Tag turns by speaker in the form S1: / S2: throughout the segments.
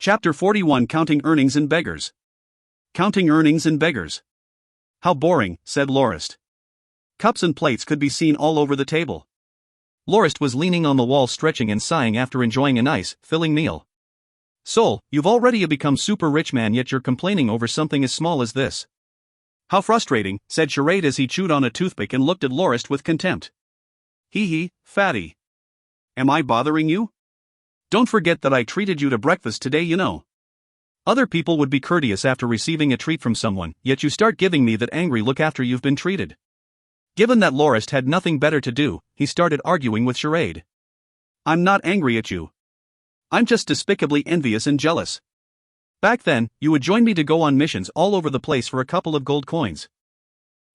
S1: Chapter 41 Counting Earnings and Beggars. Counting earnings and beggars. How boring, said Lorist. Cups and plates could be seen all over the table. Lorist was leaning on the wall, stretching and sighing after enjoying a nice, filling meal. Sol, you've already become super rich man, yet you're complaining over something as small as this. How frustrating, said Charade as he chewed on a toothpick and looked at Lorist with contempt. Hee, fatty. Am I bothering you? Don't forget that I treated you to breakfast today, you know. Other people would be courteous after receiving a treat from someone, yet you start giving me that angry look after you've been treated. Given that Lorist had nothing better to do, he started arguing with Charade. I'm not angry at you. I'm just despicably envious and jealous. Back then, you would join me to go on missions all over the place for a couple of gold coins.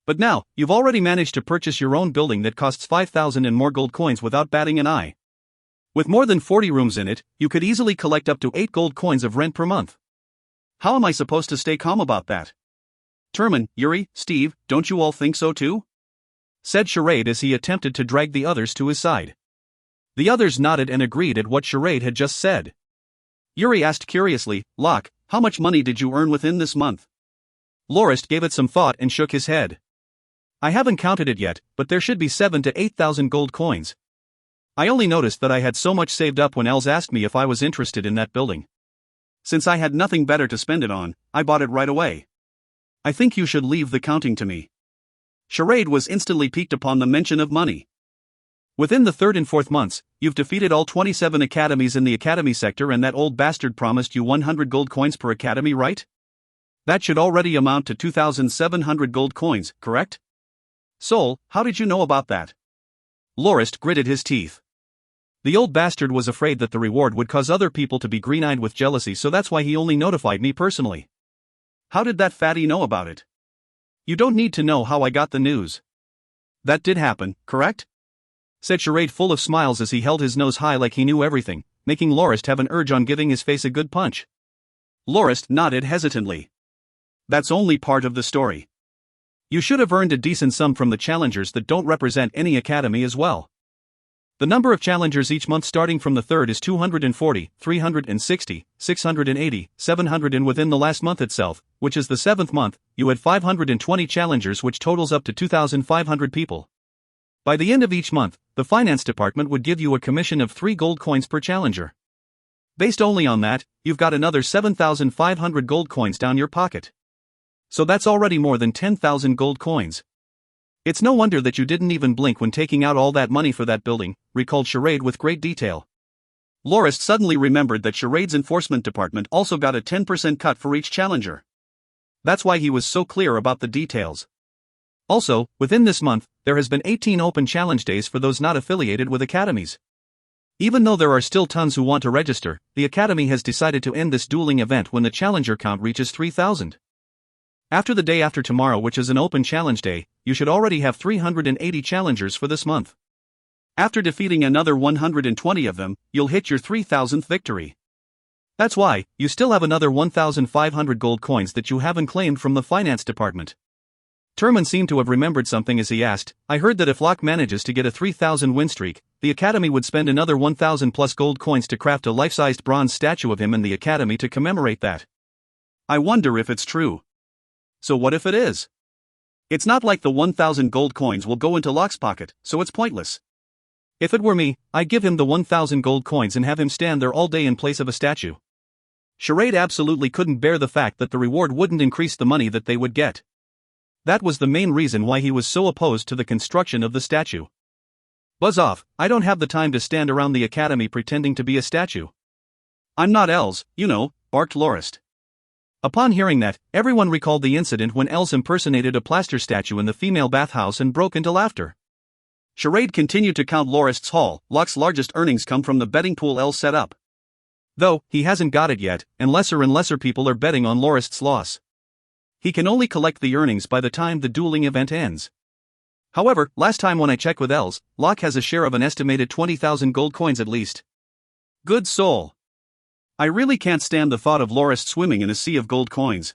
S1: But now, you've already managed to purchase your own building that costs 5,000 and more gold coins without batting an eye. With more than 40 rooms in it, you could easily collect up to 8 gold coins of rent per month. How am I supposed to stay calm about that? Terman, Yuri, Steve, don't you all think so too? Said Charade as he attempted to drag the others to his side. The others nodded and agreed at what Charade had just said. Yuri asked curiously, Locke, how much money did you earn within this month? Lorist gave it some thought and shook his head. I haven't counted it yet, but there should be 7,000 to 8,000 gold coins. I only noticed that I had so much saved up when Els asked me if I was interested in that building. Since I had nothing better to spend it on, I bought it right away. I think you should leave the counting to me. Charade was instantly piqued upon the mention of money. Within the 3rd and 4th months, you've defeated all 27 academies in the academy sector, and that old bastard promised you 100 gold coins per academy, right? That should already amount to 2,700 gold coins, correct? Sol, how did you know about that? Lorist gritted his teeth. The old bastard was afraid that the reward would cause other people to be green-eyed with jealousy, so that's why he only notified me personally. How did that fatty know about it? You don't need to know how I got the news. That did happen, correct? Said Charade, full of smiles as he held his nose high like he knew everything, making Lorist have an urge on giving his face a good punch. Lorist nodded hesitantly. That's only part of the story. You should have earned a decent sum from the challengers that don't represent any academy as well. The number of challengers each month starting from the 3rd is 240, 360, 680, 700, and within the last month itself, which is the 7th month, you had 520 challengers, which totals up to 2,500 people. By the end of each month, the finance department would give you a commission of 3 gold coins per challenger. Based only on that, you've got another 7,500 gold coins down your pocket. So that's already more than 10,000 gold coins. It's no wonder that you didn't even blink when taking out all that money for that building, recalled Charade with great detail. Lorist suddenly remembered that Charade's enforcement department also got a 10% cut for each challenger. That's why he was so clear about the details. Also, within this month, there has been 18 open challenge days for those not affiliated with academies. Even though there are still tons who want to register, the academy has decided to end this dueling event when the challenger count reaches 3,000. After the day after tomorrow, which is an open challenge day, you should already have 380 challengers for this month. After defeating another 120 of them, you'll hit your 3,000th victory. That's why, you still have another 1,500 gold coins that you haven't claimed from the finance department. Terman seemed to have remembered something as he asked, I heard that if Locke manages to get a 3,000 win streak, the academy would spend another 1,000 plus gold coins to craft a life-sized bronze statue of him in the academy to commemorate that. I wonder if it's true. So what if it is? It's not like the 1,000 gold coins will go into Locke's pocket, so it's pointless. If it were me, I'd give him the 1,000 gold coins and have him stand there all day in place of a statue. Charade absolutely couldn't bear the fact that the reward wouldn't increase the money that they would get. That was the main reason why he was so opposed to the construction of the statue. Buzz off, I don't have the time to stand around the academy pretending to be a statue. I'm not Els, you know, barked Lorist. Upon hearing that, everyone recalled the incident when Els impersonated a plaster statue in the female bathhouse and broke into laughter. Charade continued to count Lorist's haul. Locke's largest earnings come from the betting pool Els set up. Though, he hasn't got it yet, and lesser people are betting on Lorist's loss. He can only collect the earnings by the time the dueling event ends. However, last time when I checked with Els, Locke has a share of an estimated 20,000 gold coins at least. Good soul. I really can't stand the thought of Lorist swimming in a sea of gold coins.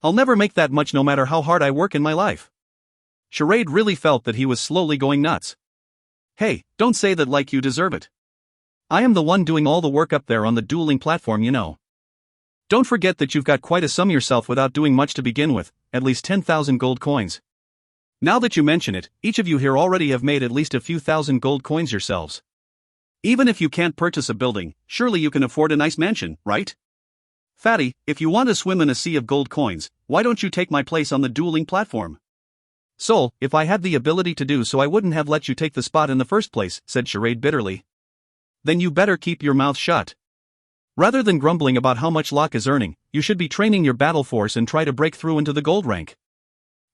S1: I'll never make that much no matter how hard I work in my life. Charade really felt that he was slowly going nuts. Hey, don't say that like you deserve it. I am the one doing all the work up there on the dueling platform, you know. Don't forget that you've got quite a sum yourself without doing much to begin with, at least 10,000 gold coins. Now that you mention it, each of you here already have made at least a few thousand gold coins yourselves. Even if you can't purchase a building, surely you can afford a nice mansion, right? Fatty, if you want to swim in a sea of gold coins, why don't you take my place on the dueling platform? Soul, if I had the ability to do so I wouldn't have let you take the spot in the first place, said Charade bitterly. Then you better keep your mouth shut. Rather than grumbling about how much Locke is earning, you should be training your battle force and try to break through into the gold rank.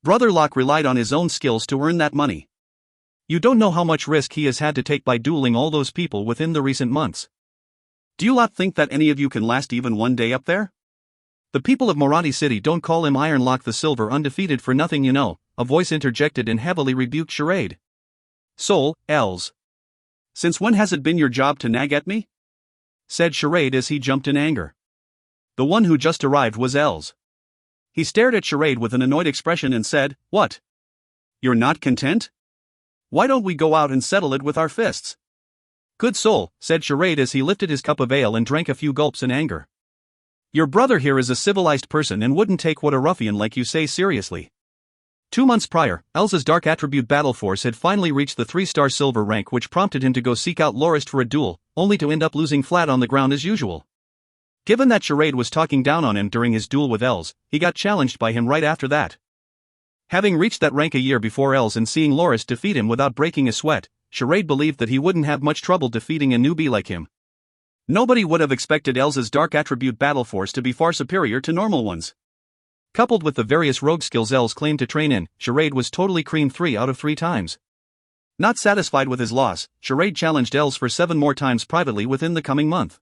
S1: Brother Locke relied on his own skills to earn that money. You don't know how much risk he has had to take by dueling all those people within the recent months. Do you not think that any of you can last even one day up there? The people of Moranti City don't call him Iron Locke the Silver Undefeated for nothing, you know, a voice interjected and heavily rebuked Charade. Soul, Els. Since when has it been your job to nag at me? Said Charade as he jumped in anger. The one who just arrived was Els. He stared at Charade with an annoyed expression and said, What? You're not content? Why don't we go out and settle it with our fists? Good soul, said Charade as he lifted his cup of ale and drank a few gulps in anger. Your brother here is a civilized person and wouldn't take what a ruffian like you say seriously. 2 months prior, Elsa's Dark Attribute battle force had finally reached the 3-star silver rank, which prompted him to go seek out Lorist for a duel, only to end up losing flat on the ground as usual. Given that Charade was talking down on him during his duel with Els, he got challenged by him right after that. Having reached that rank a year before Els and seeing Lorist defeat him without breaking a sweat, Charade believed that he wouldn't have much trouble defeating a newbie like him. Nobody would have expected Elsa's Dark Attribute battle force to be far superior to normal ones. Coupled with the various rogue skills Els claimed to train in, Charade was totally creamed 3 out of 3 times. Not satisfied with his loss, Charade challenged Els for 7 more times privately within the coming month.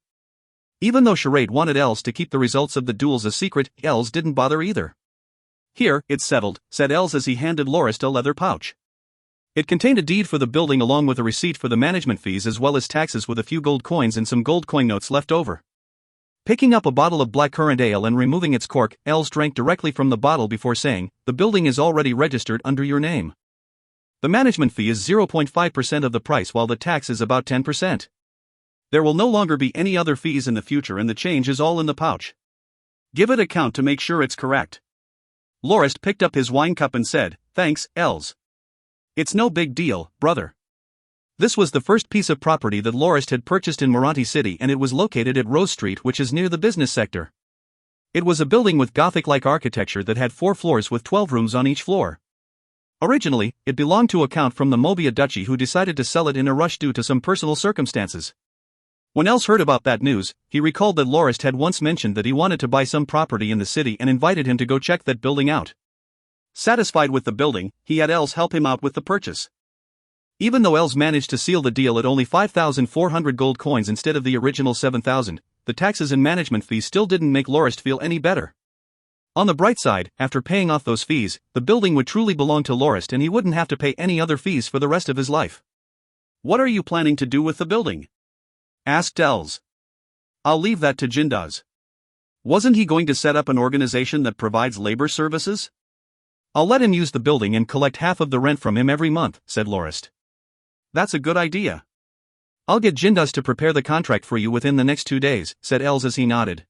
S1: Even though Charade wanted Els to keep the results of the duels a secret, Els didn't bother either. Here, it's settled, said Els as he handed Lorist a leather pouch. It contained a deed for the building along with a receipt for the management fees as well as taxes with a few gold coins and some gold coin notes left over. Picking up a bottle of blackcurrant ale and removing its cork, Els drank directly from the bottle before saying, The building is already registered under your name. The management fee is 0.5% of the price while the tax is about 10%. There will no longer be any other fees in the future and the change is all in the pouch. Give it a count to make sure it's correct. Lorist picked up his wine cup and said, Thanks, Els. It's no big deal, brother. This was the first piece of property that Lorist had purchased in Moranti City and it was located at Rose Street, which is near the business sector. It was a building with Gothic-like architecture that had 4 floors with 12 rooms on each floor. Originally, it belonged to a count from the Mobia Duchy who decided to sell it in a rush due to some personal circumstances. When Els heard about that news, he recalled that Lorist had once mentioned that he wanted to buy some property in the city and invited him to go check that building out. Satisfied with the building, he had Els help him out with the purchase. Even though Els managed to seal the deal at only 5,400 gold coins instead of the original 7,000, the taxes and management fees still didn't make Lorist feel any better. On the bright side, after paying off those fees, the building would truly belong to Lorist and he wouldn't have to pay any other fees for the rest of his life. What are you planning to do with the building? Asked Els. I'll leave that to Jindoz. Wasn't he going to set up an organization that provides labor services? I'll let him use the building and collect half of the rent from him every month, said Lorist. That's a good idea. I'll get Jindoz to prepare the contract for you within the next 2 days, said Els as he nodded.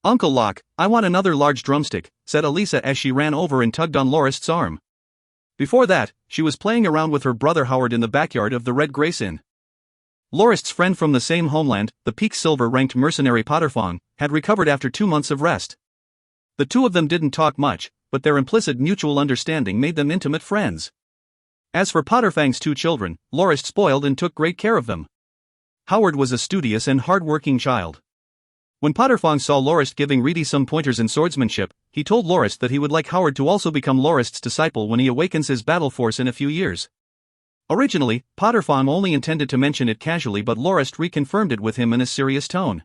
S1: Uncle Locke, I want another large drumstick, said Elisa as she ran over and tugged on Lorist's arm. Before that, she was playing around with her brother Howard in the backyard of the Red Grace Inn. Lorist's friend from the same homeland, the peak silver-ranked mercenary Potterfong, had recovered after 2 months of rest. The two of them didn't talk much, but their implicit mutual understanding made them intimate friends. As for Potterfang's 2 children, Lorist spoiled and took great care of them. Howard was a studious and hard-working child. When Potterfong saw Lorist giving Reedy some pointers in swordsmanship, he told Lorist that he would like Howard to also become Lorist's disciple when he awakens his battle force in a few years. Originally, Potterfong only intended to mention it casually, but Lorist reconfirmed it with him in a serious tone.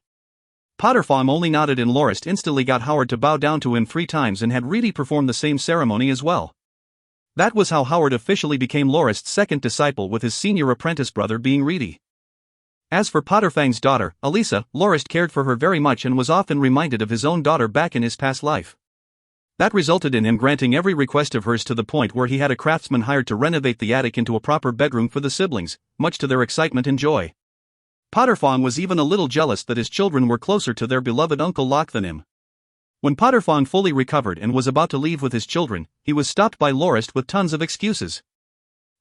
S1: Potterfong only nodded and Lorist instantly got Howard to bow down to him 3 times and had Reedy perform the same ceremony as well. That was how Howard officially became Lorist's second disciple, with his senior apprentice brother being Reedy. As for Potterfang's daughter, Elisa, Lorist cared for her very much and was often reminded of his own daughter back in his past life. That resulted in him granting every request of hers to the point where he had a craftsman hired to renovate the attic into a proper bedroom for the siblings, much to their excitement and joy. Potterfong was even a little jealous that his children were closer to their beloved Uncle Locke than him. When Potterfong fully recovered and was about to leave with his children, he was stopped by Lorist with tons of excuses.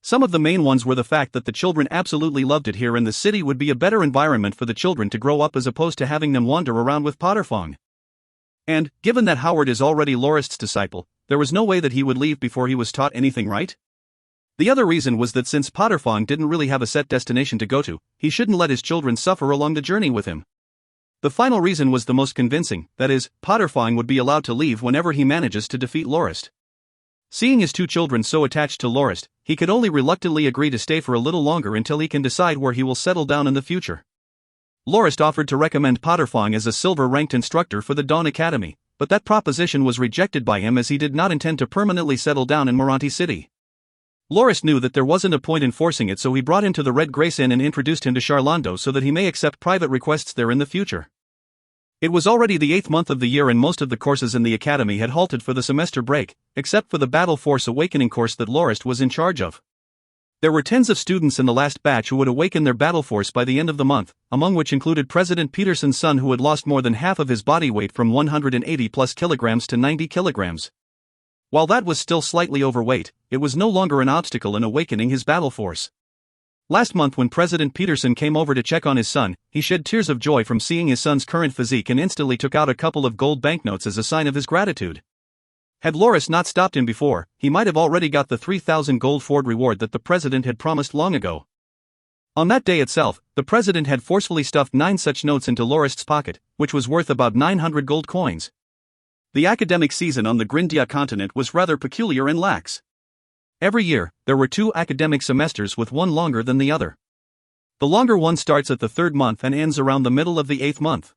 S1: Some of the main ones were the fact that the children absolutely loved it here and the city would be a better environment for the children to grow up as opposed to having them wander around with Potterfong. And, given that Howard is already Lorist's disciple, there was no way that he would leave before he was taught anything right? The other reason was that since Potterfong didn't really have a set destination to go to, he shouldn't let his children suffer along the journey with him. The final reason was the most convincing, that is, Potterfong would be allowed to leave whenever he manages to defeat Lorist. Seeing his two children so attached to Lorist, he could only reluctantly agree to stay for a little longer until he can decide where he will settle down in the future. Lorist offered to recommend Potterfong as a silver-ranked instructor for the Dawn Academy, but that proposition was rejected by him as he did not intend to permanently settle down in Moranti City. Lorist knew that there wasn't a point in forcing it, so he brought him to the Red Grace Inn and introduced him to Charlando so that he may accept private requests there in the future. It was already the 8th month of the year and most of the courses in the academy had halted for the semester break, except for the Battle Force Awakening course that Lorist was in charge of. There were tens of students in the last batch who would awaken their battle force by the end of the month, among which included President Peterson's son who had lost more than half of his body weight from 180 plus kilograms to 90 kilograms. While that was still slightly overweight, it was no longer an obstacle in awakening his battle force. Last month when President Peterson came over to check on his son, he shed tears of joy from seeing his son's current physique and instantly took out a couple of gold banknotes as a sign of his gratitude. Had Lorist not stopped him before, he might have already got the 3,000 gold Ford reward that the president had promised long ago. On that day itself, the president had forcefully stuffed 9 such notes into Lorist's pocket, which was worth about 900 gold coins. The academic season on the Grindia continent was rather peculiar and lax. Every year, there were 2 academic semesters with one longer than the other. The longer one starts at the 3rd month and ends around the middle of the 8th month.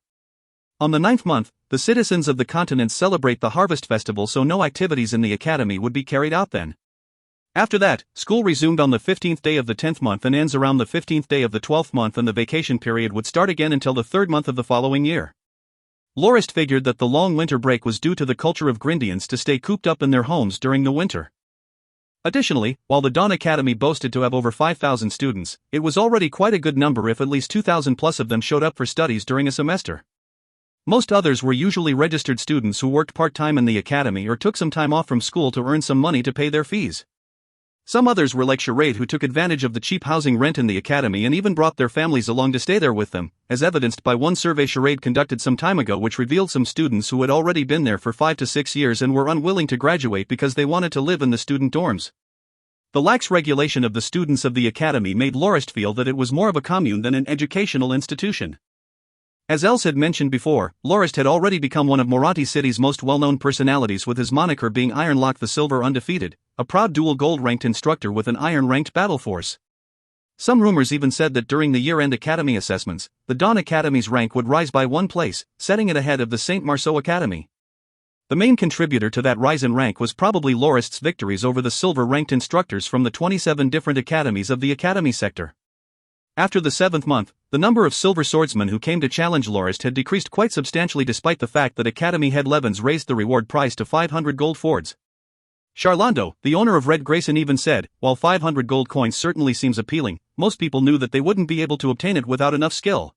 S1: On the 9th month, the citizens of the continent celebrate the Harvest Festival, so no activities in the academy would be carried out then. After that, school resumed on the 15th day of the 10th month and ends around the 15th day of the 12th month, and the vacation period would start again until the 3rd month of the following year. Lorist figured that the long winter break was due to the culture of Grindians to stay cooped up in their homes during the winter. Additionally, while the Dawn Academy boasted to have over 5,000 students, it was already quite a good number if at least 2,000 plus of them showed up for studies during a semester. Most others were usually registered students who worked part-time in the academy or took some time off from school to earn some money to pay their fees. Some others were like Charade, who took advantage of the cheap housing rent in the academy and even brought their families along to stay there with them, as evidenced by one survey Charade conducted some time ago which revealed some students who had already been there for 5 to 6 years and were unwilling to graduate because they wanted to live in the student dorms. The lax regulation of the students of the academy made Lorist feel that it was more of a commune than an educational institution. As Els had mentioned before, Lorist had already become one of Moranti City's most well-known personalities, with his moniker being Ironlock the Silver Undefeated, a proud dual gold-ranked instructor with an iron-ranked battle force. Some rumors even said that during the year-end academy assessments, the Dawn Academy's rank would rise by 1 place, setting it ahead of the St. Marceau Academy. The main contributor to that rise in rank was probably Lorist's victories over the silver-ranked instructors from the 27 different academies of the academy sector. After the 7th month, the number of silver swordsmen who came to challenge Lorist had decreased quite substantially, despite the fact that Academy head Levens raised the reward price to 500 gold Fords. Charlando, the owner of Red Grayson, even said, while 500 gold coins certainly seems appealing, most people knew that they wouldn't be able to obtain it without enough skill.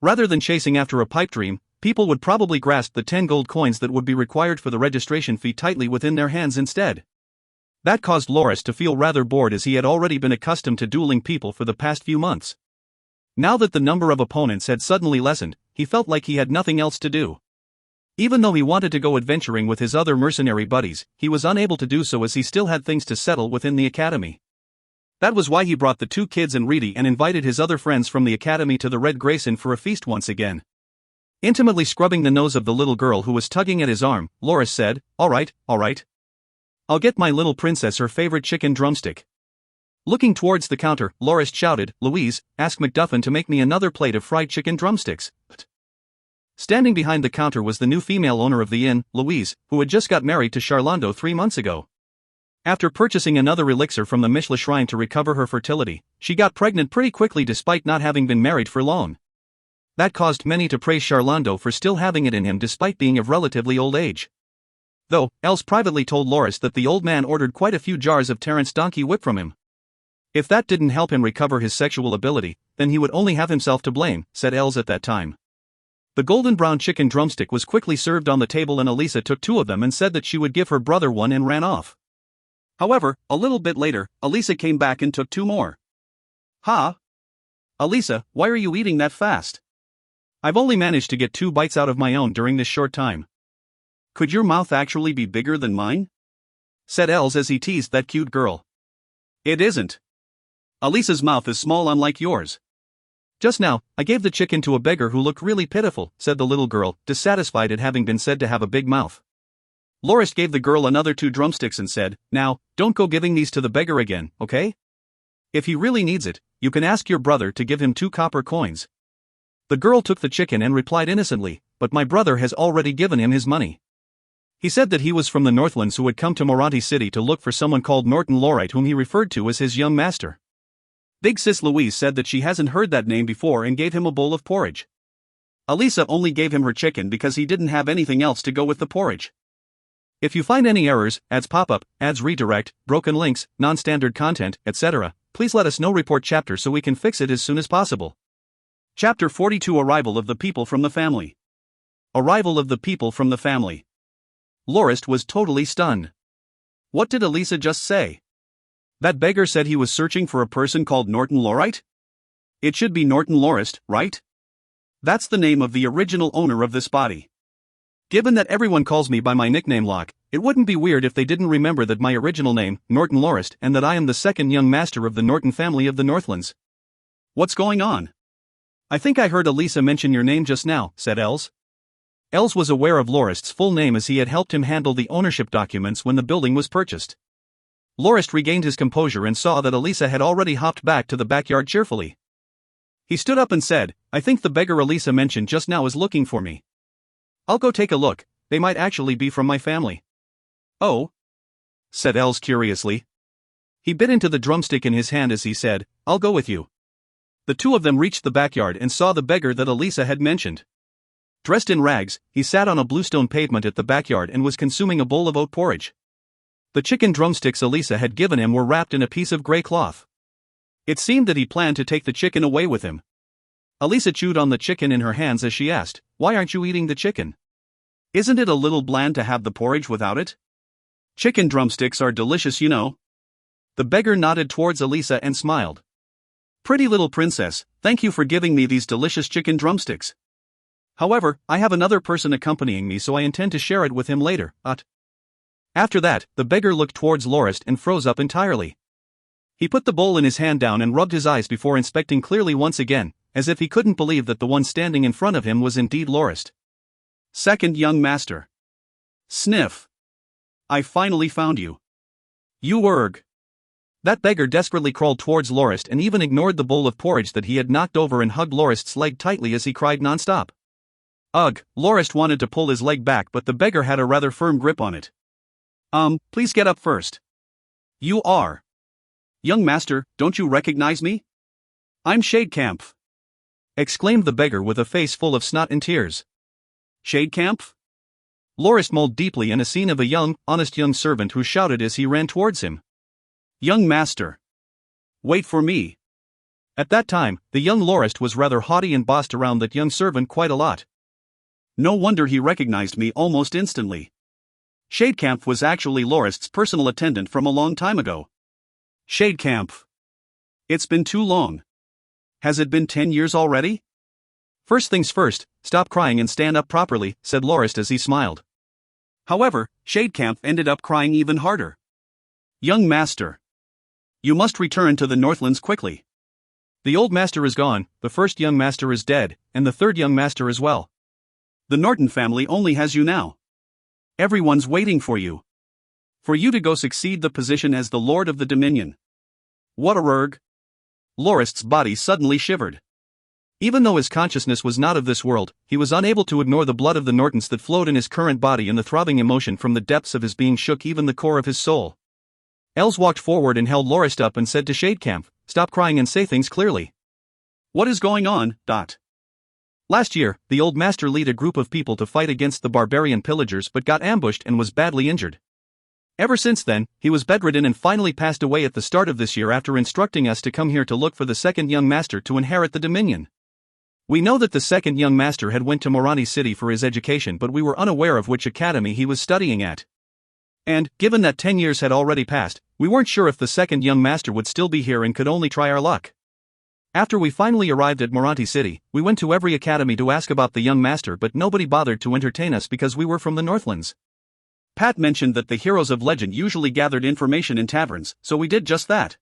S1: Rather than chasing after a pipe dream, people would probably grasp the 10 gold coins that would be required for the registration fee tightly within their hands instead. That caused Lorist to feel rather bored, as he had already been accustomed to dueling people for the past few months. Now that the number of opponents had suddenly lessened, he felt like he had nothing else to do. Even though he wanted to go adventuring with his other mercenary buddies, he was unable to do so as he still had things to settle within the academy. That was why he brought the 2 kids and Reedy and invited his other friends from the academy to the Red Grayson for a feast once again. Intimately scrubbing the nose of the little girl who was tugging at his arm, Lorist said, all right. I'll get my little princess her favorite chicken drumstick." Looking towards the counter, Lorist shouted, "Louise, ask McDuffin to make me another plate of fried chicken drumsticks." Standing behind the counter was the new female owner of the inn, Louise, who had just got married to Charlando 3 months ago. After purchasing another elixir from the Mishla shrine to recover her fertility, she got pregnant pretty quickly despite not having been married for long. That caused many to praise Charlando for still having it in him despite being of relatively old age. Though, Els privately told Lorist that the old man ordered quite a few jars of Terence donkey whip from him. If that didn't help him recover his sexual ability, then he would only have himself to blame, said Els at that time. The golden brown chicken drumstick was quickly served on the table and Elisa took 2 of them and said that she would give her brother one and ran off. However, a little bit later, Elisa came back and took 2 more. Ha! Elisa, why are you eating that fast? I've only managed to get 2 bites out of my own during this short time. Could your mouth actually be bigger than mine? Said Els as he teased that cute girl. It isn't. Elisa's mouth is small unlike yours. Just now, I gave the chicken to a beggar who looked really pitiful, said the little girl, dissatisfied at having been said to have a big mouth. Lorist gave the girl another 2 drumsticks and said, "Now, don't go giving these to the beggar again, okay? If he really needs it, you can ask your brother to give him 2 copper coins." The girl took the chicken and replied innocently, "But my brother has already given him his money. He said that he was from the Northlands who had come to Moranti City to look for someone called Norton Lorite whom he referred to as his young master." Big Sis Louise said that she hasn't heard that name before and gave him a bowl of porridge. Elisa only gave him her chicken because he didn't have anything else to go with the porridge. If you find any errors, ads pop-up, ads redirect, broken links, non-standard content, etc., please let us know. Report chapter so we can fix it as soon as possible. Chapter 42 Arrival of the People from the Family. Arrival of the People from the Family. Lorist was totally stunned. What did Elisa just say? That beggar said he was searching for a person called Norton Lorite? It should be Norton Lorist, right? That's the name of the original owner of this body. Given that everyone calls me by my nickname Locke, it wouldn't be weird if they didn't remember that my original name, Norton Lorist, and that I am the second young master of the Norton family of the Northlands. What's going on? I think I heard Elisa mention your name just now, said Els. Els was aware of Lorist's full name as he had helped him handle the ownership documents when the building was purchased. Lorist regained his composure and saw that Elisa had already hopped back to the backyard cheerfully. He stood up and said, "I think the beggar Elisa mentioned just now is looking for me. I'll go take a look, they might actually be from my family." "Oh?" said Els curiously. He bit into the drumstick in his hand as he said, "I'll go with you." The 2 of them reached the backyard and saw the beggar that Elisa had mentioned. Dressed in rags, he sat on a bluestone pavement at the backyard and was consuming a bowl of oat porridge. The chicken drumsticks Elisa had given him were wrapped in a piece of gray cloth. It seemed that he planned to take the chicken away with him. Elisa chewed on the chicken in her hands as she asked, "Why aren't you eating the chicken? Isn't it a little bland to have the porridge without it? Chicken drumsticks are delicious, you know." The beggar nodded towards Elisa and smiled. "Pretty little princess, thank you for giving me these delicious chicken drumsticks. However, I have another person accompanying me, so I intend to share it with him later." After that, the beggar looked towards Lorist and froze up entirely. He put the bowl in his hand down and rubbed his eyes before inspecting clearly once again, as if he couldn't believe that the one standing in front of him was indeed Lorist. "Second young master. Sniff. I finally found you. You erg." That beggar desperately crawled towards Lorist and even ignored the bowl of porridge that he had knocked over and hugged Lorist's leg tightly as he cried nonstop. Ugh, Lorist wanted to pull his leg back, but the beggar had a rather firm grip on it. Please get up first." "You are. Young master, don't you recognize me? I'm Shadekampf," exclaimed the beggar with a face full of snot and tears. "Shadekampf?" Lorist mulled deeply in a scene of a young, honest young servant who shouted as he ran towards him. "Young master. Wait for me." At that time, the young Lorist was rather haughty and bossed around that young servant quite a lot. No wonder he recognized me almost instantly. Shadekampf was actually Lorist's personal attendant from a long time ago. "Shadekampf. It's been too long. Has it been 10 years already?" "First things first, stop crying and stand up properly," said Lorist as he smiled. However, Shadekampf ended up crying even harder. "Young master. You must return to the Northlands quickly. The old master is gone, the first young master is dead, and the third young master as well. The Norton family only has you now. Everyone's waiting for you. For you to go succeed the position as the Lord of the Dominion." "What a erg." Lorist's body suddenly shivered. Even though his consciousness was not of this world, he was unable to ignore the blood of the Nortons that flowed in his current body, and the throbbing emotion from the depths of his being shook even the core of his soul. Els walked forward and held Lorist up and said to Shadekampf, "Stop crying and say things clearly. What is going on?" Last year, the old master led a group of people to fight against the barbarian pillagers but got ambushed and was badly injured. Ever since then, he was bedridden and finally passed away at the start of this year after instructing us to come here to look for the second young master to inherit the dominion. We know that the second young master had went to Morani City for his education, but we were unaware of which academy he was studying at. And, given that 10 years had already passed, we weren't sure if the second young master would still be here and could only try our luck. After we finally arrived at Morani City, we went to every academy to ask about the young master, but nobody bothered to entertain us because we were from the Northlands. Pat mentioned that the heroes of legend usually gathered information in taverns, so we did just that.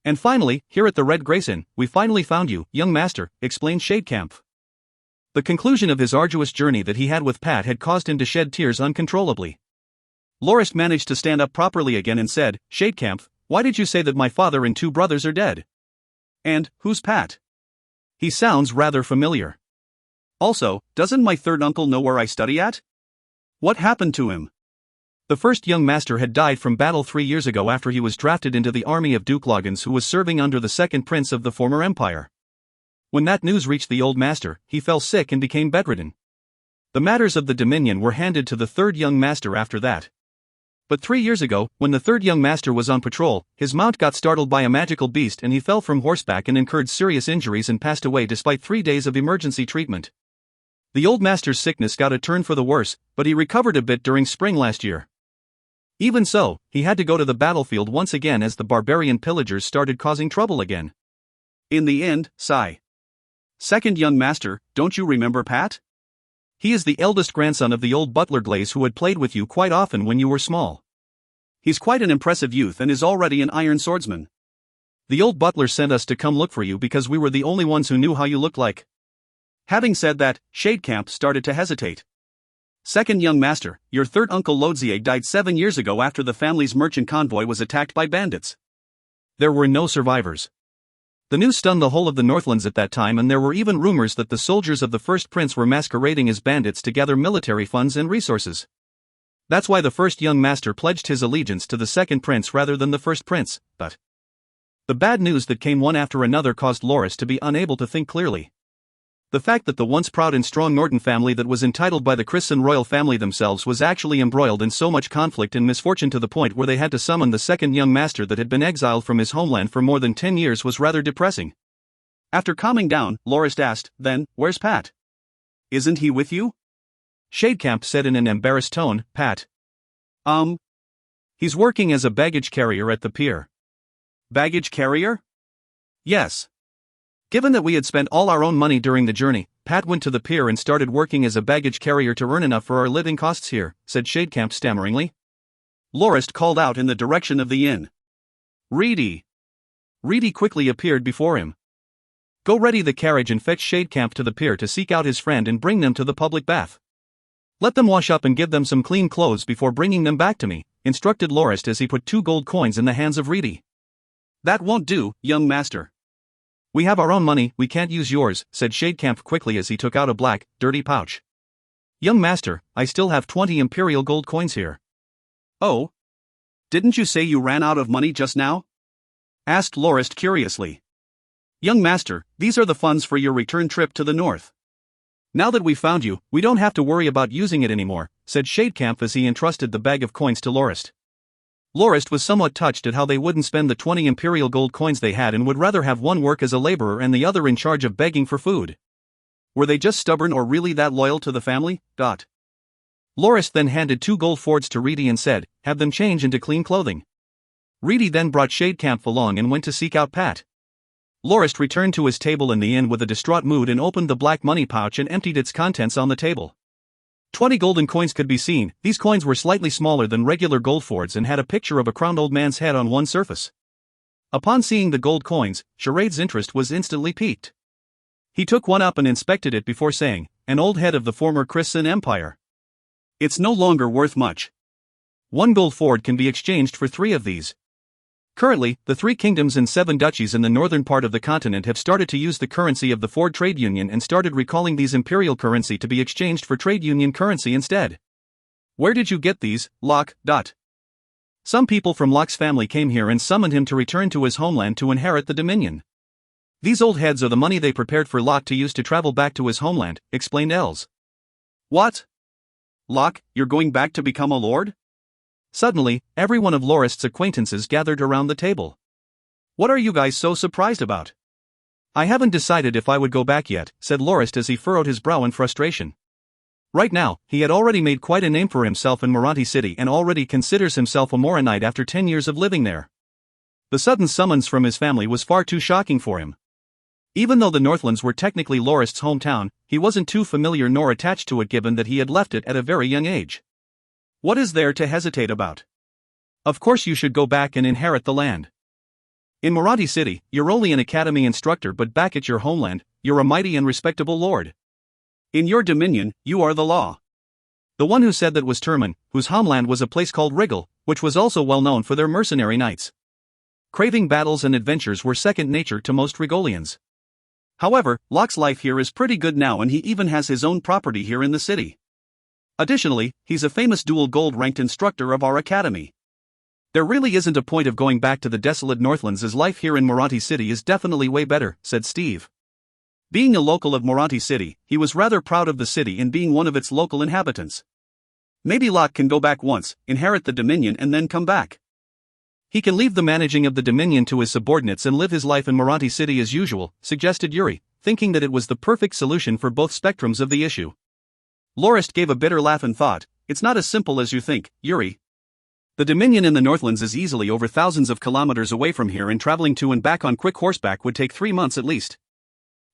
S1: And finally, here at the Red Grace Inn, we finally found you, young master, explained Shadecamp. The conclusion of his arduous journey that he had with Pat had caused him to shed tears uncontrollably. Lorist managed to stand up properly again and said, Shadecamp, why did you say that my father and 2 brothers are dead? And, who's Pat? He sounds rather familiar. Also, doesn't my third uncle know where I study at? What happened to him? The first young master had died from battle 3 years ago after he was drafted into the army of Duke Loggins, who was serving under the second prince of the former empire. When that news reached the old master, he fell sick and became bedridden. The matters of the Dominion were handed to the third young master after that. But 3 years ago, when the third young master was on patrol, his mount got startled by a magical beast and he fell from horseback and incurred serious injuries and passed away despite 3 days of emergency treatment. The old master's sickness got a turn for the worse, but he recovered a bit during spring last year. Even so, he had to go to the battlefield once again as the barbarian pillagers started causing trouble again. In the end, sigh. Second young master, don't you remember Pat? He is the eldest grandson of the old butler Glaze who had played with you quite often when you were small. He's quite an impressive youth and is already an iron swordsman. The old butler sent us to come look for you because we were the only ones who knew how you looked like. Having said that, Shadecamp started to hesitate. Second young master, your third uncle Lodzieg died 7 years ago after the family's merchant convoy was attacked by bandits. There were no survivors. The news stunned the whole of the Northlands at that time, and there were even rumors that the soldiers of the first prince were masquerading as bandits to gather military funds and resources. That's why the first young master pledged his allegiance to the second prince rather than the first prince, but the bad news that came one after another caused Lorist to be unable to think clearly. The fact that the once proud and strong Norton family that was entitled by the Christian royal family themselves was actually embroiled in so much conflict and misfortune to the point where they had to summon the second young master that had been exiled from his homeland for more than 10 years was rather depressing. After calming down, Lorist asked, then, where's Pat? Isn't he with you? Shadecamp said in an embarrassed tone, Pat. He's working as a baggage carrier at the pier. Baggage carrier? Yes. Given that we had spent all our own money during the journey, Pat went to the pier and started working as a baggage carrier to earn enough for our living costs here, said Shadecamp stammeringly. Lorist called out in the direction of the inn. Reedy. Reedy quickly appeared before him. Go ready the carriage and fetch Shadecamp to the pier to seek out his friend and bring them to the public bath. Let them wash up and give them some clean clothes before bringing them back to me, instructed Lorist as he put 2 gold coins in the hands of Reedy. That won't do, young master. We have our own money, we can't use yours, said Shadecamp quickly as he took out a black, dirty pouch. Young master, I still have 20 imperial gold coins here. Oh? Didn't you say you ran out of money just now? Asked Lorist curiously. Young master, these are the funds for your return trip to the north. Now that we've found you, we don't have to worry about using it anymore, said Shadecamp as he entrusted the bag of coins to Lorist. Lorist was somewhat touched at how they wouldn't spend the 20 imperial gold coins they had and would rather have one work as a laborer and the other in charge of begging for food. Were they just stubborn or really that loyal to the family? Lorist then handed 2 gold fords to Reedy and said, have them change into clean clothing. Reedy then brought Shadecamp along and went to seek out Pat. Lorist returned to his table in the inn with a distraught mood and opened the black money pouch and emptied its contents on the table. 20 golden coins could be seen. These coins were slightly smaller than regular gold fords and had a picture of a crowned old man's head on one surface. Upon seeing the gold coins, Charade's interest was instantly piqued. He took one up and inspected it before saying, an old head of the former Christian Empire. It's no longer worth much. 1 gold ford can be exchanged for 3 of these. Currently, the 3 kingdoms and 7 duchies in the northern part of the continent have started to use the currency of the Ford Trade Union and started recalling these imperial currency to be exchanged for trade union currency instead. Where did you get these, Locke? Some people from Locke's family came here and summoned him to return to his homeland to inherit the Dominion. These old heads are the money they prepared for Locke to use to travel back to his homeland, explained Els. What? Locke, you're going back to become a lord? Suddenly, every one of Lorist's acquaintances gathered around the table. What are you guys so surprised about? I haven't decided if I would go back yet, said Lorist as he furrowed his brow in frustration. Right now, he had already made quite a name for himself in Moranti City and already considers himself a Moranite after 10 years of living there. The sudden summons from his family was far too shocking for him. Even though the Northlands were technically Lorist's hometown, he wasn't too familiar nor attached to it given that he had left it at a very young age. What is there to hesitate about? Of course you should go back and inherit the land. In Moranti City, you're only an academy instructor, but back at your homeland, you're a mighty and respectable lord. In your dominion, you are the law. The one who said that was Turman, whose homeland was a place called Wriggle, which was also well known for their mercenary knights. Craving battles and adventures were second nature to most Wriggolians. However, Locke's life here is pretty good now and he even has his own property here in the city. Additionally, he's a famous dual gold-ranked instructor of our academy. There really isn't a point of going back to the desolate Northlands as life here in Moranti City is definitely way better, said Steve. Being a local of Moranti City, he was rather proud of the city and being one of its local inhabitants. Maybe Locke can go back once, inherit the Dominion and then come back. He can leave the managing of the Dominion to his subordinates and live his life in Moranti City as usual, suggested Yuri, thinking that it was the perfect solution for both spectrums of the issue. Lorist gave a bitter laugh and thought, it's not as simple as you think, Yuri. The Dominion in the Northlands is easily over thousands of kilometers away from here and traveling to and back on quick horseback would take 3 months at least.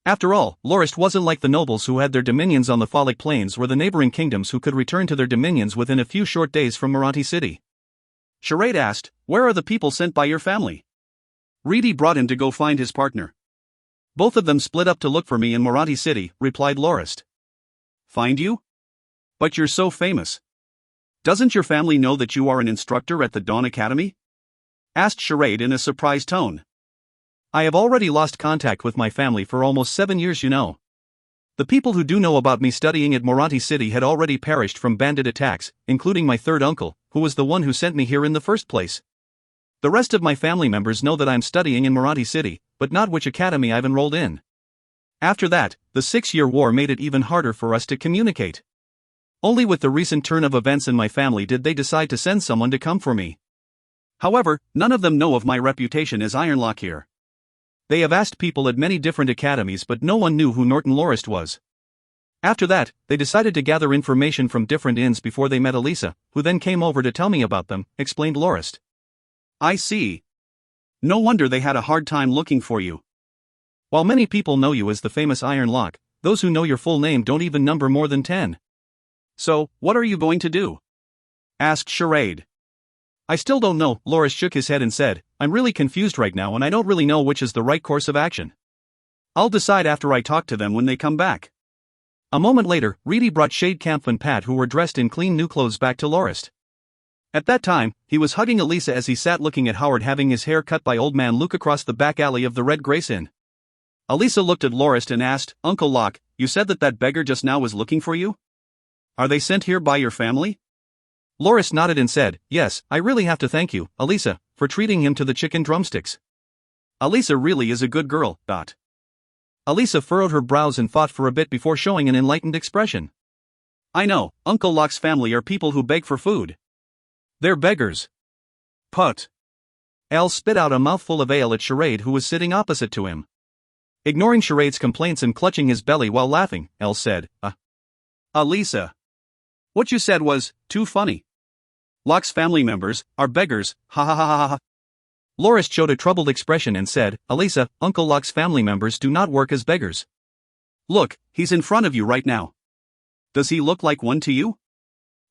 S1: After all, Lorist wasn't like the nobles who had their dominions on the Folic Plains or the neighboring kingdoms who could return to their dominions within a few short days from Moranti City. Charade asked, where are the people sent by your family? Reedy brought him to go find his partner. Both of them split up to look for me in Moranti City, replied Lorist. Find you? But you're so famous. Doesn't your family know that you are an instructor at the Dawn Academy? Asked Charade in a surprised tone. I have already lost contact with my family for almost 7 years, you know. The people who do know about me studying at Moranti City had already perished from bandit attacks, including my third uncle, who was the one who sent me here in the first place. The rest of my family members know that I'm studying in Moranti City, but not which academy I've enrolled in. After that, the 6-year war made it even harder for us to communicate. Only with the recent turn of events in my family did they decide to send someone to come for me. However, none of them know of my reputation as Ironlock here. They have asked people at many different academies but no one knew who Norton Lorist was. After that, they decided to gather information from different inns before they met Elisa, who then came over to tell me about them, explained Lorist. I see. No wonder they had a hard time looking for you. While many people know you as the famous Iron Lock, those who know your full name don't even number more than 10. So, what are you going to do? Asked Charade. I still don't know, Lorist shook his head and said, I'm really confused right now and I don't really know which is the right course of action. I'll decide after I talk to them when they come back. A moment later, Reedy brought Shadecamp and Pat, who were dressed in clean new clothes, back to Lorist. At that time, he was hugging Elisa as he sat looking at Howard having his hair cut by Old Man Luke across the back alley of the Red Grace Inn. Elisa looked at Lorist and asked, Uncle Locke, you said that beggar just now was looking for you? Are they sent here by your family? Lorist nodded and said, yes, I really have to thank you, Elisa, for treating him to the chicken drumsticks. Elisa really is a good girl. Elisa furrowed her brows and thought for a bit before showing an enlightened expression. I know, Uncle Locke's family are people who beg for food. They're beggars. Put. Al spit out a mouthful of ale at Charade, who was sitting opposite to him. Ignoring Charade's complaints and clutching his belly while laughing, Al said, Elisa. What you said was too funny. Locke's family members are beggars, ha ha ha ha ha. Lorist showed a troubled expression and said, Elisa, Uncle Locke's family members do not work as beggars. Look, he's in front of you right now. Does he look like one to you?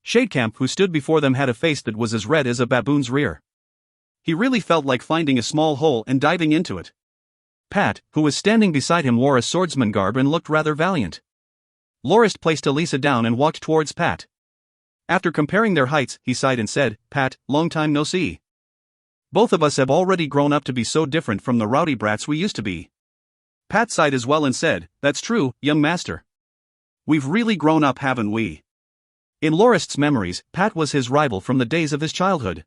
S1: Shadecamp, who stood before them, had a face that was as red as a baboon's rear. He really felt like finding a small hole and diving into it. Pat, who was standing beside him, wore a swordsman garb and looked rather valiant. Lorist placed Elisa down and walked towards Pat. After comparing their heights, he sighed and said, Pat, long time no see. Both of us have already grown up to be so different from the rowdy brats we used to be. Pat sighed as well and said, that's true, young master. We've really grown up, haven't we? In Lorist's memories, Pat was his rival from the days of his childhood.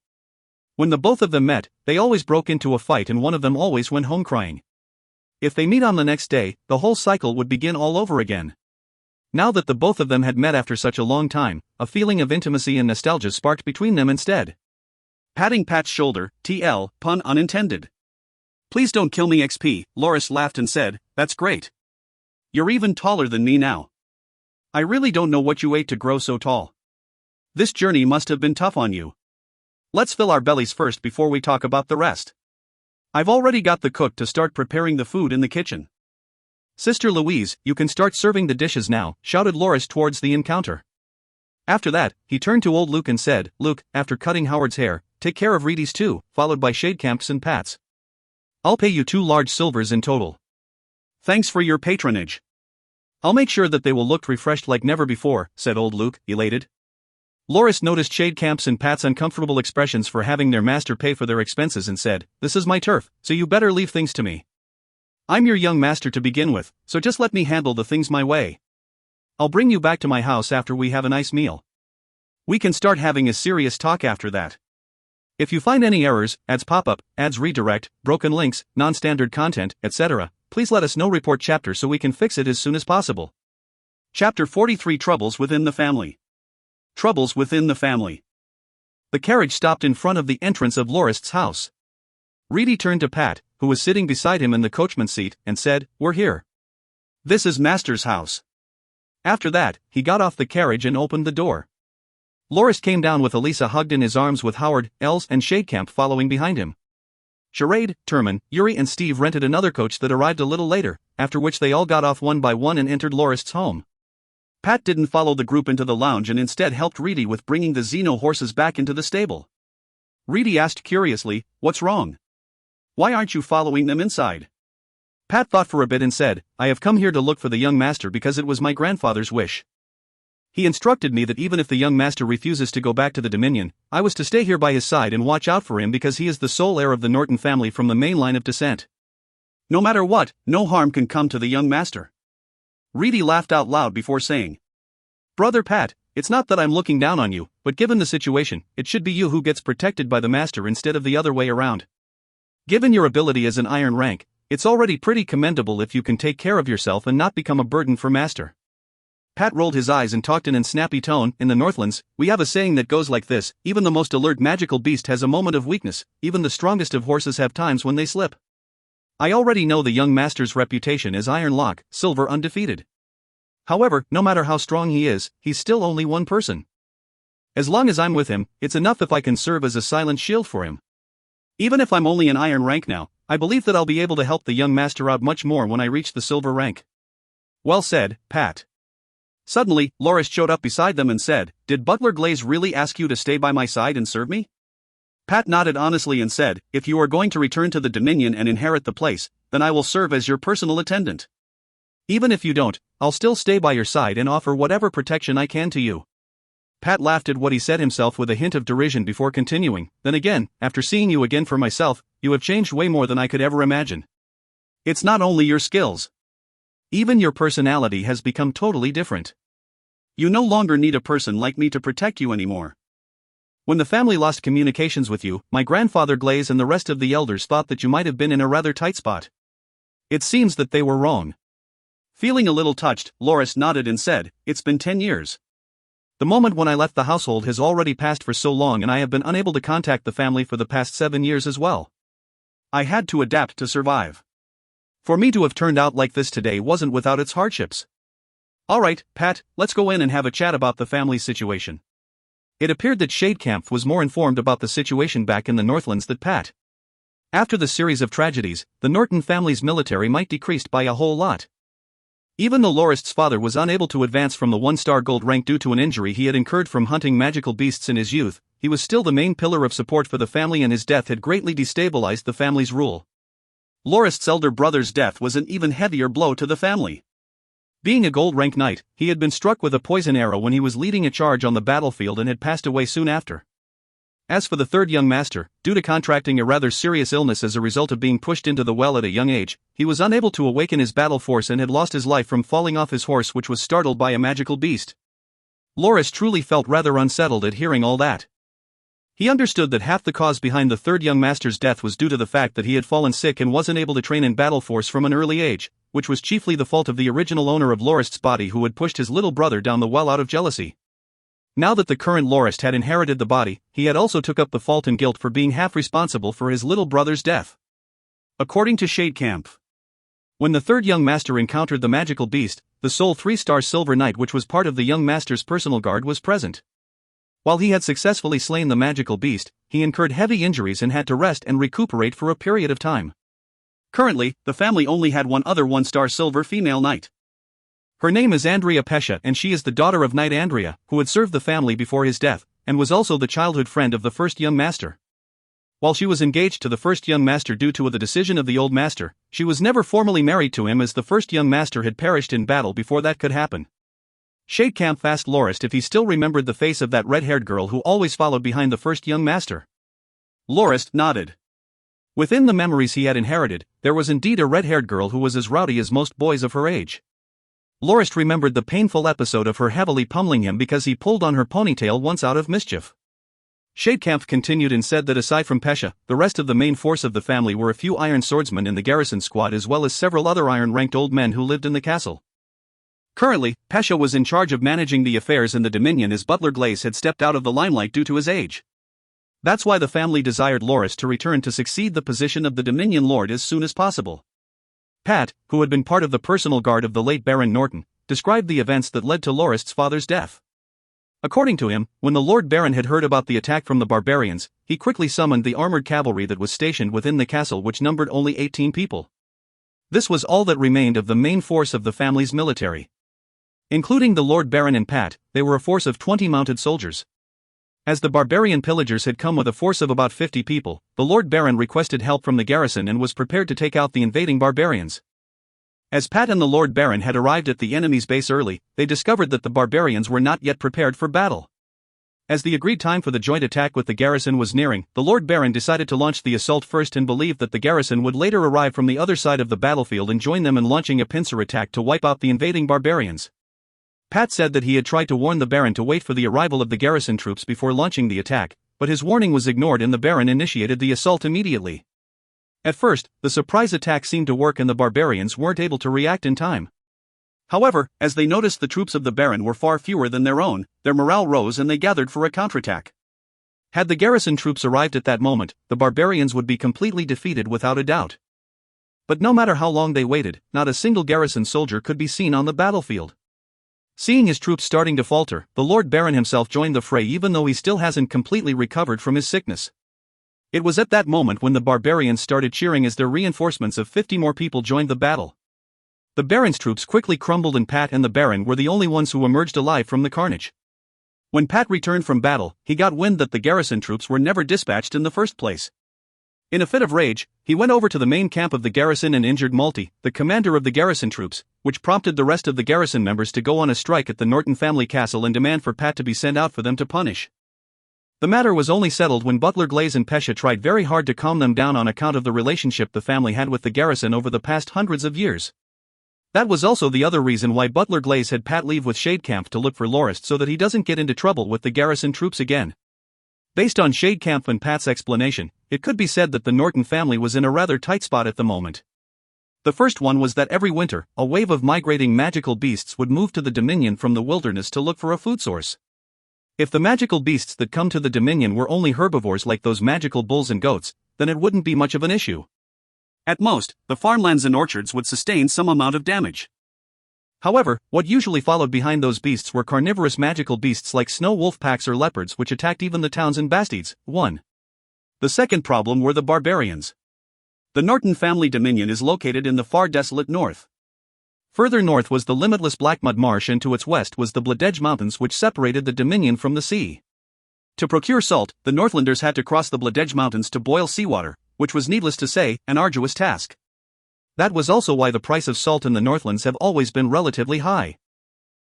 S1: When the both of them met, they always broke into a fight and one of them always went home crying. If they meet on the next day, the whole cycle would begin all over again. Now that the both of them had met after such a long time, a feeling of intimacy and nostalgia sparked between them instead. Patting Pat's shoulder, TL, pun unintended. Please don't kill me XP, Lorist laughed and said, that's great. You're even taller than me now. I really don't know what you ate to grow so tall. This journey must have been tough on you. Let's fill our bellies first before we talk about the rest. I've already got the cook to start preparing the food in the kitchen. Sister Louise, you can start serving the dishes now, shouted Lorist towards the encounter. After that, he turned to old Luke and said, Luke, after cutting Howard's hair, take care of Reedy's too, followed by Shadecamp's and Pat's. I'll pay you 2 large silvers in total. Thanks for your patronage. I'll make sure that they will look refreshed like never before, said old Luke, elated. Lorist noticed Shadecamp's and Pat's uncomfortable expressions for having their master pay for their expenses and said, this is my turf, so you better leave things to me. I'm your young master to begin with, so just let me handle the things my way. I'll bring you back to my house after we have a nice meal. We can start having a serious talk after that. If you find any errors, ads pop up, ads redirect, broken links, non-standard content, etc., please let us know. Report chapter so we can fix it as soon as possible. Chapter 43 Troubles Within the Family. Troubles Within the Family. The carriage stopped in front of the entrance of Lorist's house. Reedy turned to Pat, who was sitting beside him in the coachman's seat, and said, we're here. This is Master's house. After that, he got off the carriage and opened the door. Lorist came down with Elisa hugged in his arms with Howard, Els and Shadecamp following behind him. Charade, Turman, Yuri and Steve rented another coach that arrived a little later, after which they all got off one by one and entered Lorist's home. Pat didn't follow the group into the lounge and instead helped Reedy with bringing the Xeno horses back into the stable. Reedy asked curiously, what's wrong? Why aren't you following them inside? Pat thought for a bit and said, I have come here to look for the young master because it was my grandfather's wish. He instructed me that even if the young master refuses to go back to the Dominion, I was to stay here by his side and watch out for him because he is the sole heir of the Norton family from the main line of descent. No matter what, no harm can come to the young master. Reedy laughed out loud before saying, Brother Pat, it's not that I'm looking down on you, but given the situation, it should be you who gets protected by the master instead of the other way around. Given your ability as an iron rank, it's already pretty commendable if you can take care of yourself and not become a burden for master. Pat rolled his eyes and talked in a snappy tone. In the Northlands, we have a saying that goes like this, even the most alert magical beast has a moment of weakness, even the strongest of horses have times when they slip. I already know the young master's reputation as Iron Lock, Silver undefeated. However, no matter how strong he is, he's still only one person. As long as I'm with him, it's enough if I can serve as a silent shield for him. Even if I'm only an iron rank now, I believe that I'll be able to help the young master out much more when I reach the silver rank. Well said, Pat. Suddenly, Lorist showed up beside them and said, Did Butler Glaze really ask you to stay by my side and serve me? Pat nodded honestly and said, If you are going to return to the Dominion and inherit the place, then I will serve as your personal attendant. Even if you don't, I'll still stay by your side and offer whatever protection I can to you. Pat laughed at what he said himself with a hint of derision before continuing, Then again, after seeing you again for myself, you have changed way more than I could ever imagine. It's not only your skills. Even your personality has become totally different. You no longer need a person like me to protect you anymore. When the family lost communications with you, my grandfather Glaze and the rest of the elders thought that you might have been in a rather tight spot. It seems that they were wrong. Feeling a little touched, Lorist nodded and said, It's been 10 years. The moment when I left the household has already passed for so long and I have been unable to contact the family for the past 7 years as well. I had to adapt to survive. For me to have turned out like this today wasn't without its hardships. Alright, Pat, let's go in and have a chat about the family's situation. It appeared that Shadecamp was more informed about the situation back in the Northlands than Pat. After the series of tragedies, the Norton family's military might decreased by a whole lot. Even though Lorist's father was unable to advance from the 1-star gold rank due to an injury he had incurred from hunting magical beasts in his youth, he was still the main pillar of support for the family and his death had greatly destabilized the family's rule. Lorist's elder brother's death was an even heavier blow to the family. Being a gold rank knight, he had been struck with a poison arrow when he was leading a charge on the battlefield and had passed away soon after. As for the third young master, due to contracting a rather serious illness as a result of being pushed into the well at a young age, he was unable to awaken his battle force and had lost his life from falling off his horse which was startled by a magical beast. Lorist truly felt rather unsettled at hearing all that. He understood that half the cause behind the third young master's death was due to the fact that he had fallen sick and wasn't able to train in battle force from an early age, which was chiefly the fault of the original owner of Lorist's body who had pushed his little brother down the well out of jealousy. Now that the current Lorist had inherited the body, he had also took up the fault and guilt for being half responsible for his little brother's death. According to Shadecamp, when the third young master encountered the magical beast, the sole 3-star silver knight which was part of the young master's personal guard was present. While he had successfully slain the magical beast, he incurred heavy injuries and had to rest and recuperate for a period of time. Currently, the family only had one other 1-star silver female knight. Her name is Andrea Pescia and she is the daughter of Knight Andrea, who had served the family before his death, and was also the childhood friend of the first young master. While she was engaged to the first young master due to the decision of the old master, she was never formally married to him as the first young master had perished in battle before that could happen. Shadecamp asked Lorist if he still remembered the face of that red-haired girl who always followed behind the first young master. Lorist nodded. Within the memories he had inherited, there was indeed a red-haired girl who was as rowdy as most boys of her age. Lorist remembered the painful episode of her heavily pummeling him because he pulled on her ponytail once out of mischief. Shadecamp continued and said that aside from Pescia, the rest of the main force of the family were a few iron swordsmen in the garrison squad as well as several other iron-ranked old men who lived in the castle. Currently, Pescia was in charge of managing the affairs in the Dominion as Butler Glaze had stepped out of the limelight due to his age. That's why the family desired Lorist to return to succeed the position of the Dominion Lord as soon as possible. Pat, who had been part of the personal guard of the late Baron Norton, described the events that led to Lorist's father's death. According to him, when the Lord Baron had heard about the attack from the barbarians, he quickly summoned the armored cavalry that was stationed within the castle which numbered only 18 people. This was all that remained of the main force of the family's military. Including the Lord Baron and Pat, they were a force of 20 mounted soldiers. As the barbarian pillagers had come with a force of about 50 people, the Lord Baron requested help from the garrison and was prepared to take out the invading barbarians. As Pat and the Lord Baron had arrived at the enemy's base early, they discovered that the barbarians were not yet prepared for battle. As the agreed time for the joint attack with the garrison was nearing, the Lord Baron decided to launch the assault first and believed that the garrison would later arrive from the other side of the battlefield and join them in launching a pincer attack to wipe out the invading barbarians. Pat said that he had tried to warn the Baron to wait for the arrival of the garrison troops before launching the attack, but his warning was ignored and the Baron initiated the assault immediately. At first, the surprise attack seemed to work and the barbarians weren't able to react in time. However, as they noticed the troops of the Baron were far fewer than their own, their morale rose and they gathered for a counterattack. Had the garrison troops arrived at that moment, the barbarians would be completely defeated without a doubt. But no matter how long they waited, not a single garrison soldier could be seen on the battlefield. Seeing his troops starting to falter, the Lord Baron himself joined the fray even though he still hasn't completely recovered from his sickness. It was at that moment when the barbarians started cheering as their reinforcements of 50 more people joined the battle. The Baron's troops quickly crumbled and Pat and the Baron were the only ones who emerged alive from the carnage. When Pat returned from battle, he got wind that the garrison troops were never dispatched in the first place. In a fit of rage, he went over to the main camp of the garrison and injured Malty, the commander of the garrison troops, which prompted the rest of the garrison members to go on a strike at the Norton family castle and demand for Pat to be sent out for them to punish. The matter was only settled when Butler Glaze and Pescia tried very hard to calm them down on account of the relationship the family had with the garrison over the past hundreds of years. That was also the other reason why Butler Glaze had Pat leave with Shadecamp to look for Lorist so that he doesn't get into trouble with the garrison troops again. Based on Shadecamp and Pat's explanation, it could be said that the Norton family was in a rather tight spot at the moment. The first one was that every winter, a wave of migrating magical beasts would move to the Dominion from the wilderness to look for a food source. If the magical beasts that come to the Dominion were only herbivores like those magical bulls and goats, then it wouldn't be much of an issue. At most, the farmlands and orchards would sustain some amount of damage. However, what usually followed behind those beasts were carnivorous magical beasts like snow wolf packs or leopards which attacked even the towns and bastides. 1. The second problem were the barbarians. The Norton family dominion is located in the far desolate north. Further north was the limitless Blackmud Marsh and to its west was the Bladedge Mountains which separated the Dominion from the sea. To procure salt, the Northlanders had to cross the Bladedge Mountains to boil seawater, which was needless to say, an arduous task. That was also why the price of salt in the Northlands have always been relatively high.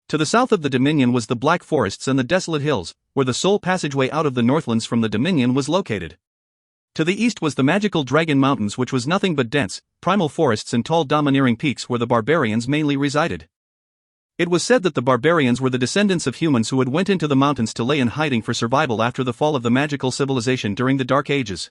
S1: To the south of the Dominion was the Black Forests and the desolate hills, where the sole passageway out of the Northlands from the Dominion was located. To the east was the magical Dragon Mountains which was nothing but dense, primal forests and tall domineering peaks where the barbarians mainly resided. It was said that the barbarians were the descendants of humans who had went into the mountains to lay in hiding for survival after the fall of the magical civilization during the Dark Ages.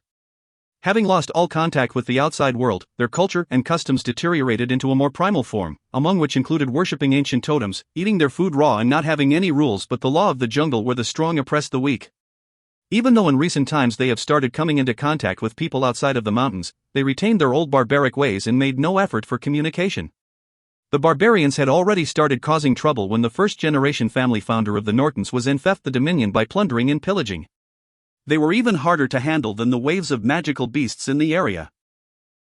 S1: Having lost all contact with the outside world, their culture and customs deteriorated into a more primal form, among which included worshipping ancient totems, eating their food raw and not having any rules but the law of the jungle where the strong oppressed the weak. Even though in recent times they have started coming into contact with people outside of the mountains, they retained their old barbaric ways and made no effort for communication. The barbarians had already started causing trouble when the first-generation family founder of the Nortons was infest the Dominion by plundering and pillaging. They were even harder to handle than the waves of magical beasts in the area.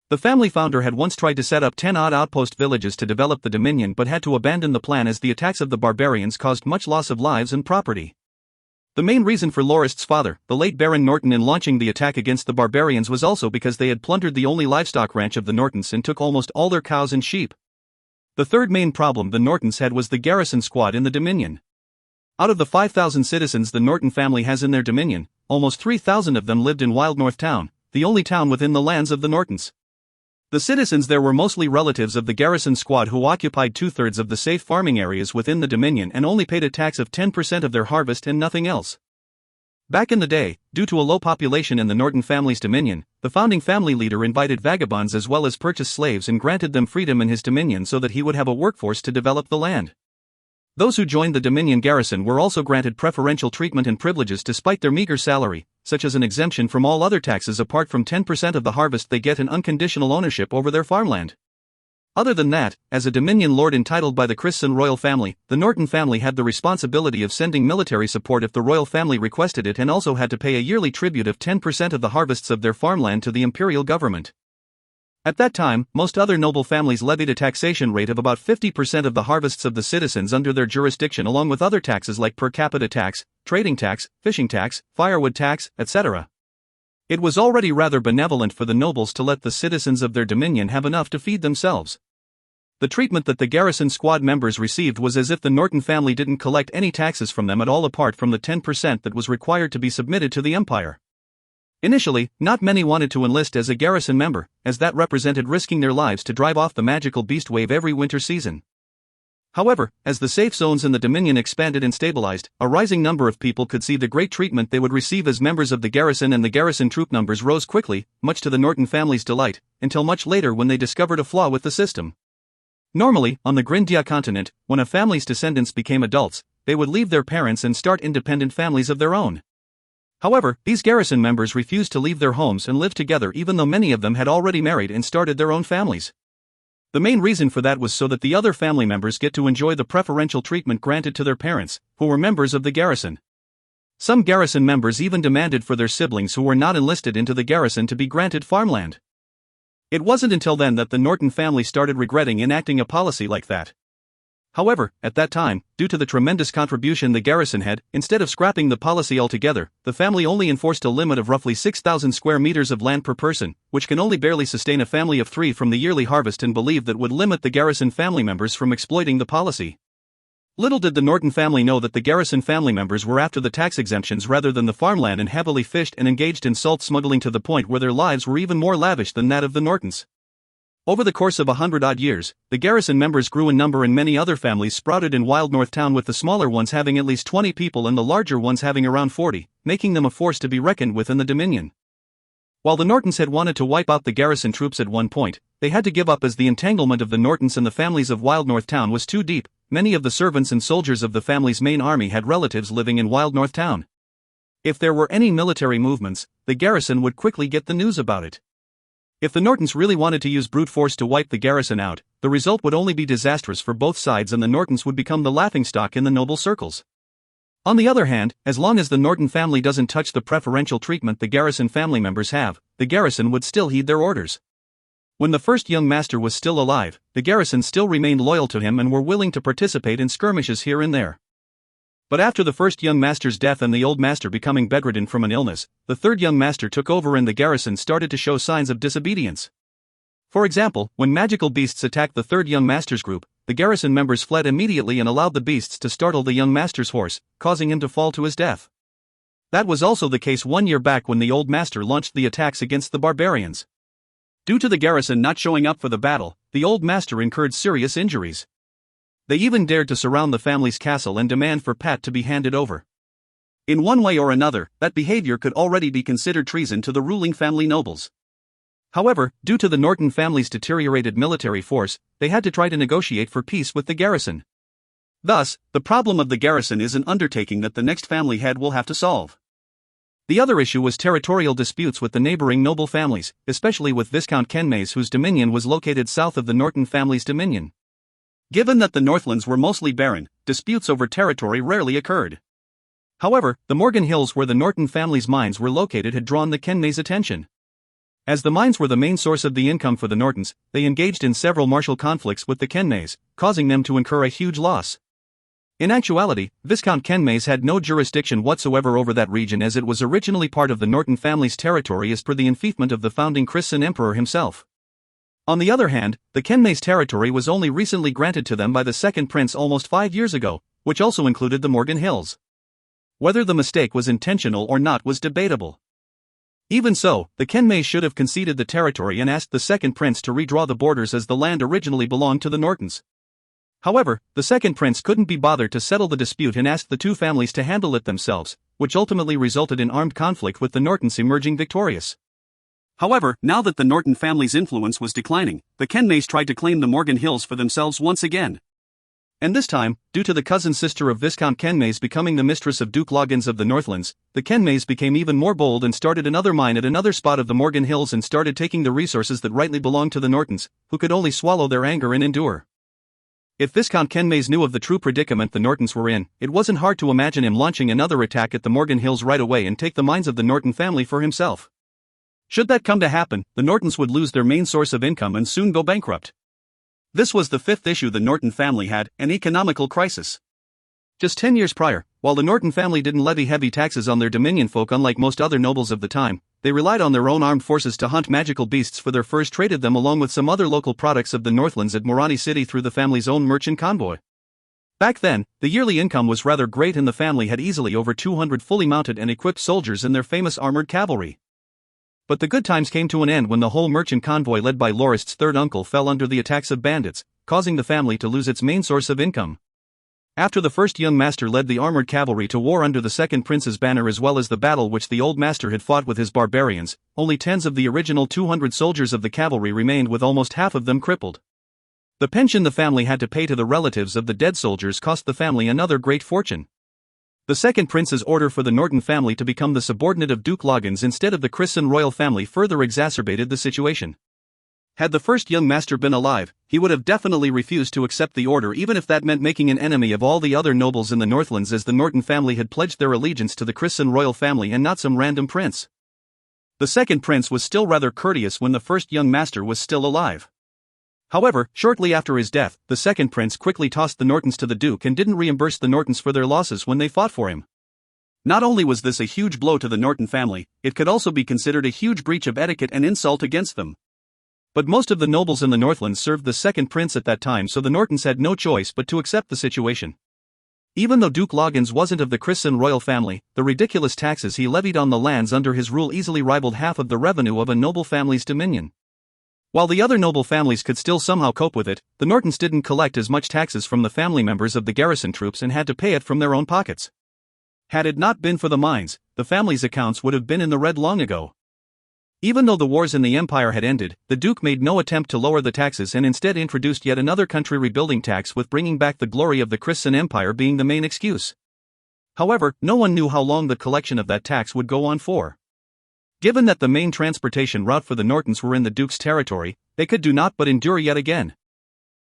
S1: The family founder had once tried to set up 10 odd outpost villages to develop the Dominion but had to abandon the plan as the attacks of the barbarians caused much loss of lives and property. The main reason for Lorist's father, the late Baron Norton, in launching the attack against the barbarians was also because they had plundered the only livestock ranch of the Nortons and took almost all their cows and sheep. The third main problem the Nortons had was the garrison squad in the Dominion. Out of the 5,000 citizens the Norton family has in their Dominion, almost 3,000 of them lived in Wild North Town, the only town within the lands of the Nortons. The citizens there were mostly relatives of the garrison squad who occupied 2/3 of the safe farming areas within the Dominion and only paid a tax of 10% of their harvest and nothing else. Back in the day, due to a low population in the Norton family's Dominion, the founding family leader invited vagabonds as well as purchased slaves and granted them freedom in his Dominion so that he would have a workforce to develop the land. Those who joined the Dominion garrison were also granted preferential treatment and privileges despite their meager salary, such as an exemption from all other taxes apart from 10% of the harvest they get and unconditional ownership over their farmland. Other than that, as a Dominion lord entitled by the Christian royal family, the Norton family had the responsibility of sending military support if the royal family requested it and also had to pay a yearly tribute of 10% of the harvests of their farmland to the imperial government. At that time, most other noble families levied a taxation rate of about 50% of the harvests of the citizens under their jurisdiction along with other taxes like per capita tax, trading tax, fishing tax, firewood tax, etc. It was already rather benevolent for the nobles to let the citizens of their Dominion have enough to feed themselves. The treatment that the garrison squad members received was as if the Norton family didn't collect any taxes from them at all apart from the 10% that was required to be submitted to the empire. Initially, not many wanted to enlist as a garrison member, as that represented risking their lives to drive off the magical beast wave every winter season. However, as the safe zones in the Dominion expanded and stabilized, a rising number of people could see the great treatment they would receive as members of the garrison, and the garrison troop numbers rose quickly, much to the Norton family's delight, until much later when they discovered a flaw with the system. Normally, on the Grindia continent, when a family's descendants became adults, they would leave their parents and start independent families of their own. However, these garrison members refused to leave their homes and live together even though many of them had already married and started their own families. The main reason for that was so that the other family members get to enjoy the preferential treatment granted to their parents, who were members of the garrison. Some garrison members even demanded for their siblings who were not enlisted into the garrison to be granted farmland. It wasn't until then that the Norton family started regretting enacting a policy like that. However, at that time, due to the tremendous contribution the garrison had, instead of scrapping the policy altogether, the family only enforced a limit of roughly 6,000 square meters of land per person, which can only barely sustain a family of 3 from the yearly harvest, and believed that would limit the garrison family members from exploiting the policy. Little did the Norton family know that the garrison family members were after the tax exemptions rather than the farmland, and heavily fished and engaged in salt smuggling to the point where their lives were even more lavish than that of the Nortons. Over the course of 100-odd years, the garrison members grew in number and many other families sprouted in Wild North Town, with the smaller ones having at least 20 people and the larger ones having around 40, making them a force to be reckoned with in the Dominion. While the Nortons had wanted to wipe out the garrison troops at one point, they had to give up as the entanglement of the Nortons and the families of Wild North Town was too deep. Many of the servants and soldiers of the family's main army had relatives living in Wild North Town. If there were any military movements, the garrison would quickly get the news about it. If the Nortons really wanted to use brute force to wipe the garrison out, the result would only be disastrous for both sides, and the Nortons would become the laughingstock in the noble circles. On the other hand, as long as the Norton family doesn't touch the preferential treatment the garrison family members have, the garrison would still heed their orders. When the first young master was still alive, the garrison still remained loyal to him and were willing to participate in skirmishes here and there. But after the first young master's death and the old master becoming bedridden from an illness, the third young master took over and the garrison started to show signs of disobedience. For example, when magical beasts attacked the third young master's group, the garrison members fled immediately and allowed the beasts to startle the young master's horse, causing him to fall to his death. That was also the case 1 year back when the old master launched the attacks against the barbarians. Due to the garrison not showing up for the battle, the old master incurred serious injuries. They even dared to surround the family's castle and demand for Pat to be handed over. In one way or another, that behavior could already be considered treason to the ruling family nobles. However, due to the Norton family's deteriorated military force, they had to try to negotiate for peace with the garrison. Thus, the problem of the garrison is an undertaking that the next family head will have to solve. The other issue was territorial disputes with the neighboring noble families, especially with Viscount Kenmays, whose dominion was located south of the Norton family's dominion. Given that the Northlands were mostly barren, disputes over territory rarely occurred. However, the Morgan Hills where the Norton family's mines were located had drawn the Kenmays' attention. As the mines were the main source of the income for the Nortons, they engaged in several martial conflicts with the Kenmays, causing them to incur a huge loss. In actuality, Viscount Kenmays had no jurisdiction whatsoever over that region, as it was originally part of the Norton family's territory as per the enfeoffment of the founding Christian emperor himself. On the other hand, the Kenmays' territory was only recently granted to them by the second prince almost 5 years ago, which also included the Morgan Hills. Whether the mistake was intentional or not was debatable. Even so, the Kenmays should have conceded the territory and asked the second prince to redraw the borders, as the land originally belonged to the Nortons. However, the second prince couldn't be bothered to settle the dispute and asked the two families to handle it themselves, which ultimately resulted in armed conflict with the Nortons emerging victorious. However, now that the Norton family's influence was declining, the Kenmays tried to claim the Morgan Hills for themselves once again. And this time, due to the cousin sister of Viscount Kenmays becoming the mistress of Duke Loggins of the Northlands, the Kenmays became even more bold and started another mine at another spot of the Morgan Hills and started taking the resources that rightly belonged to the Nortons, who could only swallow their anger and endure. If Viscount Kenmays knew of the true predicament the Nortons were in, it wasn't hard to imagine him launching another attack at the Morgan Hills right away and take the mines of the Norton family for himself. Should that come to happen, the Nortons would lose their main source of income and soon go bankrupt. This was the fifth issue the Norton family had, an economical crisis. Just 10 years prior, while the Norton family didn't levy heavy taxes on their dominion folk unlike most other nobles of the time, they relied on their own armed forces to hunt magical beasts for their furs, traded them along with some other local products of the Northlands at Morani City through the family's own merchant convoy. Back then, the yearly income was rather great and the family had easily over 200 fully mounted and equipped soldiers in their famous armored cavalry. But the good times came to an end when the whole merchant convoy led by Lorist's third uncle fell under the attacks of bandits, causing the family to lose its main source of income. After the first young master led the armored cavalry to war under the second prince's banner, as well as the battle which the old master had fought with his barbarians, only tens of the original 200 soldiers of the cavalry remained, with almost half of them crippled. The pension the family had to pay to the relatives of the dead soldiers cost the family another great fortune. The second prince's order for the Norton family to become the subordinate of Duke Loggins instead of the Christian royal family further exacerbated the situation. Had the first young master been alive, he would have definitely refused to accept the order, even if that meant making an enemy of all the other nobles in the Northlands, as the Norton family had pledged their allegiance to the Christian royal family and not some random prince. The second prince was still rather courteous when the first young master was still alive. However, shortly after his death, the second prince quickly tossed the Nortons to the Duke and didn't reimburse the Nortons for their losses when they fought for him. Not only was this a huge blow to the Norton family, it could also be considered a huge breach of etiquette and insult against them. But most of the nobles in the Northlands served the second prince at that time, so the Nortons had no choice but to accept the situation. Even though Duke Loggins wasn't of the Christian royal family, the ridiculous taxes he levied on the lands under his rule easily rivaled half of the revenue of a noble family's dominion. While the other noble families could still somehow cope with it, the Nortons didn't collect as much taxes from the family members of the garrison troops and had to pay it from their own pockets. Had it not been for the mines, the family's accounts would have been in the red long ago. Even though the wars in the empire had ended, the Duke made no attempt to lower the taxes and instead introduced yet another country rebuilding tax, with bringing back the glory of the Christian Empire being the main excuse. However, no one knew how long the collection of that tax would go on for. Given that the main transportation route for the Nortons were in the Duke's territory, they could do naught but endure yet again.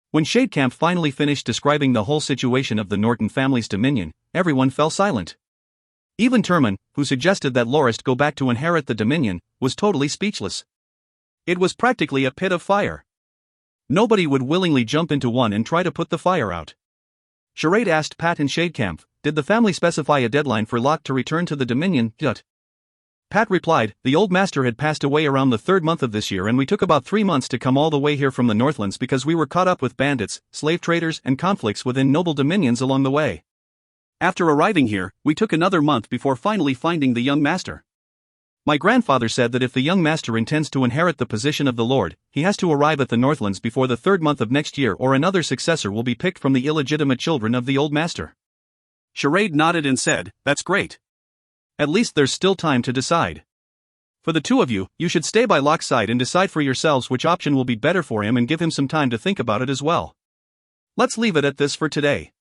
S1: When Shadecamp finally finished describing the whole situation of the Norton family's dominion, everyone fell silent. Even Turman, who suggested that Lorist go back to inherit the dominion, was totally speechless. It was practically a pit of fire. Nobody would willingly jump into one and try to put the fire out. Charade asked Pat and Shadecamp, did the family specify a deadline for Locke to return to the dominion? Pat replied, the old master had passed away around the 3rd month of this year, and we took about 3 months to come all the way here from the Northlands because we were caught up with bandits, slave traders, and conflicts within noble dominions along the way. After arriving here, we took another month before finally finding the young master. My grandfather said that if the young master intends to inherit the position of the lord, he has to arrive at the Northlands before the 3rd month of next year, or another successor will be picked from the illegitimate children of the old master. Charade nodded and said, that's great. At least there's still time to decide. For the two of you, you should stay by Locke's side and decide for yourselves which option will be better for him, and give him some time to think about it as well. Let's leave it at this for today.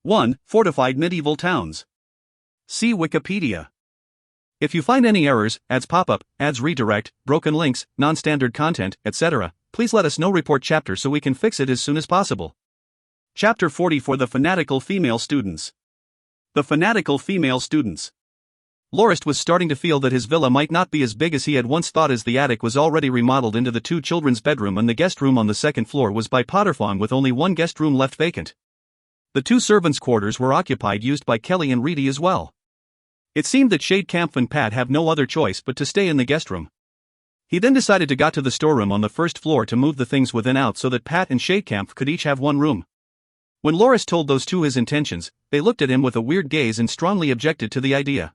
S1: 1. Fortified medieval towns. See Wikipedia. If you find any errors, ads pop-up, ads redirect, broken links, non-standard content, etc., please let us know. Report chapter so we can fix it as soon as possible. Chapter 40 for the fanatical female students. The fanatical female students. Lorist was starting to feel that his villa might not be as big as he had once thought, as the attic was already remodeled into the 2 children's bedroom and the guest room on the 2nd floor was by Potterfawn, with only 1 guest room left vacant. The 2 servants' quarters were occupied, used by Kelly and Reedy as well. It seemed that Shadecamp and Pat have no other choice but to stay in the guest room. He then decided to go to the storeroom on the 1st floor to move the things within out so that Pat and Shadecamp could each have 1 room. When Lorist told those 2 his intentions, they looked at him with a weird gaze and strongly objected to the idea.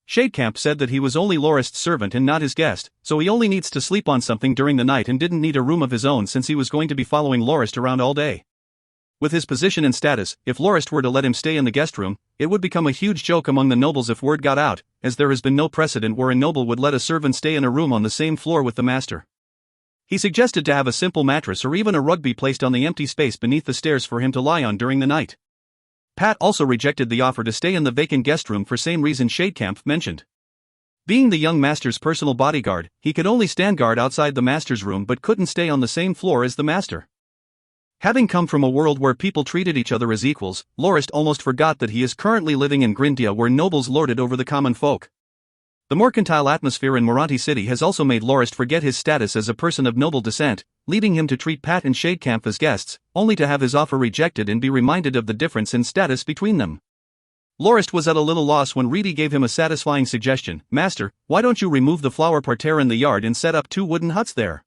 S1: Shadecamp said that he was only Lorist's servant and not his guest, so he only needs to sleep on something during the night and didn't need a room of his own since he was going to be following Lorist around all day. With his position and status, if Lorist were to let him stay in the guest room, it would become a huge joke among the nobles if word got out, as there has been no precedent where a noble would let a servant stay in a room on the same floor with the master. He suggested to have a simple mattress or even a rug be placed on the empty space beneath the stairs for him to lie on during the night. Pat also rejected the offer to stay in the vacant guest room for same reason Shadecamp mentioned. Being the young master's personal bodyguard, he could only stand guard outside the master's room but couldn't stay on the same floor as the master. Having come from a world where people treated each other as equals, Lorist almost forgot that he is currently living in Grindia, where nobles lorded over the common folk. The mercantile atmosphere in Moranti City has also made Lorist forget his status as a person of noble descent, leading him to treat Pat and Shadecamp as guests, only to have his offer rejected and be reminded of the difference in status between them. Lorist was at a little loss when Reedy gave him a satisfying suggestion. "Master, why don't you remove the flower parterre in the yard and set up 2 wooden huts there?"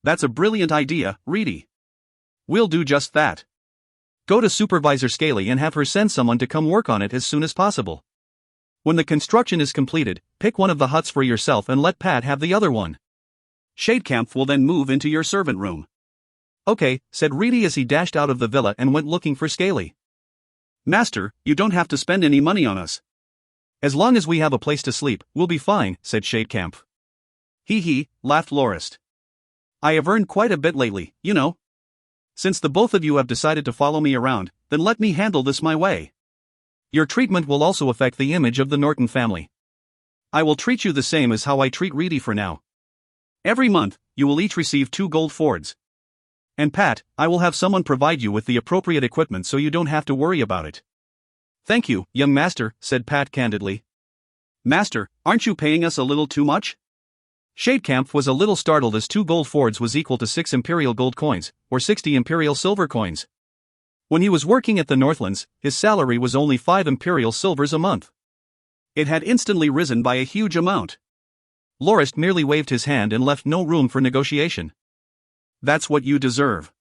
S1: "That's a brilliant idea, Reedy. We'll do just that. Go to Supervisor Scaly and have her send someone to come work on it as soon as possible. When the construction is completed, pick one of the huts for yourself and let Pat have the other one. Shadecamp will then move into your servant room." "Okay," said Reedy as he dashed out of the villa and went looking for Scaly. "Master, you don't have to spend any money on us. As long as we have a place to sleep, we'll be fine," said Shadecamp. "Hee," laughed Lorist. "I have earned quite a bit lately, you know. Since the both of you have decided to follow me around, then let me handle this my way. Your treatment will also affect the image of the Norton family. I will treat you the same as how I treat Reedy for now. Every month, you will each receive 2 gold fords. And Pat, I will have someone provide you with the appropriate equipment so you don't have to worry about it." "Thank you, young master," said Pat candidly. "Master, aren't you paying us a little too much?" Shadecamp was a little startled, as 2 gold fords was equal to 6 imperial gold coins, or 60 imperial silver coins. When he was working at the Northlands, his salary was only 5 imperial silvers a month. It had instantly risen by a huge amount. Lorist merely waved his hand and left no room for negotiation. "That's what you deserve.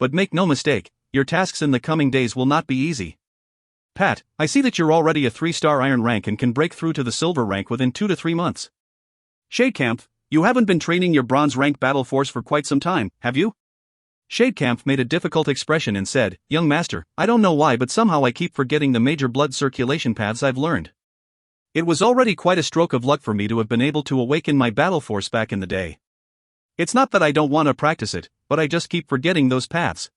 S1: But make no mistake, your tasks in the coming days will not be easy. Pat, I see that you're already a 3-star iron rank and can break through to the silver rank within 2 to 3 months. Shadecamp, you haven't been training your bronze rank battle force for quite some time, have you?" Shadecamp made a difficult expression and said, "Young master, I don't know why, but somehow I keep forgetting the major blood circulation paths I've learned. It was already quite a stroke of luck for me to have been able to awaken my battle force back in the day. It's not that I don't want to practice it, but I just keep forgetting those paths.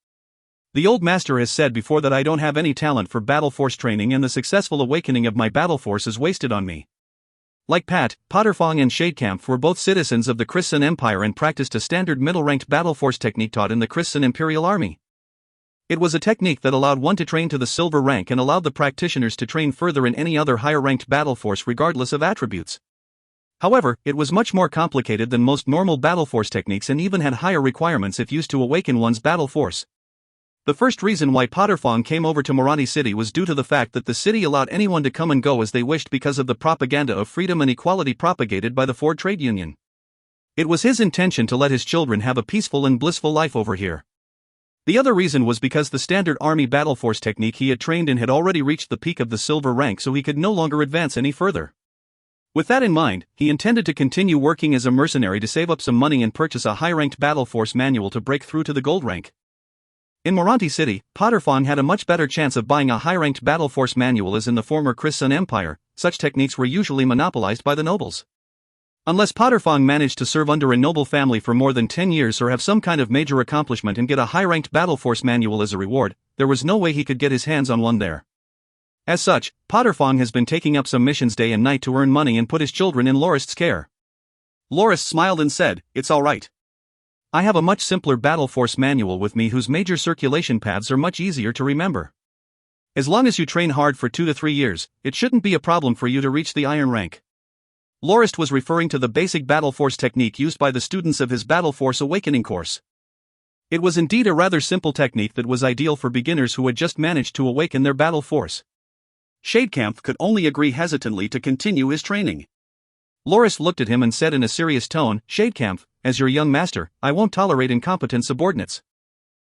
S1: The old master has said before that I don't have any talent for battle force training, and the successful awakening of my battle force is wasted on me." Like Pat, Potterfawn and Shadecamp were both citizens of the Christian Empire and practiced a standard middle-ranked battle force technique taught in the Christian Imperial Army. It was a technique that allowed one to train to the silver rank and allowed the practitioners to train further in any other higher-ranked battle force regardless of attributes. However, it was much more complicated than most normal battle force techniques and even had higher requirements if used to awaken one's battle force. The first reason why Potterfawn came over to Moranti City was due to the fact that the city allowed anyone to come and go as they wished because of the propaganda of freedom and equality propagated by the Ford Trade Union. It was his intention to let his children have a peaceful and blissful life over here. The other reason was because the standard army battle force technique he had trained in had already reached the peak of the silver rank, so he could no longer advance any further. With that in mind, he intended to continue working as a mercenary to save up some money and purchase a high-ranked battle force manual to break through to the gold rank. In Moranti City, Potterfawn had a much better chance of buying a high-ranked battle force manual, as in the former Christian Empire, such techniques were usually monopolized by the nobles. Unless Potterfawn managed to serve under a noble family for more than 10 years or have some kind of major accomplishment and get a high-ranked battle force manual as a reward, there was no way he could get his hands on one there. As such, Potterfong has been taking up some missions day and night to earn money and put his children in Lorist's care. Lorist smiled and said, "It's all right. I have a much simpler battle force manual with me whose major circulation paths are much easier to remember. As long as you train hard for 2 to 3 years, it shouldn't be a problem for you to reach the iron rank." Lorist was referring to the basic battle force technique used by the students of his Battle Force Awakening course. It was indeed a rather simple technique that was ideal for beginners who had just managed to awaken their battle force. Shadecamp could only agree hesitantly to continue his training. Lorist looked at him and said in a serious tone, "Shadecamp, as your young master, I won't tolerate incompetent subordinates.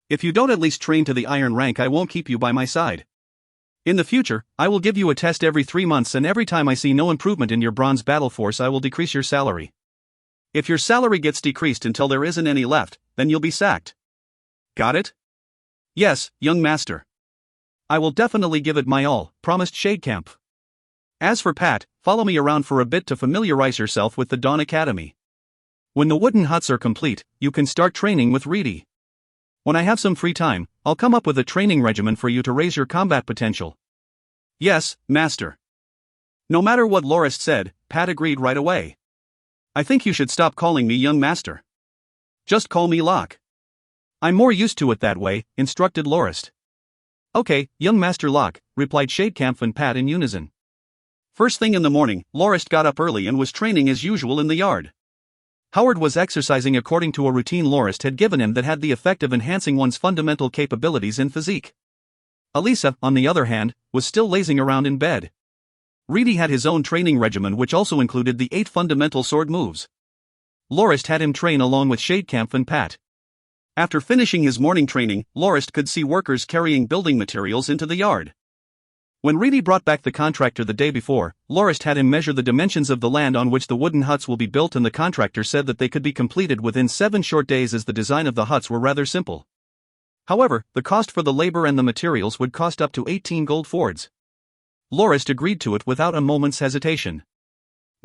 S1: If you don't at least train to the iron rank, I won't keep you by my side. In the future, I will give you a test every 3 months, and every time I see no improvement in your bronze battle force, I will decrease your salary. If your salary gets decreased until there isn't any left, then you'll be sacked. Got it?" "Yes, young master. I will definitely give it my all," promised Shadecamp. "As for Pat, follow me around for a bit to familiarize yourself with the Dawn Academy. When the wooden huts are complete, you can start training with Reedy. When I have some free time, I'll come up with a training regimen for you to raise your combat potential." "Yes, master." No matter what Lorist said, Pat agreed right away. "I think you should stop calling me young master. Just call me Locke." "I'm more used to it that way," instructed Lorist. "Okay, young Master Locke," replied Shadecamp and Pat in unison. First thing in the morning, Lorist got up early and was training as usual in the yard. Howard was exercising according to a routine Lorist had given him that had the effect of enhancing one's fundamental capabilities in physique. Elisa, on the other hand, was still lazing around in bed. Reedy had his own training regimen which also included the 8 fundamental sword moves. Lorist had him train along with Shadecamp and Pat. After finishing his morning training, Lorist could see workers carrying building materials into the yard. When Reedy brought back the contractor the day before, Lorist had him measure the dimensions of the land on which the wooden huts will be built, and the contractor said that they could be completed within 7 short days as the design of the huts were rather simple. However, the cost for the labor and the materials would cost up to 18 gold fords. Lorist agreed to it without a moment's hesitation.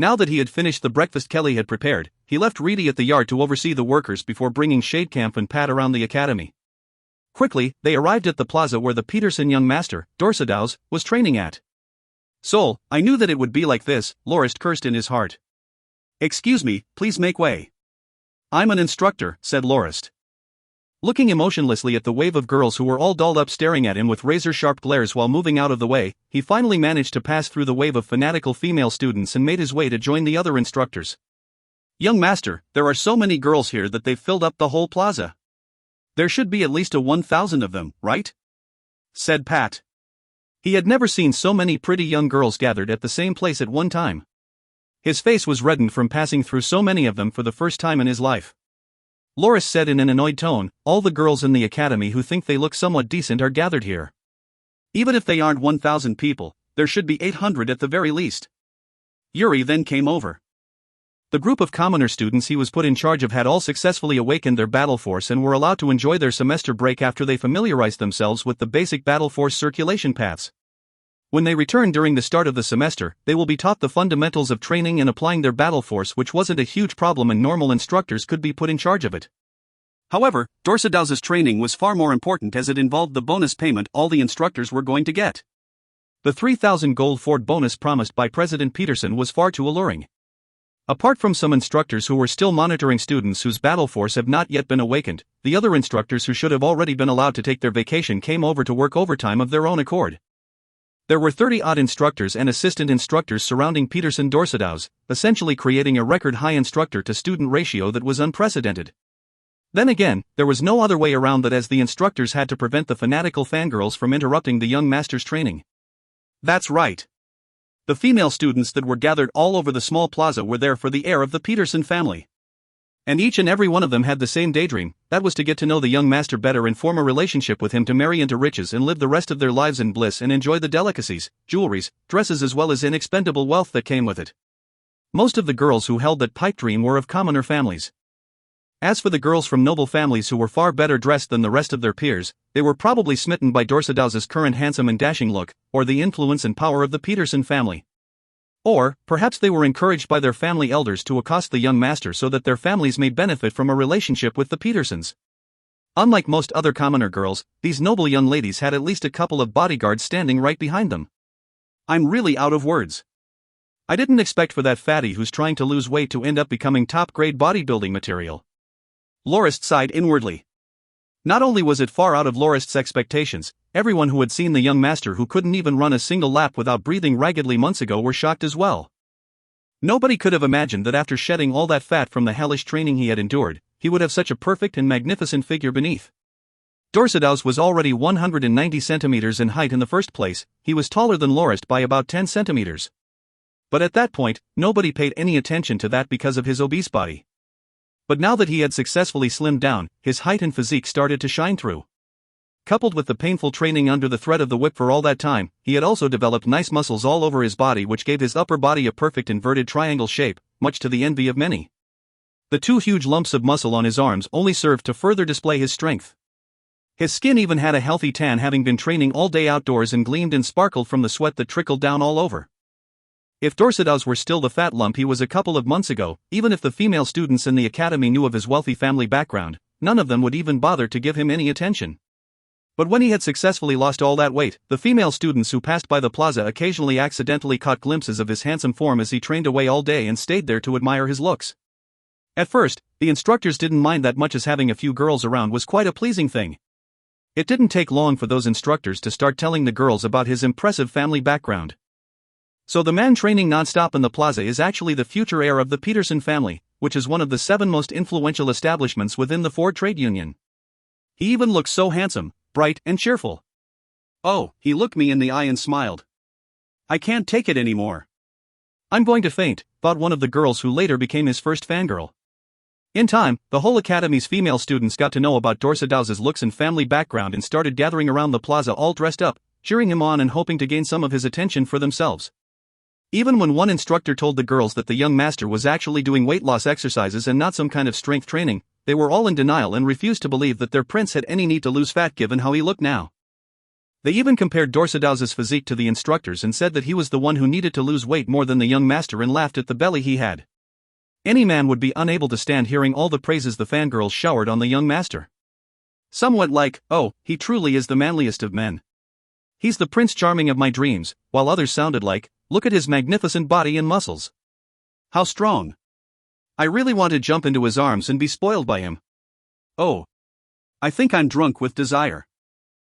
S1: Now that he had finished the breakfast Kelly had prepared, he left Reedy at the yard to oversee the workers before bringing Shadecamp and Pat around the academy. Quickly, they arrived at the plaza where the Peterson young master, Dorsedaus, was training at. "Sol, I knew that it would be like this," Lorist cursed in his heart. "Excuse me, please make way. I'm an instructor," said Lorist. Looking emotionlessly at the wave of girls who were all dolled up staring at him with razor-sharp glares while moving out of the way, he finally managed to pass through the wave of fanatical female students and made his way to join the other instructors. "Young master, there are so many girls here that they've filled up the whole plaza. There should be at least 1,000 of them, right?" said Pat. He had never seen so many pretty young girls gathered at the same place at one time. His face was reddened from passing through so many of them for the first time in his life. Lorist said in an annoyed tone, "All the girls in the academy who think they look somewhat decent are gathered here. Even if they aren't 1,000 people, there should be 800 at the very least." Yuri then came over. The group of commoner students he was put in charge of had all successfully awakened their battle force and were allowed to enjoy their semester break after they familiarized themselves with the basic battle force circulation paths. When they return during the start of the semester, they will be taught the fundamentals of training and applying their battle force, which wasn't a huge problem and normal instructors could be put in charge of it. However, Dorsedaus's training was far more important as it involved the bonus payment all the instructors were going to get. The 3,000 gold ford bonus promised by President Peterson was far too alluring. Apart from some instructors who were still monitoring students whose battle force have not yet been awakened, the other instructors who should have already been allowed to take their vacation came over to work overtime of their own accord. There were 30-odd instructors and assistant instructors surrounding Peterson Dorsedaus, essentially creating a record-high instructor-to-student ratio that was unprecedented. Then again, there was no other way around that, as the instructors had to prevent the fanatical fangirls from interrupting the young master's training. That's right. The female students that were gathered all over the small plaza were there for the heir of the Peterson family. And each and every one of them had the same daydream, that was to get to know the young master better and form a relationship with him, to marry into riches and live the rest of their lives in bliss and enjoy the delicacies, jewelries, dresses as well as inexpendable wealth that came with it. Most of the girls who held that pipe dream were of commoner families. As for the girls from noble families who were far better dressed than the rest of their peers, they were probably smitten by Dorsedaus's current handsome and dashing look, or the influence and power of the Peterson family. Or, perhaps they were encouraged by their family elders to accost the young master so that their families may benefit from a relationship with the Petersons. Unlike most other commoner girls, these noble young ladies had at least a couple of bodyguards standing right behind them. I'm really out of words. I didn't expect for that fatty who's trying to lose weight to end up becoming top-grade bodybuilding material. Lorist sighed inwardly. Not only was it far out of Lorist's expectations, everyone who had seen the young master who couldn't even run a single lap without breathing raggedly months ago were shocked as well. Nobody could have imagined that after shedding all that fat from the hellish training he had endured, he would have such a perfect and magnificent figure beneath. Dorsadow's was already 190 centimeters in height in the first place. He was taller than Lorist by about 10 centimeters. But at that point, nobody paid any attention to that because of his obese body. But now that he had successfully slimmed down, his height and physique started to shine through. Coupled with the painful training under the threat of the whip for all that time, he had also developed nice muscles all over his body which gave his upper body a perfect inverted triangle shape, much to the envy of many. The two huge lumps of muscle on his arms only served to further display his strength. His skin even had a healthy tan having been training all day outdoors and gleamed and sparkled from the sweat that trickled down all over. If Dorsadow's were still the fat lump he was a couple of months ago, even if the female students in the academy knew of his wealthy family background, none of them would even bother to give him any attention. But when he had successfully lost all that weight, the female students who passed by the plaza occasionally accidentally caught glimpses of his handsome form as he trained away all day and stayed there to admire his looks. At first, the instructors didn't mind that much as having a few girls around was quite a pleasing thing. It didn't take long for those instructors to start telling the girls about his impressive family background. So the man training non-stop in the plaza is actually the future heir of the Peterson family, which is one of the 7 most influential establishments within the Ford trade union. He even looks so handsome, bright, and cheerful. Oh, he looked me in the eye and smiled. I can't take it anymore. I'm going to faint, thought one of the girls who later became his first fangirl. In time, the whole academy's female students got to know about Dorsadow's looks and family background and started gathering around the plaza all dressed up, cheering him on and hoping to gain some of his attention for themselves. Even when one instructor told the girls that the young master was actually doing weight loss exercises and not some kind of strength training, they were all in denial and refused to believe that their prince had any need to lose fat given how he looked now. They even compared Dorsadow's physique to the instructors and said that he was the one who needed to lose weight more than the young master and laughed at the belly he had. Any man would be unable to stand hearing all the praises the fangirls showered on the young master. Some went like, "Oh, he truly is the manliest of men. He's the Prince Charming of my dreams," while others sounded like, "Look at his magnificent body and muscles. How strong. I really want to jump into his arms and be spoiled by him. Oh. I think I'm drunk with desire."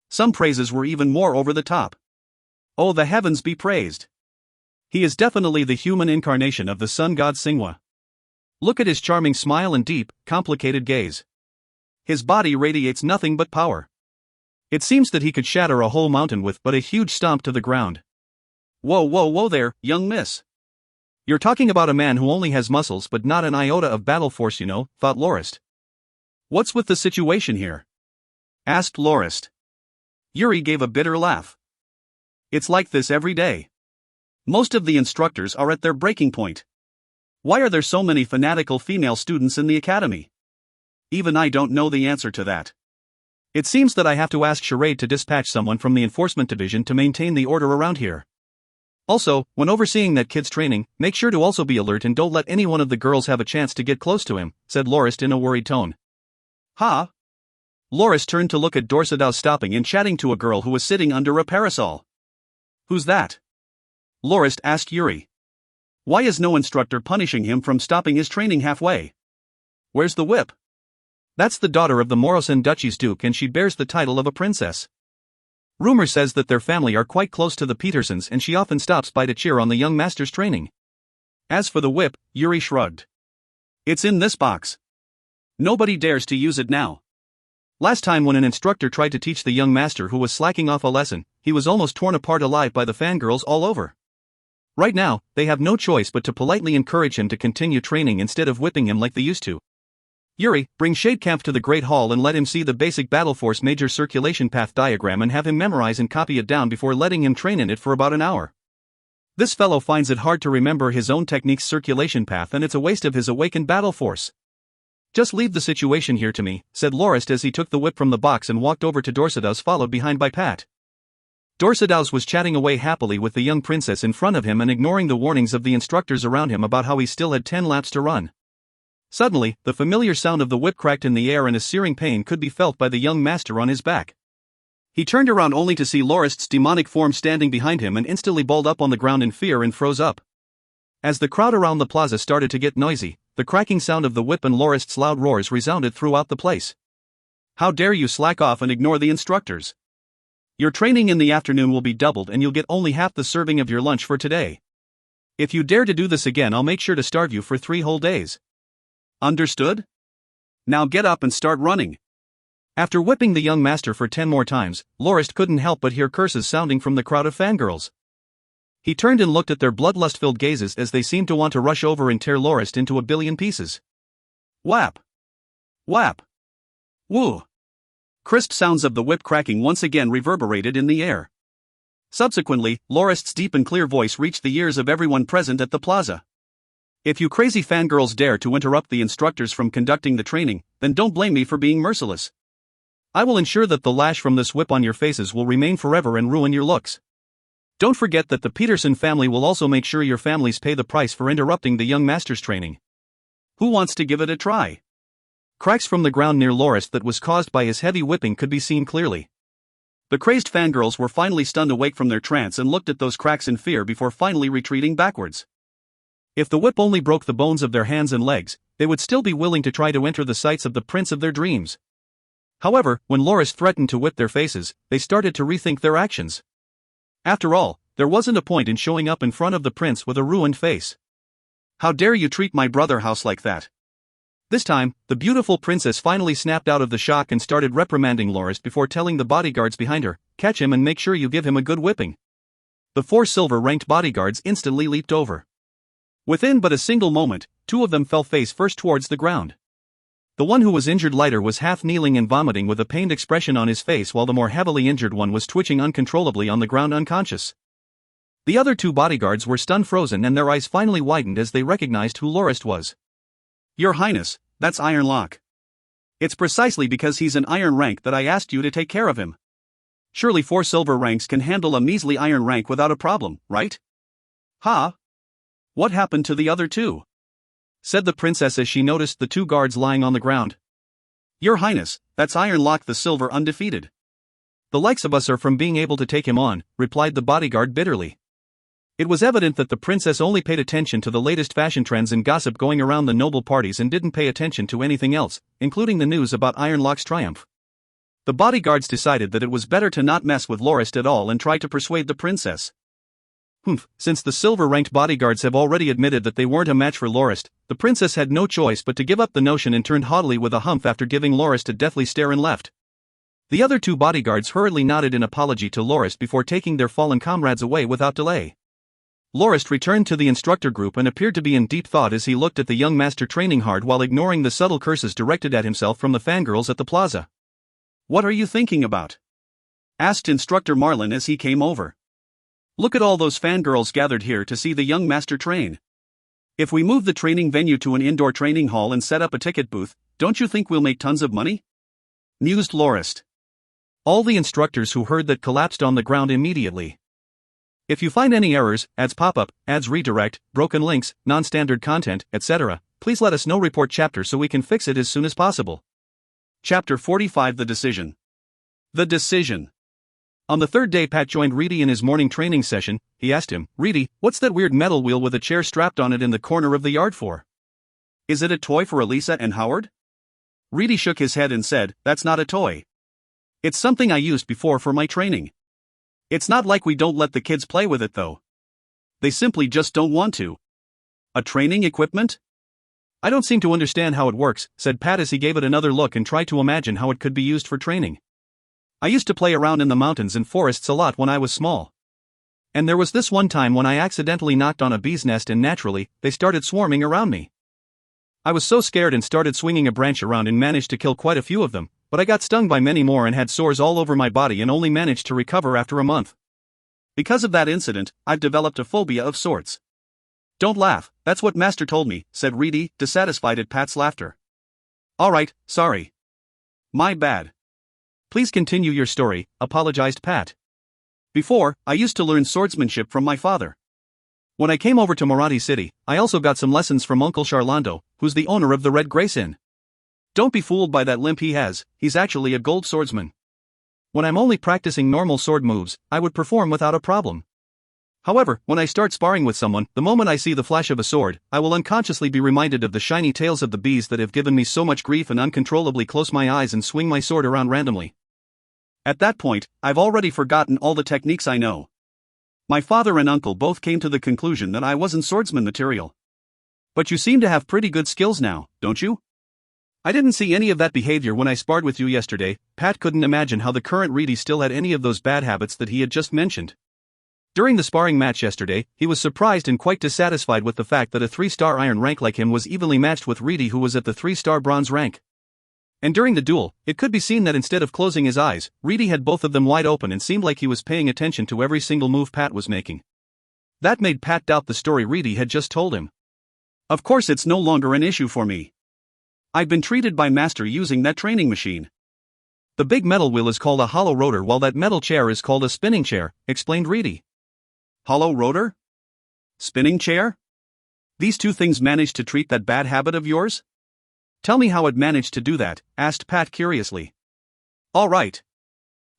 S1: Some praises were even more over the top. Oh, the heavens be praised. He is definitely the human incarnation of the sun god Singwa. Look at his charming smile and deep, complicated gaze. His body radiates nothing but power. It seems that he could shatter a whole mountain with but a huge stomp to the ground. Whoa, whoa, whoa there, young miss. You're talking about a man who only has muscles but not an iota of battle force, thought Lorist. What's with the situation here? Asked Lorist. Yuri gave a bitter laugh. It's like this every day. Most of the instructors are at their breaking point. Why are there so many fanatical female students in the academy? Even I don't know the answer to that. It seems that I have to ask Charade to dispatch someone from the enforcement division to maintain the order around here. Also, when overseeing that kid's training, make sure to also be alert and don't let any one of the girls have a chance to get close to him, said Lorist in a worried tone. Huh? Lorist turned to look at Dorsadow stopping and chatting to a girl who was sitting under a parasol. Who's that? Lorist asked Yuri. Why is no instructor punishing him from stopping his training halfway? Where's the whip? That's the daughter of the Morosen Duchy's duke and she bears the title of a princess. Rumor says that their family are quite close to the Petersons and she often stops by to cheer on the young master's training. As for the whip, Yuri shrugged. It's in this box. Nobody dares to use it now. Last time when an instructor tried to teach the young master who was slacking off a lesson, he was almost torn apart alive by the fangirls all over. Right now, they have no choice but to politely encourage him to continue training instead of whipping him like they used to. Yuri, bring Shadecamp to the Great Hall and let him see the basic battle force major circulation path diagram and have him memorize and copy it down before letting him train in it for about an hour. This fellow finds it hard to remember his own technique's circulation path and it's a waste of his awakened battle force. Just leave the situation here to me, said Lorist as he took the whip from the box and walked over to Dorsadow's followed behind by Pat. Dorsadow's was chatting away happily with the young princess in front of him and ignoring the warnings of the instructors around him about how he still had 10 laps to run. Suddenly, the familiar sound of the whip cracked in the air and a searing pain could be felt by the young master on his back. He turned around only to see Lorist's demonic form standing behind him and instantly balled up on the ground in fear and froze up. As the crowd around the plaza started to get noisy, the cracking sound of the whip and Lorist's loud roars resounded throughout the place. How dare you slack off and ignore the instructors? Your training in the afternoon will be doubled and you'll get only half the serving of your lunch for today. If you dare to do this again, I'll make sure to starve you for 3 whole days. Understood? Now get up and start running. After whipping the young master for 10 more times, Lorist couldn't help but hear curses sounding from the crowd of fangirls. He turned and looked at their bloodlust-filled gazes as they seemed to want to rush over and tear Lorist into a billion pieces. Whap! Whap! Woo! Crisp sounds of the whip cracking once again reverberated in the air. Subsequently, Lorist's deep and clear voice reached the ears of everyone present at the plaza. If you crazy fangirls dare to interrupt the instructors from conducting the training, then don't blame me for being merciless. I will ensure that the lash from this whip on your faces will remain forever and ruin your looks. Don't forget that the Peterson family will also make sure your families pay the price for interrupting the young master's training. Who wants to give it a try? Cracks from the ground near Lorist that was caused by his heavy whipping could be seen clearly. The crazed fangirls were finally stunned awake from their trance and looked at those cracks in fear before finally retreating backwards. If the whip only broke the bones of their hands and legs, they would still be willing to try to enter the sights of the prince of their dreams. However, when Lorist threatened to whip their faces, they started to rethink their actions. After all, there wasn't a point in showing up in front of the prince with a ruined face. How dare you treat my brother house like that? This time, the beautiful princess finally snapped out of the shock and started reprimanding Lorist before telling the bodyguards behind her, "Catch him and make sure you give him a good whipping." The 4 silver-ranked bodyguards instantly leaped over. Within but a single moment, 2 of them fell face first towards the ground. The one who was injured lighter was half kneeling and vomiting with a pained expression on his face, while the more heavily injured one was twitching uncontrollably on the ground unconscious. The other 2 bodyguards were stun frozen and their eyes finally widened as they recognized who Lorist was. Your Highness, that's Iron Lock. It's precisely because he's an iron rank that I asked you to take care of him. Surely 4 silver ranks can handle a measly iron rank without a problem, right? Ha! What happened to the other 2? Said the princess as she noticed the 2 guards lying on the ground. Your Highness, that's Iron Lock the Silver Undefeated. The likes of us are from being able to take him on, replied the bodyguard bitterly. It was evident that the princess only paid attention to the latest fashion trends and gossip going around the noble parties and didn't pay attention to anything else, including the news about Iron Lock's triumph. The bodyguards decided that it was better to not mess with Lorist at all and try to persuade the princess. Since the silver-ranked bodyguards have already admitted that they weren't a match for Lorist, the princess had no choice but to give up the notion and turned haughtily with a humph after giving Lorist a deathly stare and left. The other 2 bodyguards hurriedly nodded in apology to Lorist before taking their fallen comrades away without delay. Lorist returned to the instructor group and appeared to be in deep thought as he looked at the young master training hard while ignoring the subtle curses directed at himself from the fangirls at the plaza. What are you thinking about? Asked Instructor Marlin as he came over. Look at all those fangirls gathered here to see the young master train. If we move the training venue to an indoor training hall and set up a ticket booth, don't you think we'll make tons of money? Mused Lorist. All the instructors who heard that collapsed on the ground immediately. If you find any errors, ads pop up, ads redirect, broken links, non-standard content, etc., please let us know. Report chapter so we can fix it as soon as possible. Chapter 45 The Decision. The Decision. On the 3rd day Pat joined Reedy in his morning training session. He asked him, "Reedy, what's that weird metal wheel with a chair strapped on it in the corner of the yard for? Is it a toy for Elisa and Howard?" Reedy shook his head and said, "That's not a toy. It's something I used before for my training. It's not like we don't let the kids play with it though. They simply just don't want to." A training equipment? I don't seem to understand how it works, said Pat as he gave it another look and tried to imagine how it could be used for training. I used to play around in the mountains and forests a lot when I was small. And there was this one time when I accidentally knocked on a bee's nest and naturally, they started swarming around me. I was so scared and started swinging a branch around and managed to kill quite a few of them, but I got stung by many more and had sores all over my body and only managed to recover after a month. Because of that incident, I've developed a phobia of sorts. Don't laugh, that's what Master told me, said Reedy, dissatisfied at Pat's laughter. Alright, sorry. My bad. Please continue your story, apologized Pat. Before, I used to learn swordsmanship from my father. When I came over to Marathi City, I also got some lessons from Uncle Charlando, who's the owner of the Red Grace Inn. Don't be fooled by that limp he has, he's actually a gold swordsman. When I'm only practicing normal sword moves, I would perform without a problem. However, when I start sparring with someone, the moment I see the flash of a sword, I will unconsciously be reminded of the shiny tails of the bees that have given me so much grief and uncontrollably close my eyes and swing my sword around randomly. At that point, I've already forgotten all the techniques I know. My father and uncle both came to the conclusion that I wasn't swordsman material. But you seem to have pretty good skills now, don't you? I didn't see any of that behavior when I sparred with you yesterday. Pat couldn't imagine how the current Reedy still had any of those bad habits that he had just mentioned. During the sparring match yesterday, he was surprised and quite dissatisfied with the fact that a 3-star iron rank like him was evenly matched with Reedy, who was at the 3-star bronze rank. And during the duel, it could be seen that instead of closing his eyes, Reedy had both of them wide open and seemed like he was paying attention to every single move Pat was making. That made Pat doubt the story Reedy had just told him. Of course, it's no longer an issue for me. I've been treated by Master using that training machine. The big metal wheel is called a hollow rotor, while that metal chair is called a spinning chair, explained Reedy. Hollow rotor? Spinning chair? These two things managed to treat that bad habit of yours? Tell me how it managed to do that, asked Pat curiously. All right.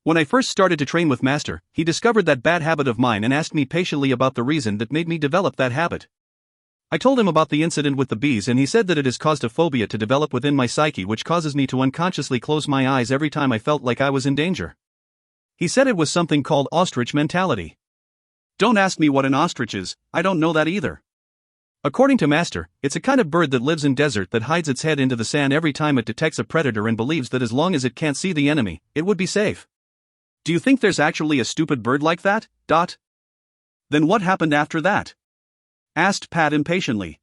S1: When I first started to train with Master, he discovered that bad habit of mine and asked me patiently about the reason that made me develop that habit. I told him about the incident with the bees, and he said that it has caused a phobia to develop within my psyche, which causes me to unconsciously close my eyes every time I felt like I was in danger. He said it was something called ostrich mentality. Don't ask me what an ostrich is, I don't know that either. According to Master, it's a kind of bird that lives in desert that hides its head into the sand every time it detects a predator and believes that as long as it can't see the enemy, it would be safe. Do you think there's actually a stupid bird like that? Then what happened after that? Asked Pat impatiently.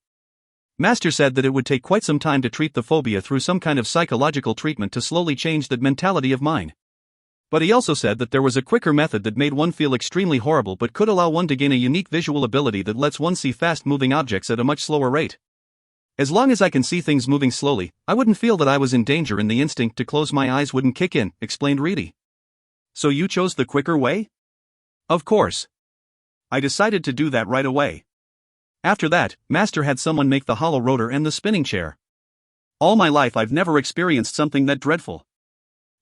S1: Master said that it would take quite some time to treat the phobia through some kind of psychological treatment to slowly change that mentality of mine. But he also said that there was a quicker method that made one feel extremely horrible but could allow one to gain a unique visual ability that lets one see fast-moving objects at a much slower rate. As long as I can see things moving slowly, I wouldn't feel that I was in danger and the instinct to close my eyes wouldn't kick in, explained Reedy. So you chose the quicker way? Of course. I decided to do that right away. After that, Master had someone make the hollow rotor and the spinning chair. All my life I've never experienced something that dreadful.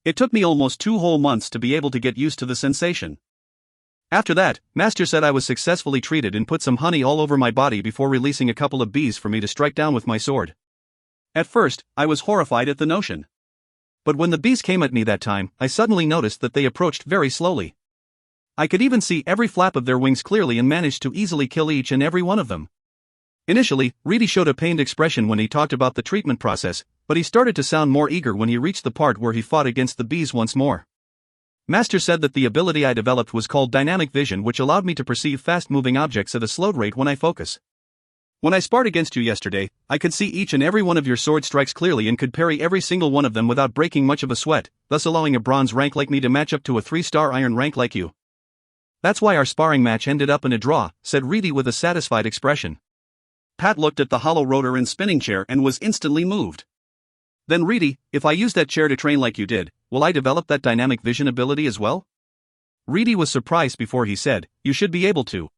S1: It took me almost 2 whole months to be able to get used to the sensation. After that, Master said I was successfully treated and put some honey all over my body before releasing a couple of bees for me to strike down with my sword. At first, I was horrified at the notion. But when the bees came at me that time, I suddenly noticed that they approached very slowly. I could even see every flap of their wings clearly and managed to easily kill each and every one of them. Initially, Reedy showed a pained expression when he talked about the treatment process, but he started to sound more eager when he reached the part where he fought against the bees once more. Master said that the ability I developed was called dynamic vision, which allowed me to perceive fast-moving objects at a slowed rate when I focus. When I sparred against you yesterday, I could see each and every one of your sword strikes clearly and could parry every single one of them without breaking much of a sweat, thus allowing a bronze rank like me to match up to a 3-star iron rank like you. That's why our sparring match ended up in a draw, said Reedy with a satisfied expression. Pat looked at the hollow rotor and spinning chair and was instantly moved. Then Reedy, if I use that chair to train like you did, will I develop that dynamic vision ability as well? Reedy was surprised before he said, you should be able to.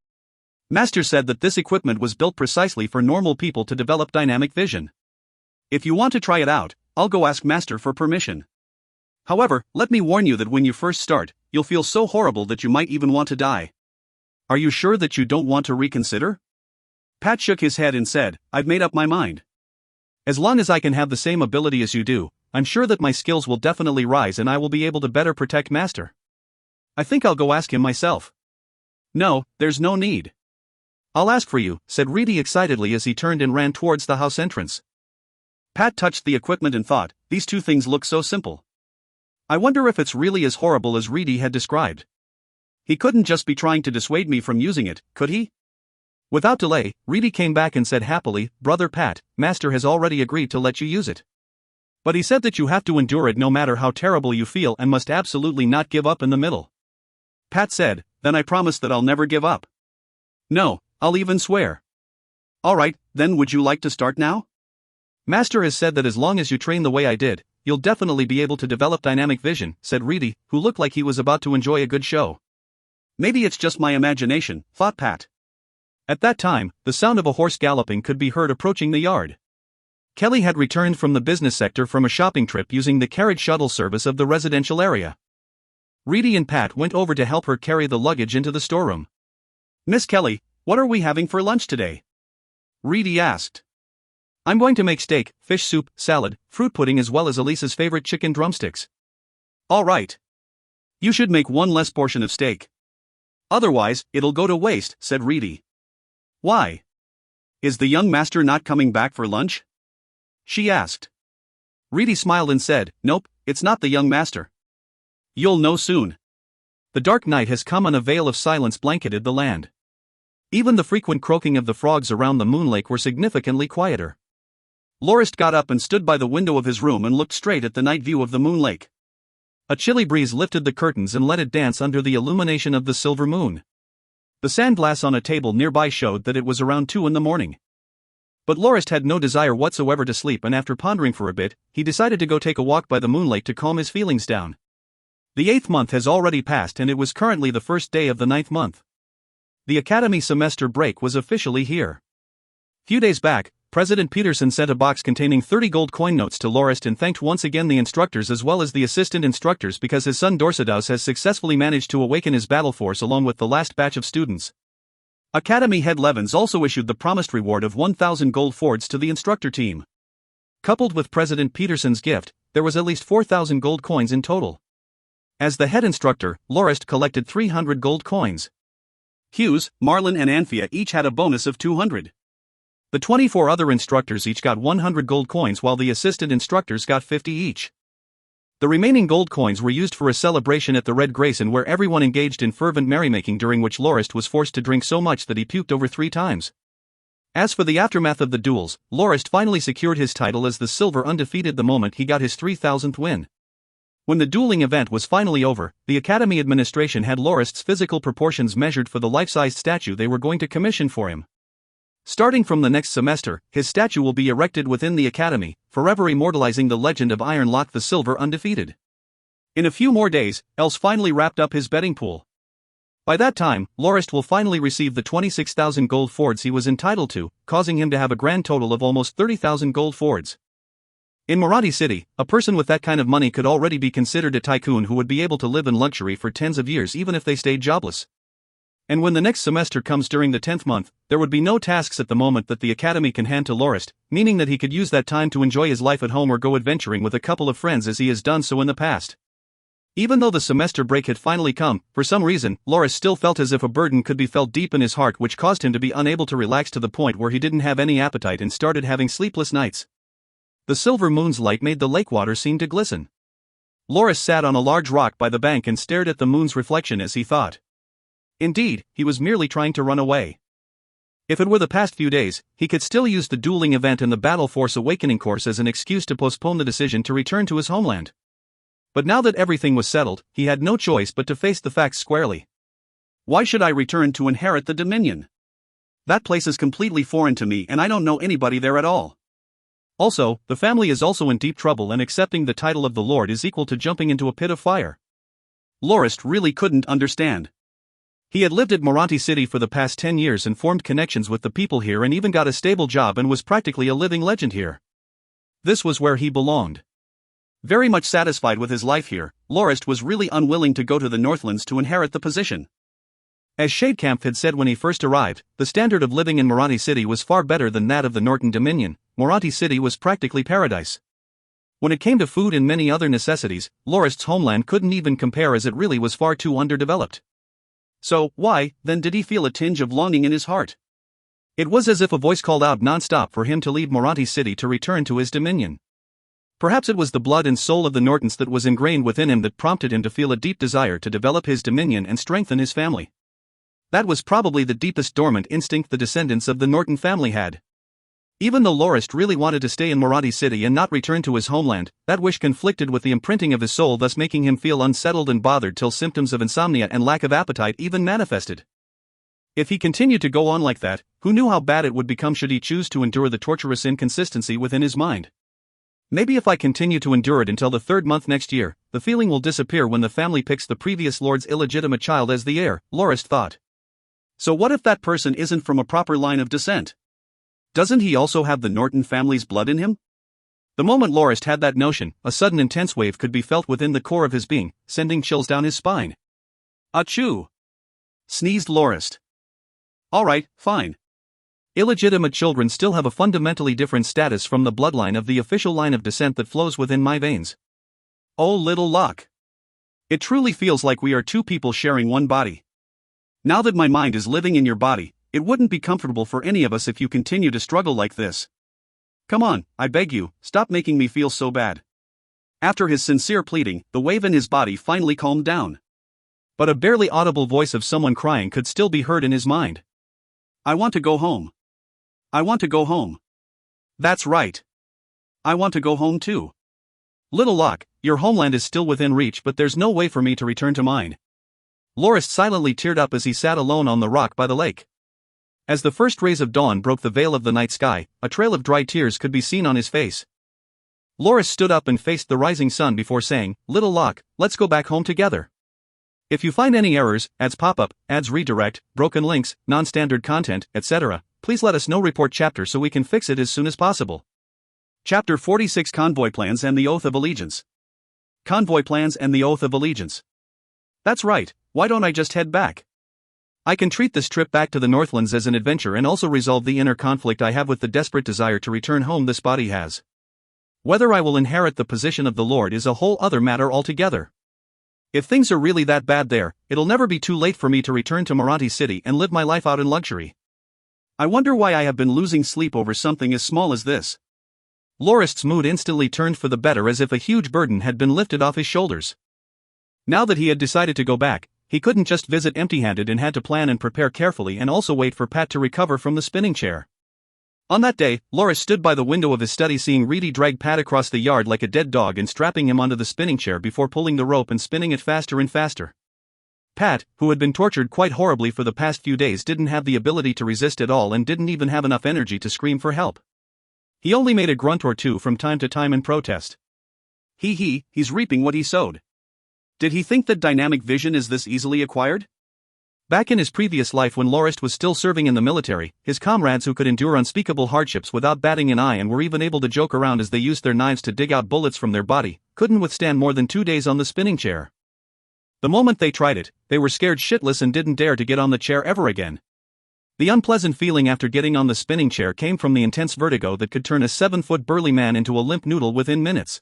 S1: Master said that this equipment was built precisely for normal people to develop dynamic vision. If you want to try it out, I'll go ask Master for permission. However, let me warn you that when you first start, you'll feel so horrible that you might even want to die. Are you sure that you don't want to reconsider? Pat shook his head and said, I've made up my mind. As long as I can have the same ability as you do, I'm sure that my skills will definitely rise and I will be able to better protect Master. I think I'll go ask him myself. No, there's no need. I'll ask for you, said Reedy excitedly as he turned and ran towards the house entrance. Pat touched the equipment and thought, these two things look so simple. I wonder if it's really as horrible as Reedy had described. He couldn't just be trying to dissuade me from using it, could he? Without delay, Reedy came back and said happily, Brother Pat, Master has already agreed to let you use it. But he said that you have to endure it no matter how terrible you feel and must absolutely not give up in the middle. Pat said, then I promise that I'll never give up. No, I'll even swear. Alright, then would you like to start now? Master has said that as long as you train the way I did, you'll definitely be able to develop dynamic vision, said Reedy, who looked like he was about to enjoy a good show. Maybe it's just my imagination, thought Pat. At that time, the sound of a horse galloping could be heard approaching the yard. Kelly had returned from the business sector from a shopping trip using the carriage shuttle service of the residential area. Reedy and Pat went over to help her carry the luggage into the storeroom. "Miss Kelly, what are we having for lunch today?" Reedy asked. "I'm going to make steak, fish soup, salad, fruit pudding as well as Elisa's favorite chicken drumsticks." "All right. You should make one less portion of steak. Otherwise, it'll go to waste," said Reedy. "Why? Is the young master not coming back for lunch?" she asked. Reedy smiled and said, "Nope, it's not the young master. You'll know soon." The dark night has come and a veil of silence blanketed the land. Even the frequent croaking of the frogs around the moon lake were significantly quieter. Lorist got up and stood by the window of his room and looked straight at the night view of the moon lake. A chilly breeze lifted the curtains and let it dance under the illumination of the silver moon. The sandglass on a table nearby showed that it was around 2 in the morning. But Lorist had no desire whatsoever to sleep, and after pondering for a bit, he decided to go take a walk by the moon lake to calm his feelings down. The 8th month has already passed and it was currently the first day of the 9th month. The academy semester break was officially here. Few days back, President Peterson sent a box containing 30 gold coin notes to Lorist and thanked once again the instructors as well as the assistant instructors because his son Dorsidaus has successfully managed to awaken his battle force along with the last batch of students. Academy head Levins also issued the promised reward of 1,000 gold fords to the instructor team. Coupled with President Peterson's gift, there was at least 4,000 gold coins in total. As the head instructor, Lorist collected 300 gold coins. Hughes, Marlin and Anthea each had a bonus of 200. The 24 other instructors each got 100 gold coins while the assistant instructors got 50 each. The remaining gold coins were used for a celebration at the Red Grayson where everyone engaged in fervent merrymaking, during which Lorist was forced to drink so much that he puked over 3 times. As for the aftermath of the duels, Lorist finally secured his title as the silver undefeated the moment he got his 3,000th win. When the dueling event was finally over, the Academy administration had Lorist's physical proportions measured for the life-sized statue they were going to commission for him. Starting from the next semester, his statue will be erected within the Academy, forever immortalizing the legend of Iron Lock the Silver Undefeated. In a few more days, Els finally wrapped up his betting pool. By that time, Lorist will finally receive the 26,000 gold fords he was entitled to, causing him to have a grand total of almost 30,000 gold fords. In Marathi City, a person with that kind of money could already be considered a tycoon who would be able to live in luxury for tens of years even if they stayed jobless. And when the next semester comes during the 10th month, there would be no tasks at the moment that the Academy can hand to Lorist, meaning that he could use that time to enjoy his life at home or go adventuring with a couple of friends as he has done so in the past. Even though the semester break had finally come, for some reason, Lorist still felt as if a burden could be felt deep in his heart, which caused him to be unable to relax to the point where he didn't have any appetite and started having sleepless nights. The silver moon's light made the lake water seem to glisten. Lorist sat on a large rock by the bank and stared at the moon's reflection as he thought. Indeed, he was merely trying to run away. If it were the past few days, he could still use the dueling event and the Battle Force Awakening course as an excuse to postpone the decision to return to his homeland. But now that everything was settled, he had no choice but to face the facts squarely. Why should I return to inherit the Dominion? That place is completely foreign to me and I don't know anybody there at all. Also, the family is also in deep trouble and accepting the title of the Lord is equal to jumping into a pit of fire. Lorist really couldn't understand. He had lived at Marathi City for the past 10 years and formed connections with the people here and even got a stable job and was practically a living legend here. This was where he belonged. Very much satisfied with his life here, Lorist was really unwilling to go to the Northlands to inherit the position. As Shadecamp had said when he first arrived, the standard of living in Marathi City was far better than that of the Norton Dominion. Marathi City was practically paradise. When it came to food and many other necessities, Lorist's homeland couldn't even compare as it really was far too underdeveloped. So, why, then, did he feel a tinge of longing in his heart? It was as if a voice called out non-stop for him to leave Marathi City to return to his dominion. Perhaps it was the blood and soul of the Nortons that was ingrained within him that prompted him to feel a deep desire to develop his dominion and strengthen his family. That was probably the deepest dormant instinct the descendants of the Norton family had. Even though Lorist really wanted to stay in Marathi City and not return to his homeland, that wish conflicted with the imprinting of his soul, thus making him feel unsettled and bothered till symptoms of insomnia and lack of appetite even manifested. If he continued to go on like that, who knew how bad it would become should he choose to endure the torturous inconsistency within his mind. Maybe if I continue to endure it until the 3rd month next year, the feeling will disappear when the family picks the previous lord's illegitimate child as the heir, Lorist thought. So what if that person isn't from a proper line of descent? Doesn't he also have the Norton family's blood in him? The moment Lorist had that notion, a sudden intense wave could be felt within the core of his being, sending chills down his spine. Achoo! Sneezed Lorist. Alright, fine. Illegitimate children still have a fundamentally different status from the bloodline of the official line of descent that flows within my veins. Oh little Locke. It truly feels like we are two people sharing one body. Now that my mind is living in your body, it wouldn't be comfortable for any of us if you continue to struggle like this. Come on, I beg you, stop making me feel so bad. After his sincere pleading, the wave in his body finally calmed down. But a barely audible voice of someone crying could still be heard in his mind. I want to go home. I want to go home. That's right. I want to go home too. Little Locke, your homeland is still within reach, but there's no way for me to return to mine. Lorist silently teared up as he sat alone on the rock by the lake. As the first rays of dawn broke the veil of the night sky, a trail of dry tears could be seen on his face. Lorist stood up and faced the rising sun before saying, Little Locke, let's go back home together. If you find any errors, ads pop up, ads redirect, broken links, non-standard content, etc., please let us know. Report chapter so we can fix it as soon as possible. Chapter 46: Convoy Plans and the Oath of Allegiance. Convoy Plans and the Oath of Allegiance. That's right, why don't I just head back? I can treat this trip back to the Northlands as an adventure and also resolve the inner conflict I have with the desperate desire to return home this body has. Whether I will inherit the position of the Lord is a whole other matter altogether. If things are really that bad there, it'll never be too late for me to return to Moranti City and live my life out in luxury. I wonder why I have been losing sleep over something as small as this. Lorist's mood instantly turned for the better, as if a huge burden had been lifted off his shoulders. Now that he had decided to go back, he couldn't just visit empty-handed and had to plan and prepare carefully and also wait for Pat to recover from the spinning chair. On that day, Lorist stood by the window of his study seeing Reedy drag Pat across the yard like a dead dog and strapping him onto the spinning chair before pulling the rope and spinning it faster and faster. Pat, who had been tortured quite horribly for the past few days, didn't have the ability to resist at all and didn't even have enough energy to scream for help. He only made a grunt or two from time to time in protest. He's reaping what he sowed. Did he think that dynamic vision is this easily acquired? Back in his previous life, when Lorist was still serving in the military, his comrades who could endure unspeakable hardships without batting an eye and were even able to joke around as they used their knives to dig out bullets from their body, couldn't withstand more than 2 days on the spinning chair. The moment they tried it, they were scared shitless and didn't dare to get on the chair ever again. The unpleasant feeling after getting on the spinning chair came from the intense vertigo that could turn a 7-foot burly man into a limp noodle within minutes.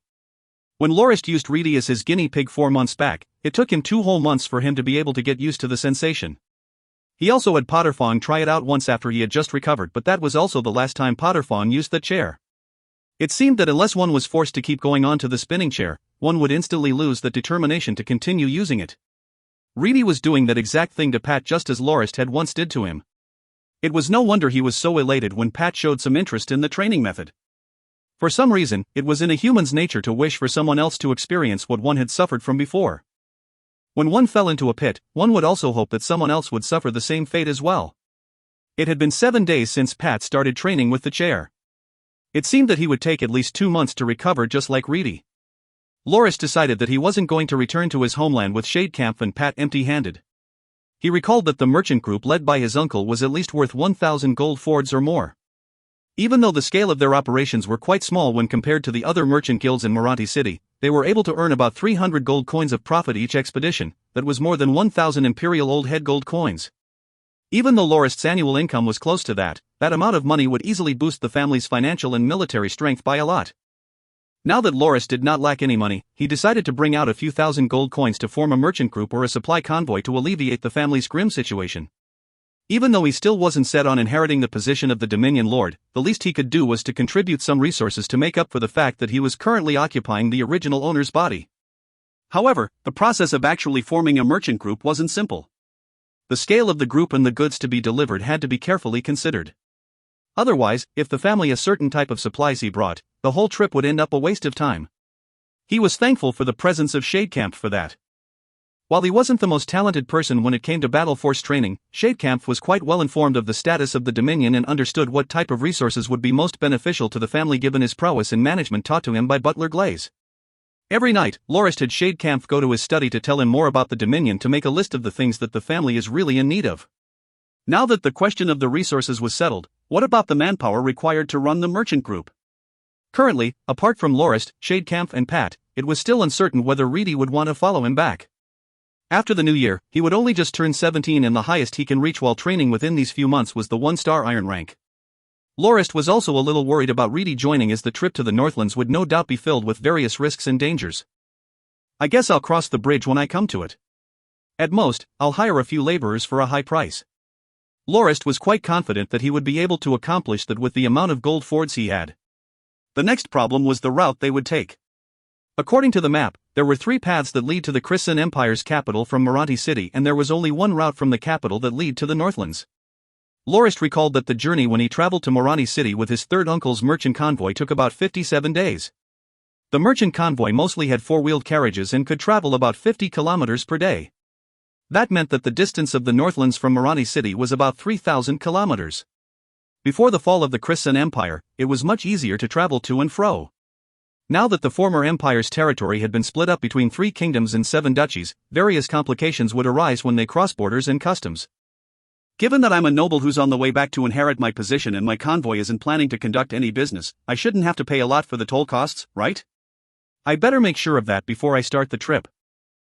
S1: When Lorist used Reedy as his guinea pig 4 months back, it took him 2 whole months for him to be able to get used to the sensation. He also had Potterfawn try it out once after he had just recovered, but that was also the last time Potterfawn used the chair. It seemed that unless one was forced to keep going on to the spinning chair, one would instantly lose the determination to continue using it. Reedy was doing that exact thing to Pat just as Lorist had once did to him. It was no wonder he was so elated when Pat showed some interest in the training method. For some reason, it was in a human's nature to wish for someone else to experience what one had suffered from before. When one fell into a pit, one would also hope that someone else would suffer the same fate as well. It had been 7 days since Pat started training with the chair. It seemed that he would take at least 2 months to recover, just like Reedy. Lorist decided that he wasn't going to return to his homeland with Shadecamp and Pat empty-handed. He recalled that the merchant group led by his uncle was at least worth 1,000 gold fords or more. Even though the scale of their operations were quite small when compared to the other merchant guilds in Moranti City, they were able to earn about 300 gold coins of profit each expedition. That was more than 1,000 imperial old head gold coins. Even though Lorist's annual income was close to that amount of money would easily boost the family's financial and military strength by a lot. Now that Lorist did not lack any money, he decided to bring out a few thousand gold coins to form a merchant group or a supply convoy to alleviate the family's grim situation. Even though he still wasn't set on inheriting the position of the Dominion Lord, the least he could do was to contribute some resources to make up for the fact that he was currently occupying the original owner's body. However, the process of actually forming a merchant group wasn't simple. The scale of the group and the goods to be delivered had to be carefully considered. Otherwise, if the family a certain type of supplies he brought, the whole trip would end up a waste of time. He was thankful for the presence of Shadecamp for that. While he wasn't the most talented person when it came to battle force training, Shadecamp was quite well informed of the status of the Dominion and understood what type of resources would be most beneficial to the family given his prowess in management taught to him by Butler Glaze. Every night, Lorist had Shadecamp go to his study to tell him more about the Dominion to make a list of the things that the family is really in need of. Now that the question of the resources was settled, what about the manpower required to run the merchant group? Currently, apart from Lorist, Shadecamp and Pat, it was still uncertain whether Reedy would want to follow him back. After the new year, he would only just turn 17 and the highest he can reach while training within these few months was the 1-star Iron rank. Lorist was also a little worried about Reedy joining as the trip to the Northlands would no doubt be filled with various risks and dangers. I guess I'll cross the bridge when I come to it. At most, I'll hire a few laborers for a high price. Lorist was quite confident that he would be able to accomplish that with the amount of gold fords he had. The next problem was the route they would take. According to the map, there were 3 paths that lead to the Christian Empire's capital from Meranti City and there was only one route from the capital that lead to the Northlands. Lorist recalled that the journey when he traveled to Meranti City with his third uncle's merchant convoy took about 57 days. The merchant convoy mostly had 4-wheeled carriages and could travel about 50 kilometers per day. That meant that the distance of the Northlands from Meranti City was about 3,000 kilometers. Before the fall of the Christian Empire, it was much easier to travel to and fro. Now that the former empire's territory had been split up between 3 kingdoms and 7 duchies, various complications would arise when they crossed borders and customs. Given that I'm a noble who's on the way back to inherit my position and my convoy isn't planning to conduct any business, I shouldn't have to pay a lot for the toll costs, right? I better make sure of that before I start the trip.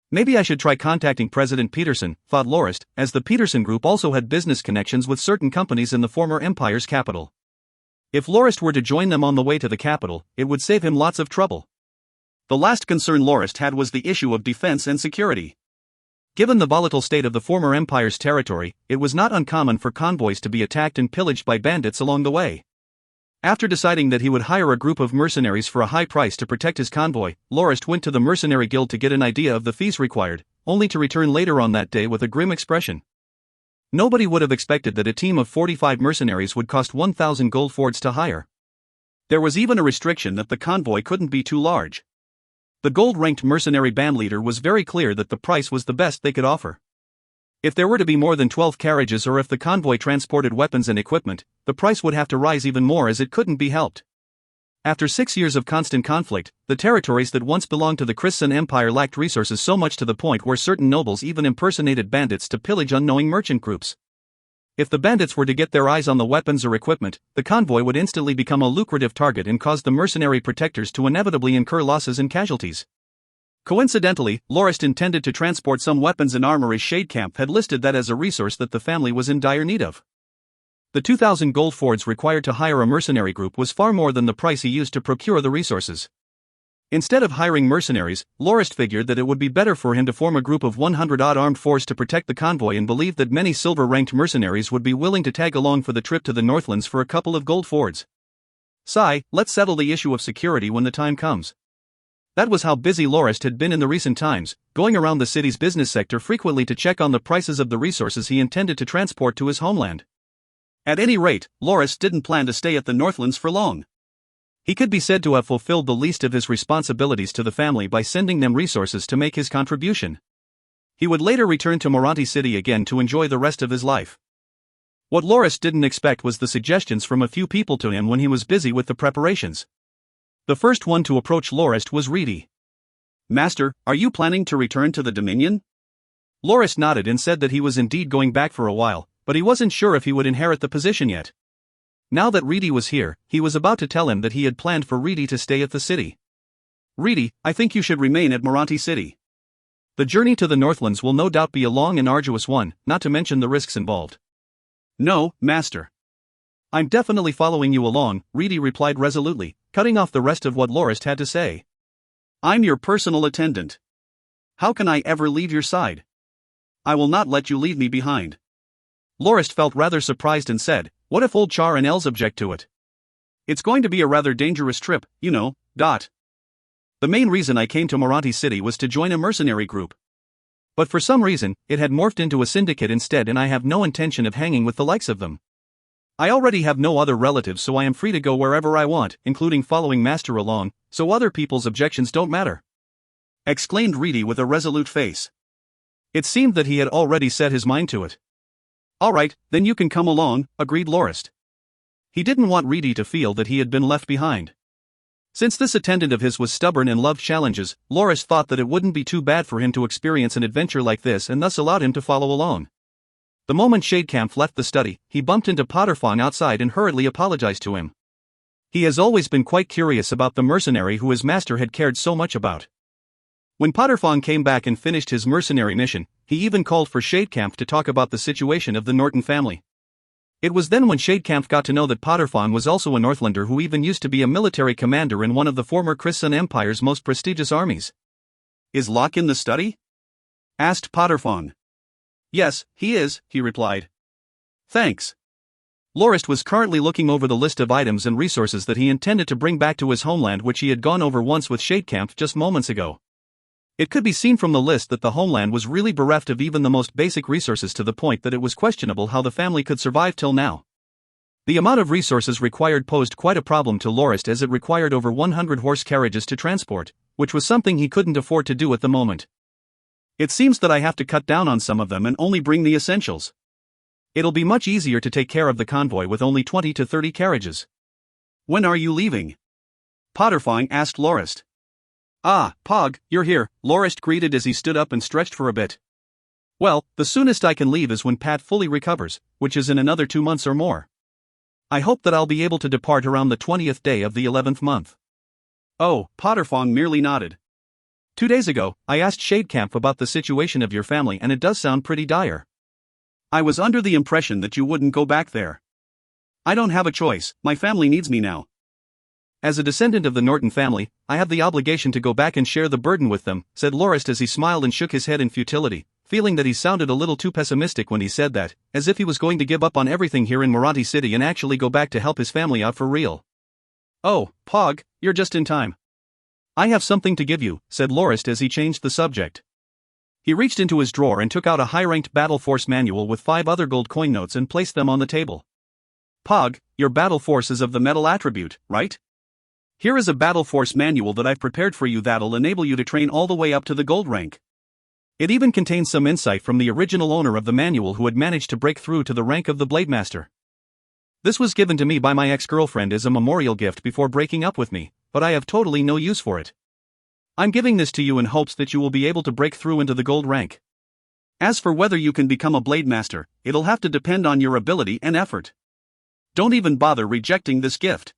S1: Maybe I should try contacting President Peterson, thought Lorist, as the Peterson Group also had business connections with certain companies in the former empire's capital. If Lorist were to join them on the way to the capital, it would save him lots of trouble. The last concern Lorist had was the issue of defense and security. Given the volatile state of the former empire's territory, it was not uncommon for convoys to be attacked and pillaged by bandits along the way. After deciding that he would hire a group of mercenaries for a high price to protect his convoy, Lorist went to the mercenary guild to get an idea of the fees required, only to return later on that day with a grim expression. Nobody would have expected that a team of 45 mercenaries would cost 1,000 gold fords to hire. There was even a restriction that the convoy couldn't be too large. The gold-ranked mercenary band leader was very clear that the price was the best they could offer. If there were to be more than 12 carriages or if the convoy transported weapons and equipment, the price would have to rise even more as it couldn't be helped. After 6 years of constant conflict, the territories that once belonged to the Christian Empire lacked resources so much to the point where certain nobles even impersonated bandits to pillage unknowing merchant groups. If the bandits were to get their eyes on the weapons or equipment, the convoy would instantly become a lucrative target and cause the mercenary protectors to inevitably incur losses and casualties. Coincidentally, Lorist intended to transport some weapons and armory. Shadecamp had listed that as a resource that the family was in dire need of. The 2,000 gold fords required to hire a mercenary group was far more than the price he used to procure the resources. Instead of hiring mercenaries, Lorist figured that it would be better for him to form a group of 100-odd armed force to protect the convoy and believed that many silver-ranked mercenaries would be willing to tag along for the trip to the Northlands for a couple of gold fords. Let's settle the issue of security when the time comes. That was how busy Lorist had been in the recent times, going around the city's business sector frequently to check on the prices of the resources he intended to transport to his homeland. At any rate, Lorist didn't plan to stay at the Northlands for long. He could be said to have fulfilled the least of his responsibilities to the family by sending them resources to make his contribution. He would later return to Meranti City again to enjoy the rest of his life. What Lorist didn't expect was the suggestions from a few people to him when he was busy with the preparations. The first one to approach Lorist was Reedy. "Master, are you planning to return to the Dominion?" Lorist nodded and said that he was indeed going back for a while, but he wasn't sure if he would inherit the position yet. Now that Reedy was here, he was about to tell him that he had planned for Reedy to stay at the city. "Reedy, I think you should remain at Meranti City. The journey to the Northlands will no doubt be a long and arduous one, not to mention the risks involved." "No, Master. I'm definitely following you along," Reedy replied resolutely, cutting off the rest of what Lorist had to say. "I'm your personal attendant. How can I ever leave your side? I will not let you leave me behind." Lorist felt rather surprised and said, "What if old Char and Els object to it? It's going to be a rather dangerous trip, you know, . The main reason I came to Meranti City was to join a mercenary group. But for some reason, it had morphed into a syndicate instead and I have no intention of hanging with the likes of them. I already have no other relatives so I am free to go wherever I want, including following Master along, so other people's objections don't matter," exclaimed Reedy with a resolute face. It seemed that he had already set his mind to it. "All right, then you can come along," agreed Lorist. He didn't want Reedy to feel that he had been left behind. Since this attendant of his was stubborn and loved challenges, Lorist thought that it wouldn't be too bad for him to experience an adventure like this and thus allowed him to follow along. The moment Shadecamp left the study, he bumped into Potterfawn outside and hurriedly apologized to him. He has always been quite curious about the mercenary who his master had cared so much about. When Potterfong came back and finished his mercenary mission, he even called for Shadecamp to talk about the situation of the Norton family. It was then when Shadecamp got to know that Potterfong was also a Northlander who even used to be a military commander in one of the former Christian Empire's most prestigious armies. "Is Locke in the study?" asked Potterfong. "Yes, he is," he replied. "Thanks." Lorist was currently looking over the list of items and resources that he intended to bring back to his homeland, which he had gone over once with Shadecamp just moments ago. It could be seen from the list that the homeland was really bereft of even the most basic resources, to the point that it was questionable how the family could survive till now. The amount of resources required posed quite a problem to Lorist, as it required over 100 horse carriages to transport, which was something he couldn't afford to do at the moment. "It seems that I have to cut down on some of them and only bring the essentials. It'll be much easier to take care of the convoy with only 20 to 30 carriages." "When are you leaving?" Potterfong asked Lorist. "Ah, Pog, you're here," Lorist greeted as he stood up and stretched for a bit. "Well, the soonest I can leave is when Pat fully recovers, which is in another 2 months or more. I hope that I'll be able to depart around the 20th day of the 11th month." "Oh," Potterfong merely nodded. "2 days ago, I asked Shadecamp about the situation of your family, and it does sound pretty dire. I was under the impression that you wouldn't go back there." "I don't have a choice, my family needs me now. As a descendant of the Norton family, I have the obligation to go back and share the burden with them," said Lorist as he smiled and shook his head in futility, feeling that he sounded a little too pessimistic when he said that, as if he was going to give up on everything here in Marathi City and actually go back to help his family out for real. "Oh, Pog, you're just in time. I have something to give you," said Lorist as he changed the subject. He reached into his drawer and took out a high-ranked battle force manual with 5 other gold coin notes and placed them on the table. "Pog, your battle force is of the metal attribute, right? Here is a battle force manual that I've prepared for you that'll enable you to train all the way up to the gold rank." It even contains some insight from the original owner of the manual, who had managed to break through to the rank of the Blade Master. "This was given to me by my ex-girlfriend as a memorial gift before breaking up with me, but I have totally no use for it. I'm giving this to you in hopes that you will be able to break through into the gold rank. As for whether you can become a Blade Master, it'll have to depend on your ability and effort. Don't even bother rejecting this gift.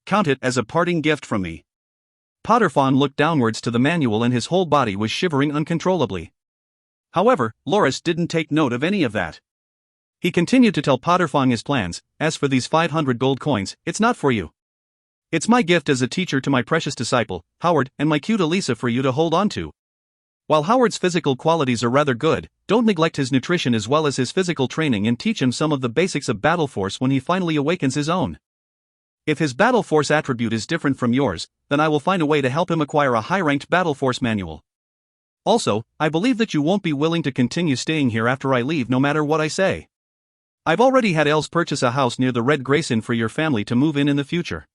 S1: Count it as a parting gift from me." Potterfong looked downwards to the manual and his whole body was shivering uncontrollably. However, Lorist didn't take note of any of that. He continued to tell Potterfong his plans. "As for these 500 gold coins, it's not for you. It's my gift as a teacher to my precious disciple, Howard, and my cute Elisa for you to hold on to. While Howard's physical qualities are rather good, don't neglect his nutrition as well as his physical training, and teach him some of the basics of battle force when he finally awakens his own. If his battle force attribute is different from yours, then I will find a way to help him acquire a high-ranked battle force manual. Also, I believe that you won't be willing to continue staying here after I leave, no matter what I say. I've already had Els purchase a house near the Red Grace Inn for your family to move in the future.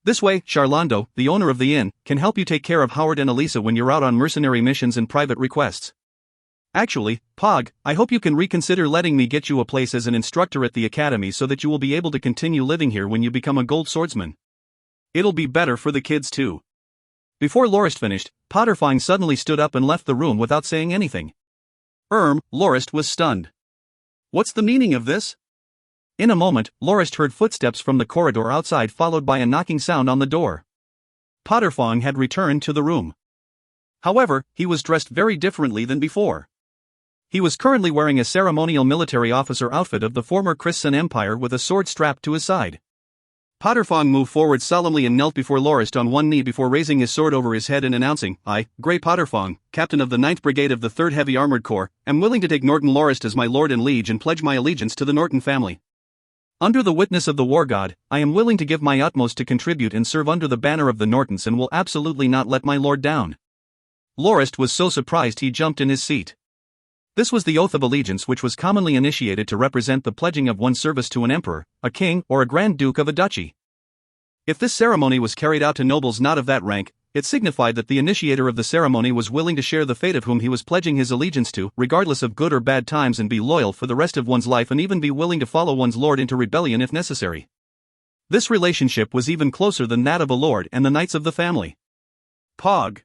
S1: This way, Charlando, the owner of the inn, can help you take care of Howard and Elisa when you're out on mercenary missions and private requests. Actually, Pog, I hope you can reconsider letting me get you a place as an instructor at the academy so that you will be able to continue living here when you become a gold swordsman. It'll be better for the kids too." Before Lorist finished, Potterfong suddenly stood up and left the room without saying anything. Lorist was stunned. "What's the meaning of this?" In a moment, Lorist heard footsteps from the corridor outside, followed by a knocking sound on the door. Potterfong had returned to the room. However, he was dressed very differently than before. He was currently wearing a ceremonial military officer outfit of the former Christian Empire with a sword strapped to his side. Potterfong moved forward solemnly and knelt before Lorist on one knee before raising his sword over his head and announcing, "I, Grey Potterfong, captain of the 9th Brigade of the 3rd Heavy Armored Corps, am willing to take Norton Lorist as my lord and liege and pledge my allegiance to the Norton family. Under the witness of the war god, I am willing to give my utmost to contribute and serve under the banner of the Nortons and will absolutely not let my lord down." Lorist was so surprised he jumped in his seat. This was the oath of allegiance, which was commonly initiated to represent the pledging of one's service to an emperor, a king, or a grand duke of a duchy. If this ceremony was carried out to nobles not of that rank, it signified that the initiator of the ceremony was willing to share the fate of whom he was pledging his allegiance to, regardless of good or bad times, and be loyal for the rest of one's life, and even be willing to follow one's lord into rebellion if necessary. This relationship was even closer than that of a lord and the knights of the family. Pog.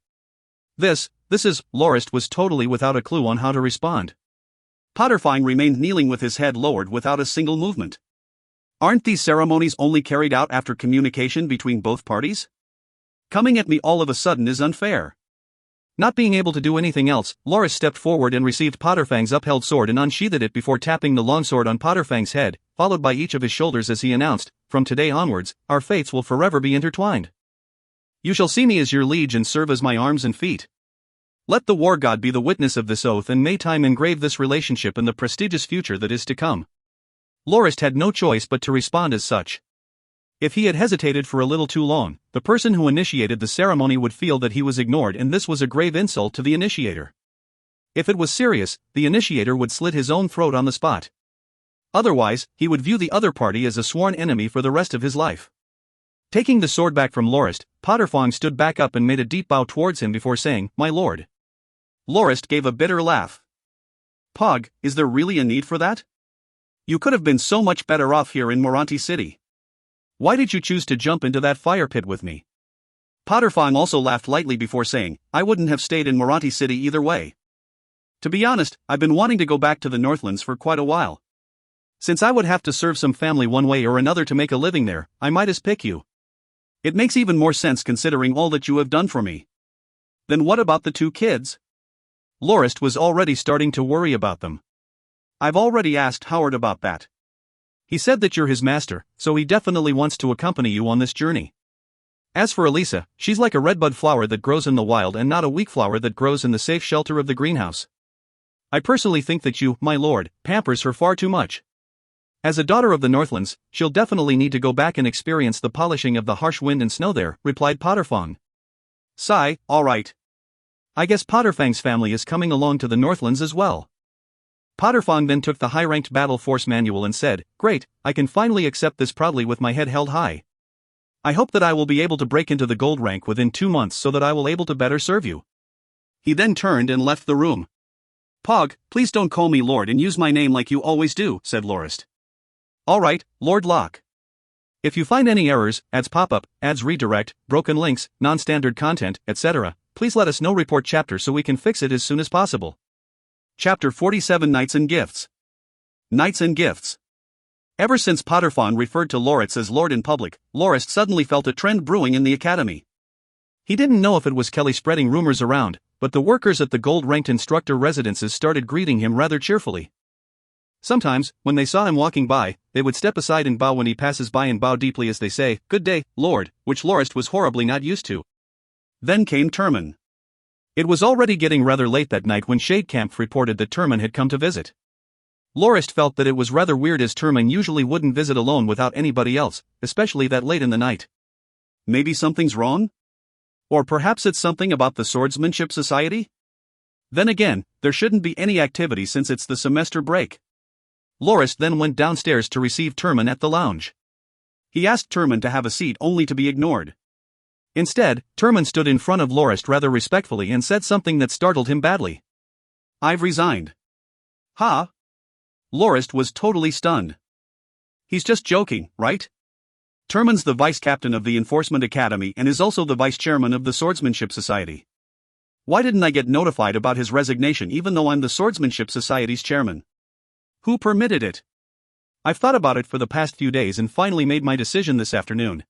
S1: This is, Lorist was totally without a clue on how to respond. Potterfong remained kneeling with his head lowered without a single movement. Aren't these ceremonies only carried out after communication between both parties? Coming at me all of a sudden is unfair. Not being able to do anything else, Lorist stepped forward and received Potterfang's upheld sword and unsheathed it before tapping the longsword on Potterfang's head, followed by each of his shoulders as he announced, "From today onwards, our fates will forever be intertwined. You shall see me as your liege and serve as my arms and feet. Let the war god be the witness of this oath, and may time engrave this relationship in the prestigious future that is to come." Lorist had no choice but to respond as such. If he had hesitated for a little too long, the person who initiated the ceremony would feel that he was ignored, and this was a grave insult to the initiator. If it was serious, the initiator would slit his own throat on the spot. Otherwise, he would view the other party as a sworn enemy for the rest of his life. Taking the sword back from Lorist, Potterfang stood back up and made a deep bow towards him before saying, "My lord." Lorist gave a bitter laugh. "Pog, is there really a need for that? You could have been so much better off here in Moranti City. Why did you choose to jump into that fire pit with me?" Potterfang also laughed lightly before saying, "I wouldn't have stayed in Moranti City either way. To be honest, I've been wanting to go back to the Northlands for quite a while. Since I would have to serve some family one way or another to make a living there, I might as pick you. It makes even more sense considering all that you have done for me." "Then what about the two kids?" Lorist was already starting to worry about them. "I've already asked Howard about that. He said that you're his master, so he definitely wants to accompany you on this journey. As for Elisa, she's like a redbud flower that grows in the wild and not a weak flower that grows in the safe shelter of the greenhouse. I personally think that you, my lord, pampers her far too much. As a daughter of the Northlands, she'll definitely need to go back and experience the polishing of the harsh wind and snow there," replied Potterfang. Sigh, "All right. I guess Potterfang's family is coming along to the Northlands as well." Potterfang then took the high-ranked battle force manual and said, "Great, I can finally accept this proudly with my head held high. I hope that I will be able to break into the gold rank within 2 months so that I will able to better serve you." He then turned and left the room. "Pog, please don't call me Lord and use my name like you always do," said Lorist. "All right, Lord Locke. If you find any errors, ads pop up, ads redirect, broken links, non-standard content, etc., please let us know. Report chapter so we can fix it as soon as possible." Chapter 47: Knights and Gifts. Knights and Gifts. Ever since Potterfang referred to Lorist as Lord in public, Lorist suddenly felt a trend brewing in the academy. He didn't know if it was Kelly spreading rumors around, but the workers at the gold-ranked instructor residences started greeting him rather cheerfully. Sometimes, when they saw him walking by, they would step aside and bow when he passes by and bow deeply as they say, "Good day, Lord," which Lorist was horribly not used to. Then came Terman. It was already getting rather late that night when Shadecamp reported that Terman had come to visit. Lorist felt that it was rather weird as Terman usually wouldn't visit alone without anybody else, especially that late in the night. Maybe something's wrong? Or perhaps it's something about the Swordsmanship Society? Then again, there shouldn't be any activity since it's the semester break. Lorist then went downstairs to receive Terman at the lounge. He asked Terman to have a seat only to be ignored. Instead, Terman stood in front of Lorist rather respectfully and said something that startled him badly. "I've resigned." "Huh?" Lorist was totally stunned. "He's just joking, right? Terman's the vice captain of the Enforcement Academy and is also the vice chairman of the Swordsmanship Society. Why didn't I get notified about his resignation even though I'm the Swordsmanship Society's chairman? Who permitted it? I've thought about it for the past few days and finally made my decision this afternoon.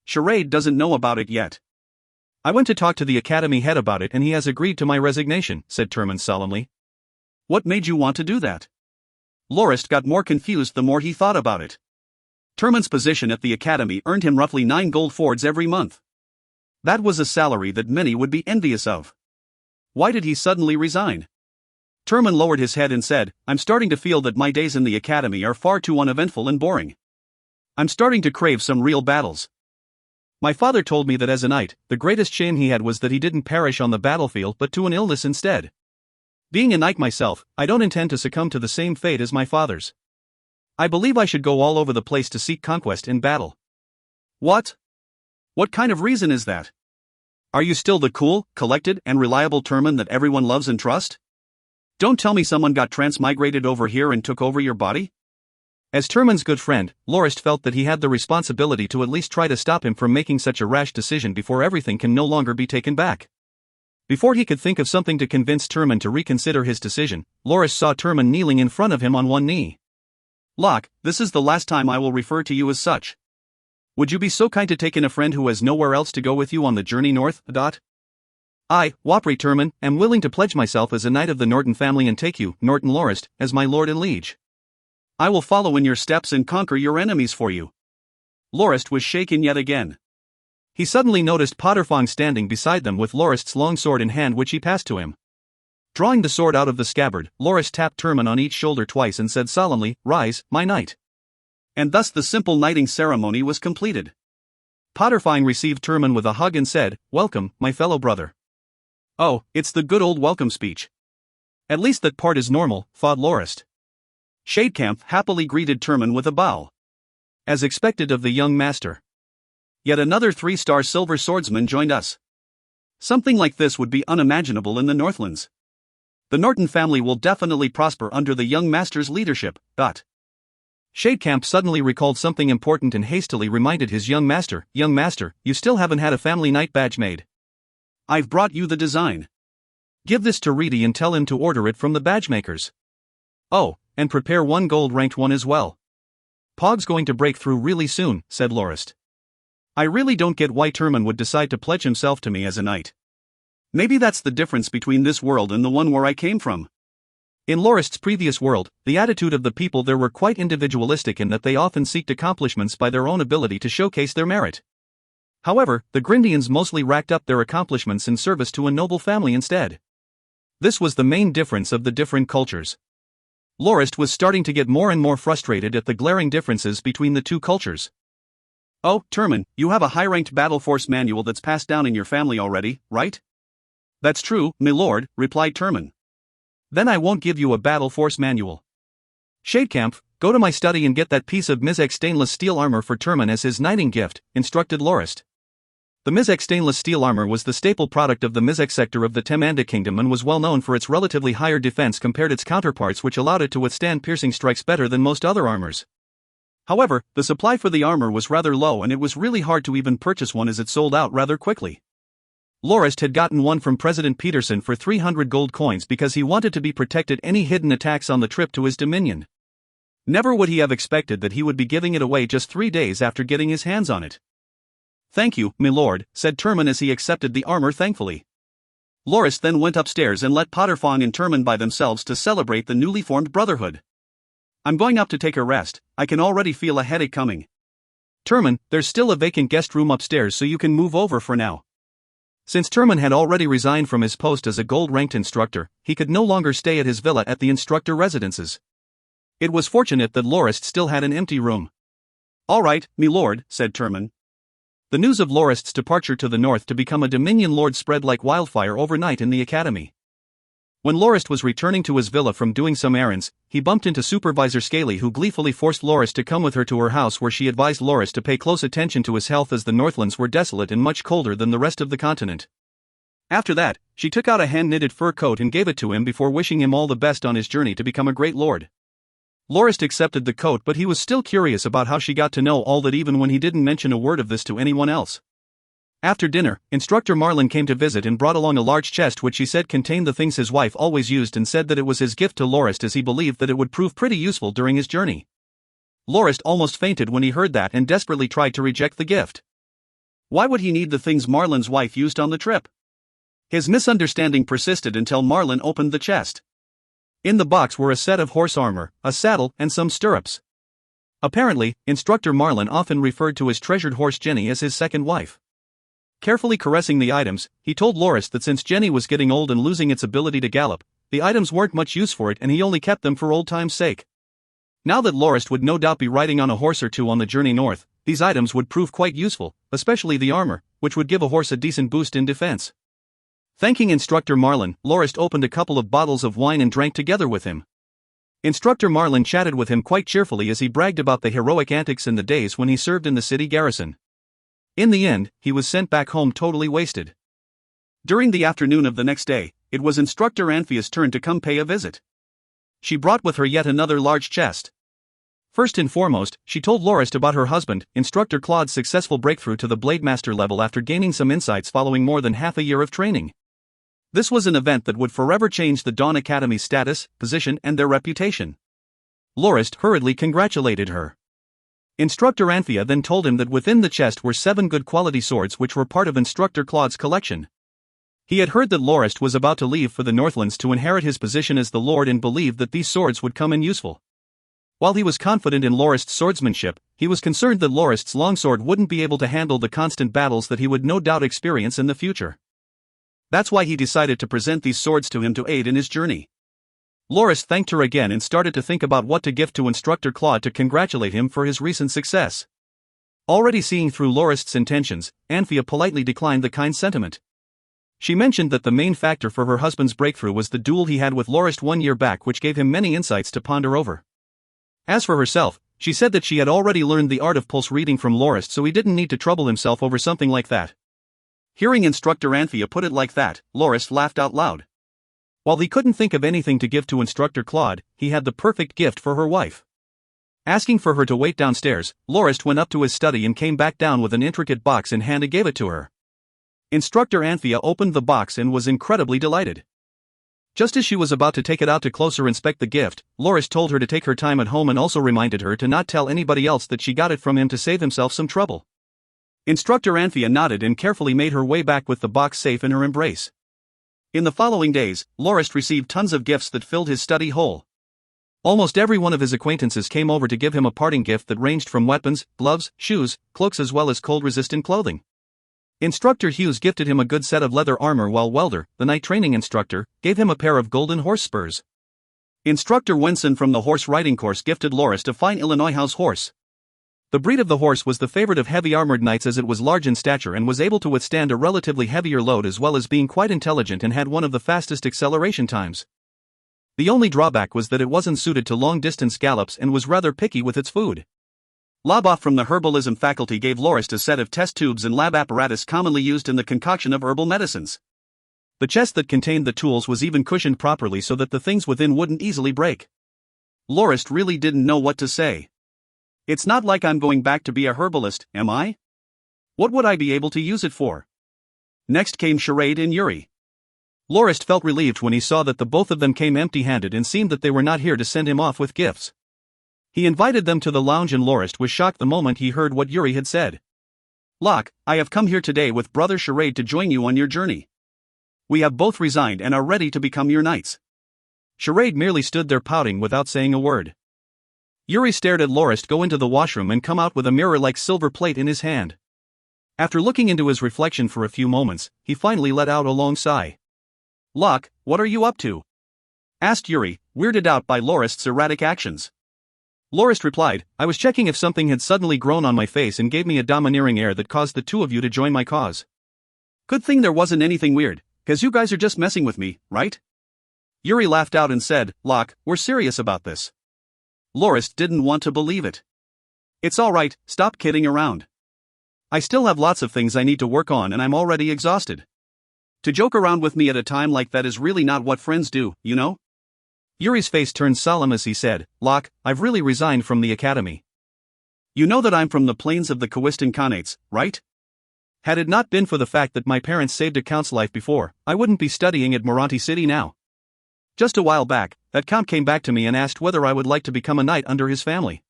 S1: Charade doesn't know about it yet. I went to talk to the academy head about it and he has agreed to my resignation," said Terman solemnly. "What made you want to do that?" Lorist got more confused the more he thought about it. Terman's position at the academy earned him roughly 9 gold fords every month. That was a salary that many would be envious of. Why did he suddenly resign? Terman lowered his head and said, "I'm starting to feel that my days in the academy are far too uneventful and boring. I'm starting to crave some real battles. My father told me that as a knight, the greatest shame he had was that he didn't perish on the battlefield but to an illness instead. Being a knight myself, I don't intend to succumb to the same fate as my father's. I believe I should go all over the place to seek conquest in battle." "What? What kind of reason is that? Are you still the cool, collected, and reliable Terman that everyone loves and trusts? Don't tell me someone got transmigrated over here and took over your body?" As Terman's good friend, Lorist felt that he had the responsibility to at least try to stop him from making such a rash decision before everything can no longer be taken back. Before he could think of something to convince Terman to reconsider his decision, Lorist saw Terman kneeling in front of him on one knee. Locke, this is the last time I will refer to you as such. Would you be so kind to take in a friend who has nowhere else to go with you on the journey north? I, Wapri Turman, am willing to pledge myself as a knight of the Norton family and take you, Norton Lorist, as my lord and liege. I will follow in your steps and conquer your enemies for you. Lorist was shaken yet again. He suddenly noticed Potterfong standing beside them with Lorist's long sword in hand, which he passed to him. Drawing the sword out of the scabbard, Lorist tapped Turman on each shoulder twice and said solemnly, "Rise, my knight." And thus the simple knighting ceremony was completed. Potterfong received Turman with a hug and said, "Welcome, my fellow brother." Oh, it's the good old welcome speech. At least that part is normal, thought Lorist. Shadecamp happily greeted Turman with a bow. As expected of the young master. Yet another 3-star silver swordsman joined us. Something like this would be unimaginable in the Northlands. The Norton family will definitely prosper under the young master's leadership. Shadecamp suddenly recalled something important and hastily reminded his young master, "Young master, you still haven't had a family knight badge made. I've brought you the design. Give this to Reedy and tell him to order it from the badge makers. Oh, and prepare one gold-ranked one as well. Pog's going to break through really soon," said Lorist. I really don't get why Turman would decide to pledge himself to me as a knight. Maybe that's the difference between this world and the one where I came from. In Lorist's previous world, the attitude of the people there were quite individualistic in that they often seeked accomplishments by their own ability to showcase their merit. However, the Grindians mostly racked up their accomplishments in service to a noble family instead. This was the main difference of the different cultures. Lorist was starting to get more and more frustrated at the glaring differences between the two cultures. "Oh, Turman, you have a high-ranked battle force manual that's passed down in your family already, right?" "That's true, my lord," replied Turman. "Then I won't give you a battle force manual. Shadecamp, go to my study and get that piece of Mizek stainless steel armor for Turman as his knighting gift," instructed Lorist. The Mizek stainless steel armor was the staple product of the Mizek sector of the Temanda kingdom and was well known for its relatively higher defense compared to its counterparts, which allowed it to withstand piercing strikes better than most other armors. However, the supply for the armor was rather low and it was really hard to even purchase one as it sold out rather quickly. Lorist had gotten one from President Peterson for 300 gold coins because he wanted to be protected any hidden attacks on the trip to his dominion. Never would he have expected that he would be giving it away just 3 days after getting his hands on it. "Thank you, my lord," said Turman as he accepted the armor thankfully. Lorist then went upstairs and let Potterfong and Turman by themselves to celebrate the newly formed brotherhood. "I'm going up to take a rest, I can already feel a headache coming." "Turman, there's still a vacant guest room upstairs so you can move over for now." Since Turman had already resigned from his post as a gold-ranked instructor, he could no longer stay at his villa at the instructor residences. It was fortunate that Lorist still had an empty room. "All right, me lord," said Turman. The news of Lorist's departure to the north to become a Dominion lord spread like wildfire overnight in the academy. When Lorist was returning to his villa from doing some errands, he bumped into Supervisor Scaly, who gleefully forced Lorist to come with her to her house, where she advised Lorist to pay close attention to his health as the Northlands were desolate and much colder than the rest of the continent. After that, she took out a hand-knitted fur coat and gave it to him before wishing him all the best on his journey to become a great lord. Lorist accepted the coat, but he was still curious about how she got to know all that even when he didn't mention a word of this to anyone else. After dinner, Instructor Marlin came to visit and brought along a large chest which he said contained the things his wife always used, and said that it was his gift to Lorist as he believed that it would prove pretty useful during his journey. Lorist almost fainted when he heard that and desperately tried to reject the gift. Why would he need the things Marlin's wife used on the trip? His misunderstanding persisted until Marlin opened the chest. In the box were a set of horse armor, a saddle, and some stirrups. Apparently, Instructor Marlin often referred to his treasured horse Jenny as his second wife. Carefully caressing the items, he told Lorist that since Jenny was getting old and losing its ability to gallop, the items weren't much use for it and he only kept them for old time's sake. Now that Lorist would no doubt be riding on a horse or two on the journey north, these items would prove quite useful, especially the armor, which would give a horse a decent boost in defense. Thanking Instructor Marlin, Lorist opened a couple of bottles of wine and drank together with him. Instructor Marlin chatted with him quite cheerfully as he bragged about the heroic antics in the days when he served in the city garrison. In the end, he was sent back home totally wasted. During the afternoon of the next day, it was Instructor Anthea's turn to come pay a visit. She brought with her yet another large chest. First and foremost, she told Lorist about her husband, Instructor Claude's successful breakthrough to the Blademaster level after gaining some insights following more than half a year of training. This was an event that would forever change the Dawn Academy's status, position, and their reputation. Lorist hurriedly congratulated her. Instructor Anthea then told him that within the chest were 7 good quality swords which were part of Instructor Claude's collection. He had heard that Lorist was about to leave for the Northlands to inherit his position as the Lord and believed that these swords would come in useful. While he was confident in Lorist's swordsmanship, he was concerned that Lorist's longsword wouldn't be able to handle the constant battles that he would no doubt experience in the future. That's why he decided to present these swords to him to aid in his journey. Lorist thanked her again and started to think about what to gift to Instructor Claude to congratulate him for his recent success. Already seeing through Lorist's intentions, Anthea politely declined the kind sentiment. She mentioned that the main factor for her husband's breakthrough was the duel he had with Lorist 1 year back, which gave him many insights to ponder over. As for herself, she said that she had already learned the art of pulse reading from Lorist, so he didn't need to trouble himself over something like that. Hearing Instructor Anthea put it like that, Lorist laughed out loud. While he couldn't think of anything to give to Instructor Claude, he had the perfect gift for her wife. Asking for her to wait downstairs, Lorist went up to his study and came back down with an intricate box in hand and gave it to her. Instructor Anthea opened the box and was incredibly delighted. Just as she was about to take it out to closer inspect the gift, Lorist told her to take her time at home and also reminded her to not tell anybody else that she got it from him to save himself some trouble. Instructor Anthea nodded and carefully made her way back with the box safe in her embrace. In the following days, Lorist received tons of gifts that filled his study whole. Almost every one of his acquaintances came over to give him a parting gift that ranged from weapons, gloves, shoes, cloaks as well as cold-resistant clothing. Instructor Hughes gifted him a good set of leather armor, while Welder, the night training instructor, gave him a pair of golden horse spurs. Instructor Wenson from the horse riding course gifted Lorist a fine Illinois house horse. The breed of the horse was the favorite of heavy armored knights as it was large in stature and was able to withstand a relatively heavier load, as well as being quite intelligent and had one of the fastest acceleration times. The only drawback was that it wasn't suited to long-distance gallops and was rather picky with its food. Laboff from the herbalism faculty gave Lorist a set of test tubes and lab apparatus commonly used in the concoction of herbal medicines. The chest that contained the tools was even cushioned properly so that the things within wouldn't easily break. Lorist really didn't know what to say. It's not like I'm going back to be a herbalist, am I? What would I be able to use it for? Next came Charade and Yuri. Lorist felt relieved when he saw that the both of them came empty-handed and seemed that they were not here to send him off with gifts. He invited them to the lounge and Lorist was shocked the moment he heard what Yuri had said. Locke, I have come here today with Brother Charade to join you on your journey. We have both resigned and are ready to become your knights. Charade merely stood there pouting without saying a word. Yuri stared at Lorist go into the washroom and come out with a mirror-like silver plate in his hand. After looking into his reflection for a few moments, he finally let out a long sigh. Locke, what are you up to? Asked Yuri, weirded out by Lorist's erratic actions. Lorist replied, I was checking if something had suddenly grown on my face and gave me a domineering air that caused the two of you to join my cause. Good thing there wasn't anything weird, 'cause you guys are just messing with me, right? Yuri laughed out and said, Locke, we're serious about this. Lorist didn't want to believe it. It's alright, stop kidding around. I still have lots of things I need to work on and I'm already exhausted. To joke around with me at a time like that is really not what friends do, you know? Yuri's face turned solemn as he said, Locke, I've really resigned from the academy. You know that I'm from the plains of the Khawistan Khanates, right? Had it not been for the fact that my parents saved a count's life before, I wouldn't be studying at Moranti City now. Just a while back, that count came back to me and asked whether I would like to become a knight under his family.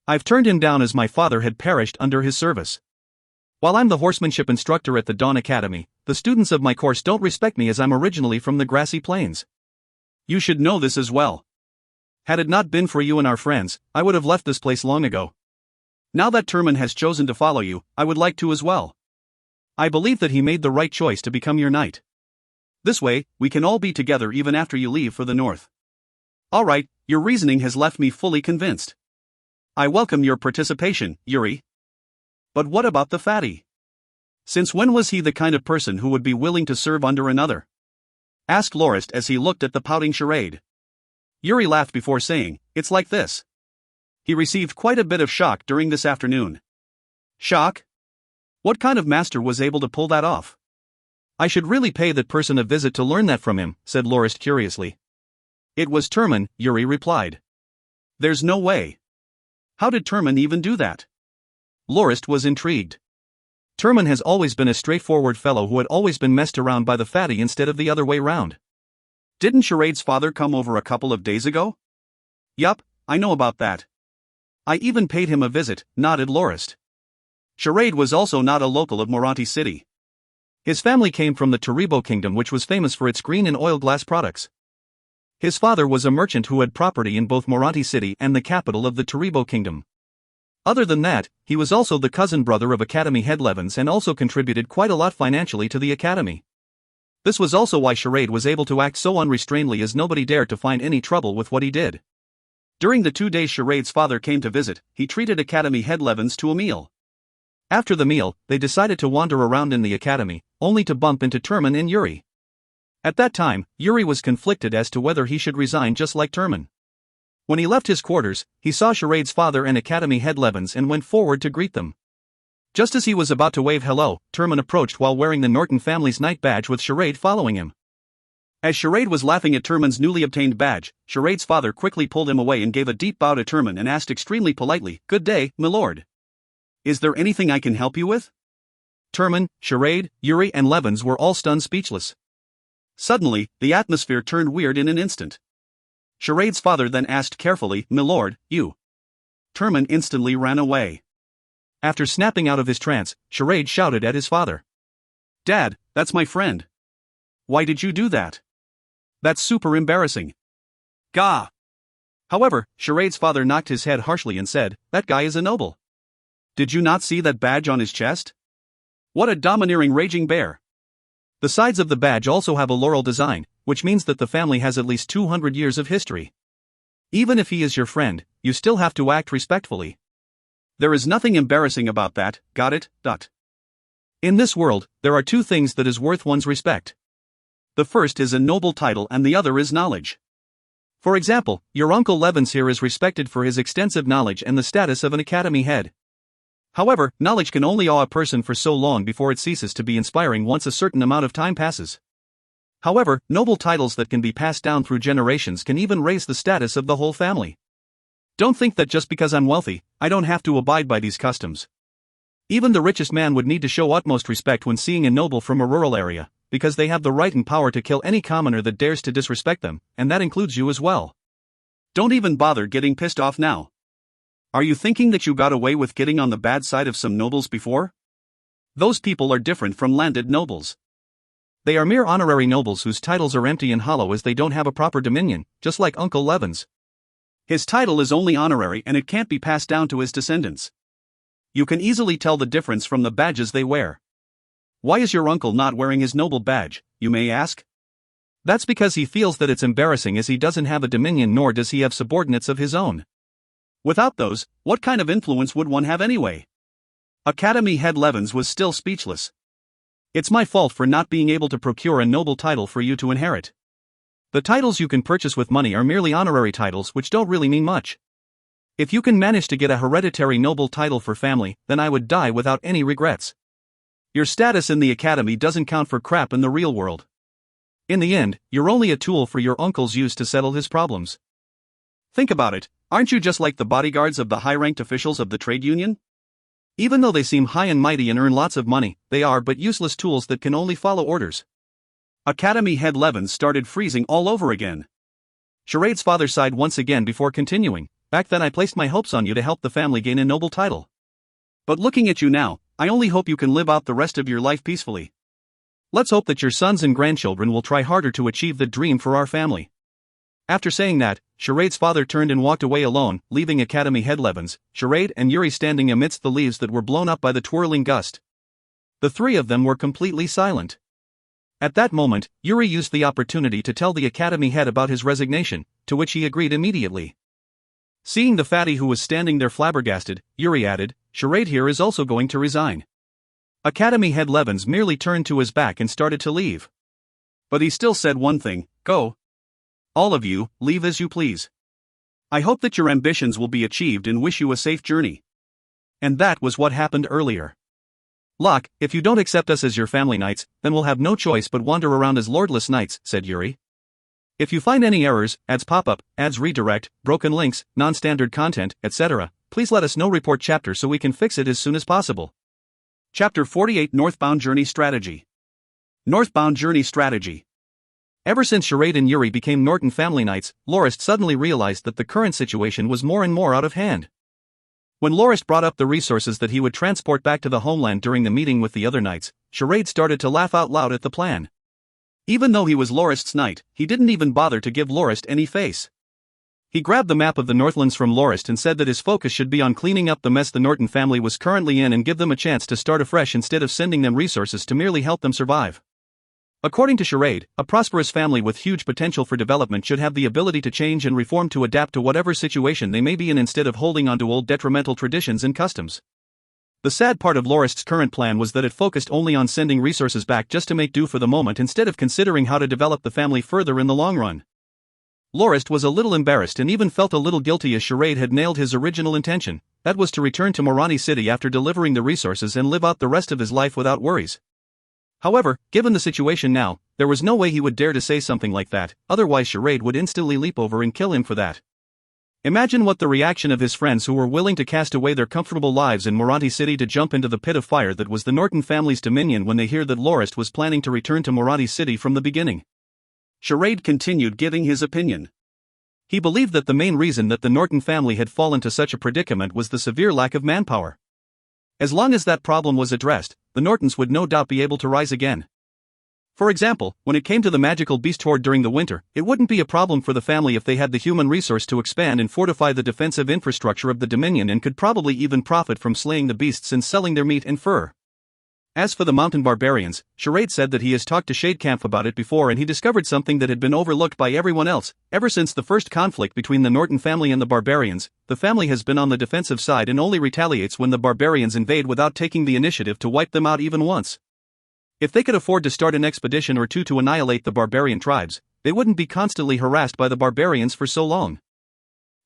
S1: I've turned him down as my father had perished under his service. While I'm the horsemanship instructor at the Dawn Academy, the students of my course don't respect me as I'm originally from the grassy plains. You should know this as well. Had it not been for you and our friends, I would have left this place long ago. Now that Turman has chosen to follow you, I would like to as well. I believe that he made the right choice to become your knight. This way, we can all be together even after you leave for the north. Alright, your reasoning has left me fully convinced. I welcome your participation, Yuri. But what about the fatty? Since when was he the kind of person who would be willing to serve under another? Asked Lorist as he looked at the pouting Charade. Yuri laughed before saying, it's like this. He received quite a bit of shock during this afternoon. Shock? What kind of master was able to pull that off? I should really pay that person a visit to learn that from him, said Lorist curiously. It was Turman, Yuri replied. There's no way. How did Turman even do that? Lorist was intrigued. Turman has always been a straightforward fellow who had always been messed around by the fatty instead of the other way round. Didn't Charade's father come over a couple of days ago? Yup, I know about that. I even paid him a visit, nodded Lorist. Charade was also not a local of Moranti City. His family came from the Taribo Kingdom, which was famous for its green and oil glass products. His father was a merchant who had property in both Moranti City and the capital of the Taribo Kingdom. Other than that, he was also the cousin brother of Academy head Levens and also contributed quite a lot financially to the Academy. This was also why Charade was able to act so unrestrainedly, as nobody dared to find any trouble with what he did. During the 2 days Charade's father came to visit, he treated Academy head Levens to a meal. After the meal, they decided to wander around in the Academy, only to bump into Turman and Yuri. At that time, Yuri was conflicted as to whether he should resign just like Turman. When he left his quarters, he saw Charade's father and Academy head Levens and went forward to greet them. Just as he was about to wave hello, Turman approached while wearing the Norton family's night badge with Charade following him. As Charade was laughing at Turman's newly obtained badge, Charade's father quickly pulled him away and gave a deep bow to Turman and asked extremely politely, "Good day, my lord. Is there anything I can help you with?" Turman, Charade, Yuri and Levens were all stunned speechless. Suddenly, the atmosphere turned weird in an instant. Charade's father then asked carefully, "My lord, you?" Turman instantly ran away. After snapping out of his trance, Charade shouted at his father. "Dad, that's my friend. Why did you do that? That's super embarrassing." Gah! However, Charade's father knocked his head harshly and said, "That guy is a noble. Did you not see that badge on his chest? What a domineering raging bear." The sides of the badge also have a laurel design, which means that the family has at least 200 years of history. Even if he is your friend, you still have to act respectfully. There is nothing embarrassing about that, got it? In this world, there are 2 things that is worth one's respect. The first is a noble title and the other is knowledge. For example, your Uncle Levens here is respected for his extensive knowledge and the status of an academy head. However, knowledge can only awe a person for so long before it ceases to be inspiring once a certain amount of time passes. However, noble titles that can be passed down through generations can even raise the status of the whole family. Don't think that just because I'm wealthy, I don't have to abide by these customs. Even the richest man would need to show utmost respect when seeing a noble from a rural area, because they have the right and power to kill any commoner that dares to disrespect them, and that includes you as well. Don't even bother getting pissed off now. Are you thinking that you got away with getting on the bad side of some nobles before? Those people are different from landed nobles. They are mere honorary nobles whose titles are empty and hollow as they don't have a proper dominion, just like Uncle Levens. His title is only honorary and it can't be passed down to his descendants. You can easily tell the difference from the badges they wear. Why is your uncle not wearing his noble badge, you may ask? That's because he feels that it's embarrassing, as he doesn't have a dominion nor does he have subordinates of his own. Without those, what kind of influence would one have anyway? Academy head Levens was still speechless. It's my fault for not being able to procure a noble title for you to inherit. The titles you can purchase with money are merely honorary titles which don't really mean much. If you can manage to get a hereditary noble title for family, then I would die without any regrets. Your status in the academy doesn't count for crap in the real world. In the end, you're only a tool for your uncle's use to settle his problems. Think about it, aren't you just like the bodyguards of the high-ranked officials of the trade union? Even though they seem high and mighty and earn lots of money, they are but useless tools that can only follow orders. Academy head Levens started freezing all over again. Charade's father sighed once again before continuing, "Back then I placed my hopes on you to help the family gain a noble title. But looking at you now, I only hope you can live out the rest of your life peacefully. Let's hope that your sons and grandchildren will try harder to achieve the dream for our family." After saying that, Charade's father turned and walked away alone, leaving Academy head Levens, Charade and Yuri standing amidst the leaves that were blown up by the twirling gust. The 3 of them were completely silent. At that moment, Yuri used the opportunity to tell the academy head about his resignation, to which he agreed immediately. Seeing the fatty who was standing there flabbergasted, Yuri added, "Charade here is also going to resign." Academy head Levens merely turned to his back and started to leave. But he still said one thing, "Go. All of you, leave as you please. I hope that your ambitions will be achieved and wish you a safe journey." And that was what happened earlier. "Locke, if you don't accept us as your family knights, then we'll have no choice but wander around as lordless knights," said Yuri. "If you find any errors, ads pop up, ads redirect, broken links, non-standard content, etc., please let us know. Report chapter so we can fix it as soon as possible." Chapter 48 Northbound Journey Strategy. Northbound Journey Strategy. Ever since Charade and Yuri became Norton family knights, Lorist suddenly realized that the current situation was more and more out of hand. When Lorist brought up the resources that he would transport back to the homeland during the meeting with the other knights, Charade started to laugh out loud at the plan. Even though he was Lorist's knight, he didn't even bother to give Lorist any face. He grabbed the map of the Northlands from Lorist and said that his focus should be on cleaning up the mess the Norton family was currently in and give them a chance to start afresh instead of sending them resources to merely help them survive. According to Charade, a prosperous family with huge potential for development should have the ability to change and reform to adapt to whatever situation they may be in instead of holding on to old detrimental traditions and customs. The sad part of Lorist's current plan was that it focused only on sending resources back just to make do for the moment instead of considering how to develop the family further in the long run. Lorist was a little embarrassed and even felt a little guilty as Charade had nailed his original intention, that was to return to Morani City after delivering the resources and live out the rest of his life without worries. However, given the situation now, there was no way he would dare to say something like that, otherwise Charade would instantly leap over and kill him for that. Imagine what the reaction of his friends who were willing to cast away their comfortable lives in Morani City to jump into the pit of fire that was the Norton family's dominion when they hear that Lorist was planning to return to Morani City from the beginning. Charade continued giving his opinion. He believed that the main reason that the Norton family had fallen to such a predicament was the severe lack of manpower. As long as that problem was addressed, the Nortons would no doubt be able to rise again. For example, when it came to the magical beast horde during the winter, it wouldn't be a problem for the family if they had the human resource to expand and fortify the defensive infrastructure of the Dominion and could probably even profit from slaying the beasts and selling their meat and fur. As for the mountain barbarians, Charade said that he has talked to Shadecamp about it before and he discovered something that had been overlooked by everyone else. Ever since the first conflict between the Norton family and the barbarians, the family has been on the defensive side and only retaliates when the barbarians invade without taking the initiative to wipe them out even once. If they could afford to start an expedition or two to annihilate the barbarian tribes, they wouldn't be constantly harassed by the barbarians for so long.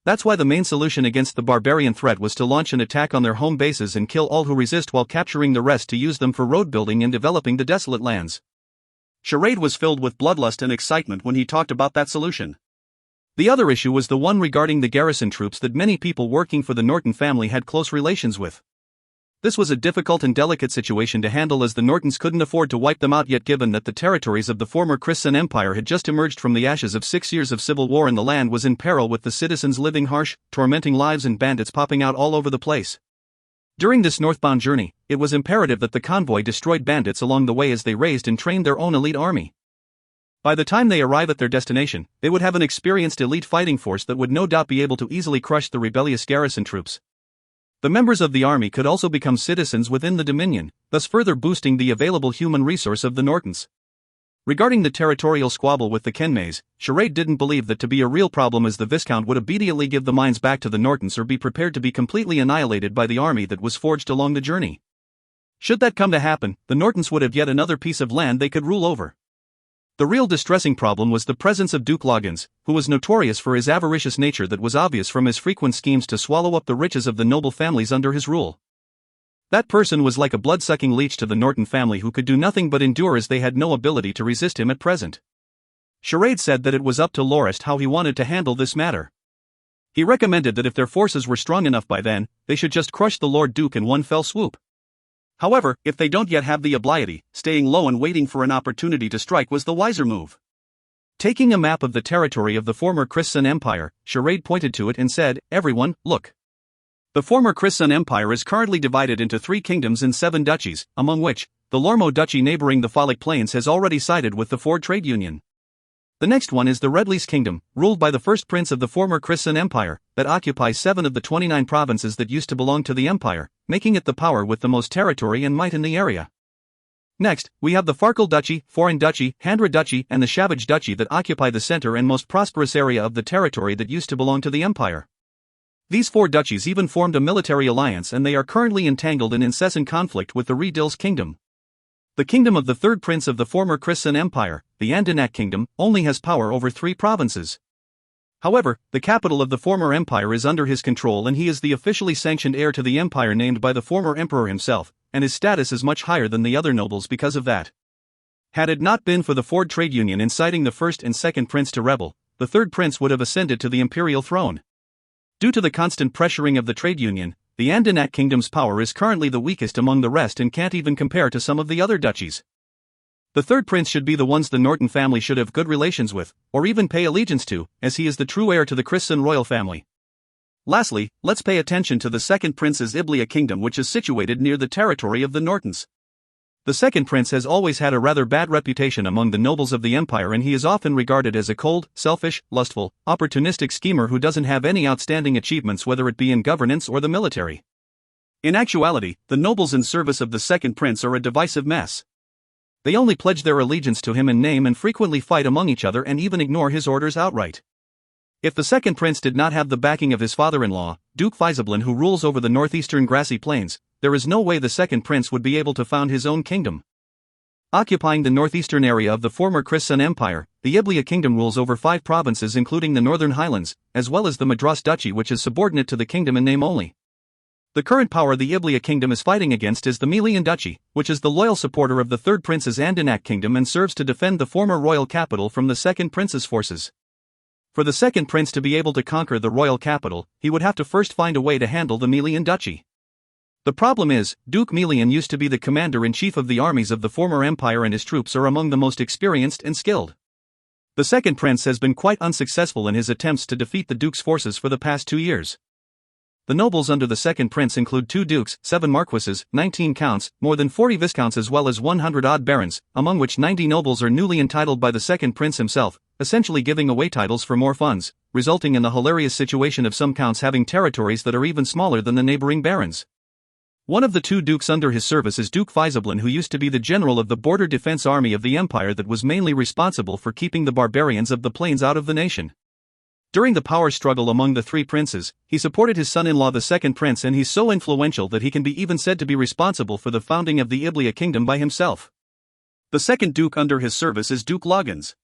S1: That's why the main solution against the barbarian threat was to launch an attack on their home bases and kill all who resist while capturing the rest to use them for road building and developing the desolate lands. Charade was filled with bloodlust and excitement when he talked about that solution. The other issue was the one regarding the garrison troops that many people working for the Norton family had close relations with. This was a difficult and delicate situation to handle as the Nortons couldn't afford to wipe them out yet given that the territories of the former Christian Empire had just emerged from the ashes of 6 years of civil war and the land was in peril with the citizens living harsh, tormenting lives and bandits popping out all over the place. During this northbound journey, it was imperative that the convoy destroyed bandits along the way as they raised and trained their own elite army. By the time they arrive at their destination, they would have an experienced elite fighting force that would no doubt be able to easily crush the rebellious garrison troops. The members of the army could also become citizens within the Dominion, thus further boosting the available human resource of the Nortons. Regarding the territorial squabble with the Kenmays, Charade didn't believe that to be a real problem as the Viscount would immediately give the mines back to the Nortons or be prepared to be completely annihilated by the army that was forged along the journey. Should that come to happen, the Nortons would have yet another piece of land they could rule over. The real distressing problem was the presence of Duke Loggins, who was notorious for his avaricious nature that was obvious from his frequent schemes to swallow up the riches of the noble families under his rule. That person was like a blood-sucking leech to the Norton family who could do nothing but endure as they had no ability to resist him at present. Charade said that it was up to Lorist how he wanted to handle this matter. He recommended that if their forces were strong enough by then, they should just crush the Lord Duke in one fell swoop. However, if they don't yet have the ability, staying low and waiting for an opportunity to strike was the wiser move. Taking a map of the territory of the former Christian Empire, Charade pointed to it and said, "Everyone, look. The former Christian Empire is currently divided into 3 kingdoms and 7 duchies, among which, the Lormo Duchy neighboring the Folic Plains has already sided with the Ford Trade Union. The next one is the Redleys Kingdom, ruled by the first prince of the former Christian Empire, that occupies 7 of the 29 provinces that used to belong to the empire, making it the power with the most territory and might in the area. Next, we have the Farkle Duchy, Foreign Duchy, Handra Duchy and the Shavage Duchy that occupy the center and most prosperous area of the territory that used to belong to the empire. These 4 duchies even formed a military alliance and they are currently entangled in incessant conflict with the Redils Kingdom. The kingdom of the third prince of the former Christian Empire, the Andanak Kingdom, only has power over 3 provinces. However, the capital of the former empire is under his control and he is the officially sanctioned heir to the empire named by the former emperor himself, and his status is much higher than the other nobles because of that. Had it not been for the Ford Trade Union inciting the first and second prince to rebel, the third prince would have ascended to the imperial throne. Due to the constant pressuring of the trade union, the Andanak Kingdom's power is currently the weakest among the rest and can't even compare to some of the other duchies. The third prince should be the ones the Norton family should have good relations with, or even pay allegiance to, as he is the true heir to the Christian royal family. Lastly, let's pay attention to the second prince's Iblia kingdom, which is situated near the territory of the Nortons. The second prince has always had a rather bad reputation among the nobles of the empire, and he is often regarded as a cold, selfish, lustful, opportunistic schemer who doesn't have any outstanding achievements, whether it be in governance or the military. In actuality, the nobles in service of the second prince are a divisive mess. They only pledge their allegiance to him in name and frequently fight among each other and even ignore his orders outright. If the second prince did not have the backing of his father-in-law, Duke Faisablin, who rules over the northeastern grassy plains, there is no way the second prince would be able to found his own kingdom. Occupying the northeastern area of the former Christian Empire, the Iblia kingdom rules over 5 provinces including the Northern Highlands, as well as the Madras Duchy, which is subordinate to the kingdom in name only. The current power the Iblia kingdom is fighting against is the Melian Duchy, which is the loyal supporter of the third prince's Andanak kingdom and serves to defend the former royal capital from the second prince's forces. For the second prince to be able to conquer the royal capital, he would have to first find a way to handle the Melian Duchy. The problem is, Duke Melian used to be the commander-in-chief of the armies of the former empire, and his troops are among the most experienced and skilled. The second prince has been quite unsuccessful in his attempts to defeat the duke's forces for the past 2 years. The nobles under the second prince include 2 dukes, 7 marquises, 19 counts, more than 40 viscounts, as well as 100-odd barons, among which 90 nobles are newly entitled by the second prince himself, essentially giving away titles for more funds, resulting in the hilarious situation of some counts having territories that are even smaller than the neighboring barons. One of the 2 dukes under his service is Duke Faisablin, who used to be the general of the border defense army of the empire that was mainly responsible for keeping the barbarians of the plains out of the nation. During the power struggle among the 3 princes, he supported his son-in-law the second prince, and he's so influential that he can be even said to be responsible for the founding of the Iblia kingdom by himself. The second duke under his service is Duke Loggins.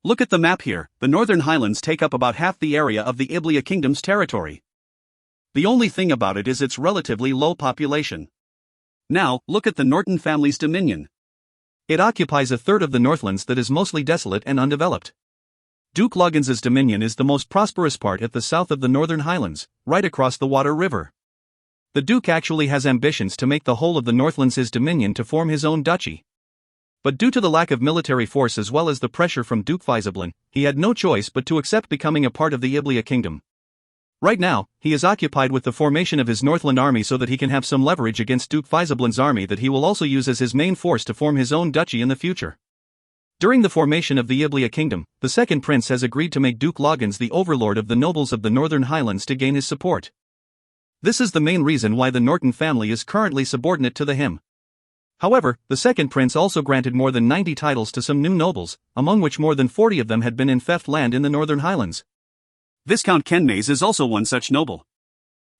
S1: Look at the map here. The Northern Highlands take up about half the area of the Iblia kingdom's territory. The only thing about it is its relatively low population. Now, look at the Norton family's dominion. It occupies a third of the Northlands that is mostly desolate and undeveloped. Duke Loggins's dominion is the most prosperous part at the south of the Northern Highlands, right across the Water River. The Duke actually has ambitions to make the whole of the Northlands his dominion to form his own duchy. But due to the lack of military force as well as the pressure from Duke Faisablin, he had no choice but to accept becoming a part of the Iblia kingdom. Right now, he is occupied with the formation of his Northland army so that he can have some leverage against Duke Faisablin's army that he will also use as his main force to form his own duchy in the future. During the formation of the Iblia kingdom, the second prince has agreed to make Duke Loggins the overlord of the nobles of the Northern Highlands to gain his support. This is the main reason why the Norton family is currently subordinate to him. However, the second prince also granted more than 90 titles to some new nobles, among which more than 40 of them had been in theft land in the Northern Highlands. Viscount Kenmays is also one such noble.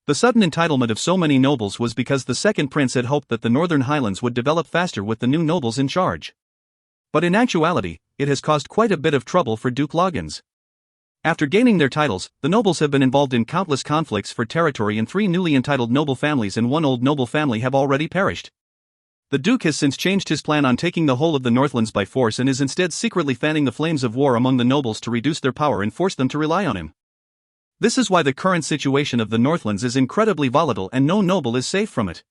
S1: The sudden entitlement of so many nobles was because the second prince had hoped that the Northern Highlands would develop faster with the new nobles in charge. But in actuality, it has caused quite a bit of trouble for Duke Loggins. After gaining their titles, the nobles have been involved in countless conflicts for territory, and 3 newly entitled noble families and 1 old noble family have already perished. The Duke has since changed his plan on taking the whole of the Northlands by force and is instead secretly fanning the flames of war among the nobles to reduce their power and force them to rely on him. This is why the current situation of the Northlands is incredibly volatile and no noble is safe from it.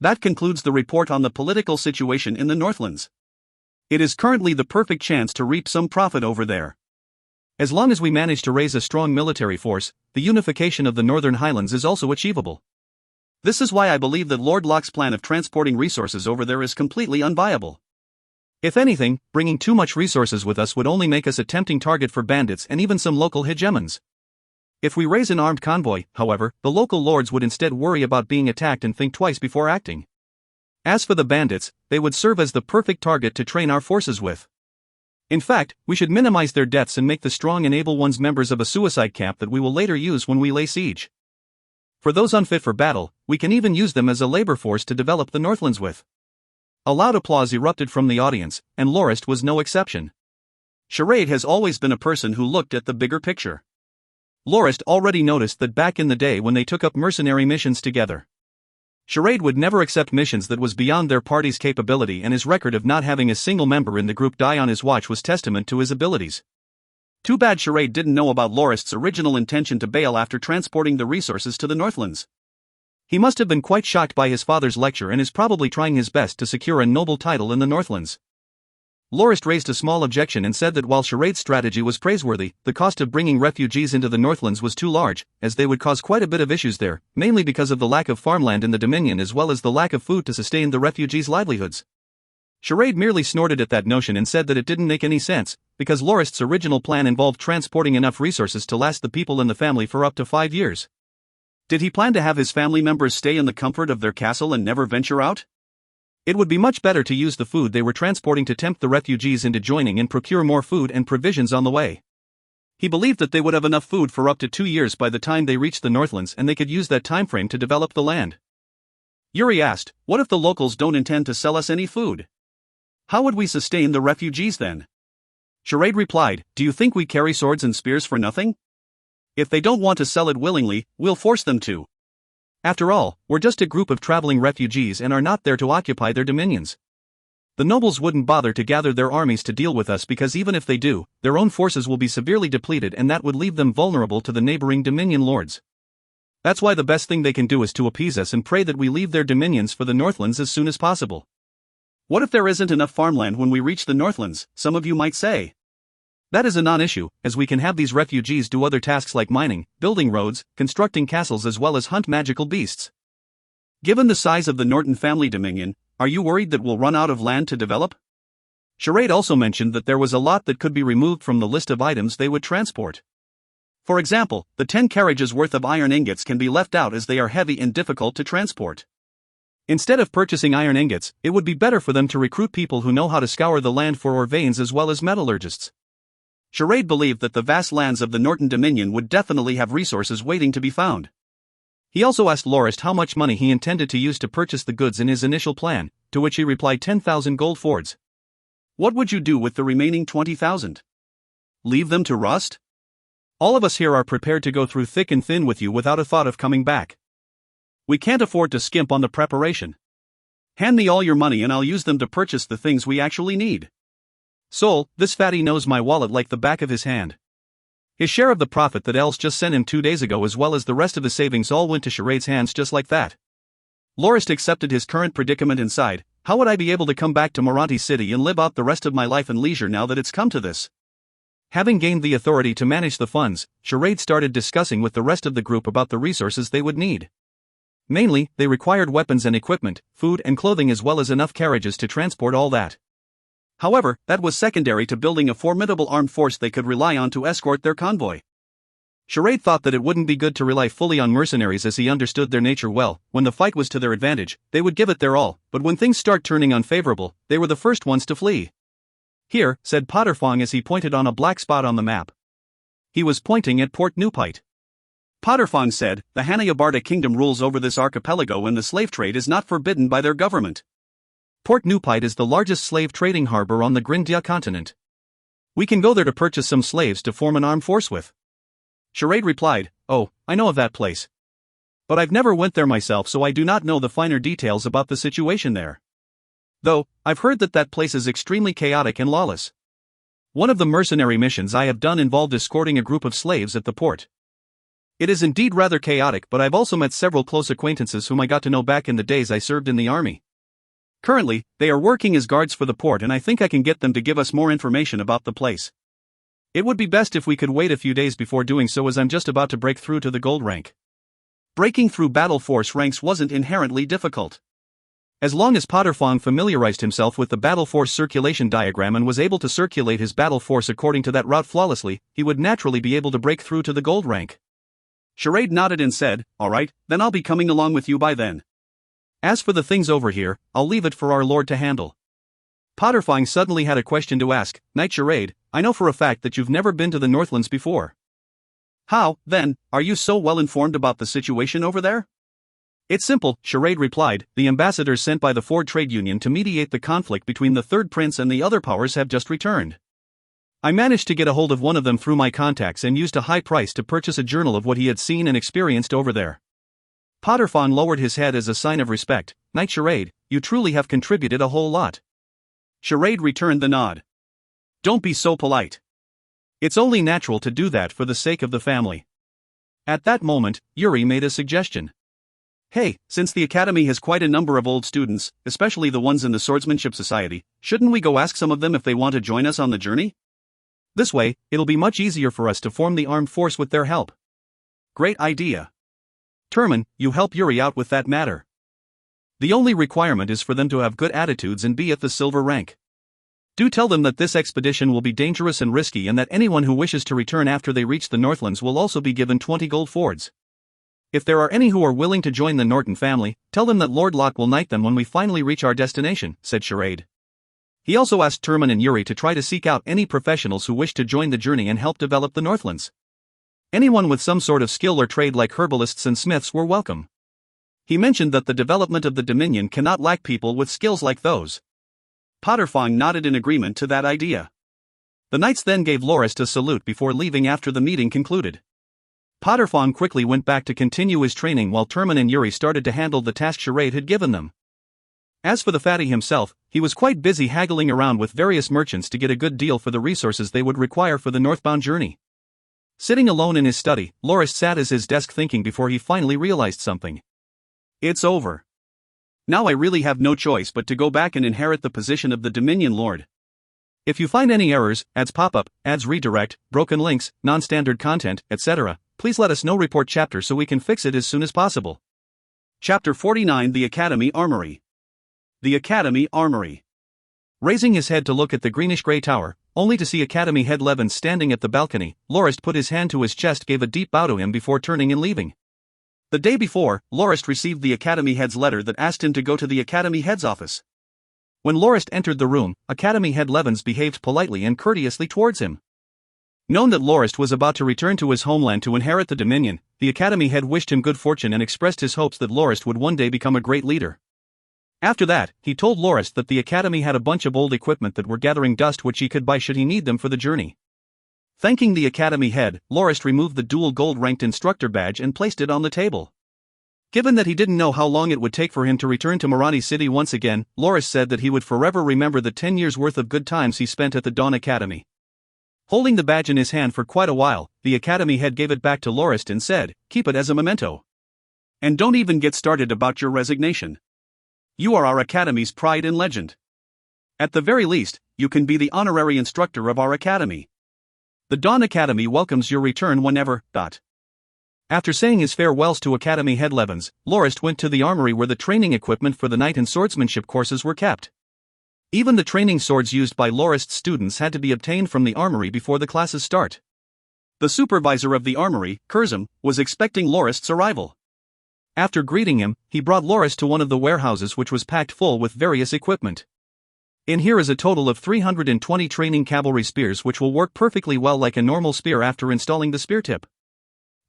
S1: That concludes the report on the political situation in the Northlands. It is currently the perfect chance to reap some profit over there. As long as we manage to raise a strong military force, the unification of the Northern Highlands is also achievable. This is why I believe that Lord Locke's plan of transporting resources over there is completely unviable. If anything, bringing too much resources with us would only make us a tempting target for bandits and even some local hegemons. If we raise an armed convoy, however, the local lords would instead worry about being attacked and think twice before acting. As for the bandits, they would serve as the perfect target to train our forces with. In fact, we should minimize their deaths and make the strong and able ones members of a suicide camp that we will later use when we lay siege. For those unfit for battle, we can even use them as a labor force to develop the Northlands with. A loud applause erupted from the audience, and Lorist was no exception. Charade has always been a person who looked at the bigger picture. Lorist already noticed that back in the day when they took up mercenary missions together, Charade would never accept missions that was beyond their party's capability, and his record of not having a single member in the group die on his watch was testament to his abilities. Too bad Charade didn't know about Lorist's original intention to bail after transporting the resources to the Northlands. He must have been quite shocked by his father's lecture and is probably trying his best to secure a noble title in the Northlands. Lorist raised a small objection and said that while Charade's strategy was praiseworthy, the cost of bringing refugees into the Northlands was too large, as they would cause quite a bit of issues there, mainly because of the lack of farmland in the Dominion as well as the lack of food to sustain the refugees' livelihoods. Charade merely snorted at that notion and said that it didn't make any sense, because Lorist's original plan involved transporting enough resources to last the people in the family for up to 5 years. Did he plan to have his family members stay in the comfort of their castle and never venture out? It would be much better to use the food they were transporting to tempt the refugees into joining and procure more food and provisions on the way. He believed that they would have enough food for up to 2 years by the time they reached the Northlands, and they could use that time frame to develop the land. Yuri asked, "What if the locals don't intend to sell us any food? How would we sustain the refugees then?" Charade replied, "Do you think we carry swords and spears for nothing? If they don't want to sell it willingly, we'll force them to. After all, we're just a group of traveling refugees and are not there to occupy their dominions. The nobles wouldn't bother to gather their armies to deal with us because even if they do, their own forces will be severely depleted and that would leave them vulnerable to the neighboring dominion lords. That's why the best thing they can do is to appease us and pray that we leave their dominions for the Northlands as soon as possible." What if there isn't enough farmland when we reach the Northlands, some of you might say? That is a non-issue, as we can have these refugees do other tasks like mining, building roads, constructing castles as well as hunt magical beasts. Given the size of the Norton family dominion, are you worried that we'll run out of land to develop? Charade also mentioned that there was a lot that could be removed from the list of items they would transport. For example, the 10 carriages worth of iron ingots can be left out as they are heavy and difficult to transport. Instead of purchasing iron ingots, it would be better for them to recruit people who know how to scour the land for ore veins as well as metallurgists. Charade believed that the vast lands of the Norton Dominion would definitely have resources waiting to be found. He also asked Lorist how much money he intended to use to purchase the goods in his initial plan, to which he replied 10,000 gold fords. "What would you do with the remaining 20,000? Leave them to rust? All of us here are prepared to go through thick and thin with you without a thought of coming back. We can't afford to skimp on the preparation. Hand me all your money and I'll use them to purchase the things we actually need. Sol, this fatty knows my wallet like the back of his hand. His share of the profit that Els just sent him 2 days ago as well as the rest of his savings all went to Charade's hands just like that." Lorist accepted his current predicament and sighed. "How would I be able to come back to Moranti City and live out the rest of my life in leisure now that it's come to this?" Having gained the authority to manage the funds, Charade started discussing with the rest of the group about the resources they would need. Mainly, they required weapons and equipment, food and clothing as well as enough carriages to transport all that. However, that was secondary to building a formidable armed force they could rely on to escort their convoy. Charade thought that it wouldn't be good to rely fully on mercenaries as he understood their nature well. When the fight was to their advantage, they would give it their all, but when things start turning unfavorable, they were the first ones to flee. "Here," said Potterfong as he pointed on a black spot on the map. He was pointing at Port Newpite. Potterfong said, "The Hanayabarta kingdom rules over this archipelago and the slave trade is not forbidden by their government. Port Newpite is the largest slave trading harbor on the Grindia continent. We can go there to purchase some slaves to form an armed force with." Charade replied, "Oh, I know of that place. But I've never went there myself so I do not know the finer details about the situation there. Though, I've heard that that place is extremely chaotic and lawless. One of the mercenary missions I have done involved escorting a group of slaves at the port. It is indeed rather chaotic, but I've also met several close acquaintances whom I got to know back in the days I served in the army. Currently, they are working as guards for the port and I think I can get them to give us more information about the place. It would be best if we could wait a few days before doing so as I'm just about to break through to the gold rank." Breaking through battle force ranks wasn't inherently difficult. As long as Potterfong familiarized himself with the battle force circulation diagram and was able to circulate his battle force according to that route flawlessly, he would naturally be able to break through to the gold rank. Charade nodded and said, "All right, then I'll be coming along with you by then. As for the things over here, I'll leave it for our lord to handle." Potterfong suddenly had a question to ask. "Knight Charade, I know for a fact that you've never been to the Northlands before. How, then, are you so well informed about the situation over there?" "It's simple," Charade replied. "The ambassadors sent by the Ford Trade Union to mediate the conflict between the Third Prince and the other powers have just returned. I managed to get a hold of one of them through my contacts and used a high price to purchase a journal of what he had seen and experienced over there." Potterfong lowered his head as a sign of respect. "Knight Charade, you truly have contributed a whole lot." Charade returned the nod. "Don't be so polite. It's only natural to do that for the sake of the family." At that moment, Yuri made a suggestion. Hey, since the academy has quite a number of old students, especially the ones in the Swordsmanship Society, shouldn't we go ask some of them if they want to join us on the journey? This way, it'll be much easier for us to form the armed force with their help. Great idea. Turman, you help Yuri out with that matter. The only requirement is for them to have good attitudes and be at the silver rank. Do tell them that this expedition will be dangerous and risky and that anyone who wishes to return after they reach the Northlands will also be given 20 gold fords. If there are any who are willing to join the Norton family, tell them that Lord Locke will knight them when we finally reach our destination, said Charade. He also asked Turman and Yuri to try to seek out any professionals who wish to join the journey and help develop the Northlands. Anyone with some sort of skill or trade like herbalists and smiths were welcome. He mentioned that the development of the Dominion cannot lack people with skills like those. Potterfong nodded in agreement to that idea. The knights then gave Lorist a salute before leaving after the meeting concluded. Potterfong quickly went back to continue his training while Turman and Yuri started to handle the task Charade had given them. As for the fatty himself, he was quite busy haggling around with various merchants to get a good deal for the resources they would require for the northbound journey. Sitting alone in his study, Lorist sat at his desk thinking before he finally realized something. It's over. Now I really have no choice but to go back and inherit the position of the Dominion Lord. If you find any errors, ads pop up, ads redirect, broken links, non-standard content, etc., please let us know. Report chapter so we can fix it as soon as possible. Chapter 49 The Academy Armory. The Academy Armory. Raising his head to look at the greenish-gray tower, only to see Academy head Levin standing at the balcony, Lorist put his hand to his chest, gave a deep bow to him before turning and leaving. The day before, Lorist received the Academy head's letter that asked him to go to the Academy head's office. When Lorist entered the room, Academy head Levins behaved politely and courteously towards him. Known that Lorist was about to return to his homeland to inherit the Dominion, the Academy head wished him good fortune and expressed his hopes that Lorist would one day become a great leader. After that, he told Lorist that the Academy had a bunch of old equipment that were gathering dust which he could buy should he need them for the journey. Thanking the Academy head, Lorist removed the dual gold-ranked instructor badge and placed it on the table. Given that he didn't know how long it would take for him to return to Mirani City once again, Lorist said that he would forever remember the 10 years worth of good times he spent at the Dawn Academy. Holding the badge in his hand for quite a while, the Academy head gave it back to Lorist and said, "Keep it as a memento. And don't even get started about your resignation. You are our Academy's pride and legend. At the very least, you can be the honorary instructor of our Academy. The Dawn Academy welcomes your return whenever. After saying his farewells to Academy head Levins, Lorist went to the armory where the training equipment for the knight and swordsmanship courses were kept. Even the training swords used by Lorist's students had to be obtained from the armory before the classes start. The supervisor of the armory, Curzum, was expecting Lorist's arrival. After greeting him, he brought Lorist to one of the warehouses which was packed full with various equipment. In here is a total of 320 training cavalry spears which will work perfectly well like a normal spear after installing the spear tip.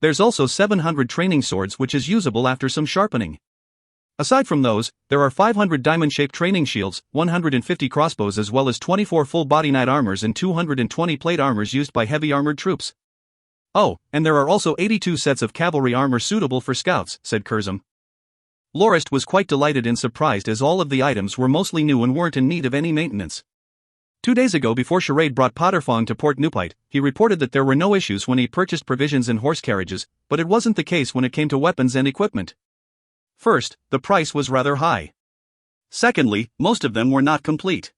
S1: There's also 700 training swords which is usable after some sharpening. Aside from those, there are 500 diamond-shaped training shields, 150 crossbows as well as 24 full-body knight armors and 220 plate armors used by heavy armored troops. Oh, and there are also 82 sets of cavalry armor suitable for scouts, said Curzum. Lorist was quite delighted and surprised as all of the items were mostly new and weren't in need of any maintenance. 2 days ago before Charade brought Potterfong to Port Newpite, he reported that there were no issues when he purchased provisions and horse carriages, but it wasn't the case when it came to weapons and equipment. First, the price was rather high. Secondly, most of them were not complete.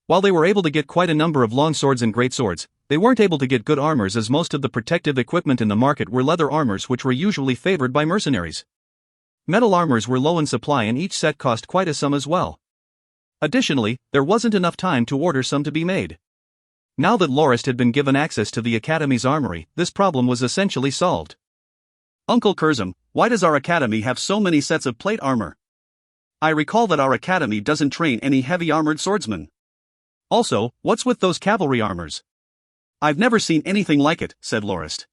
S1: While they were able to get quite a number of long swords and great swords, they weren't able to get good armors as most of the protective equipment in the market were leather armors which were usually favored by mercenaries. Metal armors were low in supply and each set cost quite a sum as well. Additionally, there wasn't enough time to order some to be made. Now that Lorist had been given access to the Academy's armory, this problem was essentially solved. Uncle Curzum, why does our Academy have so many sets of plate armor? I recall that our Academy doesn't train any heavy armored swordsmen. Also, what's with those cavalry armors? I've never seen anything like it, said Lorist.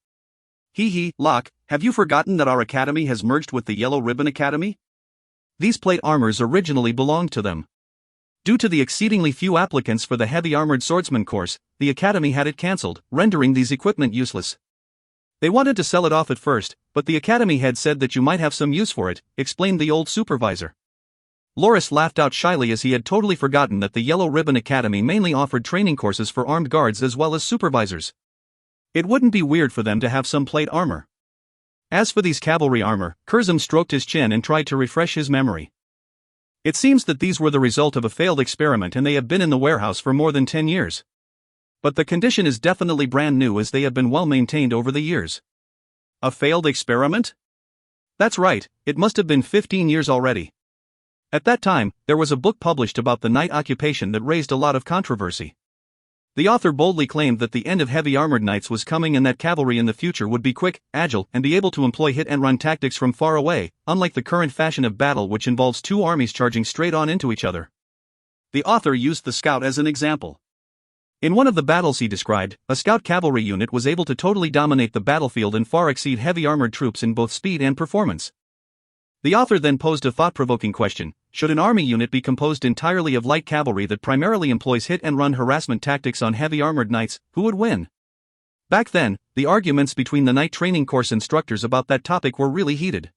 S1: Locke, have you forgotten that our Academy has merged with the Yellow Ribbon Academy? These plate armors originally belonged to them. Due to the exceedingly few applicants for the heavy armored swordsman course, the Academy had it cancelled, rendering these equipment useless. They wanted to sell it off at first, but the Academy head said that you might have some use for it, explained the old supervisor. Lorist laughed out shyly as he had totally forgotten that the Yellow Ribbon Academy mainly offered training courses for armed guards as well as supervisors. It wouldn't be weird for them to have some plate armor. As for these cavalry armor, Curzon stroked his chin and tried to refresh his memory. It seems that these were the result of a failed experiment and they have been in the warehouse for more than 10 years. But the condition is definitely brand new as they have been well maintained over the years. A failed experiment? That's right, it must have been 15 years already. At that time, there was a book published about the knight occupation that raised a lot of controversy. The author boldly claimed that the end of heavy armored knights was coming and that cavalry in the future would be quick, agile, and be able to employ hit-and-run tactics from far away, unlike the current fashion of battle which involves two armies charging straight on into each other. The author used the scout as an example. In one of the battles he described, a scout cavalry unit was able to totally dominate the battlefield and far exceed heavy armored troops in both speed and performance. The author then posed a thought-provoking question: should an army unit be composed entirely of light cavalry that primarily employs hit-and-run harassment tactics on heavy armored knights? Who would win? Back then, the arguments between the knight training course instructors about that topic were really heated.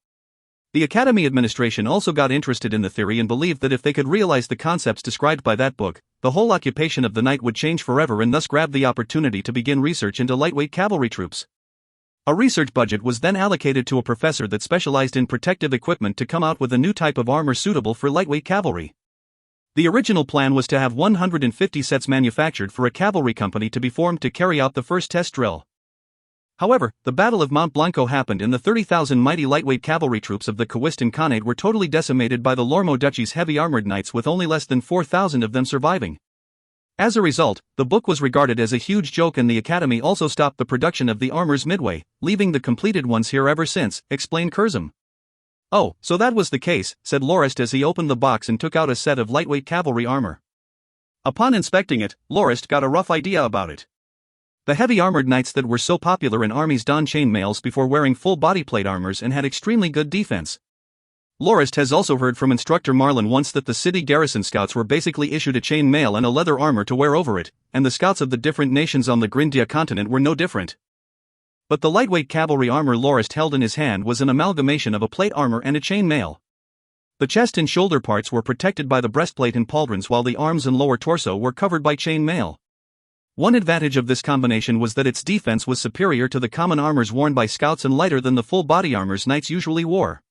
S1: The academy administration also got interested in the theory and believed that if they could realize the concepts described by that book, the whole occupation of the knight would change forever, and thus grabbed the opportunity to begin research into lightweight cavalry troops. A research budget was then allocated to a professor that specialized in protective equipment to come out with a new type of armor suitable for lightweight cavalry. The original plan was to have 150 sets manufactured for a cavalry company to be formed to carry out the first test drill. However, the Battle of Mount Blanco happened and the 30,000 mighty lightweight cavalry troops of the Coistin Khanate were totally decimated by the Lormo Duchy's heavy armored knights, with only less than 4,000 of them surviving. As a result, the book was regarded as a huge joke and the Academy also stopped the production of the armors midway, leaving the completed ones here ever since, explained Curzon. Oh, so that was the case, said Lorist as he opened the box and took out a set of lightweight cavalry armor. Upon inspecting it, Lorist got a rough idea about it. The heavy armored knights that were so popular in armies donned chain mails before wearing full body plate armors and had extremely good defense. Lorist has also heard from instructor Marlin once that the city garrison scouts were basically issued a chain mail and a leather armor to wear over it, and the scouts of the different nations on the Grindia continent were no different. But the lightweight cavalry armor Lorist held in his hand was an amalgamation of a plate armor and a chain mail. The chest and shoulder parts were protected by the breastplate and pauldrons, while the arms and lower torso were covered by chain mail. One advantage of this combination was that its defense was superior to the common armors worn by scouts and lighter than the full body armors knights usually wore.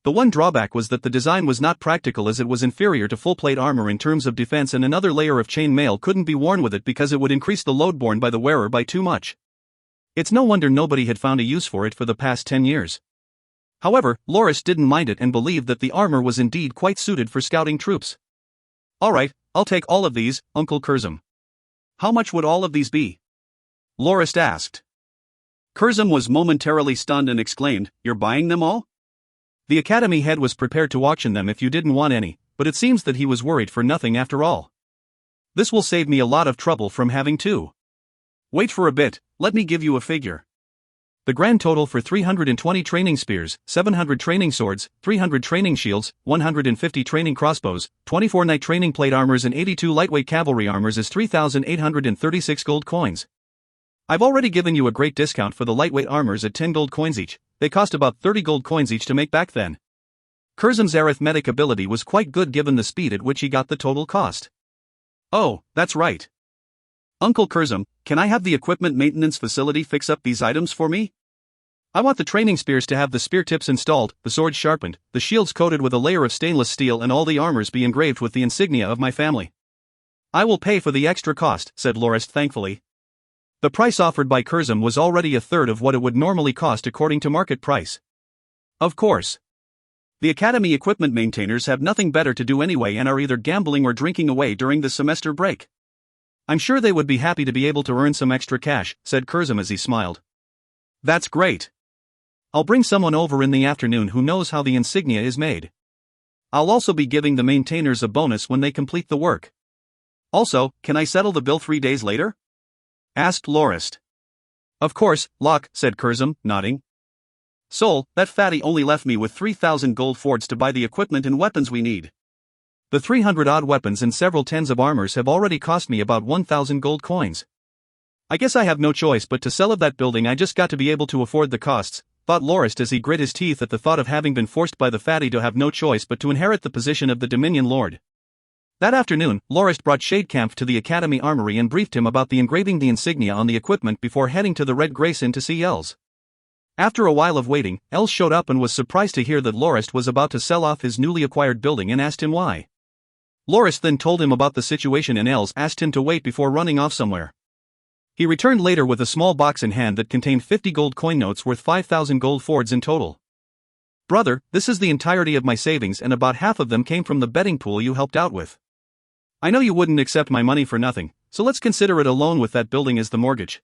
S1: The one drawback was that the design was not practical, as it was inferior to full-plate armor in terms of defense, and another layer of chain mail couldn't be worn with it because it would increase the load borne by the wearer by too much. It's no wonder nobody had found a use for it for the past 10 years. However, Lorist didn't mind it and believed that the armor was indeed quite suited for scouting troops. "Alright, I'll take all of these, Uncle Curzon." "How much would all of these be?" Lorist asked. Curzon was momentarily stunned and exclaimed, "You're buying them all?" The academy head was prepared to auction them if you didn't want any, but it seems that he was worried for nothing after all. "This will save me a lot of trouble from having to." "Wait for a bit, let me give you a figure. The grand total for 320 training spears, 700 training swords, 300 training shields, 150 training crossbows, 24 knight training plate armors and 82 lightweight cavalry armors is 3,836 gold coins. I've already given you a great discount for the lightweight armors at 10 gold coins each. They cost about 30 gold coins each to make back then." Curzon's arithmetic ability was quite good given the speed at which he got the total cost. "Oh, that's right. Uncle Curzon, can I have the equipment maintenance facility fix up these items for me? I want the training spears to have the spear tips installed, the swords sharpened, the shields coated with a layer of stainless steel, and all the armors be engraved with the insignia of my family." "I will pay for the extra cost," said Lorist thankfully. The price offered by Curzon was already a third of what it would normally cost according to market price. Of course. The academy equipment maintainers have nothing better to do anyway and are either gambling or drinking away during the semester break. "I'm sure they would be happy to be able to earn some extra cash," said Curzon as he smiled. "That's great. I'll bring someone over in the afternoon who knows how the insignia is made. I'll also be giving the maintainers a bonus when they complete the work. Also, can I settle the bill 3 days later?" asked Lorist. "Of course, Locke," said Curzon, nodding. "Sol, that fatty only left me with 3,000 gold fords to buy the equipment and weapons we need. The 300-odd weapons and several tens of armors have already cost me about 1,000 gold coins. I guess I have no choice but to sell of that building. I just got to be able to afford the costs," thought Lorist as he grit his teeth at the thought of having been forced by the fatty to have no choice but to inherit the position of the Dominion Lord. That afternoon, Lorist brought Shadecamp to the Academy Armory and briefed him about the engraving the insignia on the equipment before heading to the Red Grayson to see Els. After a while of waiting, Els showed up and was surprised to hear that Lorist was about to sell off his newly acquired building and asked him why. Lorist then told him about the situation and Els asked him to wait before running off somewhere. He returned later with a small box in hand that contained 50 gold coin notes worth 5,000 gold fords in total. Brother, this is the entirety of my savings and about half of them came from the betting pool you helped out with. I know you wouldn't accept my money for nothing, so let's consider it a loan with that building as the mortgage.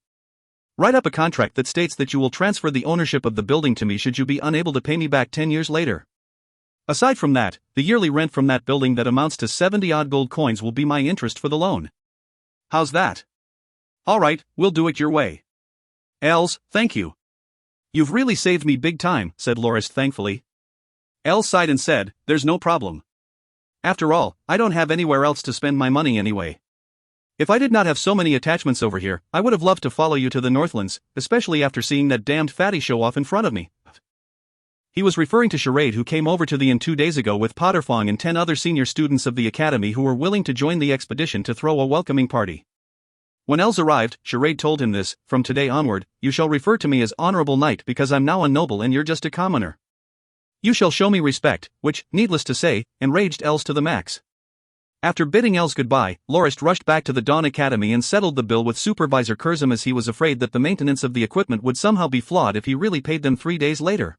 S1: Write up a contract that states that you will transfer the ownership of the building to me should you be unable to pay me back 10 years later. Aside from that, the yearly rent from that building that amounts to 70-odd gold coins will be my interest for the loan. How's that? Alright, we'll do it your way. Els, thank you. You've really saved me big time, said Lorist thankfully. Els sighed and said, there's no problem. After all, I don't have anywhere else to spend my money anyway. If I did not have so many attachments over here, I would have loved to follow you to the Northlands, especially after seeing that damned fatty show off in front of me. He was referring to Charade, who came over to the inn 2 days ago with Potterfong and 10 other senior students of the academy who were willing to join the expedition to throw a welcoming party. When Els arrived, Charade told him this, from today onward, you shall refer to me as Honorable Knight because I'm now a noble and you're just a commoner. You shall show me respect, which, needless to say, enraged Els to the max. After bidding Els goodbye, Lorist rushed back to the Dawn Academy and settled the bill with Supervisor Curzum as he was afraid that the maintenance of the equipment would somehow be flawed if he really paid them 3 days later.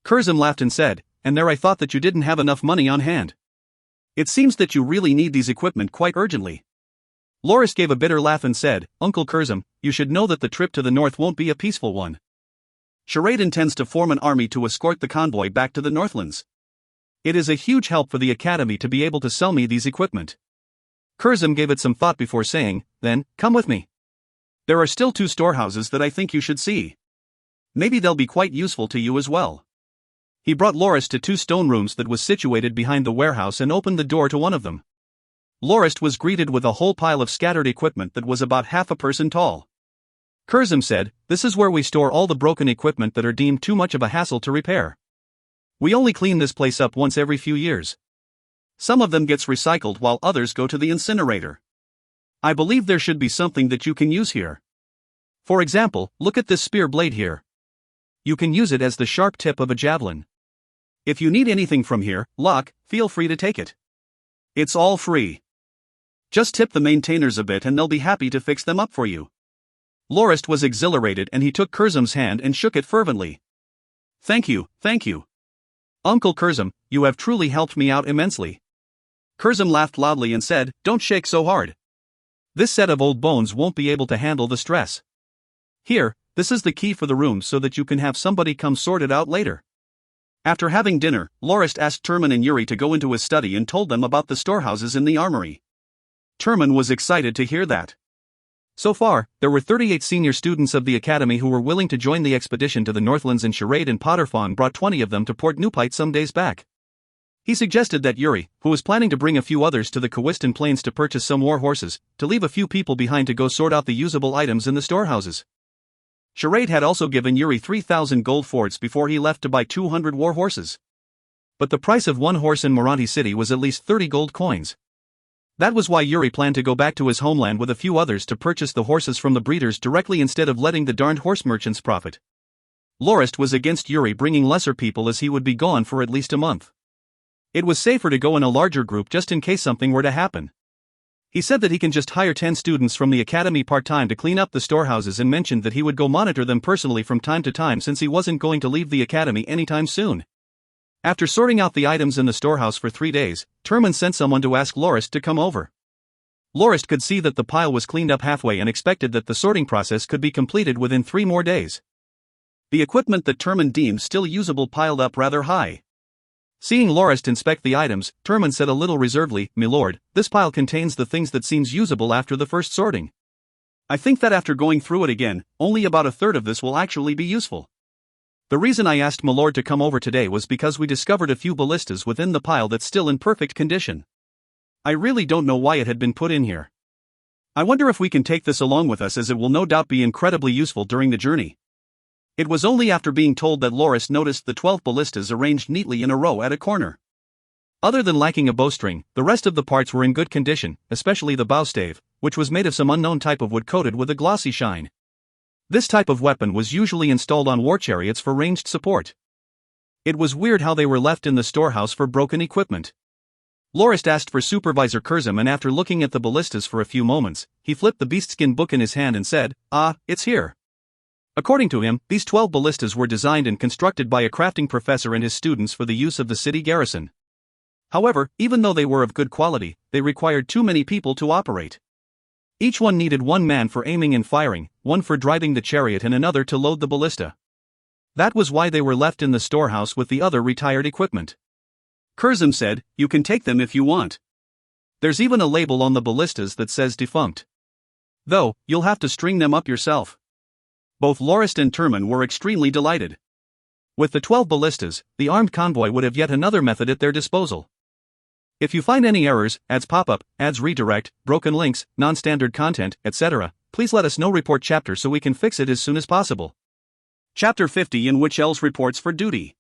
S1: Curzum laughed and said, and there I thought that you didn't have enough money on hand. It seems that you really need these equipment quite urgently. Lorist gave a bitter laugh and said, Uncle Curzum, you should know that the trip to the north won't be a peaceful one. Charade intends to form an army to escort the convoy back to the Northlands. It is a huge help for the academy to be able to sell me these equipment. Curzum gave it some thought before saying, then, come with me. There are still 2 storehouses that I think you should see. Maybe they'll be quite useful to you as well. He brought Lorist to 2 stone rooms that was situated behind the warehouse and opened the door to one of them. Lorist was greeted with a whole pile of scattered equipment that was about half a person tall. Curzum said, this is where we store all the broken equipment that are deemed too much of a hassle to repair. We only clean this place up once every few years. Some of them gets recycled while others go to the incinerator. I believe there should be something that you can use here. For example, look at this spear blade here. You can use it as the sharp tip of a javelin. If you need anything from here, Locke, feel free to take it. It's all free. Just tip the maintainers a bit and they'll be happy to fix them up for you. Lorist was exhilarated and he took Curzum's hand and shook it fervently. Thank you, thank you. Uncle Curzum, you have truly helped me out immensely. Curzum laughed loudly and said, don't shake so hard. This set of old bones won't be able to handle the stress. Here, this is the key for the room so that you can have somebody come sort it out later. After having dinner, Lorist asked Turman and Yuri to go into his study and told them about the storehouses in the armory. Turman was excited to hear that. So far, there were 38 senior students of the academy who were willing to join the expedition to the Northlands, and Charade and Potterfong brought 20 of them to Port Newpite some days back. He suggested that Yuri, who was planning to bring a few others to the Kwistin Plains to purchase some war horses, to leave a few people behind to go sort out the usable items in the storehouses. Charade had also given Yuri 3,000 gold fords before he left to buy 200 war horses. But the price of one horse in Moranti City was at least 30 gold coins. That was why Yuri planned to go back to his homeland with a few others to purchase the horses from the breeders directly instead of letting the darned horse merchants profit. Lorist was against Yuri bringing lesser people as he would be gone for at least a month. It was safer to go in a larger group just in case something were to happen. He said that he can just hire 10 students from the academy part-time to clean up the storehouses and mentioned that he would go monitor them personally from time to time since he wasn't going to leave the academy anytime soon. After sorting out the items in the storehouse for 3 days, Turman sent someone to ask Lorist to come over. Lorist could see that the pile was cleaned up halfway and expected that the sorting process could be completed within 3 more days. The equipment that Turman deemed still usable piled up rather high. Seeing Lorist inspect the items, Turman said a little reservedly, "Milord, this pile contains the things that seems usable after the first sorting. I think that after going through it again, only about a third of this will actually be useful. The reason I asked Milord to come over today was because we discovered a few ballistas within the pile that's still in perfect condition. I really don't know why it had been put in here. I wonder if we can take this along with us, as it will no doubt be incredibly useful during the journey." It was only after being told that Lorist noticed the 12 ballistas arranged neatly in a row at a corner. Other than lacking a bowstring, the rest of the parts were in good condition, especially the bowstave, which was made of some unknown type of wood coated with a glossy shine. This type of weapon was usually installed on war chariots for ranged support. It was weird how they were left in the storehouse for broken equipment. Lorist asked for Supervisor Curzon, and after looking at the ballistas for a few moments, he flipped the beastskin book in his hand and said, "Ah, it's here." According to him, these 12 ballistas were designed and constructed by a crafting professor and his students for the use of the city garrison. However, even though they were of good quality, they required too many people to operate. Each one needed one man for aiming and firing, one for driving the chariot and another to load the ballista. That was why they were left in the storehouse with the other retired equipment. Curzon said, "You can take them if you want. There's even a label on the ballistas that says defunct. Though, you'll have to string them up yourself." Both Lorist and Turman were extremely delighted. With the 12 ballistas, the armed convoy would have yet another method at their disposal. If you find any errors, ads pop-up, ads redirect, broken links, non-standard content, etc., please let us know. Report chapter so we can fix it as soon as possible. Chapter 50 In which Els reports for duty.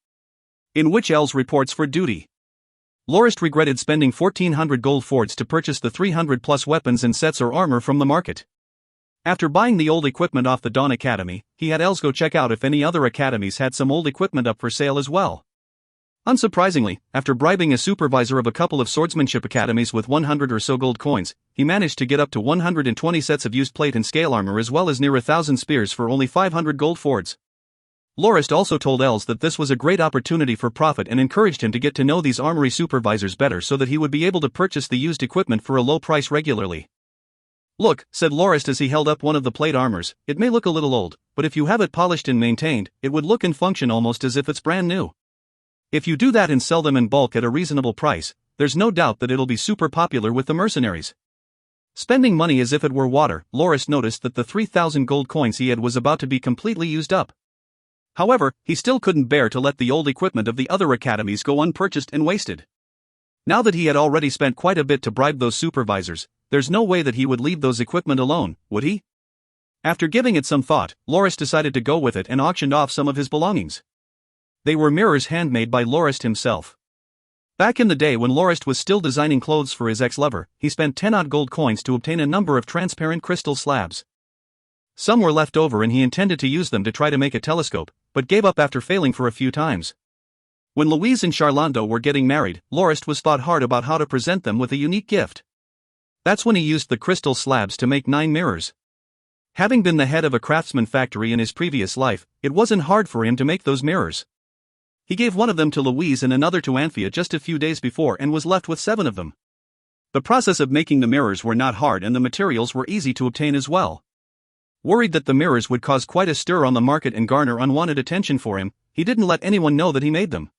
S1: In which Els reports for duty. Lorist regretted spending 1,400 gold fords to purchase the 300-plus weapons and sets or armor from the market. After buying the old equipment off the Dawn Academy, he had Els go check out if any other academies had some old equipment up for sale as well. Unsurprisingly, after bribing a supervisor of a couple of swordsmanship academies with 100 or so gold coins, he managed to get up to 120 sets of used plate and scale armor as well as near 1,000 spears for only 500 gold fords. Lorist also told Els that this was a great opportunity for profit and encouraged him to get to know these armory supervisors better so that he would be able to purchase the used equipment for a low price regularly. "Look," said Lorist as he held up one of the plate armors, "it may look a little old, but if you have it polished and maintained, it would look and function almost as if it's brand new. If you do that and sell them in bulk at a reasonable price, there's no doubt that it'll be super popular with the mercenaries." Spending money as if it were water, Lorist noticed that the 3,000 gold coins he had was about to be completely used up. However, he still couldn't bear to let the old equipment of the other academies go unpurchased and wasted. Now that he had already spent quite a bit to bribe those supervisors, there's no way that he would leave those equipment alone, would he? After giving it some thought, Lorist decided to go with it and auctioned off some of his belongings. They were mirrors handmade by Lorist himself. Back in the day when Lorist was still designing clothes for his ex-lover, he spent 10-odd gold coins to obtain a number of transparent crystal slabs. Some were left over and he intended to use them to try to make a telescope, but gave up after failing for a few times. When Louise and Charlando were getting married, Lorist was thought hard about how to present them with a unique gift. That's when he used the crystal slabs to make 9 mirrors. Having been the head of a craftsman factory in his previous life, it wasn't hard for him to make those mirrors. He gave one of them to Louise and another to Anthea just a few days before and was left with 7 of them. The process of making the mirrors were not hard and the materials were easy to obtain as well. Worried that the mirrors would cause quite a stir on the market and garner unwanted attention for him, he didn't let anyone know that he made them.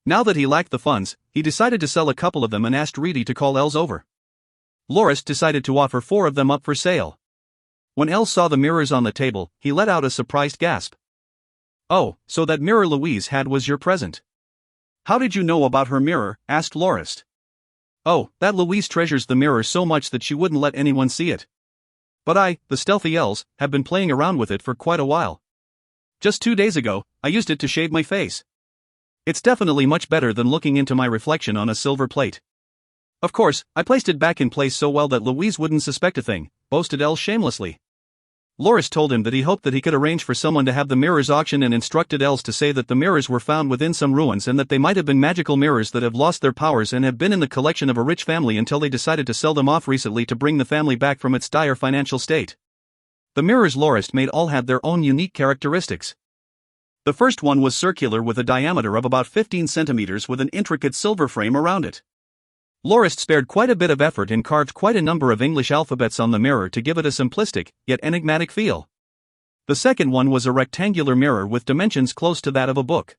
S1: Now that he lacked the funds, he decided to sell a couple of them and asked Reedy to call Els over. Lorist decided to offer 4 of them up for sale. When Els saw the mirrors on the table, he let out a surprised gasp. "Oh, so that mirror Louise had was your present." "How did you know about her mirror?" asked Lorist. "Oh, that Louise treasures the mirror so much that she wouldn't let anyone see it. But I, the stealthy Els, have been playing around with it for quite a while. Just 2 days ago, I used it to shave my face. It's definitely much better than looking into my reflection on a silver plate. Of course, I placed it back in place so well that Louise wouldn't suspect a thing," boasted Els shamelessly. Lorist told him that he hoped that he could arrange for someone to have the mirrors auctioned and instructed Els to say that the mirrors were found within some ruins and that they might have been magical mirrors that have lost their powers and have been in the collection of a rich family until they decided to sell them off recently to bring the family back from its dire financial state. The mirrors Lorist made all had their own unique characteristics. The first one was circular with a diameter of about 15 centimeters with an intricate silver frame around it. Lorist spared quite a bit of effort and carved quite a number of English alphabets on the mirror to give it a simplistic, yet enigmatic feel. The second one was a rectangular mirror with dimensions close to that of a book.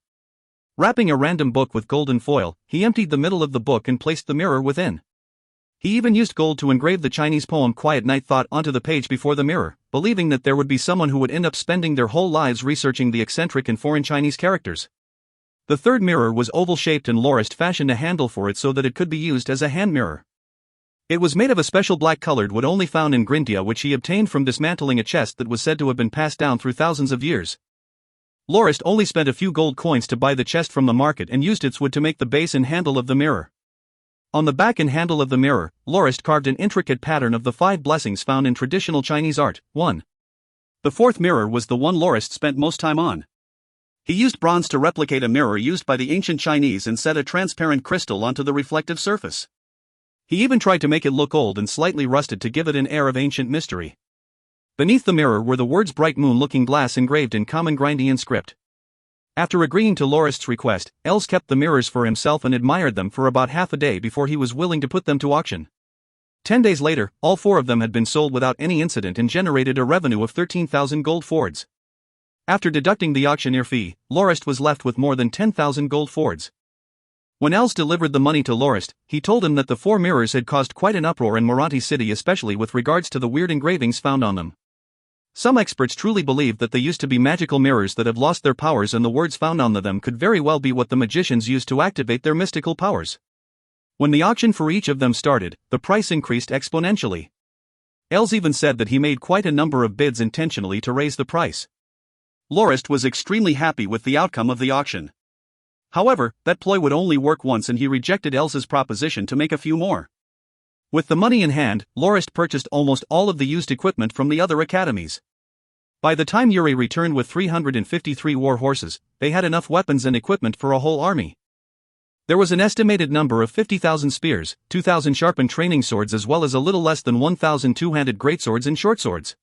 S1: Wrapping a random book with golden foil, he emptied the middle of the book and placed the mirror within. He even used gold to engrave the Chinese poem Quiet Night Thought onto the page before the mirror, believing that there would be someone who would end up spending their whole lives researching the eccentric and foreign Chinese characters. The third mirror was oval-shaped and Lorist fashioned a handle for it so that it could be used as a hand mirror. It was made of a special black-colored wood only found in Grindia, which he obtained from dismantling a chest that was said to have been passed down through thousands of years. Lorist only spent a few gold coins to buy the chest from the market and used its wood to make the base and handle of the mirror. On the back and handle of the mirror, Lorist carved an intricate pattern of the 5 blessings found in traditional Chinese art. 1. The fourth mirror was the one Lorist spent most time on. He used bronze to replicate a mirror used by the ancient Chinese and set a transparent crystal onto the reflective surface. He even tried to make it look old and slightly rusted to give it an air of ancient mystery. Beneath the mirror were the words bright moon-looking glass engraved in common Grindian script. After agreeing to Lorist's request, Els kept the mirrors for himself and admired them for about half a day before he was willing to put them to auction. 10 days later, all 4 of them had been sold without any incident and generated a revenue of 13,000 gold fords. After deducting the auctioneer fee, Lorist was left with more than 10,000 gold fords. When Els delivered the money to Lorist, he told him that the 4 mirrors had caused quite an uproar in Moranti City, especially with regards to the weird engravings found on them. Some experts truly believe that they used to be magical mirrors that have lost their powers, and the words found on them could very well be what the magicians used to activate their mystical powers. When the auction for each of them started, the price increased exponentially. Els even said that he made quite a number of bids intentionally to raise the price. Lorist was extremely happy with the outcome of the auction. However, that ploy would only work once, and he rejected Els's proposition to make a few more. With the money in hand, Lorist purchased almost all of the used equipment from the other academies. By the time Yuri returned with 353 war horses, they had enough weapons and equipment for a whole army. There was an estimated number of 50,000 spears, 2,000 sharpened training swords, as well as a little less than 1,000 two-handed greatswords and short swords.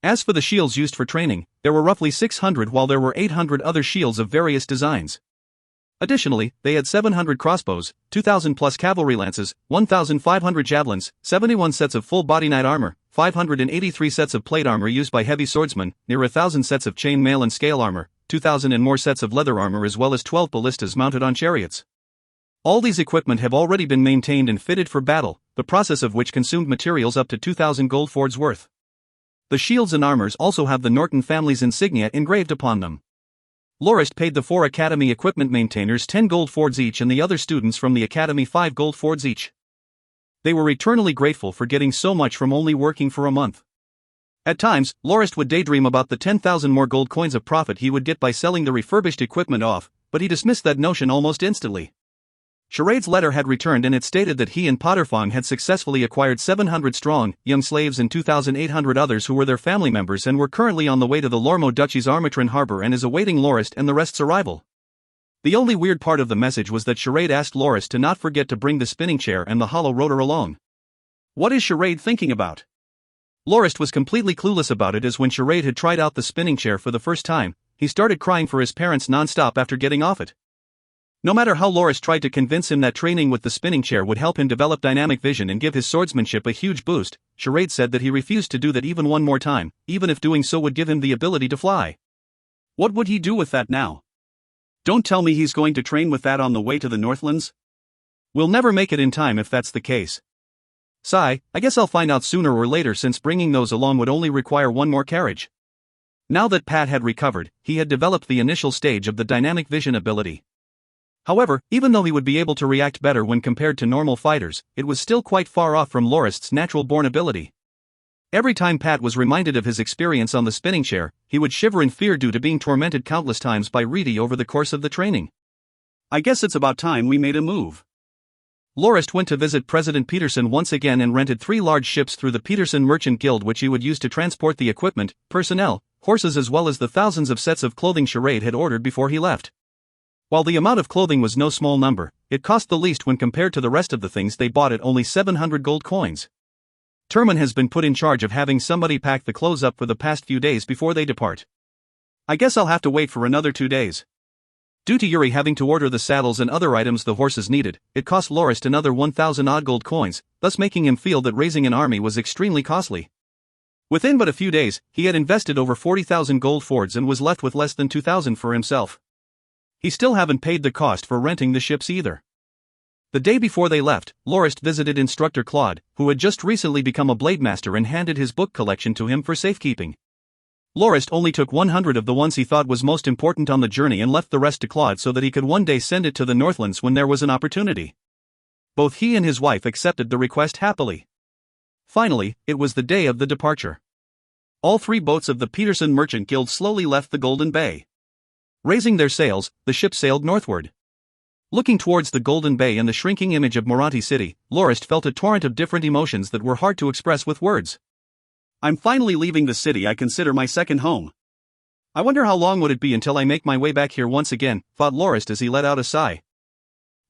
S1: As for the shields used for training, there were roughly 600, while there were 800 other shields of various designs. Additionally, they had 700 crossbows, 2,000 plus cavalry lances, 1,500 javelins, 71 sets of full-body knight armor, 583 sets of plate armor used by heavy swordsmen, near 1,000 sets of chain mail and scale armor, 2,000 and more sets of leather armor, as well as 12 ballistas mounted on chariots. All these equipment have already been maintained and fitted for battle, the process of which consumed materials up to 2,000 gold fords worth. The shields and armors also have the Norton family's insignia engraved upon them. Lorist paid the 4 academy equipment maintainers 10 gold fords each and the other students from the academy 5 gold fords each. They were eternally grateful for getting so much from only working for a month. At times, Lorist would daydream about the 10,000 more gold coins of profit he would get by selling the refurbished equipment off, but he dismissed that notion almost instantly. Charade's letter had returned, and it stated that he and Potterfong had successfully acquired 700 strong, young slaves and 2,800 others who were their family members and were currently on the way to the Lormo Duchy's Armatrin harbor and is awaiting Lorist and the rest's arrival. The only weird part of the message was that Charade asked Lorist to not forget to bring the spinning chair and the hollow rotor along. What is Charade thinking about? Lorist was completely clueless about it, as when Charade had tried out the spinning chair for the first time, he started crying for his parents non-stop after getting off it. No matter how Lorist tried to convince him that training with the spinning chair would help him develop dynamic vision and give his swordsmanship a huge boost, Charade said that he refused to do that even one more time, even if doing so would give him the ability to fly. What would he do with that now? Don't tell me he's going to train with that on the way to the Northlands? We'll never make it in time if that's the case. Sigh, I guess I'll find out sooner or later, since bringing those along would only require one more carriage. Now that Pat had recovered, he had developed the initial stage of the dynamic vision ability. However, even though he would be able to react better when compared to normal fighters, it was still quite far off from Lorist's natural-born ability. Every time Pat was reminded of his experience on the spinning chair, he would shiver in fear due to being tormented countless times by Reedy over the course of the training. I guess it's about time we made a move. Lorist went to visit President Peterson once again and rented 3 large ships through the Peterson Merchant Guild, which he would use to transport the equipment, personnel, horses, as well as the thousands of sets of clothing Charade had ordered before he left. While the amount of clothing was no small number, it cost the least when compared to the rest of the things they bought at only 700 gold coins. Terman has been put in charge of having somebody pack the clothes up for the past few days before they depart. I guess I'll have to wait for another 2 days. Due to Yuri having to order the saddles and other items the horses needed, it cost Lorist another 1,000 odd gold coins, thus making him feel that raising an army was extremely costly. Within but a few days, he had invested over 40,000 gold fords and was left with less than 2,000 for himself. He still haven't paid the cost for renting the ships either. The day before they left, Lorist visited Instructor Claude, who had just recently become a blade master, and handed his book collection to him for safekeeping. Lorist only took 100 of the ones he thought was most important on the journey and left the rest to Claude so that he could one day send it to the Northlands when there was an opportunity. Both he and his wife accepted the request happily. Finally, it was the day of the departure. All 3 boats of the Peterson Merchant Guild slowly left the Golden Bay. Raising their sails, the ship sailed northward. Looking towards the Golden Bay and the shrinking image of Moranti City, Lorist felt a torrent of different emotions that were hard to express with words. I'm finally leaving the city I consider my second home. I wonder how long would it be until I make my way back here once again, thought Lorist as he let out a sigh.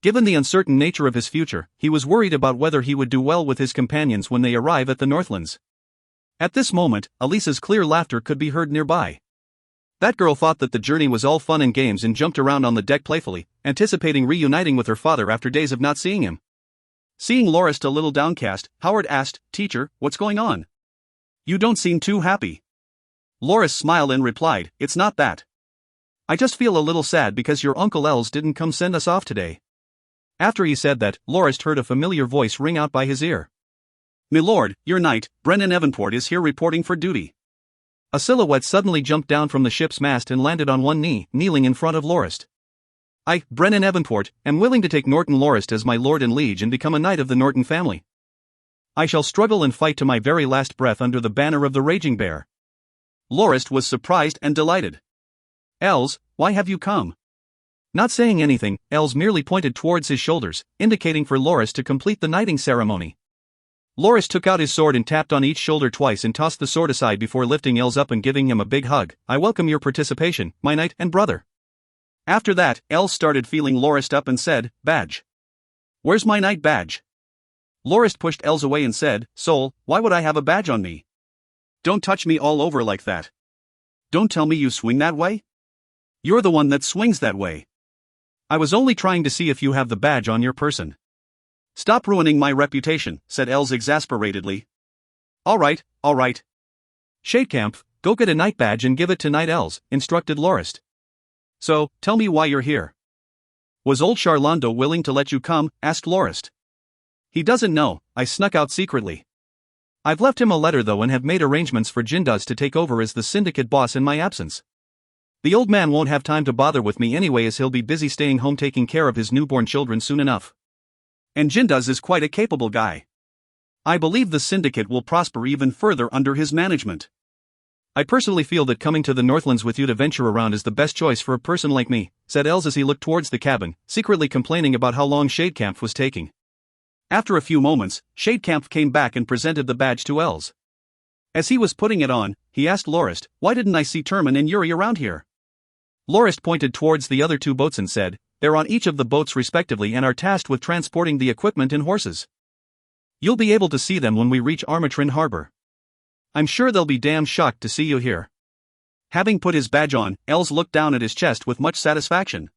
S1: Given the uncertain nature of his future, he was worried about whether he would do well with his companions when they arrive at the Northlands. At this moment, Elisa's clear laughter could be heard nearby. That girl thought that the journey was all fun and games and jumped around on the deck playfully, anticipating reuniting with her father after days of not seeing him. Seeing Lorist a little downcast, Howard asked, "Teacher, what's going on? You don't seem too happy." Lorist smiled and replied, "It's not that. I just feel a little sad because your Uncle Els didn't come send us off today." After he said that, Lorist heard a familiar voice ring out by his ear. "Milord, your knight, Brennan Evanport is here reporting for duty." A silhouette suddenly jumped down from the ship's mast and landed on one knee, kneeling in front of Lorist. "I, Brennan Evanport, am willing to take Norton Lorist as my lord and liege and become a knight of the Norton family. I shall struggle and fight to my very last breath under the banner of the Raging Bear." Lorist was surprised and delighted. "Els, why have you come?" Not saying anything, Els merely pointed towards his shoulders, indicating for Lorist to complete the knighting ceremony. Lorist took out his sword and tapped on each shoulder twice and tossed the sword aside before lifting Els up and giving him a big hug. "I welcome your participation, my knight and brother." After that, Els started feeling Lorist up and said, "Badge. Where's my knight badge?" Lorist pushed Els away and said, "Soul, why would I have a badge on me? Don't touch me all over like that. Don't tell me you swing that way? You're the one that swings that way. I was only trying to see if you have the badge on your person." "Stop ruining my reputation," said Els exasperatedly. All right. Shadecamp, go get a knight badge and give it to Knight Els," instructed Lorist. "So, tell me why you're here. Was old Charlando willing to let you come?" asked Lorist. "He doesn't know, I snuck out secretly. I've left him a letter though and have made arrangements for Jindas to take over as the syndicate boss in my absence. The old man won't have time to bother with me anyway as he'll be busy staying home taking care of his newborn children soon enough. And Jindas is quite a capable guy. I believe the syndicate will prosper even further under his management. I personally feel that coming to the Northlands with you to venture around is the best choice for a person like me," said Els as he looked towards the cabin, secretly complaining about how long Shadecamp was taking. After a few moments, Shadecamp came back and presented the badge to Els. As he was putting it on, he asked Lorist, "Why didn't I see Terman and Yuri around here?" Lorist pointed towards the other two boats and said, "They're on each of the boats respectively and are tasked with transporting the equipment and horses. You'll be able to see them when we reach Armatrin Harbor. I'm sure they'll be damn shocked to see you here." Having put his badge on, Els looked down at his chest with much satisfaction.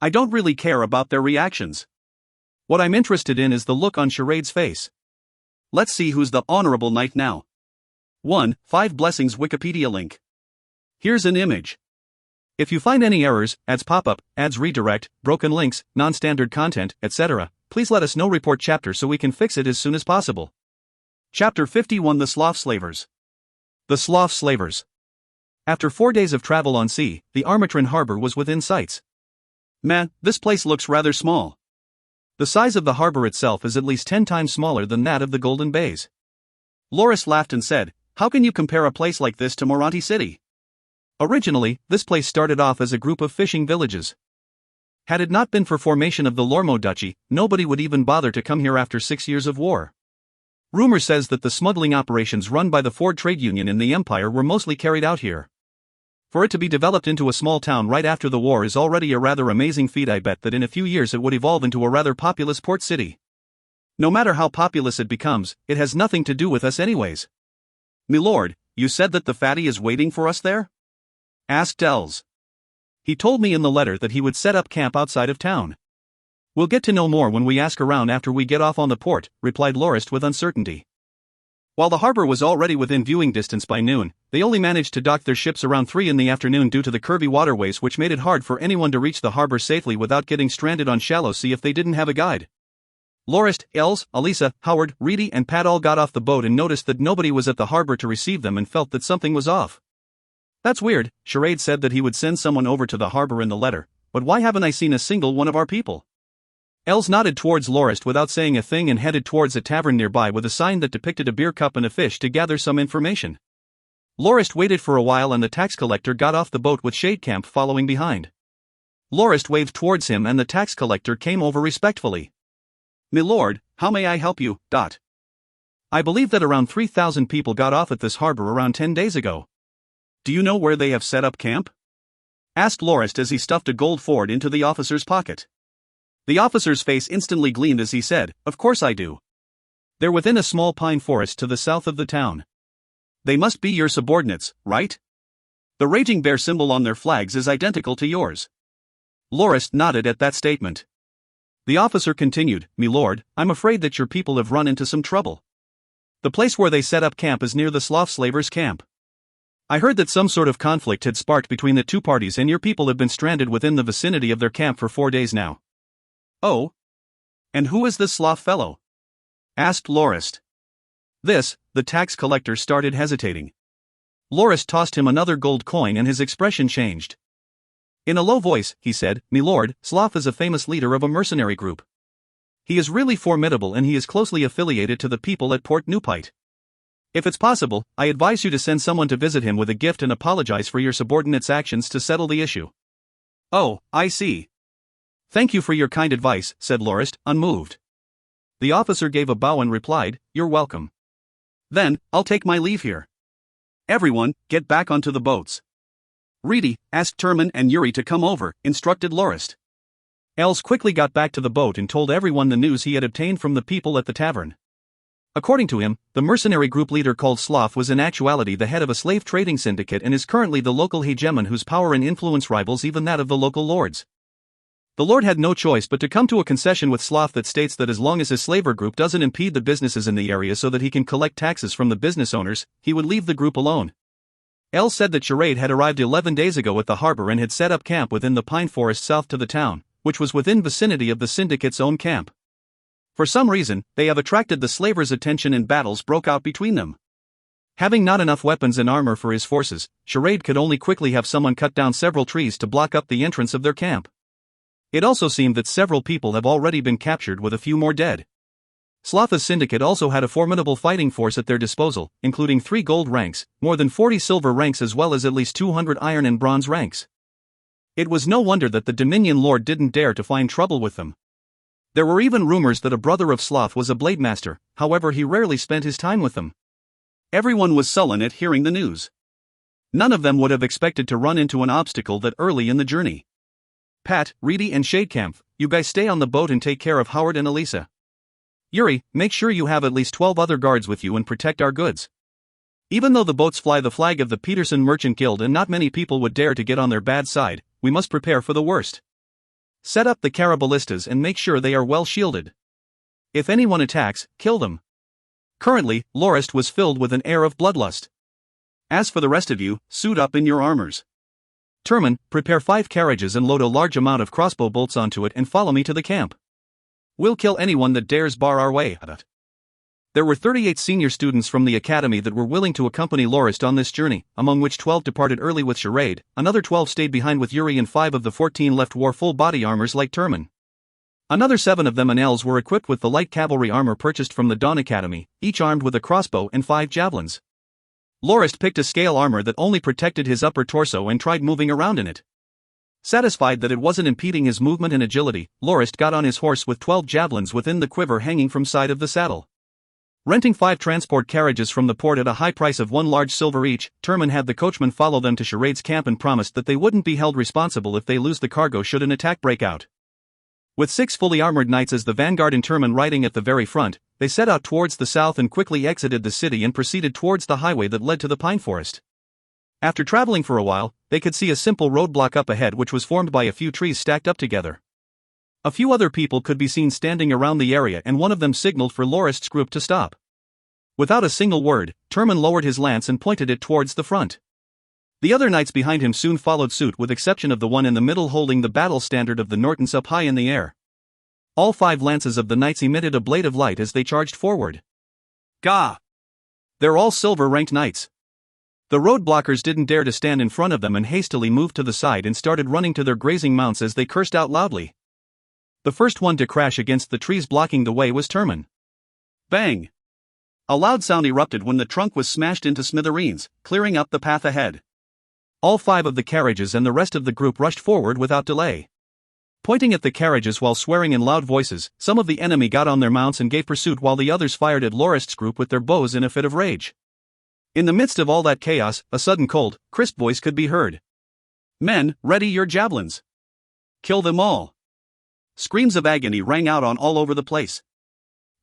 S1: "I don't really care about their reactions. What I'm interested in is the look on Charade's face. Let's see who's the honorable knight now." 1. 5 Blessings Wikipedia link. Here's an image. If you find any errors, ads pop-up, ads redirect, broken links, non-standard content, etc., please let us know. Report chapter so we can fix it as soon as possible. Chapter 51 The Sloth Slavers. The Sloth Slavers. After 4 days of travel on sea, the Armatrin harbor was within sights. "Man, this place looks rather small." The size of the harbor itself is at least 10 times smaller than that of the Golden Bays. Lorist laughed and said, "How can you compare a place like this to Moranti City?" Originally, this place started off as a group of fishing villages. Had it not been for formation of the Lormo Duchy, nobody would even bother to come here after 6 years of war. Rumor says that the smuggling operations run by the Ford Trade Union in the Empire were mostly carried out here. For it to be developed into a small town right after the war is already a rather amazing feat. I bet that in a few years it would evolve into a rather populous port city. No matter how populous it becomes, it has nothing to do with us anyways. "Milord, you said that the fatty is waiting for us there?" asked Els. "He told me in the letter that he would set up camp outside of town. We'll get to know more when we ask around after we get off on the port," replied Lorist with uncertainty. While the harbor was already within viewing distance by noon, they only managed to dock their ships around 3 in the afternoon due to the curvy waterways, which made it hard for anyone to reach the harbor safely without getting stranded on shallow sea if they didn't have a guide. Lorist, Els, Elisa, Howard, Reedy and Pat all got off the boat and noticed that nobody was at the harbor to receive them and felt that something was off. "That's weird. Charade said that he would send someone over to the harbor in the letter, but why haven't I seen a single one of our people?" Els nodded towards Lorist without saying a thing and headed towards a tavern nearby with a sign that depicted a beer cup and a fish to gather some information. Lorist waited for a while and the tax collector got off the boat with Shadecamp following behind. Lorist waved towards him and the tax collector came over respectfully. "Milord, how may I help you?" I believe that around 3,000 people got off at this harbor around 10 days ago. Do you know where they have set up camp? Asked Lorist as he stuffed a gold Ford into the officer's pocket. The officer's face instantly gleamed as he said, "Of course I do. They're within a small pine forest to the south of the town. They must be your subordinates, right? The raging bear symbol on their flags is identical to yours." Lorist nodded at that statement. The officer continued, "Me lord, I'm afraid that your people have run into some trouble. The place where they set up camp is near the Sloth Slavers' camp. I heard that some sort of conflict had sparked between the two parties and your people have been stranded within the vicinity of their camp for 4 days now." "Oh? And who is this sloth fellow?" asked Lorist. The tax collector started hesitating. Lorist tossed him another gold coin and his expression changed. In a low voice, he said, "Me lord, Sloth is a famous leader of a mercenary group. He is really formidable and he is closely affiliated to the people at Port Newpite. If it's possible, I advise you to send someone to visit him with a gift and apologize for your subordinates' actions to settle the issue." "Oh, I see. Thank you for your kind advice," said Lorist, unmoved. The officer gave a bow and replied, "You're welcome. Then, I'll take my leave here. Everyone, get back onto the boats." "Reedy, ask Turman and Yuri to come over," instructed Lorist. Els quickly got back to the boat and told everyone the news he had obtained from the people at the tavern. According to him, the mercenary group leader called Sloth was in actuality the head of a slave trading syndicate and is currently the local hegemon whose power and influence rivals even that of the local lords. The lord had no choice but to come to a concession with Sloth that states that as long as his slaver group doesn't impede the businesses in the area so that he can collect taxes from the business owners, he would leave the group alone. El said that Charade had arrived 11 days ago at the harbor and had set up camp within the pine forest south to the town, which was within vicinity of the syndicate's own camp. For some reason, they have attracted the slavers' attention and battles broke out between them. Having not enough weapons and armor for his forces, Charade could only quickly have someone cut down several trees to block up the entrance of their camp. It also seemed that several people have already been captured with a few more dead. Sloth's syndicate also had a formidable fighting force at their disposal, including 3 gold ranks, more than 40 silver ranks as well as at least 200 iron and bronze ranks. It was no wonder that the Dominion Lord didn't dare to find trouble with them. There were even rumors that a brother of Sloth was a blade master, however he rarely spent his time with them. Everyone was sullen at hearing the news. None of them would have expected to run into an obstacle that early in the journey. "Pat, Reedy and Shadecamp, you guys stay on the boat and take care of Howard and Elisa. Yuri, make sure you have at least 12 other guards with you and protect our goods. Even though the boats fly the flag of the Peterson Merchant Guild and not many people would dare to get on their bad side, we must prepare for the worst. Set up the caraballistas and make sure they are well shielded. If anyone attacks, kill them." Currently, Lorist was filled with an air of bloodlust. "As for the rest of you, suit up in your armors. Turman, prepare 5 carriages and load a large amount of crossbow bolts onto it and follow me to the camp. We'll kill anyone that dares bar our way." There were 38 senior students from the academy that were willing to accompany Lorist on this journey, among which 12 departed early with Charade, another 12 stayed behind with Yuri and 5 of the 14 left wore full body armors like Turman. Another 7 of them and Els were equipped with the light cavalry armor purchased from the Dawn Academy, each armed with a crossbow and 5 javelins. Lorist picked a scale armor that only protected his upper torso and tried moving around in it. Satisfied that it wasn't impeding his movement and agility, Lorist got on his horse with 12 javelins within the quiver hanging from side of the saddle. Renting 5 transport carriages from the port at a high price of 1 large silver each, Turman had the coachman follow them to Charade's camp and promised that they wouldn't be held responsible if they lose the cargo should an attack break out. With 6 fully armored knights as the vanguard and Turman riding at the very front, they set out towards the south and quickly exited the city and proceeded towards the highway that led to the pine forest. After traveling for a while, they could see a simple roadblock up ahead which was formed by a few trees stacked up together. A few other people could be seen standing around the area and one of them signaled for Lorist's group to stop. Without a single word, Turman lowered his lance and pointed it towards the front. The other knights behind him soon followed suit with exception of the one in the middle holding the battle standard of the Nortons up high in the air. All 5 lances of the knights emitted a blade of light as they charged forward. Gah! They're all silver-ranked knights. The roadblockers didn't dare to stand in front of them and hastily moved to the side and started running to their grazing mounts as they cursed out loudly. The first one to crash against the trees blocking the way was Turman. Bang! A loud sound erupted when the trunk was smashed into smithereens, clearing up the path ahead. All 5 of the carriages and the rest of the group rushed forward without delay. Pointing at the carriages while swearing in loud voices, some of the enemy got on their mounts and gave pursuit while the others fired at Lorist's group with their bows in a fit of rage. In the midst of all that chaos, a sudden cold, crisp voice could be heard. "Men, ready your javelins! Kill them all!" Screams of agony rang out all over the place.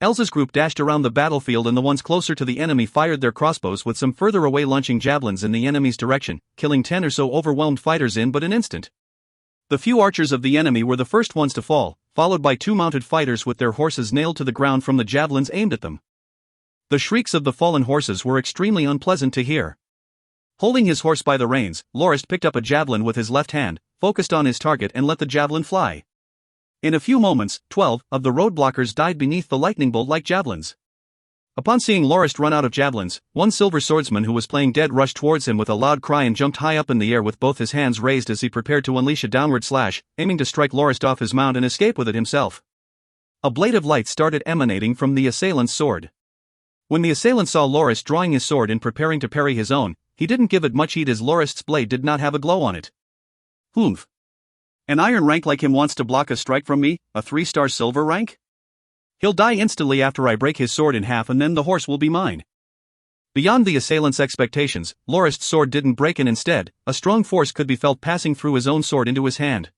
S1: Elsa's group dashed around the battlefield and the ones closer to the enemy fired their crossbows with some further away launching javelins in the enemy's direction, killing 10 or so overwhelmed fighters in but an instant. The few archers of the enemy were the first ones to fall, followed by 2 mounted fighters with their horses nailed to the ground from the javelins aimed at them. The shrieks of the fallen horses were extremely unpleasant to hear. Holding his horse by the reins, Lorist picked up a javelin with his left hand, focused on his target and let the javelin fly. In a few moments, 12 of the roadblockers died beneath the lightning bolt like javelins. Upon seeing Lorist run out of javelins, one silver swordsman who was playing dead rushed towards him with a loud cry and jumped high up in the air with both his hands raised as he prepared to unleash a downward slash, aiming to strike Lorist off his mount and escape with it himself. A blade of light started emanating from the assailant's sword. When the assailant saw Lorist drawing his sword and preparing to parry his own, he didn't give it much heed as Lorist's blade did not have a glow on it. "Humph. An iron rank like him wants to block a strike from me, a 3-star silver rank? He'll die instantly after I break his sword in half and then the horse will be mine." Beyond the assailant's expectations, Lorist's sword didn't break and instead, a strong force could be felt passing through his own sword into his hand.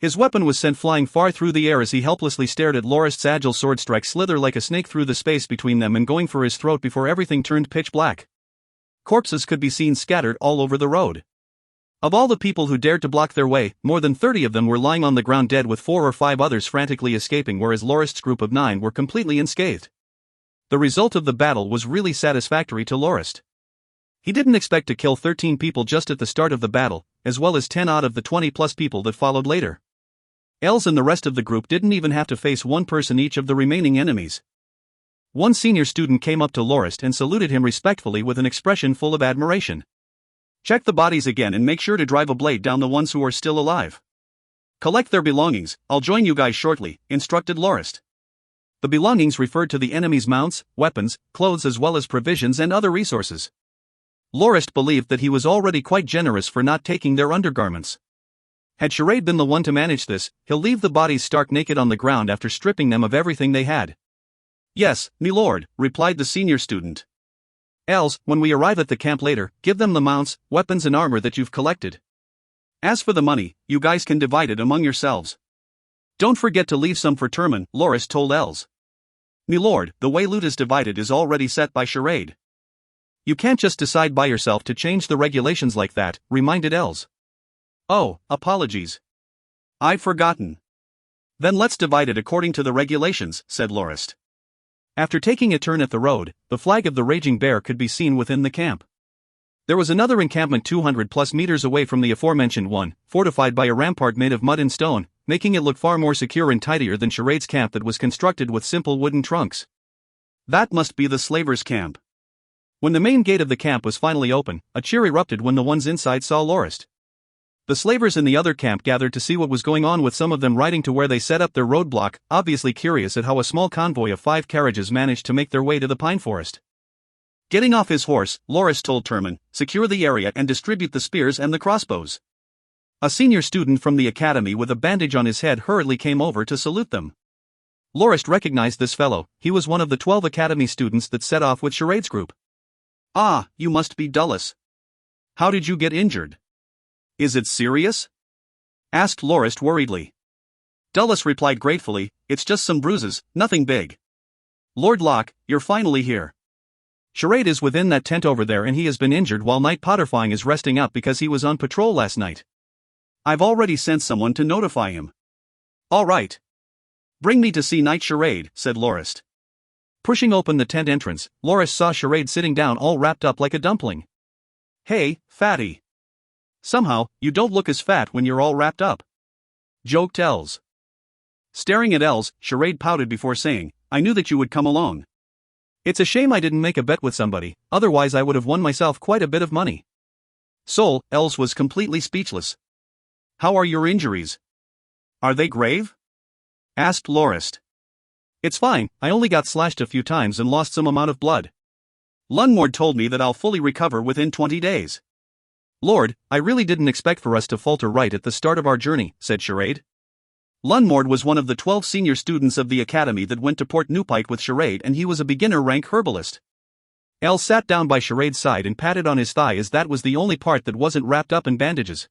S1: His weapon was sent flying far through the air as he helplessly stared at Lorist's agile sword strike slither like a snake through the space between them and going for his throat before everything turned pitch black. Corpses could be seen scattered all over the road. Of all the people who dared to block their way, more than 30 of them were lying on the ground dead with 4 or 5 others frantically escaping, whereas Lorist's group of 9 were completely unscathed. The result of the battle was really satisfactory to Lorist. He didn't expect to kill 13 people just at the start of the battle, as well as 10 out of the 20+ people that followed later. Els and the rest of the group didn't even have to face one person each of the remaining enemies. One senior student came up to Lorist and saluted him respectfully with an expression full of admiration. "Check the bodies again and make sure to drive a blade down the ones who are still alive. Collect their belongings, I'll join you guys shortly," instructed Lorist. The belongings referred to the enemy's mounts, weapons, clothes as well as provisions and other resources. Lorist believed that he was already quite generous for not taking their undergarments. Had Charade been the one to manage this, he'll leave the bodies stark naked on the ground after stripping them of everything they had. "Yes, me lord," replied the senior student. "Els, when we arrive at the camp later, give them the mounts, weapons and armor that you've collected. As for the money, you guys can divide it among yourselves. Don't forget to leave some for Turman," Lorist told Els. "Me lord, the way loot is divided is already set by Charade. You can't just decide by yourself to change the regulations like that," reminded Els. "Oh, apologies. I've forgotten. Then let's divide it according to the regulations," said Lorist. After taking a turn at the road, the flag of the Raging Bear could be seen within the camp. There was another encampment 200+ meters away from the aforementioned one, fortified by a rampart made of mud and stone, making it look far more secure and tidier than Charade's camp that was constructed with simple wooden trunks. That must be the slavers' camp. When the main gate of the camp was finally open, a cheer erupted when the ones inside saw Lorist. The slavers in the other camp gathered to see what was going on, with some of them riding to where they set up their roadblock, obviously curious at how a small convoy of 5 carriages managed to make their way to the pine forest. Getting off his horse, Lorist told Turman, "Secure the area and distribute the spears and the crossbows." A senior student from the academy with a bandage on his head hurriedly came over to salute them. Lorist recognized this fellow. He was one of the 12 academy students that set off with Charade's group. "Ah, you must be Dulles. How did you get injured? Is it serious?" asked Lorist worriedly. Dulles replied gratefully, "It's just some bruises, nothing big. Lord Locke, you're finally here. Charade is within that tent over there and he has been injured while Knight Potterfying is resting up because he was on patrol last night. I've already sent someone to notify him." "All right. Bring me to see Knight Charade," said Lorist. Pushing open the tent entrance, Lorist saw Charade sitting down all wrapped up like a dumpling. "Hey, fatty. Somehow, you don't look as fat when you're all wrapped up," joked Els. Staring at Els, Charade pouted before saying, "I knew that you would come along. It's a shame I didn't make a bet with somebody, otherwise I would have won myself quite a bit of money." Sol, Els was completely speechless. "How are your injuries? Are they grave?" asked Lorist. "It's fine, I only got slashed a few times and lost some amount of blood. Lunmord told me that I'll fully recover within 20 days. "Lord, I really didn't expect for us to falter right at the start of our journey," said Charade. Lunmord was one of the 12 senior students of the academy that went to Part2 with Charade, and he was a beginner-rank herbalist. Els sat down by Charade's side and patted on his thigh, as that was the only part that wasn't wrapped up in bandages.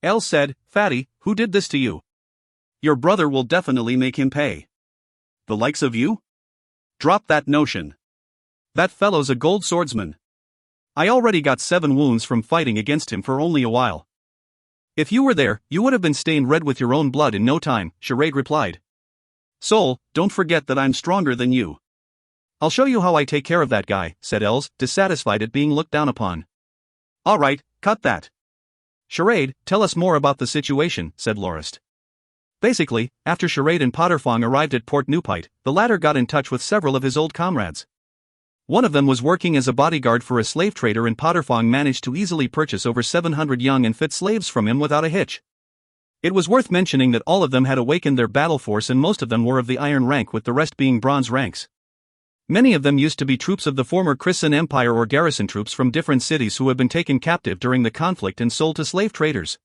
S1: Els said, "Fatty, who did this to you? Your brother will definitely make him pay." "The likes of you? Drop that notion. That fellow's a gold swordsman. I already got 7 wounds from fighting against him for only a while." "If you were there, you would have been stained red with your own blood in no time," Charade replied. "Sol, don't forget that I'm stronger than you." "I'll show you how I take care of that guy," said Els, dissatisfied at being looked down upon. "All right, cut that. Charade, tell us more about the situation," said Lorist. Basically, after Charade and Potterfong arrived at Part2, the latter got in touch with several of his old comrades. One of them was working as a bodyguard for a slave trader, and Potterfong managed to easily purchase over 700 young and fit slaves from him without a hitch. It was worth mentioning that all of them had awakened their battle force, and most of them were of the iron rank, with the rest being bronze ranks. Many of them used to be troops of the former Christian Empire or garrison troops from different cities who had been taken captive during the conflict and sold to slave traders.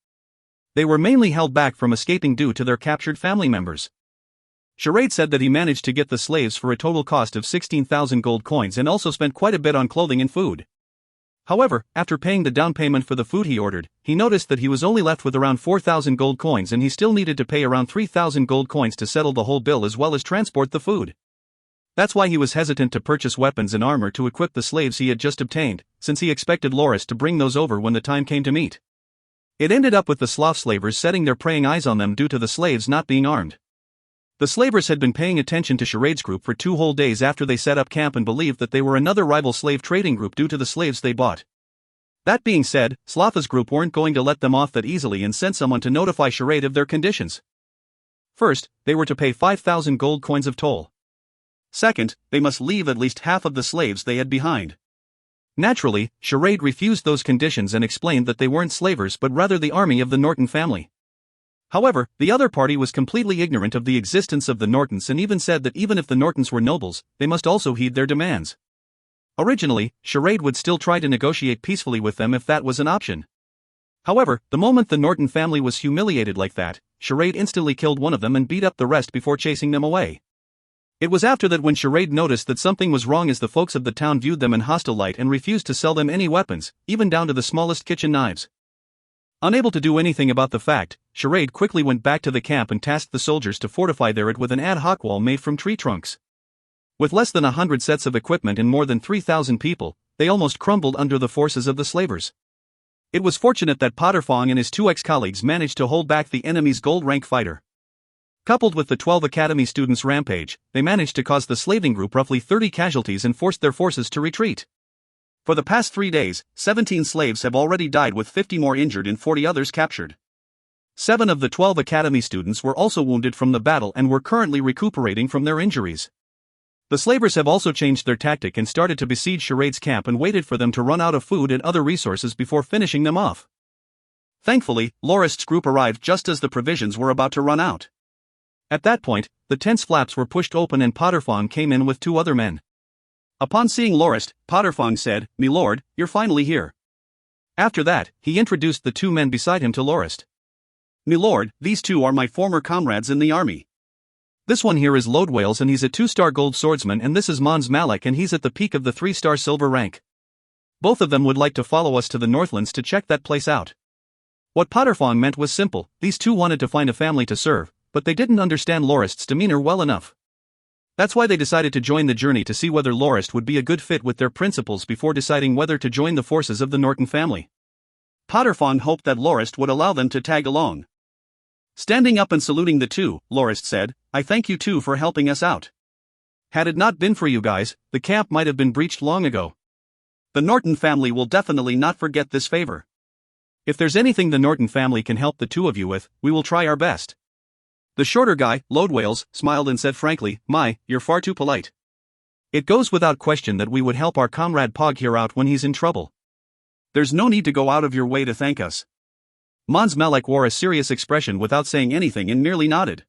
S1: They were mainly held back from escaping due to their captured family members. Charade said that he managed to get the slaves for a total cost of 16,000 gold coins, and also spent quite a bit on clothing and food. However, after paying the down payment for the food he ordered, he noticed that he was only left with around 4,000 gold coins, and he still needed to pay around 3,000 gold coins to settle the whole bill as well as transport the food. That's why he was hesitant to purchase weapons and armor to equip the slaves he had just obtained, since he expected Lorist to bring those over when the time came to meet. It ended up with the sloth slavers setting their praying eyes on them due to the slaves not being armed. The slavers had been paying attention to Charade's group for 2 whole days after they set up camp, and believed that they were another rival slave trading group due to the slaves they bought. That being said, Slotha's group weren't going to let them off that easily and sent someone to notify Charade of their conditions. First, they were to pay 5,000 gold coins of toll. Second, they must leave at least half of the slaves they had behind. Naturally, Charade refused those conditions and explained that they weren't slavers but rather the army of the Norton family. However, the other party was completely ignorant of the existence of the Nortons, and even said that even if the Nortons were nobles, they must also heed their demands. Originally, Charade would still try to negotiate peacefully with them if that was an option. However, the moment the Norton family was humiliated like that, Charade instantly killed one of them and beat up the rest before chasing them away. It was after that when Charade noticed that something was wrong, as the folks of the town viewed them in hostile light and refused to sell them any weapons, even down to the smallest kitchen knives. Unable to do anything about the fact, Charade quickly went back to the camp and tasked the soldiers to fortify it with an ad hoc wall made from tree trunks. With less than 100 sets of equipment and more than 3,000 people, they almost crumbled under the forces of the slavers. It was fortunate that Potterfong and his 2 ex-colleagues managed to hold back the enemy's gold-rank fighter. Coupled with the 12 academy students' rampage, they managed to cause the slaving group roughly 30 casualties and forced their forces to retreat. For the past 3 days, 17 slaves have already died, with 50 more injured and 40 others captured. 7 of the 12 academy students were also wounded from the battle and were currently recuperating from their injuries. The slavers have also changed their tactic and started to besiege Charade's camp and waited for them to run out of food and other resources before finishing them off. Thankfully, Lorist's group arrived just as the provisions were about to run out. At that point, the tent's flaps were pushed open and Potterfong came in with 2 other men. Upon seeing Lorist, Potterfong said, "Me lord, you're finally here." After that, he introduced the 2 men beside him to Lorist. "Me lord, these 2 are my former comrades in the army. This one here is Lodwales, and he's a 2-star gold swordsman, and this is Mons Malek, and he's at the peak of the 3-star silver rank. Both of them would like to follow us to the Northlands to check that place out." What Potterfong meant was simple: these 2 wanted to find a family to serve, but they didn't understand Lorist's demeanor well enough. That's why they decided to join the journey to see whether Lorist would be a good fit with their principles before deciding whether to join the forces of the Norton family. Potterfong hoped that Lorist would allow them to tag along. Standing up and saluting the 2, Lorist said, "I thank you 2 for helping us out. Had it not been for you guys, the camp might have been breached long ago. The Norton family will definitely not forget this favor. If there's anything the Norton family can help the 2 of you with, we will try our best." The shorter guy, Lodwales, smiled and said frankly, "You're far too polite. It goes without question that we would help our comrade Pog here out when he's in trouble. There's no need to go out of your way to thank us." Mons Malek wore a serious expression without saying anything and merely nodded.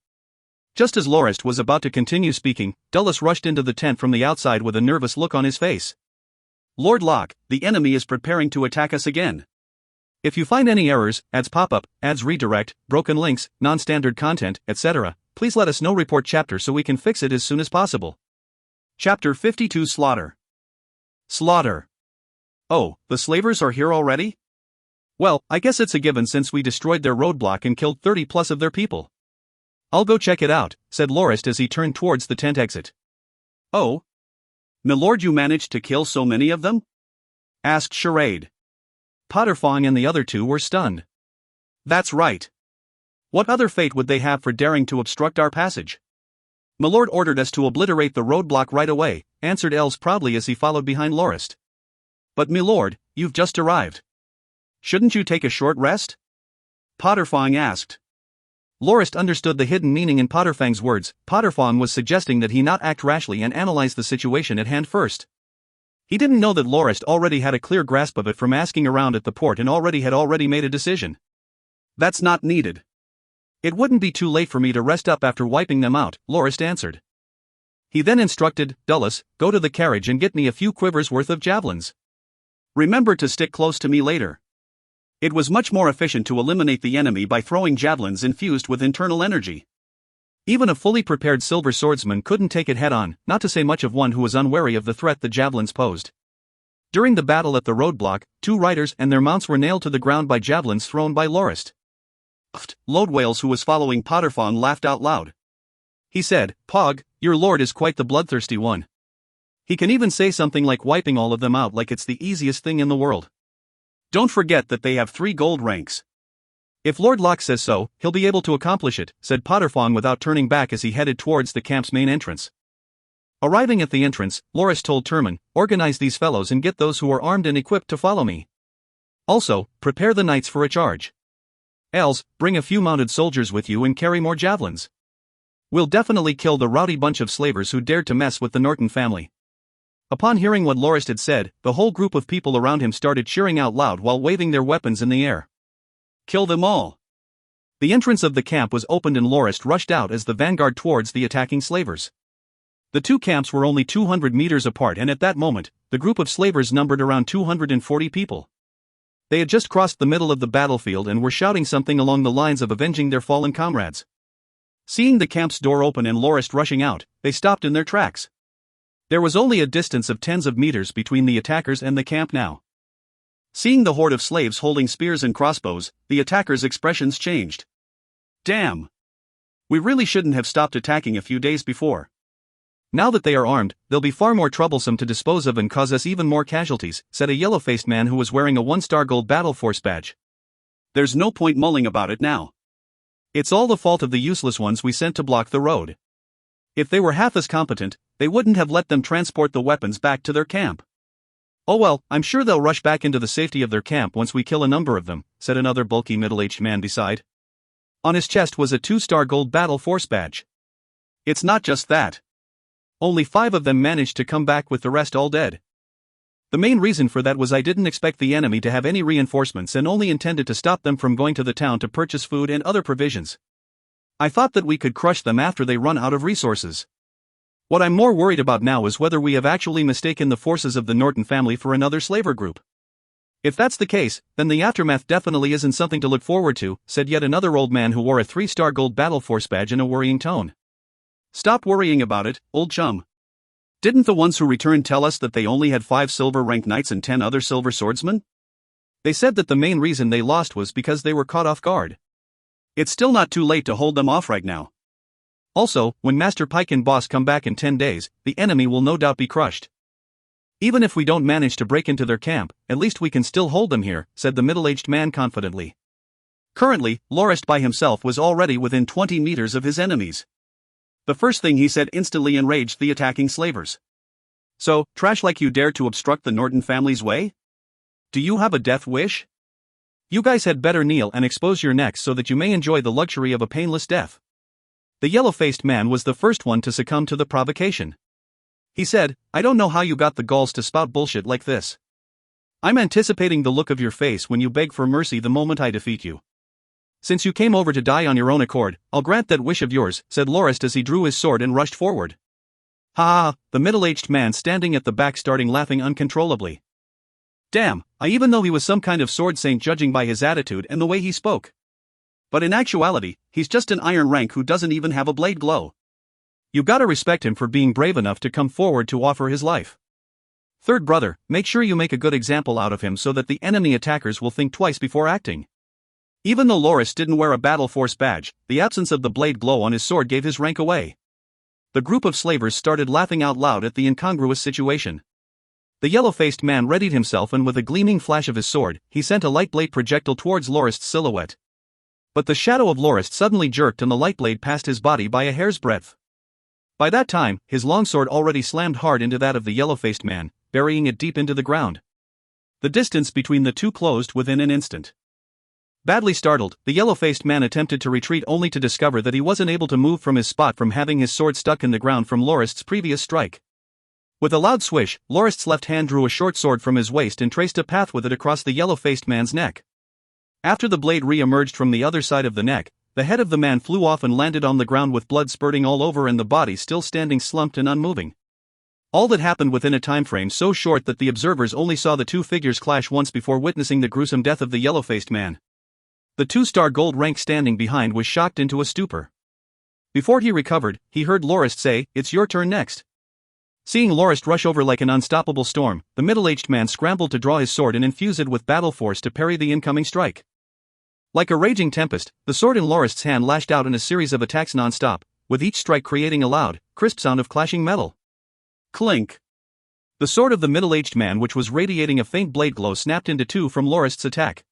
S1: Just as Lorist was about to continue speaking, Dulles rushed into the tent from the outside with a nervous look on his face. "Lord Locke, the enemy is preparing to attack us again. If you find any errors, ads pop-up, ads redirect, broken links, non-standard content, etc., please let us know. Report chapter so we can fix it as soon as possible. Chapter 52 Slaughter. Slaughter. Oh, the slavers are here already? Well, I guess it's a given since we destroyed their roadblock and killed 30 plus of their people. I'll go check it out, said Lorist as he turned towards the tent exit. Oh? Milord, you managed to kill so many of them? Asked Charade. Potterfong and the other two were stunned. That's right. What other fate would they have for daring to obstruct our passage? Milord ordered us to obliterate the roadblock right away, answered Els proudly as he followed behind Lorist. But milord, you've just arrived. Shouldn't you take a short rest? Potterfong asked. Lorist understood the hidden meaning in Potterfang's words. Potterfong was suggesting that he not act rashly and analyze the situation at hand first. He didn't know that Lorist already had a clear grasp of it from asking around at the port and already made a decision. That's not needed. It wouldn't be too late for me to rest up after wiping them out, Lorist answered. He then instructed, Dulles, go to the carriage and get me a few quivers worth of javelins. Remember to stick close to me later. It was much more efficient to eliminate the enemy by throwing javelins infused with internal energy. Even a fully prepared silver swordsman couldn't take it head-on, not to say much of one who was unwary of the threat the javelins posed. During the battle at the roadblock, 2 riders and their mounts were nailed to the ground by javelins thrown by Lorist. Lodewales, who was following Potterfong, laughed out loud. He said, Pog, your lord is quite the bloodthirsty one. He can even say something like wiping all of them out like it's the easiest thing in the world. Don't forget that they have 3 gold ranks. If Lord Locke says so, he'll be able to accomplish it, said Potterfong without turning back as he headed towards the camp's main entrance. Arriving at the entrance, Lorist told Turman, organize these fellows and get those who are armed and equipped to follow me. Also, prepare the knights for a charge. Els, bring a few mounted soldiers with you and carry more javelins. We'll definitely kill the rowdy bunch of slavers who dared to mess with the Norton family. Upon hearing what Lorist had said, the whole group of people around him started cheering out loud while waving their weapons in the air. Kill them all. The entrance of the camp was opened and Lorist rushed out as the vanguard towards the attacking slavers. The 2 camps were only 200 meters apart, and at that moment, the group of slavers numbered around 240 people. They had just crossed the middle of the battlefield and were shouting something along the lines of avenging their fallen comrades. Seeing the camp's door open and Lorist rushing out, they stopped in their tracks. There was only a distance of tens of meters between the attackers and the camp now. Seeing the horde of slaves holding spears and crossbows, the attackers' expressions changed. Damn! We really shouldn't have stopped attacking a few days before. Now that they are armed, they'll be far more troublesome to dispose of and cause us even more casualties, said a yellow-faced man who was wearing a 1-star gold battle force badge. There's no point mulling about it now. It's all the fault of the useless ones we sent to block the road. If they were half as competent, they wouldn't have let them transport the weapons back to their camp. Oh well, I'm sure they'll rush back into the safety of their camp once we kill a number of them, said another bulky middle-aged man beside. On his chest was a 2-star gold battle force badge. It's not just that. Only 5 of them managed to come back with the rest all dead. The main reason for that was I didn't expect the enemy to have any reinforcements and only intended to stop them from going to the town to purchase food and other provisions. I thought that we could crush them after they run out of resources. What I'm more worried about now is whether we have actually mistaken the forces of the Norton family for another slaver group. If that's the case, then the aftermath definitely isn't something to look forward to, said yet another old man who wore a 3-star gold battle force badge in a worrying tone. Stop worrying about it, old chum. Didn't the ones who returned tell us that they only had 5 silver-ranked knights and 10 other silver swordsmen? They said that the main reason they lost was because they were caught off guard. It's still not too late to hold them off right now. Also, when Master Pike and Boss come back in 10 days, the enemy will no doubt be crushed. Even if we don't manage to break into their camp, at least we can still hold them here, said the middle-aged man confidently. Currently, Lorist by himself was already within 20 meters of his enemies. The first thing he said instantly enraged the attacking slavers. So, trash like you dare to obstruct the Norton family's way? Do you have a death wish? You guys had better kneel and expose your necks so that you may enjoy the luxury of a painless death. The yellow-faced man was the first one to succumb to the provocation. He said, I don't know how you got the galls to spout bullshit like this. I'm anticipating the look of your face when you beg for mercy the moment I defeat you. Since you came over to die on your own accord, I'll grant that wish of yours, said Lorist as he drew his sword and rushed forward. Ha ha, the middle-aged man standing at the back starting laughing uncontrollably. Damn, I even know he was some kind of sword saint judging by his attitude and the way he spoke. But in actuality, he's just an iron rank who doesn't even have a blade glow. You gotta respect him for being brave enough to come forward to offer his life. Third brother, make sure you make a good example out of him so that the enemy attackers will think twice before acting. Even though Lorist didn't wear a battle force badge, the absence of the blade glow on his sword gave his rank away. The group of slavers started laughing out loud at the incongruous situation. The yellow-faced man readied himself and with a gleaming flash of his sword, he sent a light blade projectile towards Lorist's silhouette. But the shadow of Lorist suddenly jerked and the light blade passed his body by a hair's breadth. By that time, his longsword already slammed hard into that of the yellow-faced man, burying it deep into the ground. The distance between the two closed within an instant. Badly startled, the yellow-faced man attempted to retreat only to discover that he wasn't able to move from his spot from having his sword stuck in the ground from Lorist's previous strike. With a loud swish, Lorist's left hand drew a short sword from his waist and traced a path with it across the yellow-faced man's neck. After the blade re-emerged from the other side of the neck, the head of the man flew off and landed on the ground with blood spurting all over and the body still standing slumped and unmoving. All that happened within a time frame so short that the observers only saw the two figures clash once before witnessing the gruesome death of the yellow-faced man. The two-star gold rank standing behind was shocked into a stupor. Before he recovered, he heard Lorist say, "It's your turn next." Seeing Lorist rush over like an unstoppable storm, the middle-aged man scrambled to draw his sword and infuse it with battle force to parry the incoming strike. Like a raging tempest, the sword in Lorist's hand lashed out in a series of attacks non-stop, with each strike creating a loud, crisp sound of clashing metal. Clink! The sword of the middle-aged man, which was radiating a faint blade glow, snapped into two from Lorist's attack.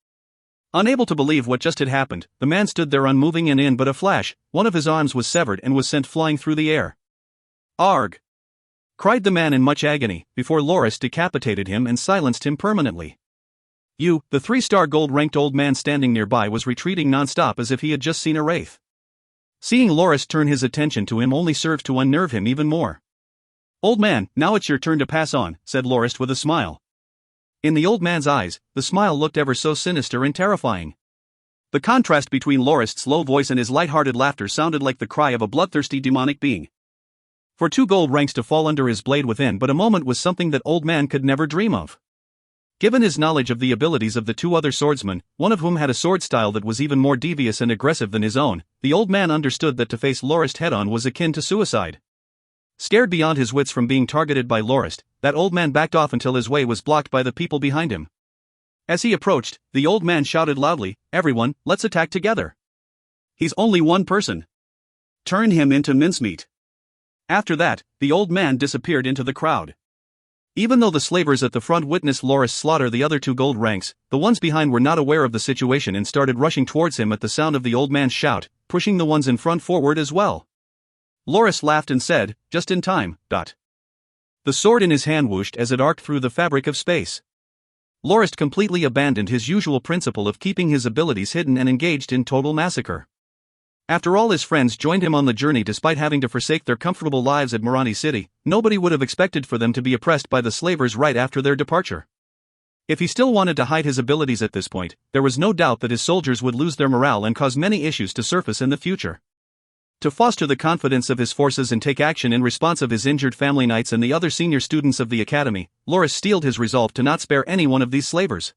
S1: Unable to believe what just had happened, the man stood there unmoving and in but a flash, one of his arms was severed and was sent flying through the air. "Arg!" cried the man in much agony, before Lorist decapitated him and silenced him permanently. The 3-star gold-ranked old man standing nearby was retreating non-stop as if he had just seen a wraith. Seeing Lorist turn his attention to him only served to unnerve him even more. "Old man, now it's your turn to pass on," said Lorist with a smile. In the old man's eyes, the smile looked ever so sinister and terrifying. The contrast between Lorist's low voice and his light-hearted laughter sounded like the cry of a bloodthirsty demonic being. For 2 gold ranks to fall under his blade within but a moment was something that old man could never dream of. Given his knowledge of the abilities of the 2 other swordsmen, one of whom had a sword style that was even more devious and aggressive than his own, the old man understood that to face Lorist head-on was akin to suicide. Scared beyond his wits from being targeted by Lorist, that old man backed off until his way was blocked by the people behind him. As he approached, the old man shouted loudly, "Everyone, let's attack together. He's only one person. Turn him into mincemeat." After that, the old man disappeared into the crowd. Even though the slavers at the front witnessed Lorist slaughter the other 2 gold ranks, the ones behind were not aware of the situation and started rushing towards him at the sound of the old man's shout, pushing the ones in front forward as well. Lorist laughed and said, "Just in time." The sword in his hand whooshed as it arced through the fabric of space. Lorist completely abandoned his usual principle of keeping his abilities hidden and engaged in total massacre. After all his friends joined him on the journey despite having to forsake their comfortable lives at Morani City, nobody would have expected for them to be oppressed by the slavers right after their departure. If he still wanted to hide his abilities at this point, there was no doubt that his soldiers would lose their morale and cause many issues to surface in the future. To foster the confidence of his forces and take action in response of his injured family knights and the other senior students of the academy, Lorist steeled his resolve to not spare any one of these slavers.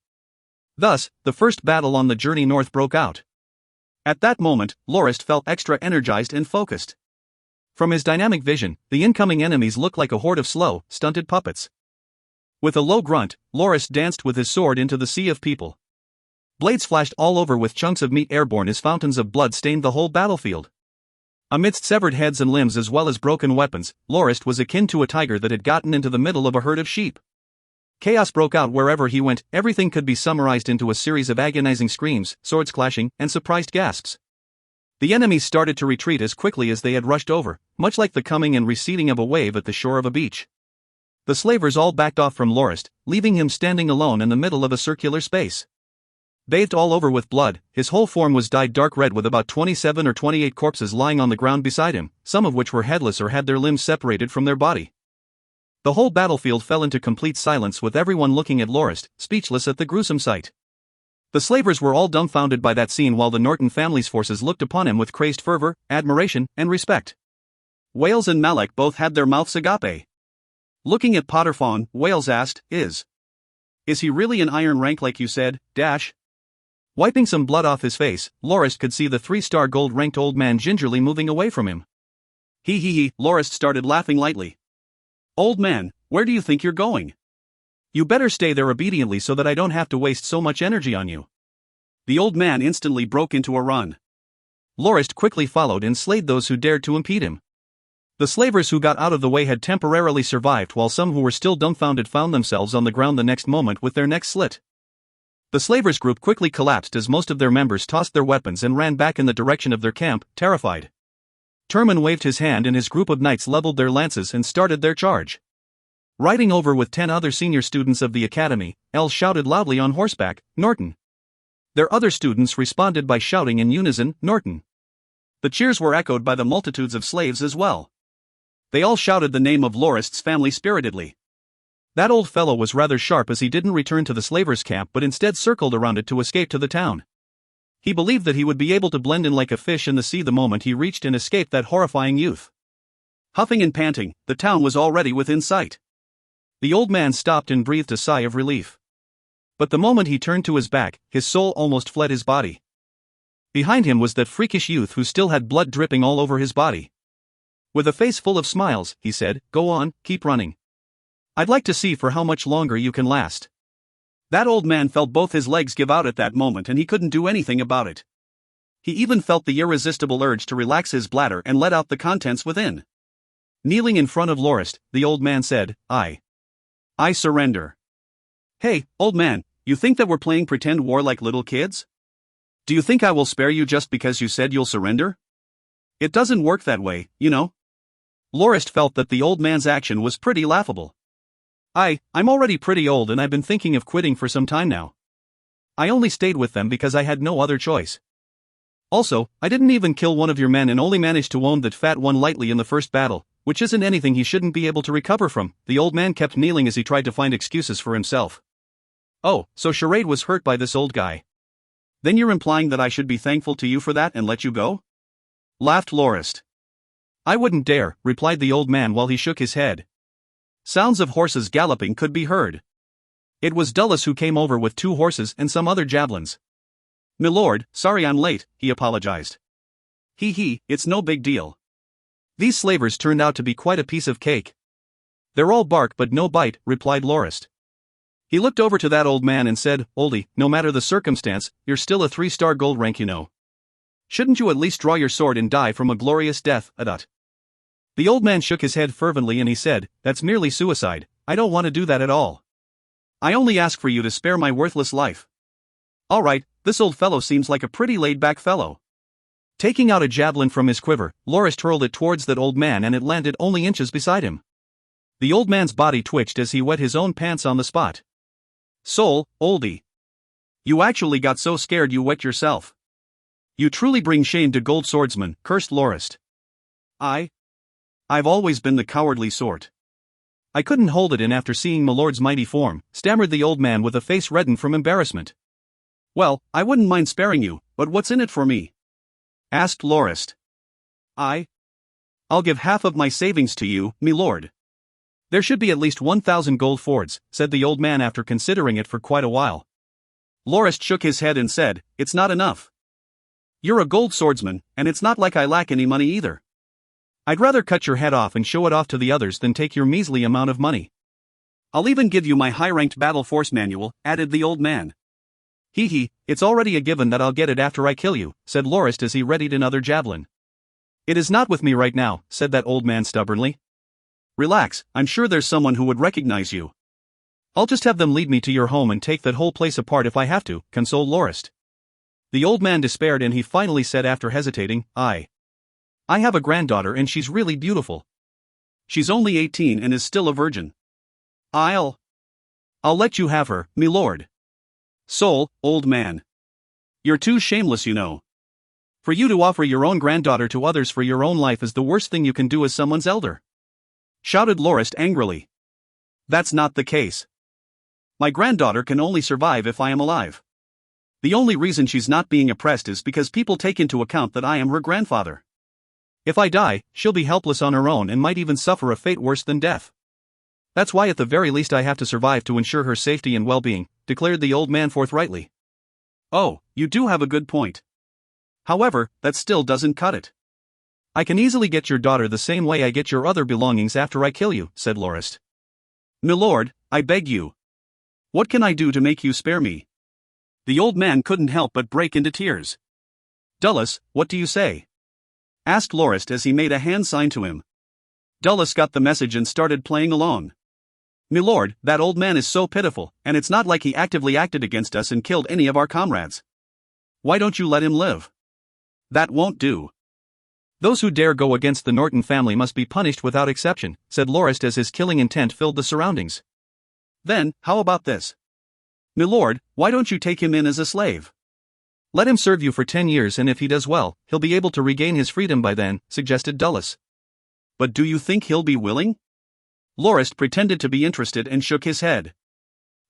S1: Thus, the first battle on the journey north broke out. At that moment, Lorist felt extra energized and focused. From his dynamic vision, the incoming enemies looked like a horde of slow, stunted puppets. With a low grunt, Lorist danced with his sword into the sea of people. Blades flashed all over with chunks of meat airborne as fountains of blood stained the whole battlefield. Amidst severed heads and limbs as well as broken weapons, Lorist was akin to a tiger that had gotten into the middle of a herd of sheep. Chaos broke out wherever he went. Everything could be summarized into a series of agonizing screams, swords clashing, and surprised gasps. The enemies started to retreat as quickly as they had rushed over, much like the coming and receding of a wave at the shore of a beach. The slavers all backed off from Lorist, leaving him standing alone in the middle of a circular space. Bathed all over with blood, his whole form was dyed dark red with about 27 or 28 corpses lying on the ground beside him, some of which were headless or had their limbs separated from their body. The whole battlefield fell into complete silence with everyone looking at Lorist, speechless at the gruesome sight. The slavers were all dumbfounded by that scene while the Norton family's forces looked upon him with crazed fervor, admiration, and respect. Wales and Malek both had their mouths agape. Looking at Potterfawn, Wales asked, "Is Is he really an iron rank like you said, dash? Wiping some blood off his face, Lorist could see the 3-star gold-ranked old man gingerly moving away from him. He, Lorist started laughing lightly. Old man, where do you think you're going? You better stay there obediently so that I don't have to waste so much energy on you. The old man instantly broke into a run. Lorist quickly followed and slayed those who dared to impede him. The slavers who got out of the way had temporarily survived, while some who were still dumbfounded found themselves on the ground the next moment with their necks slit. The slavers group quickly collapsed as most of their members tossed their weapons and ran back in the direction of their camp, terrified. Turman waved his hand and his group of knights leveled their lances and started their charge. Riding over with 10 other senior students of the academy, El shouted loudly on horseback, Norton. Their other students responded by shouting in unison, Norton. The cheers were echoed by the multitudes of slaves as well. They all shouted the name of Lorist's family spiritedly. That old fellow was rather sharp as he didn't return to the slavers' camp but instead circled around it to escape to the town. He believed that he would be able to blend in like a fish in the sea the moment he reached and escaped that horrifying youth. Huffing and panting, the town was already within sight. The old man stopped and breathed a sigh of relief. But the moment he turned to his back, his soul almost fled his body. Behind him was that freakish youth who still had blood dripping all over his body. With a face full of smiles, he said, "Go on, keep running. I'd like to see for how much longer you can last." That old man felt both his legs give out at that moment and he couldn't do anything about it. He even felt the irresistible urge to relax his bladder and let out the contents within. Kneeling in front of Lorist, the old man said, I surrender. Hey, old man, you think that we're playing pretend war like little kids? Do you think I will spare you just because you said you'll surrender? It doesn't work that way, you know. Lorist felt that the old man's action was pretty laughable. I'm already pretty old and I've been thinking of quitting for some time now. I only stayed with them because I had no other choice. Also, I didn't even kill one of your men and only managed to wound that fat one lightly in the first battle, which isn't anything he shouldn't be able to recover from. The old man kept kneeling as he tried to find excuses for himself. Oh, so Charade was hurt by this old guy. Then you're implying that I should be thankful to you for that and let you go? Laughed Lorist. I wouldn't dare, replied the old man while he shook his head. Sounds of horses galloping could be heard. It was Dulles who came over with 2 horses and some other javelins. "Milord, sorry I'm late," he apologized. It's no big deal. These slavers turned out to be quite a piece of cake. They're all bark but no bite, replied Lorist. He looked over to that old man and said, Oldie, no matter the circumstance, you're still a 3-star gold rank, you know. Shouldn't you at least draw your sword and die from a glorious death, Adut? The old man shook his head fervently and he said, That's merely suicide, I don't want to do that at all. I only ask for you to spare my worthless life. Alright, this old fellow seems like a pretty laid-back fellow. Taking out a javelin from his quiver, Lorist hurled it towards that old man and it landed only inches beside him. The old man's body twitched as he wet his own pants on the spot. Soul, Oldie. You actually got so scared you wet yourself. You truly bring shame to gold swordsmen, cursed Lorist. I've always been the cowardly sort. I couldn't hold it in after seeing Milord's mighty form, stammered the old man with a face reddened from embarrassment. Well, I wouldn't mind sparing you, but what's in it for me? Asked Lorist. I'll give half of my savings to you, milord. There should be at least 1,000 gold fords, said the old man after considering it for quite a while. Lorist shook his head and said, It's not enough. You're a gold swordsman, and it's not like I lack any money either. I'd rather cut your head off and show it off to the others than take your measly amount of money. I'll even give you my high-ranked battle force manual, added the old man. It's already a given that I'll get it after I kill you, said Lorist as he readied another javelin. It is not with me right now, said that old man stubbornly. Relax, I'm sure there's someone who would recognize you. I'll just have them lead me to your home and take that whole place apart if I have to, consoled Lorist. The old man despaired and he finally said after hesitating, I have a granddaughter and she's really beautiful. She's only 18 and is still a virgin. I'll let you have her, milord. Soul, old man. You're too shameless, you know. For you to offer your own granddaughter to others for your own life is the worst thing you can do as someone's elder. Shouted Lorist angrily. That's not the case. My granddaughter can only survive if I am alive. The only reason she's not being oppressed is because people take into account that I am her grandfather. If I die, she'll be helpless on her own and might even suffer a fate worse than death. That's why at the very least I have to survive to ensure her safety and well-being, declared the old man forthrightly. Oh, you do have a good point. However, that still doesn't cut it. I can easily get your daughter the same way I get your other belongings after I kill you, said Lorist. Milord, I beg you. What can I do to make you spare me? The old man couldn't help but break into tears. Dulles, what do you say? Asked Lorist as he made a hand sign to him. Dulles got the message and started playing along. Milord, that old man is so pitiful, and it's not like he actively acted against us and killed any of our comrades. Why don't you let him live? That won't do. Those who dare go against the Norton family must be punished without exception, said Lorist as his killing intent filled the surroundings. Then, how about this? Milord, why don't you take him in as a slave? Let him serve you for 10 years and if he does well, he'll be able to regain his freedom by then, suggested Dulles. But do you think he'll be willing? Lorist pretended to be interested and shook his head.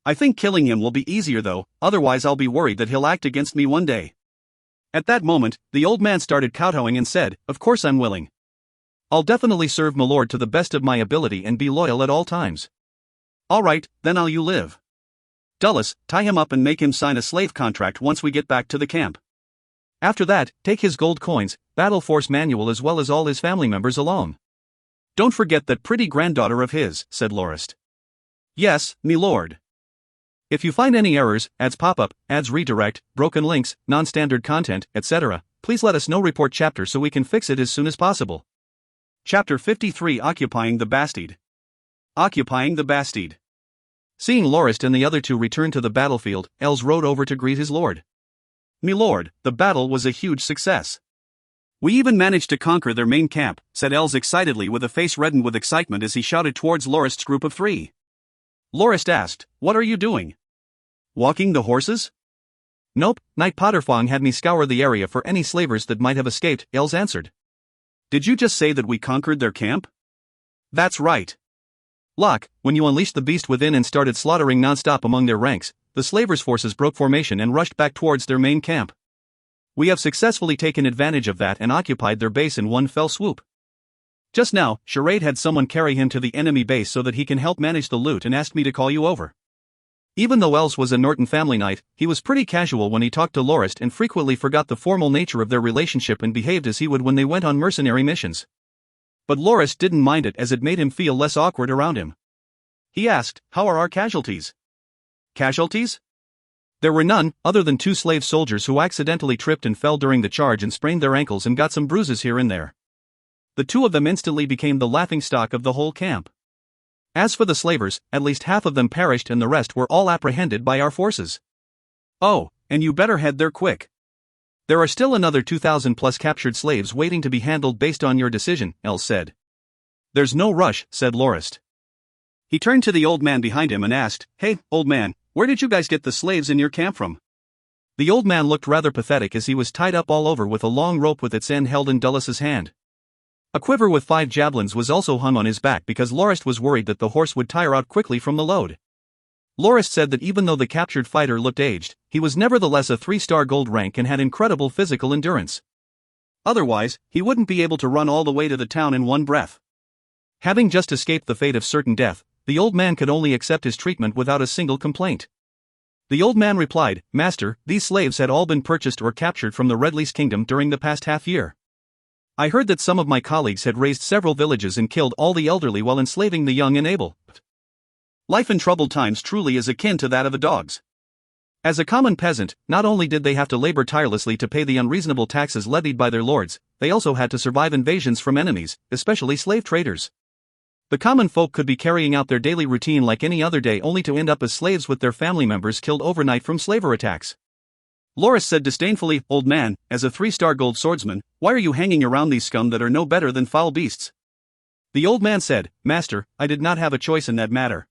S1: I think killing him will be easier though, otherwise I'll be worried that he'll act against me one day. At that moment, the old man started kowtowing and said, Of course I'm willing. I'll definitely serve Milord to the best of my ability and be loyal at all times. Alright, then I'll you live. Dulles, tie him up and make him sign a slave contract once we get back to the camp. After that, take his gold coins, battle force manual as well as all his family members along. Don't forget that pretty granddaughter of his, said Lorist. Yes, milord. If you find any errors, ads pop up, ads redirect, broken links, non-standard content, etc., please let us know. Report chapter so we can fix it as soon as possible. Chapter 53 Occupying the Bastide. Occupying the Bastide. Seeing Lorist and the other two return to the battlefield, Els rode over to greet his lord. Milord, the battle was a huge success. We even managed to conquer their main camp, said Els excitedly with a face reddened with excitement as he shouted towards Lorist's group of 3. Lorist asked, What are you doing? Walking the horses? Nope, Knight Potterfong had me scour the area for any slavers that might have escaped, Els answered. Did you just say that we conquered their camp? That's right. Locke, when you unleashed the beast within and started slaughtering non-stop among their ranks, the slavers' forces broke formation and rushed back towards their main camp. We have successfully taken advantage of that and occupied their base in one fell swoop. Just now, Charade had someone carry him to the enemy base so that he can help manage the loot and asked me to call you over. Even though Els was a Norton family knight, he was pretty casual when he talked to Lorist and frequently forgot the formal nature of their relationship and behaved as he would when they went on mercenary missions. But Lorist didn't mind it as it made him feel less awkward around him. He asked, How are our casualties? Casualties? There were none, other than 2 slave soldiers who accidentally tripped and fell during the charge and sprained their ankles and got some bruises here and there. The 2 of them instantly became the laughingstock of the whole camp. As for the slavers, at least half of them perished and the rest were all apprehended by our forces. Oh, and you better head there quick. There are still another 2,000 plus captured slaves waiting to be handled based on your decision, Els said. There's no rush, said Lorist. He turned to the old man behind him and asked, Hey, old man, where did you guys get the slaves in your camp from? The old man looked rather pathetic as he was tied up all over with a long rope with its end held in Dulles's hand. A quiver with 5 javelins was also hung on his back because Lorist was worried that the horse would tire out quickly from the load. Lorist said that even though the captured fighter looked aged, he was nevertheless a 3-star gold rank and had incredible physical endurance. Otherwise, he wouldn't be able to run all the way to the town in one breath. Having just escaped the fate of certain death, the old man could only accept his treatment without a single complaint. The old man replied, Master, these slaves had all been purchased or captured from the Redleys Kingdom during the past half year. I heard that some of my colleagues had razed several villages and killed all the elderly while enslaving the young and able. Life in troubled times truly is akin to that of a dog's. As a common peasant, not only did they have to labor tirelessly to pay the unreasonable taxes levied by their lords, they also had to survive invasions from enemies, especially slave traders. The common folk could be carrying out their daily routine like any other day only to end up as slaves with their family members killed overnight from slaver attacks. Lorist said disdainfully, Old man, as a 3-star gold swordsman, why are you hanging around these scum that are no better than foul beasts? The old man said, Master, I did not have a choice in that matter.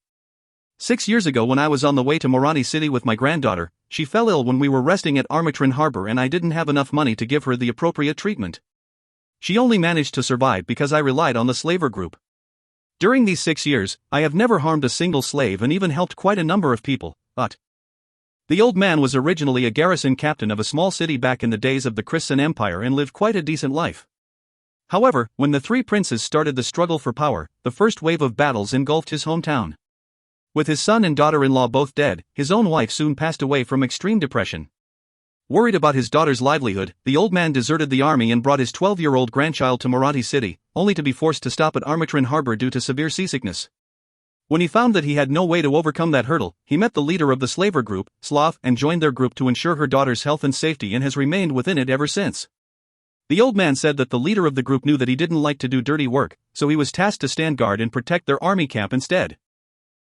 S1: 6 years ago when I was on the way to Morani City with my granddaughter, she fell ill when we were resting at Armatrin Harbor and I didn't have enough money to give her the appropriate treatment. She only managed to survive because I relied on the slaver group. During these 6 years, I have never harmed a single slave and even helped quite a number of people, but... The old man was originally a garrison captain of a small city back in the days of the Christian Empire and lived quite a decent life. However, when the three princes started the struggle for power, the first wave of battles engulfed his hometown. With his son and daughter-in-law both dead, his own wife soon passed away from extreme depression. Worried about his daughter's livelihood, the old man deserted the army and brought his 12-year-old grandchild to Marathi city, only to be forced to stop at Armatran harbor due to severe seasickness. When he found that he had no way to overcome that hurdle, he met the leader of the slaver group, Slav, and joined their group to ensure her daughter's health and safety and has remained within it ever since. The old man said that the leader of the group knew that he didn't like to do dirty work, so he was tasked to stand guard and protect their army camp instead.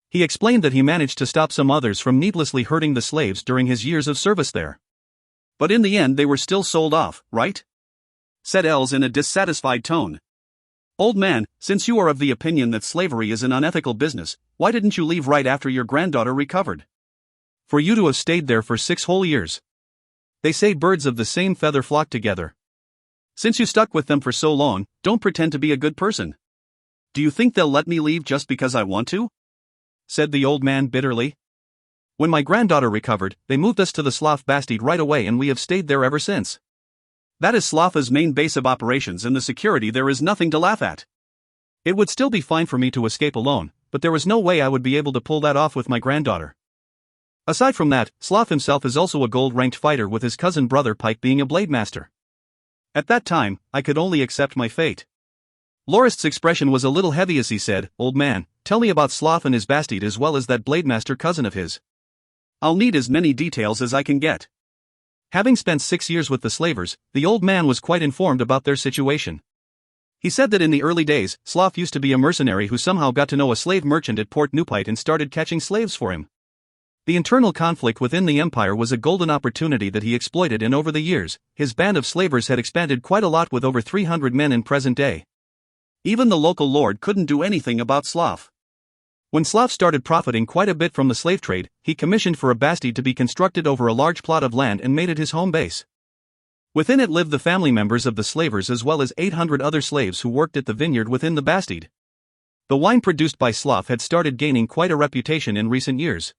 S1: He explained that he managed to stop some others from needlessly hurting the slaves during his years of service there. But in the end they were still sold off, right? Said Els in a dissatisfied tone. Old man, since you are of the opinion that slavery is an unethical business, why didn't you leave right after your granddaughter recovered? For you to have stayed there for 6 whole years. They say birds of the same feather flock together. Since you stuck with them for so long, don't pretend to be a good person. Do you think they'll let me leave just because I want to? Said the old man bitterly. When my granddaughter recovered, they moved us to the Slav Bastide right away and we have stayed there ever since. That is Slava's main base of operations and the security there is nothing to laugh at. It would still be fine for me to escape alone, but there was no way I would be able to pull that off with my granddaughter. Aside from that, Slav himself is also a gold-ranked fighter with his cousin brother Pike being a blade master. At that time, I could only accept my fate. Lorist's expression was a little heavy as he said, Old man, tell me about Slav and his Bastide as well as that blade master cousin of his. I'll need as many details as I can get. Having spent 6 years with the slavers, the old man was quite informed about their situation. He said that in the early days, Slav used to be a mercenary who somehow got to know a slave merchant at Part2 and started catching slaves for him. The internal conflict within the empire was a golden opportunity that he exploited, and over the years, his band of slavers had expanded quite a lot with over 300 men in present day. Even the local lord couldn't do anything about Slav. When Slav started profiting quite a bit from the slave trade, he commissioned for a bastide to be constructed over a large plot of land and made it his home base. Within it lived the family members of the slavers as well as 800 other slaves who worked at the vineyard within the bastide. The wine produced by Slav had started gaining quite a reputation in recent years.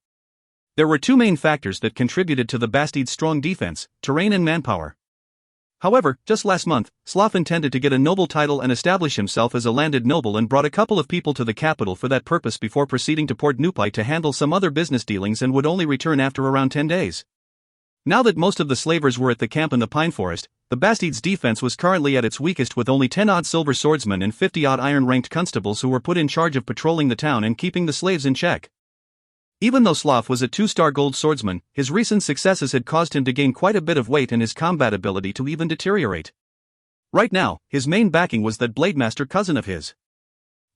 S1: There were 2 main factors that contributed to the bastide's strong defense: terrain and manpower. However, just last month, Slav intended to get a noble title and establish himself as a landed noble and brought a couple of people to the capital for that purpose before proceeding to Part2 to handle some other business dealings and would only return after around 10 days. Now that most of the slavers were at the camp in the pine forest, the bastide's defense was currently at its weakest with only 10-odd silver swordsmen and 50-odd iron-ranked constables who were put in charge of patrolling the town and keeping the slaves in check. Even though Slav was a 2-star gold swordsman, his recent successes had caused him to gain quite a bit of weight and his combat ability to even deteriorate. Right now, his main backing was that Blademaster cousin of his.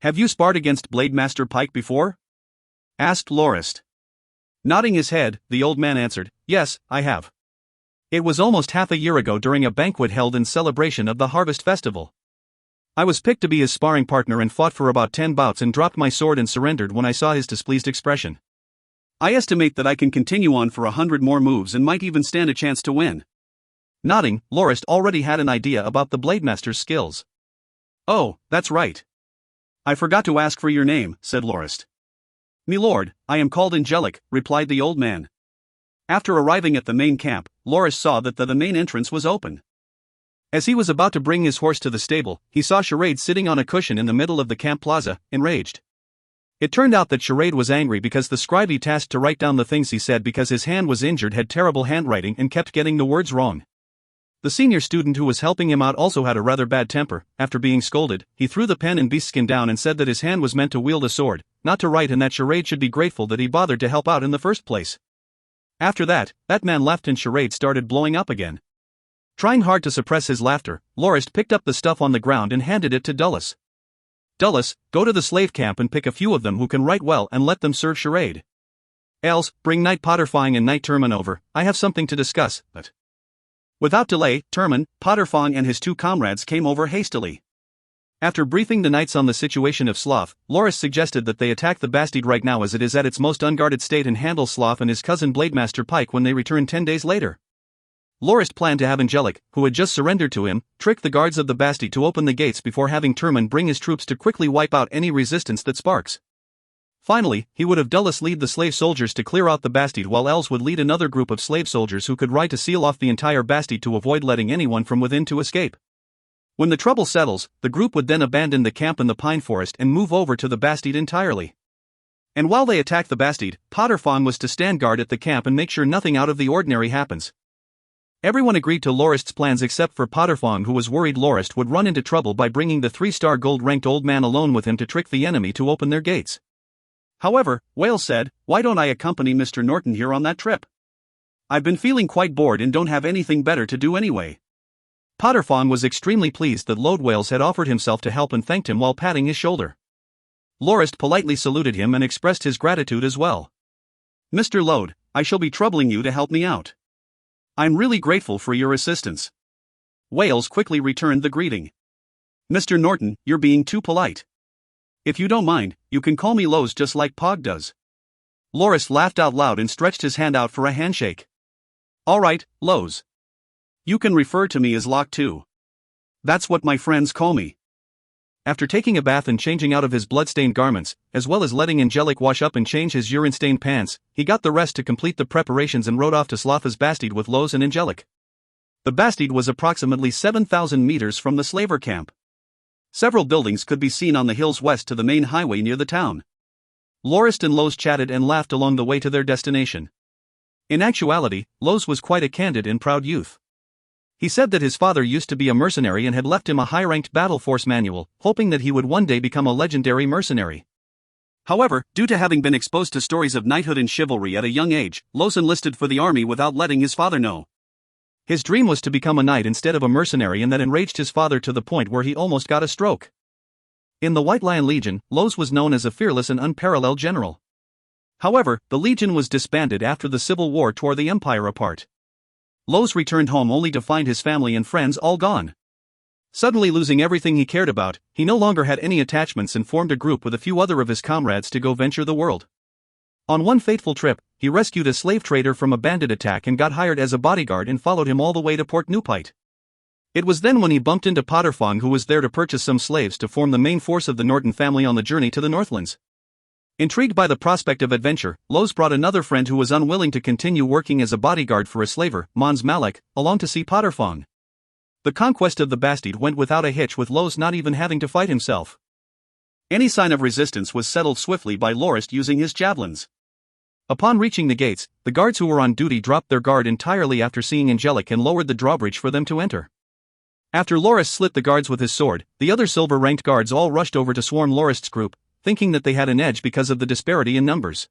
S1: Have you sparred against Blademaster Pike before? Asked Lorist. Nodding his head, the old man answered, Yes, I have. It was almost half a year ago during a banquet held in celebration of the Harvest Festival. I was picked to be his sparring partner and fought for about 10 bouts and dropped my sword and surrendered when I saw his displeased expression. I estimate that I can continue on for 100 more moves and might even stand a chance to win. Nodding, Lorist already had an idea about the Blademaster's skills. Oh, that's right. I forgot to ask for your name, said Lorist. Milord, I am called Angelic, replied the old man. After arriving at the main camp, Lorist saw that the main entrance was open. As he was about to bring his horse to the stable, he saw Charade sitting on a cushion in the middle of the camp plaza, enraged. It turned out that Charade was angry because the scribe he tasked to write down the things he said because his hand was injured had terrible handwriting and kept getting the words wrong. The senior student who was helping him out also had a rather bad temper. After being scolded, he threw the pen and beastskin down and said that his hand was meant to wield a sword, not to write, and that Charade should be grateful that he bothered to help out in the first place. After that man left and Charade started blowing up again. Trying hard to suppress his laughter, Lorist picked up the stuff on the ground and handed it to Dulles. Dulles, go to the slave camp and pick a few of them who can write well and let them serve Charade. Els, bring Knight Potterfang and Knight Turman over, I have something to discuss, but... Without delay, Turman, Potterfang and his 2 comrades came over hastily. After briefing the knights on the situation of Slav, Lorist suggested that they attack the bastide right now as it is at its most unguarded state and handle Slav and his cousin Blademaster Pike when they return 10 days later. Lorist planned to have Angelic, who had just surrendered to him, trick the guards of the bastide to open the gates before having Turman bring his troops to quickly wipe out any resistance that sparks. Finally, he would have Dulles lead the slave soldiers to clear out the bastide while Els would lead another group of slave soldiers who could ride to seal off the entire bastide to avoid letting anyone from within to escape. When the trouble settles, the group would then abandon the camp in the pine forest and move over to the Bastide entirely. And while they attacked the Bastide, Potterfong was to stand guard at the camp and make sure nothing out of the ordinary happens. Everyone agreed to Lorist's plans except for Potterfong, who was worried Lorist would run into trouble by bringing the 3-star gold-ranked old man alone with him to trick the enemy to open their gates. However, Wales said, "Why don't I accompany Mr. Norton here on that trip? I've been feeling quite bored and don't have anything better to do anyway." Potterfong was extremely pleased that Lode Wales had offered himself to help and thanked him while patting his shoulder. Lorist politely saluted him and expressed his gratitude as well. "Mr. Lode, I shall be troubling you to help me out. I'm really grateful for your assistance." Wales quickly returned the greeting. "Mr. Norton, you're being too polite. If you don't mind, you can call me Lowe's just like Pog does." Lorist laughed out loud and stretched his hand out for a handshake. "All right, Lowe's. You can refer to me as Locke too. That's what my friends call me." After taking a bath and changing out of his blood-stained garments, as well as letting Angelic wash up and change his urine-stained pants, he got the rest to complete the preparations and rode off to Slotha's Bastide with Lowe's and Angelic. The Bastide was approximately 7,000 meters from the slaver camp. Several buildings could be seen on the hills west to the main highway near the town. Lorist and Lowe's chatted and laughed along the way to their destination. In actuality, Lowe's was quite a candid and proud youth. He said that his father used to be a mercenary and had left him a high-ranked battle force manual, hoping that he would one day become a legendary mercenary. However, due to having been exposed to stories of knighthood and chivalry at a young age, Lowe's enlisted for the army without letting his father know. His dream was to become a knight instead of a mercenary, and that enraged his father to the point where he almost got a stroke. In the White Lion Legion, Lowe's was known as a fearless and unparalleled general. However, the Legion was disbanded after the Civil War tore the Empire apart. Lowe's returned home only to find his family and friends all gone. Suddenly losing everything he cared about, he no longer had any attachments and formed a group with a few other of his comrades to go venture the world. On one fateful trip, he rescued a slave trader from a bandit attack and got hired as a bodyguard and followed him all the way to Port Newpite. It was then when he bumped into Potterfong, who was there to purchase some slaves to form the main force of the Norton family on the journey to the Northlands. Intrigued by the prospect of adventure, Lowe's brought another friend who was unwilling to continue working as a bodyguard for a slaver, Mons Malek, along to see Potterfong. The conquest of the Bastide went without a hitch, with Lowe's not even having to fight himself. Any sign of resistance was settled swiftly by Lorist using his javelins. Upon reaching the gates, the guards who were on duty dropped their guard entirely after seeing Angelic and lowered the drawbridge for them to enter. After Lorist slit the guards with his sword, the other silver-ranked guards all rushed over to swarm Lorist's group, thinking that they had an edge because of the disparity in numbers.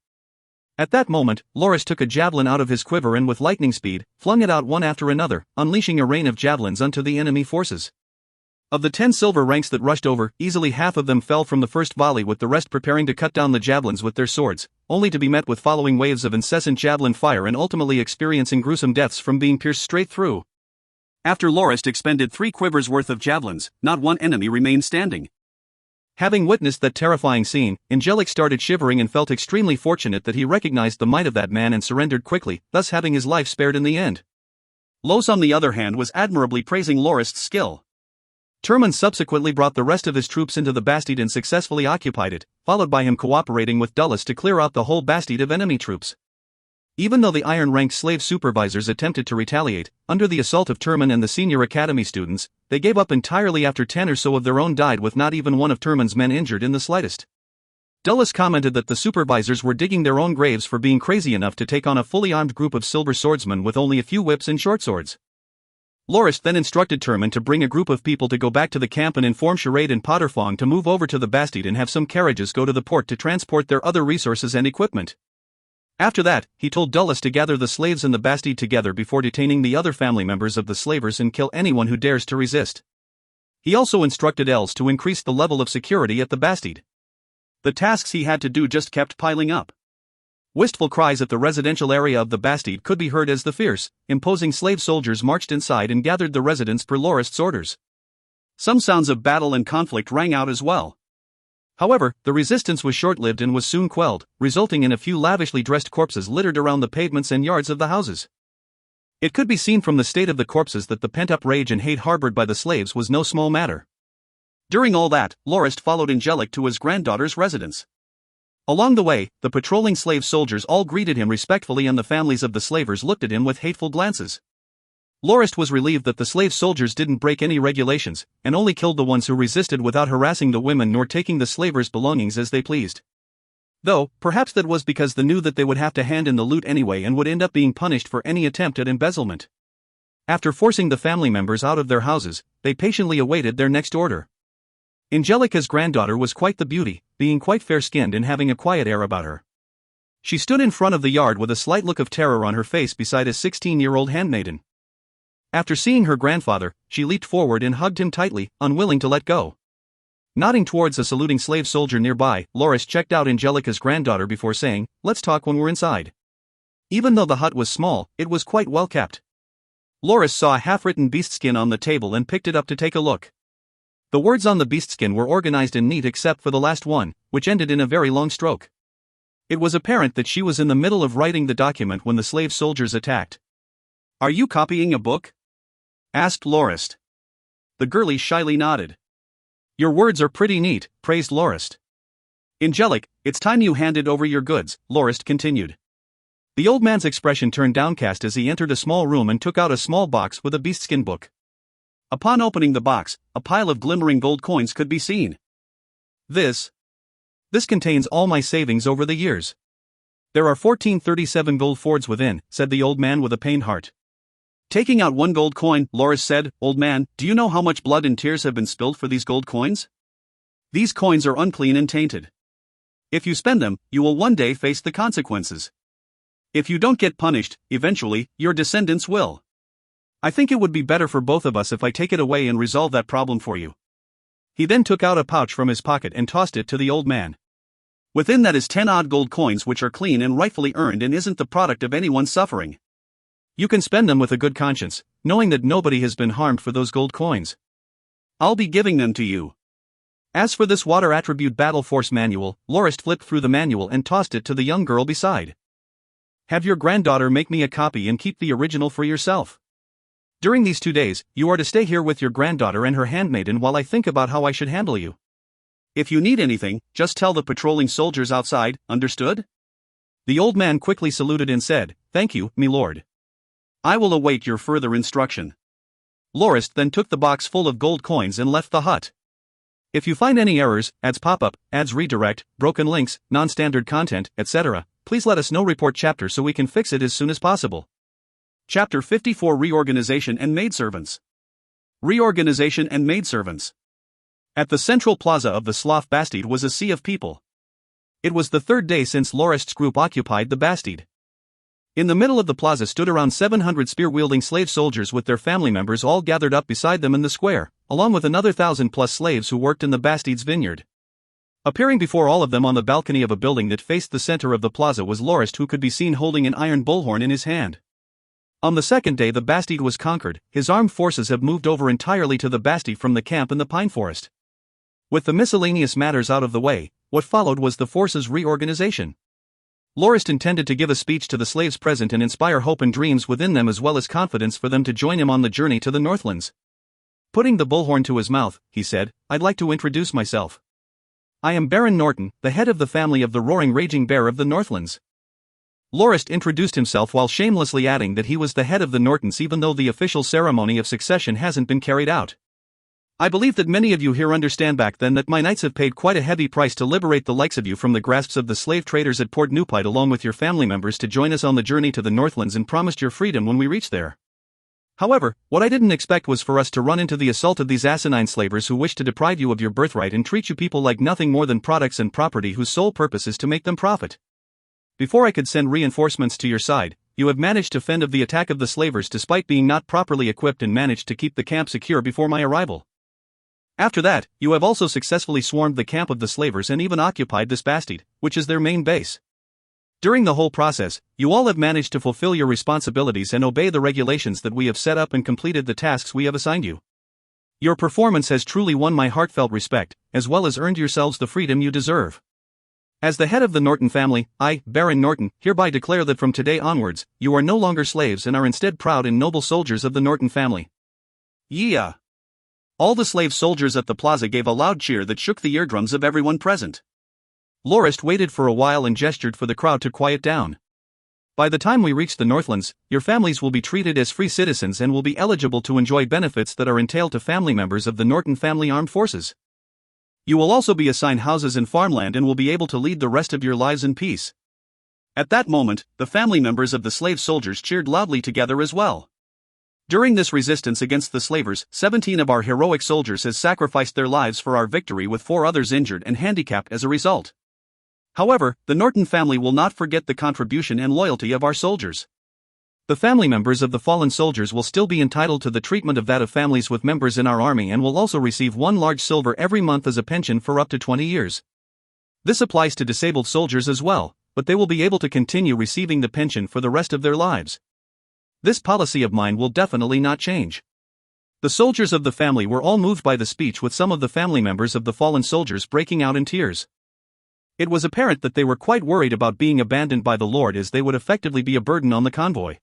S1: At that moment, Lorist took a javelin out of his quiver and with lightning speed, flung it out one after another, unleashing a rain of javelins onto the enemy forces. Of the 10 silver ranks that rushed over, easily half of them fell from the first volley, with the rest preparing to cut down the javelins with their swords, only to be met with following waves of incessant javelin fire and ultimately experiencing gruesome deaths from being pierced straight through. After Lorist expended 3 quivers worth of javelins, not one enemy remained standing. Having witnessed that terrifying scene, Angelic started shivering and felt extremely fortunate that he recognized the might of that man and surrendered quickly, thus having his life spared in the end. Lowe's, on the other hand, was admirably praising Lorist's skill. Turman subsequently brought the rest of his troops into the Bastide and successfully occupied it, followed by him cooperating with Dulles to clear out the whole Bastide of enemy troops. Even though the iron-ranked slave supervisors attempted to retaliate, under the assault of Turman and the senior academy students, they gave up entirely after 10 or so of their own died, with not even one of Turman's men injured in the slightest. Dulles commented that the supervisors were digging their own graves for being crazy enough to take on a fully armed group of silver swordsmen with only a few whips and short swords. Lorist then instructed Turman to bring a group of people to go back to the camp and inform Charade and Potterfong to move over to the Bastide and have some carriages go to the port to transport their other resources and equipment. After that, he told Dulles to gather the slaves in the Bastide together before detaining the other family members of the slavers and kill anyone who dares to resist. He also instructed Els to increase the level of security at the Bastide. The tasks he had to do just kept piling up. Wistful cries at the residential area of the Bastide could be heard as the fierce, imposing slave soldiers marched inside and gathered the residents per Lorist's orders. Some sounds of battle and conflict rang out as well. However, the resistance was short-lived and was soon quelled, resulting in a few lavishly dressed corpses littered around the pavements and yards of the houses. It could be seen from the state of the corpses that the pent-up rage and hate harbored by the slaves was no small matter. During all that, Lorist followed Angelic to his granddaughter's residence. Along the way, the patrolling slave soldiers all greeted him respectfully and the families of the slavers looked at him with hateful glances. Lorist was relieved that the slave soldiers didn't break any regulations, and only killed the ones who resisted without harassing the women nor taking the slavers' belongings as they pleased. Though, perhaps that was because they knew that they would have to hand in the loot anyway and would end up being punished for any attempt at embezzlement. After forcing the family members out of their houses, they patiently awaited their next order. Angelica's granddaughter was quite the beauty, being quite fair-skinned and having a quiet air about her. She stood in front of the yard with a slight look of terror on her face beside a 16-year-old handmaiden. After seeing her grandfather, she leaped forward and hugged him tightly, unwilling to let go. Nodding towards a saluting slave soldier nearby, Lorist checked out Angelica's granddaughter before saying, "Let's talk when we're inside." Even though the hut was small, it was quite well kept. Lorist saw a half-written beastskin on the table and picked it up to take a look. The words on the beastskin were organized and neat except for the last one, which ended in a very long stroke. It was apparent that she was in the middle of writing the document when the slave soldiers attacked. "Are you copying a book?" asked Lorist. The girlie shyly nodded. "Your words are pretty neat," praised Lorist. "Angelic, it's time you handed over your goods," Lorist continued. The old man's expression turned downcast as he entered a small room and took out a small box with a beastskin book. Upon opening the box, a pile of glimmering gold coins could be seen. This contains all my savings over the years. There are 1437 gold fords within," said the old man with a pained heart. Taking out one gold coin, Lorist said, "Old man, do you know how much blood and tears have been spilled for these gold coins? These coins are unclean and tainted. If you spend them, you will one day face the consequences. If you don't get punished, eventually, your descendants will. I think it would be better for both of us if I take it away and resolve that problem for you." He then took out a pouch from his pocket and tossed it to the old man. "Within that is 10 odd gold coins which are clean and rightfully earned and isn't the product of anyone's suffering. You can spend them with a good conscience, knowing that nobody has been harmed for those gold coins. I'll be giving them to you." As for this water attribute battle force manual, Lorist flipped through the manual and tossed it to the young girl beside. "Have your granddaughter make me a copy and keep the original for yourself. During these 2 days, you are to stay here with your granddaughter and her handmaiden while I think about how I should handle you. If you need anything, just tell the patrolling soldiers outside, understood?" The old man quickly saluted and said, "Thank you, me lord. I will await your further instruction." Lorist then took the box full of gold coins and left the hut. If you find any errors, ads pop up, ads redirect, broken links, non-standard content, etc., please let us know. Report chapter so we can fix it as soon as possible. Chapter 54: Reorganization and Maidservants. Reorganization and Maidservants. At the central plaza of the Slough Bastide was a sea of people. It was the third day since Lorist's group occupied the Bastide. In the middle of the plaza stood around 700 spear-wielding slave soldiers with their family members all gathered up beside them in the square, along with another 1,000+ slaves who worked in the Bastide's vineyard. Appearing before all of them on the balcony of a building that faced the center of the plaza was Lorist, who could be seen holding an iron bullhorn in his hand. On the second day the Bastide was conquered. His armed forces have moved over entirely to the Bastide from the camp in the pine forest. With the miscellaneous matters out of the way, what followed was the forces' reorganization. Lorist intended to give a speech to the slaves present and inspire hope and dreams within them as well as confidence for them to join him on the journey to the Northlands. Putting the bullhorn to his mouth, he said, "I'd like to introduce myself. I am Baron Norton, the head of the family of the Roaring Raging Bear of the Northlands." Lorist introduced himself while shamelessly adding that he was the head of the Nortons even though the official ceremony of succession hasn't been carried out. "I believe that many of you here understand back then that my knights have paid quite a heavy price to liberate the likes of you from the grasps of the slave traders at Port Newpite along with your family members to join us on the journey to the Northlands and promised your freedom when we reach there. However, what I didn't expect was for us to run into the assault of these asinine slavers who wish to deprive you of your birthright and treat you people like nothing more than products and property whose sole purpose is to make them profit. Before I could send reinforcements to your side, you have managed to fend off the attack of the slavers despite being not properly equipped and managed to keep the camp secure before my arrival. After that, you have also successfully swarmed the camp of the slavers and even occupied this Bastide, which is their main base. During the whole process, you all have managed to fulfill your responsibilities and obey the regulations that we have set up and completed the tasks we have assigned you. Your performance has truly won my heartfelt respect, as well as earned yourselves the freedom you deserve. As the head of the Norton family, I, Baron Norton, hereby declare that from today onwards, you are no longer slaves and are instead proud and noble soldiers of the Norton family." Yeah! All the slave soldiers at the plaza gave a loud cheer that shook the eardrums of everyone present. Lorist waited for a while and gestured for the crowd to quiet down. By the time we reach the Northlands, your families will be treated as free citizens and will be eligible to enjoy benefits that are entailed to family members of the Norton family armed forces. You will also be assigned houses and farmland and will be able to lead the rest of your lives in peace." At that moment, the family members of the slave soldiers cheered loudly together as well. During this resistance against the slavers, 17 of our heroic soldiers has sacrificed their lives for our victory, with 4 others injured and handicapped as a result. However, the Norton family will not forget the contribution and loyalty of our soldiers. The family members of the fallen soldiers will still be entitled to the treatment of that of families with members in our army and will also receive 1 large silver every month as a pension for up to 20 years. This applies to disabled soldiers as well, but they will be able to continue receiving the pension for the rest of their lives. This policy of mine will definitely not change. The soldiers of the family were all moved by the speech, with some of the family members of the fallen soldiers breaking out in tears. It was apparent that they were quite worried about being abandoned by the Lord, as they would effectively be a burden on the convoy.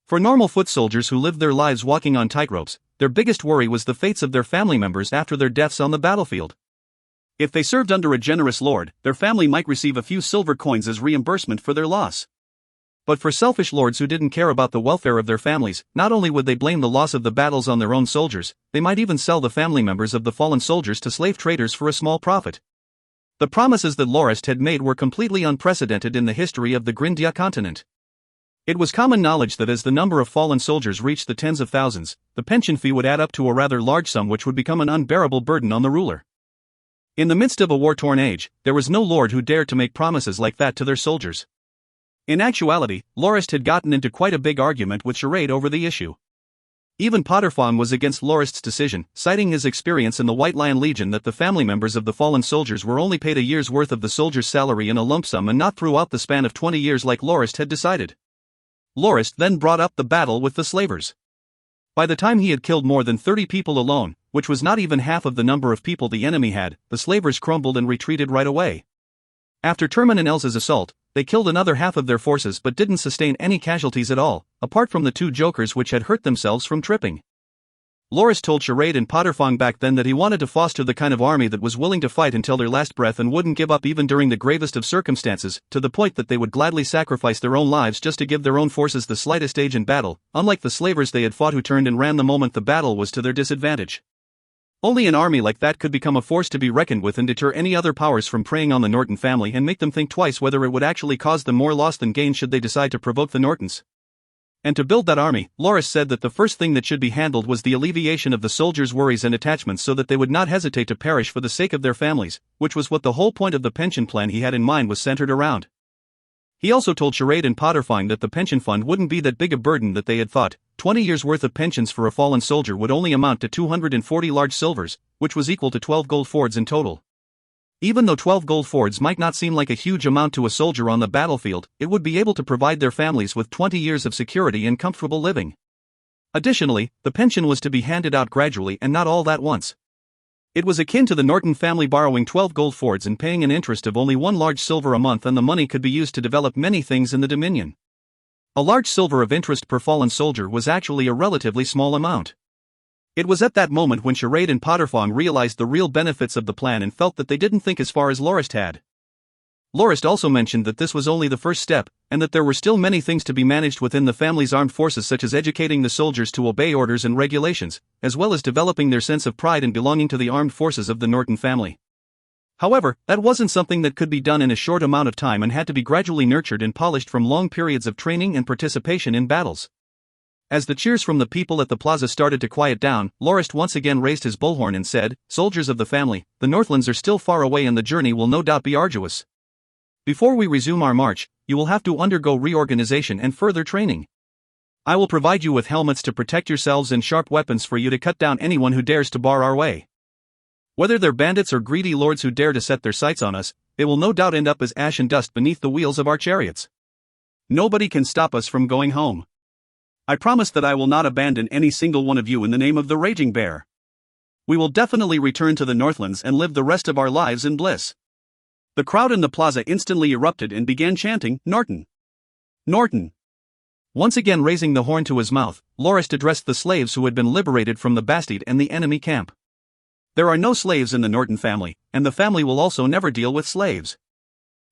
S1: For normal foot soldiers who lived their lives walking on tightropes, their biggest worry was the fates of their family members after their deaths on the battlefield. If they served under a generous lord, their family might receive a few silver coins as reimbursement for their loss. But for selfish lords who didn't care about the welfare of their families, not only would they blame the loss of the battles on their own soldiers, they might even sell the family members of the fallen soldiers to slave traders for a small profit. The promises that Lorist had made were completely unprecedented in the history of the Grindia continent. It was common knowledge that as the number of fallen soldiers reached the tens of thousands, the pension fee would add up to a rather large sum, which would become an unbearable burden on the ruler. In the midst of a war-torn age, there was no lord who dared to make promises like that to their soldiers. In actuality, Lorist had gotten into quite a big argument with Charade over the issue. Even Potterfawn was against Lorist's decision, citing his experience in the White Lion Legion that the family members of the fallen soldiers were only paid a year's worth of the soldier's salary in a lump sum and not throughout the span of 20 years like Lorist had decided. Lorist then brought up the battle with the slavers. By the time he had killed more than 30 people alone, which was not even half of the number of people the enemy had, the slavers crumbled and retreated right away. After Turman and Elsa's assault, they killed another half of their forces but didn't sustain any casualties at all, apart from the 2 jokers which had hurt themselves from tripping. Lorist told Charade and Potterfong back then that he wanted to foster the kind of army that was willing to fight until their last breath and wouldn't give up even during the gravest of circumstances, to the point that they would gladly sacrifice their own lives just to give their own forces the slightest aid in battle, unlike the slavers they had fought who turned and ran the moment the battle was to their disadvantage. Only an army like that could become a force to be reckoned with and deter any other powers from preying on the Norton family and make them think twice whether it would actually cause them more loss than gain should they decide to provoke the Nortons. And to build that army, Lorist said that the first thing that should be handled was the alleviation of the soldiers' worries and attachments so that they would not hesitate to perish for the sake of their families, which was what the whole point of the pension plan he had in mind was centered around. He also told Charade and Potterfong that the pension fund wouldn't be that big a burden that they had thought. 20 years' worth of pensions for a fallen soldier would only amount to 240 large silvers, which was equal to 12 gold fords in total. Even though 12 gold fords might not seem like a huge amount to a soldier on the battlefield, it would be able to provide their families with 20 years of security and comfortable living. Additionally, the pension was to be handed out gradually and not all at once. It was akin to the Norton family borrowing 12 gold fords and paying an interest of only 1 large silver a month, and the money could be used to develop many things in the Dominion. A large silver of interest per fallen soldier was actually a relatively small amount. It was at that moment when Charade and Potterfong realized the real benefits of the plan and felt that they didn't think as far as Lorist had. Lorist also mentioned that this was only the first step, and that there were still many things to be managed within the family's armed forces, such as educating the soldiers to obey orders and regulations, as well as developing their sense of pride in belonging to the armed forces of the Norton family. However, that wasn't something that could be done in a short amount of time and had to be gradually nurtured and polished from long periods of training and participation in battles. As the cheers from the people at the plaza started to quiet down, Lorist once again raised his bullhorn and said, "Soldiers of the family, the Northlands are still far away and the journey will no doubt be arduous. Before we resume our march, you will have to undergo reorganization and further training. I will provide you with helmets to protect yourselves and sharp weapons for you to cut down anyone who dares to bar our way. Whether they're bandits or greedy lords who dare to set their sights on us, they will no doubt end up as ash and dust beneath the wheels of our chariots. Nobody can stop us from going home. I promise that I will not abandon any single one of you in the name of the Raging Bear. We will definitely return to the Northlands and live the rest of our lives in bliss." The crowd in the plaza instantly erupted and began chanting, "Norton! Norton!" Once again raising the horn to his mouth, Lorist addressed the slaves who had been liberated from the Bastide and the enemy camp. "There are no slaves in the Norton family, and the family will also never deal with slaves.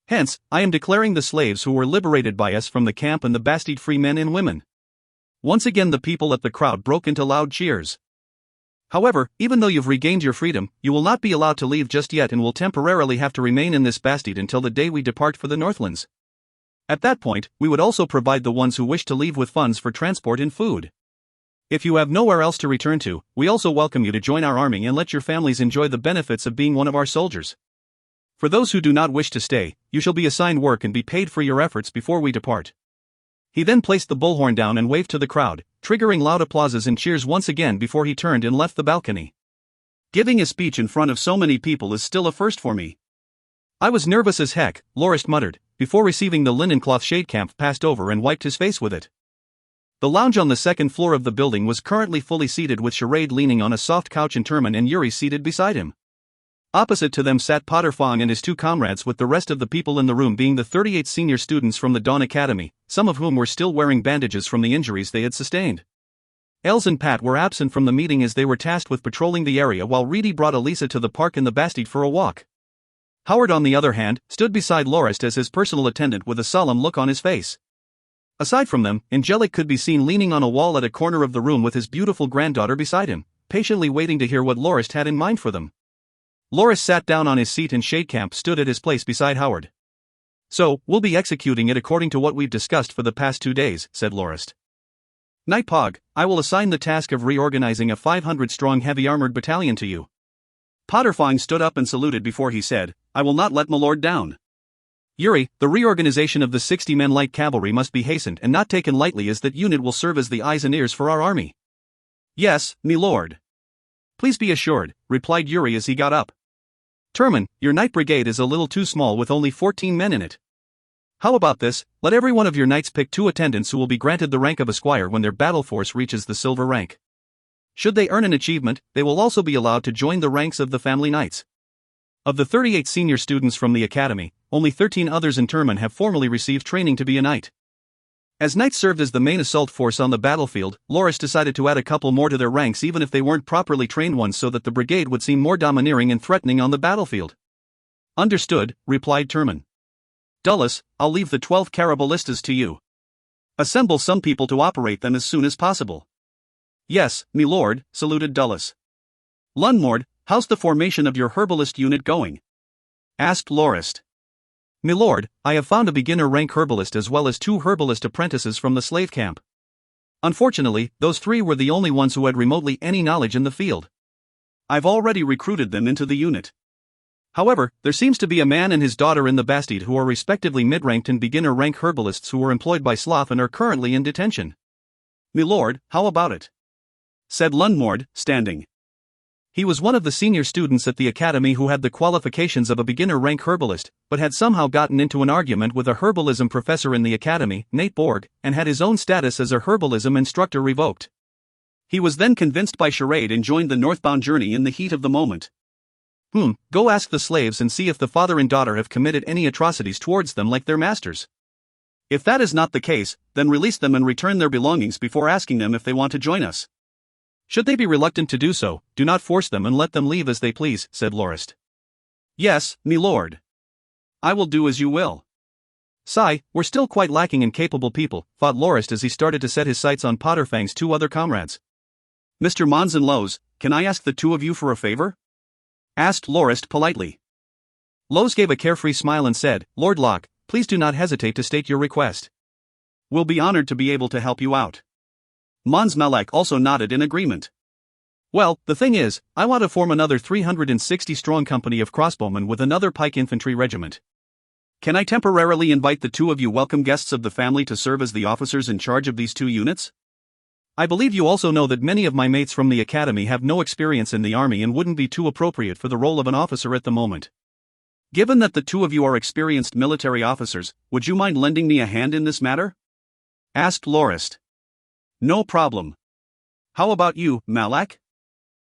S1: Hence, I am declaring the slaves who were liberated by us from the camp and the bastard free men and women." Once again the people at the crowd broke into loud cheers. "However, even though you've regained your freedom, you will not be allowed to leave just yet and will temporarily have to remain in this bastard until the day we depart for the Northlands. At that point, we would also provide the ones who wish to leave with funds for transport and food. If you have nowhere else to return to, we also welcome you to join our army and let your families enjoy the benefits of being one of our soldiers. For those who do not wish to stay, you shall be assigned work and be paid for your efforts before we depart." He then placed the bullhorn down and waved to the crowd, triggering loud applauses and cheers once again before he turned and left the balcony. "Giving a speech in front of so many people is still a first for me. I was nervous as heck," Lorist muttered, before receiving the linen cloth Shadecamp passed over and wiped his face with it. The lounge on the second floor of the building was currently fully seated with Charade leaning on a soft couch and Turman and Yuri seated beside him. Opposite to them sat Potter Fong and his two comrades, with the rest of the people in the room being the 38 senior students from the Dawn Academy, some of whom were still wearing bandages from the injuries they had sustained. Els and Pat were absent from the meeting as they were tasked with patrolling the area while Reedy brought Elisa to the park in the Bastide for a walk. Howard, on the other hand, stood beside Lorist as his personal attendant with a solemn look on his face. Aside from them, Angelic could be seen leaning on a wall at a corner of the room with his beautiful granddaughter beside him, patiently waiting to hear what Lorist had in mind for them. Lorist sat down on his seat and Shadecamp stood at his place beside Howard. "So, we'll be executing it according to what we've discussed for the past 2 days, said Lorist. "Night Pog, I will assign the task of reorganizing a 500-strong heavy-armored battalion to you." Potterfang stood up and saluted before he said, "I will not let my lord down. Yuri, the reorganization of the 60-men light cavalry must be hastened and not taken lightly, as that unit will serve as the eyes and ears for our army." "Yes, me lord." "Please be assured," replied Yuri as he got up. "Turman, your knight brigade is a little too small with only 14 men in it. How about this? Let every one of your knights pick 2 attendants who will be granted the rank of esquire when their battle force reaches the silver rank. Should they earn an achievement, they will also be allowed to join the ranks of the family knights. Of the 38 senior students from the academy, only 13 others in Turman have formally received training to be a knight." As knights served as the main assault force on the battlefield, Lorist decided to add a couple more to their ranks even if they weren't properly trained ones, so that the brigade would seem more domineering and threatening on the battlefield. "Understood," replied Turman. "Dulles, I'll leave the 12 Caraballistas to you. Assemble some people to operate them as soon as possible." "Yes, me lord," saluted Dulles. "Lunmord, how's the formation of your herbalist unit going?" asked Lorist. "Me lord, I have found a beginner rank herbalist as well as 2 herbalist apprentices from the slave camp. Unfortunately, those 3 were the only ones who had remotely any knowledge in the field. I've already recruited them into the unit. However, there seems to be a man and his daughter in the Bastide who are respectively mid-ranked and beginner rank herbalists who were employed by Sloth and are currently in detention." "Me lord, how about it?" said Lunmord, standing. He was one of the senior students at the academy who had the qualifications of a beginner rank herbalist, but had somehow gotten into an argument with a herbalism professor in the academy, Nate Borg, and had his own status as a herbalism instructor revoked. He was then convinced by Charade and joined the northbound journey in the heat of the moment. Go ask the slaves and see if the father and daughter have committed any atrocities towards them like their masters. If that is not the case, then release them and return their belongings before asking them if they want to join us. Should they be reluctant to do so, do not force them and let them leave as they please, said Lorist. "Yes, me lord. I will do as you will." "Sigh, we're still quite lacking in capable people," thought Lorist as he started to set his sights on Potterfang's 2 other comrades. "Mr. Mons and Lowe's, can I ask the 2 of you for a favor?" asked Lorist politely. Lowe's gave a carefree smile and said, "Lord Locke, please do not hesitate to state your request. We'll be honored to be able to help you out." Mons Malek also nodded in agreement. "Well, the thing is, I want to form another 360-strong company of crossbowmen with another pike infantry regiment. Can I temporarily invite the 2 of you welcome guests of the family to serve as the officers in charge of these 2 units? I believe you also know that many of my mates from the academy have no experience in the army and wouldn't be too appropriate for the role of an officer at the moment. Given that the 2 of you are experienced military officers, would you mind lending me a hand in this matter?" asked Lorist. "No problem. How about you, Malak?"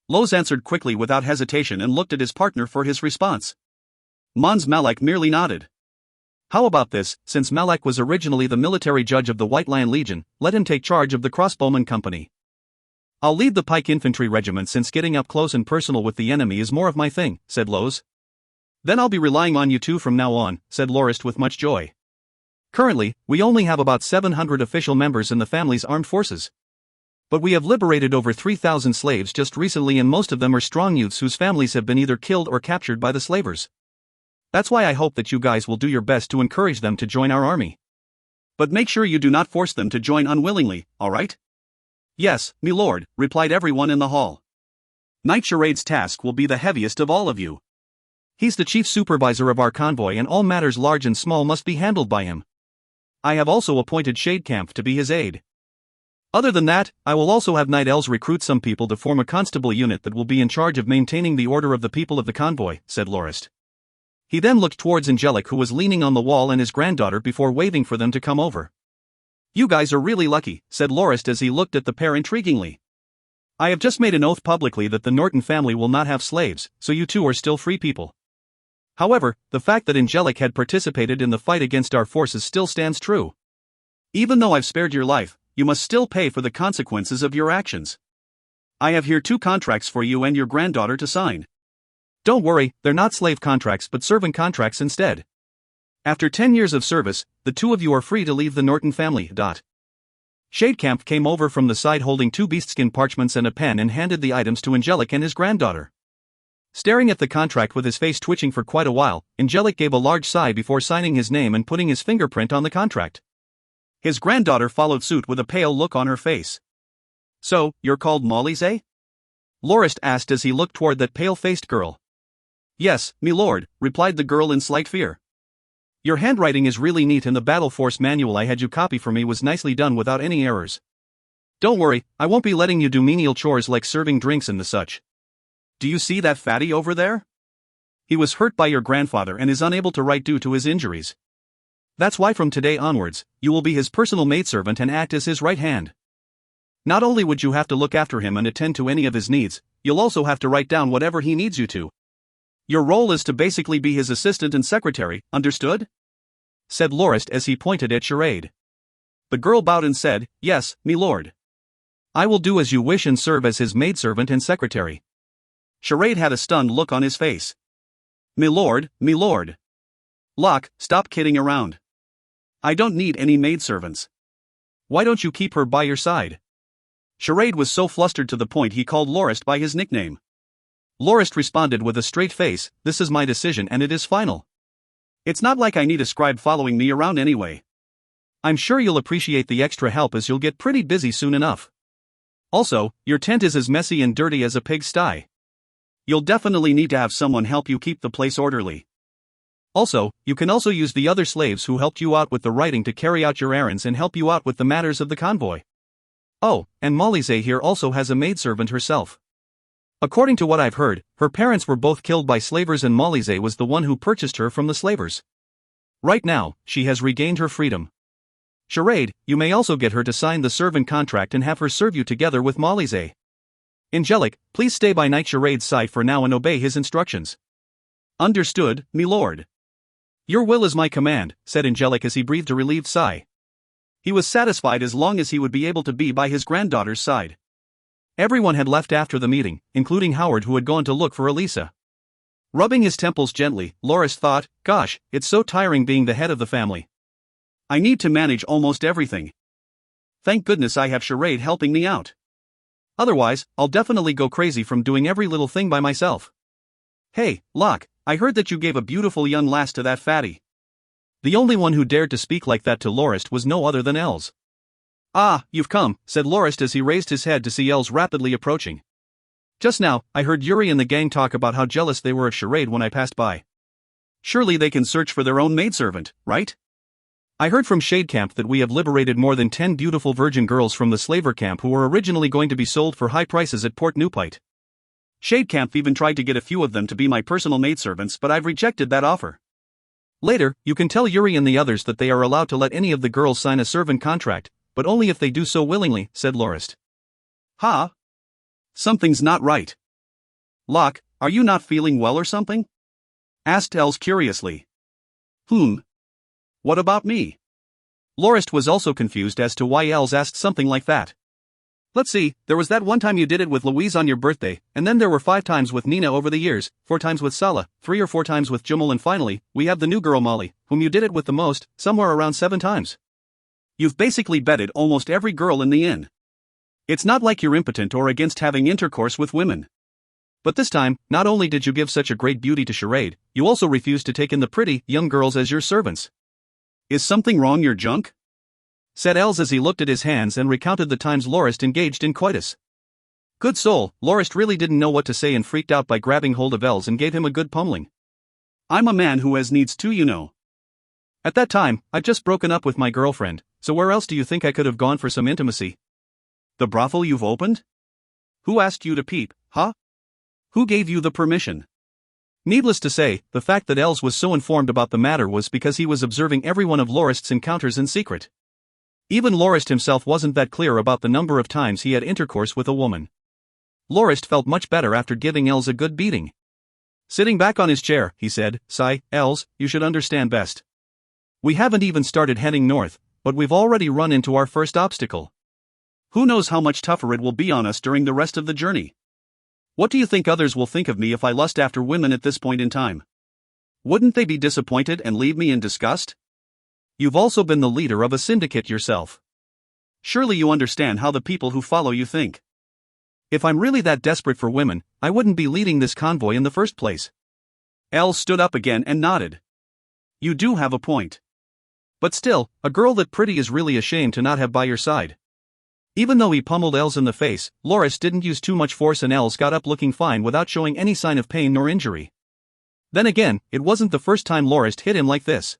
S1: Lowe's answered quickly without hesitation and looked at his partner for his response. Mons Malak merely nodded. "How about this, since Malak was originally the military judge of the White Lion Legion, let him take charge of the crossbowman company. I'll lead the pike infantry regiment since getting up close and personal with the enemy is more of my thing," said Lowe's. Then I'll be relying on you two from now on, said Lorist with much joy. Currently, we only have about 700 official members in the family's armed forces. But we have liberated over 3,000 slaves just recently, and most of them are strong youths whose families have been either killed or captured by the slavers. That's why I hope that you guys will do your best to encourage them to join our army. But make sure you do not force them to join unwillingly, alright? Yes, me lord, replied everyone in the hall. Knight Charade's task will be the heaviest of all of you. He's the chief supervisor of our convoy, and all matters large and small must be handled by him. I have also appointed Shadecamp to be his aide. Other than that, I will also have Night Elves recruit some people to form a constable unit that will be in charge of maintaining the order of the people of the convoy, said Lorist. He then looked towards Angelic, who was leaning on the wall, and his granddaughter before waving for them to come over. You guys are really lucky, said Lorist as he looked at the pair intriguingly. I have just made an oath publicly that the Norton family will not have slaves, so you two are still free people. However, the fact that Angelic had participated in the fight against our forces still stands true. Even though I've spared your life, you must still pay for the consequences of your actions. I have here 2 contracts for you and your granddaughter to sign. Don't worry, they're not slave contracts but servant contracts instead. After 10 years of service, the 2 of you are free to leave the Norton family. Shadecamp came over from the side holding 2 beastskin parchments and a pen and handed the items to Angelic and his granddaughter. Staring at the contract with his face twitching for quite a while, Angelic gave a large sigh before signing his name and putting his fingerprint on the contract. His granddaughter followed suit with a pale look on her face. So, you're called Molly's, eh? Lorist asked as he looked toward that pale-faced girl. Yes, me lord, replied the girl in slight fear. Your handwriting is really neat, and the battle force manual I had you copy for me was nicely done without any errors. Don't worry, I won't be letting you do menial chores like serving drinks and the such. Do you see that fatty over there? He was hurt by your grandfather and is unable to write due to his injuries. That's why from today onwards, you will be his personal maidservant and act as his right hand. Not only would you have to look after him and attend to any of his needs, you'll also have to write down whatever he needs you to. Your role is to basically be his assistant and secretary, understood? Said Lorist as he pointed at Charade. The girl bowed and said, Yes, me lord. I will do as you wish and serve as his maidservant and secretary. Charade had a stunned look on his face. Me lord, me lord. Locke, stop kidding around. I don't need any maidservants. Why don't you keep her by your side? Charade was so flustered to the point he called Lorist by his nickname. Lorist responded with a straight face, This is my decision and it is final. It's not like I need a scribe following me around anyway. I'm sure you'll appreciate the extra help as you'll get pretty busy soon enough. Also, your tent is as messy and dirty as a pigsty. You'll definitely need to have someone help you keep the place orderly. Also, you can also use the other slaves who helped you out with the writing to carry out your errands and help you out with the matters of the convoy. Oh, and Molly's here also has a maidservant herself. According to what I've heard, her parents were both killed by slavers and Molly's was the one who purchased her from the slavers. Right now, she has regained her freedom. Charade, you may also get her to sign the servant contract and have her serve you together with Molly's. Angelic, please stay by Knight Charade's side for now and obey his instructions. Understood, me lord. Your will is my command, said Angelic as he breathed a relieved sigh. He was satisfied as long as he would be able to be by his granddaughter's side. Everyone had left after the meeting, including Howard, who had gone to look for Elisa. Rubbing his temples gently, Lorist thought, Gosh, it's so tiring being the head of the family. I need to manage almost everything. Thank goodness I have Charade helping me out. Otherwise, I'll definitely go crazy from doing every little thing by myself. Hey, Locke, I heard that you gave a beautiful young lass to that fatty. The only one who dared to speak like that to Lorist was no other than Els. Ah, you've come, said Lorist as he raised his head to see Els rapidly approaching. Just now, I heard Yuri and the gang talk about how jealous they were of Charade when I passed by. Surely they can search for their own maidservant, right? I heard from Shadecamp that we have liberated more than 10 beautiful virgin girls from the slaver camp who were originally going to be sold for high prices at Port Newpite. Shadecamp even tried to get a few of them to be my personal maidservants, but I've rejected that offer. Later, you can tell Yuri and the others that they are allowed to let any of the girls sign a servant contract, but only if they do so willingly, said Lorist. Ha? Something's not right. Locke, are you not feeling well or something? Asked Els curiously. What about me? Lorist was also confused as to why Els asked something like that. Let's see, there was that one time you did it with Louise on your birthday, and then there were 5 times with Nina over the years, 4 times with Sala, 3 or 4 times with Jamal, and finally, we have the new girl Molly, whom you did it with the most, somewhere around 7 times. You've basically bedded almost every girl in the inn. It's not like you're impotent or against having intercourse with women. But this time, not only did you give such a great beauty to charade, you also refused to take in the pretty, young girls as your servants. Is something wrong, your junk? Said Els as he looked at his hands and recounted the times Lorist engaged in coitus. Good soul, Lorist really didn't know what to say and freaked out by grabbing hold of Els and gave him a good pummeling. I'm a man who has needs too, you know. At that time, I'd just broken up with my girlfriend, so where else do you think I could have gone for some intimacy? The brothel you've opened? Who asked you to peep, huh? Who gave you the permission? Needless to say, the fact that Els was so informed about the matter was because he was observing every one of Lorist's encounters in secret. Even Lorist himself wasn't that clear about the number of times he had intercourse with a woman. Lorist felt much better after giving Els a good beating. Sitting back on his chair, he said, "Sigh, Els, you should understand best. We haven't even started heading north, but we've already run into our first obstacle. Who knows how much tougher it will be on us during the rest of the journey? What do you think others will think of me if I lust after women at this point in time? Wouldn't they be disappointed and leave me in disgust? You've also been the leader of a syndicate yourself. Surely you understand how the people who follow you think. If I'm really that desperate for women, I wouldn't be leading this convoy in the first place." Els stood up again and nodded. "You do have a point. But still, a girl that pretty is really a shame to not have by your side." Even though he pummeled Els in the face, Lorist didn't use too much force and Els got up looking fine without showing any sign of pain nor injury. Then again, it wasn't the first time Lorist hit him like this.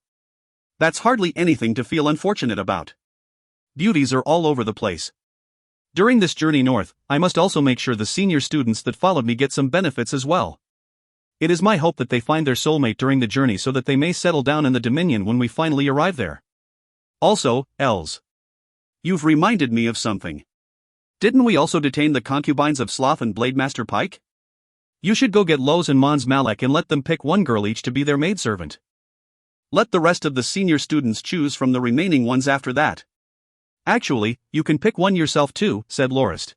S1: That's hardly anything to feel unfortunate about. Beauties are all over the place. During this journey north, I must also make sure the senior students that followed me get some benefits as well. It is my hope that they find their soulmate during the journey so that they may settle down in the Dominion when we finally arrive there. Also, Els. You've reminded me of something. Didn't we also detain the concubines of Sloth and Blademaster Pike? You should go get Lowe's and Mons Malek and let them pick one girl each to be their maidservant. Let the rest of the senior students choose from the remaining ones after that. Actually, you can pick one yourself too, said Lorist.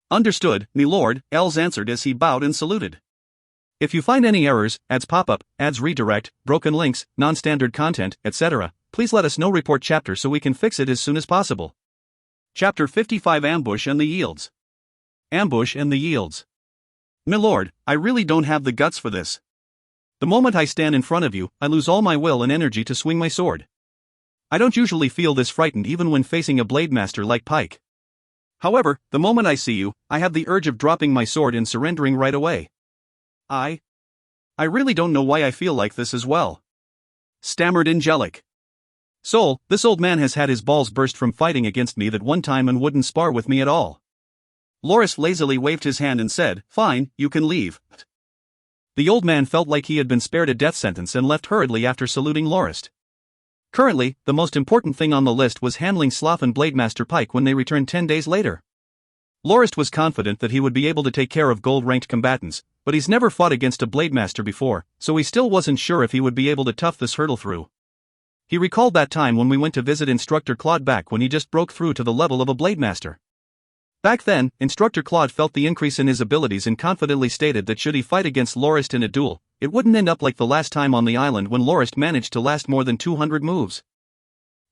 S1: Understood, me lord, Els answered as he bowed and saluted. If you find any errors, ads pop-up, ads redirect, broken links, non-standard content, etc., please let us know. Report chapter so we can fix it as soon as possible. Chapter 55 Ambush and the Yields. Ambush and the Yields. My lord, I really don't have the guts for this. The moment I stand in front of you, I lose all my will and energy to swing my sword. I don't usually feel this frightened even when facing a blade master like Pike. However, the moment I see you, I have the urge of dropping my sword and surrendering right away. I really don't know why I feel like this as well. Stammered Angelic. Soul, this old man has had his balls burst from fighting against me that one time and wouldn't spar with me at all. Lorist lazily waved his hand and said, "Fine, you can leave." The old man felt like he had been spared a death sentence and left hurriedly after saluting Lorist. Currently, the most important thing on the list was handling Sloth and Blademaster Pike when they returned 10 days later. Lorist was confident that he would be able to take care of gold-ranked combatants, but he's never fought against a Blademaster before, so he still wasn't sure if he would be able to tough this hurdle through. He recalled that time when we went to visit Instructor Claude back when he just broke through to the level of a Blademaster. Back then, Instructor Claude felt the increase in his abilities and confidently stated that should he fight against Lorist in a duel, it wouldn't end up like the last time on the island when Lorist managed to last more than 200 moves.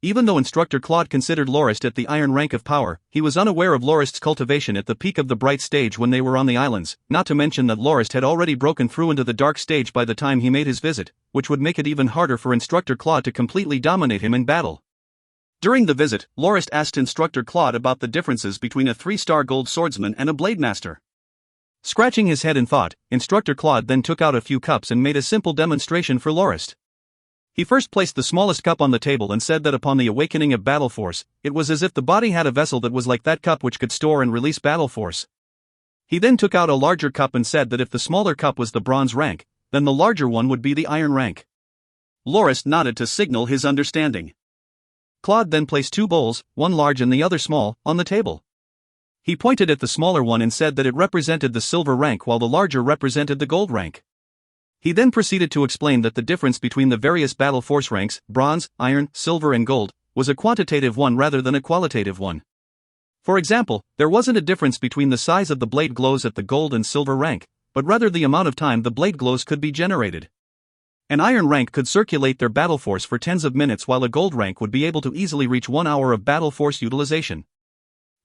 S1: Even though Instructor Claude considered Lorist at the iron rank of power, he was unaware of Lorist's cultivation at the peak of the bright stage when they were on the islands, not to mention that Lorist had already broken through into the dark stage by the time he made his visit, which would make it even harder for Instructor Claude to completely dominate him in battle. During the visit, Lorist asked Instructor Claude about the differences between a 3-star gold swordsman and a Blademaster. Scratching his head in thought, Instructor Claude then took out a few cups and made a simple demonstration for Lorist. He first placed the smallest cup on the table and said that upon the awakening of battle force, it was as if the body had a vessel that was like that cup which could store and release battle force. He then took out a larger cup and said that if the smaller cup was the bronze rank, then the larger one would be the iron rank. Lorist nodded to signal his understanding. Claude then placed 2 bowls, one large and the other small, on the table. He pointed at the smaller one and said that it represented the silver rank while the larger represented the gold rank. He then proceeded to explain that the difference between the various battle force ranks, bronze, iron, silver and gold, was a quantitative one rather than a qualitative one. For example, there wasn't a difference between the size of the blade glows at the gold and silver rank, but rather the amount of time the blade glows could be generated. An iron rank could circulate their battle force for tens of minutes, while a gold rank would be able to easily reach 1 hour of battle force utilization.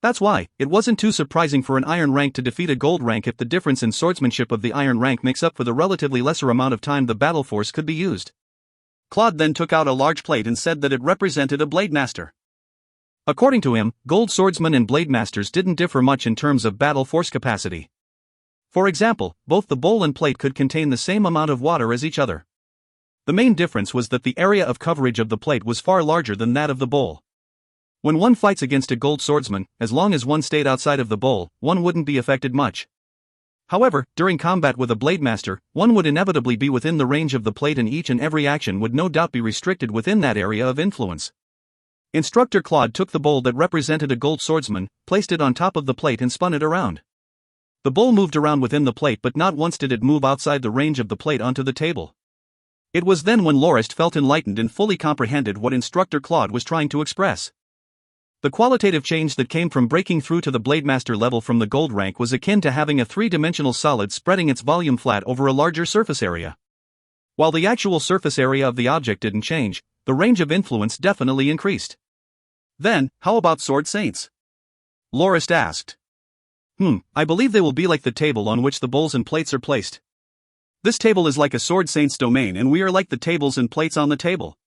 S1: That's why it wasn't too surprising for an iron rank to defeat a gold rank if the difference in swordsmanship of the iron rank makes up for the relatively lesser amount of time the battle force could be used. Claude then took out a large plate and said that it represented a blade master. According to him, gold swordsmen and blade masters didn't differ much in terms of battle force capacity. For example, both the bowl and plate could contain the same amount of water as each other. The main difference was that the area of coverage of the plate was far larger than that of the bowl. When one fights against a gold swordsman, as long as one stayed outside of the bowl, one wouldn't be affected much. However, during combat with a blade master, one would inevitably be within the range of the plate, and each and every action would no doubt be restricted within that area of influence. Instructor Claude took the bowl that represented a gold swordsman, placed it on top of the plate and spun it around. The bowl moved around within the plate, but not once did it move outside the range of the plate onto the table. It was then when Lorist felt enlightened and fully comprehended what Instructor Claude was trying to express. The qualitative change that came from breaking through to the blade master level from the gold rank was akin to having a three-dimensional solid spreading its volume flat over a larger surface area. While the actual surface area of the object didn't change, the range of influence definitely increased. Then, how about sword saints? Lorist asked. I believe they will be like the table on which the bowls and plates are placed. This table is like a sword saint's domain, and we are like the tables and plates on the table.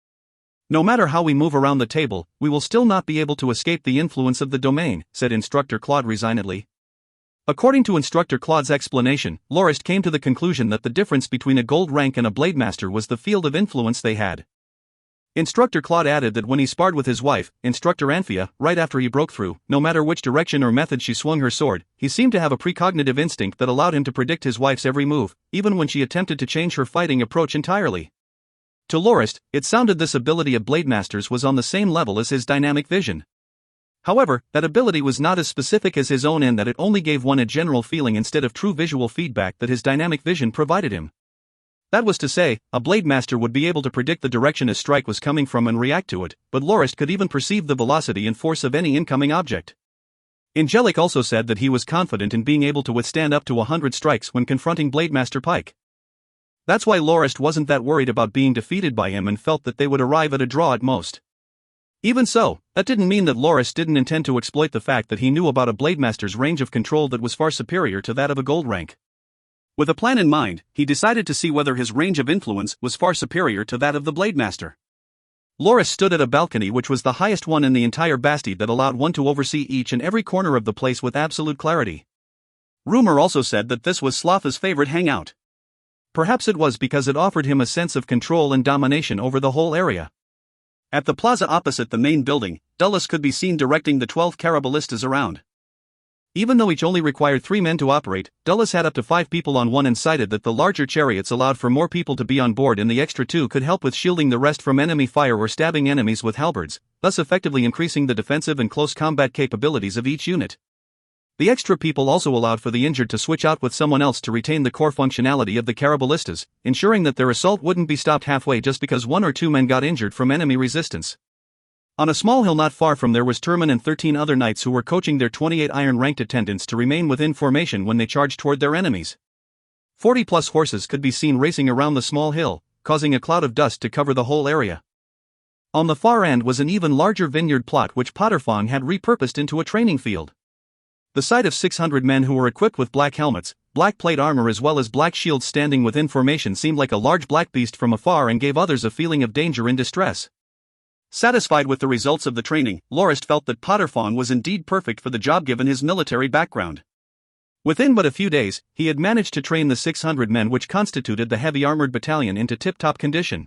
S1: No matter how we move around the table, we will still not be able to escape the influence of the domain, said Instructor Claude resignedly. According to Instructor Claude's explanation, Lorist came to the conclusion that the difference between a gold rank and a blade master was the field of influence they had. Instructor Claude added that when he sparred with his wife, Instructor Anthea, right after he broke through, no matter which direction or method she swung her sword, he seemed to have a precognitive instinct that allowed him to predict his wife's every move, even when she attempted to change her fighting approach entirely. To Lorist, it sounded this ability of blade masters was on the same level as his dynamic vision. However, that ability was not as specific as his own in that it only gave one a general feeling instead of true visual feedback that his dynamic vision provided him. That was to say, a blade master would be able to predict the direction a strike was coming from and react to it, but Lorist could even perceive the velocity and force of any incoming object. Angelic also said that he was confident in being able to withstand up to 100 strikes when confronting Blade Master Pike. That's why Lorist wasn't that worried about being defeated by him and felt that they would arrive at a draw at most. Even so, that didn't mean that Lorist didn't intend to exploit the fact that he knew about a blade master's range of control that was far superior to that of a gold rank. With a plan in mind, he decided to see whether his range of influence was far superior to that of the blade master. Lorist stood at a balcony which was the highest one in the entire bastide that allowed one to oversee each and every corner of the place with absolute clarity. Rumor also said that this was Slotha's favorite hangout. Perhaps it was because it offered him a sense of control and domination over the whole area. At the plaza opposite the main building, Dulles could be seen directing the 12 caraballistas around. Even though each only required 3 men to operate, Dulles had up to 5 people on one and cited that the larger chariots allowed for more people to be on board and the extra 2 could help with shielding the rest from enemy fire or stabbing enemies with halberds, thus effectively increasing the defensive and close combat capabilities of each unit. The extra people also allowed for the injured to switch out with someone else to retain the core functionality of the caraballistas, ensuring that their assault wouldn't be stopped halfway just because 1 or 2 men got injured from enemy resistance. On a small hill not far from there was Turman and 13 other knights who were coaching their 28 iron-ranked attendants to remain within formation when they charged toward their enemies. 40-plus horses could be seen racing around the small hill, causing a cloud of dust to cover the whole area. On the far end was an even larger vineyard plot which Potterfong had repurposed into a training field. The sight of 600 men who were equipped with black helmets, black plate armor as well as black shields standing within formation seemed like a large black beast from afar and gave others a feeling of danger and distress. Satisfied with the results of the training, Lorist felt that Potterfong was indeed perfect for the job given his military background. Within but a few days, he had managed to train the 600 men which constituted the heavy armored battalion into tip-top condition.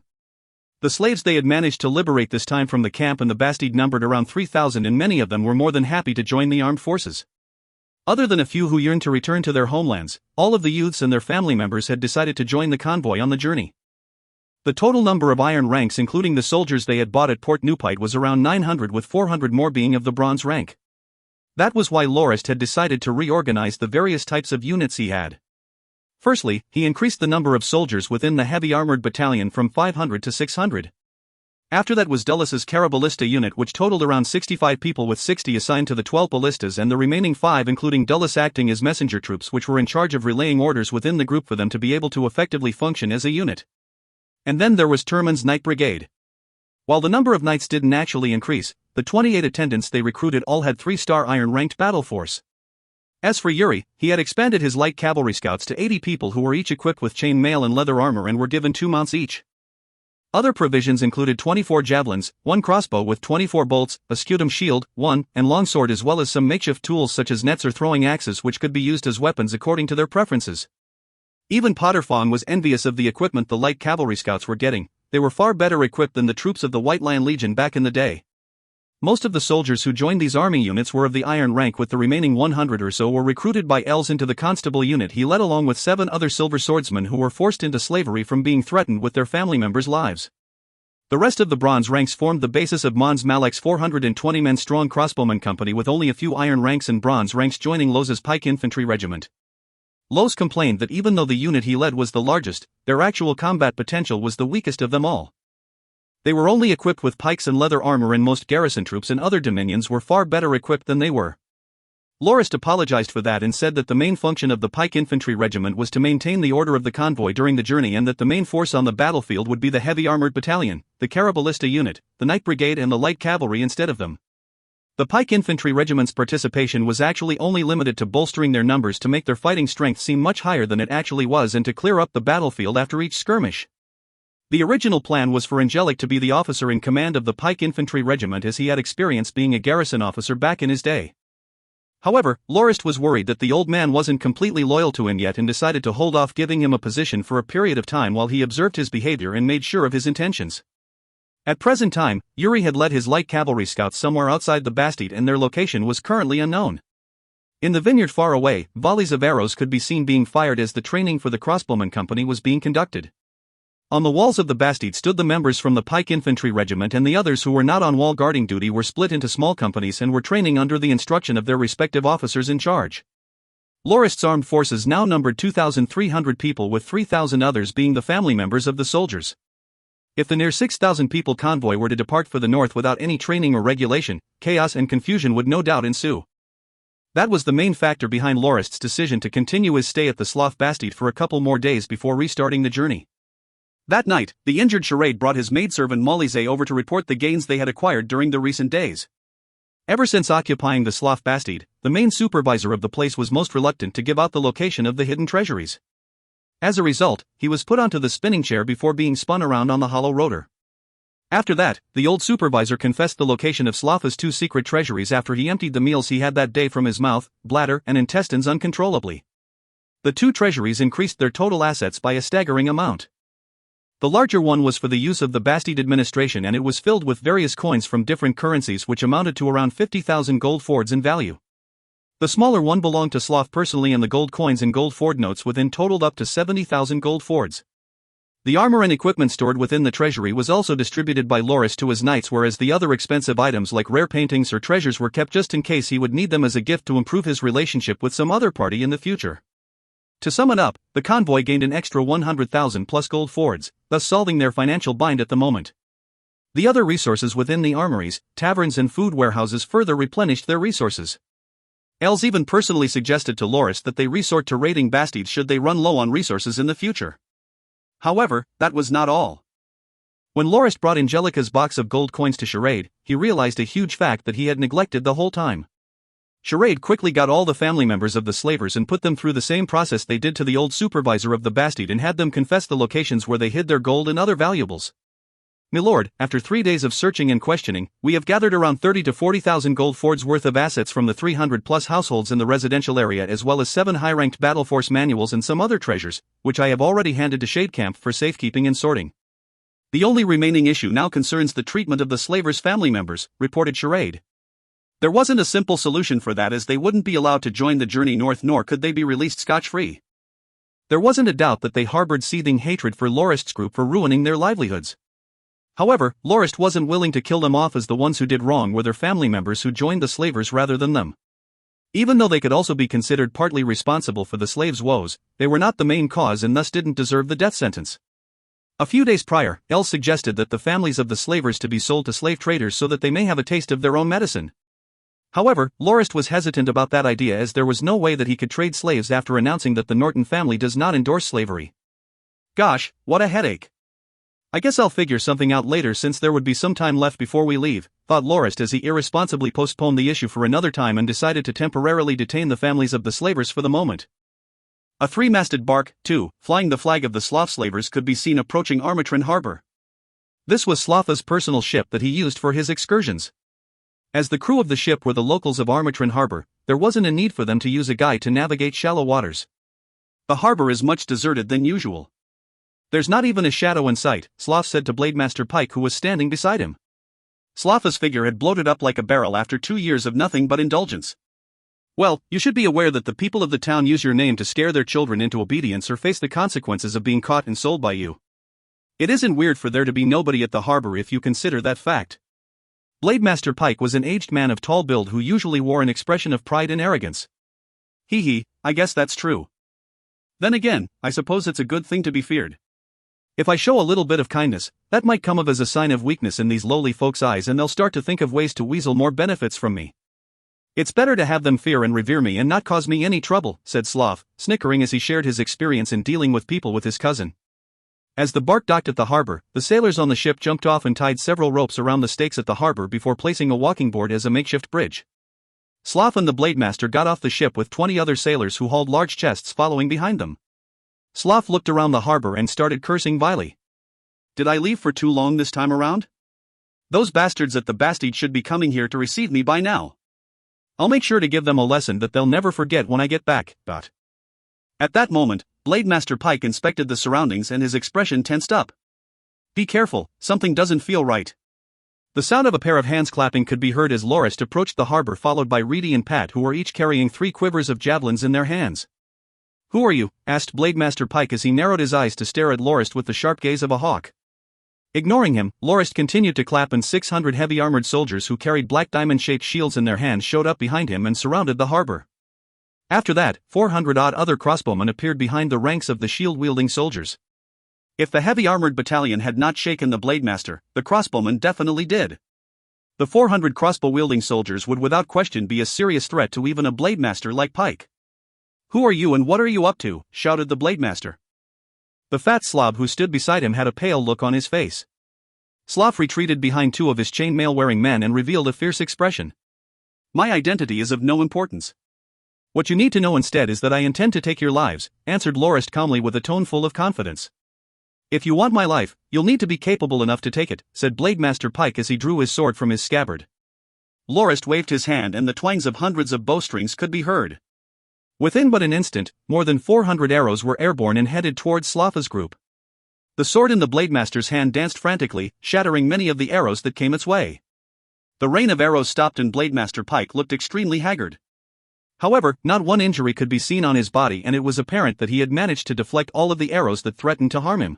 S1: The slaves they had managed to liberate this time from the camp and the bastide numbered around 3,000 and many of them were more than happy to join the armed forces. Other than a few who yearned to return to their homelands, all of the youths and their family members had decided to join the convoy on the journey. The total number of iron ranks including the soldiers they had bought at Port Nupite was around 900 with 400 more being of the bronze rank. That was why Lorist had decided to reorganize the various types of units he had. Firstly, he increased the number of soldiers within the heavy armored battalion from 500 to 600. After that was Dullus's Caraballista unit, which totaled around 65 people, with 60 assigned to the 12 ballistas and the remaining 5 including Dullus acting as messenger troops, which were in charge of relaying orders within the group for them to be able to effectively function as a unit. And then there was Turman's Knight Brigade. While the number of knights didn't actually increase, the 28 attendants they recruited all had 3-star iron-ranked battle force. As for Yuri, he had expanded his light cavalry scouts to 80 people who were each equipped with chain mail and leather armor and were given 2 mounts each. Other provisions included 24 javelins, 1 crossbow with 24 bolts, a scutum shield, 1, and longsword, as well as some makeshift tools such as nets or throwing axes which could be used as weapons according to their preferences. Even Potterfong was envious of the equipment the light cavalry scouts were getting. They were far better equipped than the troops of the White Lion Legion back in the day. Most of the soldiers who joined these army units were of the iron rank, with the remaining 100 or so were recruited by Els into the constable unit he led, along with 7 other silver swordsmen who were forced into slavery from being threatened with their family members' lives. The rest of the bronze ranks formed the basis of Mons Malek's 420-men strong crossbowman company, with only a few iron ranks and bronze ranks joining Loz's pike infantry regiment. Loz complained that even though the unit he led was the largest, their actual combat potential was the weakest of them all. They were only equipped with pikes and leather armor, and most garrison troops in other dominions were far better equipped than they were. Lorist apologized for that and said that the main function of the pike infantry regiment was to maintain the order of the convoy during the journey, and that the main force on the battlefield would be the heavy armored battalion, the Caraballista unit, the Knight Brigade, and the light cavalry instead of them. The pike infantry regiment's participation was actually only limited to bolstering their numbers to make their fighting strength seem much higher than it actually was, and to clear up the battlefield after each skirmish. The original plan was for Angelic to be the officer in command of the pike infantry regiment, as he had experience being a garrison officer back in his day. However, Lorist was worried that the old man wasn't completely loyal to him yet and decided to hold off giving him a position for a period of time while he observed his behavior and made sure of his intentions. At present time, Yuri had led his light cavalry scouts somewhere outside the Bastide, and their location was currently unknown. In the vineyard far away, volleys of arrows could be seen being fired as the training for the crossbowman company was being conducted. On the walls of the Bastide stood the members from the pike infantry regiment, and the others who were not on wall guarding duty were split into small companies and were training under the instruction of their respective officers in charge. Lorist's armed forces now numbered 2,300 people, with 3,000 others being the family members of the soldiers. If the near 6,000 people convoy were to depart for the north without any training or regulation, chaos and confusion would no doubt ensue. That was the main factor behind Lorist's decision to continue his stay at the Slough Bastide for a couple more days before restarting the journey. That night, the injured Charade brought his maidservant Molise over to report the gains they had acquired during the recent days. Ever since occupying the Slough Bastide, the main supervisor of the place was most reluctant to give out the location of the hidden treasuries. As a result, he was put onto the spinning chair before being spun around on the hollow rotor. After that, the old supervisor confessed the location of Slough's 2 secret treasuries after he emptied the meals he had that day from his mouth, bladder, and intestines uncontrollably. The 2 treasuries increased their total assets by a staggering amount. The larger one was for the use of the Bastide administration, and it was filled with various coins from different currencies which amounted to around 50,000 gold fords in value. The smaller one belonged to Slough personally, and the gold coins and gold ford notes within totaled up to 70,000 gold fords. The armor and equipment stored within the treasury was also distributed by Lorist to his knights, whereas the other expensive items like rare paintings or treasures were kept just in case he would need them as a gift to improve his relationship with some other party in the future. To sum it up, the convoy gained an extra 100,000 plus gold fords, thus solving their financial bind at the moment. The other resources within the armories, taverns and food warehouses further replenished their resources. Els even personally suggested to Lorist that they resort to raiding Bastide should they run low on resources in the future. However, that was not all. When Lorist brought Angelica's box of gold coins to Charade, he realized a huge fact that he had neglected the whole time. Charade quickly got all the family members of the slavers and put them through the same process they did to the old supervisor of the Bastide, and had them confess the locations where they hid their gold and other valuables. "Milord, after 3 days of searching and questioning, we have gathered around 30 to 40,000 gold fords worth of assets from the 300 plus households in the residential area, as well as 7 high-ranked battle force manuals and some other treasures, which I have already handed to Shadecamp for safekeeping and sorting. The only remaining issue now concerns the treatment of the slavers' family members," reported Charade. There wasn't a simple solution for that, as they wouldn't be allowed to join the journey north, nor could they be released scotch-free. There wasn't a doubt that they harbored seething hatred for Lorist's group for ruining their livelihoods. However, Lorist wasn't willing to kill them off, as the ones who did wrong were their family members who joined the slavers rather than them. Even though they could also be considered partly responsible for the slaves' woes, they were not the main cause and thus didn't deserve the death sentence. A few days prior, El suggested that the families of the slavers to be sold to slave traders so that they may have a taste of their own medicine. However, Lorist was hesitant about that idea as there was no way that he could trade slaves after announcing that the Norton family does not endorse slavery. Gosh, what a headache. I guess I'll figure something out later since there would be some time left before we leave, thought Lorist as he irresponsibly postponed the issue for another time and decided to temporarily detain the families of the slavers for the moment. A three-masted bark, too, flying the flag of the Sloth slavers could be seen approaching Armatran harbor. This was Slotha's personal ship that he used for his excursions. As the crew of the ship were the locals of Armatran harbor, there wasn't a need for them to use a guide to navigate shallow waters. The harbor is much deserted than usual. There's not even a shadow in sight, Sloth said to Blademaster Pike who was standing beside him. Slotha's figure had bloated up like a barrel after 2 years of nothing but indulgence. Well, you should be aware that the people of the town use your name to scare their children into obedience or face the consequences of being caught and sold by you. It isn't weird for there to be nobody at the harbor if you consider that fact. Blademaster Pike was an aged man of tall build who usually wore an expression of pride and arrogance. Hee, I guess that's true. Then again, I suppose it's a good thing to be feared. If I show a little bit of kindness, that might come of as a sign of weakness in these lowly folks' eyes and they'll start to think of ways to weasel more benefits from me. It's better to have them fear and revere me and not cause me any trouble, said Sloth, snickering as he shared his experience in dealing with people with his cousin. As the bark docked at the harbor, the sailors on the ship jumped off and tied several ropes around the stakes at the harbor before placing a walking board as a makeshift bridge. Sloth and the Blademaster got off the ship with 20 other sailors who hauled large chests following behind them. Sloth looked around the harbor and started cursing vilely. Did I leave for too long this time around? Those bastards at the Bastide should be coming here to receive me by now. I'll make sure to give them a lesson that they'll never forget when I get back. At that moment, Blademaster Pike inspected the surroundings and his expression tensed up. Be careful, something doesn't feel right. The sound of a pair of hands clapping could be heard as Lorist approached the harbor followed by Reedy and Pat who were each carrying 3 quivers of javelins in their hands. Who are you? Asked Blademaster Pike as he narrowed his eyes to stare at Lorist with the sharp gaze of a hawk. Ignoring him, Lorist continued to clap and 600 heavy armored soldiers who carried black diamond-shaped shields in their hands showed up behind him and surrounded the harbor. After that, 400-odd other crossbowmen appeared behind the ranks of the shield-wielding soldiers. If the heavy armored battalion had not shaken the Blademaster, the crossbowmen definitely did. The 400 crossbow-wielding soldiers would without question be a serious threat to even a Blademaster like Pike. Who are you and what are you up to? Shouted the Blademaster. The fat slob who stood beside him had a pale look on his face. Sloth retreated behind 2 of his chainmail-wearing men and revealed a fierce expression. My identity is of no importance. What you need to know instead is that I intend to take your lives, answered Lorist calmly with a tone full of confidence. If you want my life, you'll need to be capable enough to take it, said Blademaster Pike as he drew his sword from his scabbard. Lorist waved his hand and the twangs of hundreds of bowstrings could be heard. Within but an instant, more than 400 arrows were airborne and headed towards Slotha's group. The sword in the Blademaster's hand danced frantically, shattering many of the arrows that came its way. The rain of arrows stopped and Blademaster Pike looked extremely haggard. However, not one injury could be seen on his body and it was apparent that he had managed to deflect all of the arrows that threatened to harm him.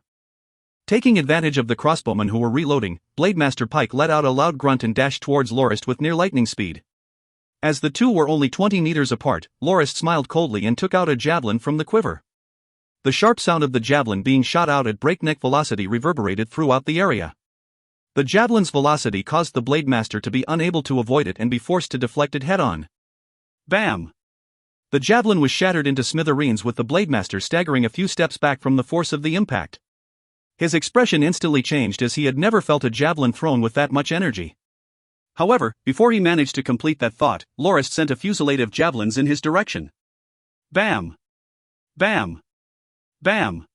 S1: Taking advantage of the crossbowmen who were reloading, Blademaster Pike let out a loud grunt and dashed towards Lorist with near lightning speed. As the two were only 20 meters apart, Lorist smiled coldly and took out a javelin from the quiver. The sharp sound of the javelin being shot out at breakneck velocity reverberated throughout the area. The javelin's velocity caused the Blademaster to be unable to avoid it and be forced to deflect it head-on. Bam! The javelin was shattered into smithereens with the Blademaster staggering a few steps back from the force of the impact. His expression instantly changed as he had never felt a javelin thrown with that much energy. However, before he managed to complete that thought, Lorist sent a fusillade of javelins in his direction. Bam! Bam! Bam!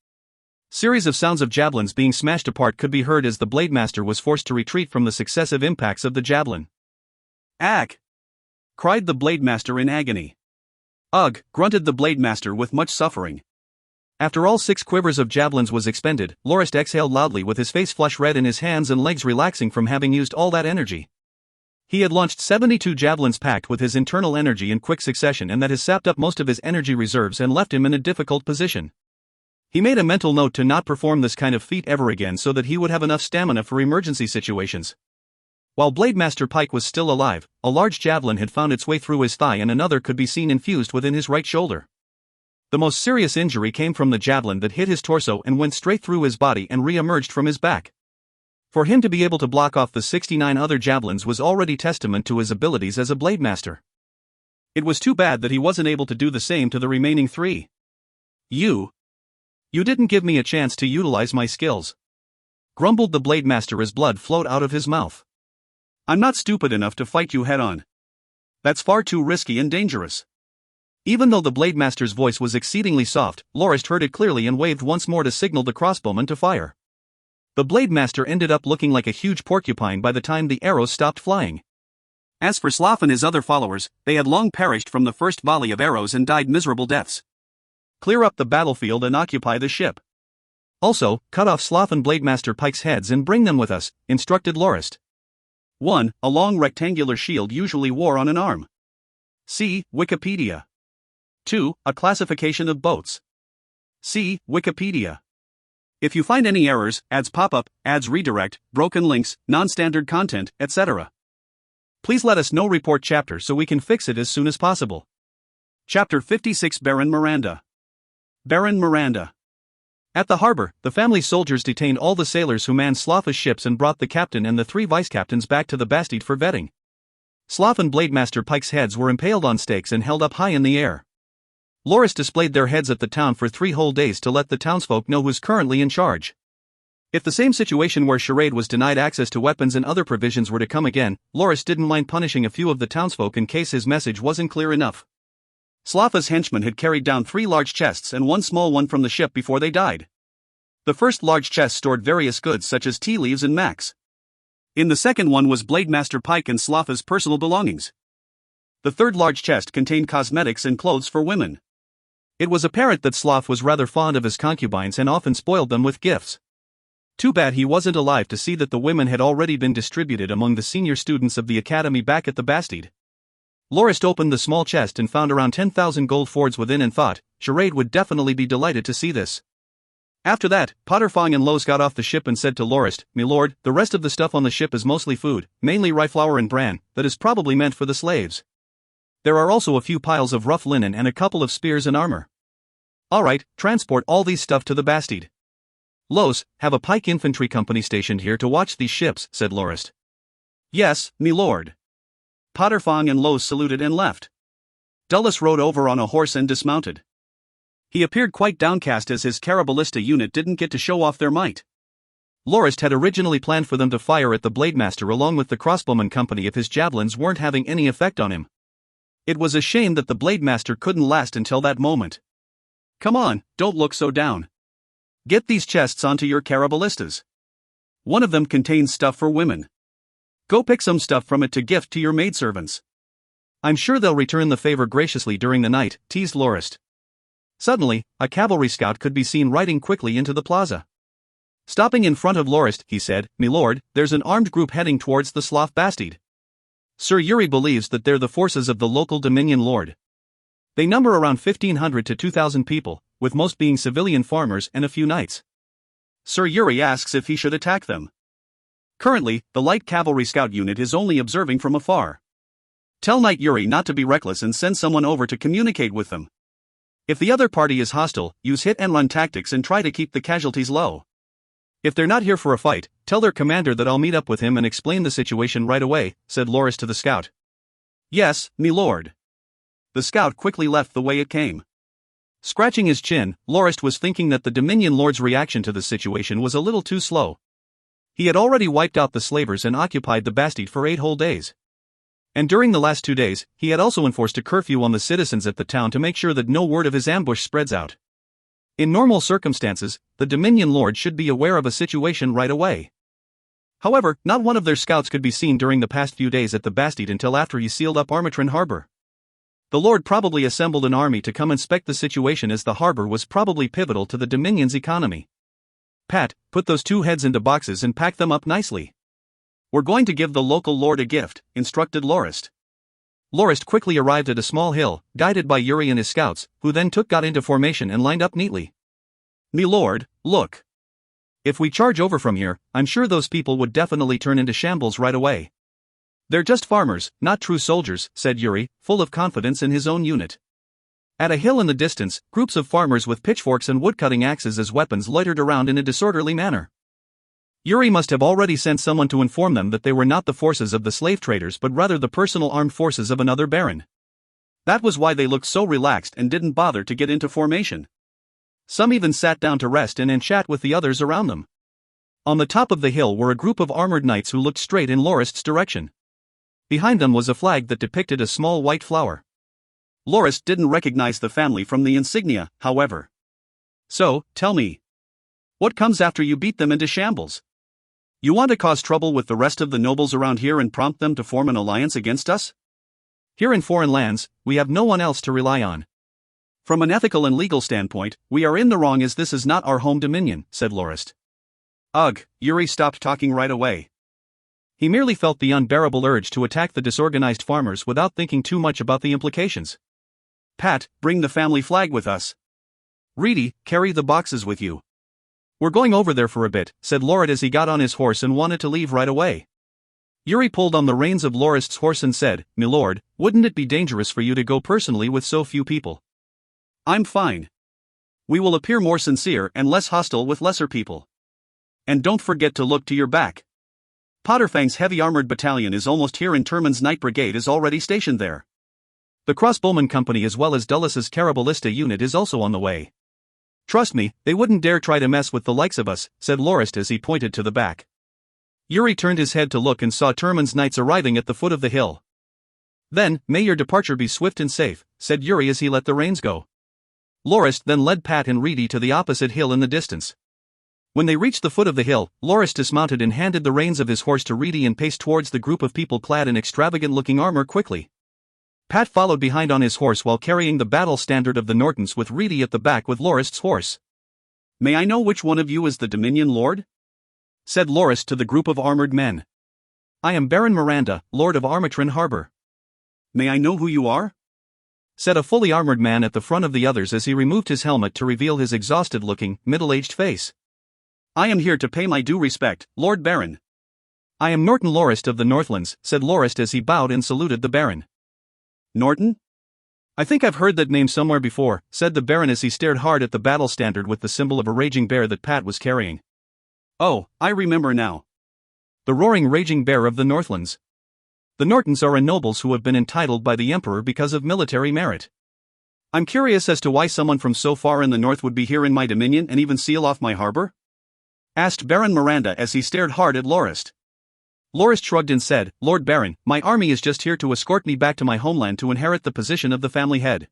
S1: Series of sounds of javelins being smashed apart could be heard as the Blademaster was forced to retreat from the successive impacts of the javelin. Ag! Cried the Blademaster in agony. Ugh! Grunted the Blademaster with much suffering. After all 6 quivers of javelins was expended, Lorist exhaled loudly with his face flush red and his hands and legs relaxing from having used all that energy. He had launched 72 javelins packed with his internal energy in quick succession and that has sapped up most of his energy reserves and left him in a difficult position. He made a mental note to not perform this kind of feat ever again so that he would have enough stamina for emergency situations. While Blademaster Pike was still alive, a large javelin had found its way through his thigh and another could be seen infused within his right shoulder. The most serious injury came from the javelin that hit his torso and went straight through his body and re-emerged from his back. For him to be able to block off the 69 other javelins was already testament to his abilities as a blade master. It was too bad that he wasn't able to do the same to the remaining 3. You didn't give me a chance to utilize my skills," grumbled the blade master as blood flowed out of his mouth. "I'm not stupid enough to fight you head-on. That's far too risky and dangerous." Even though the blade master's voice was exceedingly soft, Lorist heard it clearly and waved once more to signal the crossbowman to fire. The blade master ended up looking like a huge porcupine by the time the arrows stopped flying. As for Sloth and his other followers, they had long perished from the first volley of arrows and died miserable deaths. "Clear up the battlefield and occupy the ship. Also, cut off Sloth and Blade Master Pike's heads and bring them with us," instructed Lorist. 1. A long rectangular shield usually wore on an arm. See Wikipedia. 2. A classification of boats. See Wikipedia. If you find any errors, ads pop up, ads redirect, broken links, non-standard content, etc., please let us know. Report chapter so we can fix it as soon as possible. Chapter 56 Baron Miranda. Baron Miranda. At the harbor, the family's soldiers detained all the sailors who manned Sloth's ships and brought the captain and the 3 vice-captains back to the Bastide for vetting. Sloth and Blade Master Pike's heads were impaled on stakes and held up high in the air. Lorist displayed their heads at the town for 3 whole days to let the townsfolk know who's currently in charge. If the same situation where Charade was denied access to weapons and other provisions were to come again, Lorist didn't mind punishing a few of the townsfolk in case his message wasn't clear enough. Sloth's henchmen had carried down 3 large chests and 1 small one from the ship before they died. The first large chest stored various goods such as tea leaves and max. In the second one was Blade Master Pike and Sloth's personal belongings. The third large chest contained cosmetics and clothes for women. It was apparent that Sloth was rather fond of his concubines and often spoiled them with gifts. Too bad he wasn't alive to see that the women had already been distributed among the senior students of the academy back at the Bastide. Lorist opened the small chest and found around 10,000 gold fords within and thought, Charade would definitely be delighted to see this. After that, Potterfong and Lowe's got off the ship and said to Lorist, "My lord, the rest of the stuff on the ship is mostly food, mainly rye flour and bran, that is probably meant for the slaves. There are also a few piles of rough linen and a couple of spears and armor. Alright, transport all these stuff to the Bastide. Lowe's, have a pike infantry company stationed here to watch these ships," said Lorist. "Yes, me lord." Potterfong and Lowe's saluted and left. Dulles rode over on a horse and dismounted. He appeared quite downcast as his Caraballista unit didn't get to show off their might. Lorist had originally planned for them to fire at the Blade Master along with the crossbowman company if his javelins weren't having any effect on him. It was a shame that the Blade Master couldn't last until that moment. "Come on, don't look so down. Get these chests onto your Caraballistas. One of them contains stuff for women. Go pick some stuff from it to gift to your maidservants. I'm sure they'll return the favor graciously during the night," teased Lorist. Suddenly, a cavalry scout could be seen riding quickly into the plaza. Stopping in front of Lorist, he said, "Me lord, there's an armed group heading towards the Sloth Bastide. Sir Yuri believes that they're the forces of the local Dominion Lord. They number around 1,500 to 2,000 people, with most being civilian farmers and a few knights. Sir Yuri asks if he should attack them. Currently, the light cavalry scout unit is only observing from afar. Tell Knight Yuri not to be reckless and send someone over to communicate with them. If the other party is hostile, use hit-and-run tactics and try to keep the casualties low. If they're not here for a fight, tell their commander that I'll meet up with him and explain the situation right away," said Lorist to the scout. "Yes, me lord." The scout quickly left the way it came. Scratching his chin, Lorist was thinking that the Dominion Lord's reaction to the situation was a little too slow. He had already wiped out the slavers and occupied the Bastide for 8 whole days. And during the last 2 days, he had also enforced a curfew on the citizens at the town to make sure that no word of his ambush spreads out. In normal circumstances, the Dominion Lord should be aware of a situation right away. However, not one of their scouts could be seen during the past few days at the Bastide until after he sealed up Armatron Harbor. The Lord probably assembled an army to come inspect the situation as the harbor was probably pivotal to the Dominion's economy. "Pat, put those 2 heads into boxes and pack them up nicely. We're going to give the local lord a gift," instructed Lorist. Lorist quickly arrived at a small hill, guided by Yuri and his scouts, who then got into formation and lined up neatly. "Me lord, look. If we charge over from here, I'm sure those people would definitely turn into shambles right away. They're just farmers, not true soldiers," said Yuri, full of confidence in his own unit. At a hill in the distance, groups of farmers with pitchforks and woodcutting axes as weapons loitered around in a disorderly manner. Yuri must have already sent someone to inform them that they were not the forces of the slave traders but rather the personal armed forces of another baron. That was why they looked so relaxed and didn't bother to get into formation. Some even sat down to rest and chat with the others around them. On the top of the hill were a group of armored knights who looked straight in Lorist's direction. Behind them was a flag that depicted a small white flower. Lorist didn't recognize the family from the insignia, however. So, tell me. What comes after you beat them into shambles? You want to cause trouble with the rest of the nobles around here and prompt them to form an alliance against us? Here in foreign lands, we have no one else to rely on. From an ethical and legal standpoint, we are in the wrong as this is not our home dominion, said Lorist. Ugh, Yuri stopped talking right away. He merely felt the unbearable urge to attack the disorganized farmers without thinking too much about the implications. Pat, bring the family flag with us. Reedy, carry the boxes with you. We're going over there for a bit, said Lorist as he got on his horse and wanted to leave right away. Yuri pulled on the reins of Lorist's horse and said, "Milord, wouldn't it be dangerous for you to go personally with so few people?" I'm fine. We will appear more sincere and less hostile with lesser people. And don't forget to look to your back. Potterfang's heavy armored battalion is almost here and Turman's Knight Brigade is already stationed there. The Crossbowman Company as well as Dullus's Carabalista unit is also on the way. Trust me, they wouldn't dare try to mess with the likes of us, said Lorist as he pointed to the back. Yuri turned his head to look and saw Turman's knights arriving at the foot of the hill. Then, may your departure be swift and safe, said Yuri as he let the reins go. Lorist then led Pat and Reedy to the opposite hill in the distance. When they reached the foot of the hill, Lorist dismounted and handed the reins of his horse to Reedy and paced towards the group of people clad in extravagant-looking armor quickly. Pat followed behind on his horse while carrying the battle standard of the Nortons with Reedy at the back with Lorist's horse. May I know which one of you is the Dominion Lord? Said Lorist to the group of armored men. I am Baron Miranda, Lord of Armatrin Harbor. May I know who you are? Said a fully armored man at the front of the others as he removed his helmet to reveal his exhausted-looking, middle-aged face. I am here to pay my due respect, Lord Baron. I am Norton Lorist of the Northlands, said Lorist as he bowed and saluted the Baron. Norton? I think I've heard that name somewhere before, said the Baron as he stared hard at the battle standard with the symbol of a raging bear that Pat was carrying. Oh, I remember now. The roaring raging bear of the Northlands. The Nortons are nobles who have been entitled by the Emperor because of military merit. I'm curious as to why someone from so far in the north would be here in my dominion and even seal off my harbor? Asked Baron Miranda as he stared hard at Lorist. Lorist shrugged and said, Lord Baron, my army is just here to escort me back to my homeland to inherit the position of the family head.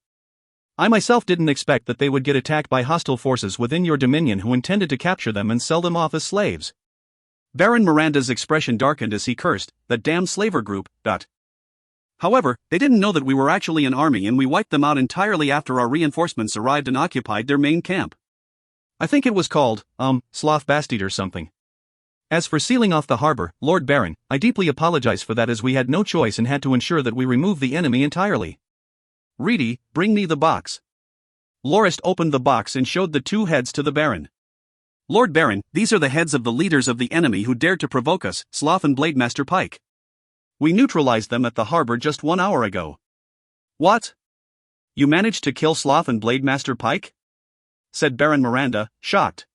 S1: I myself didn't expect that they would get attacked by hostile forces within your dominion who intended to capture them and sell them off as slaves. Baron Miranda's expression darkened as he cursed, that damn slaver group. However, they didn't know that we were actually an army and we wiped them out entirely after our reinforcements arrived and occupied their main camp. I think it was called, Sloth Bastard or something. As for sealing off the harbor, Lord Baron, I deeply apologize for that as we had no choice and had to ensure that we remove the enemy entirely. Reedy, bring me the box. Lorist opened the box and showed the two heads to the Baron. Lord Baron, these are the heads of the leaders of the enemy who dared to provoke us, Sloth and Blademaster Pike. We neutralized them at the harbor just 1 hour ago. What? You managed to kill Sloth and Blademaster Pike? Said Baron Miranda, shocked.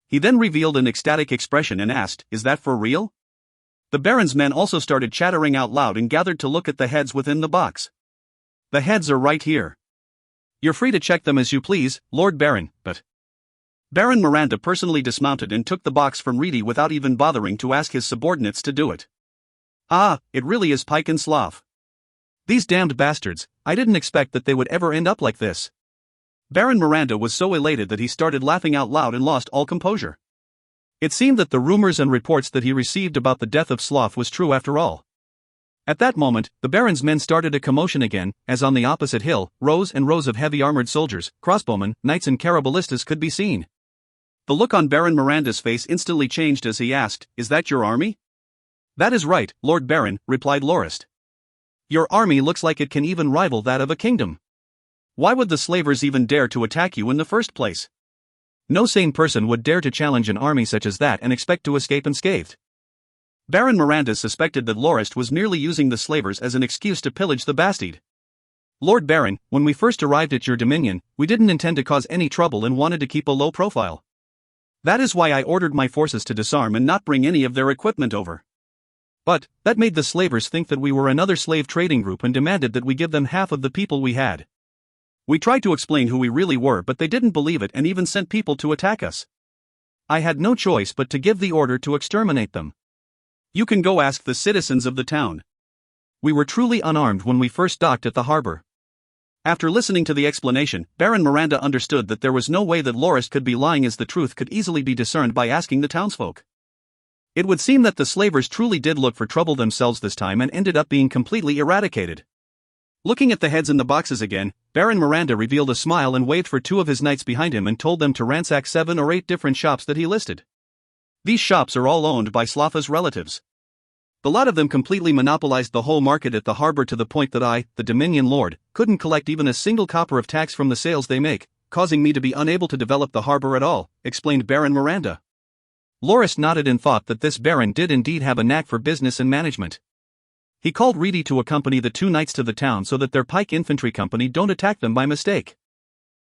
S1: He then revealed an ecstatic expression and asked, is that for real? The Baron's men also started chattering out loud and gathered to look at the heads within the box. The heads are right here. You're free to check them as you please, Lord Baron, but... Baron Miranda personally dismounted and took the box from Reedy without even bothering to ask his subordinates to do it. Ah, it really is Pike and Sloth. These damned bastards, I didn't expect that they would ever end up like this. Baron Miranda was so elated that he started laughing out loud and lost all composure. It seemed that the rumors and reports that he received about the death of Sloth was true after all. At that moment, the Baron's men started a commotion again, as on the opposite hill, rows and rows of heavy armored soldiers, crossbowmen, knights and carabalistas could be seen. The look on Baron Miranda's face instantly changed as he asked, is that your army? That is right, Lord Baron, replied Lorist. Your army looks like it can even rival that of a kingdom. Why would the slavers even dare to attack you in the first place? No sane person would dare to challenge an army such as that and expect to escape unscathed. Baron Miranda suspected that Lorist was merely using the slavers as an excuse to pillage the bastard. Lord Baron, when we first arrived at your dominion, we didn't intend to cause any trouble and wanted to keep a low profile. That is why I ordered my forces to disarm and not bring any of their equipment over. But that made the slavers think that we were another slave trading group and demanded that we give them half of the people we had. We tried to explain who we really were, but they didn't believe it and even sent people to attack us. I had no choice but to give the order to exterminate them. You can go ask the citizens of the town. We were truly unarmed when we first docked at the harbor. After listening to the explanation, Baron Miranda understood that there was no way that Lorist could be lying, as the truth could easily be discerned by asking the townsfolk. It would seem that the slavers truly did look for trouble themselves this time and ended up being completely eradicated. Looking at the heads in the boxes again, Baron Miranda revealed a smile and waved for two of his knights behind him and told them to ransack 7 or 8 different shops that he listed. These shops are all owned by Slafa's relatives. The lot of them completely monopolized the whole market at the harbor to the point that I, the Dominion Lord, couldn't collect even a single copper of tax from the sales they make, causing me to be unable to develop the harbor at all, explained Baron Miranda. Lorist nodded and thought that this Baron did indeed have a knack for business and management. He called Reedy to accompany the 2 knights to the town so that their pike infantry company don't attack them by mistake.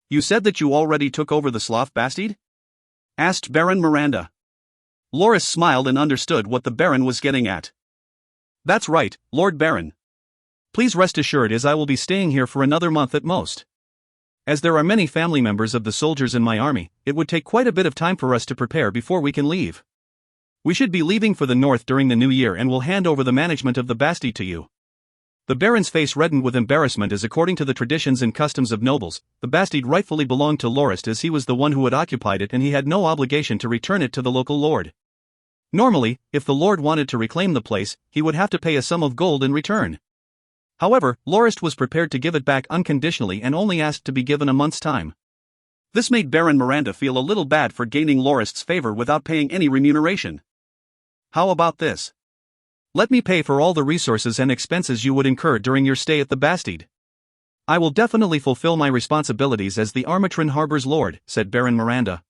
S1: You said that you already took over the Slav Bastide? Asked Baron Miranda. Lorist smiled and understood what the Baron was getting at. That's right, Lord Baron. Please rest assured, as I will be staying here for another month at most. As there are many family members of the soldiers in my army, it would take quite a bit of time for us to prepare before we can leave. We should be leaving for the north during the new year and will hand over the management of the Bastide to you. The Baron's face reddened with embarrassment, as according to the traditions and customs of nobles, the Bastide rightfully belonged to Lorist, as he was the one who had occupied it and he had no obligation to return it to the local lord. Normally, if the lord wanted to reclaim the place, he would have to pay a sum of gold in return. However, Lorist was prepared to give it back unconditionally and only asked to be given a month's time. This made Baron Miranda feel a little bad for gaining Lorist's favor without paying any remuneration. How about this? Let me pay for all the resources and expenses you would incur during your stay at the Bastide. I will definitely fulfill my responsibilities as the Armatrin Harbor's lord, said Baron Miranda.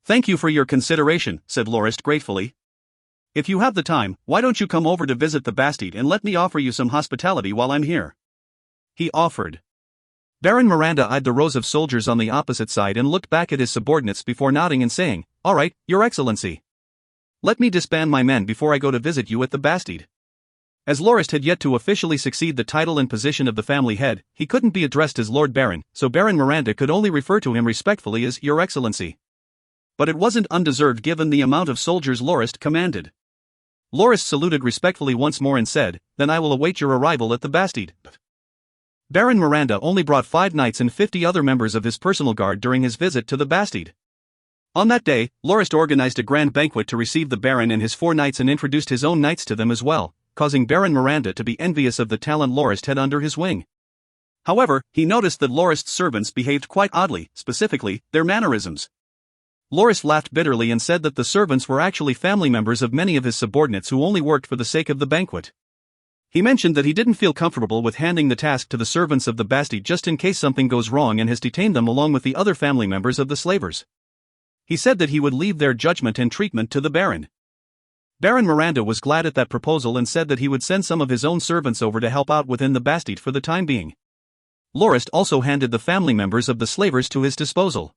S1: Thank you for your consideration, said Lorist gratefully. If you have the time, why don't you come over to visit the Bastide and let me offer you some hospitality while I'm here? He offered. Baron Miranda eyed the rows of soldiers on the opposite side and looked back at his subordinates before nodding and saying, All right, Your Excellency. Let me disband my men before I go to visit you at the Bastide. As Lorist had yet to officially succeed the title and position of the family head, he couldn't be addressed as Lord Baron, so Baron Miranda could only refer to him respectfully as Your Excellency. But it wasn't undeserved given the amount of soldiers Lorist commanded. Lorist saluted respectfully once more and said, Then I will await your arrival at the Bastide. Baron Miranda only brought 5 knights and 50 other members of his personal guard during his visit to the Bastide. On that day, Lorist organized a grand banquet to receive the Baron and his 4 knights and introduced his own knights to them as well, causing Baron Miranda to be envious of the talent Lorist had under his wing. However, he noticed that Lorist's servants behaved quite oddly, specifically, their mannerisms. Lorist laughed bitterly and said that the servants were actually family members of many of his subordinates who only worked for the sake of the banquet. He mentioned that he didn't feel comfortable with handing the task to the servants of the Bastide just in case something goes wrong, and has detained them along with the other family members of the slavers. He said that he would leave their judgment and treatment to the Baron. Baron Miranda was glad at that proposal and said that he would send some of his own servants over to help out within the Bastide for the time being. Lorist also handed the family members of the slavers to his disposal.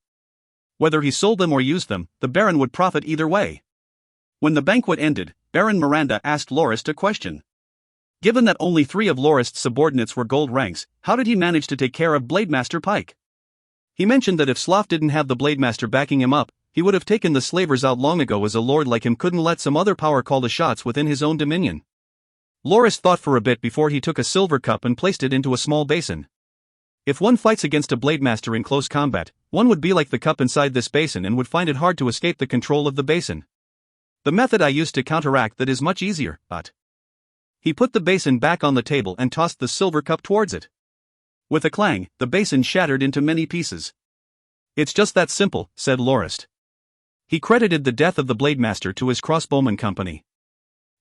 S1: Whether he sold them or used them, the Baron would profit either way. When the banquet ended, Baron Miranda asked Lorist a question. Given that only 3 of Lorist's subordinates were gold ranks, how did he manage to take care of Blademaster Pike? He mentioned that if Sloth didn't have the Blademaster backing him up, he would have taken the slavers out long ago, as a lord like him couldn't let some other power call the shots within his own dominion. Lorist thought for a bit before he took a silver cup and placed it into a small basin. If one fights against a Blademaster in close combat, one would be like the cup inside this basin and would find it hard to escape the control of the basin. The method I used to counteract that is much easier, but... He put the basin back on the table and tossed the silver cup towards it. With a clang, the basin shattered into many pieces. It's just that simple, said Lorist. He credited the death of the Blademaster to his crossbowman company.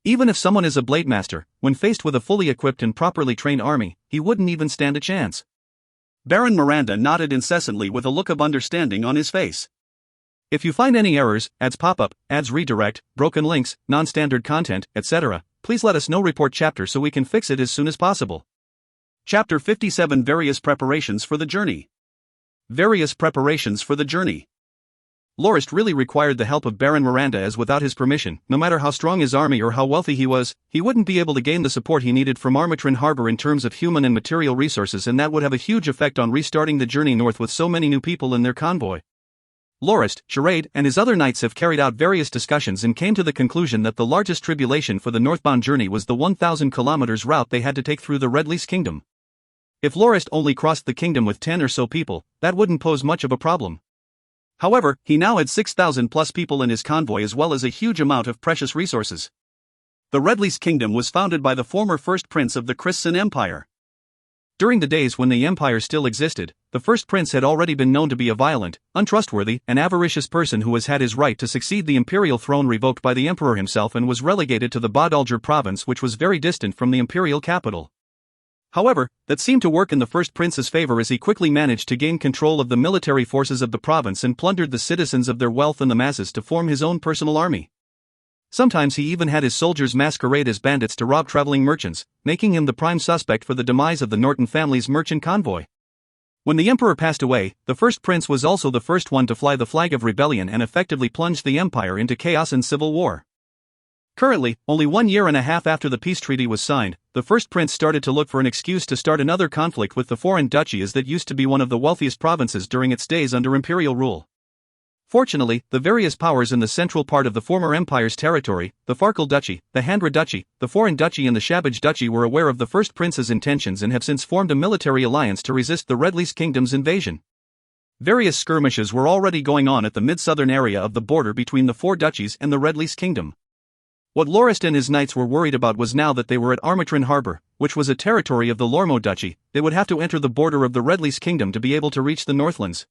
S1: Even if someone is a Blademaster, when faced with a fully equipped and properly trained army, he wouldn't even stand a chance. Baron Miranda nodded incessantly with a look of understanding on his face. If you find any errors, ads pop-up, ads redirect, broken links, non-standard content, etc., please let us know. Report chapter so we can fix it as soon as possible. Chapter 57 Various Preparations for the Journey. Various preparations for the journey. Lorist really required the help of Baron Miranda, as without his permission, no matter how strong his army or how wealthy he was, he wouldn't be able to gain the support he needed from Armatrin Harbor in terms of human and material resources, and that would have a huge effect on restarting the journey north with so many new people in their convoy. Lorist, Charade, and his other knights have carried out various discussions and came to the conclusion that the largest tribulation for the northbound journey was the 1,000 kilometers route they had to take through the Red Lease Kingdom. If Lorist only crossed the kingdom with 10 or so people, that wouldn't pose much of a problem. However, he now had 6,000 plus people in his convoy as well as a huge amount of precious resources. The Red Lease Kingdom was founded by the former first prince of the Christian Empire. During the days when the empire still existed, the first prince had already been known to be a violent, untrustworthy, and avaricious person who has had his right to succeed the imperial throne revoked by the emperor himself and was relegated to the Badalger province, which was very distant from the imperial capital. However, that seemed to work in the first prince's favor, as he quickly managed to gain control of the military forces of the province and plundered the citizens of their wealth and the masses to form his own personal army. Sometimes he even had his soldiers masquerade as bandits to rob traveling merchants, making him the prime suspect for the demise of the Norton family's merchant convoy. When the emperor passed away, the first prince was also the first one to fly the flag of rebellion and effectively plunged the empire into chaos and civil war. Currently, only 1 year and a half after the peace treaty was signed, the first prince started to look for an excuse to start another conflict with the foreign duchy, as that used to be one of the wealthiest provinces during its days under imperial rule. Fortunately, the various powers in the central part of the former empire's territory, the Farkle Duchy, the Handra Duchy, the Foreign Duchy and the Shabbage Duchy, were aware of the first prince's intentions and have since formed a military alliance to resist the Red Lease Kingdom's invasion. Various skirmishes were already going on at the mid-southern area of the border between the four duchies and the Red Lease Kingdom. What Lorist and his knights were worried about was, now that they were at Armatrin Harbor, which was a territory of the Lormo Duchy, they would have to enter the border of the Red Lease Kingdom to be able to reach the Northlands.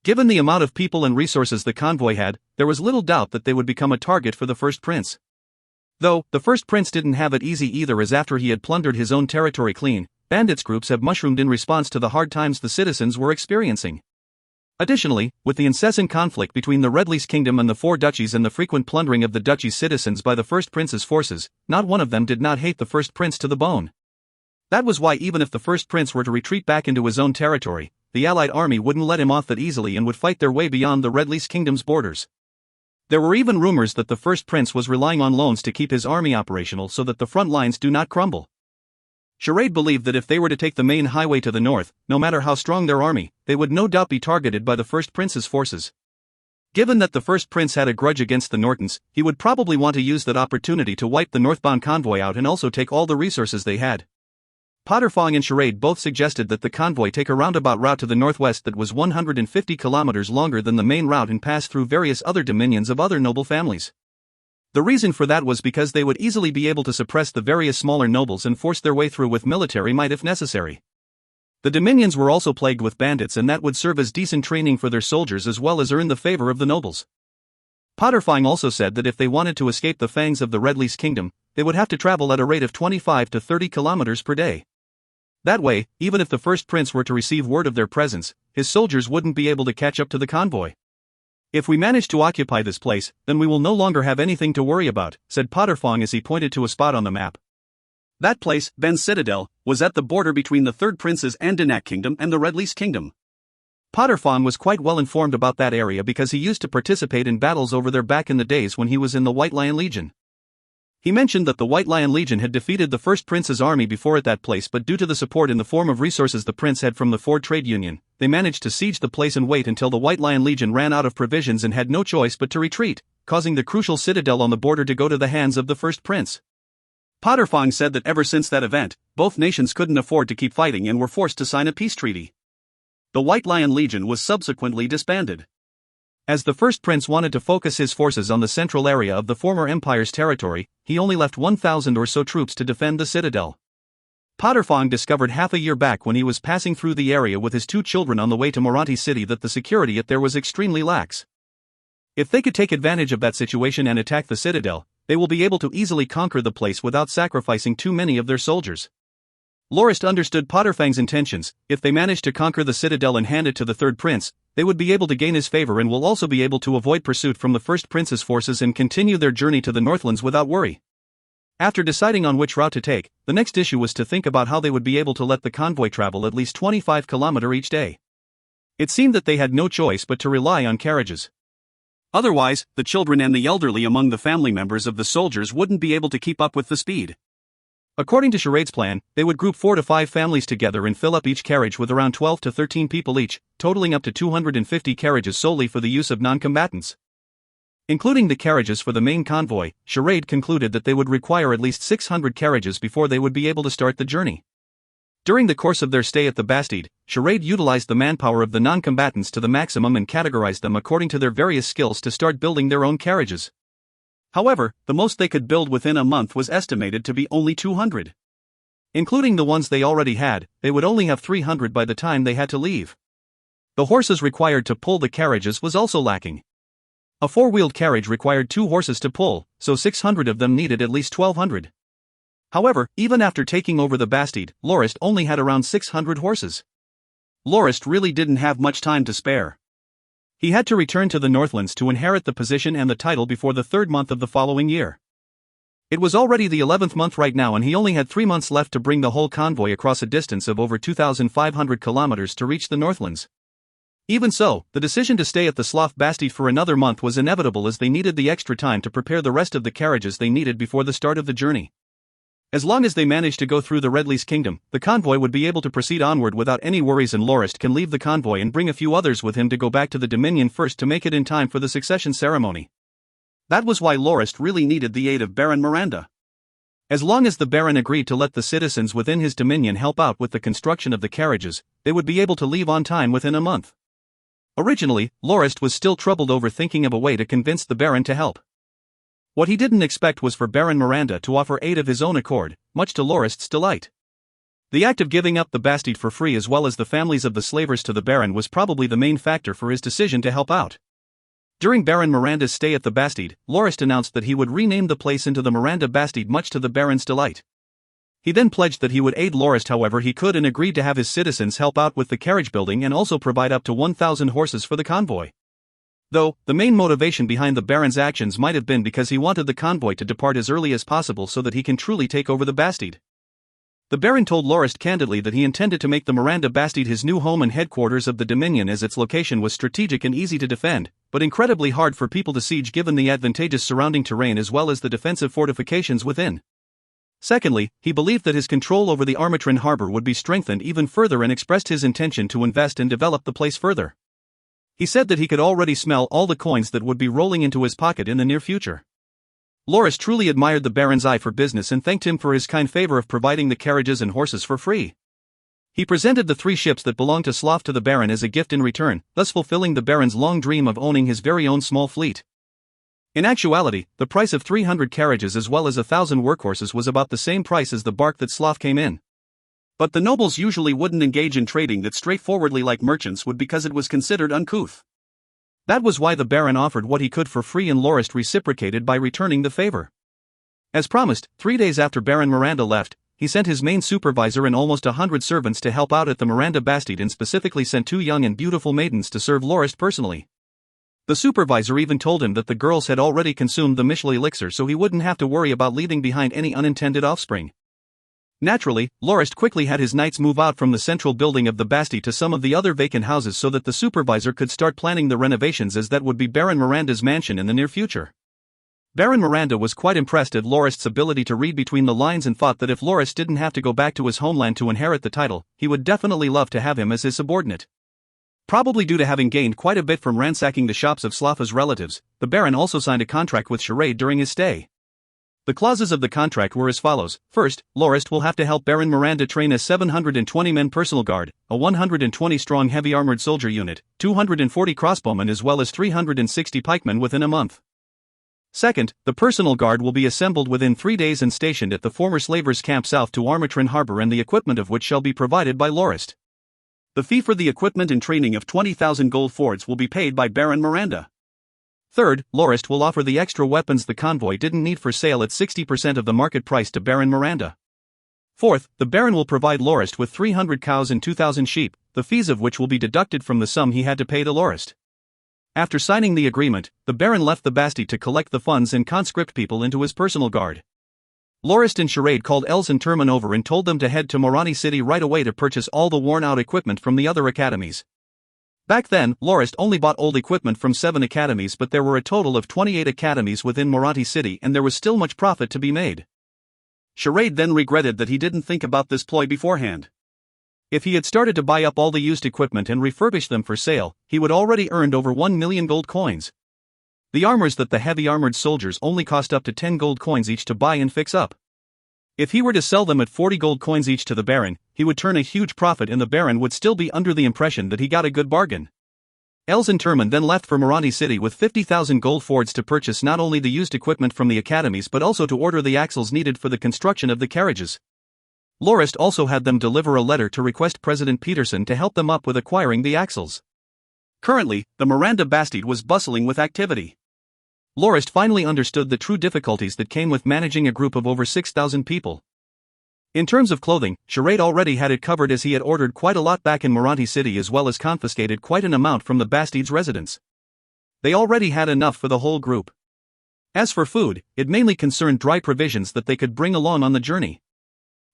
S1: Given the amount of people and resources the convoy had, there was little doubt that they would become a target for the first prince. Though, the first prince didn't have it easy either, as after he had plundered his own territory clean, bandits groups have mushroomed in response to the hard times the citizens were experiencing. Additionally, with the incessant conflict between the Red Lease Kingdom and the four duchies and the frequent plundering of the duchy's citizens by the first prince's forces, not one of them did not hate the first prince to the bone. That was why, even if the first prince were to retreat back into his own territory, the allied army wouldn't let him off that easily and would fight their way beyond the Red Lease Kingdom's borders. There were even rumors that the first prince was relying on loans to keep his army operational so that the front lines do not crumble. Charade believed that if they were to take the main highway to the north, no matter how strong their army, they would no doubt be targeted by the first prince's forces. Given that the first prince had a grudge against the Nortons, he would probably want to use that opportunity to wipe the northbound convoy out and also take all the resources they had. Potterfong and Charade both suggested that the convoy take a roundabout route to the northwest that was 150 kilometers longer than the main route and pass through various other dominions of other noble families. The reason for that was because they would easily be able to suppress the various smaller nobles and force their way through with military might if necessary. The dominions were also plagued with bandits, and that would serve as decent training for their soldiers as well as earn the favor of the nobles. Potterfong also said that if they wanted to escape the fangs of the Red Lease Kingdom, they would have to travel at a rate of 25 to 30 kilometers per day. That way, even if the first prince were to receive word of their presence, his soldiers wouldn't be able to catch up to the convoy. "If we manage to occupy this place, then we will no longer have anything to worry about," said Potterfong as he pointed to a spot on the map. That place, Ben's Citadel, was at the border between the Third Prince's Andanak Kingdom and the Red Lease Kingdom. Potterfong was quite well informed about that area because he used to participate in battles over there back in the days when he was in the White Lion Legion. He mentioned that the White Lion Legion had defeated the first prince's army before at that place, but due to the support in the form of resources the prince had from the Ford Trade Union, they managed to siege the place and wait until the White Lion Legion ran out of provisions and had no choice but to retreat, causing the crucial citadel on the border to go to the hands of the first prince. Potterfong said that ever since that event, both nations couldn't afford to keep fighting and were forced to sign a peace treaty. The White Lion Legion was subsequently disbanded. As the first prince wanted to focus his forces on the central area of the former empire's territory, he only left 1,000 or so troops to defend the citadel. Potterfong discovered half a year back when he was passing through the area with his 2 children on the way to Moranti City that the security at there was extremely lax. If they could take advantage of that situation and attack the citadel, they will be able to easily conquer the place without sacrificing too many of their soldiers. Lorist understood Potterfang's intentions. If they managed to conquer the citadel and hand it to the third prince, they would be able to gain his favor and will also be able to avoid pursuit from the first prince's forces and continue their journey to the Northlands without worry. After deciding on which route to take, the next issue was to think about how they would be able to let the convoy travel at least 25 km each day. It seemed that they had no choice but to rely on carriages. Otherwise, the children and the elderly among the family members of the soldiers wouldn't be able to keep up with the speed. According to Charade's plan, they would group 4 to 5 families together and fill up each carriage with around 12 to 13 people each, totaling up to 250 carriages solely for the use of non-combatants. Including the carriages for the main convoy, Charade concluded that they would require at least 600 carriages before they would be able to start the journey. During the course of their stay at the Bastide, Charade utilized the manpower of the non-combatants to the maximum and categorized them according to their various skills to start building their own carriages. However, the most they could build within a month was estimated to be only 200. Including the ones they already had, they would only have 300 by the time they had to leave. The horses required to pull the carriages was also lacking. A 4-wheeled carriage required 2 horses to pull, so 600 of them needed at least 1,200. However, even after taking over the Bastide, Lorist only had around 600 horses. Lorist really didn't have much time to spare. He had to return to the Northlands to inherit the position and the title before the 3rd month of the following year. It was already the 11th month right now and he only had 3 months left to bring the whole convoy across a distance of over 2,500 kilometers to reach the Northlands. Even so, the decision to stay at the Slough Bastide for another month was inevitable as they needed the extra time to prepare the rest of the carriages they needed before the start of the journey. As long as they managed to go through the Redleys' kingdom, the convoy would be able to proceed onward without any worries and Lorist can leave the convoy and bring a few others with him to go back to the Dominion first to make it in time for the succession ceremony. That was why Lorist really needed the aid of Baron Miranda. As long as the Baron agreed to let the citizens within his dominion help out with the construction of the carriages, they would be able to leave on time within a month. Originally, Lorist was still troubled over thinking of a way to convince the Baron to help. What he didn't expect was for Baron Miranda to offer aid of his own accord, much to Lorist's delight. The act of giving up the Bastide for free as well as the families of the slavers to the Baron was probably the main factor for his decision to help out. During Baron Miranda's stay at the Bastide, Lorist announced that he would rename the place into the Miranda Bastide much to the Baron's delight. He then pledged that he would aid Lorist however he could and agreed to have his citizens help out with the carriage building and also provide up to 1,000 horses for the convoy. Though, the main motivation behind the Baron's actions might have been because he wanted the convoy to depart as early as possible so that he can truly take over the Bastide. The Baron told Lorist candidly that he intended to make the Miranda Bastide his new home and headquarters of the Dominion as its location was strategic and easy to defend, but incredibly hard for people to siege given the advantageous surrounding terrain as well as the defensive fortifications within. Secondly, he believed that his control over the Armatrin harbor would be strengthened even further and expressed his intention to invest and develop the place further. He said that he could already smell all the coins that would be rolling into his pocket in the near future. Lorist truly admired the Baron's eye for business and thanked him for his kind favor of providing the carriages and horses for free. He presented the 3 ships that belonged to Slough to the Baron as a gift in return, thus fulfilling the Baron's long dream of owning his very own small fleet. In actuality, the price of 300 carriages as well as 1,000 workhorses was about the same price as the bark that Slough came in. But the nobles usually wouldn't engage in trading that straightforwardly like merchants would because it was considered uncouth. That was why the Baron offered what he could for free and Lorist reciprocated by returning the favor. As promised, 3 days after Baron Miranda left, he sent his main supervisor and almost 100 servants to help out at the Miranda Bastide and specifically sent 2 young and beautiful maidens to serve Lorist personally. The supervisor even told him that the girls had already consumed the Michel elixir so he wouldn't have to worry about leaving behind any unintended offspring. Naturally, Lorist quickly had his knights move out from the central building of the Bastide to some of the other vacant houses so that the supervisor could start planning the renovations as that would be Baron Miranda's mansion in the near future. Baron Miranda was quite impressed at Lorist's ability to read between the lines and thought that if Lorist didn't have to go back to his homeland to inherit the title, he would definitely love to have him as his subordinate. Probably due to having gained quite a bit from ransacking the shops of Slough's relatives, the Baron also signed a contract with Charade during his stay. The clauses of the contract were as follows. First, Lorist will have to help Baron Miranda train a 720-man personal guard, a 120-strong heavy-armored soldier unit, 240 crossbowmen as well as 360 pikemen within a month. Second, the personal guard will be assembled within 3 days and stationed at the former slavers' camp south to Armatrin Harbor and the equipment of which shall be provided by Lorist. The fee for the equipment and training of 20,000 gold fords will be paid by Baron Miranda. Third, Lorist will offer the extra weapons the convoy didn't need for sale at 60% of the market price to Baron Miranda. Fourth, the Baron will provide Lorist with 300 cows and 2,000 sheep, the fees of which will be deducted from the sum he had to pay to Lorist. After signing the agreement, the Baron left the Bastide to collect the funds and conscript people into his personal guard. Lorist and Charade called Els and Turman over and told them to head to Morani City right away to purchase all the worn-out equipment from the other academies. Back then, Lorist only bought old equipment from 7 academies, but there were a total of 28 academies within Morani City and there was still much profit to be made. Charade then regretted that he didn't think about this ploy beforehand. If he had started to buy up all the used equipment and refurbish them for sale, he would already earned over 1 million gold coins. The armors that the heavy armored soldiers only cost up to 10 gold coins each to buy and fix up. If he were to sell them at 40 gold coins each to the Baron, he would turn a huge profit and the Baron would still be under the impression that he got a good bargain. Els and Turman then left for Morani City with 50,000 gold fords to purchase not only the used equipment from the academies but also to order the axles needed for the construction of the carriages. Lorist also had them deliver a letter to request President Peterson to help them up with acquiring the axles. Currently, the Miranda Bastide was bustling with activity. Lorist finally understood the true difficulties that came with managing a group of over 6,000 people. In terms of clothing, Charade already had it covered as he had ordered quite a lot back in Morani City as well as confiscated quite an amount from the Bastide's residents. They already had enough for the whole group. As for food, it mainly concerned dry provisions that they could bring along on the journey.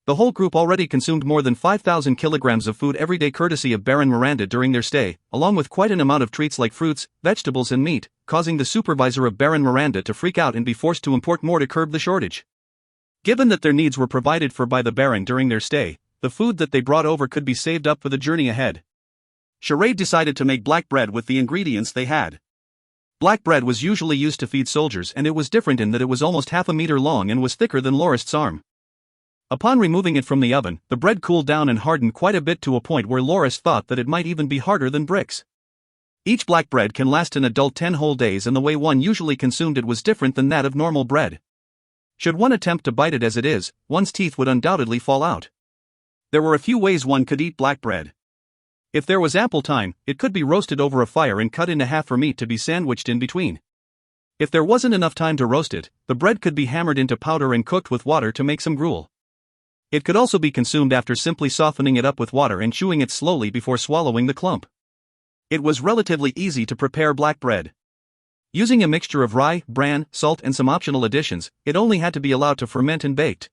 S1: The whole group already consumed more than 5,000 kilograms of food every day courtesy of Baron Miranda during their stay, along with quite an amount of treats like fruits, vegetables and meat, causing the supervisor of Baron Miranda to freak out and be forced to import more to curb the shortage. Given that their needs were provided for by the Baron during their stay, the food that they brought over could be saved up for the journey ahead. Charade decided to make black bread with the ingredients they had. Black bread was usually used to feed soldiers and it was different in that it was almost half a meter long and was thicker than Lorist's arm. Upon removing it from the oven, the bread cooled down and hardened quite a bit to a point where Lorist thought that it might even be harder than bricks. Each black bread can last an adult 10 whole days and the way one usually consumed it was different than that of normal bread. Should one attempt to bite it as it is, one's teeth would undoubtedly fall out. There were a few ways one could eat black bread. If there was ample time, it could be roasted over a fire and cut into half for meat to be sandwiched in between. If there wasn't enough time to roast it, the bread could be hammered into powder and cooked with water to make some gruel. It could also be consumed after simply softening it up with water and chewing it slowly before swallowing the clump. It was relatively easy to prepare black bread. Using a mixture of rye, bran, salt and some optional additions, it only had to be allowed to ferment and baked.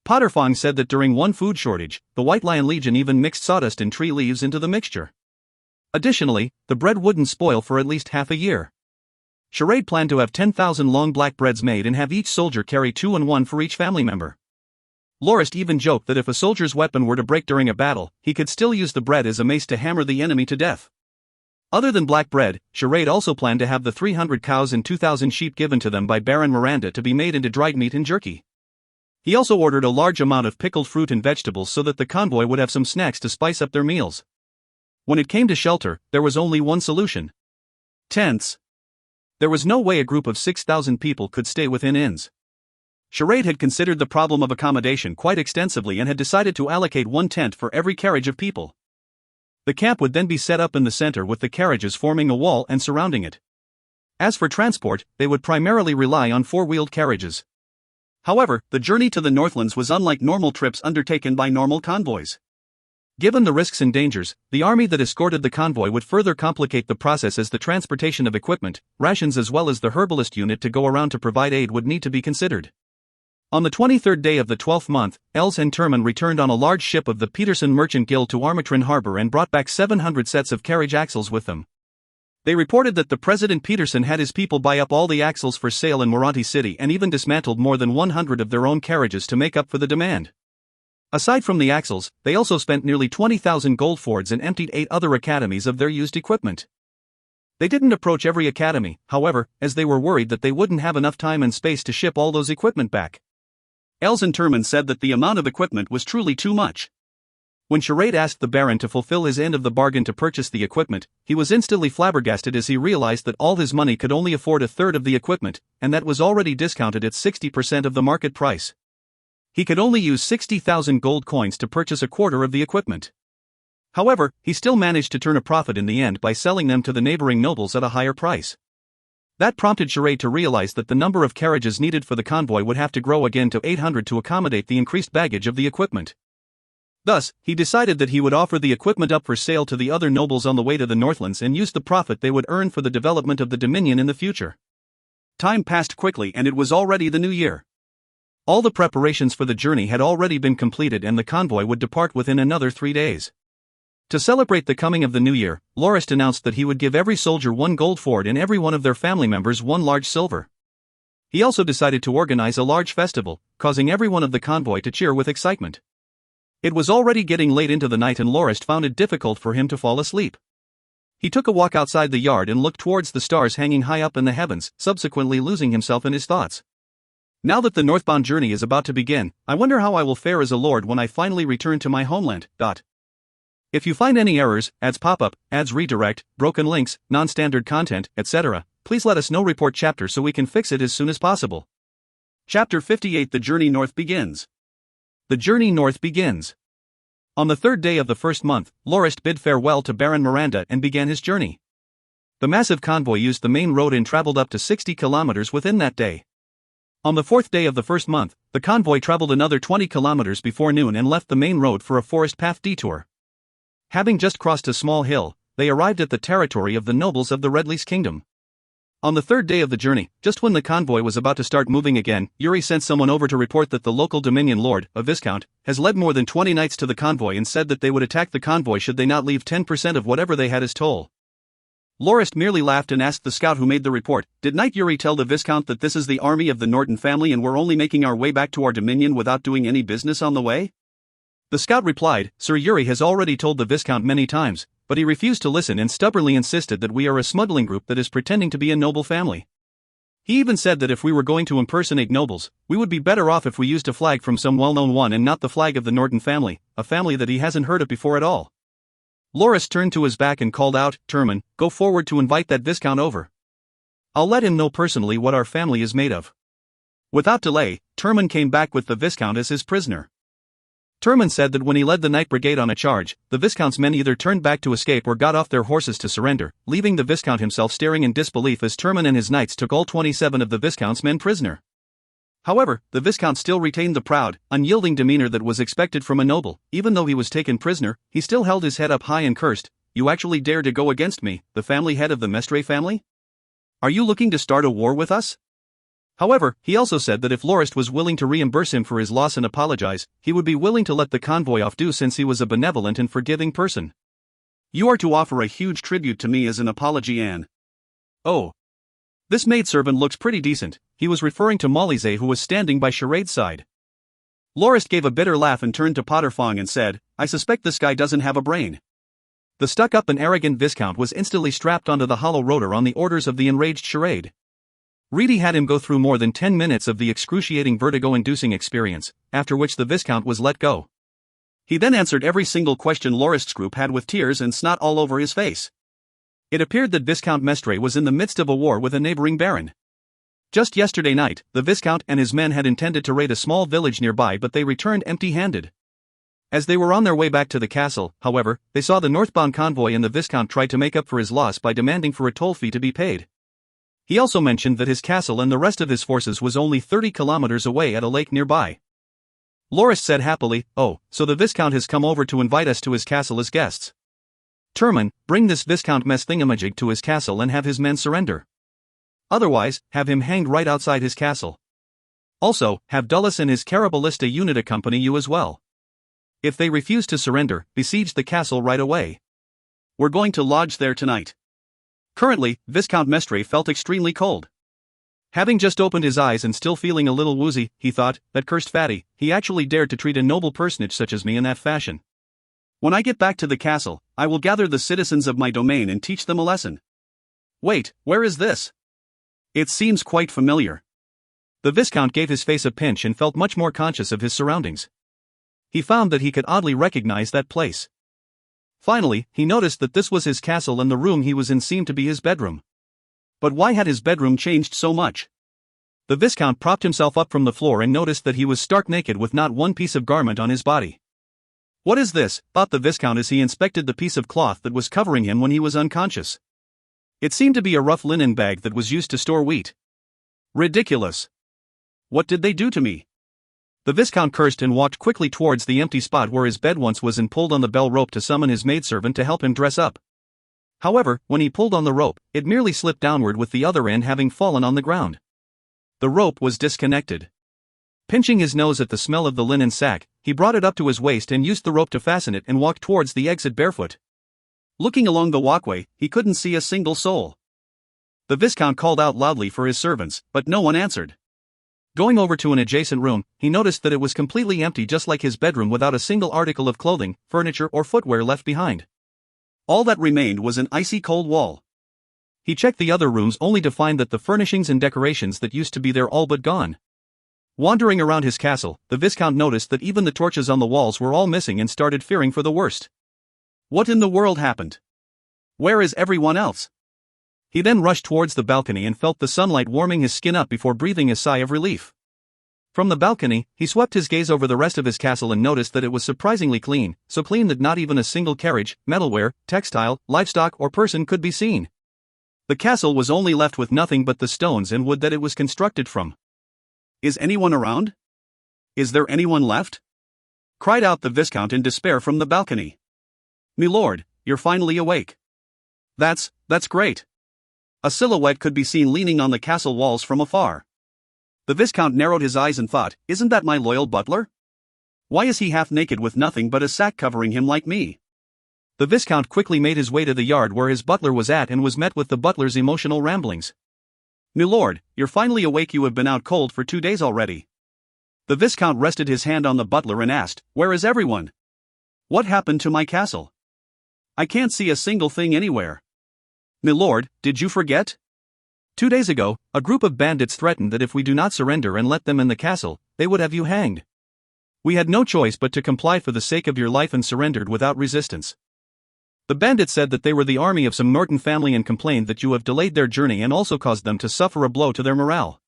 S1: Potterfong said that during one food shortage, the White Lion Legion even mixed sawdust and tree leaves into the mixture. Additionally, the bread wouldn't spoil for at least half a year. Charade planned to have 10,000 long black breads made and have each soldier carry 2 and 1 for each family member. Lorist even joked that if a soldier's weapon were to break during a battle, he could still use the bread as a mace to hammer the enemy to death. Other than black bread, Charade also planned to have the 300 cows and 2,000 sheep given to them by Baron Miranda to be made into dried meat and jerky. He also ordered a large amount of pickled fruit and vegetables so that the convoy would have some snacks to spice up their meals. When it came to shelter, there was only one solution: tents. There was no way a group of 6,000 people could stay within inns. Charade had considered the problem of accommodation quite extensively and had decided to allocate one tent for every carriage of people. The camp would then be set up in the center with the carriages forming a wall and surrounding it. As for transport, they would primarily rely on 4-wheeled carriages. However, the journey to the Northlands was unlike normal trips undertaken by normal convoys. Given the risks and dangers, the army that escorted the convoy would further complicate the process as the transportation of equipment, rations as well as the herbalist unit to go around to provide aid would need to be considered. On the 23rd day of the 12th month, Els and Turman returned on a large ship of the Peterson Merchant Guild to Armatrin Harbor and brought back 700 sets of carriage axles with them. They reported that the President Peterson had his people buy up all the axles for sale in Morani City and even dismantled more than 100 of their own carriages to make up for the demand. Aside from the axles, they also spent nearly 20,000 gold fords and emptied 8 other academies of their used equipment. They didn't approach every academy, however, as they were worried that they wouldn't have enough time and space to ship all those equipment back. Els and Turman said that the amount of equipment was truly too much. When Charade asked the Baron to fulfill his end of the bargain to purchase the equipment, he was instantly flabbergasted as he realized that all his money could only afford a third of the equipment, and that was already discounted at 60% of the market price. He could only use 60,000 gold coins to purchase a quarter of the equipment. However, he still managed to turn a profit in the end by selling them to the neighboring nobles at a higher price. That prompted Charade to realize that the number of carriages needed for the convoy would have to grow again to 800 to accommodate the increased baggage of the equipment. Thus, he decided that he would offer the equipment up for sale to the other nobles on the way to the Northlands and use the profit they would earn for the development of the Dominion in the future. Time passed quickly and it was already the new year. All the preparations for the journey had already been completed and the convoy would depart within another 3 days. To celebrate the coming of the new year, Lorist announced that he would give every soldier 1 gold ford and every one of their family members 1 large silver. He also decided to organize a large festival, causing everyone of the convoy to cheer with excitement. It was already getting late into the night and Lorist found it difficult for him to fall asleep. He took a walk outside the yard and looked towards the stars hanging high up in the heavens, subsequently losing himself in his thoughts. Now that the northbound journey is about to begin, I wonder how I will fare as a lord when I finally return to my homeland. If you find any errors, ads pop up, ads redirect, broken links, non-standard content, etc., please let us know. Report chapter so we can fix it as soon as possible. Chapter 58. The Journey North begins. The journey north begins. On the 3rd day of the 1st month, Lorist bid farewell to Baron Miranda and began his journey. The massive convoy used the main road and traveled up to 60 kilometers within that day. On the 4th day of the 1st month, the convoy traveled another 20 kilometers before noon and left the main road for a forest path detour. Having just crossed a small hill, they arrived at the territory of the nobles of the Redlease Kingdom. On the 3rd day of the journey, just when the convoy was about to start moving again, Yuri sent someone over to report that the local Dominion Lord, a Viscount, has led more than 20 knights to the convoy and said that they would attack the convoy should they not leave 10% of whatever they had as toll. Lorist merely laughed and asked the scout who made the report, "Did Knight Yuri tell the Viscount that this is the army of the Norton family and we're only making our way back to our dominion without doing any business on the way?" The scout replied, "Sir Yuri has already told the Viscount many times, but he refused to listen and stubbornly insisted that we are a smuggling group that is pretending to be a noble family. He even said that if we were going to impersonate nobles, we would be better off if we used a flag from some well-known one and not the flag of the Norton family, a family that he hasn't heard of before at all." Lorist turned to his back and called out, "Turman, go forward to invite that Viscount over. I'll let him know personally what our family is made of." Without delay, Turman came back with the Viscount as his prisoner. Turman said that when he led the Knight Brigade on a charge, the Viscount's men either turned back to escape or got off their horses to surrender, leaving the Viscount himself staring in disbelief as Turman and his knights took all 27 of the Viscount's men prisoner. However, the Viscount still retained the proud, unyielding demeanor that was expected from a noble. Even though he was taken prisoner, he still held his head up high and cursed, "You actually dare to go against me, the family head of the Mestre family? Are you looking to start a war with us?" However, he also said that if Lorist was willing to reimburse him for his loss and apologize, he would be willing to let the convoy off due since he was a benevolent and forgiving person. "You are to offer a huge tribute to me as an apology, Anne." "Oh. This maidservant looks pretty decent." He was referring to Mollyze, who was standing by Charade's side. Lorist gave a bitter laugh and turned to Potterfong and said, "I suspect this guy doesn't have a brain." The stuck-up and arrogant Viscount was instantly strapped onto the hollow rotor on the orders of the enraged Charade. Reedy had him go through more than 10 minutes of the excruciating vertigo-inducing experience, after which the Viscount was let go. He then answered every single question Lorist's group had with tears and snot all over his face. It appeared that Viscount Mestre was in the midst of a war with a neighboring baron. Just yesterday night, the Viscount and his men had intended to raid a small village nearby, but they returned empty-handed. As they were on their way back to the castle, however, they saw the northbound convoy and the Viscount tried to make up for his loss by demanding for a toll fee to be paid. He also mentioned that his castle and the rest of his forces was only 30 kilometers away at a lake nearby. Lorist said happily, "Oh, so the Viscount has come over to invite us to his castle as guests. Turman, bring this Viscount mess thingamajig to his castle and have his men surrender. Otherwise, have him hanged right outside his castle. Also, have Dulles and his Carabalista unit accompany you as well. If they refuse to surrender, besiege the castle right away. We're going to lodge there tonight." Currently, Viscount Mestre felt extremely cold. Having just opened his eyes and still feeling a little woozy, he thought, "That cursed fatty, he actually dared to treat a noble personage such as me in that fashion. When I get back to the castle, I will gather the citizens of my domain and teach them a lesson. Wait, where is this? It seems quite familiar." The Viscount gave his face a pinch and felt much more conscious of his surroundings. He found that he could oddly recognize that place. Finally, he noticed that this was his castle and the room he was in seemed to be his bedroom. But why had his bedroom changed so much? The Viscount propped himself up from the floor and noticed that he was stark naked with not one piece of garment on his body. "What is this?" thought the Viscount as he inspected the piece of cloth that was covering him when he was unconscious. It seemed to be a rough linen bag that was used to store wheat. Ridiculous. What did they do to me? The Viscount cursed and walked quickly towards the empty spot where his bed once was and pulled on the bell rope to summon his maidservant to help him dress up. However, when he pulled on the rope, it merely slipped downward with the other end having fallen on the ground. The rope was disconnected. Pinching his nose at the smell of the linen sack, he brought it up to his waist and used the rope to fasten it and walked towards the exit barefoot. Looking along the walkway, he couldn't see a single soul. The Viscount called out loudly for his servants, but no one answered. Going over to an adjacent room, he noticed that it was completely empty, just like his bedroom, without a single article of clothing, furniture or footwear left behind. All that remained was an icy cold wall. He checked the other rooms only to find that the furnishings and decorations that used to be there all but gone. Wandering around his castle, the Viscount noticed that even the torches on the walls were all missing and started fearing for the worst. What in the world happened? Where is everyone else? He then rushed towards the balcony and felt the sunlight warming his skin up before breathing a sigh of relief. From the balcony, he swept his gaze over the rest of his castle and noticed that it was surprisingly clean, so clean that not even a single carriage, metalware, textile, livestock or person could be seen. The castle was only left with nothing but the stones and wood that it was constructed from. "Is anyone around? Is there anyone left?" cried out the Viscount in despair from the balcony. "Milord, you're finally awake. That's great." A silhouette could be seen leaning on the castle walls from afar. The Viscount narrowed his eyes and thought, "Isn't that my loyal butler? Why is he half naked with nothing but a sack covering him like me?" The Viscount quickly made his way to the yard where his butler was at and was met with the butler's emotional ramblings. "Milord, you're finally awake. You have been out cold for 2 days already." The Viscount rested his hand on the butler and asked, "Where is everyone? What happened to my castle? I can't see a single thing anywhere." "Milord, did you forget? 2 days ago, a group of bandits threatened that if we do not surrender and let them in the castle, they would have you hanged. We had no choice but to comply for the sake of your life and surrendered without resistance. The bandits said that they were the army of some Norton family and complained that you have delayed their journey and also caused them to suffer a blow to their morale.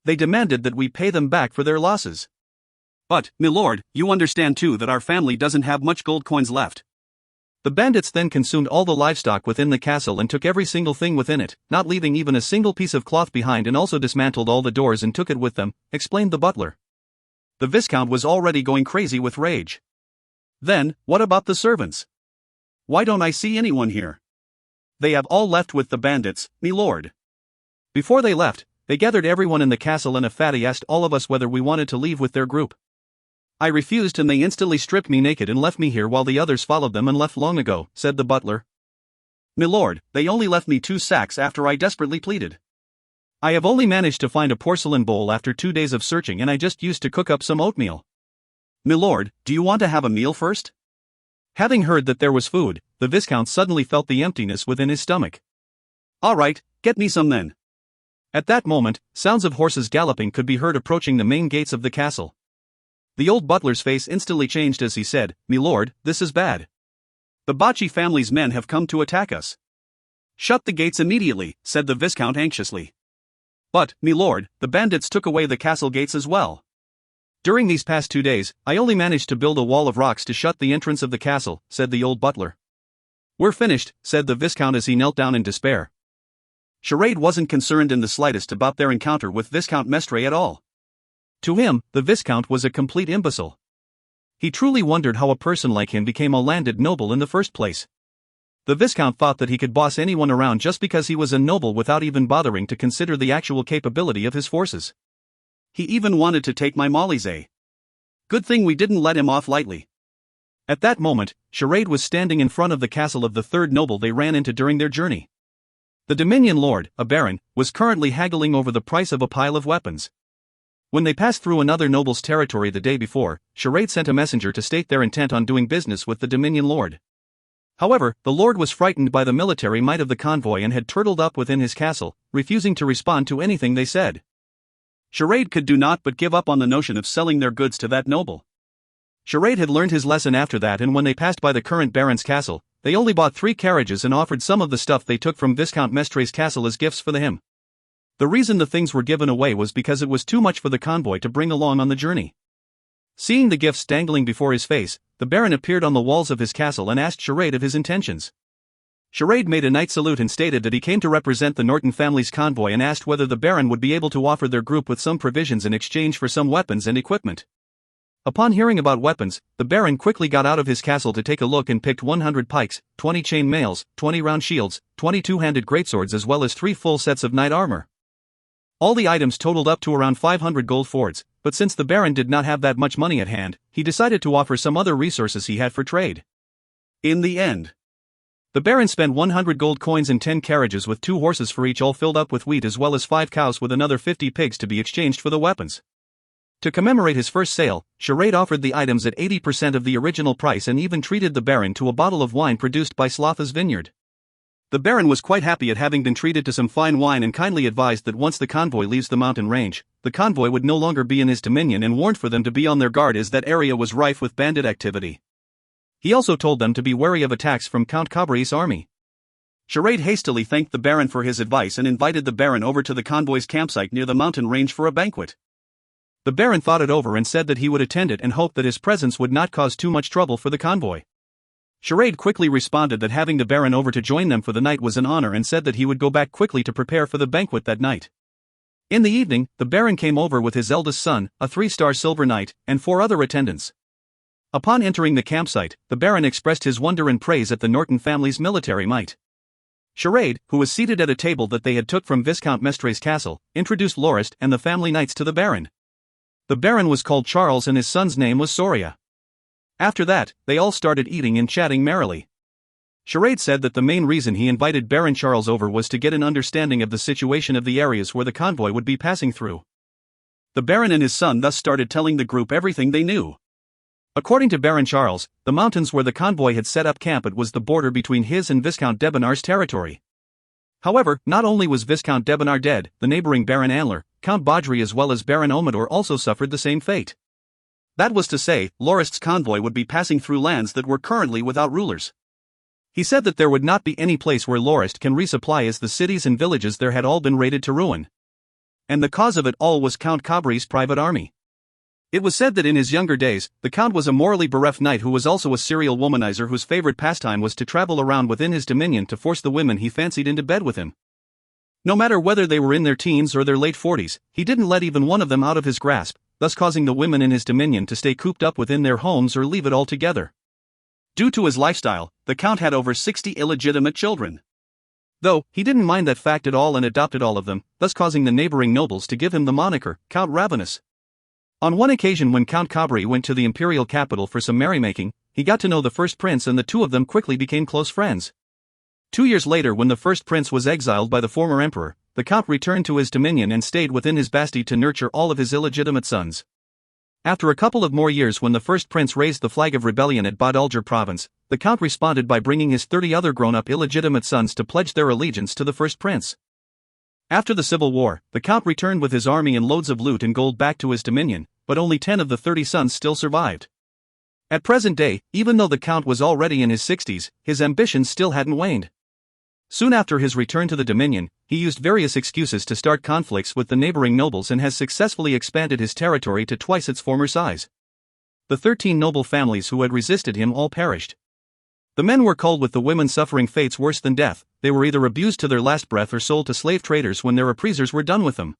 S1: They demanded that we pay them back for their losses. But, milord, you understand too that our family doesn't have much gold coins left." The bandits then consumed all the livestock within the castle and took every single thing within it, not leaving even a single piece of cloth behind, and also dismantled all the doors and took it with them, explained the butler. The Viscount was already going crazy with rage. "Then, what about the servants? Why don't I see anyone here?" "They have all left with the bandits, milord." Before they left, they gathered everyone in the castle and a fatty asked all of us whether we wanted to leave with their group. "I refused and they instantly stripped me naked and left me here while the others followed them and left long ago," said the butler. "Milord, they only left me 2 sacks after I desperately pleaded. I have only managed to find a porcelain bowl after 2 days of searching and I just used to cook up some oatmeal." "Milord, do you want to have a meal first?" Having heard that there was food, the Viscount suddenly felt the emptiness within his stomach. "All right, get me some then." At that moment, sounds of horses galloping could be heard approaching the main gates of the castle. The old butler's face instantly changed as he said, "Milord, this is bad. The Bocci family's men have come to attack us." "Shut the gates immediately," said the Viscount anxiously. "But, milord, the bandits took away the castle gates as well." "During these past 2 days, I only managed to build a wall of rocks to shut the entrance of the castle," said the old butler. "We're finished," said the Viscount as he knelt down in despair. Charade wasn't concerned in the slightest about their encounter with Viscount Mestre at all. To him, the Viscount was a complete imbecile. He truly wondered how a person like him became a landed noble in the first place. The Viscount thought that he could boss anyone around just because he was a noble without even bothering to consider the actual capability of his forces. He even wanted to take my Molise. Good thing we didn't let him off lightly. At that moment, Charade was standing in front of the castle of the third noble they ran into during their journey. The Dominion Lord, a baron, was currently haggling over the price of a pile of weapons. When they passed through another noble's territory the day before, Charade sent a messenger to state their intent on doing business with the Dominion Lord. However, the Lord was frightened by the military might of the convoy and had turtled up within his castle, refusing to respond to anything they said. Charade could do naught but give up on the notion of selling their goods to that noble. Charade had learned his lesson after that, and when they passed by the current baron's castle, they only bought 3 carriages and offered some of the stuff they took from Viscount Mestre's castle as gifts for him. The reason the things were given away was because it was too much for the convoy to bring along on the journey. Seeing the gifts dangling before his face, the baron appeared on the walls of his castle and asked Charade of his intentions. Charade made a knight salute and stated that he came to represent the Norton family's convoy and asked whether the baron would be able to offer their group with some provisions in exchange for some weapons and equipment. Upon hearing about weapons, the baron quickly got out of his castle to take a look and picked 100 pikes, 20 chain mails, 20 round shields, 20 two-handed greatswords as well as 3 full sets of knight armor. All the items totaled up to around 500 gold fords, but since the Baron did not have that much money at hand, he decided to offer some other resources he had for trade. In the end, the Baron spent 100 gold coins and 10 carriages with 2 horses for each, all filled up with wheat, as well as 5 cows with another 50 pigs to be exchanged for the weapons. To commemorate his first sale, Charade offered the items at 80% of the original price and even treated the Baron to a bottle of wine produced by Slotha's vineyard. The Baron was quite happy at having been treated to some fine wine and kindly advised that once the convoy leaves the mountain range, the convoy would no longer be in his dominion, and warned for them to be on their guard as that area was rife with bandit activity. He also told them to be wary of attacks from Count Cabri's army. Charade hastily thanked the Baron for his advice and invited the Baron over to the convoy's campsite near the mountain range for a banquet. The Baron thought it over and said that he would attend it and hoped that his presence would not cause too much trouble for the convoy. Charade quickly responded that having the Baron over to join them for the night was an honor, and said that he would go back quickly to prepare for the banquet that night. In the evening, the Baron came over with his eldest son, a 3-star silver knight, and 4 other attendants. Upon entering the campsite, the Baron expressed his wonder and praise at the Norton family's military might. Charade, who was seated at a table that they had took from Viscount Mestre's castle, introduced Lorist and the family knights to the Baron. The Baron was called Charles and his son's name was Soria. After that, they all started eating and chatting merrily. Charade said that the main reason he invited Baron Charles over was to get an understanding of the situation of the areas where the convoy would be passing through. The Baron and his son thus started telling the group everything they knew. According to Baron Charles, the mountains where the convoy had set up camp at was the border between his and Viscount Debonar's territory. However, not only was Viscount Debonar dead, the neighboring Baron Antler, Count Baudry as well as Baron Omador also suffered the same fate. That was to say, Lorist's convoy would be passing through lands that were currently without rulers. He said that there would not be any place where Lorist can resupply, as the cities and villages there had all been raided to ruin. And the cause of it all was Count Cabri's private army. It was said that in his younger days, the Count was a morally bereft knight who was also a serial womanizer whose favorite pastime was to travel around within his dominion to force the women he fancied into bed with him. No matter whether they were in their teens or their late 40s, he didn't let even one of them out of his grasp, thus causing the women in his dominion to stay cooped up within their homes or leave it altogether. Due to his lifestyle, the Count had over 60 illegitimate children. Though, he didn't mind that fact at all and adopted all of them, thus causing the neighboring nobles to give him the moniker, Count Ravenous. On one occasion when Count Cabri went to the imperial capital for some merrymaking, he got to know the first prince and the two of them quickly became close friends. 2 years later, when the first prince was exiled by the former emperor, the Count returned to his dominion and stayed within his bastide to nurture all of his illegitimate sons. After a couple of more years, when the first prince raised the flag of rebellion at Bad Ulger province, the Count responded by bringing his 30 other grown-up illegitimate sons to pledge their allegiance to the first prince. After the civil war, the Count returned with his army and loads of loot and gold back to his dominion, but only 10 of the 30 sons still survived. At present day, even though the Count was already in his 60s, his ambitions still hadn't waned. Soon after his return to the Dominion, he used various excuses to start conflicts with the neighboring nobles and has successfully expanded his territory to twice its former size. The 13 noble families who had resisted him all perished. The men were culled, with the women suffering fates worse than death. They were either abused to their last breath or sold to slave traders when their appraisers were done with them.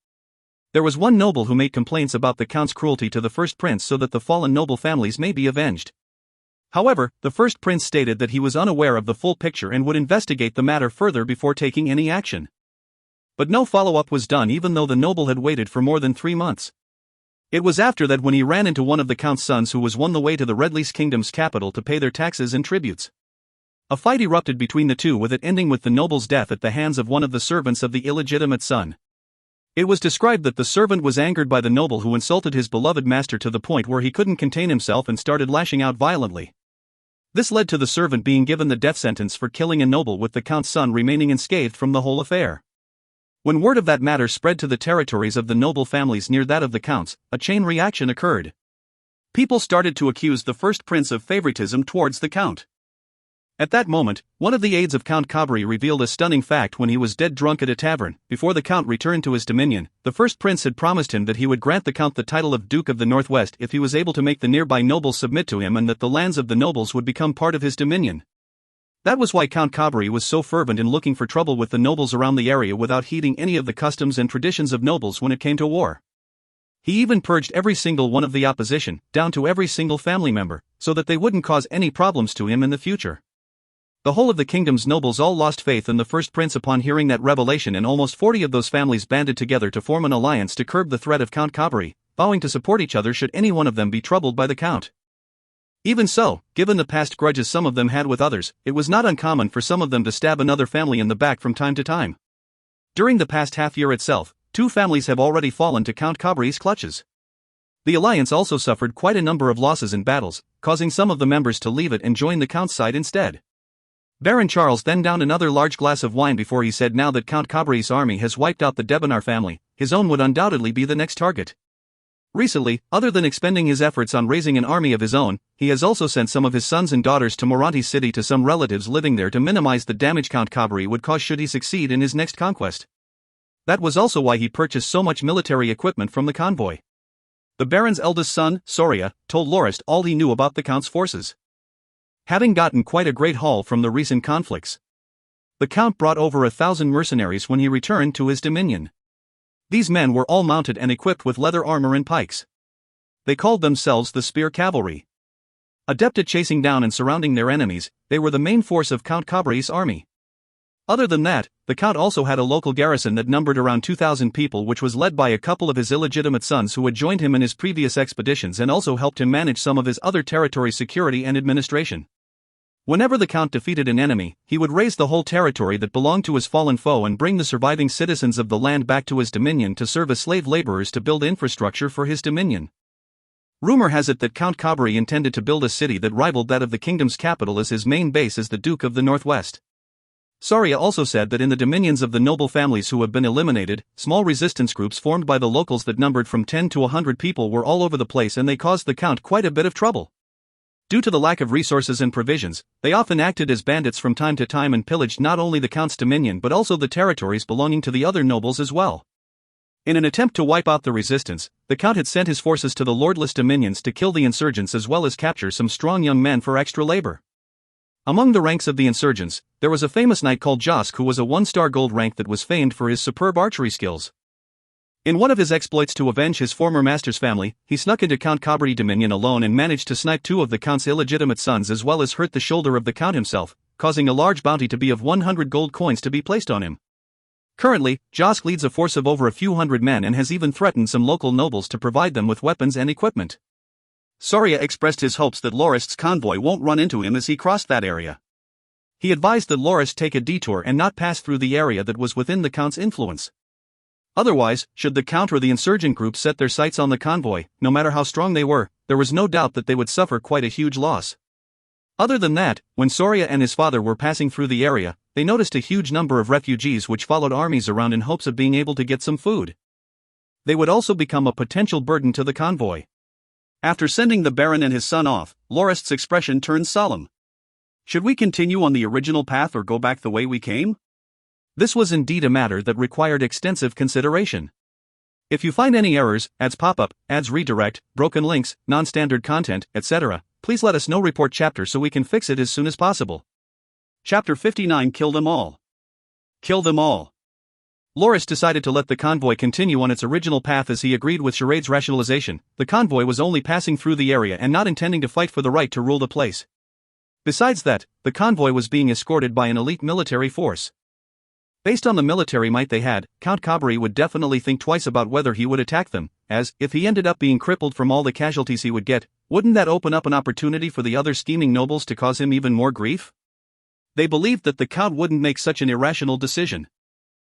S1: There was one noble who made complaints about the Count's cruelty to the first prince so that the fallen noble families may be avenged. However, the first prince stated that he was unaware of the full picture and would investigate the matter further before taking any action. But no follow-up was done, even though the noble had waited for more than 3 months. It was after that when he ran into one of the Count's sons who was on the way to the Redlease Kingdom's capital to pay their taxes and tributes. A fight erupted between the two, with it ending with the noble's death at the hands of one of the servants of the illegitimate son. It was described that the servant was angered by the noble who insulted his beloved master to the point where he couldn't contain himself and started lashing out violently. This led to the servant being given the death sentence for killing a noble, with the Count's son remaining unscathed from the whole affair. When word of that matter spread to the territories of the noble families near that of the Count's, a chain reaction occurred. People started to accuse the first prince of favoritism towards the Count. At that moment, one of the aides of Count Cabri revealed a stunning fact. When he was dead drunk at a tavern, before the Count returned to his dominion, the first prince had promised him that he would grant the Count the title of Duke of the Northwest if he was able to make the nearby nobles submit to him, and that the lands of the nobles would become part of his dominion. That was why Count Cabri was so fervent in looking for trouble with the nobles around the area without heeding any of the customs and traditions of nobles when it came to war. He even purged every single one of the opposition, down to every single family member, so that they wouldn't cause any problems to him in the future. The whole of the kingdom's nobles all lost faith in the first prince upon hearing that revelation, and almost 40 of those families banded together to form an alliance to curb the threat of Count Cabri, vowing to support each other should any one of them be troubled by the Count. Even so, given the past grudges some of them had with others, it was not uncommon for some of them to stab another family in the back from time to time. During the past half-year itself, 2 families have already fallen to Count Cabri's clutches. The alliance also suffered quite a number of losses in battles, causing some of the members to leave it and join the Count's side instead. Baron Charles then downed another large glass of wine before he said, now that Count Cabri's army has wiped out the Debonar family, his own would undoubtedly be the next target. Recently, other than expending his efforts on raising an army of his own, he has also sent some of his sons and daughters to Moronti City to some relatives living there to minimize the damage Count Cabri would cause should he succeed in his next conquest. That was also why he purchased so much military equipment from the convoy. The Baron's eldest son, Soria, told Lorist all he knew about the Count's forces. Having gotten quite a great haul from the recent conflicts, the Count brought over 1,000 mercenaries when he returned to his dominion. These men were all mounted and equipped with leather armor and pikes. They called themselves the Spear Cavalry. Adept at chasing down and surrounding their enemies, they were the main force of Count Cabri's army. Other than that, the Count also had a local garrison that numbered around 2,000 people, which was led by a couple of his illegitimate sons who had joined him in his previous expeditions and also helped him manage some of his other territory's security and administration. Whenever the Count defeated an enemy, he would raise the whole territory that belonged to his fallen foe and bring the surviving citizens of the land back to his dominion to serve as slave laborers to build infrastructure for his dominion. Rumor has it that Count Cabri intended to build a city that rivaled that of the kingdom's capital as his main base as the Duke of the Northwest. Soria also said that in the dominions of the noble families who have been eliminated, small resistance groups formed by the locals that numbered from 10 to 100 people were all over the place, and they caused the Count quite a bit of trouble. Due to the lack of resources and provisions, they often acted as bandits from time to time and pillaged not only the Count's dominion but also the territories belonging to the other nobles as well. In an attempt to wipe out the resistance, the Count had sent his forces to the lordless dominions to kill the insurgents as well as capture some strong young men for extra labor. Among the ranks of the insurgents, there was a famous knight called Josk who was a 1-star gold rank that was famed for his superb archery skills. In one of his exploits to avenge his former master's family, he snuck into Count Cabri dominion alone and managed to snipe 2 of the Count's illegitimate sons as well as hurt the shoulder of the Count himself, causing a large bounty to be of 100 gold coins to be placed on him. Currently, Josk leads a force of over a few hundred men and has even threatened some local nobles to provide them with weapons and equipment. Soria expressed his hopes that Lorist's convoy won't run into him as he crossed that area. He advised that Lorist take a detour and not pass through the area that was within the Count's influence. Otherwise, should the Count or the insurgent group set their sights on the convoy, no matter how strong they were, there was no doubt that they would suffer quite a huge loss. Other than that, when Soria and his father were passing through the area, they noticed a huge number of refugees which followed armies around in hopes of being able to get some food. They would also become a potential burden to the convoy. After sending the Baron and his son off, Lorist's expression turned solemn. Should we continue on the original path or go back the way we came? This was indeed a matter that required extensive consideration. If you find any errors, ads pop up, ads redirect, broken links, non-standard content, etc., please let us know. Report chapter so we can fix it as soon as possible. Chapter 59. Kill them all. Kill them all. Lorist decided to let the convoy continue on its original path as he agreed with Charade's rationalization. The convoy was only passing through the area and not intending to fight for the right to rule the place. Besides that, the convoy was being escorted by an elite military force. Based on the military might they had, Count Cabri would definitely think twice about whether he would attack them, as, if he ended up being crippled from all the casualties he would get, wouldn't that open up an opportunity for the other scheming nobles to cause him even more grief? They believed that the Count wouldn't make such an irrational decision.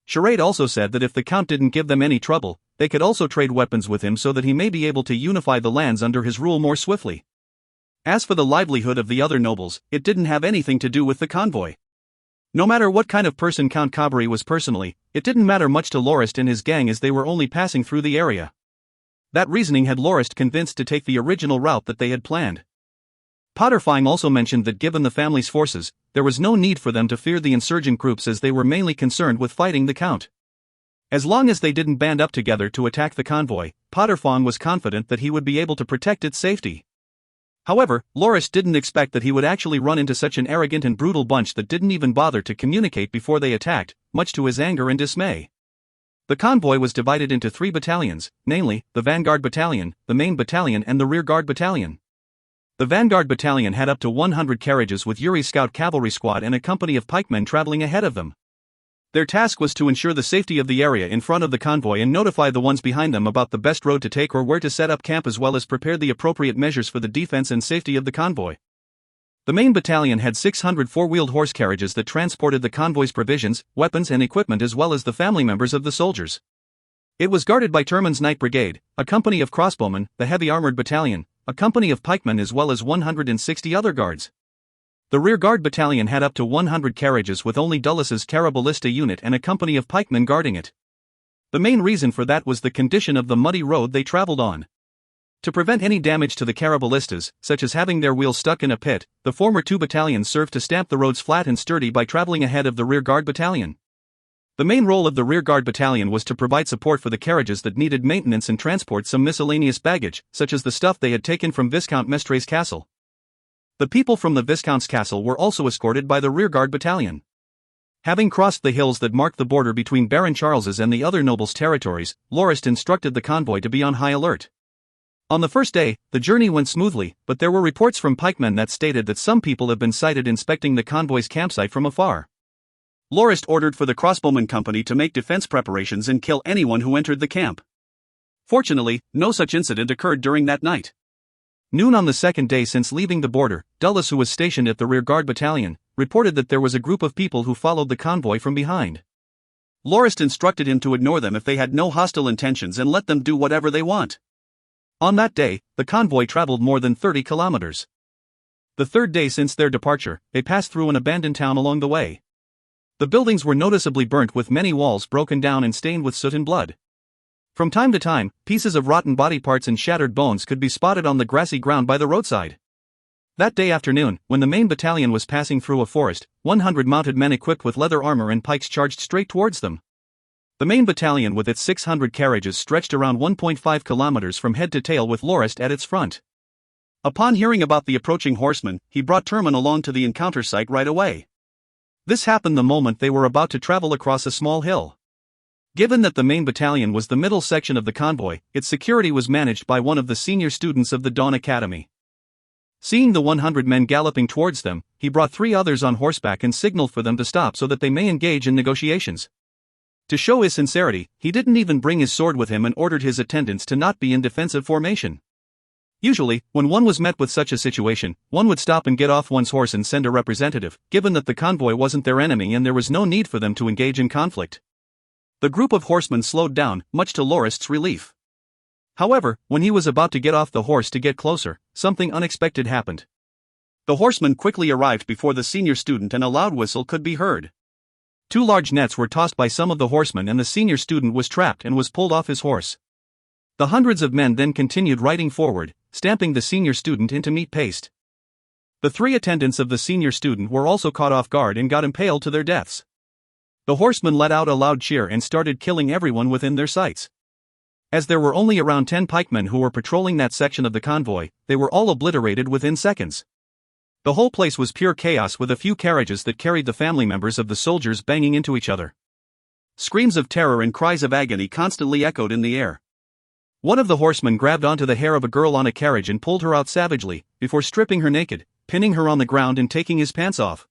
S1: Charade also said that if the Count didn't give them any trouble, they could also trade weapons with him so that he may be able to unify the lands under his rule more swiftly. As for the livelihood of the other nobles, it didn't have anything to do with the convoy. No matter what kind of person Count Cabri was personally, it didn't matter much to Lorist and his gang as they were only passing through the area. That reasoning had Lorist convinced to take the original route that they had planned. Potterfine also mentioned that given the family's forces, there was no need for them to fear the insurgent groups as they were mainly concerned with fighting the Count. As long as they didn't band up together to attack the convoy, Potterfine was confident that he would be able to protect its safety. However, Lorist didn't expect that he would actually run into such an arrogant and brutal bunch that didn't even bother to communicate before they attacked, much to his anger and dismay. The convoy was divided into 3 battalions, namely, the Vanguard Battalion, the Main Battalion and the Rear Guard Battalion. The Vanguard Battalion had up to 100 carriages with Yuri's Scout Cavalry Squad and a company of pikemen traveling ahead of them. Their task was to ensure the safety of the area in front of the convoy and notify the ones behind them about the best road to take or where to set up camp, as well as prepare the appropriate measures for the defense and safety of the convoy. The main battalion had 600 four-wheeled horse carriages that transported the convoy's provisions, weapons and equipment, as well as the family members of the soldiers. It was guarded by Terman's Night Brigade, a company of crossbowmen, the heavy armored battalion, a company of pikemen, as well as 160 other guards. The rear guard battalion had up to 100 carriages with only Dullus's Caraballista unit and a company of pikemen guarding it. The main reason for that was the condition of the muddy road they traveled on. To prevent any damage to the Caraballistas, such as having their wheels stuck in a pit, the former two battalions served to stamp the roads flat and sturdy by traveling ahead of the rear guard battalion. The main role of the rear guard battalion was to provide support for the carriages that needed maintenance and transport some miscellaneous baggage, such as the stuff they had taken from Viscount Mestre's castle. The people from the Viscount's castle were also escorted by the rearguard battalion. Having crossed the hills that marked the border between Baron Charles's and the other nobles' territories, Lorist instructed the convoy to be on high alert. On the first day, the journey went smoothly, but there were reports from pikemen that stated that some people have been sighted inspecting the convoy's campsite from afar. Lorist ordered for the crossbowman company to make defense preparations and kill anyone who entered the camp. Fortunately, no such incident occurred during that night. Noon on the second day since leaving the border, Dullus, who was stationed at the rearguard battalion, reported that there was a group of people who followed the convoy from behind. Lorist instructed him to ignore them if they had no hostile intentions and let them do whatever they want. On that day, the convoy traveled more than 30 kilometers. The third day since their departure, they passed through an abandoned town along the way. The buildings were noticeably burnt, with many walls broken down and stained with soot and blood. From time to time, pieces of rotten body parts and shattered bones could be spotted on the grassy ground by the roadside. That day afternoon, when the main battalion was passing through a forest, 100 mounted men equipped with leather armor and pikes charged straight towards them. The main battalion with its 600 carriages stretched around 1.5 kilometers from head to tail, with Lorist at its front. Upon hearing about the approaching horsemen, he brought Terman along to the encounter site right away. This happened the moment they were about to travel across a small hill. Given that the main battalion was the middle section of the convoy, its security was managed by one of the senior students of the Dawn Academy. Seeing the 100 men galloping towards them, he brought 3 others on horseback and signaled for them to stop so that they may engage in negotiations. To show his sincerity, he didn't even bring his sword with him and ordered his attendants to not be in defensive formation. Usually, when one was met with such a situation, one would stop and get off one's horse and send a representative, given that the convoy wasn't their enemy and there was no need for them to engage in conflict. The group of horsemen slowed down, much to Lorist's relief. However, when he was about to get off the horse to get closer, something unexpected happened. The horsemen quickly arrived before the senior student and a loud whistle could be heard. 2 large nets were tossed by some of the horsemen and the senior student was trapped and was pulled off his horse. The hundreds of men then continued riding forward, stamping the senior student into meat paste. The 3 attendants of the senior student were also caught off guard and got impaled to their deaths. The horsemen let out a loud cheer and started killing everyone within their sights. As there were only around 10 pikemen who were patrolling that section of the convoy, they were all obliterated within seconds. The whole place was pure chaos, with a few carriages that carried the family members of the soldiers banging into each other. Screams of terror and cries of agony constantly echoed in the air. One of the horsemen grabbed onto the hair of a girl on a carriage and pulled her out savagely, before stripping her naked, pinning her on the ground and taking his pants off.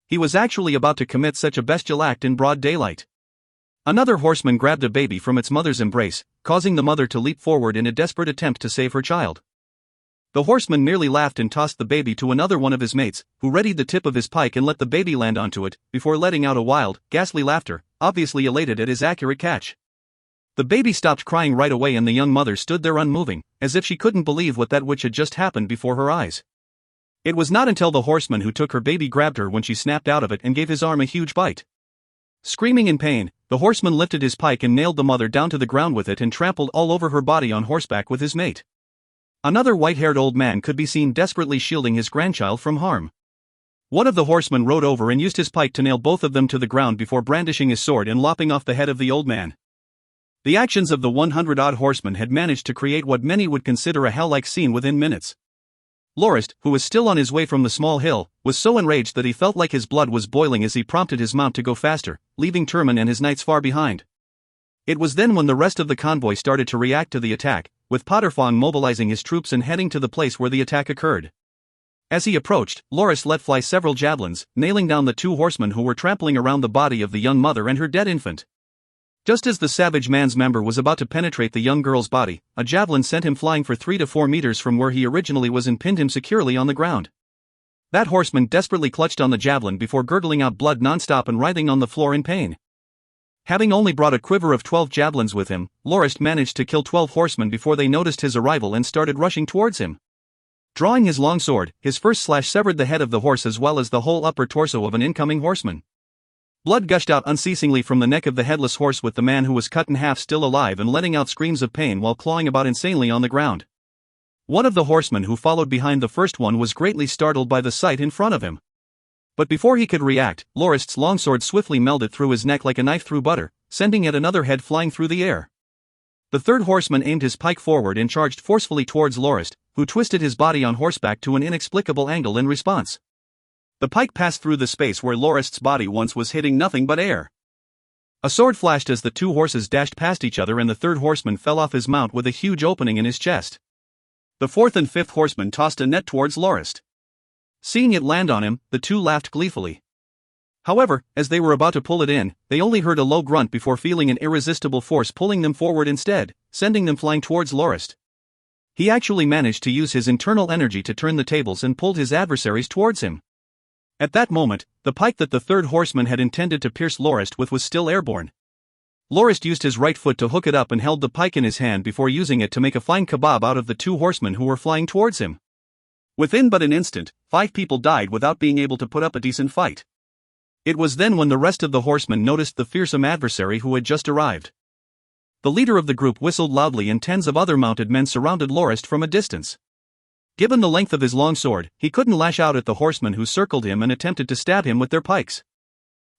S1: He was actually about to commit such a bestial act in broad daylight. Another horseman grabbed a baby from its mother's embrace, causing the mother to leap forward in a desperate attempt to save her child. The horseman merely laughed and tossed the baby to another one of his mates, who readied the tip of his pike and let the baby land onto it, before letting out a wild, ghastly laughter, obviously elated at his accurate catch. The baby stopped crying right away and the young mother stood there unmoving, as if she couldn't believe what that which had just happened before her eyes. It was not until the horseman who took her baby grabbed her when she snapped out of it and gave his arm a huge bite. Screaming in pain, the horseman lifted his pike and nailed the mother down to the ground with it and trampled all over her body on horseback with his mate. Another white-haired old man could be seen desperately shielding his grandchild from harm. One of the horsemen rode over and used his pike to nail both of them to the ground before brandishing his sword and lopping off the head of the old man. The actions of the 100-odd horsemen had managed to create what many would consider a hell-like scene within minutes. Lorist, who was still on his way from the small hill, was so enraged that he felt like his blood was boiling as he prompted his mount to go faster, leaving Terman and his knights far behind. It was then when the rest of the convoy started to react to the attack, with Potterfong mobilizing his troops and heading to the place where the attack occurred. As he approached, Lorist let fly several javelins, nailing down the two horsemen who were trampling around the body of the young mother and her dead infant. Just as the savage man's member was about to penetrate the young girl's body, a javelin sent him flying for 3 to 4 meters from where he originally was and pinned him securely on the ground. That horseman desperately clutched on the javelin before gurgling out blood non-stop and writhing on the floor in pain. Having only brought a quiver of 12 javelins with him, Lorist managed to kill 12 horsemen before they noticed his arrival and started rushing towards him. Drawing his long sword, his first slash severed the head of the horse as well as the whole upper torso of an incoming horseman. Blood gushed out unceasingly from the neck of the headless horse, with the man who was cut in half still alive and letting out screams of pain while clawing about insanely on the ground. One of the horsemen who followed behind the first one was greatly startled by the sight in front of him. But before he could react, Lorist's longsword swiftly melded through his neck like a knife through butter, sending yet another head flying through the air. The third horseman aimed his pike forward and charged forcefully towards Lorist, who twisted his body on horseback to an inexplicable angle in response. The pike passed through the space where Lorist's body once was, hitting nothing but air. A sword flashed as the two horses dashed past each other and the third horseman fell off his mount with a huge opening in his chest. The fourth and fifth horsemen tossed a net towards Lorist. Seeing it land on him, the two laughed gleefully. However, as they were about to pull it in, they only heard a low grunt before feeling an irresistible force pulling them forward instead, sending them flying towards Lorist. He actually managed to use his internal energy to turn the tables and pulled his adversaries towards him. At that moment, the pike that the third horseman had intended to pierce Lorist with was still airborne. Lorist used his right foot to hook it up and held the pike in his hand before using it to make a fine kebab out of the two horsemen who were flying towards him. Within but an instant, 5 people died without being able to put up a decent fight. It was then when the rest of the horsemen noticed the fearsome adversary who had just arrived. The leader of the group whistled loudly and tens of other mounted men surrounded Lorist from a distance. Given the length of his long sword, he couldn't lash out at the horsemen who circled him and attempted to stab him with their pikes.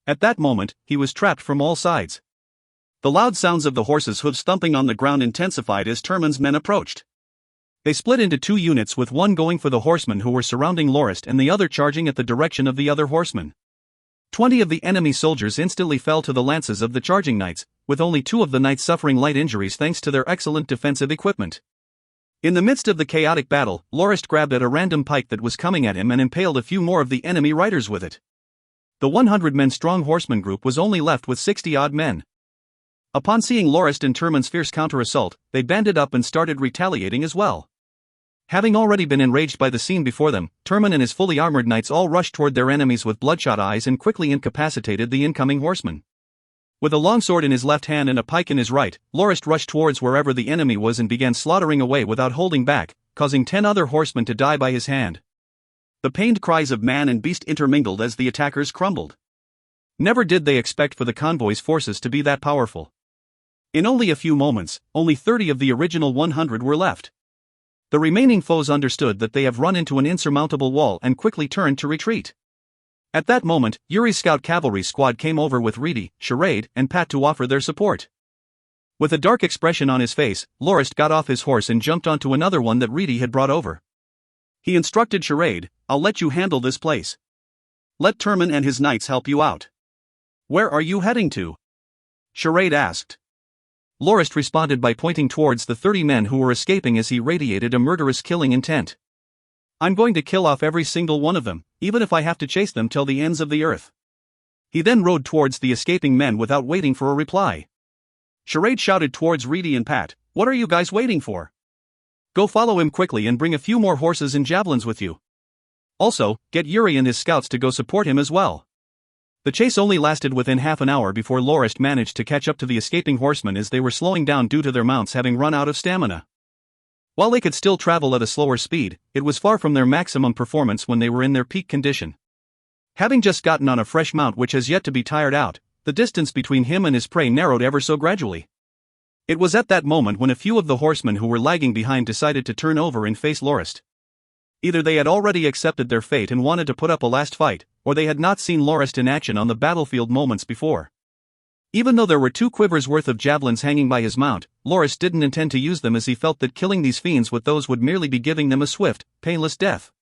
S1: At that moment, he was trapped from all sides. The loud sounds of the horses' hooves thumping on the ground intensified as Turman's men approached. They split into 2 units, with one going for the horsemen who were surrounding Lorist and the other charging at the direction of the other horsemen. 20 of the enemy soldiers instantly fell to the lances of the charging knights, with only 2 of the knights suffering light injuries thanks to their excellent defensive equipment. In the midst of the chaotic battle, Lorist grabbed at a random pike that was coming at him and impaled a few more of the enemy riders with it. The 100-men-strong horseman group was only left with 60-odd men. Upon seeing Lorist and Turman's fierce counter-assault, they banded up and started retaliating as well. Having already been enraged by the scene before them, Turman and his fully armored knights all rushed toward their enemies with bloodshot eyes and quickly incapacitated the incoming horseman. With a longsword in his left hand and a pike in his right, Lorist rushed towards wherever the enemy was and began slaughtering away without holding back, causing 10 other horsemen to die by his hand. The pained cries of man and beast intermingled as the attackers crumbled. Never did they expect for the convoy's forces to be that powerful. In only a few moments, only 30 of the original 100 were left. The remaining foes understood that they have run into an insurmountable wall and quickly turned to retreat. At that moment, Yuri's scout cavalry squad came over with Reedy, Charade, and Pat to offer their support. With a dark expression on his face, Lorist got off his horse and jumped onto another one that Reedy had brought over. He instructed Charade, "I'll let you handle this place. Let Turman and his knights help you out." "Where are you heading to?" Charade asked. Lorist responded by pointing towards the 30 men who were escaping as he radiated a murderous killing intent. "I'm going to kill off every single one of them, even if I have to chase them till the ends of the earth." He then rode towards the escaping men without waiting for a reply. Charade shouted towards Reedy and Pat, "What are you guys waiting for? Go follow him quickly and bring a few more horses and javelins with you. Also, get Yuri and his scouts to go support him as well." The chase only lasted within half an hour before Lorist managed to catch up to the escaping horsemen as they were slowing down due to their mounts having run out of stamina. While they could still travel at a slower speed, it was far from their maximum performance when they were in their peak condition. Having just gotten on a fresh mount which has yet to be tired out, the distance between him and his prey narrowed ever so gradually. It was at that moment when a few of the horsemen who were lagging behind decided to turn over and face Lorist. Either they had already accepted their fate and wanted to put up a last fight, or they had not seen Lorist in action on the battlefield moments before. Even though there were 2 quivers worth of javelins hanging by his mount, Lorist didn't intend to use them as he felt that killing these fiends with those would merely be giving them a swift, painless death.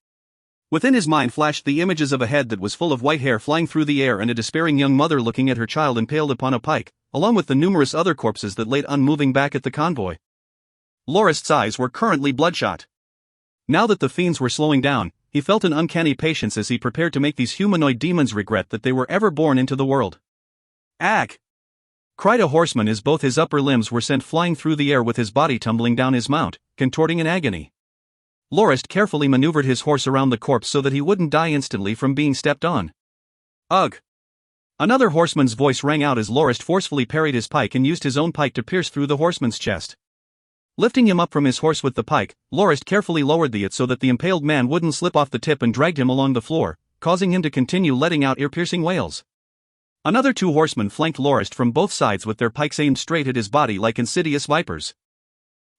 S1: Within his mind flashed the images of a head that was full of white hair flying through the air and a despairing young mother looking at her child impaled upon a pike, along with the numerous other corpses that laid unmoving back at the convoy. Lorist's eyes were currently bloodshot. Now that the fiends were slowing down, he felt an uncanny patience as he prepared to make these humanoid demons regret that they were ever born into the world. "Ag!" cried a horseman as both his upper limbs were sent flying through the air with his body tumbling down his mount, contorting in agony. Lorist carefully maneuvered his horse around the corpse so that he wouldn't die instantly from being stepped on. "Ugh!" Another horseman's voice rang out as Lorist forcefully parried his pike and used his own pike to pierce through the horseman's chest. Lifting him up from his horse with the pike, Lorist carefully lowered the it so that the impaled man wouldn't slip off the tip and dragged him along the floor, causing him to continue letting out ear-piercing wails. Another 2 horsemen flanked Lorist from both sides with their pikes aimed straight at his body like insidious vipers.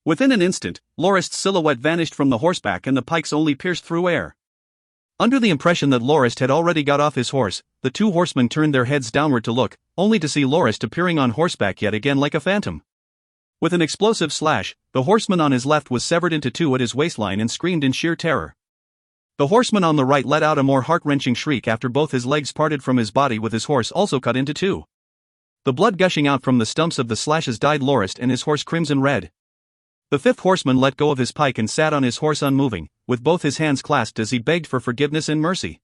S1: Within an instant, Lorist's silhouette vanished from the horseback and the pikes only pierced through air. Under the impression that Lorist had already got off his horse, the 2 horsemen turned their heads downward to look, only to see Lorist appearing on horseback yet again like a phantom. With an explosive slash, the horseman on his left was severed into 2 at his waistline and screamed in sheer terror. The horseman on the right let out a more heart-wrenching shriek after both his legs parted from his body with his horse also cut into 2. The blood gushing out from the stumps of the slashes dyed Lorist and his horse crimson red. The 5th horseman let go of his pike and sat on his horse unmoving, with both his hands clasped as he begged for forgiveness and mercy.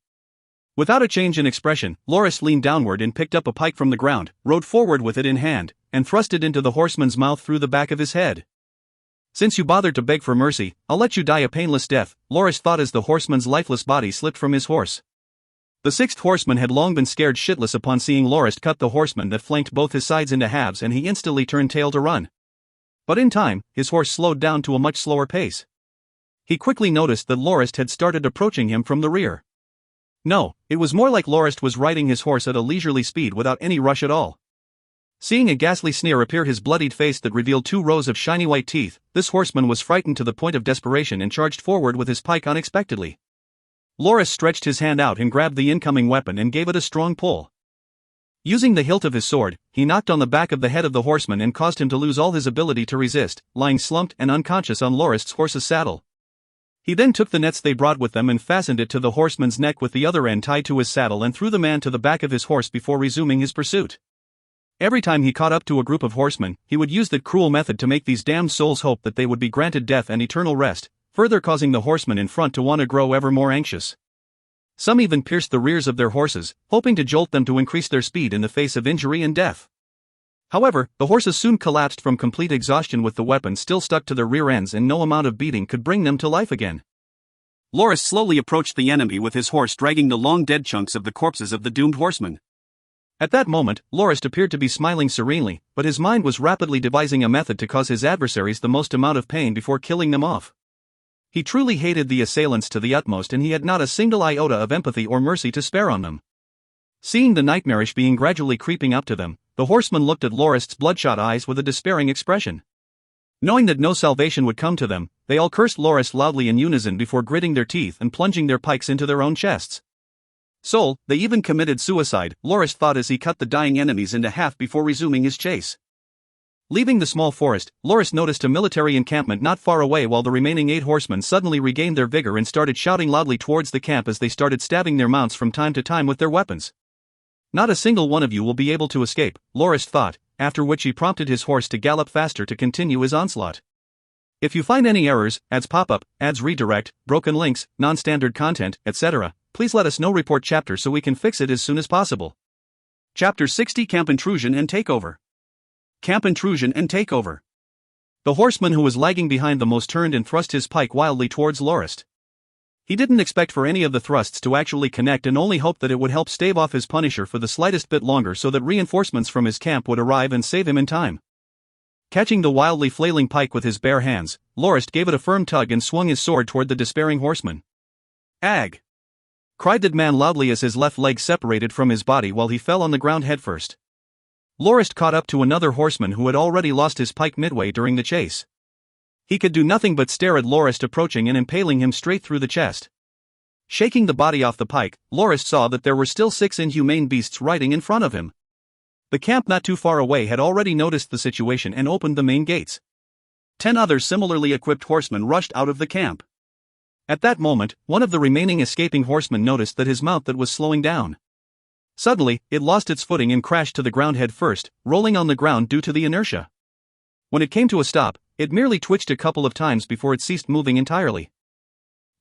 S1: Without a change in expression, Lorist leaned downward and picked up a pike from the ground, rode forward with it in hand, and thrust it into the horseman's mouth through the back of his head. "Since you bothered to beg for mercy, I'll let you die a painless death," Lorist thought as the horseman's lifeless body slipped from his horse. The 6th horseman had long been scared shitless upon seeing Lorist cut the horseman that flanked both his sides into halves, and he instantly turned tail to run. But in time, his horse slowed down to a much slower pace. He quickly noticed that Lorist had started approaching him from the rear. No, it was more like Lorist was riding his horse at a leisurely speed without any rush at all. Seeing a ghastly sneer appear his bloodied face that revealed 2 rows of shiny white teeth, this horseman was frightened to the point of desperation and charged forward with his pike unexpectedly. Lorist stretched his hand out and grabbed the incoming weapon and gave it a strong pull. Using the hilt of his sword, he knocked on the back of the head of the horseman and caused him to lose all his ability to resist, lying slumped and unconscious on Lorist's horse's saddle. He then took the nets they brought with them and fastened it to the horseman's neck with the other end tied to his saddle and threw the man to the back of his horse before resuming his pursuit. Every time he caught up to a group of horsemen, he would use that cruel method to make these damned souls hope that they would be granted death and eternal rest, further causing the horsemen in front to want to grow ever more anxious. Some even pierced the rears of their horses, hoping to jolt them to increase their speed in the face of injury and death. However, the horses soon collapsed from complete exhaustion with the weapon still stuck to their rear ends and no amount of beating could bring them to life again. Lorist slowly approached the enemy with his horse dragging the long dead chunks of the corpses of the doomed horsemen. At that moment, Lorist appeared to be smiling serenely, but his mind was rapidly devising a method to cause his adversaries the most amount of pain before killing them off. He truly hated the assailants to the utmost and he had not a single iota of empathy or mercy to spare on them. Seeing the nightmarish being gradually creeping up to them, the horsemen looked at Lorist's bloodshot eyes with a despairing expression. Knowing that no salvation would come to them, they all cursed Lorist loudly in unison before gritting their teeth and plunging their pikes into their own chests. So, they even committed suicide, Lorist thought as he cut the dying enemies into half before resuming his chase. Leaving the small forest, Lorist noticed a military encampment not far away while the remaining 8 horsemen suddenly regained their vigor and started shouting loudly towards the camp as they started stabbing their mounts from time to time with their weapons. "Not a single one of you will be able to escape," Lorist thought, after which he prompted his horse to gallop faster to continue his onslaught. If you find any errors, ads pop-up, ads redirect, broken links, non-standard content, etc., please let us know. Report chapter so we can fix it as soon as possible. Chapter 60 Camp Intrusion and Takeover. Camp Intrusion and Takeover. The horseman who was lagging behind the most turned and thrust his pike wildly towards Lorist. He didn't expect for any of the thrusts to actually connect and only hoped that it would help stave off his punisher for the slightest bit longer so that reinforcements from his camp would arrive and save him in time. Catching the wildly flailing pike with his bare hands, Lorist gave it a firm tug and swung his sword toward the despairing horseman. "Ag!" cried that man loudly as his left leg separated from his body while he fell on the ground headfirst. Lorist caught up to another horseman who had already lost his pike midway during the chase. He could do nothing but stare at Lorist approaching and impaling him straight through the chest. Shaking the body off the pike, Lorist saw that there were still 6 inhumane beasts riding in front of him. The camp not too far away had already noticed the situation and opened the main gates. 10 other similarly equipped horsemen rushed out of the camp. At that moment, one of the remaining escaping horsemen noticed that his mount that was slowing down. Suddenly, it lost its footing and crashed to the ground head first, rolling on the ground due to the inertia. When it came to a stop, it merely twitched a couple of times before it ceased moving entirely.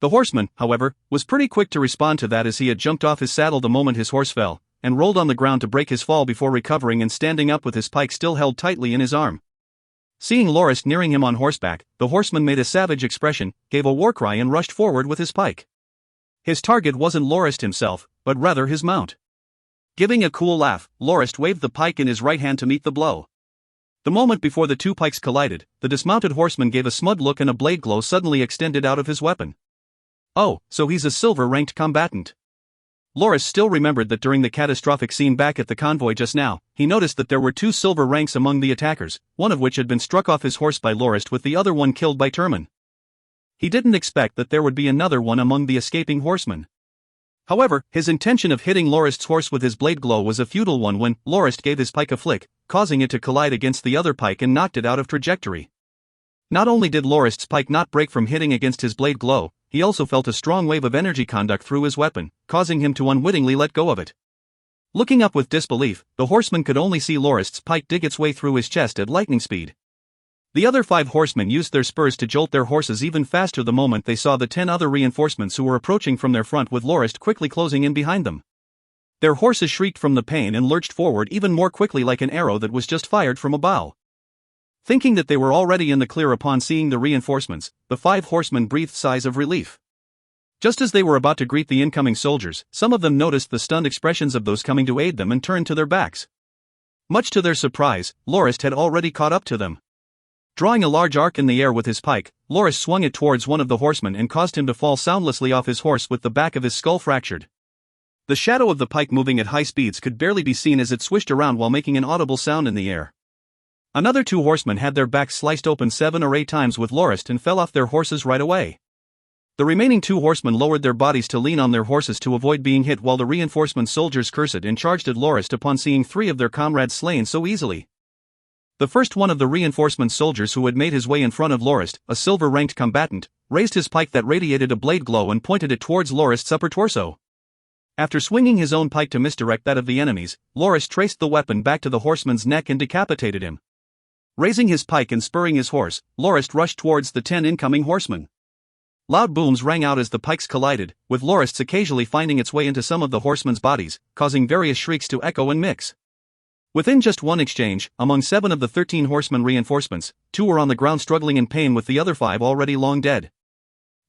S1: The horseman, however, was pretty quick to respond to that, as he had jumped off his saddle the moment his horse fell, and rolled on the ground to break his fall before recovering and standing up with his pike still held tightly in his arm. Seeing Lorist nearing him on horseback, the horseman made a savage expression, gave a war cry and rushed forward with his pike. His target wasn't Lorist himself, but rather his mount. Giving a cool laugh, Lorist waved the pike in his right hand to meet the blow. The moment before the two pikes collided, the dismounted horseman gave a smug look and a blade glow suddenly extended out of his weapon. Oh, so he's a silver-ranked combatant. Lorist still remembered that during the catastrophic scene back at the convoy just now, he noticed that there were 2 silver ranks among the attackers, one of which had been struck off his horse by Lorist with the other one killed by Turman. He didn't expect that there would be another one among the escaping horsemen. However, his intention of hitting Lorist's horse with his blade glow was a futile one when Lorist gave his pike a flick, causing it to collide against the other pike and knocked it out of trajectory. Not only did Lorist's pike not break from hitting against his blade glow, he also felt a strong wave of energy conduct through his weapon, causing him to unwittingly let go of it. Looking up with disbelief, the horseman could only see Lorist's pike dig its way through his chest at lightning speed. The other 5 horsemen used their spurs to jolt their horses even faster the moment they saw the 10 other reinforcements who were approaching from their front, with Lorist quickly closing in behind them. Their horses shrieked from the pain and lurched forward even more quickly, like an arrow that was just fired from a bow. Thinking that they were already in the clear upon seeing the reinforcements, the 5 horsemen breathed sighs of relief. Just as they were about to greet the incoming soldiers, some of them noticed the stunned expressions of those coming to aid them and turned to their backs. Much to their surprise, Lorist had already caught up to them. Drawing a large arc in the air with his pike, Lorist swung it towards one of the horsemen and caused him to fall soundlessly off his horse with the back of his skull fractured. The shadow of the pike moving at high speeds could barely be seen as it swished around while making an audible sound in the air. Another 2 horsemen had their backs sliced open 7 or 8 times with Lorist and fell off their horses right away. The remaining 2 horsemen lowered their bodies to lean on their horses to avoid being hit, while the reinforcement soldiers cursed and charged at Lorist upon seeing 3 of their comrades slain so easily. The first one of the reinforcement soldiers who had made his way in front of Lorist, a silver-ranked combatant, raised his pike that radiated a blade glow and pointed it towards Lorist's upper torso. After swinging his own pike to misdirect that of the enemy's, Lorist traced the weapon back to the horseman's neck and decapitated him. Raising his pike and spurring his horse, Lorist rushed towards the 10 incoming horsemen. Loud booms rang out as the pikes collided, with Lorist's occasionally finding its way into some of the horsemen's bodies, causing various shrieks to echo and mix. Within just one exchange, among 7 of the 13 horsemen reinforcements, 2 were on the ground struggling in pain, with the other 5 already long dead.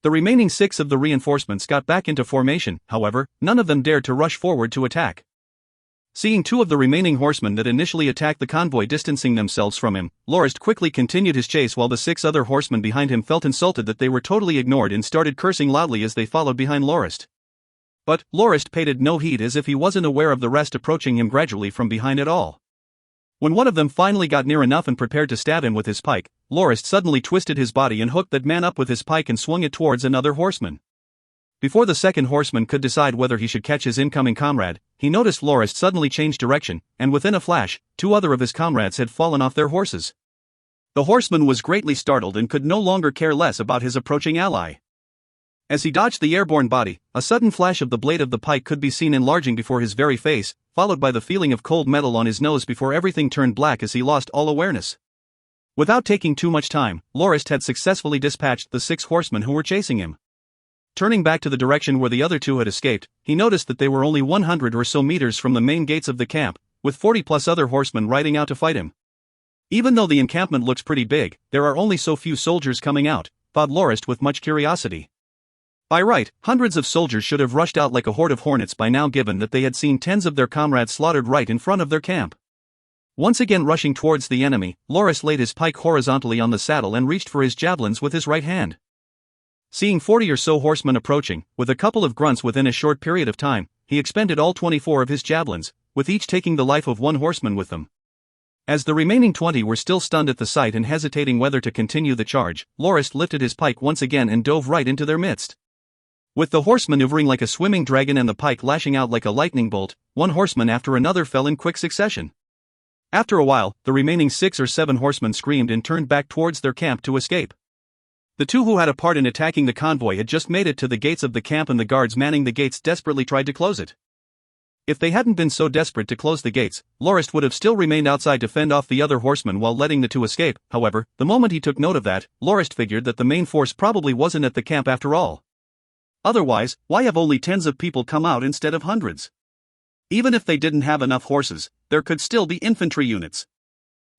S1: The remaining 6 of the reinforcements got back into formation, however, none of them dared to rush forward to attack. Seeing 2 of the remaining horsemen that initially attacked the convoy distancing themselves from him, Lorist quickly continued his chase, while the 6 other horsemen behind him felt insulted that they were totally ignored and started cursing loudly as they followed behind Lorist. But Lorist paid no heed, as if he wasn't aware of the rest approaching him gradually from behind at all. When one of them finally got near enough and prepared to stab him with his pike, Lorist suddenly twisted his body and hooked that man up with his pike and swung it towards another horseman. Before the second horseman could decide whether he should catch his incoming comrade, he noticed Lorist suddenly change direction, and within a flash, 2 other of his comrades had fallen off their horses. The horseman was greatly startled and could no longer care less about his approaching ally. As he dodged the airborne body, a sudden flash of the blade of the pike could be seen enlarging before his very face, followed by the feeling of cold metal on his nose before everything turned black as he lost all awareness. Without taking too much time, Lorist had successfully dispatched the 6 horsemen who were chasing him. Turning back to the direction where the other 2 had escaped, he noticed that they were only 100 or so meters from the main gates of the camp, with 40+ other horsemen riding out to fight him. Even though the encampment looks pretty big, there are only so few soldiers coming out, thought Lorist with much curiosity. By right, hundreds of soldiers should have rushed out like a horde of hornets by now, given that they had seen tens of their comrades slaughtered right in front of their camp. Once again rushing towards the enemy, Lorist laid his pike horizontally on the saddle and reached for his javelins with his right hand. Seeing 40 or so horsemen approaching, with a couple of grunts within a short period of time, he expended all 24 of his javelins, with each taking the life of 1 horseman with them. As the remaining 20 were still stunned at the sight and hesitating whether to continue the charge, Lorist lifted his pike once again and dove right into their midst. With the horse maneuvering like a swimming dragon and the pike lashing out like a lightning bolt, 1 horseman after another fell in quick succession. After a while, the remaining 6 or 7 horsemen screamed and turned back towards their camp to escape. The 2 who had a part in attacking the convoy had just made it to the gates of the camp, and the guards manning the gates desperately tried to close it. If they hadn't been so desperate to close the gates, Lorist would have still remained outside to fend off the other horsemen while letting the 2 escape. However, the moment he took note of that, Lorist figured that the main force probably wasn't at the camp after all. Otherwise, why have only tens of people come out instead of hundreds? Even if they didn't have enough horses, there could still be infantry units.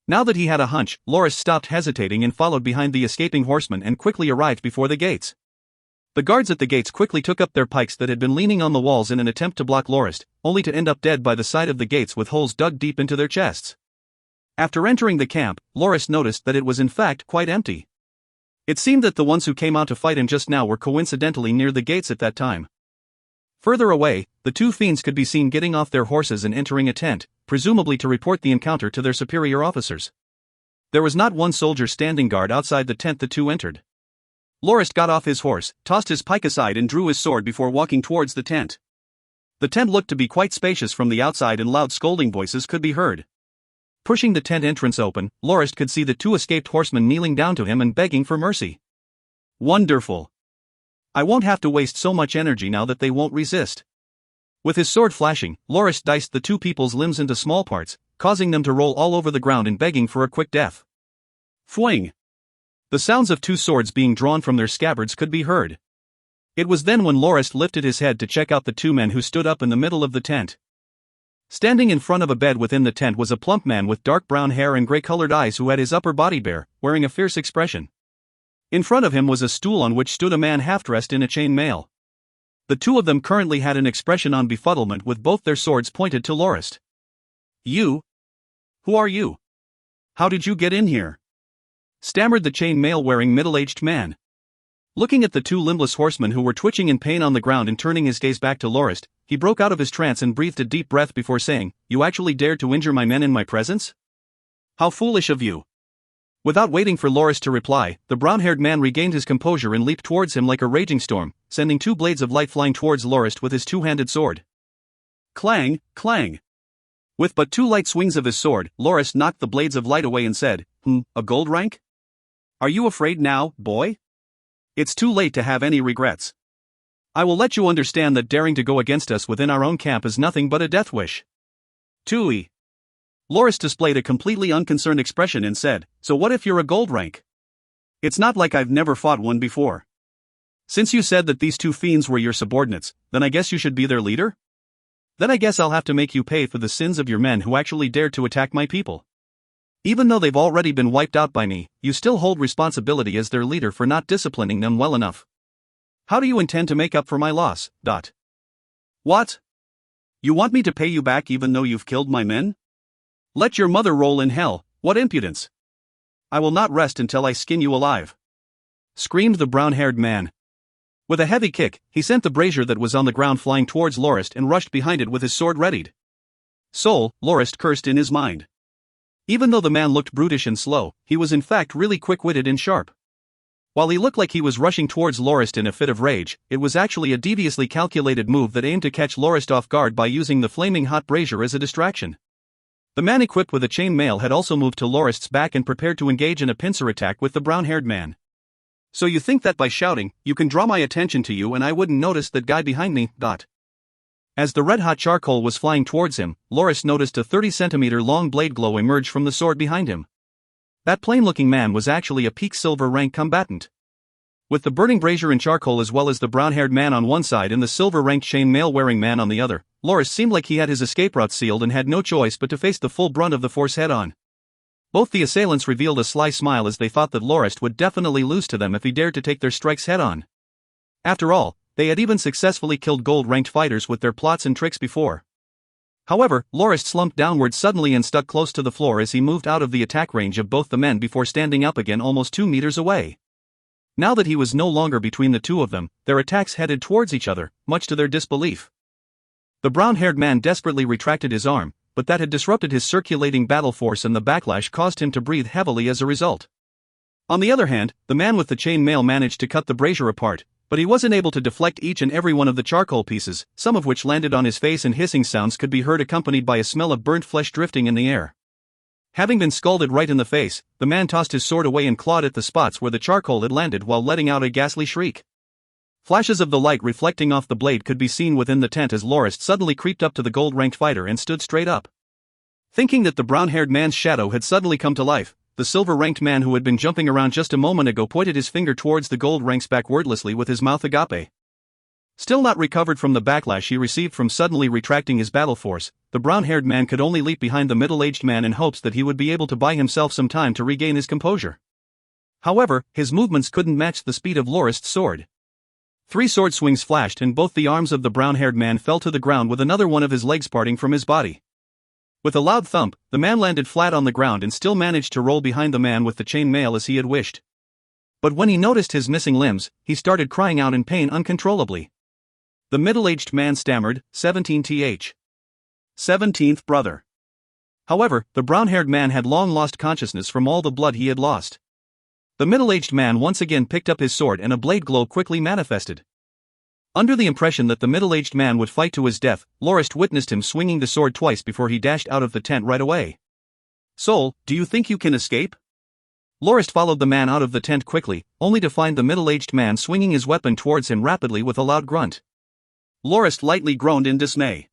S1: Now that he had a hunch, Lorist stopped hesitating and followed behind the escaping horsemen and quickly arrived before the gates. The guards at the gates quickly took up their pikes that had been leaning on the walls in an attempt to block Lorist, only to end up dead by the side of the gates with holes dug deep into their chests. After entering the camp, Lorist noticed that it was in fact quite empty. It seemed that the ones who came out to fight him just now were coincidentally near the gates at that time. Further away, the two fiends could be seen getting off their horses and entering a tent, presumably to report the encounter to their superior officers. There was not one soldier standing guard outside the tent the two entered. Lorist got off his horse, tossed his pike aside and drew his sword before walking towards the tent. The tent looked to be quite spacious from the outside and loud scolding voices could be heard. Pushing the tent entrance open, Lorist could see the two escaped horsemen kneeling down to him and begging for mercy. Wonderful! I won't have to waste so much energy now that they won't resist. With his sword flashing, Lorist diced the two people's limbs into small parts, causing them to roll all over the ground and begging for a quick death. Fwing! The sounds of two swords being drawn from their scabbards could be heard. It was then when Lorist lifted his head to check out the two men who stood up in the middle of the tent. Standing in front of a bed within the tent was a plump man with dark brown hair and gray-colored eyes who had his upper body bare, wearing a fierce expression. In front of him was a stool on which stood a man half-dressed in a chain mail. The two of them currently had an expression on befuddlement with both their swords pointed to Lorist. You? Who are you? How did you get in here? Stammered the chain mail-wearing middle-aged man. Looking at the two limbless horsemen who were twitching in pain on the ground and turning his gaze back to Lorist, he broke out of his trance and breathed a deep breath before saying, "You actually dared to injure my men in my presence? How foolish of you!" Without waiting for Lorist to reply, the brown-haired man regained his composure and leaped towards him like a raging storm, sending two blades of light flying towards Lorist with his two-handed sword. Clang, clang! With but two light swings of his sword, Lorist knocked the blades of light away and said, "A gold rank? Are you afraid now, boy? It's too late to have any regrets. I will let you understand that daring to go against us within our own camp is nothing but a death wish." Tooey! Lorist displayed a completely unconcerned expression and said, "So what if you're a gold rank? It's not like I've never fought one before. Since you said that these two fiends were your subordinates, then I guess you should be their leader? Then I guess I'll have to make you pay for the sins of your men who actually dared to attack my people. Even though they've already been wiped out by me, you still hold responsibility as their leader for not disciplining them well enough. How do you intend to make up for my loss? What? You want me to pay you back even though you've killed my men? Let your mother roll in hell, what impudence! I will not rest until I skin you alive!" Screamed the brown-haired man. With a heavy kick, he sent the brazier that was on the ground flying towards Lorist and rushed behind it with his sword readied. Soul, Lorist cursed in his mind. Even though the man looked brutish and slow, he was in fact really quick-witted and sharp. While he looked like he was rushing towards Lorist in a fit of rage, it was actually a deviously calculated move that aimed to catch Lorist off guard by using the flaming hot brazier as a distraction. The man equipped with a chain mail had also moved to Lorist's back and prepared to engage in a pincer attack with the brown-haired man. "So you think that by shouting, you can draw my attention to you and I wouldn't notice that guy behind me, As the red-hot charcoal was flying towards him, Lorist noticed a 30-centimeter-long blade glow emerge from the sword behind him. That plain-looking man was actually a peak silver rank combatant. With the burning brazier and charcoal as well as the brown-haired man on one side and the silver-ranked chain mail-wearing man on the other, Lorist seemed like he had his escape route sealed and had no choice but to face the full brunt of the force head-on. Both the assailants revealed a sly smile as they thought that Lorist would definitely lose to them if he dared to take their strikes head-on. After all, they had even successfully killed gold-ranked fighters with their plots and tricks before. However, Lorist slumped downward suddenly and stuck close to the floor as he moved out of the attack range of both the men before standing up again almost 2 meters away. Now that he was no longer between the two of them, their attacks headed towards each other, much to their disbelief. The brown-haired man desperately retracted his arm, but that had disrupted his circulating battle force and the backlash caused him to breathe heavily as a result. On the other hand, the man with the chain mail managed to cut the brazier apart, but he wasn't able to deflect each and every one of the charcoal pieces, some of which landed on his face and hissing sounds could be heard accompanied by a smell of burnt flesh drifting in the air. Having been scalded right in the face, the man tossed his sword away and clawed at the spots where the charcoal had landed while letting out a ghastly shriek. Flashes of the light reflecting off the blade could be seen within the tent as Lorist suddenly creeped up to the gold-ranked fighter and stood straight up. Thinking that the brown-haired man's shadow had suddenly come to life, the silver-ranked man who had been jumping around just a moment ago pointed his finger towards the gold ranks back wordlessly with his mouth agape. Still not recovered from the backlash he received from suddenly retracting his battle force, the brown-haired man could only leap behind the middle-aged man in hopes that he would be able to buy himself some time to regain his composure. However, his movements couldn't match the speed of Lorist's sword. 3 sword swings flashed and both the arms of the brown-haired man fell to the ground with another one of his legs parting from his body. With a loud thump, the man landed flat on the ground and still managed to roll behind the man with the chain mail as he had wished. But when he noticed his missing limbs, he started crying out in pain uncontrollably. The middle-aged man stammered, 17th. 17th brother. However, the brown-haired man had long lost consciousness from all the blood he had lost. The middle-aged man once again picked up his sword and a blade glow quickly manifested. Under the impression that the middle-aged man would fight to his death, Lorist witnessed him swinging the sword twice before he dashed out of the tent right away. Soul, do you think you can escape? Lorist followed the man out of the tent quickly, only to find the middle-aged man swinging his weapon towards him rapidly with a loud grunt. Lorist lightly groaned in dismay.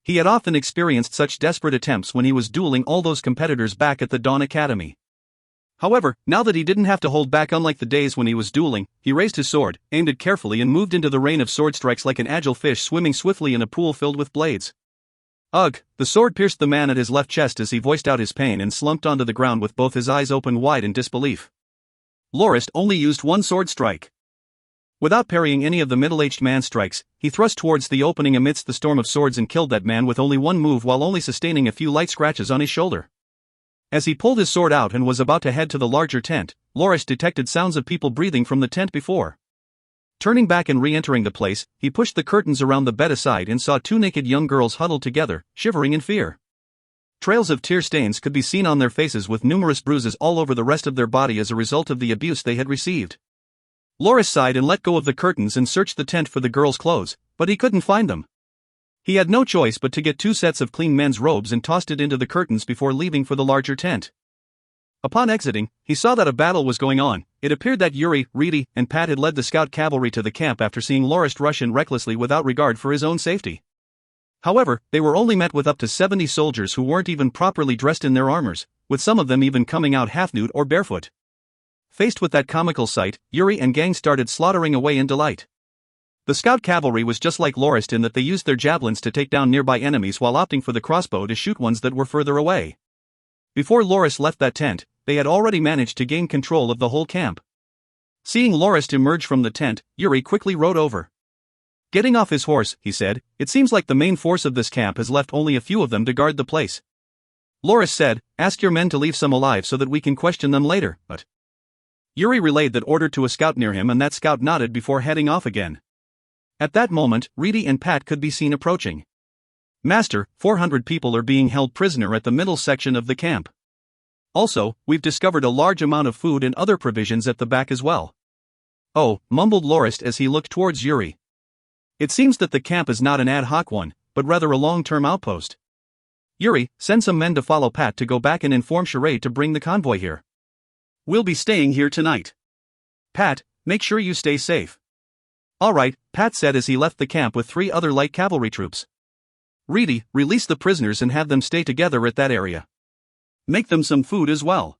S1: He had often experienced such desperate attempts when he was dueling all those competitors back at the Dawn Academy. However, now that he didn't have to hold back unlike the days when he was dueling, he raised his sword, aimed it carefully and moved into the rain of sword strikes like an agile fish swimming swiftly in a pool filled with blades. Ugh! The sword pierced the man at his left chest as he voiced out his pain and slumped onto the ground with both his eyes open wide in disbelief. Lorist only used one sword strike. Without parrying any of the middle-aged man's strikes, he thrust towards the opening amidst the storm of swords and killed that man with only one move while only sustaining a few light scratches on his shoulder. As he pulled his sword out and was about to head to the larger tent, Lorist detected sounds of people breathing from the tent before. Turning back and re-entering the place, he pushed the curtains around the bed aside and saw 2 naked young girls huddled together, shivering in fear. Trails of tear stains could be seen on their faces with numerous bruises all over the rest of their body as a result of the abuse they had received. Lorist sighed and let go of the curtains and searched the tent for the girls' clothes, but he couldn't find them. He had no choice but to get 2 sets of clean men's robes and tossed it into the curtains before leaving for the larger tent. Upon exiting, he saw that a battle was going on. It appeared that Yuri, Reedy, and Pat had led the scout cavalry to the camp after seeing Lorist rush in recklessly without regard for his own safety. However, they were only met with up to 70 soldiers who weren't even properly dressed in their armors, with some of them even coming out half-nude or barefoot. Faced with that comical sight, Yuri and gang started slaughtering away in delight. The scout cavalry was just like Lorist in that they used their javelins to take down nearby enemies while opting for the crossbow to shoot ones that were further away. Before Lorist left that tent, they had already managed to gain control of the whole camp. Seeing Lorist emerge from the tent, Yuri quickly rode over. Getting off his horse, he said, "It seems like the main force of this camp has left only a few of them to guard the place." Lorist said, "Ask your men to leave some alive so that we can question them later, but..." Yuri relayed that order to a scout near him and that scout nodded before heading off again. At that moment, Reedy and Pat could be seen approaching. "Master, 400 people are being held prisoner at the middle section of the camp. Also, we've discovered a large amount of food and other provisions at the back as well." "Oh," mumbled Lorist as he looked towards Yuri. "It seems that the camp is not an ad hoc one, but rather a long-term outpost. Yuri, send some men to follow Pat to go back and inform Charade to bring the convoy here. We'll be staying here tonight. Pat, make sure you stay safe." "All right," Pat said as he left the camp with 3 other light cavalry troops. "Reedy, release the prisoners and have them stay together at that area. Make them some food as well.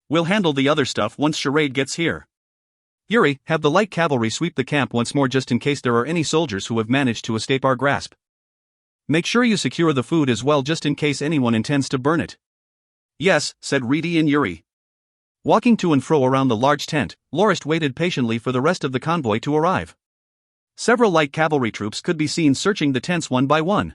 S1: We'll handle the other stuff once Charade gets here. Yuri, have the light cavalry sweep the camp once more just in case there are any soldiers who have managed to escape our grasp. Make sure you secure the food as well just in case anyone intends to burn it." "Yes," said Reedy and Yuri. Walking to and fro around the large tent, Lorist waited patiently for the rest of the convoy to arrive. Several light cavalry troops could be seen searching the tents one by one.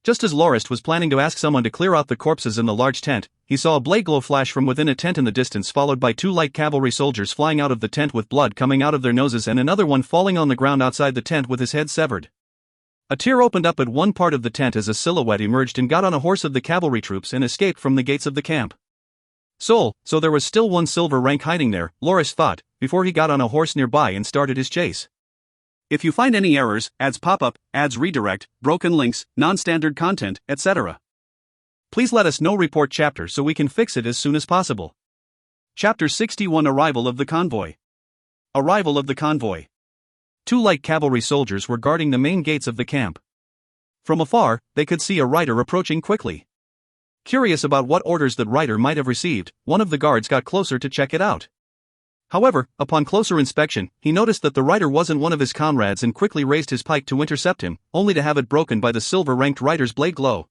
S1: Just as Lorist was planning to ask someone to clear out the corpses in the large tent, he saw a blade glow flash from within a tent in the distance, followed by 2 light cavalry soldiers flying out of the tent with blood coming out of their noses and another one falling on the ground outside the tent with his head severed. A tear opened up at one part of the tent as a silhouette emerged and got on a horse of the cavalry troops and escaped from the gates of the camp. So there was still one silver rank hiding there, Lorist thought, before he got on a horse nearby and started his chase. If you find any errors, ads pop up, ads redirect, broken links, non-standard content, etc., please let us know. Report chapter so we can fix it as soon as possible. Chapter 61 Arrival of the Convoy. Arrival of the Convoy. 2 light cavalry soldiers were guarding the main gates of the camp. From afar, they could see a rider approaching quickly. Curious about what orders that rider might have received, one of the guards got closer to check it out. However, upon closer inspection, he noticed that the rider wasn't one of his comrades and quickly raised his pike to intercept him, only to have it broken by the silver-ranked rider's blade glow.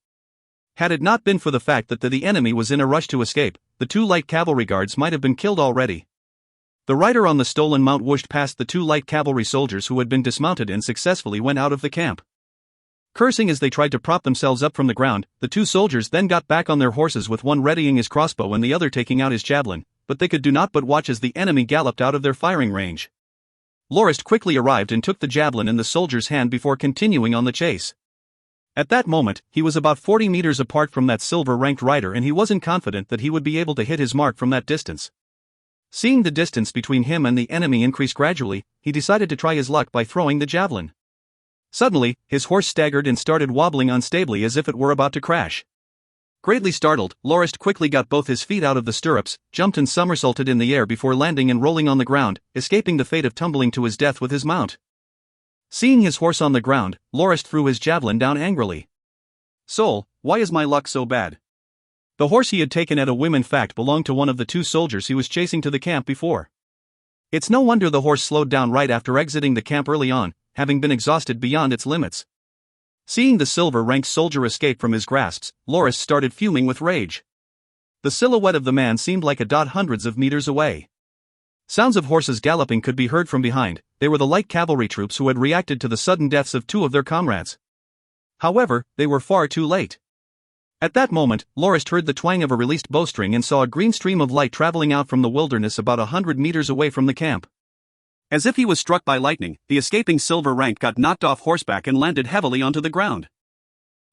S1: Had it not been for the fact that the enemy was in a rush to escape, the 2 light cavalry guards might have been killed already. The rider on the stolen mount whooshed past the 2 light cavalry soldiers who had been dismounted and successfully went out of the camp. Cursing as they tried to prop themselves up from the ground, the 2 soldiers then got back on their horses, with one readying his crossbow and the other taking out his javelin, but they could do not but watch as the enemy galloped out of their firing range. Lorist quickly arrived and took the javelin in the soldier's hand before continuing on the chase. At that moment, he was about 40 meters apart from that silver-ranked rider, and he wasn't confident that he would be able to hit his mark from that distance. Seeing the distance between him and the enemy increase gradually, he decided to try his luck by throwing the javelin. Suddenly, his horse staggered and started wobbling unstably as if it were about to crash. Greatly startled, Lorist quickly got both his feet out of the stirrups, jumped and somersaulted in the air before landing and rolling on the ground, escaping the fate of tumbling to his death with his mount. Seeing his horse on the ground, Lorist threw his javelin down angrily. "Soul, why is my luck so bad?" The horse he had taken at a whim in fact belonged to one of the 2 soldiers he was chasing to the camp before. It's no wonder the horse slowed down right after exiting the camp early on, having been exhausted beyond its limits. Seeing the silver-ranked soldier escape from his grasps, Lorist started fuming with rage. The silhouette of the man seemed like a dot hundreds of meters away. Sounds of horses galloping could be heard from behind. They were the light cavalry troops who had reacted to the sudden deaths of 2 of their comrades. However, they were far too late. At that moment, Lorist heard the twang of a released bowstring and saw a green stream of light traveling out from the wilderness about 100 meters away from the camp. As if he was struck by lightning, the escaping silver rank got knocked off horseback and landed heavily onto the ground.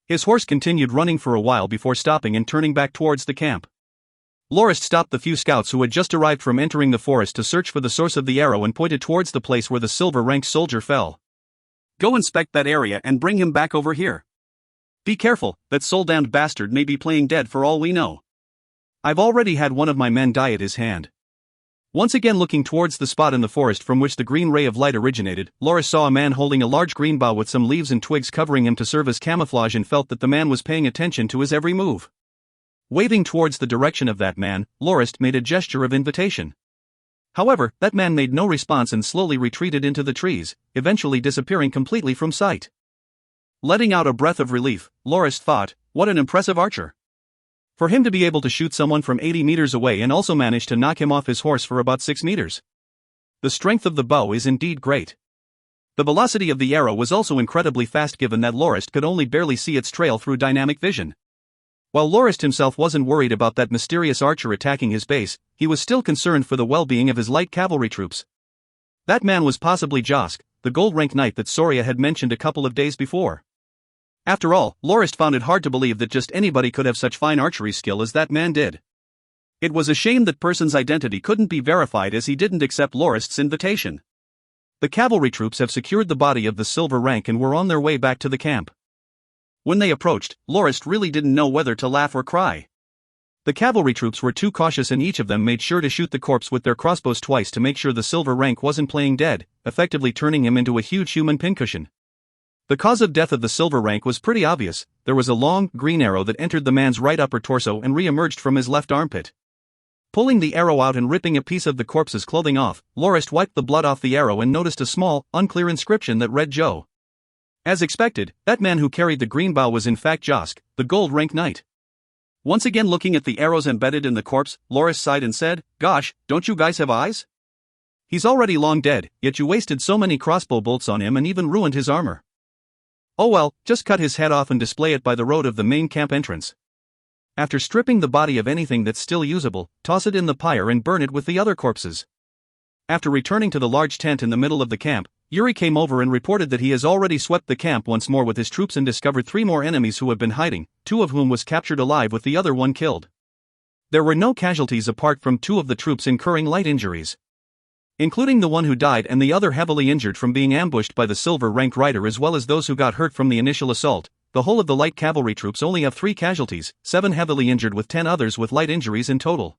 S1: His horse continued running for a while before stopping and turning back towards the camp. Lorist stopped the few scouts who had just arrived from entering the forest to search for the source of the arrow and pointed towards the place where the silver-ranked soldier fell. "Go inspect that area and bring him back over here. Be careful, that soul-damned bastard may be playing dead for all we know. I've already had one of my men die at his hand." Once again looking towards the spot in the forest from which the green ray of light originated, Lorist saw a man holding a large green bough with some leaves and twigs covering him to serve as camouflage and felt that the man was paying attention to his every move. Waving towards the direction of that man, Lorist made a gesture of invitation. However, that man made no response and slowly retreated into the trees, eventually disappearing completely from sight. Letting out a breath of relief, Lorist thought, what an impressive archer. For him to be able to shoot someone from 80 meters away and also manage to knock him off his horse for about 6 meters. The strength of the bow is indeed great. The velocity of the arrow was also incredibly fast given that Lorist could only barely see its trail through dynamic vision. While Lorist himself wasn't worried about that mysterious archer attacking his base, he was still concerned for the well-being of his light cavalry troops. That man was possibly Josk, the gold-rank knight that Soria had mentioned a couple of days before. After all, Lorist found it hard to believe that just anybody could have such fine archery skill as that man did. It was a shame that person's identity couldn't be verified as he didn't accept Lorist's invitation. The cavalry troops have secured the body of the silver rank and were on their way back to the camp. When they approached, Lorist really didn't know whether to laugh or cry. The cavalry troops were too cautious and each of them made sure to shoot the corpse with their crossbows twice to make sure the silver rank wasn't playing dead, effectively turning him into a huge human pincushion. The cause of death of the silver rank was pretty obvious. There was a long, green arrow that entered the man's right upper torso and re-emerged from his left armpit. Pulling the arrow out and ripping a piece of the corpse's clothing off, Lorist wiped the blood off the arrow and noticed a small, unclear inscription that read Joe. As expected, that man who carried the green bough was in fact Josk, the gold-rank knight. Once again looking at the arrows embedded in the corpse, Lorist sighed and said, "Gosh, don't you guys have eyes? He's already long dead, yet you wasted so many crossbow bolts on him and even ruined his armor. Oh well, just cut his head off and display it by the road of the main camp entrance. After stripping the body of anything that's still usable, toss it in the pyre and burn it with the other corpses." After returning to the large tent in the middle of the camp, Yuri came over and reported that he has already swept the camp once more with his troops and discovered 3 more enemies who have been hiding, 2 of whom was captured alive with the other one killed. There were no casualties apart from 2 of the troops incurring light injuries. Including the one who died and the other heavily injured from being ambushed by the silver-ranked rider as well as those who got hurt from the initial assault, the whole of the light cavalry troops only have 3 casualties, 7 heavily injured with 10 others with light injuries in total.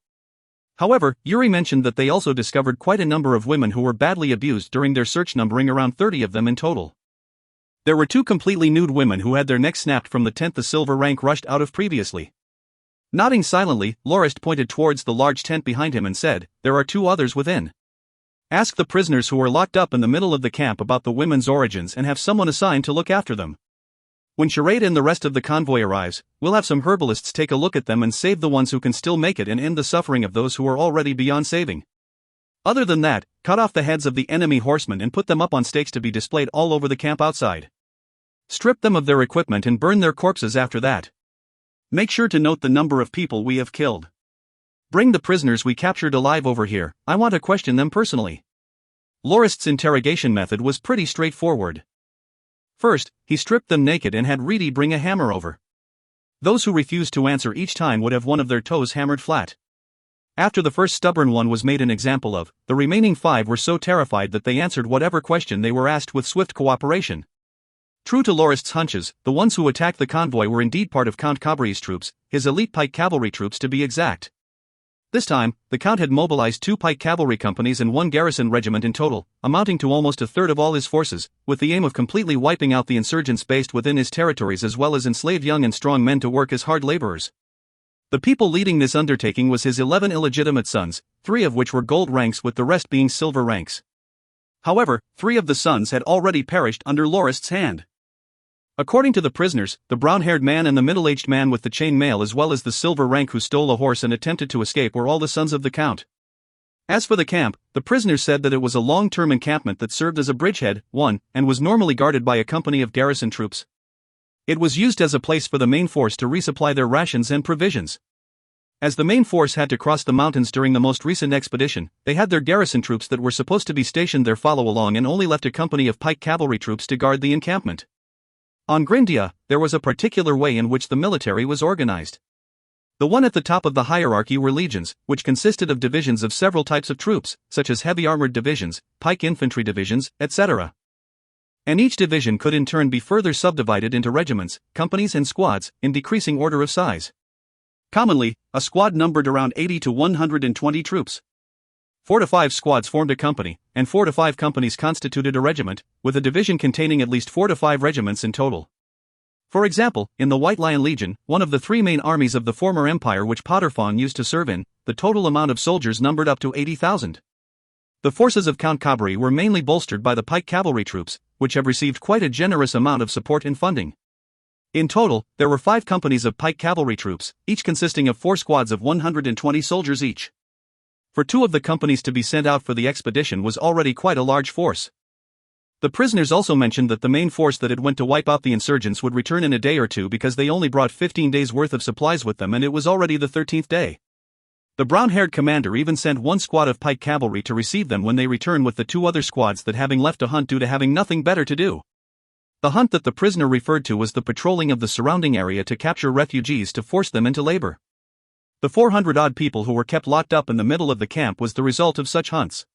S1: However, Yuri mentioned that they also discovered quite a number of women who were badly abused during their search, numbering around 30 of them in total. There were 2 completely nude women who had their necks snapped from the tent the silver rank rushed out of previously. Nodding silently, Lorist pointed towards the large tent behind him and said, "There are 2 others within. Ask the prisoners who are locked up in the middle of the camp about the women's origins and have someone assigned to look after them. When Charade and the rest of the convoy arrives, we'll have some herbalists take a look at them and save the ones who can still make it and end the suffering of those who are already beyond saving. Other than that, cut off the heads of the enemy horsemen and put them up on stakes to be displayed all over the camp outside. Strip them of their equipment and burn their corpses after that. Make sure to note the number of people we have killed. Bring the prisoners we captured alive over here, I want to question them personally. Lorist's interrogation method was pretty straightforward. First, he stripped them naked and had Reedy bring a hammer over. Those who refused to answer each time would have one of their toes hammered flat. After the first stubborn one was made an example of, the remaining 5 were so terrified that they answered whatever question they were asked with swift cooperation. True to Lorist's hunches, the ones who attacked the convoy were indeed part of Count Cabri's troops, his elite pike cavalry troops to be exact. This time, the Count had mobilized 2 pike cavalry companies and 1 garrison regiment in total, amounting to almost a third of all his forces, with the aim of completely wiping out the insurgents based within his territories as well as enslave young and strong men to work as hard laborers. The people leading this undertaking was his 11 illegitimate sons, 3 of which were gold ranks with the rest being silver ranks. However, 3 of the sons had already perished under Lorist's hand. According to the prisoners, the brown-haired man and the middle-aged man with the chain mail as well as the silver rank who stole a horse and attempted to escape were all the sons of the Count. As for the camp, the prisoners said that it was a long-term encampment that served as a bridgehead, and was normally guarded by a company of garrison troops. It was used as a place for the main force to resupply their rations and provisions. As the main force had to cross the mountains during the most recent expedition, they had their garrison troops that were supposed to be stationed there follow along and only left a company of pike cavalry troops to guard the encampment. On Grindia, there was a particular way in which the military was organized. The one at the top of the hierarchy were legions, which consisted of divisions of several types of troops, such as heavy armored divisions, pike infantry divisions, etc. And each division could in turn be further subdivided into regiments, companies and squads, in decreasing order of size. Commonly, a squad numbered around 80 to 120 troops. 4 to 5 squads formed a company, and 4 to 5 companies constituted a regiment, with a division containing at least 4 to 5 regiments in total. For example, in the White Lion Legion, one of the 3 main armies of the former empire which Potterfawn used to serve in, the total amount of soldiers numbered up to 80,000. The forces of Count Cabri were mainly bolstered by the pike cavalry troops, which have received quite a generous amount of support and funding. In total, there were 5 companies of pike cavalry troops, each consisting of 4 squads of 120 soldiers each. For 2 of the companies to be sent out for the expedition was already quite a large force. The prisoners also mentioned that the main force that had went to wipe out the insurgents would return in a day or 2 because they only brought 15 days' worth of supplies with them and it was already the 13th day. The brown-haired commander even sent 1 squad of pike cavalry to receive them when they return with the 2 other squads that having left to hunt due to having nothing better to do. The hunt that the prisoner referred to was the patrolling of the surrounding area to capture refugees to force them into labor. The 400-odd people who were kept locked up in the middle of the camp was the result of such hunts.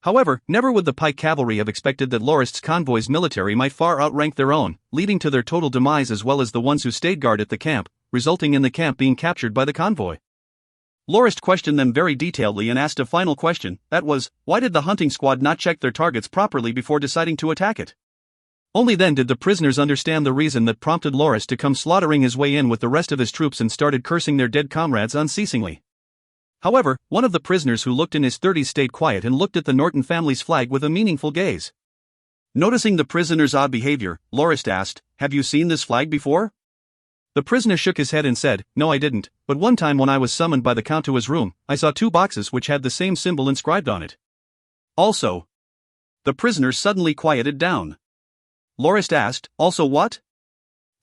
S1: However, never would the pike cavalry have expected that Lorist's convoy's military might far outrank their own, leading to their total demise as well as the ones who stayed guard at the camp, resulting in the camp being captured by the convoy. Lorist questioned them very detailedly and asked a final question, that was, why did the hunting squad not check their targets properly before deciding to attack it? Only then did the prisoners understand the reason that prompted Lorist to come slaughtering his way in with the rest of his troops and started cursing their dead comrades unceasingly. However, one of the prisoners who looked in his 30s stayed quiet and looked at the Norton family's flag with a meaningful gaze. Noticing the prisoner's odd behavior, Lorist asked, "Have you seen this flag before?" The prisoner shook his head and said, "No, I didn't, but one time when I was summoned by the Count to his room, I saw 2 boxes which had the same symbol inscribed on it." Also. The prisoner suddenly quieted down. Lorist asked, "Also what?"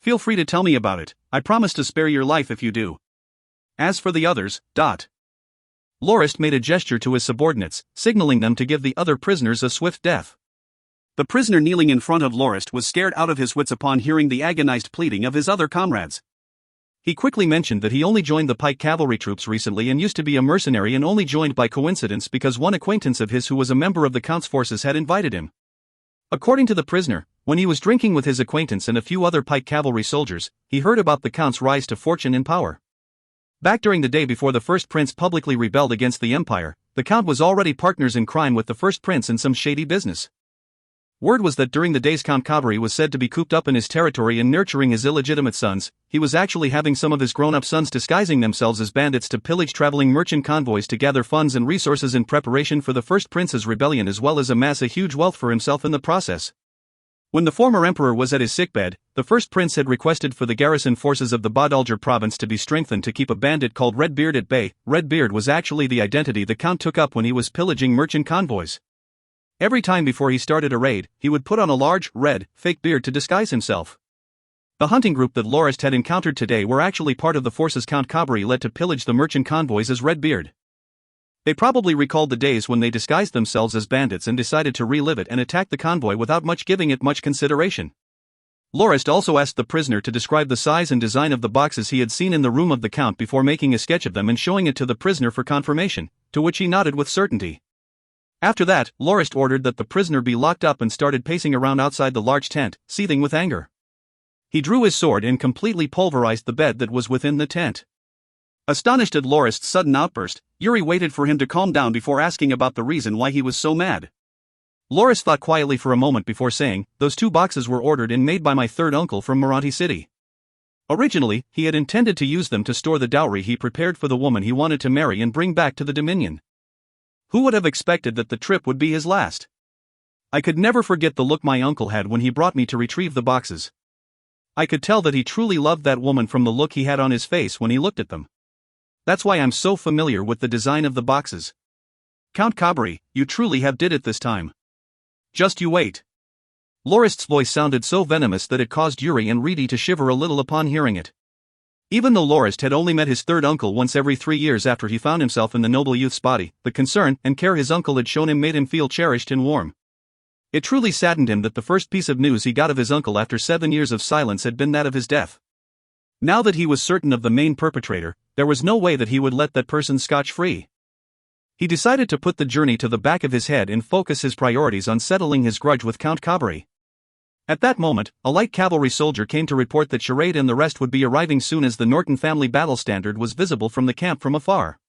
S1: "Feel free to tell me about it, I promise to spare your life if you do. As for the others, ... Lorist made a gesture to his subordinates, signaling them to give the other prisoners a swift death. The prisoner kneeling in front of Lorist was scared out of his wits upon hearing the agonized pleading of his other comrades. He quickly mentioned that he only joined the pike cavalry troops recently and used to be a mercenary and only joined by coincidence because one acquaintance of his who was a member of the Count's forces had invited him. According to the prisoner, when he was drinking with his acquaintance and a few other pike cavalry soldiers, he heard about the Count's rise to fortune and power. Back during the day before the first prince publicly rebelled against the empire, the Count was already partners in crime with the first prince in some shady business. Word was that during the days Count Cabri was said to be cooped up in his territory and nurturing his illegitimate sons, he was actually having some of his grown-up sons disguising themselves as bandits to pillage traveling merchant convoys to gather funds and resources in preparation for the first prince's rebellion, as well as amass a huge wealth for himself in the process. When the former emperor was at his sickbed, the first prince had requested for the garrison forces of the Badalger province to be strengthened to keep a bandit called Redbeard at bay. Redbeard was actually the identity the count took up when he was pillaging merchant convoys. Every time before he started a raid, he would put on a large, red, fake beard to disguise himself. The hunting group that Lorist had encountered today were actually part of the forces Count Cabri led to pillage the merchant convoys as Redbeard. They probably recalled the days when they disguised themselves as bandits and decided to relive it and attack the convoy without giving it much consideration. Lorist also asked the prisoner to describe the size and design of the boxes he had seen in the room of the count before making a sketch of them and showing it to the prisoner for confirmation, to which he nodded with certainty. After that, Lorist ordered that the prisoner be locked up and started pacing around outside the large tent, seething with anger. He drew his sword and completely pulverized the bed that was within the tent. Astonished at Lorist's sudden outburst, Yuri waited for him to calm down before asking about the reason why he was so mad. Lorist thought quietly for a moment before saying, "Those 2 boxes were ordered and made by my third uncle from Marathi City. Originally, he had intended to use them to store the dowry he prepared for the woman he wanted to marry and bring back to the Dominion. Who would have expected that the trip would be his last? I could never forget the look my uncle had when he brought me to retrieve the boxes. I could tell that he truly loved that woman from the look he had on his face when he looked at them. That's why I'm so familiar with the design of the boxes. Count Cabri, you truly have did it this time. Just you wait." Lorist's voice sounded so venomous that it caused Yuri and Reedy to shiver a little upon hearing it. Even though Lorist had only met his third uncle once every 3 years after he found himself in the noble youth's body, the concern and care his uncle had shown him made him feel cherished and warm. It truly saddened him that the first piece of news he got of his uncle after 7 years of silence had been that of his death. Now that he was certain of the main perpetrator, there was no way that he would let that person scotch-free. He decided to put the journey to the back of his head and focus his priorities on settling his grudge with Count Cabri. At that moment, a light cavalry soldier came to report that Charade and the rest would be arriving soon as the Norton family battle standard was visible from the camp from afar.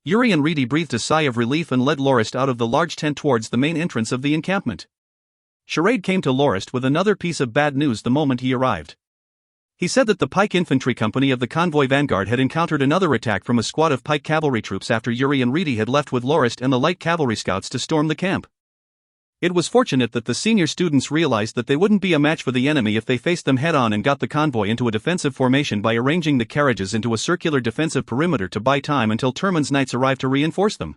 S1: Yuri and Reedy breathed a sigh of relief and led Lorist out of the large tent towards the main entrance of the encampment. Charade came to Lorist with another piece of bad news the moment he arrived. He said that the Pike Infantry Company of the convoy vanguard had encountered another attack from a squad of Pike cavalry troops after Yuri and Reedy had left with Lorist and the light cavalry scouts to storm the camp. It was fortunate that the senior students realized that they wouldn't be a match for the enemy if they faced them head-on and got the convoy into a defensive formation by arranging the carriages into a circular defensive perimeter to buy time until Turman's knights arrived to reinforce them.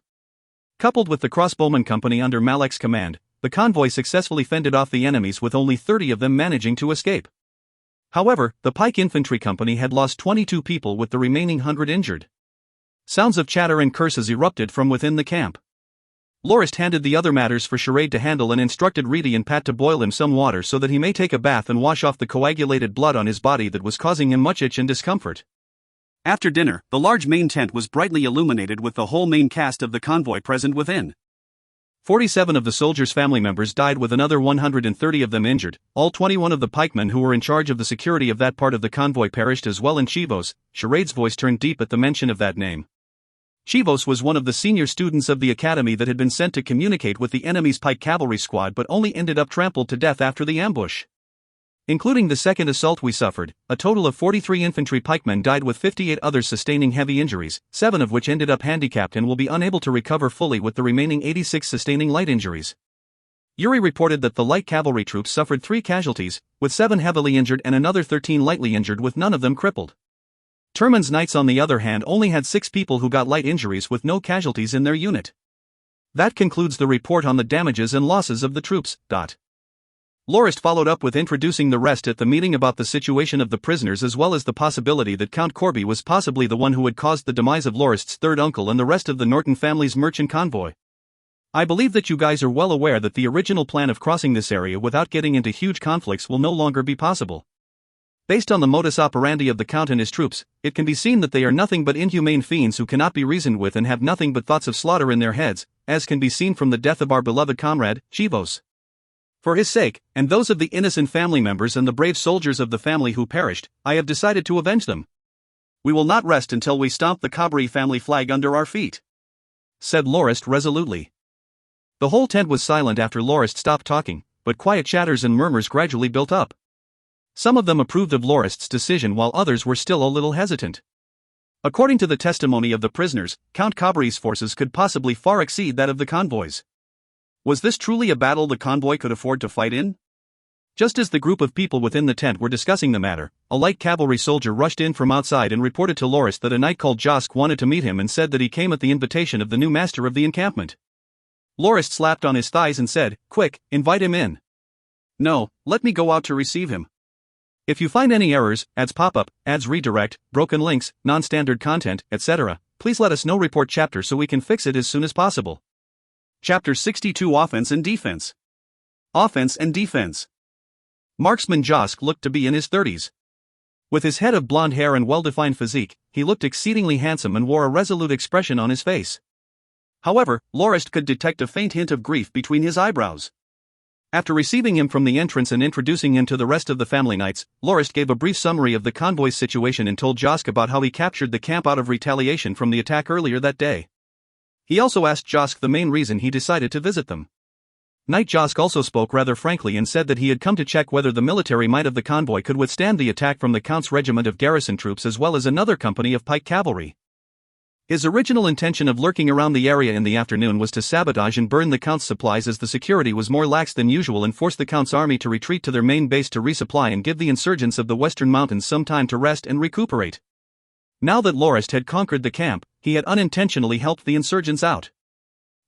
S1: Coupled with the crossbowman company under Malek's command, the convoy successfully fended off the enemies with only 30 of them managing to escape. However, the Pike Infantry Company had lost 22 people with the remaining 100 injured. Sounds of chatter and curses erupted from within the camp. Lorist handed the other matters for Charade to handle and instructed Reedy and Pat to boil him some water so that he may take a bath and wash off the coagulated blood on his body that was causing him much itch and discomfort. After dinner, the large main tent was brightly illuminated with the whole main cast of the convoy present within. 47 of the soldiers' family members died with another 130 of them injured. All 21 of the pikemen who were in charge of the security of that part of the convoy perished as well in Chivos. Charade's voice turned deep at the mention of that name. Chivos was one of the senior students of the academy that had been sent to communicate with the enemy's pike cavalry squad but only ended up trampled to death after the ambush. Including the second assault we suffered, a total of 43 infantry pikemen died with 58 others sustaining heavy injuries, 7 of which ended up handicapped and will be unable to recover fully with the remaining 86 sustaining light injuries. Yuri reported that the light cavalry troops suffered 3 casualties, with 7 heavily injured and another 13 lightly injured with none of them crippled. Turman's knights on the other hand only had 6 people who got light injuries with no casualties in their unit. That concludes the report on the damages and losses of the troops. Lorist followed up with introducing the rest at the meeting about the situation of the prisoners as well as the possibility that Count Corby was possibly the one who had caused the demise of Lorist's third uncle and the rest of the Norton family's merchant convoy. I believe that you guys are well aware that the original plan of crossing this area without getting into huge conflicts will no longer be possible. Based on the modus operandi of the Count and his troops, it can be seen that they are nothing but inhumane fiends who cannot be reasoned with and have nothing but thoughts of slaughter in their heads, as can be seen from the death of our beloved comrade, Chivos. For his sake, and those of the innocent family members and the brave soldiers of the family who perished, I have decided to avenge them. We will not rest until we stomp the Cabri family flag under our feet," said Lorist resolutely. The whole tent was silent after Lorist stopped talking, but quiet chatters and murmurs gradually built up. Some of them approved of Lorist's decision while others were still a little hesitant. According to the testimony of the prisoners, Count Cabri's forces could possibly far exceed that of the convoys. Was this truly a battle the convoy could afford to fight in? Just as the group of people within the tent were discussing the matter, a light cavalry soldier rushed in from outside and reported to Lorist that a knight called Josk wanted to meet him and said that he came at the invitation of the new master of the encampment. Lorist slapped on his thighs and said, "Quick, invite him in." "No, let me go out to receive him. If you find any errors, ads pop up, ads redirect, broken links, non-standard content, etc., please let us know. Report chapter so we can fix it as soon as possible." Chapter 62 Offense and Defense. Offense and Defense. Marksman Josk looked to be in his 30s. With his head of blonde hair and well-defined physique, he looked exceedingly handsome and wore a resolute expression on his face. However, Lorist could detect a faint hint of grief between his eyebrows. After receiving him from the entrance and introducing him to the rest of the family knights, Lorist gave a brief summary of the convoy's situation and told Josk about how he captured the camp out of retaliation from the attack earlier that day. He also asked Josk the main reason he decided to visit them. Knight Josk also spoke rather frankly and said that he had come to check whether the military might of the convoy could withstand the attack from the Count's regiment of garrison troops as well as another company of pike cavalry. His original intention of lurking around the area in the afternoon was to sabotage and burn the Count's supplies as the security was more lax than usual and force the Count's army to retreat to their main base to resupply and give the insurgents of the Western Mountains some time to rest and recuperate. Now that Lorist had conquered the camp, he had unintentionally helped the insurgents out.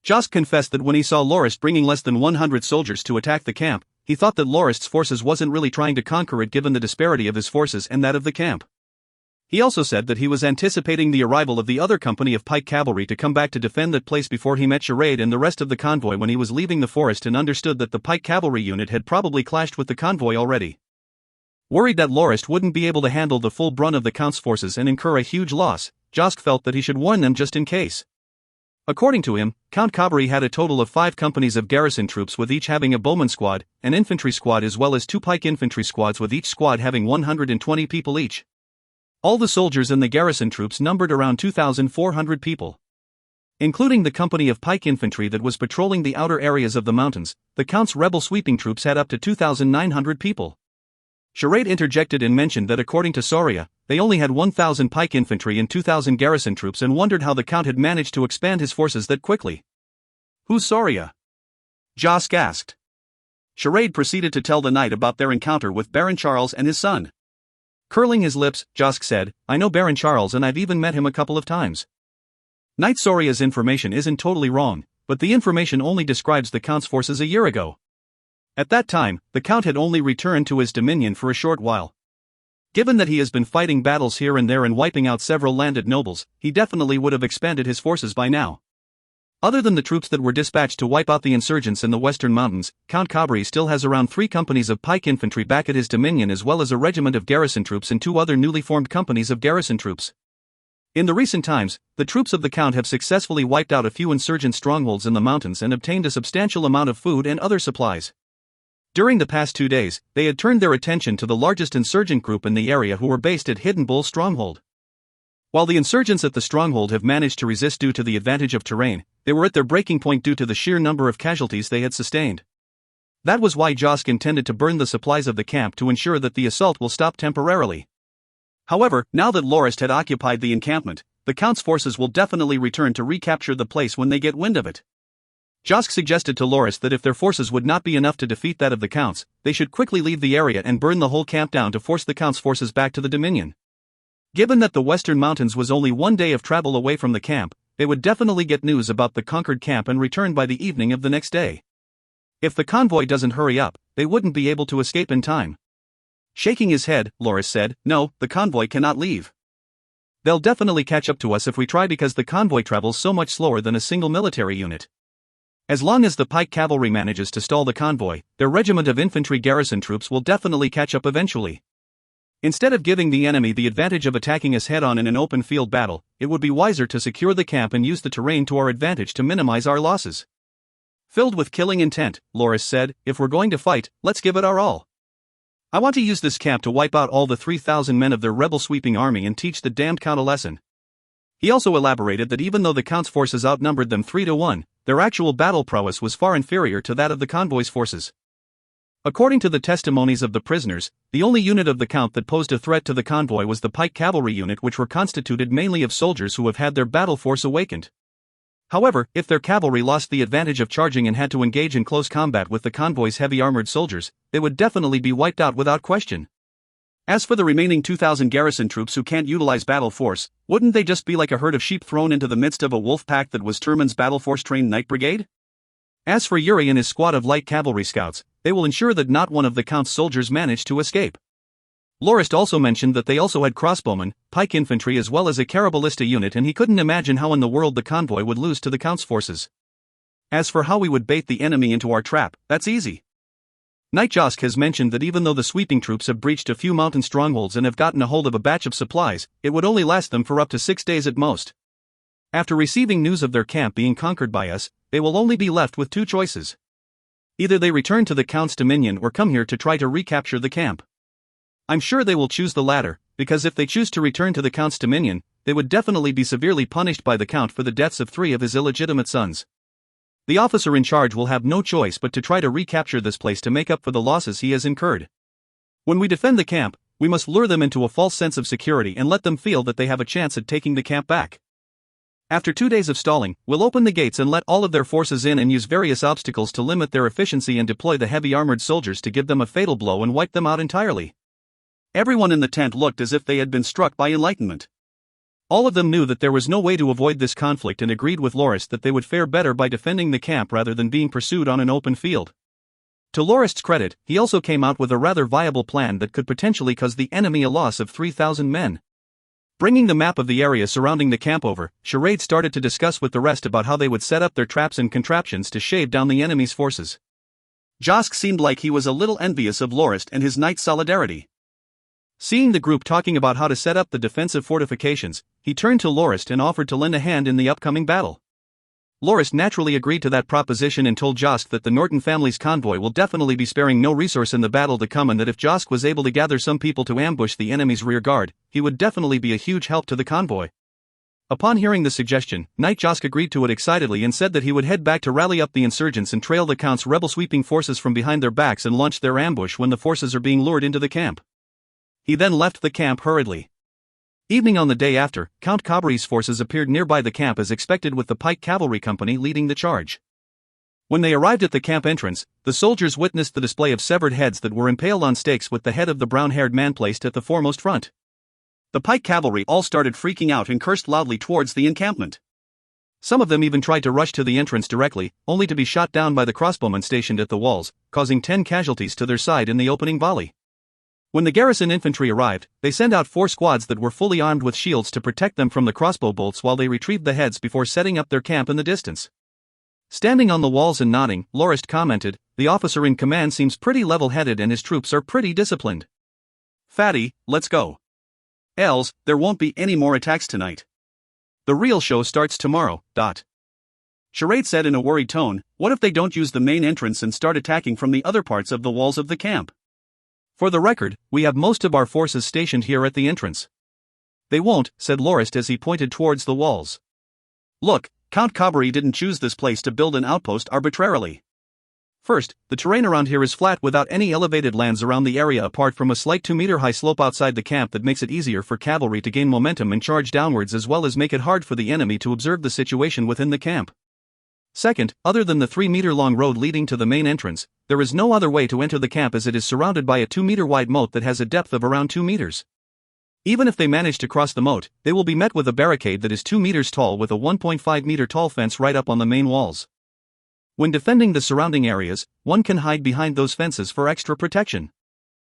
S1: Josk confessed that when he saw Lorist bringing less than 100 soldiers to attack the camp, he thought that Lorist's forces wasn't really trying to conquer it given the disparity of his forces and that of the camp. He also said that he was anticipating the arrival of the other company of pike cavalry to come back to defend that place before he met Charade and the rest of the convoy when he was leaving the forest and understood that the pike cavalry unit had probably clashed with the convoy already. Worried that Lorist wouldn't be able to handle the full brunt of the Count's forces and incur a huge loss, Josk felt that he should warn them just in case. According to him, Count Cabri had a total of 5 companies of garrison troops with each having a bowman squad, an infantry squad as well as 2 pike infantry squads with each squad having 120 people each. All the soldiers in the garrison troops numbered around 2,400 people. Including the company of pike infantry that was patrolling the outer areas of the mountains, the Count's rebel sweeping troops had up to 2,900 people. Charade interjected and mentioned that according to Soria, they only had 1,000 pike infantry and 2,000 garrison troops and wondered how the Count had managed to expand his forces that quickly. "Who's Soria?" Josk asked. Charade proceeded to tell the knight about their encounter with Baron Charles and his son. Curling his lips, Josk said, "I know Baron Charles and I've even met him a couple of times." Knight Soria's information isn't totally wrong, but the information only describes the Count's forces a year ago. At that time, the Count had only returned to his dominion for a short while. Given that he has been fighting battles here and there and wiping out several landed nobles, he definitely would have expanded his forces by now. Other than the troops that were dispatched to wipe out the insurgents in the Western Mountains, Count Cabri still has around 3 companies of pike infantry back at his dominion as well as a regiment of garrison troops and 2 other newly formed companies of garrison troops. In the recent times, the troops of the Count have successfully wiped out a few insurgent strongholds in the mountains and obtained a substantial amount of food and other supplies. During the past 2 days, they had turned their attention to the largest insurgent group in the area who were based at Hidden Bull Stronghold. While the insurgents at the stronghold have managed to resist due to the advantage of terrain, they were at their breaking point due to the sheer number of casualties they had sustained. That was why Josk intended to burn the supplies of the camp to ensure that the assault will stop temporarily. However, now that Lorist had occupied the encampment, the Count's forces will definitely return to recapture the place when they get wind of it. Josk suggested to Lorist that if their forces would not be enough to defeat that of the Count's, they should quickly leave the area and burn the whole camp down to force the Count's forces back to the Dominion. Given that the Western Mountains was only 1 day of travel away from the camp, they would definitely get news about the conquered camp and return by the evening of the next day. If the convoy doesn't hurry up, they wouldn't be able to escape in time. Shaking his head, Lorist said, "No, the convoy cannot leave. They'll definitely catch up to us if we try because the convoy travels so much slower than a single military unit. As long as the pike cavalry manages to stall the convoy, their regiment of infantry garrison troops will definitely catch up eventually. Instead of giving the enemy the advantage of attacking us head-on in an open field battle, it would be wiser to secure the camp and use the terrain to our advantage to minimize our losses." Filled with killing intent, Lorist said, "If we're going to fight, let's give it our all. I want to use this camp to wipe out all the 3,000 men of their rebel sweeping army and teach the damned Count a lesson." He also elaborated that even though the Count's forces outnumbered them 3 to 1, their actual battle prowess was far inferior to that of the convoy's forces. According to the testimonies of the prisoners, the only unit of the count that posed a threat to the convoy was the pike cavalry unit, which were constituted mainly of soldiers who have had their battle force awakened. However, if their cavalry lost the advantage of charging and had to engage in close combat with the convoy's heavy armored soldiers, they would definitely be wiped out without question. As for the remaining 2,000 garrison troops who can't utilize battle force, wouldn't they just be like a herd of sheep thrown into the midst of a wolf pack that was Turman's battle force trained night brigade? As for Yuri and his squad of light cavalry scouts, they will ensure that not one of the Count's soldiers managed to escape. Lorist also mentioned that they also had crossbowmen, pike infantry as well as a carabalista unit, and he couldn't imagine how in the world the convoy would lose to the Count's forces. As for how we would bait the enemy into our trap, that's easy. Knight Josk has mentioned that even though the sweeping troops have breached a few mountain strongholds and have gotten a hold of a batch of supplies, it would only last them for up to 6 days at most. After receiving news of their camp being conquered by us, they will only be left with 2 choices. Either they return to the Count's dominion or come here to try to recapture the camp. I'm sure they will choose the latter, because if they choose to return to the Count's dominion, they would definitely be severely punished by the Count for the deaths of 3 of his illegitimate sons. The officer in charge will have no choice but to try to recapture this place to make up for the losses he has incurred. When we defend the camp, we must lure them into a false sense of security and let them feel that they have a chance at taking the camp back. After 2 days of stalling, we'll open the gates and let all of their forces in and use various obstacles to limit their efficiency and deploy the heavy armored soldiers to give them a fatal blow and wipe them out entirely. Everyone in the tent looked as if they had been struck by enlightenment. All of them knew that there was no way to avoid this conflict and agreed with Lorist that they would fare better by defending the camp rather than being pursued on an open field. To Lorist's credit, he also came out with a rather viable plan that could potentially cause the enemy a loss of 3,000 men. Bringing the map of the area surrounding the camp over, Charade started to discuss with the rest about how they would set up their traps and contraptions to shave down the enemy's forces. Josk seemed like he was a little envious of Lorist and his knight's solidarity. Seeing the group talking about how to set up the defensive fortifications, he turned to Lorist and offered to lend a hand in the upcoming battle. Lorist naturally agreed to that proposition and told Josk that the Norton family's convoy will definitely be sparing no resource in the battle to come, and that if Josk was able to gather some people to ambush the enemy's rear guard, he would definitely be a huge help to the convoy. Upon hearing the suggestion, Knight Josk agreed to it excitedly and said that he would head back to rally up the insurgents and trail the Count's rebel sweeping forces from behind their backs and launch their ambush when the forces are being lured into the camp. He then left the camp hurriedly. Evening on the day after, Count Cabri's forces appeared nearby the camp as expected, with the Pike Cavalry Company leading the charge. When they arrived at the camp entrance, the soldiers witnessed the display of severed heads that were impaled on stakes, with the head of the brown-haired man placed at the foremost front. The Pike Cavalry all started freaking out and cursed loudly towards the encampment. Some of them even tried to rush to the entrance directly, only to be shot down by the crossbowmen stationed at the walls, causing 10 casualties to their side in the opening volley. When the garrison infantry arrived, they sent out 4 squads that were fully armed with shields to protect them from the crossbow bolts while they retrieved the heads before setting up their camp in the distance. Standing on the walls and nodding, Lorist commented, "The officer in command seems pretty level-headed and his troops are pretty disciplined. Fatty, let's go. Else, there won't be any more attacks tonight. The real show starts tomorrow." Charade said in a worried tone, "What if they don't use the main entrance and start attacking from the other parts of the walls of the camp? For the record, we have most of our forces stationed here at the entrance." "They won't," said Lorist as he pointed towards the walls. "Look, Count Cabri didn't choose this place to build an outpost arbitrarily. First, the terrain around here is flat without any elevated lands around the area apart from a slight 2-meter-high slope outside the camp that makes it easier for cavalry to gain momentum and charge downwards, as well as make it hard for the enemy to observe the situation within the camp. Second, other than the 3-meter-long road leading to the main entrance, there is no other way to enter the camp, as it is surrounded by a 2-meter-wide moat that has a depth of around 2 meters. Even if they manage to cross the moat, they will be met with a barricade that is 2 meters tall with a 1.5-meter-tall fence right up on the main walls. When defending the surrounding areas, one can hide behind those fences for extra protection.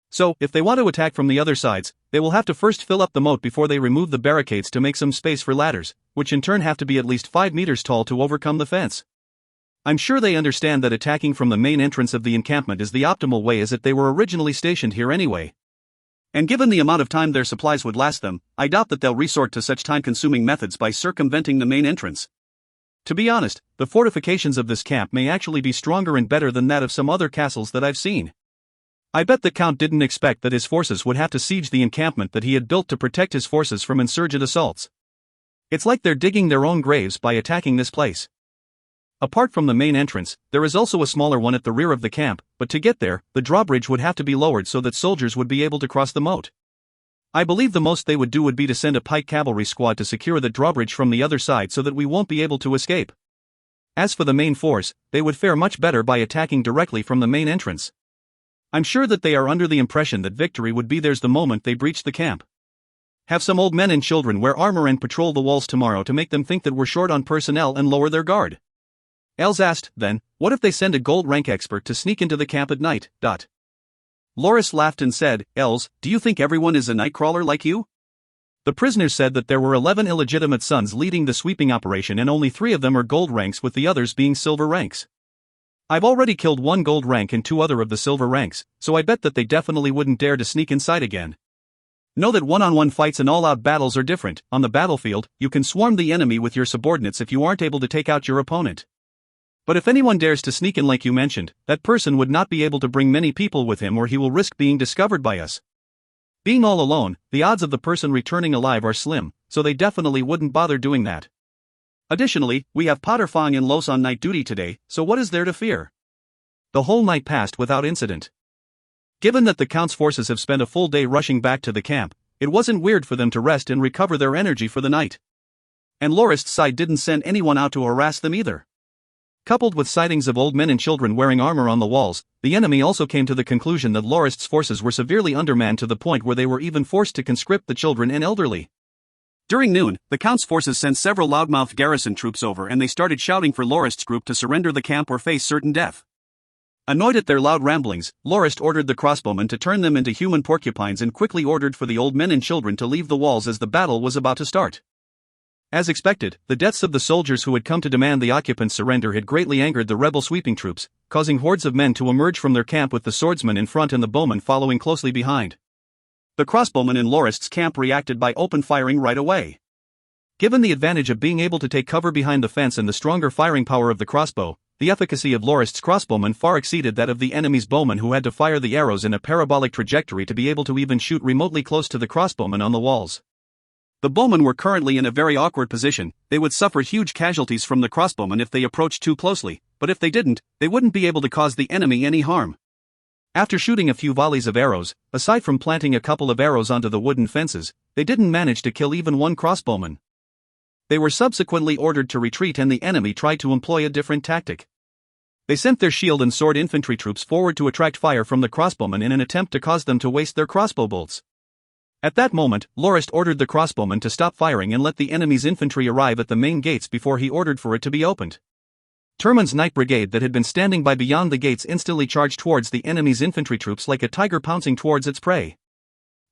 S1: So, if they want to attack from the other sides, they will have to first fill up the moat before they remove the barricades to make some space for ladders, which in turn have to be at least 5 meters tall to overcome the fence. I'm sure they understand that attacking from the main entrance of the encampment is the optimal way, as if they were originally stationed here anyway. And given the amount of time their supplies would last them, I doubt that they'll resort to such time-consuming methods by circumventing the main entrance. To be honest, the fortifications of this camp may actually be stronger and better than that of some other castles that I've seen. I bet the Count didn't expect that his forces would have to siege the encampment that he had built to protect his forces from insurgent assaults. It's like they're digging their own graves by attacking this place." Apart from the main entrance, there is also a smaller one at the rear of the camp, but to get there, the drawbridge would have to be lowered so that soldiers would be able to cross the moat. I believe the most they would do would be to send a pike cavalry squad to secure the drawbridge from the other side so that we won't be able to escape. As for the main force, they would fare much better by attacking directly from the main entrance. I'm sure that they are under the impression that victory would be theirs the moment they breach the camp. Have some old men and children wear armor and patrol the walls tomorrow to make them think that we're short on personnel and lower their guard. Els asked, then, what if they send a gold rank expert to sneak into the camp at night? Lorist laughed and said, Els, do you think everyone is a nightcrawler like you? The prisoners said that there were 11 illegitimate sons leading the sweeping operation and only 3 of them are gold ranks with the others being silver ranks. I've already killed 1 gold rank and 2 other of the silver ranks, so I bet that they definitely wouldn't dare to sneak inside again. Know that one-on-one fights and all-out battles are different. On the battlefield, you can swarm the enemy with your subordinates if you aren't able to take out your opponent. But if anyone dares to sneak in like you mentioned, that person would not be able to bring many people with him or he will risk being discovered by us. Being all alone, the odds of the person returning alive are slim, so they definitely wouldn't bother doing that. Additionally, we have Potter Fong and Los on night duty today, so what is there to fear? The whole night passed without incident. Given that the Count's forces have spent a full day rushing back to the camp, it wasn't weird for them to rest and recover their energy for the night. And Lorist's side didn't send anyone out to harass them either. Coupled with sightings of old men and children wearing armor on the walls, the enemy also came to the conclusion that Lorist's forces were severely undermanned to the point where they were even forced to conscript the children and elderly. During noon, the Count's forces sent several loudmouthed garrison troops over and they started shouting for Lorist's group to surrender the camp or face certain death. Annoyed at their loud ramblings, Lorist ordered the crossbowmen to turn them into human porcupines and quickly ordered for the old men and children to leave the walls as the battle was about to start. As expected, the deaths of the soldiers who had come to demand the occupants' surrender had greatly angered the rebel sweeping troops, causing hordes of men to emerge from their camp with the swordsmen in front and the bowmen following closely behind. The crossbowmen in Lorist's camp reacted by open firing right away. Given the advantage of being able to take cover behind the fence and the stronger firing power of the crossbow, the efficacy of Lorist's crossbowmen far exceeded that of the enemy's bowmen who had to fire the arrows in a parabolic trajectory to be able to even shoot remotely close to the crossbowmen on the walls. The bowmen were currently in a very awkward position. They would suffer huge casualties from the crossbowmen if they approached too closely, but if they didn't, they wouldn't be able to cause the enemy any harm. After shooting a few volleys of arrows, aside from planting a couple of arrows onto the wooden fences, they didn't manage to kill even one crossbowman. They were subsequently ordered to retreat and the enemy tried to employ a different tactic. They sent their shield and sword infantry troops forward to attract fire from the crossbowmen in an attempt to cause them to waste their crossbow bolts. At that moment, Lorist ordered the crossbowmen to stop firing and let the enemy's infantry arrive at the main gates before he ordered for it to be opened. Turman's night brigade that had been standing by beyond the gates instantly charged towards the enemy's infantry troops like a tiger pouncing towards its prey.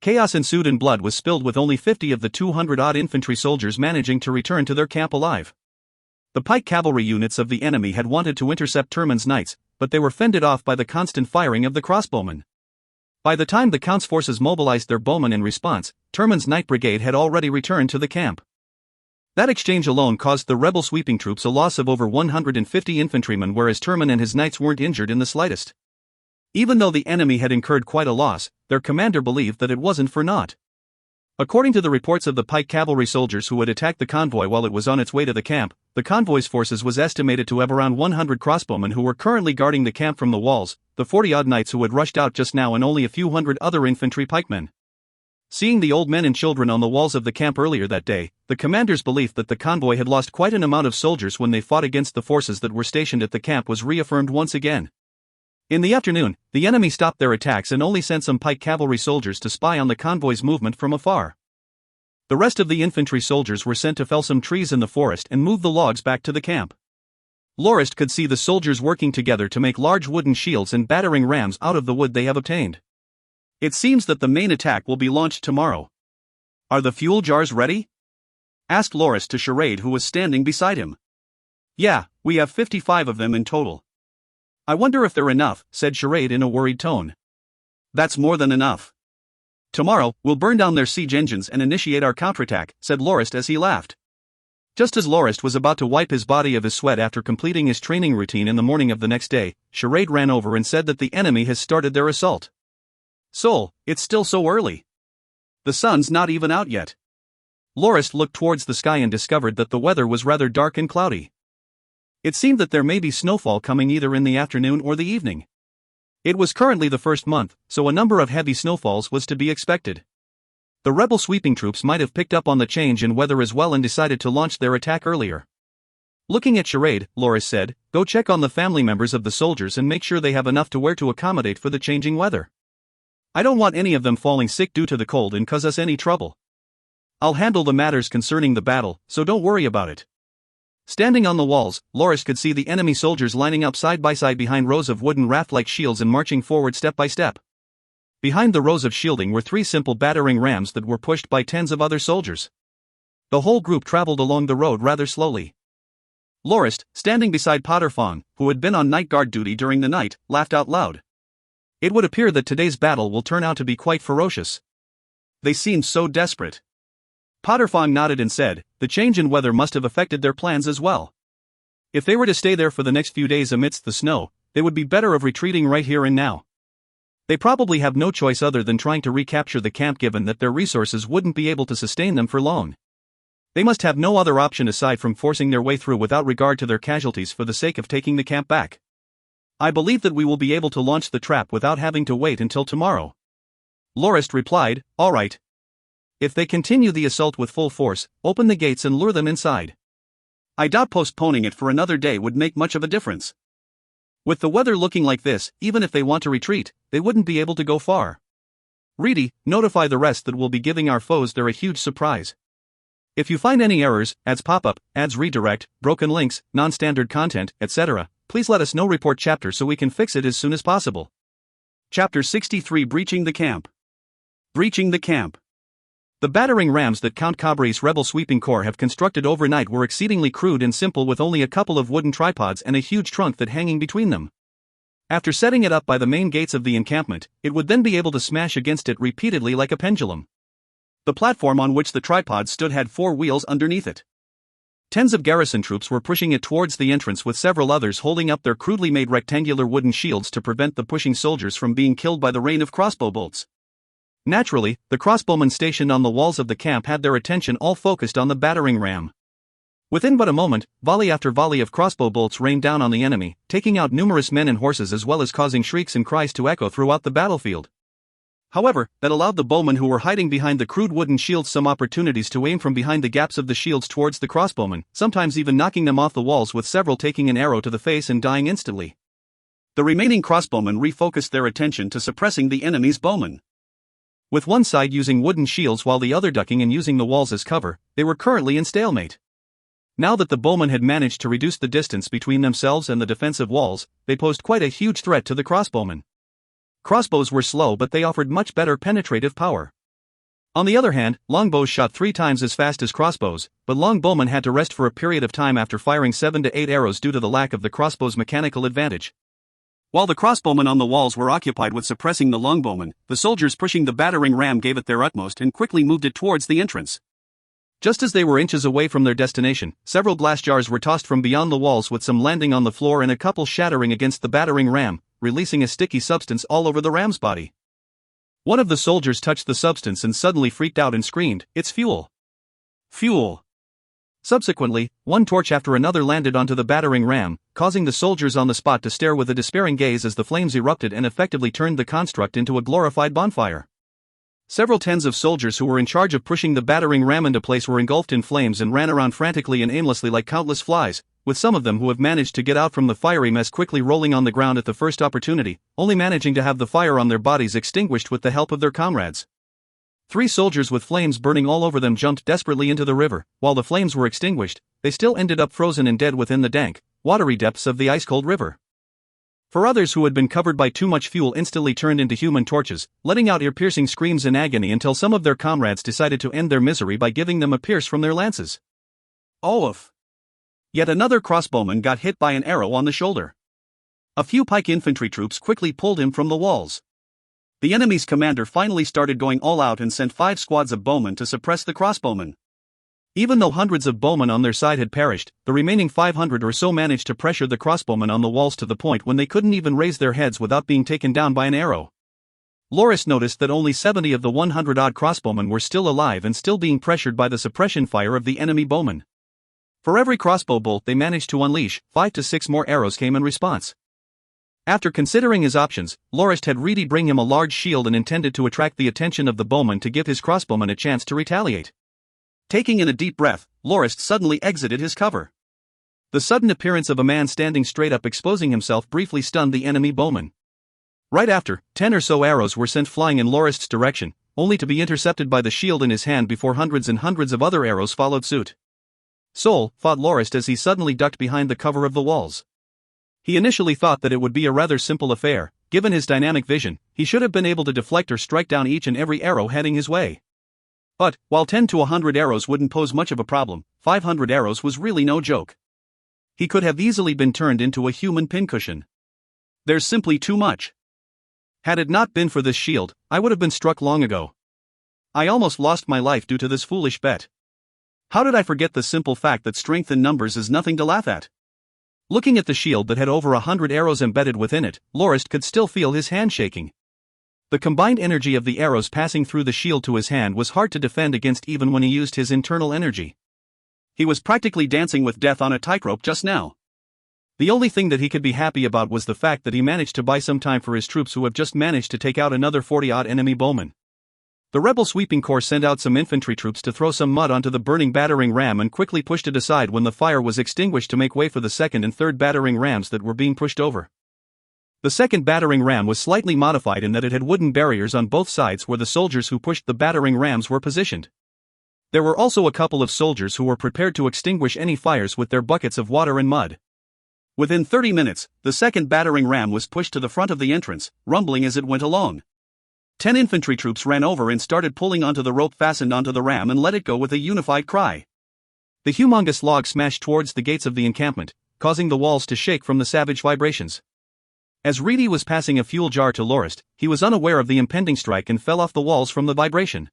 S1: Chaos ensued and blood was spilled with only 50 of the 200-odd infantry soldiers managing to return to their camp alive. The pike cavalry units of the enemy had wanted to intercept Turman's knights, but they were fended off by the constant firing of the crossbowmen. By the time the Count's forces mobilized their bowmen in response, Turman's night brigade had already returned to the camp. That exchange alone caused the rebel sweeping troops a loss of over 150 infantrymen, whereas Turman and his knights weren't injured in the slightest. Even though the enemy had incurred quite a loss, their commander believed that it wasn't for naught. According to the reports of the pike cavalry soldiers who had attacked the convoy while it was on its way to the camp, the convoy's forces was estimated to have around 100 crossbowmen who were currently guarding the camp from the walls, the 40-odd knights who had rushed out just now and only a few hundred other infantry pikemen. Seeing the old men and children on the walls of the camp earlier that day, the commander's belief that the convoy had lost quite an amount of soldiers when they fought against the forces that were stationed at the camp was reaffirmed once again. In the afternoon, the enemy stopped their attacks and only sent some pike cavalry soldiers to spy on the convoy's movement from afar. The rest of the infantry soldiers were sent to fell some trees in the forest and move the logs back to the camp. Lorist could see the soldiers working together to make large wooden shields and battering rams out of the wood they have obtained. It seems that the main attack will be launched tomorrow. Are the fuel jars ready? Asked Lorist to Charade, who was standing beside him. Yeah, we have 55 of them in total. I wonder if they're enough, said Charade in a worried tone. That's more than enough. Tomorrow, we'll burn down their siege engines and initiate our counterattack, said Lorist as he laughed. Just as Lorist was about to wipe his body of his sweat after completing his training routine in the morning of the next day, Charade ran over and said that the enemy has started their assault. Sol, it's still so early. The sun's not even out yet. Lorist looked towards the sky and discovered that the weather was rather dark and cloudy. It seemed that there may be snowfall coming either in the afternoon or the evening. It was currently the first month, so a number of heavy snowfalls was to be expected. The rebel sweeping troops might have picked up on the change in weather as well and decided to launch their attack earlier. Looking at Charade, Lorist said, "Go check on the family members of the soldiers and make sure they have enough to wear to accommodate for the changing weather. I don't want any of them falling sick due to the cold and cause us any trouble. I'll handle the matters concerning the battle, so don't worry about it." Standing on the walls, Lorist could see the enemy soldiers lining up side by side behind rows of wooden raft-like shields and marching forward step by step. Behind the rows of shielding were 3 simple battering rams that were pushed by tens of other soldiers. The whole group traveled along the road rather slowly. Lorist, standing beside Potterfong, who had been on night guard duty during the night, laughed out loud. It would appear that today's battle will turn out to be quite ferocious. They seemed so desperate. Potterfong nodded and said, the change in weather must have affected their plans as well. If they were to stay there for the next few days amidst the snow, they would be better of retreating right here and now. They probably have no choice other than trying to recapture the camp given that their resources wouldn't be able to sustain them for long. They must have no other option aside from forcing their way through without regard to their casualties for the sake of taking the camp back. I believe that we will be able to launch the trap without having to wait until tomorrow. Lorist replied, all right. If they continue the assault with full force, open the gates and lure them inside. I doubt postponing it for another day would make much of a difference. With the weather looking like this, even if they want to retreat, they wouldn't be able to go far. Reedy, notify the rest that we'll be giving our foes a huge surprise. If you find any errors, ads pop up, ads redirect, broken links, non-standard content, etc., please let us know. Report chapter so we can fix it as soon as possible. Chapter 63 Breaching the Camp. Breaching the Camp. The battering rams that Count Cabri's rebel sweeping corps have constructed overnight were exceedingly crude and simple, with only a couple of wooden tripods and a huge trunk that hanging between them. After setting it up by the main gates of the encampment, it would then be able to smash against it repeatedly like a pendulum. The platform on which the tripods stood had 4 wheels underneath it. Tens of garrison troops were pushing it towards the entrance, with several others holding up their crudely made rectangular wooden shields to prevent the pushing soldiers from being killed by the rain of crossbow bolts. Naturally, the crossbowmen stationed on the walls of the camp had their attention all focused on the battering ram. Within but a moment, volley after volley of crossbow bolts rained down on the enemy, taking out numerous men and horses as well as causing shrieks and cries to echo throughout the battlefield. However, that allowed the bowmen who were hiding behind the crude wooden shields some opportunities to aim from behind the gaps of the shields towards the crossbowmen, sometimes even knocking them off the walls, with several taking an arrow to the face and dying instantly. The remaining crossbowmen refocused their attention to suppressing the enemy's bowmen. With one side using wooden shields while the other ducking and using the walls as cover, they were currently in stalemate. Now that the bowmen had managed to reduce the distance between themselves and the defensive walls, they posed quite a huge threat to the crossbowmen. Crossbows were slow, but they offered much better penetrative power. On the other hand, longbows shot 3 times as fast as crossbows, but longbowmen had to rest for a period of time after firing 7 to 8 arrows due to the lack of the crossbow's mechanical advantage. While the crossbowmen on the walls were occupied with suppressing the longbowmen, the soldiers pushing the battering ram gave it their utmost and quickly moved it towards the entrance. Just as they were inches away from their destination, several glass jars were tossed from beyond the walls, with some landing on the floor and a couple shattering against the battering ram, releasing a sticky substance all over the ram's body. One of the soldiers touched the substance and suddenly freaked out and screamed, "It's fuel! Fuel!" Subsequently, one torch after another landed onto the battering ram, causing the soldiers on the spot to stare with a despairing gaze as the flames erupted and effectively turned the construct into a glorified bonfire. Several tens of soldiers who were in charge of pushing the battering ram into place were engulfed in flames and ran around frantically and aimlessly like countless flies, with some of them who have managed to get out from the fiery mess quickly rolling on the ground at the first opportunity, only managing to have the fire on their bodies extinguished with the help of their comrades. 3 soldiers with flames burning all over them jumped desperately into the river. While the flames were extinguished, they still ended up frozen and dead within the dank, watery depths of the ice-cold river. For others who had been covered by too much fuel, instantly turned into human torches, letting out ear-piercing screams in agony until some of their comrades decided to end their misery by giving them a pierce from their lances. Oof! Yet another crossbowman got hit by an arrow on the shoulder. A few pike infantry troops quickly pulled him from the walls. The enemy's commander finally started going all out and sent 5 squads of bowmen to suppress the crossbowmen. Even though hundreds of bowmen on their side had perished, the remaining 500 or so managed to pressure the crossbowmen on the walls to the point when they couldn't even raise their heads without being taken down by an arrow. Lorist noticed that only 70 of the 100-odd crossbowmen were still alive and still being pressured by the suppression fire of the enemy bowmen. For every crossbow bolt they managed to unleash, 5 to 6 more arrows came in response. After considering his options, Lorist had Reedy bring him a large shield and intended to attract the attention of the bowman to give his crossbowman a chance to retaliate. Taking in a deep breath, Lorist suddenly exited his cover. The sudden appearance of a man standing straight up exposing himself briefly stunned the enemy bowman. Right after, 10 or so arrows were sent flying in Lorist's direction, only to be intercepted by the shield in his hand before hundreds and hundreds of other arrows followed suit. Sol fought Lorist as he suddenly ducked behind the cover of the walls. He initially thought that it would be a rather simple affair. Given his dynamic vision, he should have been able to deflect or strike down each and every arrow heading his way. But, while 10 to 100 arrows wouldn't pose much of a problem, 500 arrows was really no joke. He could have easily been turned into a human pincushion. There's simply too much. Had it not been for this shield, I would have been struck long ago. I almost lost my life due to this foolish bet. How did I forget the simple fact that strength in numbers is nothing to laugh at? Looking at the shield that had over 100 arrows embedded within it, Lorist could still feel his hand shaking. The combined energy of the arrows passing through the shield to his hand was hard to defend against even when he used his internal energy. He was practically dancing with death on a tightrope just now. The only thing that he could be happy about was the fact that he managed to buy some time for his troops who have just managed to take out another 40-odd enemy bowmen. The rebel sweeping corps sent out some infantry troops to throw some mud onto the burning battering ram and quickly pushed it aside when the fire was extinguished to make way for the second and third battering rams that were being pushed over. The second battering ram was slightly modified in that it had wooden barriers on both sides where the soldiers who pushed the battering rams were positioned. There were also a couple of soldiers who were prepared to extinguish any fires with their buckets of water and mud. Within 30 minutes, the second battering ram was pushed to the front of the entrance, rumbling as it went along. 10 infantry troops ran over and started pulling onto the rope fastened onto the ram and let it go with a unified cry. The humongous log smashed towards the gates of the encampment, causing the walls to shake from the savage vibrations. As Reedy was passing a fuel jar to Lorist, he was unaware of the impending strike and fell off the walls from the vibration.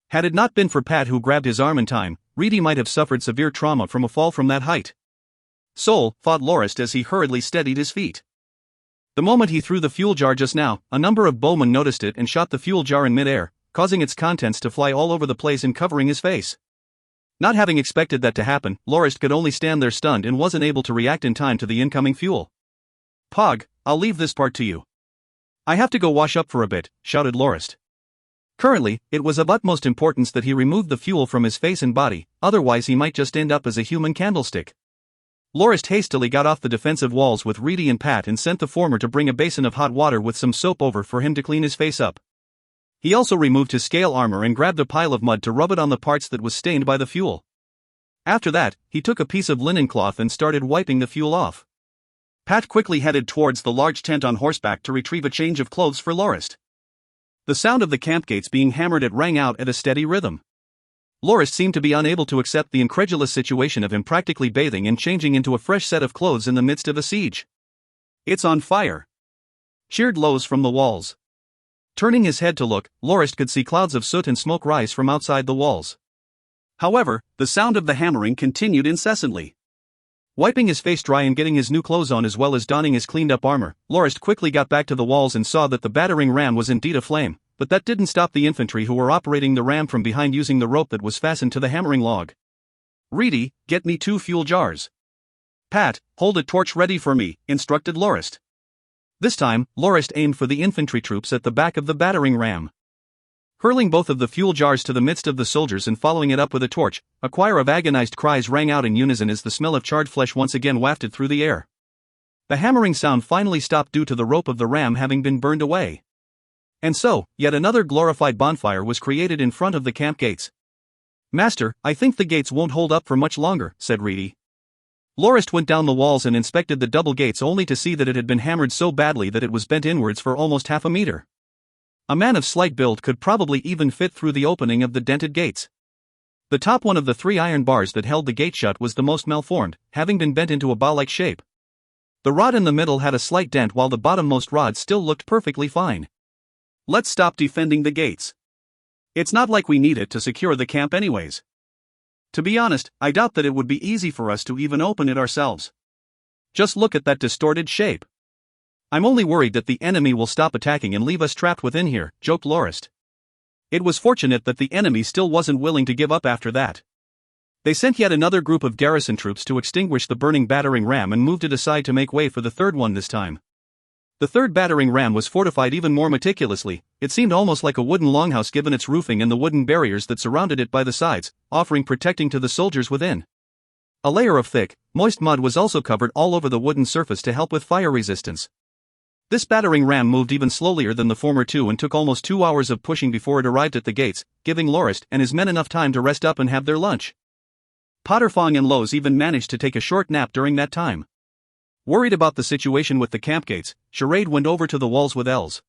S1: Had it not been for Pat who grabbed his arm in time, Reedy might have suffered severe trauma from a fall from that height. Sol fought Lorist as he hurriedly steadied his feet. The moment he threw the fuel jar just now, a number of bowmen noticed it and shot the fuel jar in midair, causing its contents to fly all over the place and covering his face. Not having expected that to happen, Lorist could only stand there stunned and wasn't able to react in time to the incoming fuel. "Pog, I'll leave this part to you. I have to go wash up for a bit," shouted Lorist. Currently, it was of utmost importance that he remove the fuel from his face and body, otherwise he might just end up as a human candlestick. Lorist hastily got off the defensive walls with Reedy and Pat and sent the former to bring a basin of hot water with some soap over for him to clean his face up. He also removed his scale armor and grabbed a pile of mud to rub it on the parts that was stained by the fuel. After that, he took a piece of linen cloth and started wiping the fuel off. Pat quickly headed towards the large tent on horseback to retrieve a change of clothes for Lorist. The sound of the camp gates being hammered rang out at a steady rhythm. Lorist seemed to be unable to accept the incredulous situation of him practically bathing and changing into a fresh set of clothes in the midst of a siege. "It's on fire!" cheered Lowe's from the walls. Turning his head to look, Lorist could see clouds of soot and smoke rise from outside the walls. However, the sound of the hammering continued incessantly. Wiping his face dry and getting his new clothes on as well as donning his cleaned-up armor, Lorist quickly got back to the walls and saw that the battering ram was indeed aflame, but that didn't stop the infantry who were operating the ram from behind using the rope that was fastened to the hammering log. "Reedy, get me 2 fuel jars. Pat, hold a torch ready for me," instructed Lorist. This time, Lorist aimed for the infantry troops at the back of the battering ram. Hurling both of the fuel jars to the midst of the soldiers and following it up with a torch, a choir of agonized cries rang out in unison as the smell of charred flesh once again wafted through the air. The hammering sound finally stopped due to the rope of the ram having been burned away. And so, yet another glorified bonfire was created in front of the camp gates. "Master, I think the gates won't hold up for much longer," said Reedy. Lorist went down the walls and inspected the double gates only to see that it had been hammered so badly that it was bent inwards for almost half a meter. A man of slight build could probably even fit through the opening of the dented gates. The top one of the 3 iron bars that held the gate shut was the most malformed, having been bent into a bow-like shape. The rod in the middle had a slight dent while the bottommost rod still looked perfectly fine. "Let's stop defending the gates. It's not like we need it to secure the camp anyways. To be honest, I doubt that it would be easy for us to even open it ourselves. Just look at that distorted shape. I'm only worried that the enemy will stop attacking and leave us trapped within here," joked Lorist. It was fortunate that the enemy still wasn't willing to give up after that. They sent yet another group of garrison troops to extinguish the burning battering ram and moved it aside to make way for the third one this time. The third battering ram was fortified even more meticulously. It seemed almost like a wooden longhouse given its roofing and the wooden barriers that surrounded it by the sides, offering protecting to the soldiers within. A layer of thick, moist mud was also covered all over the wooden surface to help with fire resistance. This battering ram moved even slower than the former two and took almost 2 hours of pushing before it arrived at the gates, giving Lorist and his men enough time to rest up and have their lunch. Potterfong and Lowe's even managed to take a short nap during that time. Worried about the situation with the camp gates, Charade went over to the walls with Els.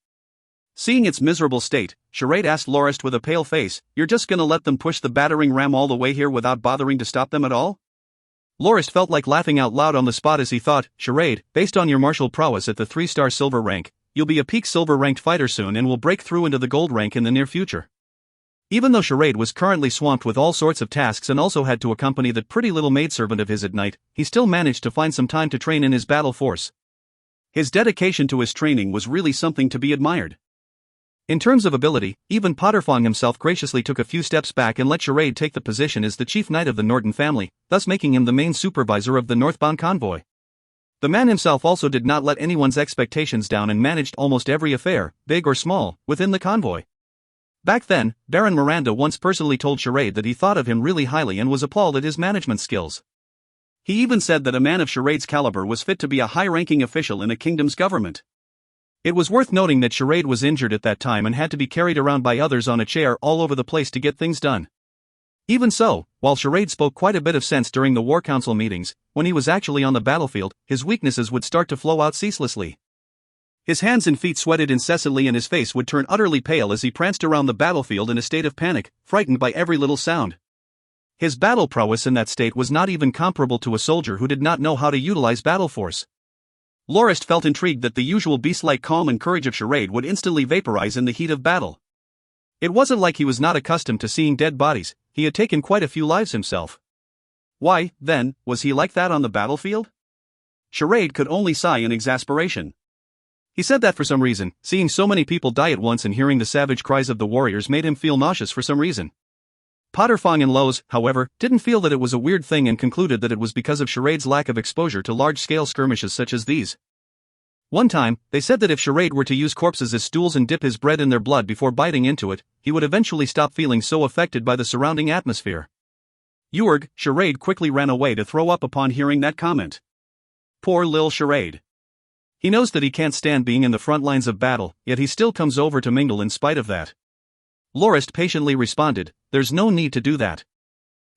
S1: Seeing its miserable state, Charade asked Lorist with a pale face, "You're just gonna let them push the battering ram all the way here without bothering to stop them at all?" Lorist felt like laughing out loud on the spot as he thought, "Charade, based on your martial prowess at the 3-star silver rank, you'll be a peak silver ranked fighter soon and will break through into the gold rank in the near future." Even though Charade was currently swamped with all sorts of tasks and also had to accompany that pretty little maidservant of his at night, he still managed to find some time to train in his battle force. His dedication to his training was really something to be admired. In terms of ability, even Potterfong himself graciously took a few steps back and let Charade take the position as the chief knight of the Norton family, thus making him the main supervisor of the northbound convoy. The man himself also did not let anyone's expectations down and managed almost every affair, big or small, within the convoy. Back then, Baron Miranda once personally told Charade that he thought of him really highly and was appalled at his management skills. He even said that a man of Charade's caliber was fit to be a high-ranking official in a kingdom's government. It was worth noting that Charade was injured at that time and had to be carried around by others on a chair all over the place to get things done. Even so, while Charade spoke quite a bit of sense during the War Council meetings, when he was actually on the battlefield, his weaknesses would start to flow out ceaselessly. His hands and feet sweated incessantly and his face would turn utterly pale as he pranced around the battlefield in a state of panic, frightened by every little sound. His battle prowess in that state was not even comparable to a soldier who did not know how to utilize battle force. Lorist felt intrigued that the usual beast-like calm and courage of Charade would instantly vaporize in the heat of battle. It wasn't like he was not accustomed to seeing dead bodies, he had taken quite a few lives himself. Why, then, was he like that on the battlefield? Charade could only sigh in exasperation. He said that for some reason, seeing so many people die at once and hearing the savage cries of the warriors made him feel nauseous for some reason. Potterfong and Lowe's, however, didn't feel that it was a weird thing and concluded that it was because of Charade's lack of exposure to large-scale skirmishes such as these. One time, they said that if Charade were to use corpses as stools and dip his bread in their blood before biting into it, he would eventually stop feeling so affected by the surrounding atmosphere. Eurg, Charade quickly ran away to throw up upon hearing that comment. Poor Lil Charade. He knows that he can't stand being in the front lines of battle, yet he still comes over to mingle in spite of that. Lorist patiently responded, "There's no need to do that.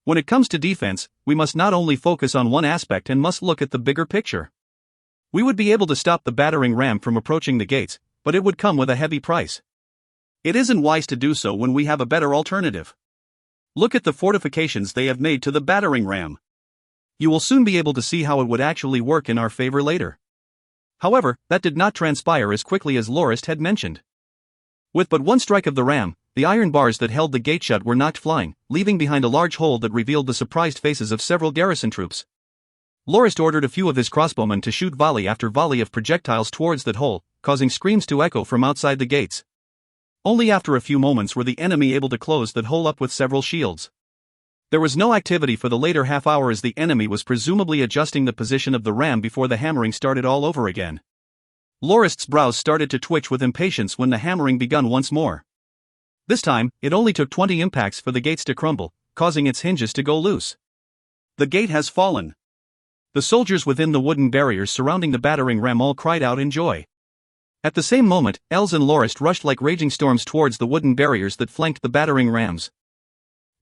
S1: When it comes to defense, we must not only focus on one aspect and must look at the bigger picture. We would be able to stop the battering ram from approaching the gates, but it would come with a heavy price. It isn't wise to do so when we have a better alternative. Look at the fortifications they have made to the battering ram. You will soon be able to see how it would actually work in our favor later." However, that did not transpire as quickly as Lorist had mentioned. With but one strike of the ram, the iron bars that held the gate shut were knocked flying, leaving behind a large hole that revealed the surprised faces of several garrison troops. Lorist ordered a few of his crossbowmen to shoot volley after volley of projectiles towards that hole, causing screams to echo from outside the gates. Only after a few moments were the enemy able to close that hole up with several shields. There was no activity for the later half hour as the enemy was presumably adjusting the position of the ram before the hammering started all over again. Lorist's brows started to twitch with impatience when the hammering begun once more. This time, it only took 20 impacts for the gates to crumble, causing its hinges to go loose. The gate has fallen. The soldiers within the wooden barriers surrounding the battering ram all cried out in joy. At the same moment, Els and Lorist rushed like raging storms towards the wooden barriers that flanked the battering rams.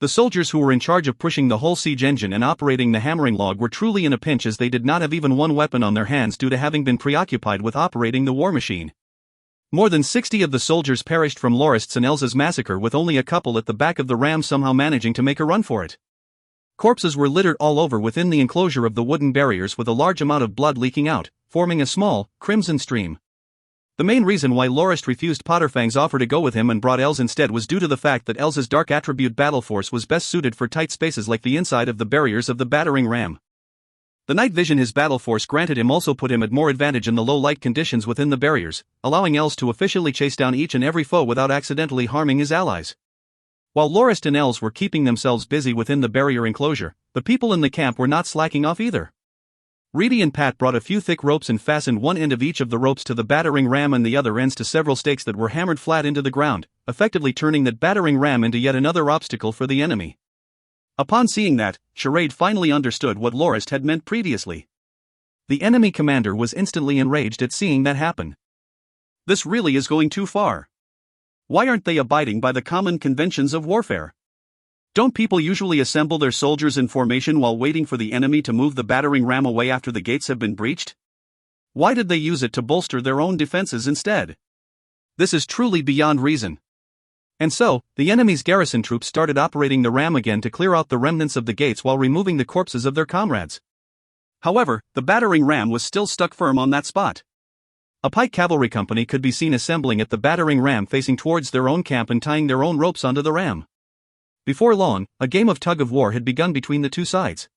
S1: The soldiers who were in charge of pushing the whole siege engine and operating the hammering log were truly in a pinch as they did not have even one weapon on their hands due to having been preoccupied with operating the war machine. More than 60 of the soldiers perished from Lorist's and Elsa's massacre, with only a couple at the back of the ram somehow managing to make a run for it. Corpses were littered all over within the enclosure of the wooden barriers with a large amount of blood leaking out, forming a small, crimson stream. The main reason why Lorist refused Potterfang's offer to go with him and brought Els instead was due to the fact that Elsa's dark attribute battle force was best suited for tight spaces like the inside of the barriers of the battering ram. The night vision his battle force granted him also put him at more advantage in the low light conditions within the barriers, allowing Els to efficiently chase down each and every foe without accidentally harming his allies. While Lorist and Els were keeping themselves busy within the barrier enclosure, the people in the camp were not slacking off either. Reedy and Pat brought a few thick ropes and fastened one end of each of the ropes to the battering ram and the other ends to several stakes that were hammered flat into the ground, effectively turning that battering ram into yet another obstacle for the enemy. Upon seeing that, Charade finally understood what Lorist had meant previously. The enemy commander was instantly enraged at seeing that happen. This really is going too far. Why aren't they abiding by the common conventions of warfare? Don't people usually assemble their soldiers in formation while waiting for the enemy to move the battering ram away after the gates have been breached? Why did they use it to bolster their own defenses instead? This is truly beyond reason. And so, the enemy's garrison troops started operating the ram again to clear out the remnants of the gates while removing the corpses of their comrades. However, the battering ram was still stuck firm on that spot. A pike cavalry company could be seen assembling at the battering ram facing towards their own camp and tying their own ropes onto the ram. Before long, a game of tug-of-war had begun between the two sides.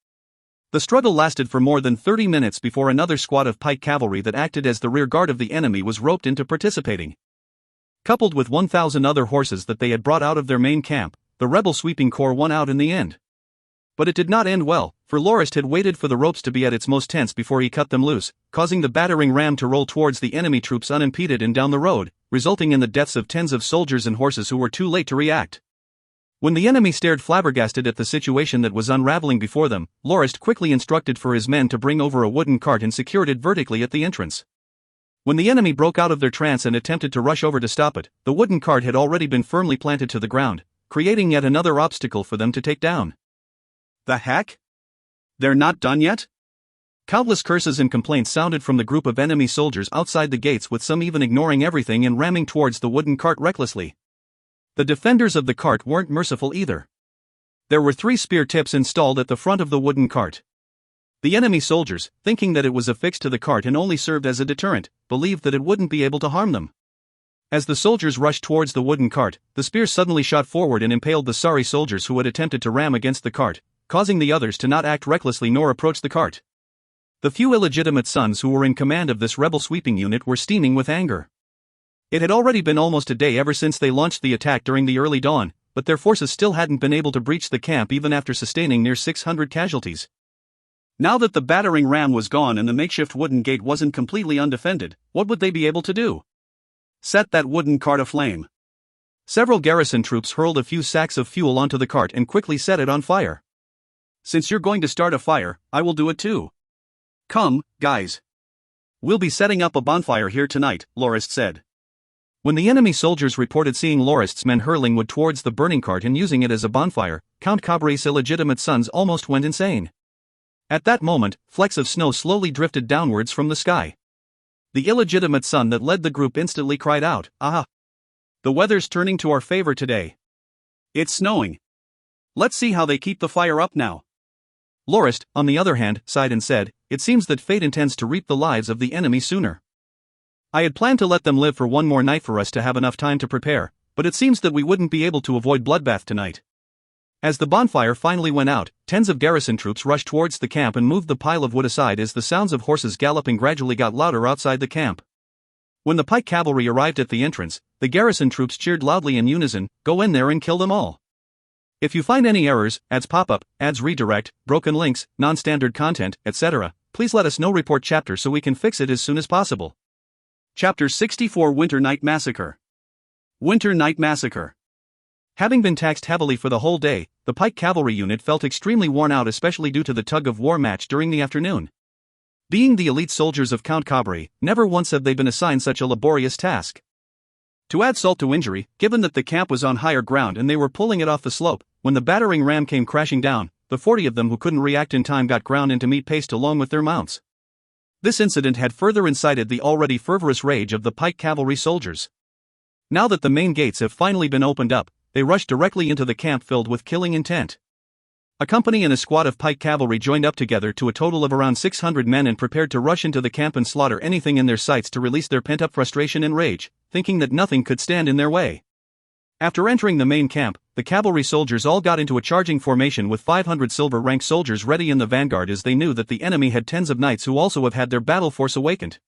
S1: The struggle lasted for more than 30 minutes before another squad of pike cavalry that acted as the rear guard of the enemy was roped into participating. Coupled with 1,000 other horses that they had brought out of their main camp, the rebel sweeping corps won out in the end. But it did not end well, for Lorist had waited for the ropes to be at its most tense before he cut them loose, causing the battering ram to roll towards the enemy troops unimpeded and down the road, resulting in the deaths of tens of soldiers and horses who were too late to react. When the enemy stared flabbergasted at the situation that was unraveling before them, Lorist quickly instructed for his men to bring over a wooden cart and secured it vertically at the entrance. When the enemy broke out of their trance and attempted to rush over to stop it, the wooden cart had already been firmly planted to the ground, creating yet another obstacle for them to take down. The heck? They're not done yet? Countless curses and complaints sounded from the group of enemy soldiers outside the gates, with some even ignoring everything and ramming towards the wooden cart recklessly. The defenders of the cart weren't merciful either. There were 3 spear tips installed at the front of the wooden cart. The enemy soldiers, thinking that it was affixed to the cart and only served as a deterrent, believed that it wouldn't be able to harm them. As the soldiers rushed towards the wooden cart, the spears suddenly shot forward and impaled the sorry soldiers who had attempted to ram against the cart, causing the others to not act recklessly nor approach the cart. The few illegitimate sons who were in command of this rebel sweeping unit were steaming with anger. It had already been almost a day ever since they launched the attack during the early dawn, but their forces still hadn't been able to breach the camp even after sustaining near 600 casualties. Now that the battering ram was gone and the makeshift wooden gate wasn't completely undefended, what would they be able to do? Set that wooden cart aflame. Several garrison troops hurled a few sacks of fuel onto the cart and quickly set it on fire. Since you're going to start a fire, I will do it too. Come, guys. We'll be setting up a bonfire here tonight, Lorist said. When the enemy soldiers reported seeing Lorist's men hurling wood towards the burning cart and using it as a bonfire, Count Cabre's illegitimate sons almost went insane. At that moment, flecks of snow slowly drifted downwards from the sky. The illegitimate son that led the group instantly cried out, "Aha! The weather's turning to our favor today. It's snowing. Let's see how they keep the fire up now." Lorist, on the other hand, sighed and said, "It seems that fate intends to reap the lives of the enemy sooner. I had planned to let them live for one more night for us to have enough time to prepare, but it seems that we wouldn't be able to avoid bloodbath tonight." As the bonfire finally went out, tens of garrison troops rushed towards the camp and moved the pile of wood aside as the sounds of horses galloping gradually got louder outside the camp. When the pike cavalry arrived at the entrance, the garrison troops cheered loudly in unison, "Go in there and kill them all. If you find any errors, ads pop up, ads redirect, broken links, non-standard content, etc., please let us know. Report chapter so we can fix it as soon as possible." Chapter 64 Winter Night Massacre. Winter Night Massacre. Having been taxed heavily for the whole day, the pike cavalry unit felt extremely worn out, especially due to the tug-of-war match during the afternoon. Being the elite soldiers of Count Cabre, never once have they been assigned such a laborious task. To add salt to injury, given that the camp was on higher ground and they were pulling it off the slope, when the battering ram came crashing down, the 40 of them who couldn't react in time got ground into meat paste along with their mounts. This incident had further incited the already fervorous rage of the pike cavalry soldiers. Now that the main gates have finally been opened up, they rushed directly into the camp filled with killing intent. A company and a squad of pike cavalry joined up together to a total of around 600 men and prepared to rush into the camp and slaughter anything in their sights to release their pent-up frustration and rage, thinking that nothing could stand in their way. After entering the main camp, the cavalry soldiers all got into a charging formation with 500 silver-rank soldiers ready in the vanguard, as they knew that the enemy had tens of knights who also have had their battle force awakened.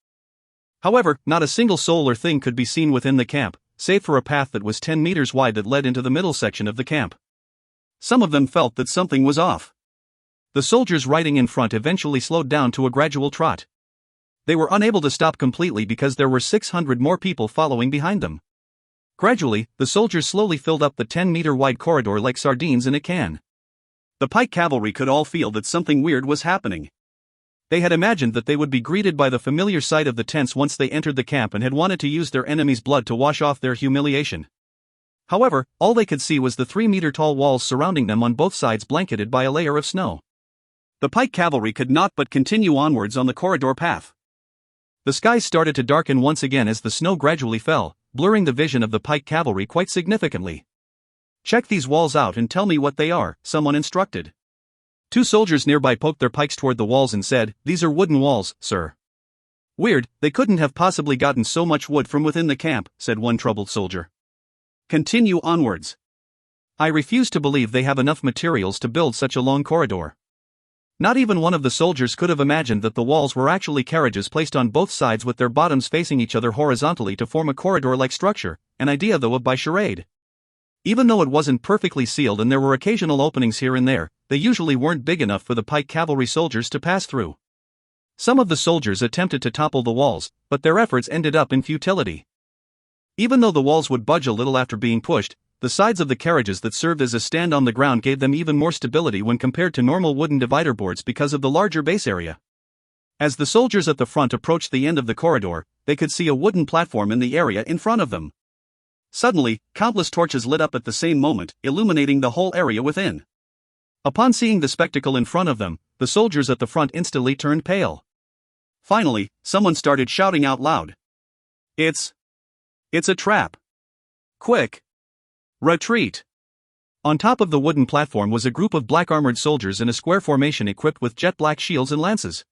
S1: However, not a single soul or thing could be seen within the camp, save for a path that was 10 meters wide that led into the middle section of the camp. Some of them felt that something was off. The soldiers riding in front eventually slowed down to a gradual trot. They were unable to stop completely because there were 600 more people following behind them. Gradually, the soldiers slowly filled up the 10-meter-wide corridor like sardines in a can. The pike cavalry could all feel that something weird was happening. They had imagined that they would be greeted by the familiar sight of the tents once they entered the camp and had wanted to use their enemy's blood to wash off their humiliation. However, all they could see was the 3-meter-tall walls surrounding them on both sides blanketed by a layer of snow. The pike cavalry could not but continue onwards on the corridor path. The skies started to darken once again as the snow gradually fell, blurring the vision of the pike cavalry quite significantly. "Check these walls out and tell me what they are," someone instructed. 2 soldiers nearby poked their pikes toward the walls and said, "These are wooden walls, sir." "Weird, they couldn't have possibly gotten so much wood from within the camp," said one troubled soldier. "Continue onwards. I refuse to believe they have enough materials to build such a long corridor." Not even one of the soldiers could have imagined that the walls were actually carriages placed on both sides with their bottoms facing each other horizontally to form a corridor-like structure, an idea though of by charade. Even though it wasn't perfectly sealed and there were occasional openings here and there, they usually weren't big enough for the pike cavalry soldiers to pass through. Some of the soldiers attempted to topple the walls, but their efforts ended up in futility. Even though the walls would budge a little after being pushed, the sides of the carriages that served as a stand on the ground gave them even more stability when compared to normal wooden divider boards because of the larger base area. As the soldiers at the front approached the end of the corridor, they could see a wooden platform in the area in front of them. Suddenly, countless torches lit up at the same moment, illuminating the whole area within. Upon seeing the spectacle in front of them, the soldiers at the front instantly turned pale. Finally, someone started shouting out loud. It's a trap! Quick! Retreat!" On top of the wooden platform was a group of black-armored soldiers in a square formation equipped with jet-black shields and lances.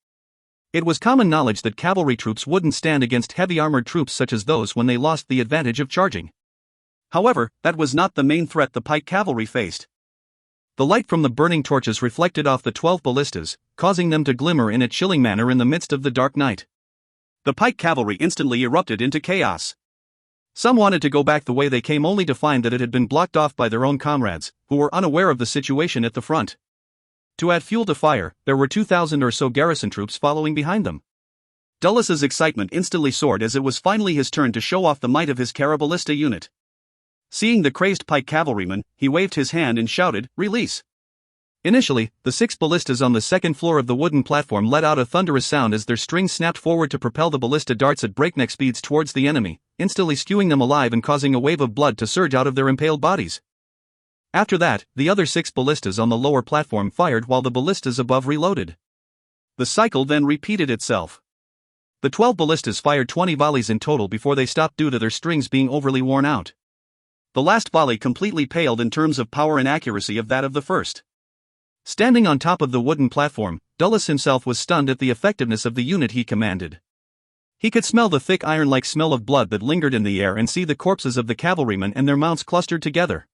S1: It was common knowledge that cavalry troops wouldn't stand against heavy-armored troops such as those when they lost the advantage of charging. However, that was not the main threat the pike cavalry faced. The light from the burning torches reflected off the 12 ballistas, causing them to glimmer in a chilling manner in the midst of the dark night. The pike cavalry instantly erupted into chaos. Some wanted to go back the way they came only to find that it had been blocked off by their own comrades, who were unaware of the situation at the front. To add fuel to fire, there were 2,000 or so garrison troops following behind them. Dullus's excitement instantly soared as it was finally his turn to show off the might of his Caraballista unit. Seeing the crazed pike cavalryman, he waved his hand and shouted, "Release!" Initially, the 6 ballistas on the second floor of the wooden platform let out a thunderous sound as their strings snapped forward to propel the ballista darts at breakneck speeds towards the enemy, instantly skewing them alive and causing a wave of blood to surge out of their impaled bodies. After that, the other 6 ballistas on the lower platform fired while the ballistas above reloaded. The cycle then repeated itself. The 12 ballistas fired 20 volleys in total before they stopped due to their strings being overly worn out. The last volley completely paled in terms of power and accuracy of that of the first. Standing on top of the wooden platform, Dullus himself was stunned at the effectiveness of the unit he commanded. He could smell the thick iron-like smell of blood that lingered in the air and see the corpses of the cavalrymen and their mounts clustered together.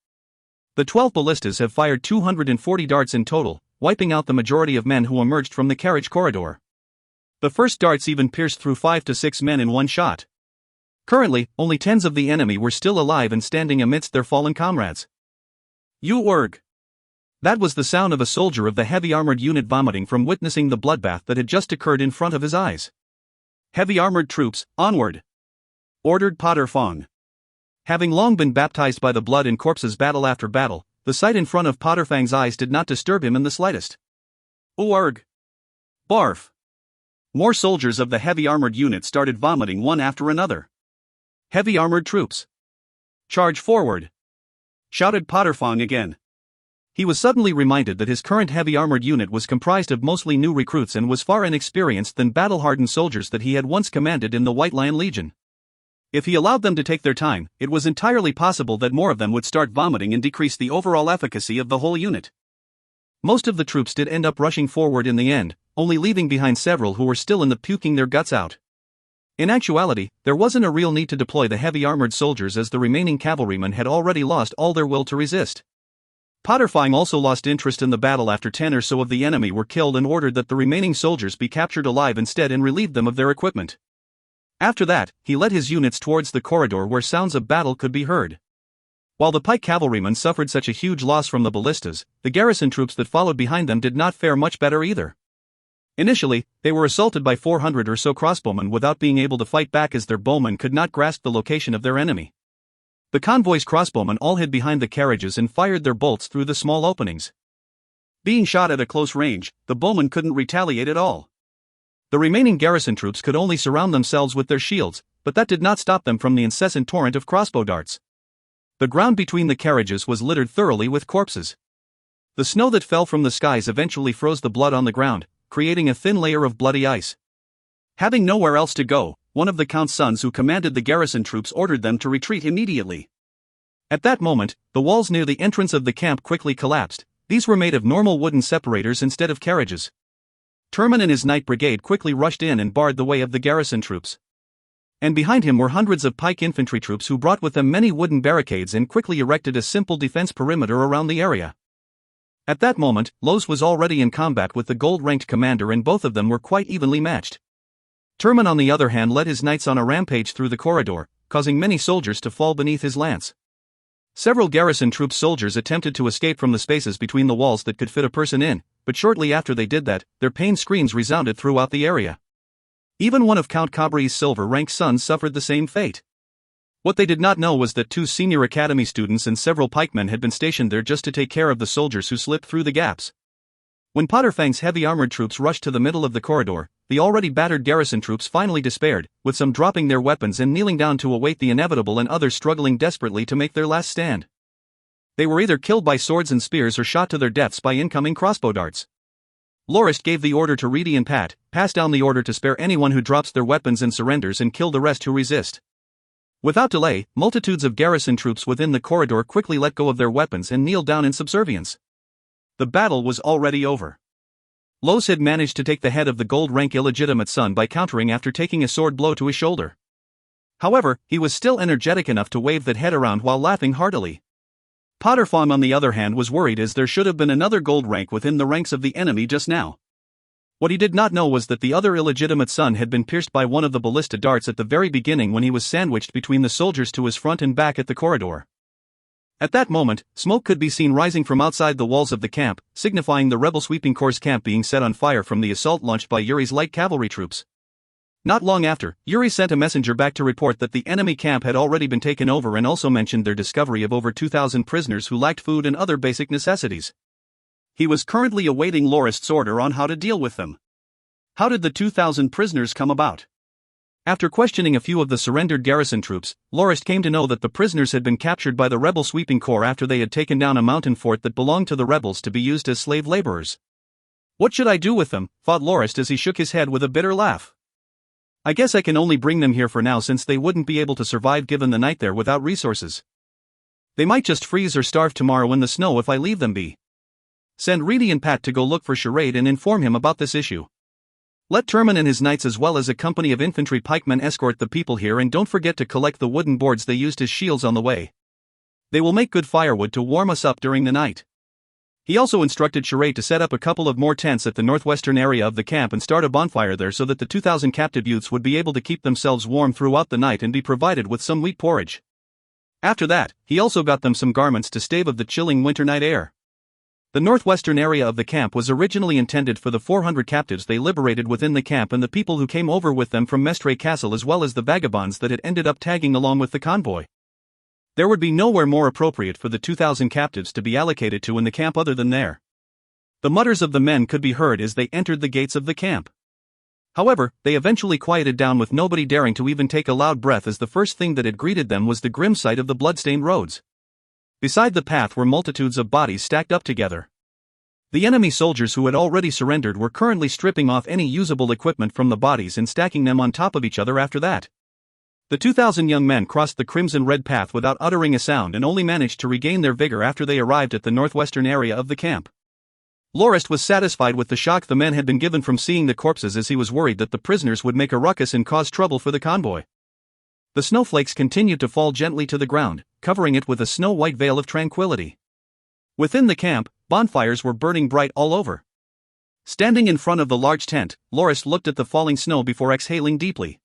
S1: The 12 ballistas have fired 240 darts in total, wiping out the majority of men who emerged from the carriage corridor. The first darts even pierced through 5 to 6 men in one shot. Currently, only tens of the enemy were still alive and standing amidst their fallen comrades. "You-erg!" That was the sound of a soldier of the heavy-armored unit vomiting from witnessing the bloodbath that had just occurred in front of his eyes. "Heavy-armored troops, onward!" ordered Potter Fong. Having long been baptized by the blood in corpses battle after battle, the sight in front of Potter Fang's eyes did not disturb him in the slightest. "Ooarg! Barf!" More soldiers of the heavy-armored unit started vomiting one after another. "Heavy-armored troops! Charge forward!" shouted Potter Fong again. He was suddenly reminded that his current heavy-armored unit was comprised of mostly new recruits and was far inexperienced than battle-hardened soldiers that he had once commanded in the White Lion Legion. If he allowed them to take their time, it was entirely possible that more of them would start vomiting and decrease the overall efficacy of the whole unit. Most of the troops did end up rushing forward in the end, only leaving behind several who were still in the puking their guts out. In actuality, there wasn't a real need to deploy the heavy-armored soldiers as the remaining cavalrymen had already lost all their will to resist. Potter Fang also lost interest in the battle after 10 or so of the enemy were killed and ordered that the remaining soldiers be captured alive instead and relieved them of their equipment. After that, he led his units towards the corridor where sounds of battle could be heard. While the pike cavalrymen suffered such a huge loss from the ballistas, the garrison troops that followed behind them did not fare much better either. Initially, they were assaulted by 400 or so crossbowmen without being able to fight back as their bowmen could not grasp the location of their enemy. The convoy's crossbowmen all hid behind the carriages and fired their bolts through the small openings. Being shot at a close range, the bowmen couldn't retaliate at all. The remaining garrison troops could only surround themselves with their shields, but that did not stop them from the incessant torrent of crossbow darts. The ground between the carriages was littered thoroughly with corpses. The snow that fell from the skies eventually froze the blood on the ground, creating a thin layer of bloody ice. Having nowhere else to go, one of the Count's sons who commanded the garrison troops ordered them to retreat immediately. At that moment, the walls near the entrance of the camp quickly collapsed. These were made of normal wooden separators instead of carriages. Turman and his knight brigade quickly rushed in and barred the way of the garrison troops. And behind him were hundreds of pike infantry troops who brought with them many wooden barricades and quickly erected a simple defense perimeter around the area. At that moment, Los was already in combat with the gold-ranked commander and both of them were quite evenly matched. Turman on the other hand led his knights on a rampage through the corridor, causing many soldiers to fall beneath his lance. Several garrison troops soldiers attempted to escape from the spaces between the walls that could fit a person in, but shortly after they did that, their pain screams resounded throughout the area. Even one of Count Cabri's silver-ranked sons suffered the same fate. What they did not know was that 2 senior academy students and several pikemen had been stationed there just to take care of the soldiers who slipped through the gaps. When Potterfang's heavy armored troops rushed to the middle of the corridor, the already battered garrison troops finally despaired, with some dropping their weapons and kneeling down to await the inevitable and others struggling desperately to make their last stand. They were either killed by swords and spears or shot to their deaths by incoming crossbow darts. Lorist gave the order to Reedy and Pat, pass down the order to spare anyone who drops their weapons and surrenders and kill the rest who resist. Without delay, multitudes of garrison troops within the corridor quickly let go of their weapons and kneeled down in subservience. The battle was already over. Los had managed to take the head of the gold-rank illegitimate son by countering after taking a sword blow to his shoulder. However, he was still energetic enough to wave that head around while laughing heartily. Potterfang on the other hand was worried as there should have been another gold rank within the ranks of the enemy just now. What he did not know was that the other illegitimate son had been pierced by one of the ballista darts at the very beginning when he was sandwiched between the soldiers to his front and back at the corridor. At that moment, smoke could be seen rising from outside the walls of the camp, signifying the rebel sweeping corps' camp being set on fire from the assault launched by Yuri's light cavalry troops. Not long after, Yuri sent a messenger back to report that the enemy camp had already been taken over and also mentioned their discovery of over 2,000 prisoners who lacked food and other basic necessities. He was currently awaiting Lorist's order on how to deal with them. How did the 2,000 prisoners come about? After questioning a few of the surrendered garrison troops, Lorist came to know that the prisoners had been captured by the rebel sweeping corps after they had taken down a mountain fort that belonged to the rebels to be used as slave laborers. What should I do with them? Thought Lorist as he shook his head with a bitter laugh. I guess I can only bring them here for now since they wouldn't be able to survive given the night there without resources. They might just freeze or starve tomorrow in the snow if I leave them be. Send Reedy and Pat to go look for Charade and inform him about this issue. Let Turman and his knights as well as a company of infantry pikemen escort the people here and don't forget to collect the wooden boards they used as shields on the way. They will make good firewood to warm us up during the night. He also instructed Charade to set up a couple of more tents at the northwestern area of the camp and start a bonfire there so that the 2,000 captive youths would be able to keep themselves warm throughout the night and be provided with some wheat porridge. After that, he also got them some garments to stave off the chilling winter night air. The northwestern area of the camp was originally intended for the 400 captives they liberated within the camp and the people who came over with them from Mestre Castle as well as the vagabonds that had ended up tagging along with the convoy. There would be nowhere more appropriate for the 2,000 captives to be allocated to in the camp other than there. The mutters of the men could be heard as they entered the gates of the camp. However, they eventually quieted down with nobody daring to even take a loud breath as the first thing that had greeted them was the grim sight of the blood-stained roads. Beside the path were multitudes of bodies stacked up together. The enemy soldiers who had already surrendered were currently stripping off any usable equipment from the bodies and stacking them on top of each other after that. The 2,000 young men crossed the crimson-red path without uttering a sound and only managed to regain their vigor after they arrived at the northwestern area of the camp. Lorist was satisfied with the shock the men had been given from seeing the corpses as he was worried that the prisoners would make a ruckus and cause trouble for the convoy. The snowflakes continued to fall gently to the ground, covering it with a snow-white veil of tranquility. Within the camp, bonfires were burning bright all over. Standing in front of the large tent, Lorist looked at the falling snow before exhaling deeply.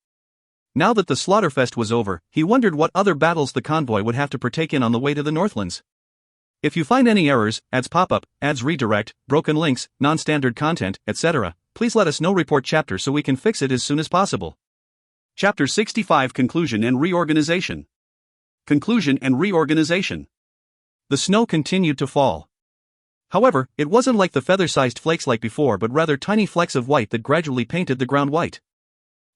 S1: Now that the Slaughterfest was over, he wondered what other battles the convoy would have to partake in on the way to the Northlands. If you find any errors, ads pop up, ads redirect, broken links, non-standard content, etc., please let us know. Report chapter so we can fix it as soon as possible. Chapter 65 Conclusion and Reorganization. Conclusion and Reorganization. The snow continued to fall. However, it wasn't like the feather-sized flakes like before, but rather tiny flecks of white that gradually painted the ground white.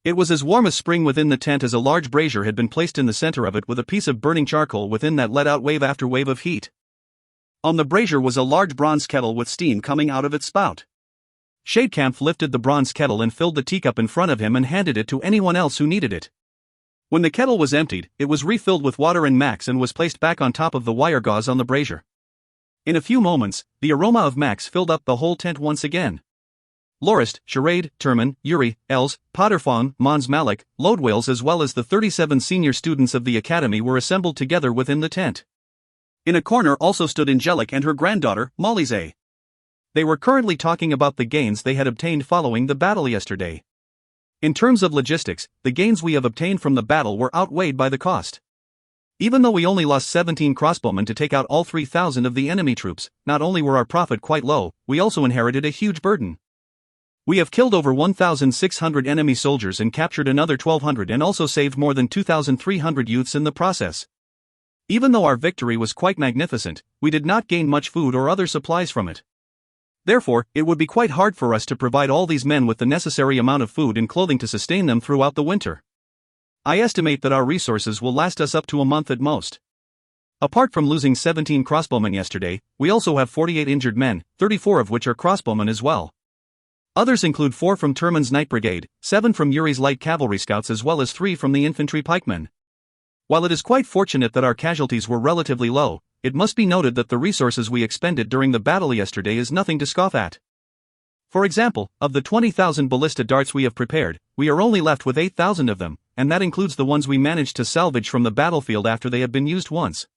S1: It was as warm as spring within the tent, as a large brazier had been placed in the center of it with a piece of burning charcoal within that let out wave after wave of heat. On the brazier was a large bronze kettle with steam coming out of its spout. Shadecamp lifted the bronze kettle and filled the teacup in front of him and handed it to anyone else who needed it. When the kettle was emptied, it was refilled with water and Max and was placed back on top of the wire gauze on the brazier. In a few moments, the aroma of Max filled up the whole tent once again. Lorist, Charade, Turman, Yuri, Els, Potterfawn, Mons Malik, Lodewales, as well as the 37 senior students of the academy were assembled together within the tent. In a corner also stood Angelic and her granddaughter, Mollyze. They were currently talking about the gains they had obtained following the battle yesterday. In terms of logistics, the gains we have obtained from the battle were outweighed by the cost. Even though we only lost 17 crossbowmen to take out all 3,000 of the enemy troops, not only were our profit quite low, we also inherited a huge burden. We have killed over 1,600 enemy soldiers and captured another 1,200 and also saved more than 2,300 youths in the process. Even though our victory was quite magnificent, we did not gain much food or other supplies from it. Therefore, it would be quite hard for us to provide all these men with the necessary amount of food and clothing to sustain them throughout the winter. I estimate that our resources will last us up to a month at most. Apart from losing 17 crossbowmen yesterday, we also have 48 injured men, 34 of which are crossbowmen as well. Others include 4 from Turman's Night Brigade, 7 from Yuri's Light Cavalry Scouts, as well as 3 from the infantry pikemen. While it is quite fortunate that our casualties were relatively low, it must be noted that the resources we expended during the battle yesterday is nothing to scoff at. For example, of the 20,000 ballista darts we have prepared, we are only left with 8,000 of them, and that includes the ones we managed to salvage from the battlefield after they had been used once.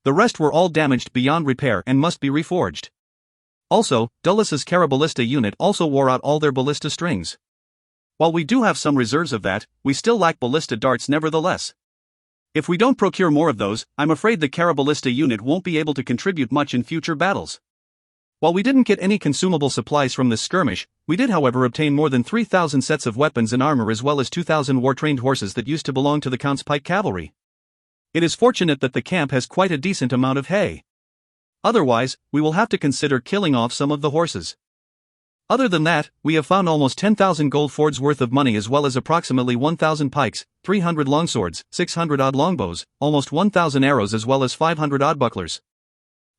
S1: The rest were all damaged beyond repair and must be reforged. Also, Dullus's Caraballista unit also wore out all their ballista strings. While we do have some reserves of that, we still lack ballista darts nevertheless. If we don't procure more of those, I'm afraid the Caraballista unit won't be able to contribute much in future battles. While we didn't get any consumable supplies from this skirmish, we did however obtain more than 3,000 sets of weapons and armor, as well as 2,000 war-trained horses that used to belong to the Count's pike cavalry. It is fortunate that the camp has quite a decent amount of hay. Otherwise, we will have to consider killing off some of the horses. Other than that, we have found almost 10,000 gold fords worth of money, as well as approximately 1,000 pikes, 300 longswords, 600 odd longbows, almost 1,000 arrows, as well as 500 odd bucklers.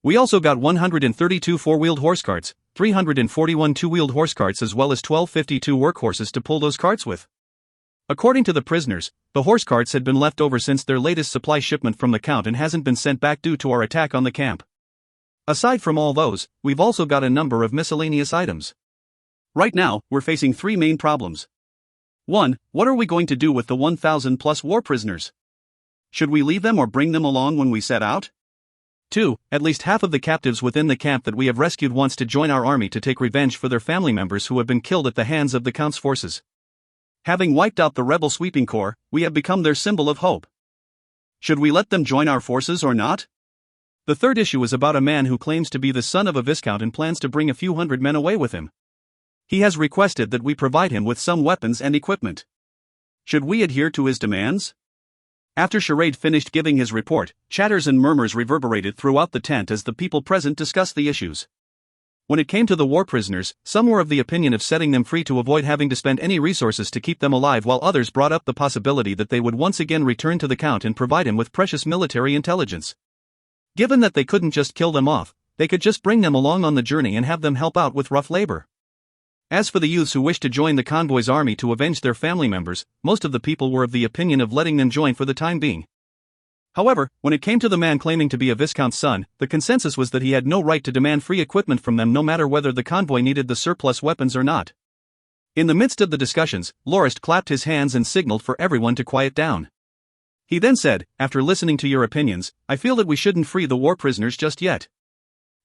S1: We also got 132 four-wheeled horse carts, 341 two-wheeled horse carts, as well as 1,252 workhorses to pull those carts with. According to the prisoners, the horse carts had been left over since their latest supply shipment from the Count and hasn't been sent back due to our attack on the camp. Aside from all those, we've also got a number of miscellaneous items. Right now, we're facing 3 main problems. 1. What are we going to do with the 1,000 plus war prisoners? Should we leave them or bring them along when we set out? 2. At least half of the captives within the camp that we have rescued wants to join our army to take revenge for their family members who have been killed at the hands of the Count's forces. Having wiped out the rebel sweeping corps, we have become their symbol of hope. Should we let them join our forces or not? The third issue is about a man who claims to be the son of a viscount and plans to bring a few hundred men away with him. He has requested that we provide him with some weapons and equipment. Should we adhere to his demands? After Charade finished giving his report, chatters and murmurs reverberated throughout the tent as the people present discussed the issues. When it came to the war prisoners, some were of the opinion of setting them free to avoid having to spend any resources to keep them alive, while others brought up the possibility that they would once again return to the Count and provide him with precious military intelligence. Given that they couldn't just kill them off, they could just bring them along on the journey and have them help out with rough labor. As for the youths who wished to join the convoy's army to avenge their family members, most of the people were of the opinion of letting them join for the time being. However, when it came to the man claiming to be a viscount's son, the consensus was that he had no right to demand free equipment from them, no matter whether the convoy needed the surplus weapons or not. In the midst of the discussions, Lorist clapped his hands and signaled for everyone to quiet down. He then said, "After listening to your opinions, I feel that we shouldn't free the war prisoners just yet.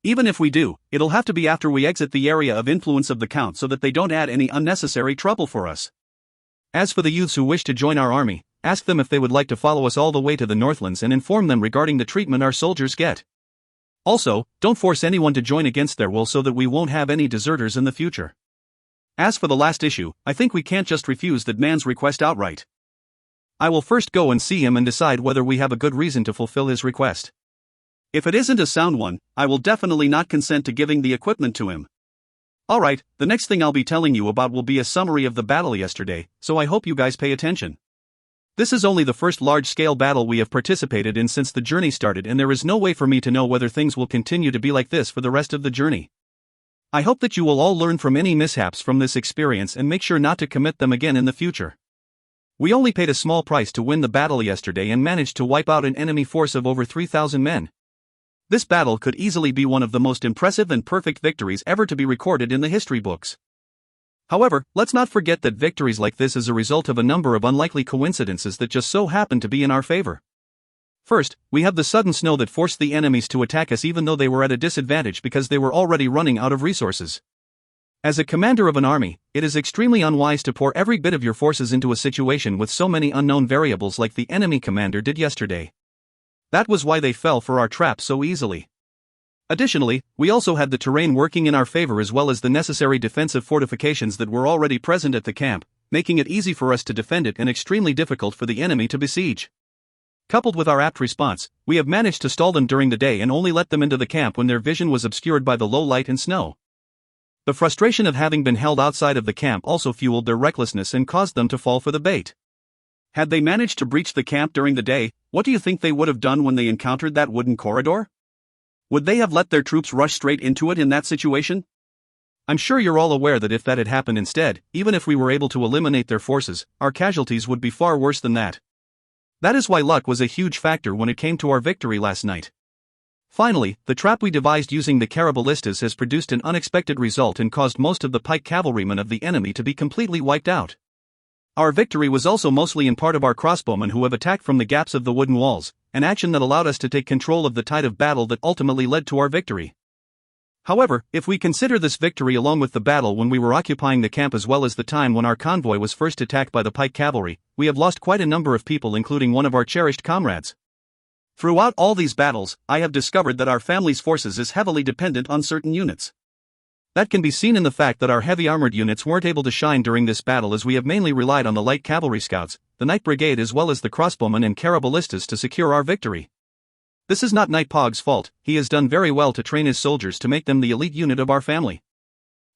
S1: Even if we do, it'll have to be after we exit the area of influence of the Count so that they don't add any unnecessary trouble for us. As for the youths who wish to join our army, ask them if they would like to follow us all the way to the Northlands and inform them regarding the treatment our soldiers get. Also, don't force anyone to join against their will so that we won't have any deserters in the future. As for the last issue, I think we can't just refuse that man's request outright. I will first go and see him and decide whether we have a good reason to fulfill his request. If it isn't a sound one, I will definitely not consent to giving the equipment to him. Alright, the next thing I'll be telling you about will be a summary of the battle yesterday, so I hope you guys pay attention. This is only the first large-scale battle we have participated in since the journey started, and there is no way for me to know whether things will continue to be like this for the rest of the journey. I hope that you will all learn from any mishaps from this experience and make sure not to commit them again in the future. We only paid a small price to win the battle yesterday and managed to wipe out an enemy force of over 3,000 men. This battle could easily be one of the most impressive and perfect victories ever to be recorded in the history books. However, let's not forget that victories like this is a result of a number of unlikely coincidences that just so happen to be in our favor. First, we have the sudden snow that forced the enemies to attack us even though they were at a disadvantage because they were already running out of resources. As a commander of an army, it is extremely unwise to pour every bit of your forces into a situation with so many unknown variables like the enemy commander did yesterday. That was why they fell for our trap so easily. Additionally, we also had the terrain working in our favor as well as the necessary defensive fortifications that were already present at the camp, making it easy for us to defend it and extremely difficult for the enemy to besiege. Coupled with our apt response, we have managed to stall them during the day and only let them into the camp when their vision was obscured by the low light and snow. The frustration of having been held outside of the camp also fueled their recklessness and caused them to fall for the bait. Had they managed to breach the camp during the day, what do you think they would have done when they encountered that wooden corridor? Would they have let their troops rush straight into it in that situation? I'm sure you're all aware that if that had happened instead, even if we were able to eliminate their forces, our casualties would be far worse than that. That is why luck was a huge factor when it came to our victory last night. Finally, the trap we devised using the Caraballistas has produced an unexpected result and caused most of the pike cavalrymen of the enemy to be completely wiped out. Our victory was also mostly in part of our crossbowmen who have attacked from the gaps of the wooden walls, an action that allowed us to take control of the tide of battle that ultimately led to our victory. However, if we consider this victory along with the battle when we were occupying the camp as well as the time when our convoy was first attacked by the pike cavalry, we have lost quite a number of people, including one of our cherished comrades. Throughout all these battles, I have discovered that our family's forces is heavily dependent on certain units. That can be seen in the fact that our heavy armored units weren't able to shine during this battle as we have mainly relied on the light cavalry scouts, the Knight Brigade as well as the crossbowmen and Caraballistas to secure our victory. This is not Knight Pog's fault, he has done very well to train his soldiers to make them the elite unit of our family.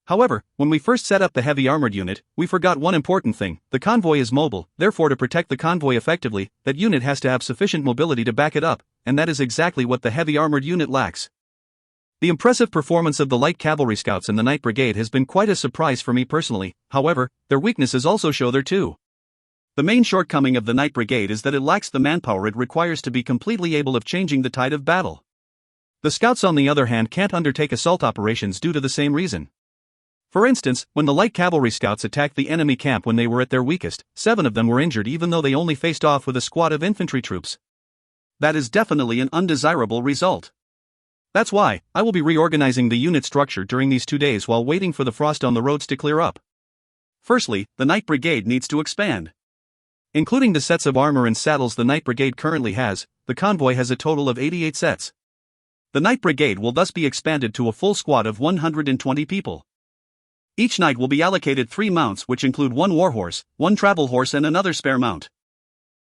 S1: However, when we first set up the heavy armored unit, we forgot one important thing: the convoy is mobile, therefore to protect the convoy effectively, that unit has to have sufficient mobility to back it up, and that is exactly what the heavy armored unit lacks. The impressive performance of the light cavalry scouts and the Knight Brigade has been quite a surprise for me personally, however, their weaknesses also show there too. The main shortcoming of the Knight Brigade is that it lacks the manpower it requires to be completely able of changing the tide of battle. The scouts on the other hand can't undertake assault operations due to the same reason. For instance, when the light cavalry scouts attacked the enemy camp when they were at their weakest, 7 of them were injured even though they only faced off with a squad of infantry troops. That is definitely an undesirable result. That's why, I will be reorganizing the unit structure during these 2 days while waiting for the frost on the roads to clear up. Firstly, the Knight Brigade needs to expand. Including the sets of armor and saddles the Knight Brigade currently has, the convoy has a total of 88 sets. The Knight Brigade will thus be expanded to a full squad of 120 people. Each knight will be allocated 3 mounts, which include 1 warhorse, 1 travel horse and another spare mount.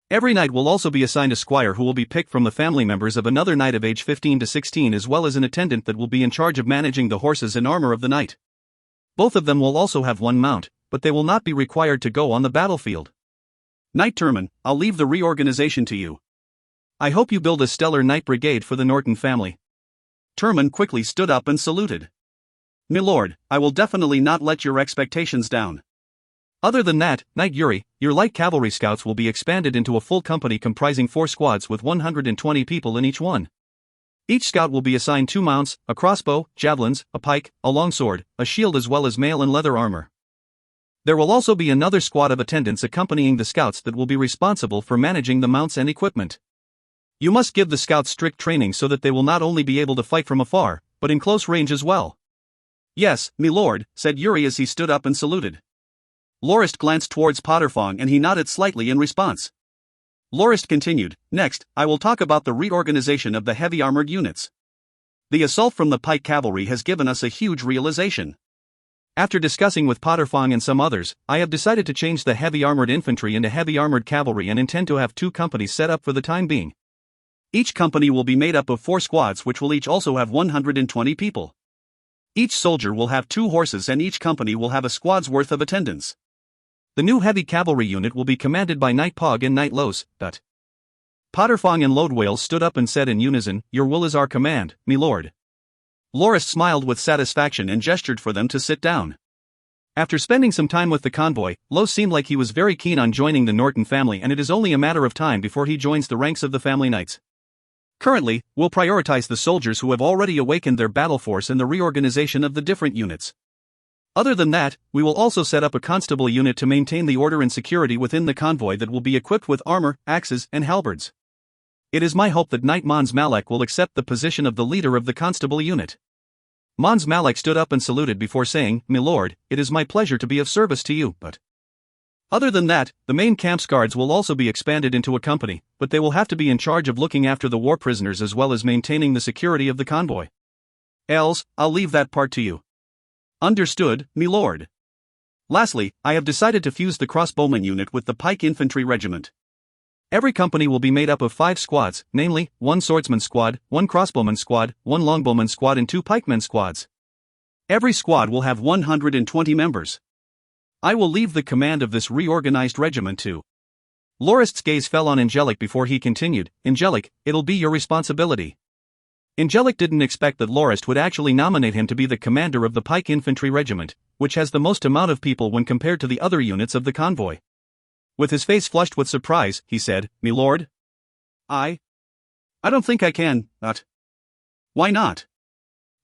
S1: Every knight will also be assigned a squire who will be picked from the family members of another knight of age 15 to 16 as well as an attendant that will be in charge of managing the horses and armor of the knight. Both of them will also have 1 mount, but they will not be required to go on the battlefield. Knight Turman, I'll leave the reorganization to you. I hope you build a stellar Knight Brigade for the Norton family. Turman quickly stood up and saluted. "Milord, I will definitely not let your expectations down. Other than that, Knight Yuri, your light cavalry scouts will be expanded into a full company comprising 4 squads with 120 people in each one. Each scout will be assigned 2 mounts, a crossbow, javelins, a pike, a longsword, a shield as well as mail and leather armor. There will also be another squad of attendants accompanying the scouts that will be responsible for managing the mounts and equipment. You must give the scouts strict training so that they will not only be able to fight from afar, but in close range as well." "Yes, milord," said Yuri as he stood up and saluted. Lorist glanced towards Potterfong and he nodded slightly in response. Lorist continued, "Next, I will talk about the reorganization of the heavy armored units. The assault from the pike cavalry has given us a huge realization. After discussing with Potterfong and some others, I have decided to change the heavy armored infantry into heavy armored cavalry and intend to have 2 companies set up for the time being. Each company will be made up of 4 squads which will each also have 120 people. Each soldier will have 2 horses and each company will have a squad's worth of attendants. The new heavy cavalry unit will be commanded by Knight Pog and Knight Los, but..." Potterfong and Lodwale stood up and said in unison, "Your will is our command, me lord." Lorist smiled with satisfaction and gestured for them to sit down. After spending some time with the convoy, Los seemed like he was very keen on joining the Norton family, and it is only a matter of time before he joins the ranks of the family knights. Currently, we'll prioritize the soldiers who have already awakened their battle force and the reorganization of the different units. Other than that, we will also set up a constable unit to maintain the order and security within the convoy that will be equipped with armor, axes, and halberds. It is my hope that Knight Mons Malek will accept the position of the leader of the constable unit." Mons Malek stood up and saluted before saying, "My lord, it is my pleasure to be of service to you, but..." Other than that, the main camp's guards will also be expanded into a company, but they will have to be in charge of looking after the war prisoners as well as maintaining the security of the convoy. Els, I'll leave that part to you. Understood, me lord. Lastly, I have decided to fuse the crossbowman unit with the pike infantry regiment. Every company will be made up of 5 squads, namely, 1 swordsman squad, 1 crossbowman squad, 1 longbowman squad and 2 pikemen squads. Every squad will have 120 members. I will leave the command of this reorganized regiment to..." Lorist's gaze fell on Angelic before he continued, "Angelic, it'll be your responsibility." Angelic didn't expect that Lorist would actually nominate him to be the commander of the pike infantry regiment, which has the most amount of people when compared to the other units of the convoy. With his face flushed with surprise, he said, "Me lord? I don't think I can, but..." "Why not?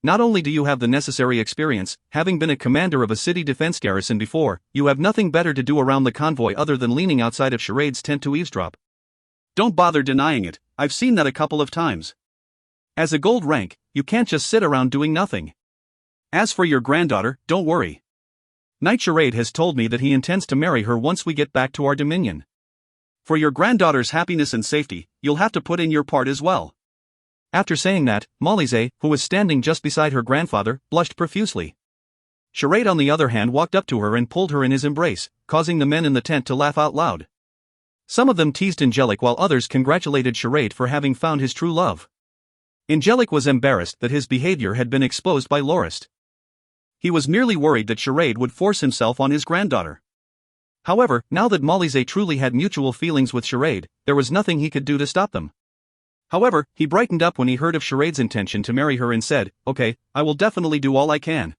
S1: Not only do you have the necessary experience, having been a commander of a city defense garrison before, you have nothing better to do around the convoy other than leaning outside of Charade's tent to eavesdrop. Don't bother denying it, I've seen that a couple of times. As a gold rank, you can't just sit around doing nothing. As for your granddaughter, don't worry. Knight Charade has told me that he intends to marry her once we get back to our dominion. For your granddaughter's happiness and safety, you'll have to put in your part as well." After saying that, Molise, who was standing just beside her grandfather, blushed profusely. Charade on the other hand walked up to her and pulled her in his embrace, causing the men in the tent to laugh out loud. Some of them teased Angelic while others congratulated Charade for having found his true love. Angelic was embarrassed that his behavior had been exposed by Lorist. He was merely worried that Charade would force himself on his granddaughter. However, now that Molise truly had mutual feelings with Charade, there was nothing he could do to stop them. However, he brightened up when he heard of Charade's intention to marry her and said, "Okay, I will definitely do all I can."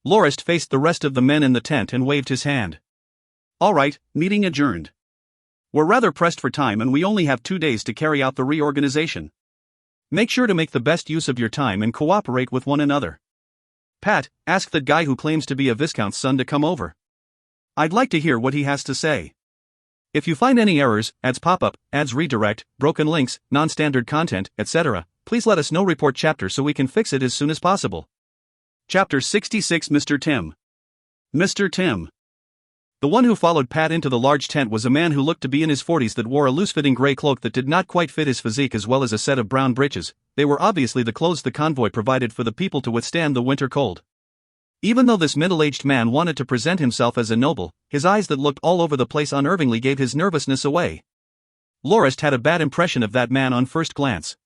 S1: Lorist faced the rest of the men in the tent and waved his hand. "All right, meeting adjourned. We're rather pressed for time and we only have 2 days to carry out the reorganization. Make sure to make the best use of your time and cooperate with one another. Pat, ask that guy who claims to be a viscount's son to come over. I'd like to hear what he has to say. If you find any errors, ads pop-up, ads redirect, broken links, non-standard content, etc., please let us know. Report chapter so we can fix it as soon as possible." Chapter 66. Mr. Tim. Mr. Tim. The one who followed Pat into the large tent was a man who looked to be in his 40s that wore a loose-fitting gray cloak that did not quite fit his physique, as well as a set of brown breeches. They were obviously the clothes the convoy provided for the people to withstand the winter cold. Even though this middle-aged man wanted to present himself as a noble, his eyes that looked all over the place unnervingly gave his nervousness away. Lorist had a bad impression of that man on first glance.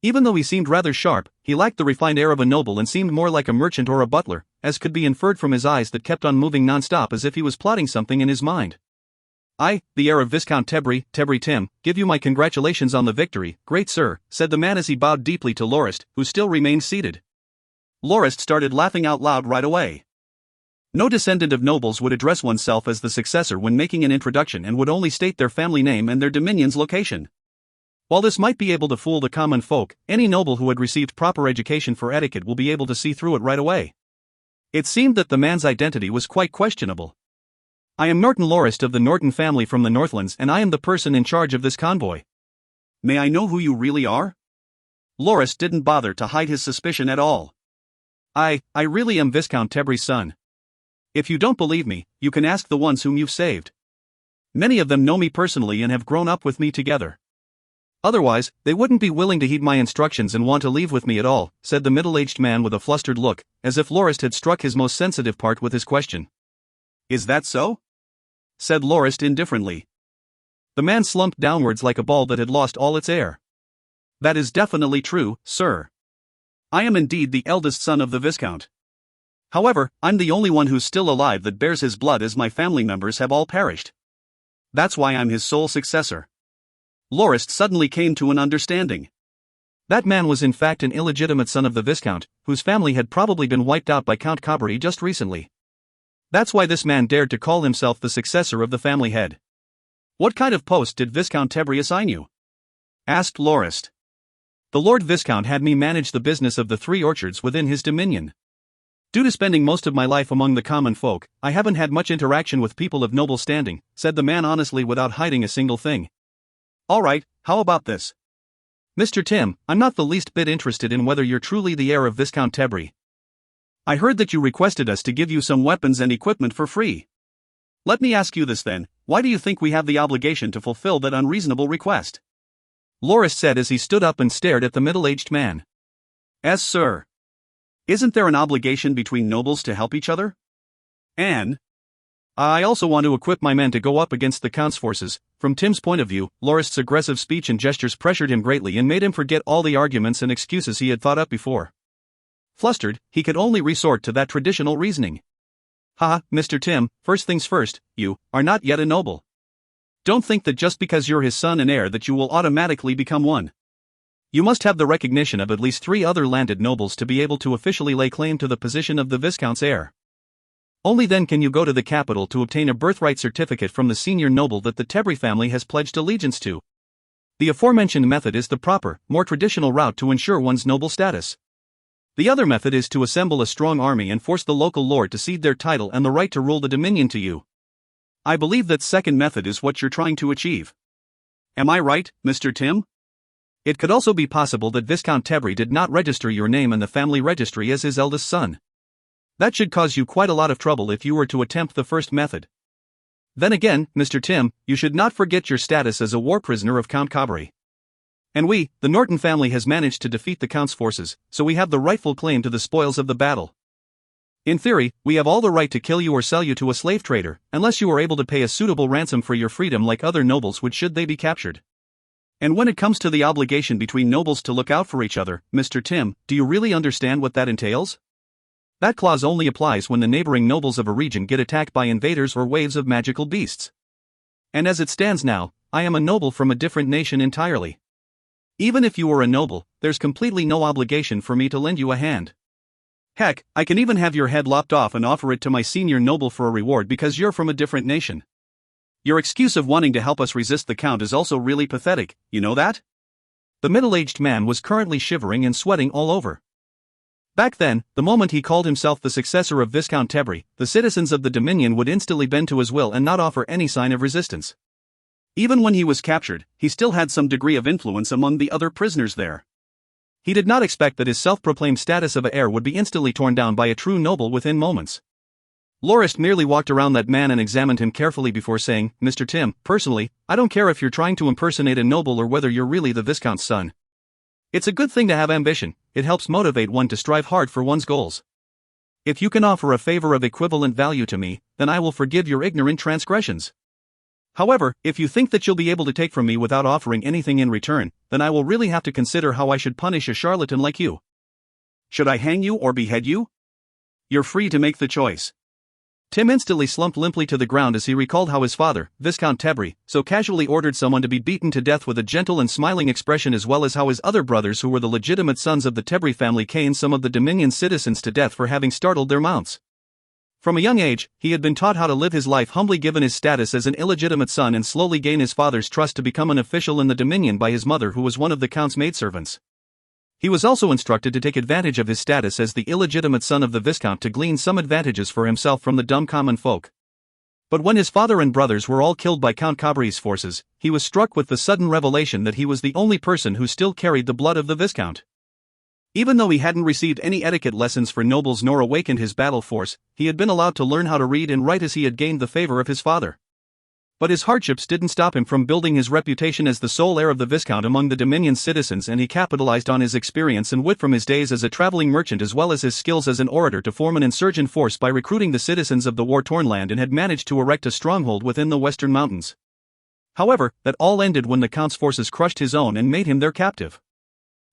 S1: Even though he seemed rather sharp, he lacked the refined air of a noble and seemed more like a merchant or a butler, as could be inferred from his eyes that kept on moving non-stop as if he was plotting something in his mind. "I, the heir of Viscount Tebri Tim, give you my congratulations on the victory, great sir," said the man as he bowed deeply to Lorist, who still remained seated. Lorist started laughing out loud right away. No descendant of nobles would address oneself as the successor when making an introduction and would only state their family name and their dominion's location. While this might be able to fool the common folk, any noble who had received proper education for etiquette will be able to see through it right away. It seemed that the man's identity was quite questionable. "I am Norton Lorist of the Norton family from the Northlands, and I am the person in charge of this convoy." "May I know who you really are?" Lorist didn't bother to hide his suspicion at all. I really am Viscount Tebri's son. If you don't believe me, you can ask the ones whom you've saved. Many of them know me personally and have grown up with me together. Otherwise, they wouldn't be willing to heed my instructions and want to leave with me at all, said the middle-aged man with a flustered look, as if Lorist had struck his most sensitive part with his question. Is that so? Said Lorist indifferently. The man slumped downwards like a ball that had lost all its air. That is definitely true, sir. I am indeed the eldest son of the Viscount. However, I'm the only one who's still alive that bears his blood, as my family members have all perished. That's why I'm his sole successor. Lorist suddenly came to an understanding. That man was in fact an illegitimate son of the Viscount, whose family had probably been wiped out by Count Caubry just recently. That's why this man dared to call himself the successor of the family head. What kind of post did Viscount Tebry assign you? Asked Lorist. The Lord Viscount had me manage the business of the 3 orchards within his dominion. Due to spending most of my life among the common folk, I haven't had much interaction with people of noble standing, said the man honestly without hiding a single thing. Alright, how about this? Mr. Tim, I'm not the least bit interested in whether you're truly the heir of Viscount Tebry. I heard that you requested us to give you some weapons and equipment for free. Let me ask you this then, why do you think we have the obligation to fulfill that unreasonable request? Lorist said as he stood up and stared at the middle-aged man. Yes, sir. Isn't there an obligation between nobles to help each other? And I also want to equip my men to go up against the Count's forces. From Tim's point of view, Lorist's aggressive speech and gestures pressured him greatly and made him forget all the arguments and excuses he had thought up before. Flustered, he could only resort to that traditional reasoning. Ha, Mr. Tim, first things first, you are not yet a noble. Don't think that just because you're his son and heir that you will automatically become one. You must have the recognition of at least 3 other landed nobles to be able to officially lay claim to the position of the Viscount's heir. Only then can you go to the capital to obtain a birthright certificate from the senior noble that the Tebry family has pledged allegiance to. The aforementioned method is the proper, more traditional route to ensure one's noble status. The other method is to assemble a strong army and force the local lord to cede their title and the right to rule the dominion to you. I believe that second method is what you're trying to achieve. Am I right, Mr. Tim? It could also be possible that Viscount Tebry did not register your name in the family registry as his eldest son. That should cause you quite a lot of trouble if you were to attempt the first method. Then again, Mr. Tim, you should not forget your status as a war prisoner of Count Caubry. And we, the Norton family, has managed to defeat the Count's forces, so we have the rightful claim to the spoils of the battle. In theory, we have all the right to kill you or sell you to a slave trader, unless you are able to pay a suitable ransom for your freedom like other nobles would should they be captured. And when it comes to the obligation between nobles to look out for each other, Mr. Tim, do you really understand what that entails? That clause only applies when the neighboring nobles of a region get attacked by invaders or waves of magical beasts. And as it stands now, I am a noble from a different nation entirely. Even if you were a noble, there's completely no obligation for me to lend you a hand. Heck, I can even have your head lopped off and offer it to my senior noble for a reward because you're from a different nation. Your excuse of wanting to help us resist the Count is also really pathetic, you know that? The middle-aged man was currently shivering and sweating all over. Back then, the moment he called himself the successor of Viscount Tebry, the citizens of the Dominion would instantly bend to his will and not offer any sign of resistance. Even when he was captured, he still had some degree of influence among the other prisoners there. He did not expect that his self-proclaimed status of a heir would be instantly torn down by a true noble within moments. Lorist merely walked around that man and examined him carefully before saying, Mr. Tim, personally, I don't care if you're trying to impersonate a noble or whether you're really the Viscount's son. It's a good thing to have ambition, it helps motivate one to strive hard for one's goals. If you can offer a favor of equivalent value to me, then I will forgive your ignorant transgressions. However, if you think that you'll be able to take from me without offering anything in return, then I will really have to consider how I should punish a charlatan like you. Should I hang you or behead you? You're free to make the choice. Tim instantly slumped limply to the ground as he recalled how his father, Viscount Tebry, so casually ordered someone to be beaten to death with a gentle and smiling expression, as well as how his other brothers, who were the legitimate sons of the Tebry family, caned some of the Dominion citizens to death for having startled their mounts. From a young age, he had been taught how to live his life humbly given his status as an illegitimate son and slowly gain his father's trust to become an official in the Dominion by his mother, who was one of the Count's maidservants. He was also instructed to take advantage of his status as the illegitimate son of the Viscount to glean some advantages for himself from the dumb common folk. But when his father and brothers were all killed by Count Caubry's forces, he was struck with the sudden revelation that he was the only person who still carried the blood of the Viscount. Even though he hadn't received any etiquette lessons for nobles nor awakened his battle force, he had been allowed to learn how to read and write as he had gained the favor of his father. But his hardships didn't stop him from building his reputation as the sole heir of the Viscount among the Dominion's citizens, and he capitalized on his experience and wit from his days as a traveling merchant as well as his skills as an orator to form an insurgent force by recruiting the citizens of the war-torn land, and had managed to erect a stronghold within the western mountains. However, that all ended when the Count's forces crushed his own and made him their captive.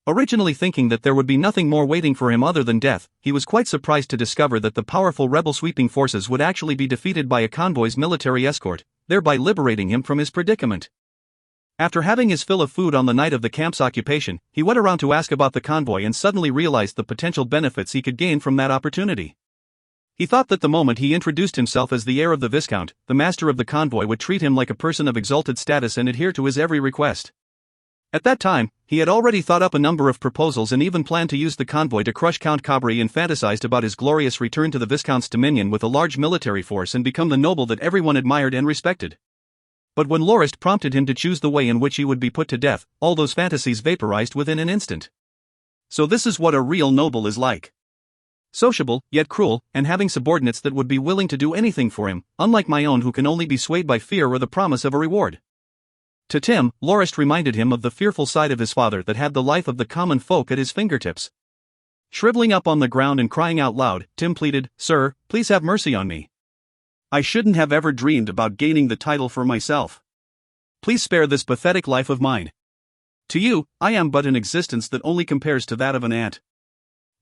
S1: Originally thinking that there would be nothing more waiting for him other than death, he was quite surprised to discover that the powerful rebel sweeping forces would actually be defeated by a convoy's military escort, thereby liberating him from his predicament. After having his fill of food on the night of the camp's occupation, he went around to ask about the convoy and suddenly realized the potential benefits he could gain from that opportunity. He thought that the moment he introduced himself as the heir of the Viscount, the master of the convoy would treat him like a person of exalted status and adhere to his every request. At that time, he had already thought up a number of proposals and even planned to use the convoy to crush Count Cabri, and fantasized about his glorious return to the Viscount's dominion with a large military force and become the noble that everyone admired and respected. But when Lorist prompted him to choose the way in which he would be put to death, all those fantasies vaporized within an instant. So this is what a real noble is like. Sociable, yet cruel, and having subordinates that would be willing to do anything for him, unlike my own who can only be swayed by fear or the promise of a reward. To Tim, Lorist reminded him of the fearful side of his father that had the life of the common folk at his fingertips. Shriveling up on the ground and crying out loud, Tim pleaded, "Sir, please have mercy on me. I shouldn't have ever dreamed about gaining the title for myself. Please spare this pathetic life of mine. To you, I am but an existence that only compares to that of an ant.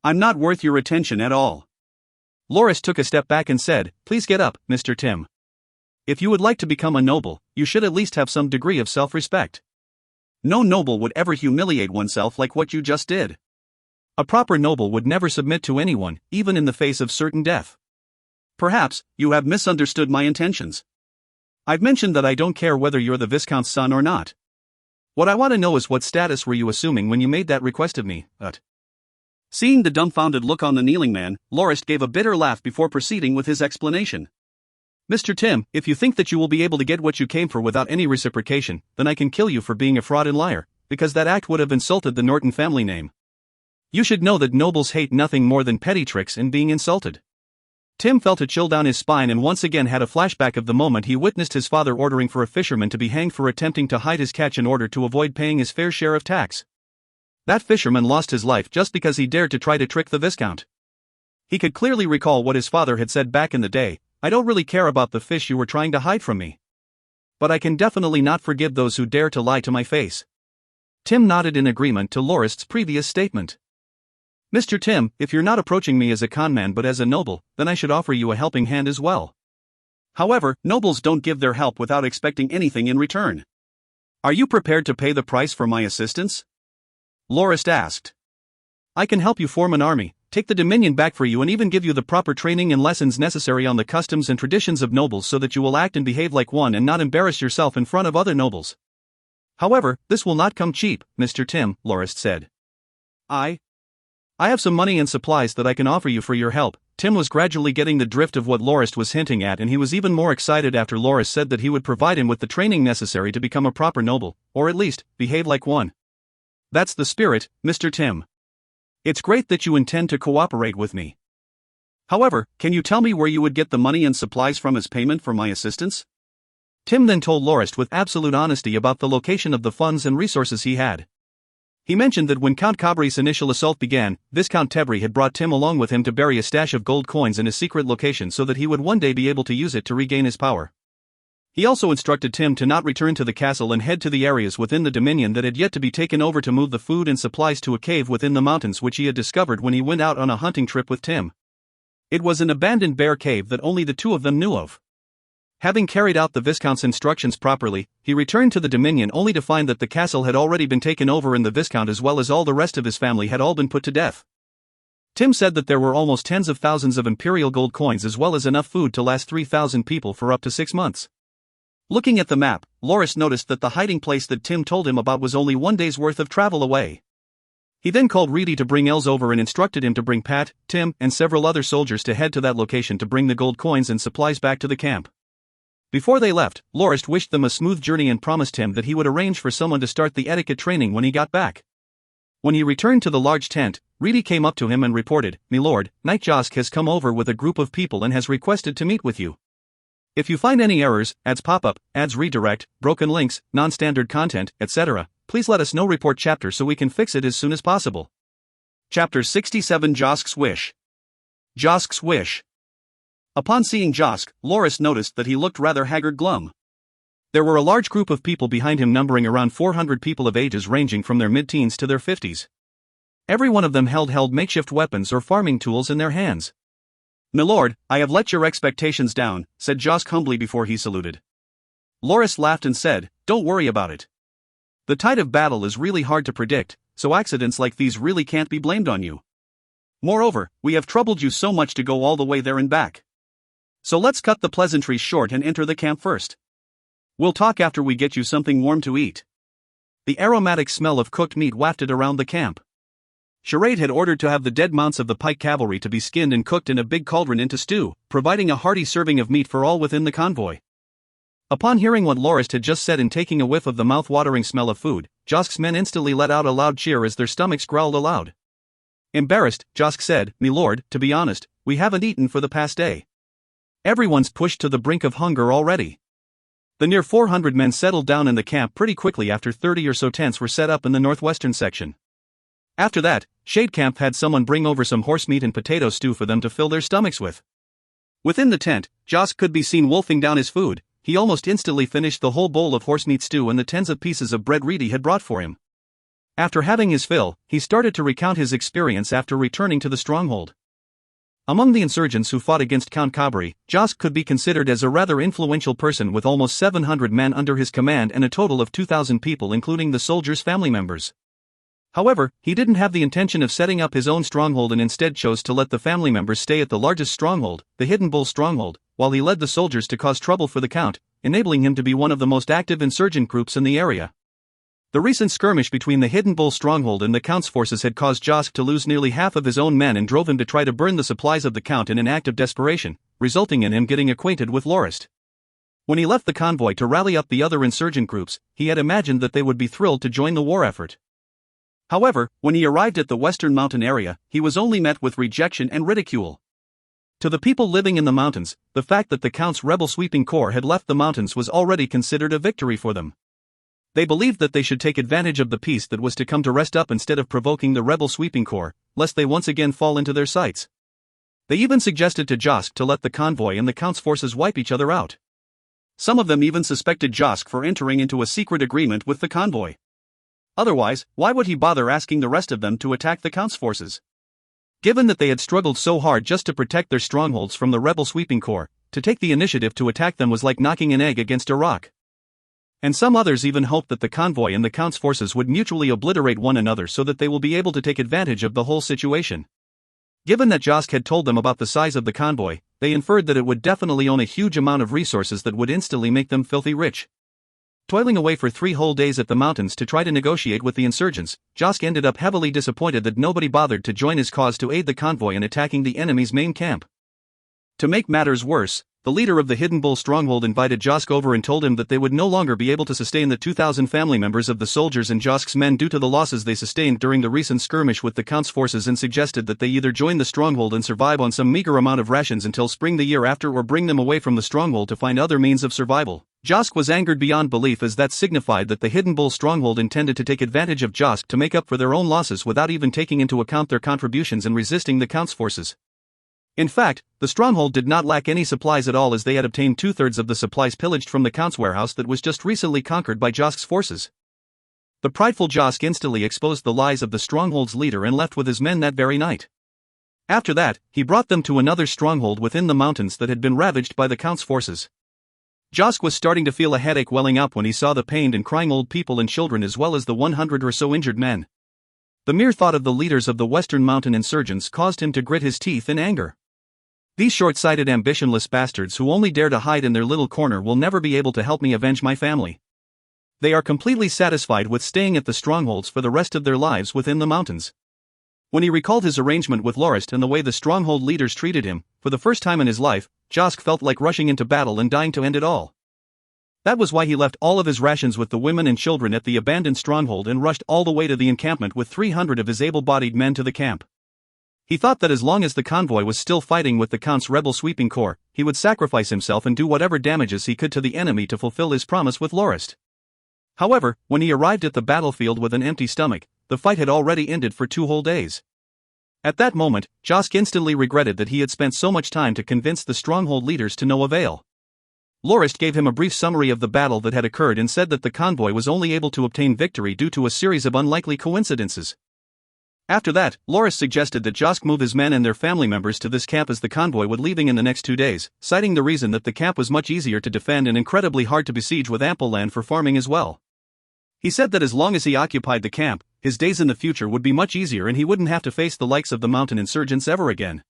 S1: I'm not worth your attention at all." Lorist took a step back and said, "Please get up, Mr. Tim. If you would like to become a noble, you should at least have some degree of self-respect. No noble would ever humiliate oneself like what you just did. A proper noble would never submit to anyone, even in the face of certain death. Perhaps, you have misunderstood my intentions. I've mentioned that I don't care whether you're the Viscount's son or not. What I want to know is what status were you assuming when you made that request of me, Seeing the dumbfounded look on the kneeling man, Lorist gave a bitter laugh before proceeding with his explanation. "Mr. Tim, if you think that you will be able to get what you came for without any reciprocation, then I can kill you for being a fraud and liar, because that act would have insulted the Norton family name. You should know that nobles hate nothing more than petty tricks and being insulted." Tim felt a chill down his spine and once again had a flashback of the moment he witnessed his father ordering for a fisherman to be hanged for attempting to hide his catch in order to avoid paying his fair share of tax. That fisherman lost his life just because he dared to try to trick the Viscount. He could clearly recall what his father had said back in the day: "I don't really care about the fish you were trying to hide from me. But I can definitely not forgive those who dare to lie to my face." Tim nodded in agreement to Lorist's previous statement. "Mr. Tim, if you're not approaching me as a conman but as a noble, then I should offer you a helping hand as well. However, nobles don't give their help without expecting anything in return. Are you prepared to pay the price for my assistance?" Lorist asked. "I can help you form an army, take the Dominion back for you, and even give you the proper training and lessons necessary on the customs and traditions of nobles so that you will act and behave like one and not embarrass yourself in front of other nobles. However, this will not come cheap, Mr. Tim," Lorist said. I have some money and supplies that I can offer you for your help." Tim was gradually getting the drift of what Lorist was hinting at, and he was even more excited after Lorist said that he would provide him with the training necessary to become a proper noble, or at least, behave like one. "That's the spirit, Mr. Tim. It's great that you intend to cooperate with me. However, can you tell me where you would get the money and supplies from as payment for my assistance?" Tim then told Lorist with absolute honesty about the location of the funds and resources he had. He mentioned that when Count Cabri's initial assault began, Viscount Tebri had brought Tim along with him to bury a stash of gold coins in a secret location so that he would one day be able to use it to regain his power. He also instructed Tim to not return to the castle and head to the areas within the Dominion that had yet to be taken over to move the food and supplies to a cave within the mountains which he had discovered when he went out on a hunting trip with Tim. It was an abandoned bear cave that only the two of them knew of. Having carried out the Viscount's instructions properly, he returned to the Dominion only to find that the castle had already been taken over and the Viscount as well as all the rest of his family had all been put to death. Tim said that there were almost tens of thousands of imperial gold coins as well as enough food to last 3,000 people for up to 6 months. Looking at the map, Lorist noticed that the hiding place that Tim told him about was only 1 day's worth of travel away. He then called Reedy to bring Els over and instructed him to bring Pat, Tim, and several other soldiers to head to that location to bring the gold coins and supplies back to the camp. Before they left, Lorist wished them a smooth journey and promised him that he would arrange for someone to start the etiquette training when he got back. When he returned to the large tent, Reedy came up to him and reported, "Milord, Knight Josk has come over with a group of people and has requested to meet with you. If you find any errors, ads pop up, ads redirect, broken links, non-standard content, etc., please let us know. Report chapter so we can fix it as soon as possible." Chapter 67 Josk's Wish. Josk's Wish. Upon seeing Josk, Lorist noticed that he looked rather haggard glum. There were a large group of people behind him, numbering around 400 people of ages ranging from their mid-teens to their 50s. Every one of them held makeshift weapons or farming tools in their hands. "Milord, I have let your expectations down," said Josk humbly before he saluted. Lorist laughed and said, "Don't worry about it. The tide of battle is really hard to predict, so accidents like these really can't be blamed on you. Moreover, we have troubled you so much to go all the way there and back. So let's cut the pleasantries short and enter the camp first. We'll talk after we get you something warm to eat." The aromatic smell of cooked meat wafted around the camp. Charade had ordered to have the dead mounts of the pike cavalry to be skinned and cooked in a big cauldron into stew, providing a hearty serving of meat for all within the convoy. Upon hearing what Lorist had just said and taking a whiff of the mouth-watering smell of food, Josk's men instantly let out a loud cheer as their stomachs growled aloud. Embarrassed, Josk said, "Milord, to be honest, we haven't eaten for the past day. Everyone's pushed to the brink of hunger already." The near 400 men settled down in the camp pretty quickly after 30 or so tents were set up in the northwestern section. After that, Shade Camp had someone bring over some horse meat and potato stew for them to fill their stomachs with. Within the tent, Josk could be seen wolfing down his food. He almost instantly finished the whole bowl of horsemeat stew and the tens of pieces of bread Reedy had brought for him. After having his fill, he started to recount his experience after returning to the stronghold. Among the insurgents who fought against Count Cabri, Josk could be considered as a rather influential person with almost 700 men under his command and a total of 2,000 people including the soldiers' family members. However, he didn't have the intention of setting up his own stronghold and instead chose to let the family members stay at the largest stronghold, the Hidden Bull stronghold, while he led the soldiers to cause trouble for the Count, enabling him to be one of the most active insurgent groups in the area. The recent skirmish between the Hidden Bull stronghold and the Count's forces had caused Josk to lose nearly half of his own men and drove him to try to burn the supplies of the Count in an act of desperation, resulting in him getting acquainted with Lorist. When he left the convoy to rally up the other insurgent groups, he had imagined that they would be thrilled to join the war effort. However, when he arrived at the western mountain area, he was only met with rejection and ridicule. To the people living in the mountains, the fact that the Count's rebel sweeping corps had left the mountains was already considered a victory for them. They believed that they should take advantage of the peace that was to come to rest up instead of provoking the rebel sweeping corps, lest they once again fall into their sights. They even suggested to Josk to let the convoy and the Count's forces wipe each other out. Some of them even suspected Josk for entering into a secret agreement with the convoy. Otherwise, why would he bother asking the rest of them to attack the Count's forces? Given that they had struggled so hard just to protect their strongholds from the rebel sweeping corps, to take the initiative to attack them was like knocking an egg against a rock. And some others even hoped that the convoy and the Count's forces would mutually obliterate one another so that they will be able to take advantage of the whole situation. Given that Josk had told them about the size of the convoy, they inferred that it would definitely own a huge amount of resources that would instantly make them filthy rich. Toiling away for 3 whole days at the mountains to try to negotiate with the insurgents, Josk ended up heavily disappointed that nobody bothered to join his cause to aid the convoy in attacking the enemy's main camp. To make matters worse, the leader of the Hidden Bull stronghold invited Josk over and told him that they would no longer be able to sustain the 2,000 family members of the soldiers and Josk's men due to the losses they sustained during the recent skirmish with the Count's forces, and suggested that they either join the stronghold and survive on some meager amount of rations until spring the year after or bring them away from the stronghold to find other means of survival. Josk was angered beyond belief, as that signified that the Hidden Bull stronghold intended to take advantage of Josk to make up for their own losses without even taking into account their contributions in resisting the Count's forces. In fact, the stronghold did not lack any supplies at all, as they had obtained 2/3 of the supplies pillaged from the Count's warehouse that was just recently conquered by Josk's forces. The prideful Josk instantly exposed the lies of the stronghold's leader and left with his men that very night. After that, he brought them to another stronghold within the mountains that had been ravaged by the Count's forces. Josk was starting to feel a headache welling up when he saw the pained and crying old people and children as well as the 100 or so injured men. The mere thought of the leaders of the Western Mountain insurgents caused him to grit his teeth in anger. These short-sighted, ambitionless bastards who only dare to hide in their little corner will never be able to help me avenge my family. They are completely satisfied with staying at the strongholds for the rest of their lives within the mountains. When he recalled his arrangement with Lorist and the way the stronghold leaders treated him, for the first time in his life, Josk felt like rushing into battle and dying to end it all. That was why he left all of his rations with the women and children at the abandoned stronghold and rushed all the way to the encampment with 300 of his able-bodied men to the camp. He thought that as long as the convoy was still fighting with the Count's rebel sweeping corps, he would sacrifice himself and do whatever damages he could to the enemy to fulfill his promise with Lorist. However, when he arrived at the battlefield with an empty stomach, the fight had already ended for 2 whole days. At that moment, Josk instantly regretted that he had spent so much time to convince the stronghold leaders to no avail. Lorist gave him a brief summary of the battle that had occurred and said that the convoy was only able to obtain victory due to a series of unlikely coincidences. After that, Lorist suggested that Josk move his men and their family members to this camp as the convoy would leaving in the next 2 days, citing the reason that the camp was much easier to defend and incredibly hard to besiege with ample land for farming as well. He said that as long as he occupied the camp, his days in the future would be much easier and he wouldn't have to face the likes of the mountain insurgents ever again.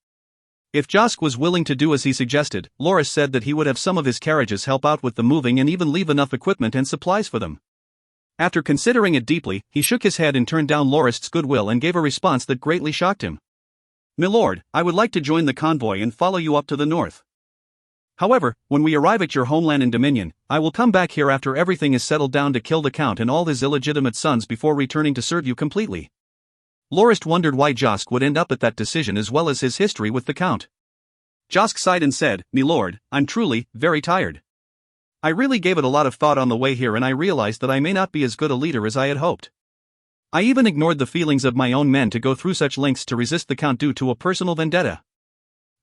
S1: If Josk was willing to do as he suggested, Lorist said that he would have some of his carriages help out with the moving and even leave enough equipment and supplies for them. After considering it deeply, he shook his head and turned down Lorist's goodwill and gave a response that greatly shocked him. "Milord, I would like to join the convoy and follow you up to the north. However, when we arrive at your homeland and dominion, I will come back here after everything is settled down to kill the Count and all his illegitimate sons before returning to serve you completely." Lorist wondered why Josk would end up at that decision as well as his history with the Count. Josk sighed and said, "Milord, I'm truly, very tired. I really gave it a lot of thought on the way here and I realized that I may not be as good a leader as I had hoped. I even ignored the feelings of my own men to go through such lengths to resist the Count due to a personal vendetta.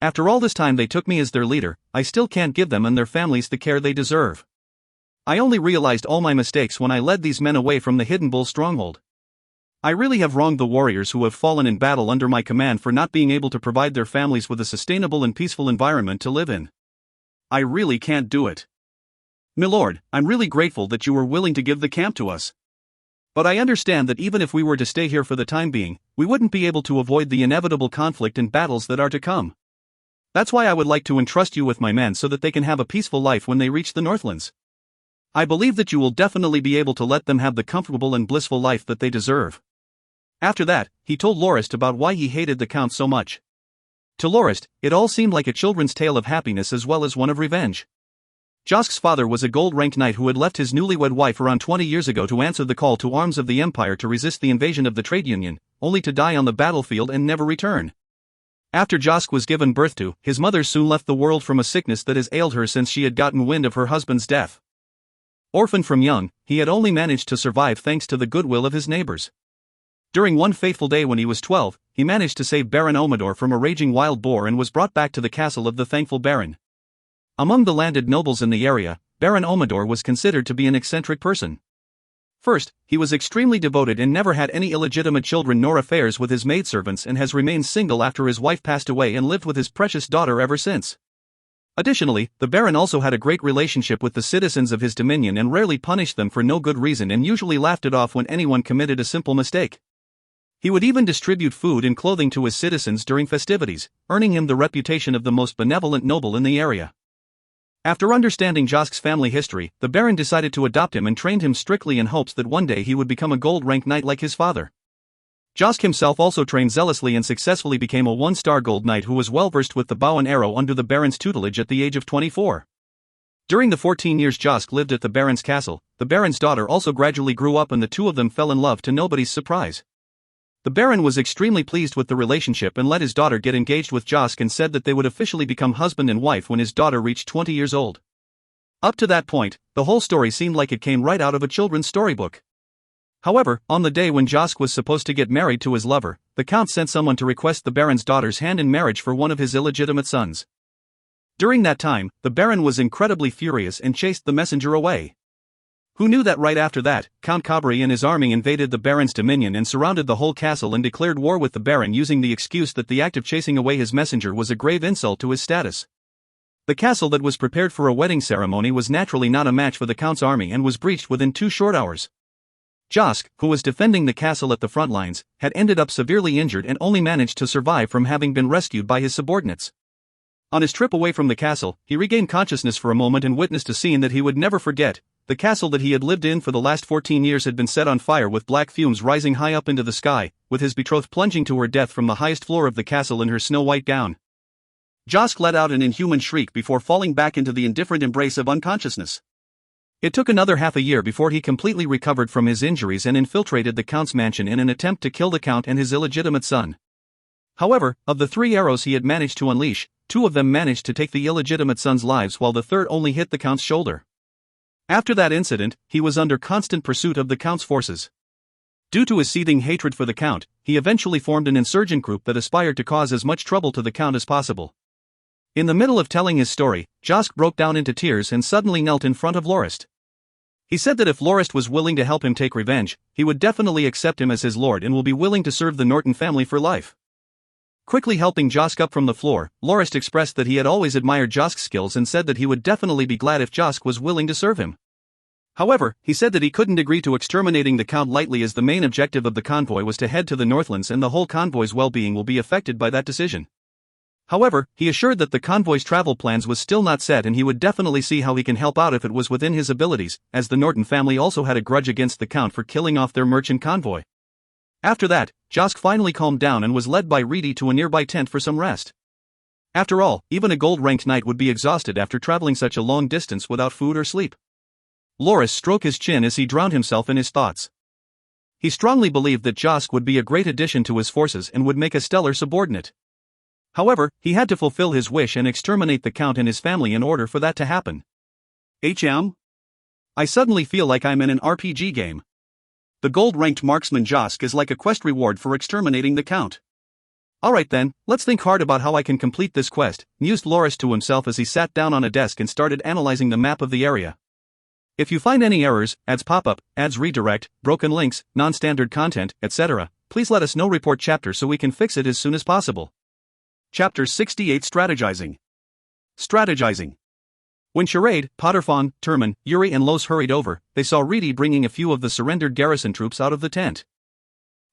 S1: After all this time they took me as their leader, I still can't give them and their families the care they deserve. I only realized all my mistakes when I led these men away from the Hidden Bull stronghold. I really have wronged the warriors who have fallen in battle under my command for not being able to provide their families with a sustainable and peaceful environment to live in. I really can't do it. Milord, I'm really grateful that you were willing to give the camp to us. But I understand that even if we were to stay here for the time being, we wouldn't be able to avoid the inevitable conflict and battles that are to come. That's why I would like to entrust you with my men so that they can have a peaceful life when they reach the Northlands. I believe that you will definitely be able to let them have the comfortable and blissful life that they deserve." After that, he told Lorist about why he hated the Count so much. To Lorist, it all seemed like a children's tale of happiness as well as one of revenge. Josk's father was a gold-ranked knight who had left his newlywed wife around 20 years ago to answer the call to arms of the Empire to resist the invasion of the trade union, only to die on the battlefield and never return. After Josk was given birth to, his mother soon left the world from a sickness that has ailed her since she had gotten wind of her husband's death. Orphaned from young, he had only managed to survive thanks to the goodwill of his neighbors. During one fateful day when he was 12, he managed to save Baron Omidor from a raging wild boar and was brought back to the castle of the thankful Baron. Among the landed nobles in the area, Baron Omidor was considered to be an eccentric person. First, he was extremely devoted and never had any illegitimate children nor affairs with his maidservants and has remained single after his wife passed away and lived with his precious daughter ever since. Additionally, the Baron also had a great relationship with the citizens of his dominion and rarely punished them for no good reason and usually laughed it off when anyone committed a simple mistake. He would even distribute food and clothing to his citizens during festivities, earning him the reputation of the most benevolent noble in the area. After understanding Josk's family history, the Baron decided to adopt him and trained him strictly in hopes that one day he would become a gold-ranked knight like his father. Josk himself also trained zealously and successfully became a 1-star gold knight who was well-versed with the bow and arrow under the Baron's tutelage at the age of 24. During the 14 years Josk lived at the Baron's castle, the Baron's daughter also gradually grew up and the two of them fell in love to nobody's surprise. The Baron was extremely pleased with the relationship and let his daughter get engaged with Josk and said that they would officially become husband and wife when his daughter reached 20 years old. Up to that point, the whole story seemed like it came right out of a children's storybook. However, on the day when Josk was supposed to get married to his lover, the Count sent someone to request the Baron's daughter's hand in marriage for one of his illegitimate sons. During that time, the Baron was incredibly furious and chased the messenger away. Who knew that right after that, Count Cabri and his army invaded the Baron's dominion and surrounded the whole castle and declared war with the Baron using the excuse that the act of chasing away his messenger was a grave insult to his status. The castle that was prepared for a wedding ceremony was naturally not a match for the Count's army and was breached within 2 short hours. Josk, who was defending the castle at the front lines, had ended up severely injured and only managed to survive from having been rescued by his subordinates. On his trip away from the castle, he regained consciousness for a moment and witnessed a scene that he would never forget. The castle that he had lived in for the last 14 years had been set on fire with black fumes rising high up into the sky, with his betrothed plunging to her death from the highest floor of the castle in her snow-white gown. Josk let out an inhuman shriek before falling back into the indifferent embrace of unconsciousness. It took another half a year before he completely recovered from his injuries and infiltrated the Count's mansion in an attempt to kill the Count and his illegitimate son. However, of the 3 arrows he had managed to unleash, 2 of them managed to take the illegitimate son's lives while the third only hit the Count's shoulder. After that incident, he was under constant pursuit of the Count's forces. Due to his seething hatred for the Count, he eventually formed an insurgent group that aspired to cause as much trouble to the Count as possible. In the middle of telling his story, Josk broke down into tears and suddenly knelt in front of Lorist. He said that if Lorist was willing to help him take revenge, he would definitely accept him as his lord and will be willing to serve the Norton family for life. Quickly helping Josk up from the floor, Lorist expressed that he had always admired Josk's skills and said that he would definitely be glad if Josk was willing to serve him. However, he said that he couldn't agree to exterminating the Count lightly as the main objective of the convoy was to head to the Northlands and the whole convoy's well-being will be affected by that decision. However, he assured that the convoy's travel plans was still not set and he would definitely see how he can help out if it was within his abilities, as the Norton family also had a grudge against the Count for killing off their merchant convoy. After that, Josk finally calmed down and was led by Reedy to a nearby tent for some rest. After all, even a gold-ranked knight would be exhausted after traveling such a long distance without food or sleep. Lorist stroked his chin as he drowned himself in his thoughts. He strongly believed that Josk would be a great addition to his forces and would make a stellar subordinate. However, he had to fulfill his wish and exterminate the Count and his family in order for that to happen. I suddenly feel like I'm in an RPG game. The gold-ranked marksman Josk is like a quest reward for exterminating the Count. Alright then, let's think hard about how I can complete this quest, mused Lorist to himself as he sat down on a desk and started analyzing the map of the area. If you find any errors, ads pop-up, ads redirect, broken links, non-standard content, etc., please let us know. Report chapter so we can fix it as soon as possible. Chapter 68 Strategizing. Strategizing. When Charade, Potterfong, Turman, Yuri and Los hurried over, they saw Reedy bringing a few of the surrendered garrison troops out of the tent.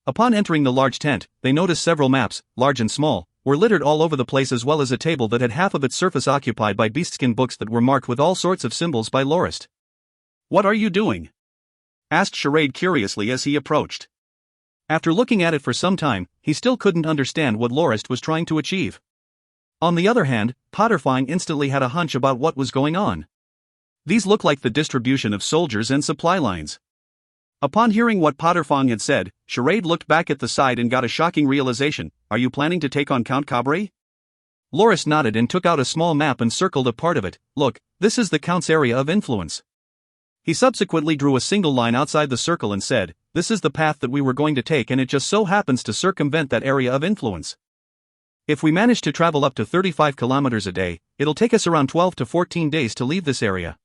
S1: Upon entering the large tent, they noticed several maps, large and small, were littered all over the place as well as a table that had half of its surface occupied by beastskin books that were marked with all sorts of symbols by Lorist. "What are you doing?" asked Charade curiously as he approached. After looking at it for some time, he still couldn't understand what Lorist was trying to achieve. On the other hand, Potterfong instantly had a hunch about what was going on. These looked like the distribution of soldiers and supply lines. Upon hearing what Potterfong had said, Charade looked back at the side and got a shocking realization. "Are you planning to take on Count Cabre?" Lorist nodded and took out a small map and circled a part of it. "Look, this is the Count's area of influence." He subsequently drew a single line outside the circle and said, "This is the path that we were going to take and it just so happens to circumvent that area of influence. If we manage to travel up to 35 kilometers a day, it'll take us around 12 to 14 days to leave this area.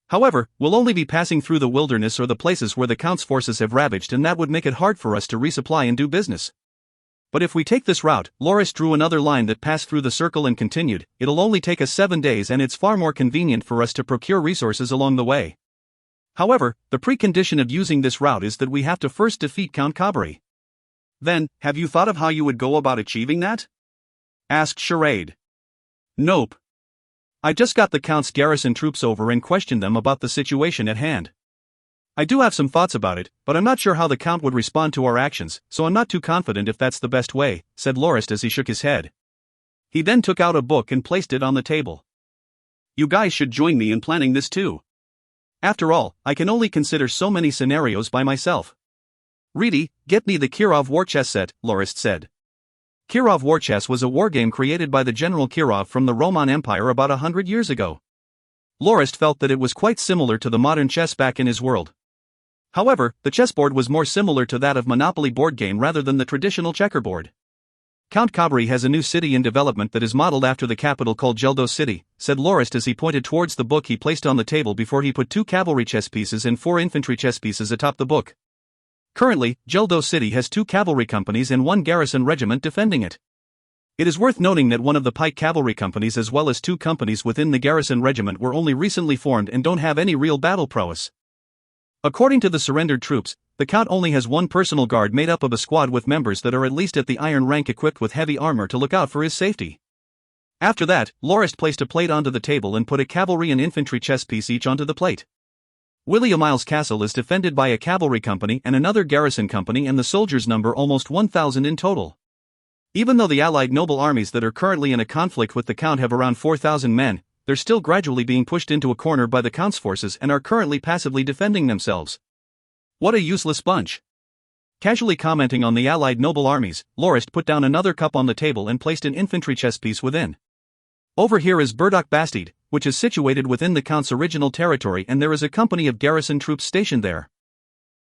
S1: However, we'll only be passing through the wilderness or the places where the Count's forces have ravaged and that would make it hard for us to resupply and do business. But if we take this route," Lorist drew another line that passed through the circle and continued, "it'll only take us 7 days and it's far more convenient for us to procure resources along the way. However, the precondition of using this route is that we have to first defeat Count Cabre." "Then, have you thought of how you would go about achieving that?" asked Charade. "Nope. I just got the Count's garrison troops over and questioned them about the situation at hand. I do have some thoughts about it, but I'm not sure how the Count would respond to our actions, so I'm not too confident if that's the best way," said Lorist as he shook his head. He then took out a book and placed it on the table. "You guys should join me in planning this too. After all, I can only consider so many scenarios by myself." "Reedy, get me the Kirov war chess set," Lorist said. Kirov war chess was a wargame created by the General Kirov from the Roman Empire about 100 years ago. Lorist felt that it was quite similar to the modern chess back in his world. However, the chessboard was more similar to that of Monopoly board game rather than the traditional checkerboard. "Count Cabre has a new city in development that is modeled after the capital called Geldo City," said Lorist as he pointed towards the book he placed on the table before he put 2 cavalry chess pieces and 4 infantry chess pieces atop the book. Currently, Geldo City has 2 cavalry companies and 1 garrison regiment defending it. It is worth noting that one of the pike cavalry companies as well as 2 companies within the garrison regiment were only recently formed and don't have any real battle prowess. According to the surrendered troops, the Count only has 1 personal guard made up of a squad with members that are at least at the iron rank equipped with heavy armor to look out for his safety. After that, Lorist placed a plate onto the table and put a cavalry and infantry chess piece each onto the plate. William Miles Castle is defended by a cavalry company and another garrison company and the soldiers number almost 1,000 in total. Even though the allied noble armies that are currently in a conflict with the Count have around 4,000 men, they're still gradually being pushed into a corner by the Count's forces and are currently passively defending themselves. What a useless bunch. Casually commenting on the allied noble armies, Lorist put down another cup on the table and placed an infantry chess piece within. Over here is Burdock Bastide, which is situated within the Count's original territory, and there is a company of garrison troops stationed there.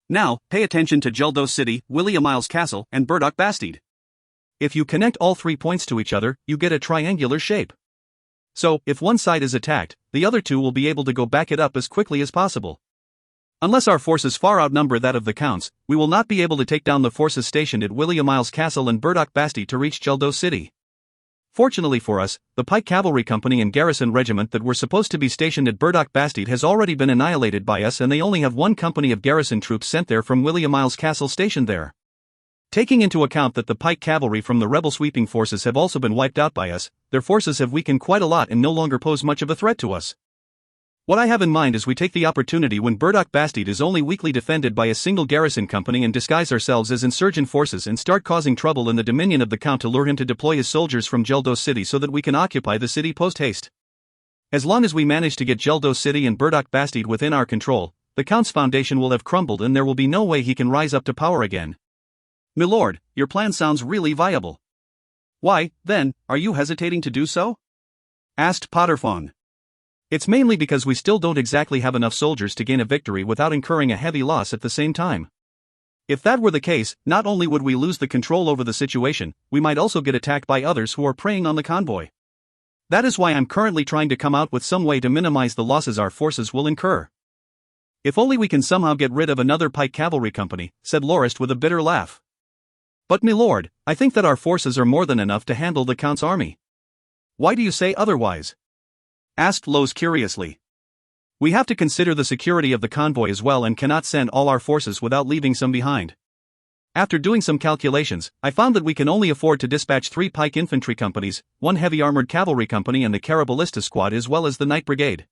S1: Now, pay attention to Geldo City, Williamiles Castle, and Burdock Bastide. If you connect all 3 points to each other, you get a triangular shape. So, if one side is attacked, the other two will be able to go back it up as quickly as possible. Unless our forces far outnumber that of the Counts, we will not be able to take down the forces stationed at Williamiles Castle and Burdock Bastide to reach Geldo City. Fortunately for us, the Pike Cavalry Company and Garrison Regiment that were supposed to be stationed at Burdock Bastide has already been annihilated by us, and they only have one company of garrison troops sent there from Williamiles Castle stationed there. Taking into account that the Pike Cavalry from the rebel sweeping forces have also been wiped out by us, their forces have weakened quite a lot and no longer pose much of a threat to us. What I have in mind is we take the opportunity when Burdock Bastide is only weakly defended by a single garrison company and disguise ourselves as insurgent forces and start causing trouble in the dominion of the Count to lure him to deploy his soldiers from Geldo City so that we can occupy the city post-haste. As long as we manage to get Geldo City and Burdock Bastide within our control, the Count's foundation will have crumbled and there will be no way he can rise up to power again. Milord, your plan sounds really viable. Why, then, are you hesitating to do so? Asked Potterfawn. It's mainly because we still don't exactly have enough soldiers to gain a victory without incurring a heavy loss at the same time. If that were the case, not only would we lose the control over the situation, we might also get attacked by others who are preying on the convoy. That is why I'm currently trying to come out with some way to minimize the losses our forces will incur. If only we can somehow get rid of another Pike Cavalry Company, said Lorist with a bitter laugh. But milord, I think that our forces are more than enough to handle the Count's army. Why do you say otherwise? Asked Lowe's curiously. We have to consider the security of the convoy as well and cannot send all our forces without leaving some behind. After doing some calculations, I found that we can only afford to dispatch 3 pike infantry companies, 1 heavy armored cavalry company and the Caraballista squad as well as the night brigade.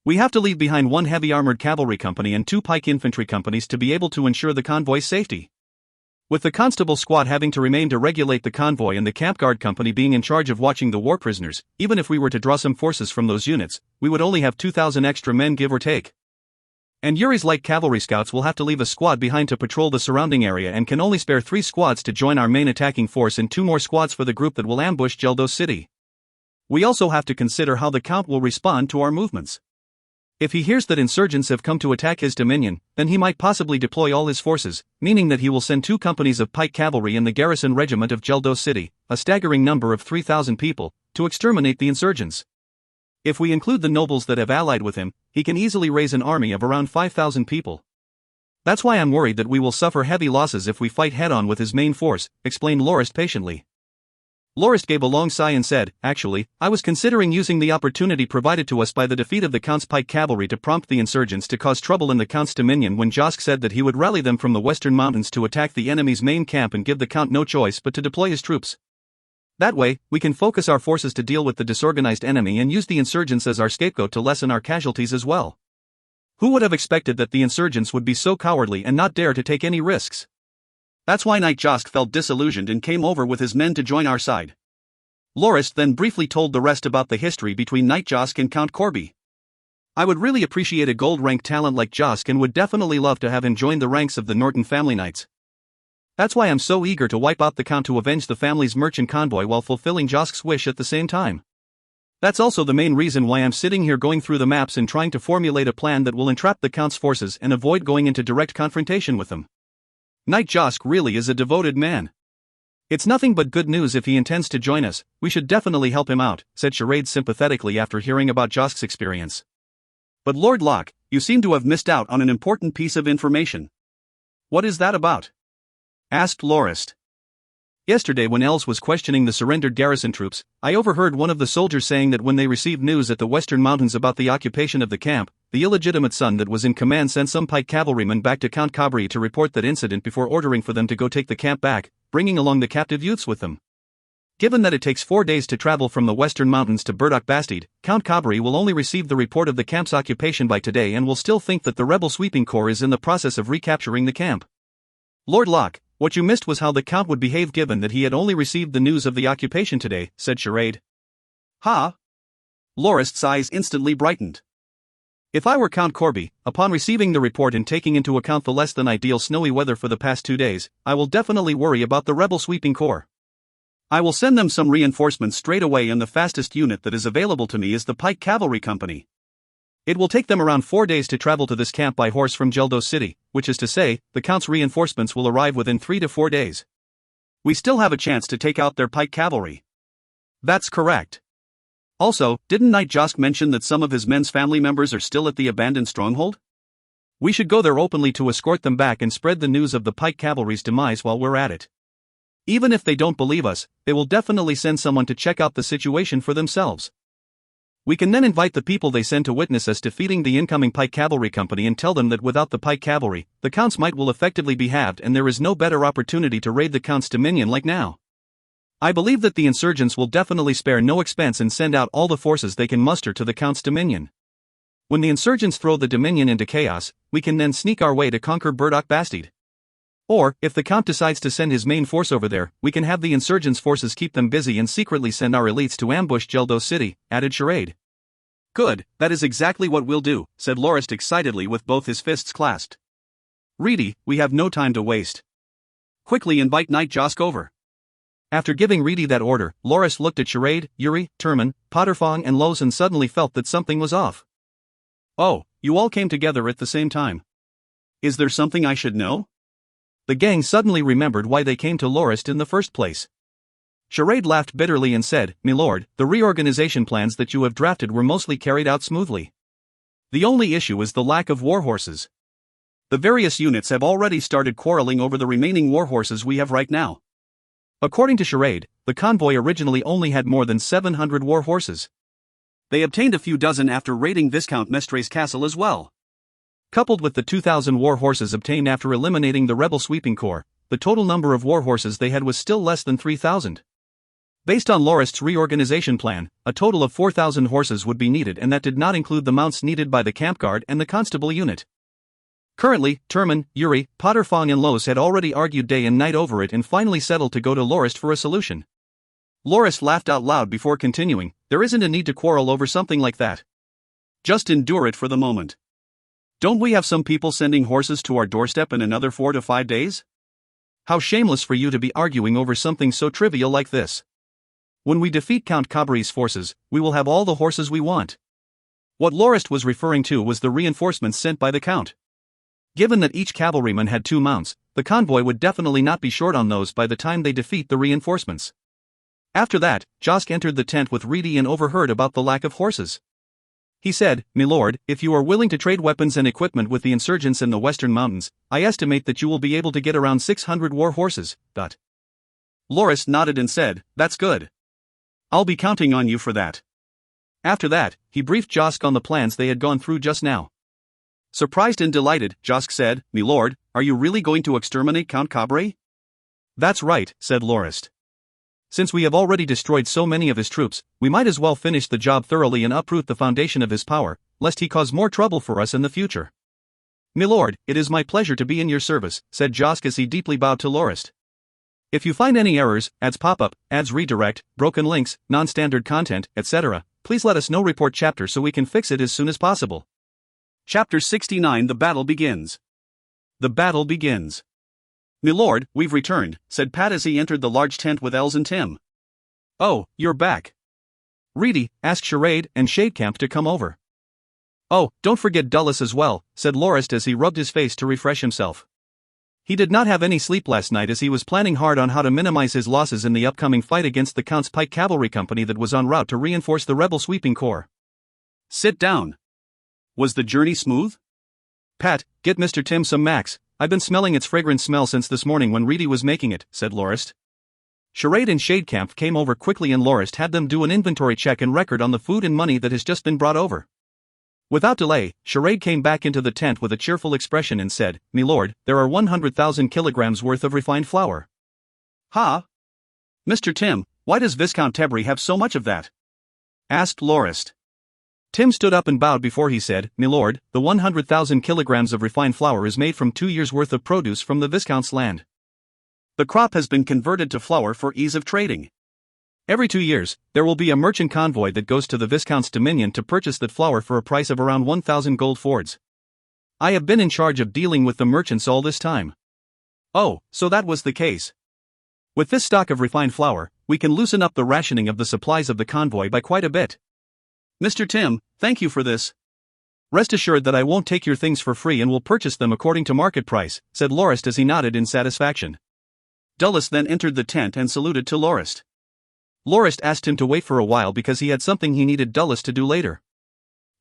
S1: We have to leave behind 1 heavy armored cavalry company and 2 pike infantry companies to be able to ensure the convoy's safety. With the constable squad having to remain to regulate the convoy and the camp guard company being in charge of watching the war prisoners, even if we were to draw some forces from those units, we would only have 2,000 extra men give or take. And Yuri's light cavalry scouts will have to leave a squad behind to patrol the surrounding area and can only spare 3 squads to join our main attacking force and 2 more squads for the group that will ambush Geldo City. We also have to consider how the Count will respond to our movements. If he hears that insurgents have come to attack his dominion, then he might possibly deploy all his forces, meaning that he will send 2 companies of pike cavalry and the garrison regiment of Geldo City, a staggering number of 3,000 people, to exterminate the insurgents. If we include the nobles that have allied with him, he can easily raise an army of around 5,000 people. That's why I'm worried that we will suffer heavy losses if we fight head-on with his main force, explained Lorist patiently. Lorist gave a long sigh and said, actually, I was considering using the opportunity provided to us by the defeat of the Count's pike cavalry to prompt the insurgents to cause trouble in the Count's dominion when Josk said that he would rally them from the western mountains to attack the enemy's main camp and give the Count no choice but to deploy his troops. That way, we can focus our forces to deal with the disorganized enemy and use the insurgents as our scapegoat to lessen our casualties as well. Who would have expected that the insurgents would be so cowardly and not dare to take any risks? That's why Knight Josk felt disillusioned and came over with his men to join our side. Lorist then briefly told the rest about the history between Knight Josk and Count Corby. I would really appreciate a gold-ranked talent like Josk and would definitely love to have him join the ranks of the Norton family knights. That's why I'm so eager to wipe out the Count to avenge the family's merchant convoy while fulfilling Josk's wish at the same time. That's also the main reason why I'm sitting here going through the maps and trying to formulate a plan that will entrap the Count's forces and avoid going into direct confrontation with them. Knight Josk really is a devoted man. It's nothing but good news if he intends to join us. We should definitely help him out, said Charade sympathetically after hearing about Josk's experience. But Lord Locke, you seem to have missed out on an important piece of information. What is that about? Asked Lorist. Yesterday when Els was questioning the surrendered garrison troops, I overheard one of the soldiers saying that when they received news at the western mountains about the occupation of the camp, the illegitimate son that was in command sent some pike cavalrymen back to Count Cabri to report that incident before ordering for them to go take the camp back, bringing along the captive youths with them. Given that it takes 4 days to travel from the western mountains to Burdock Bastide, Count Cabri will only receive the report of the camp's occupation by today and will still think that the rebel sweeping corps is in the process of recapturing the camp. Lord Locke, what you missed was how the Count would behave given that he had only received the news of the occupation today, said Charade. Ha! Lorist's eyes instantly brightened. If I were Count Corby, upon receiving the report and taking into account the less than ideal snowy weather for the past 2 days, I will definitely worry about the rebel sweeping corps. I will send them some reinforcements straight away, and the fastest unit that is available to me is the Pike Cavalry Company. It will take them around 4 days to travel to this camp by horse from Geldo City, which is to say, the Count's reinforcements will arrive within 3 to 4 days. We still have a chance to take out their Pike Cavalry. That's correct. Also, didn't Knight Josk mention that some of his men's family members are still at the abandoned stronghold? We should go there openly to escort them back and spread the news of the Pike Cavalry's demise while we're at it. Even if they don't believe us, they will definitely send someone to check out the situation for themselves. We can then invite the people they send to witness us defeating the incoming Pike Cavalry Company and tell them that without the Pike Cavalry, the Count's might will effectively be halved and there is no better opportunity to raid the Count's dominion like now. I believe that the insurgents will definitely spare no expense and send out all the forces they can muster to the Count's dominion. When the insurgents throw the dominion into chaos, we can then sneak our way to conquer Burdock Bastide. Or, if the Count decides to send his main force over there, we can have the insurgents' forces keep them busy and secretly send our elites to ambush Geldo City, added Charade. Good, that is exactly what we'll do, said Lorist excitedly with both his fists clasped. Reedy, we have no time to waste. Quickly invite Knight Josk over. After giving Reedy that order, Lorist looked at Charade, Yuri, Turman, Potterfong and Lowe's and suddenly felt that something was off. Oh, you all came together at the same time. Is there something I should know? The gang suddenly remembered why they came to Lorist in the first place. Charade laughed bitterly and said, "Milord, the reorganization plans that you have drafted were mostly carried out smoothly. The only issue is the lack of warhorses. The various units have already started quarreling over the remaining warhorses we have right now." According to Charade, the convoy originally only had more than 700 war horses. They obtained a few dozen after raiding Viscount Mestre's castle as well. Coupled with the 2,000 war horses obtained after eliminating the rebel sweeping corps, the total number of war horses they had was still less than 3,000. Based on Lorist's reorganization plan, a total of 4,000 horses would be needed, and that did not include the mounts needed by the camp guard and the constable unit. Currently, Turman, Yuri, Potterfong and Lowe's had already argued day and night over it and finally settled to go to Lorist for a solution. Lorist laughed out loud before continuing, "There isn't a need to quarrel over something like that. Just endure it for the moment. Don't we have some people sending horses to our doorstep in another 4 to 5 days? How shameless for you to be arguing over something so trivial like this. When we defeat Count Cabri's forces, we will have all the horses we want." What Lorist was referring to was the reinforcements sent by the Count. Given that each cavalryman had 2 mounts, the convoy would definitely not be short on those by the time they defeat the reinforcements. After that, Josk entered the tent with Reedy and overheard about the lack of horses. He said, "Milord, if you are willing to trade weapons and equipment with the insurgents in the western mountains, I estimate that you will be able to get around 600 war horses." Lorist nodded and said, "That's good. I'll be counting on you for that." After that, he briefed Josk on the plans they had gone through just now. Surprised and delighted, Josk said, "Milord, are you really going to exterminate Count Cabri?" "That's right," said Lorist. "Since we have already destroyed so many of his troops, we might as well finish the job thoroughly and uproot the foundation of his power, lest he cause more trouble for us in the future." "Milord, it is my pleasure to be in your service," said Josk as he deeply bowed to Lorist. "If you find any errors, ads pop-up, ads redirect, broken links, non-standard content, etc., please let us know. Report chapter so we can fix it as soon as possible." Chapter 69. The Battle Begins. The battle begins. "Milord, we've returned," said Pat as he entered the large tent with Els and Tim. "Oh, you're back. Reedy, ask Charade and Shadecamp to come over." "Oh, don't forget Dulles as well," said Lorist as he rubbed his face to refresh himself. He did not have any sleep last night as he was planning hard on how to minimize his losses in the upcoming fight against the Count's Pike Cavalry Company that was en route to reinforce the rebel sweeping corps. "Sit down. Was the journey smooth?" "Pat, get Mr. Tim some Max. I've been smelling its fragrant smell since this morning when Reedy was making it," said Lorist. Charade and Shadecamp came over quickly and Lorist had them do an inventory check and record on the food and money that has just been brought over. Without delay, Charade came back into the tent with a cheerful expression and said, "Milord, there are 100,000 kilograms worth of refined flour." "Ha? Mr. Tim, why does Viscount Tebri have so much of that?" asked Lorist. Tim stood up and bowed before he said, "Milord, the 100,000 kilograms of refined flour is made from 2 years' worth of produce from the Viscount's land. The crop has been converted to flour for ease of trading. Every 2 years, there will be a merchant convoy that goes to the Viscount's dominion to purchase that flour for a price of around 1,000 gold fords. I have been in charge of dealing with the merchants all this time. Oh, so that was the case. With this stock of refined flour, we can loosen up the rationing of the supplies of the convoy by quite a bit. Mr. Tim, thank you for this. Rest assured that I won't take your things for free and will purchase them according to market price, said Lorist as he nodded in satisfaction. Dulles then entered the tent and saluted to Lorist. Lorist asked him to wait for a while because he had something he needed Dulles to do later.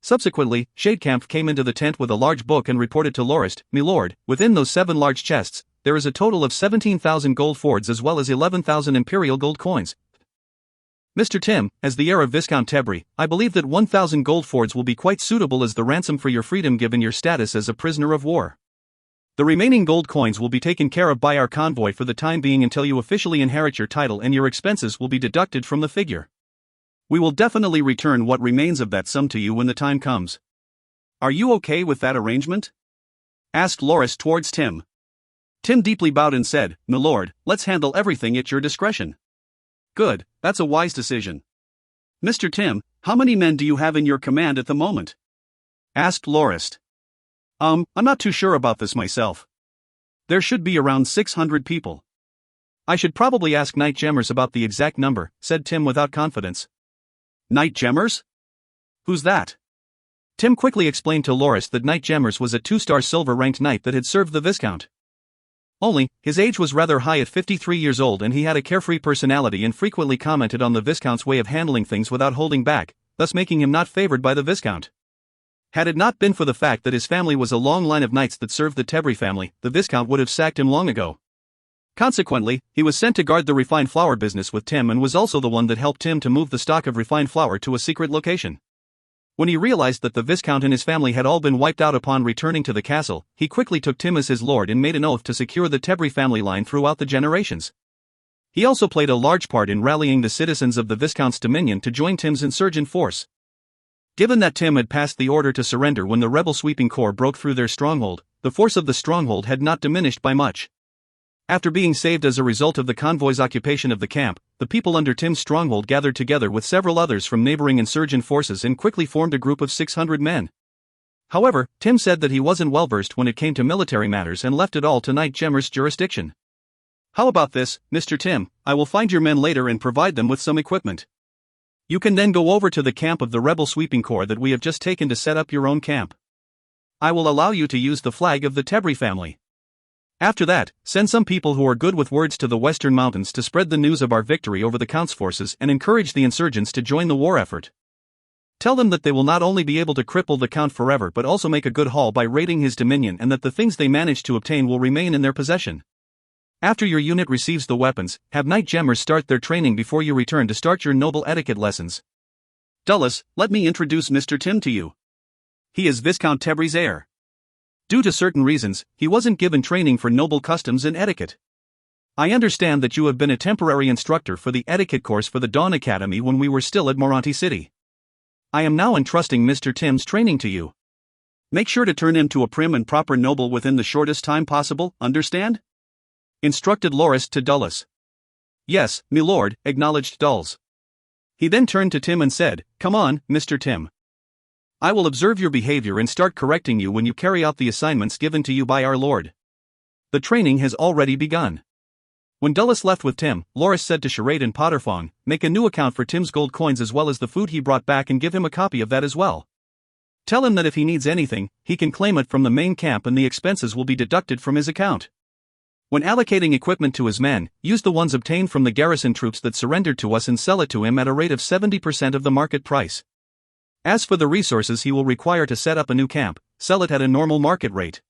S1: Subsequently, Shadecamp came into the tent with a large book and reported to Lorist, "Milord, within those 7 large chests, there is a total of 17,000 gold fords as well as 11,000 imperial gold coins. Mr. Tim, as the heir of Viscount Tebri, I believe that 1,000 gold fords will be quite suitable as the ransom for your freedom given your status as a prisoner of war. The remaining gold coins will be taken care of by our convoy for the time being until you officially inherit your title, and your expenses will be deducted from the figure. We will definitely return what remains of that sum to you when the time comes. Are you okay with that arrangement?" asked Lorist towards Tim. Tim deeply bowed and said, "Milord, let's handle everything at your discretion." "Good, that's a wise decision. Mr. Tim, how many men do you have in your command at the moment?" asked Lorist. I'm not too sure about this myself. There should be around 600 people. I should probably ask Knight Gemmers about the exact number, said Tim without confidence. Knight Gemmers? Who's that? Tim quickly explained to Lorist that Knight Gemmers was a 2-star silver-ranked knight that had served the Viscount. Only, his age was rather high at 53 years old, and he had a carefree personality and frequently commented on the Viscount's way of handling things without holding back, thus making him not favored by the Viscount. Had it not been for the fact that his family was a long line of knights that served the Tebri family, the Viscount would have sacked him long ago. Consequently, he was sent to guard the refined flour business with Tim, and was also the one that helped Tim to move the stock of refined flour to a secret location. When he realized that the Viscount and his family had all been wiped out upon returning to the castle, he quickly took Tim as his lord and made an oath to secure the Tebri family line throughout the generations. He also played a large part in rallying the citizens of the Viscount's dominion to join Tim's insurgent force. Given that Tim had passed the order to surrender when the rebel sweeping corps broke through their stronghold, the force of the stronghold had not diminished by much. After being saved as a result of the convoy's occupation of the camp, the people under Tim's stronghold gathered together with several others from neighboring insurgent forces and quickly formed a group of 600 men. However, Tim said that he wasn't well versed when it came to military matters and left it all to Knight Gemmer's jurisdiction. How about this, Mr. Tim? I will find your men later and provide them with some equipment. You can then go over to the camp of the rebel sweeping corps that we have just taken to set up your own camp. I will allow you to use the flag of the Tebri family. After that, send some people who are good with words to the western mountains to spread the news of our victory over the Count's forces and encourage the insurgents to join the war effort. Tell them that they will not only be able to cripple the Count forever but also make a good haul by raiding his dominion, and that the things they manage to obtain will remain in their possession. After your unit receives the weapons, have Knight Gemmers start their training before you return to start your noble etiquette lessons. Dulles, let me introduce Mr. Tim to you. He is Viscount Tebri's heir. Due to certain reasons, he wasn't given training for noble customs and etiquette. I understand that you have been a temporary instructor for the etiquette course for the Dawn Academy when we were still at Moranti City. I am now entrusting Mr. Tim's training to you. Make sure to turn him to a prim and proper noble within the shortest time possible, understand? Instructed Lorist to Dulles. Yes, milord, acknowledged Dulles. He then turned to Tim and said, Come on, Mr. Tim. I will observe your behavior and start correcting you when you carry out the assignments given to you by our lord. The training has already begun. When Dulles left with Tim, Lorist said to Charade and Potterfong, Make a new account for Tim's gold coins as well as the food he brought back and give him a copy of that as well. Tell him that if he needs anything, he can claim it from the main camp and the expenses will be deducted from his account. When allocating equipment to his men, use the ones obtained from the garrison troops that surrendered to us and sell it to him at a rate of 70% of the market price. As for the resources he will require to set up a new camp, sell it at a normal market rate.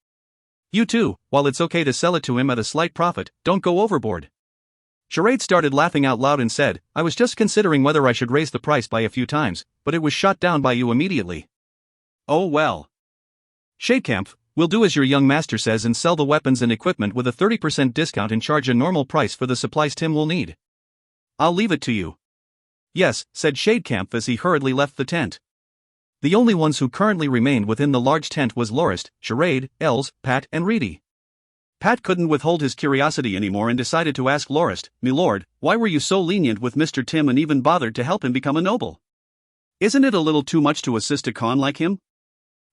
S1: You too, while it's okay to sell it to him at a slight profit, don't go overboard. Charade started laughing out loud and said, I was just considering whether I should raise the price by a few times, but it was shot down by you immediately. Oh well. Shadecamp, we'll do as your young master says and sell the weapons and equipment with a 30% discount and charge a normal price for the supplies Tim will need. I'll leave it to you. Yes, said Shadecamp as he hurriedly left the tent. The only ones who currently remained within the large tent was Lorist, Charade, Els, Pat and Reedy. Pat couldn't withhold his curiosity anymore and decided to ask Lorist, "Milord, why were you so lenient with Mr. Tim and even bothered to help him become a noble? Isn't it a little too much to assist a con like him?"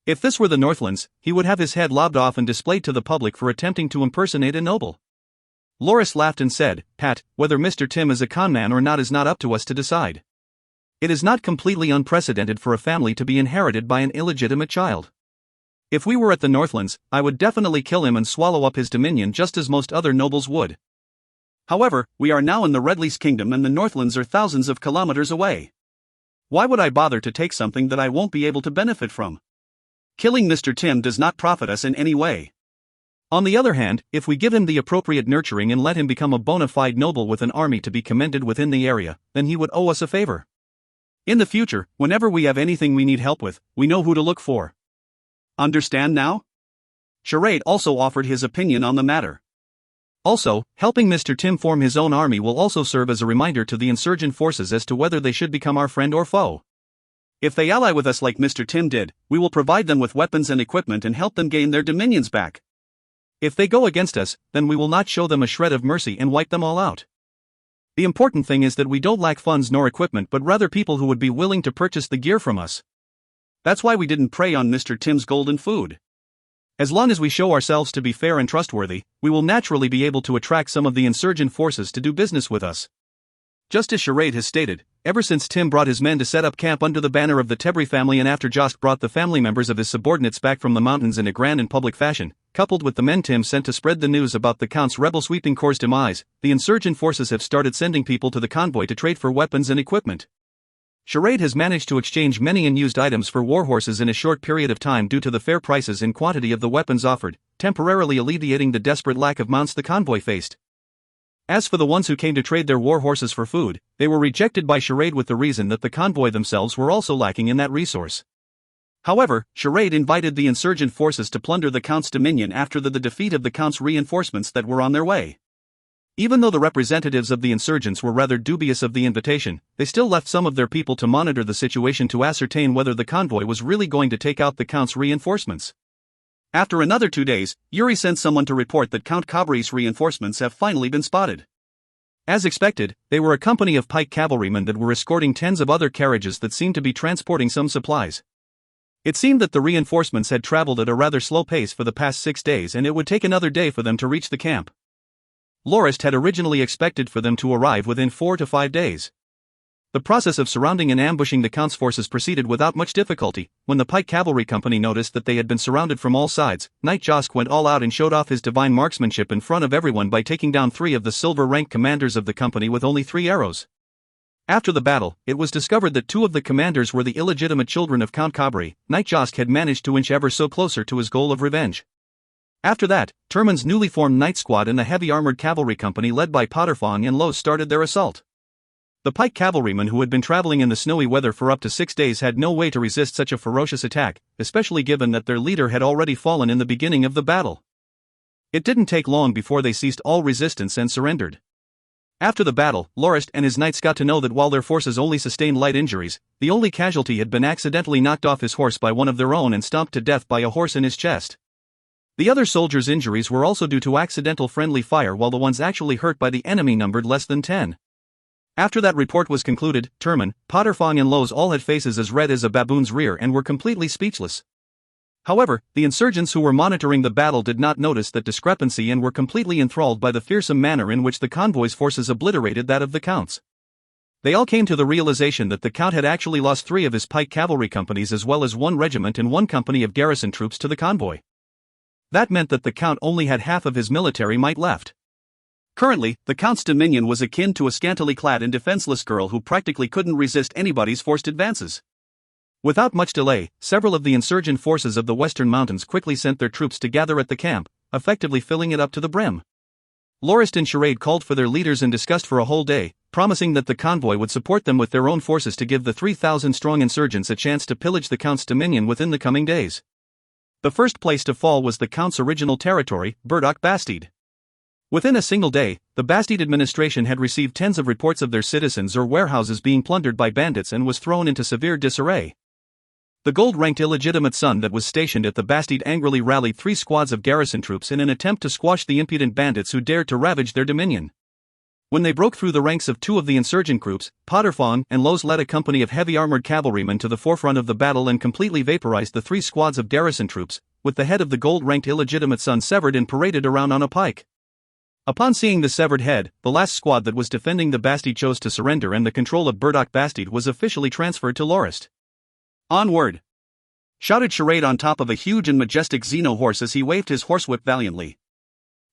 S1: If this were the Northlands, he would have his head lobbed off and displayed to the public for attempting to impersonate a noble. Lorist laughed and said, "Pat, whether Mr. Tim is a conman or not is not up to us to decide. It is not completely unprecedented for a family to be inherited by an illegitimate child. If we were at the Northlands, I would definitely kill him and swallow up his dominion just as most other nobles would. However, we are now in the Redleys Kingdom and the Northlands are thousands of kilometers away. Why would I bother to take something that I won't be able to benefit from? Killing Mr. Tim does not profit us in any way. On the other hand, if we give him the appropriate nurturing and let him become a bona fide noble with an army to be commended within the area, then he would owe us a favor. In the future, whenever we have anything we need help with, we know who to look for. Understand now?" Charade also offered his opinion on the matter. Also, helping Mr. Tim form his own army will also serve as a reminder to the insurgent forces as to whether they should become our friend or foe. If they ally with us like Mr. Tim did, we will provide them with weapons and equipment and help them gain their dominions back. If they go against us, then we will not show them a shred of mercy and wipe them all out. The important thing is that we don't lack funds nor equipment but rather people who would be willing to purchase the gear from us. That's why we didn't prey on Mr. Tim's gold and food. As long as we show ourselves to be fair and trustworthy, we will naturally be able to attract some of the insurgent forces to do business with us. Just as Charade has stated, ever since Tim brought his men to set up camp under the banner of the Tebri family and after Josk brought the family members of his subordinates back from the mountains in a grand and public fashion, coupled with the men Tim sent to spread the news about the Count's rebel sweeping corps' demise, the insurgent forces have started sending people to the convoy to trade for weapons and equipment. Charade has managed to exchange many unused items for warhorses in a short period of time due to the fair prices and quantity of the weapons offered, temporarily alleviating the desperate lack of mounts the convoy faced. As for the ones who came to trade their warhorses for food, they were rejected by Charade with the reason that the convoy themselves were also lacking in that resource. However, Charade invited the insurgent forces to plunder the Count's dominion after the defeat of the Count's reinforcements that were on their way. Even though the representatives of the insurgents were rather dubious of the invitation, they still left some of their people to monitor the situation to ascertain whether the convoy was really going to take out the Count's reinforcements. After another 2 days, Yuri sent someone to report that Count Kabri's reinforcements have finally been spotted. As expected, they were a company of pike cavalrymen that were escorting tens of other carriages that seemed to be transporting some supplies. It seemed that the reinforcements had traveled at a rather slow pace for the past 6 days and it would take another day for them to reach the camp. Lorist had originally expected for them to arrive within 4 to 5 days. The process of surrounding and ambushing the Count's forces proceeded without much difficulty. When the pike cavalry company noticed that they had been surrounded from all sides, Knight Josk went all out and showed off his divine marksmanship in front of everyone by taking down 3 of the silver-ranked commanders of the company with only 3 arrows. After the battle, it was discovered that 2 of the commanders were the illegitimate children of Count Kabri. Knight Josk had managed to inch ever so closer to his goal of revenge. After that, Turman's newly formed Knight Squad and a heavy armored cavalry company led by Potterfong and Los started their assault. The pike cavalrymen who had been traveling in the snowy weather for up to 6 days had no way to resist such a ferocious attack, especially given that their leader had already fallen in the beginning of the battle. It didn't take long before they ceased all resistance and surrendered. After the battle, Lorist and his knights got to know that while their forces only sustained light injuries, the only casualty had been accidentally knocked off his horse by one of their own and stomped to death by a horse in his chest. The other soldiers' injuries were also due to accidental friendly fire while the ones actually hurt by the enemy numbered less than 10. After that report was concluded, Turman, Potterfong and Los all had faces as red as a baboon's rear and were completely speechless. However, the insurgents who were monitoring the battle did not notice that discrepancy and were completely enthralled by the fearsome manner in which the convoy's forces obliterated that of the Count's. They all came to the realization that the Count had actually lost 3 of his pike cavalry companies as well as 1 regiment and 1 company of garrison troops to the convoy. That meant that the Count only had half of his military might left. Currently, the Count's dominion was akin to a scantily clad and defenseless girl who practically couldn't resist anybody's forced advances. Without much delay, several of the insurgent forces of the Western Mountains quickly sent their troops to gather at the camp, effectively filling it up to the brim. Lorist and Charade called for their leaders and discussed for a whole day, promising that the convoy would support them with their own forces to give the 3,000-strong insurgents a chance to pillage the Count's dominion within the coming days. The first place to fall was the Count's original territory, Burdock Bastide. Within a single day, the Bastide administration had received tens of reports of their citizens or warehouses being plundered by bandits and was thrown into severe disarray. The gold-ranked illegitimate son that was stationed at the Bastide angrily rallied 3 squads of garrison troops in an attempt to squash the impudent bandits who dared to ravage their dominion. When they broke through the ranks of 2 of the insurgent groups, Potterfawn and Lowe's led a company of heavy armored cavalrymen to the forefront of the battle and completely vaporized the 3 squads of garrison troops, with the head of the gold-ranked illegitimate son severed and paraded around on a pike. Upon seeing the severed head, the last squad that was defending the Bastide chose to surrender and the control of Burdock Bastide was officially transferred to Lorist. "Onward!" shouted Charade on top of a huge and majestic Xeno horse as he waved his horsewhip valiantly.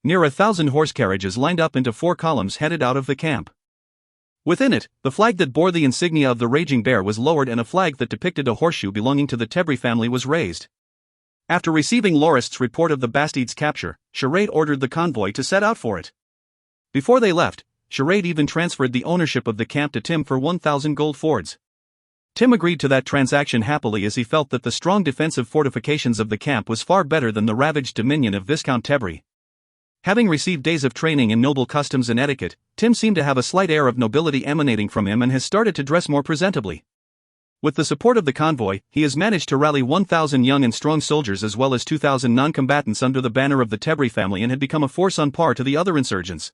S1: Near 1,000 horse carriages lined up into 4 columns headed out of the camp. Within it, the flag that bore the insignia of the Raging Bear was lowered and a flag that depicted a horseshoe belonging to the Tebri family was raised. After receiving Lorist's report of the Bastide's capture, Charade ordered the convoy to set out for it. Before they left, Charade even transferred the ownership of the camp to Tim for 1,000 gold fords. Tim agreed to that transaction happily as he felt that the strong defensive fortifications of the camp was far better than the ravaged dominion of Viscount Tebri. Having received days of training in noble customs and etiquette, Tim seemed to have a slight air of nobility emanating from him and has started to dress more presentably. With the support of the convoy, he has managed to rally 1,000 young and strong soldiers as well as 2,000 non-combatants under the banner of the Tebri family and had become a force on par to the other insurgents.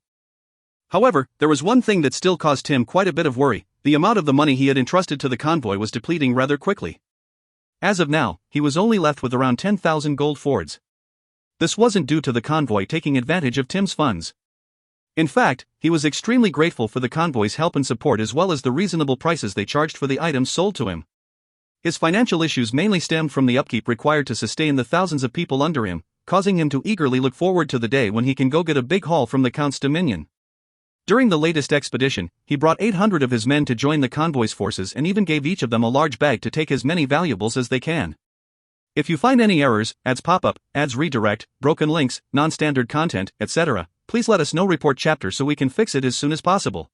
S1: However, there was one thing that still caused Tim quite a bit of worry: the amount of the money he had entrusted to the convoy was depleting rather quickly. As of now, he was only left with around 10,000 gold fords. This wasn't due to the convoy taking advantage of Tim's funds. In fact, he was extremely grateful for the convoy's help and support as well as the reasonable prices they charged for the items sold to him. His financial issues mainly stemmed from the upkeep required to sustain the thousands of people under him, causing him to eagerly look forward to the day when he can go get a big haul from the Count's dominion. During the latest expedition, he brought 800 of his men to join the convoy's forces and even gave each of them a large bag to take as many valuables as they can. If you find any errors, ads pop up, ads redirect, broken links, non-standard content, etc., please let us know. Report chapter so we can fix it as soon as possible.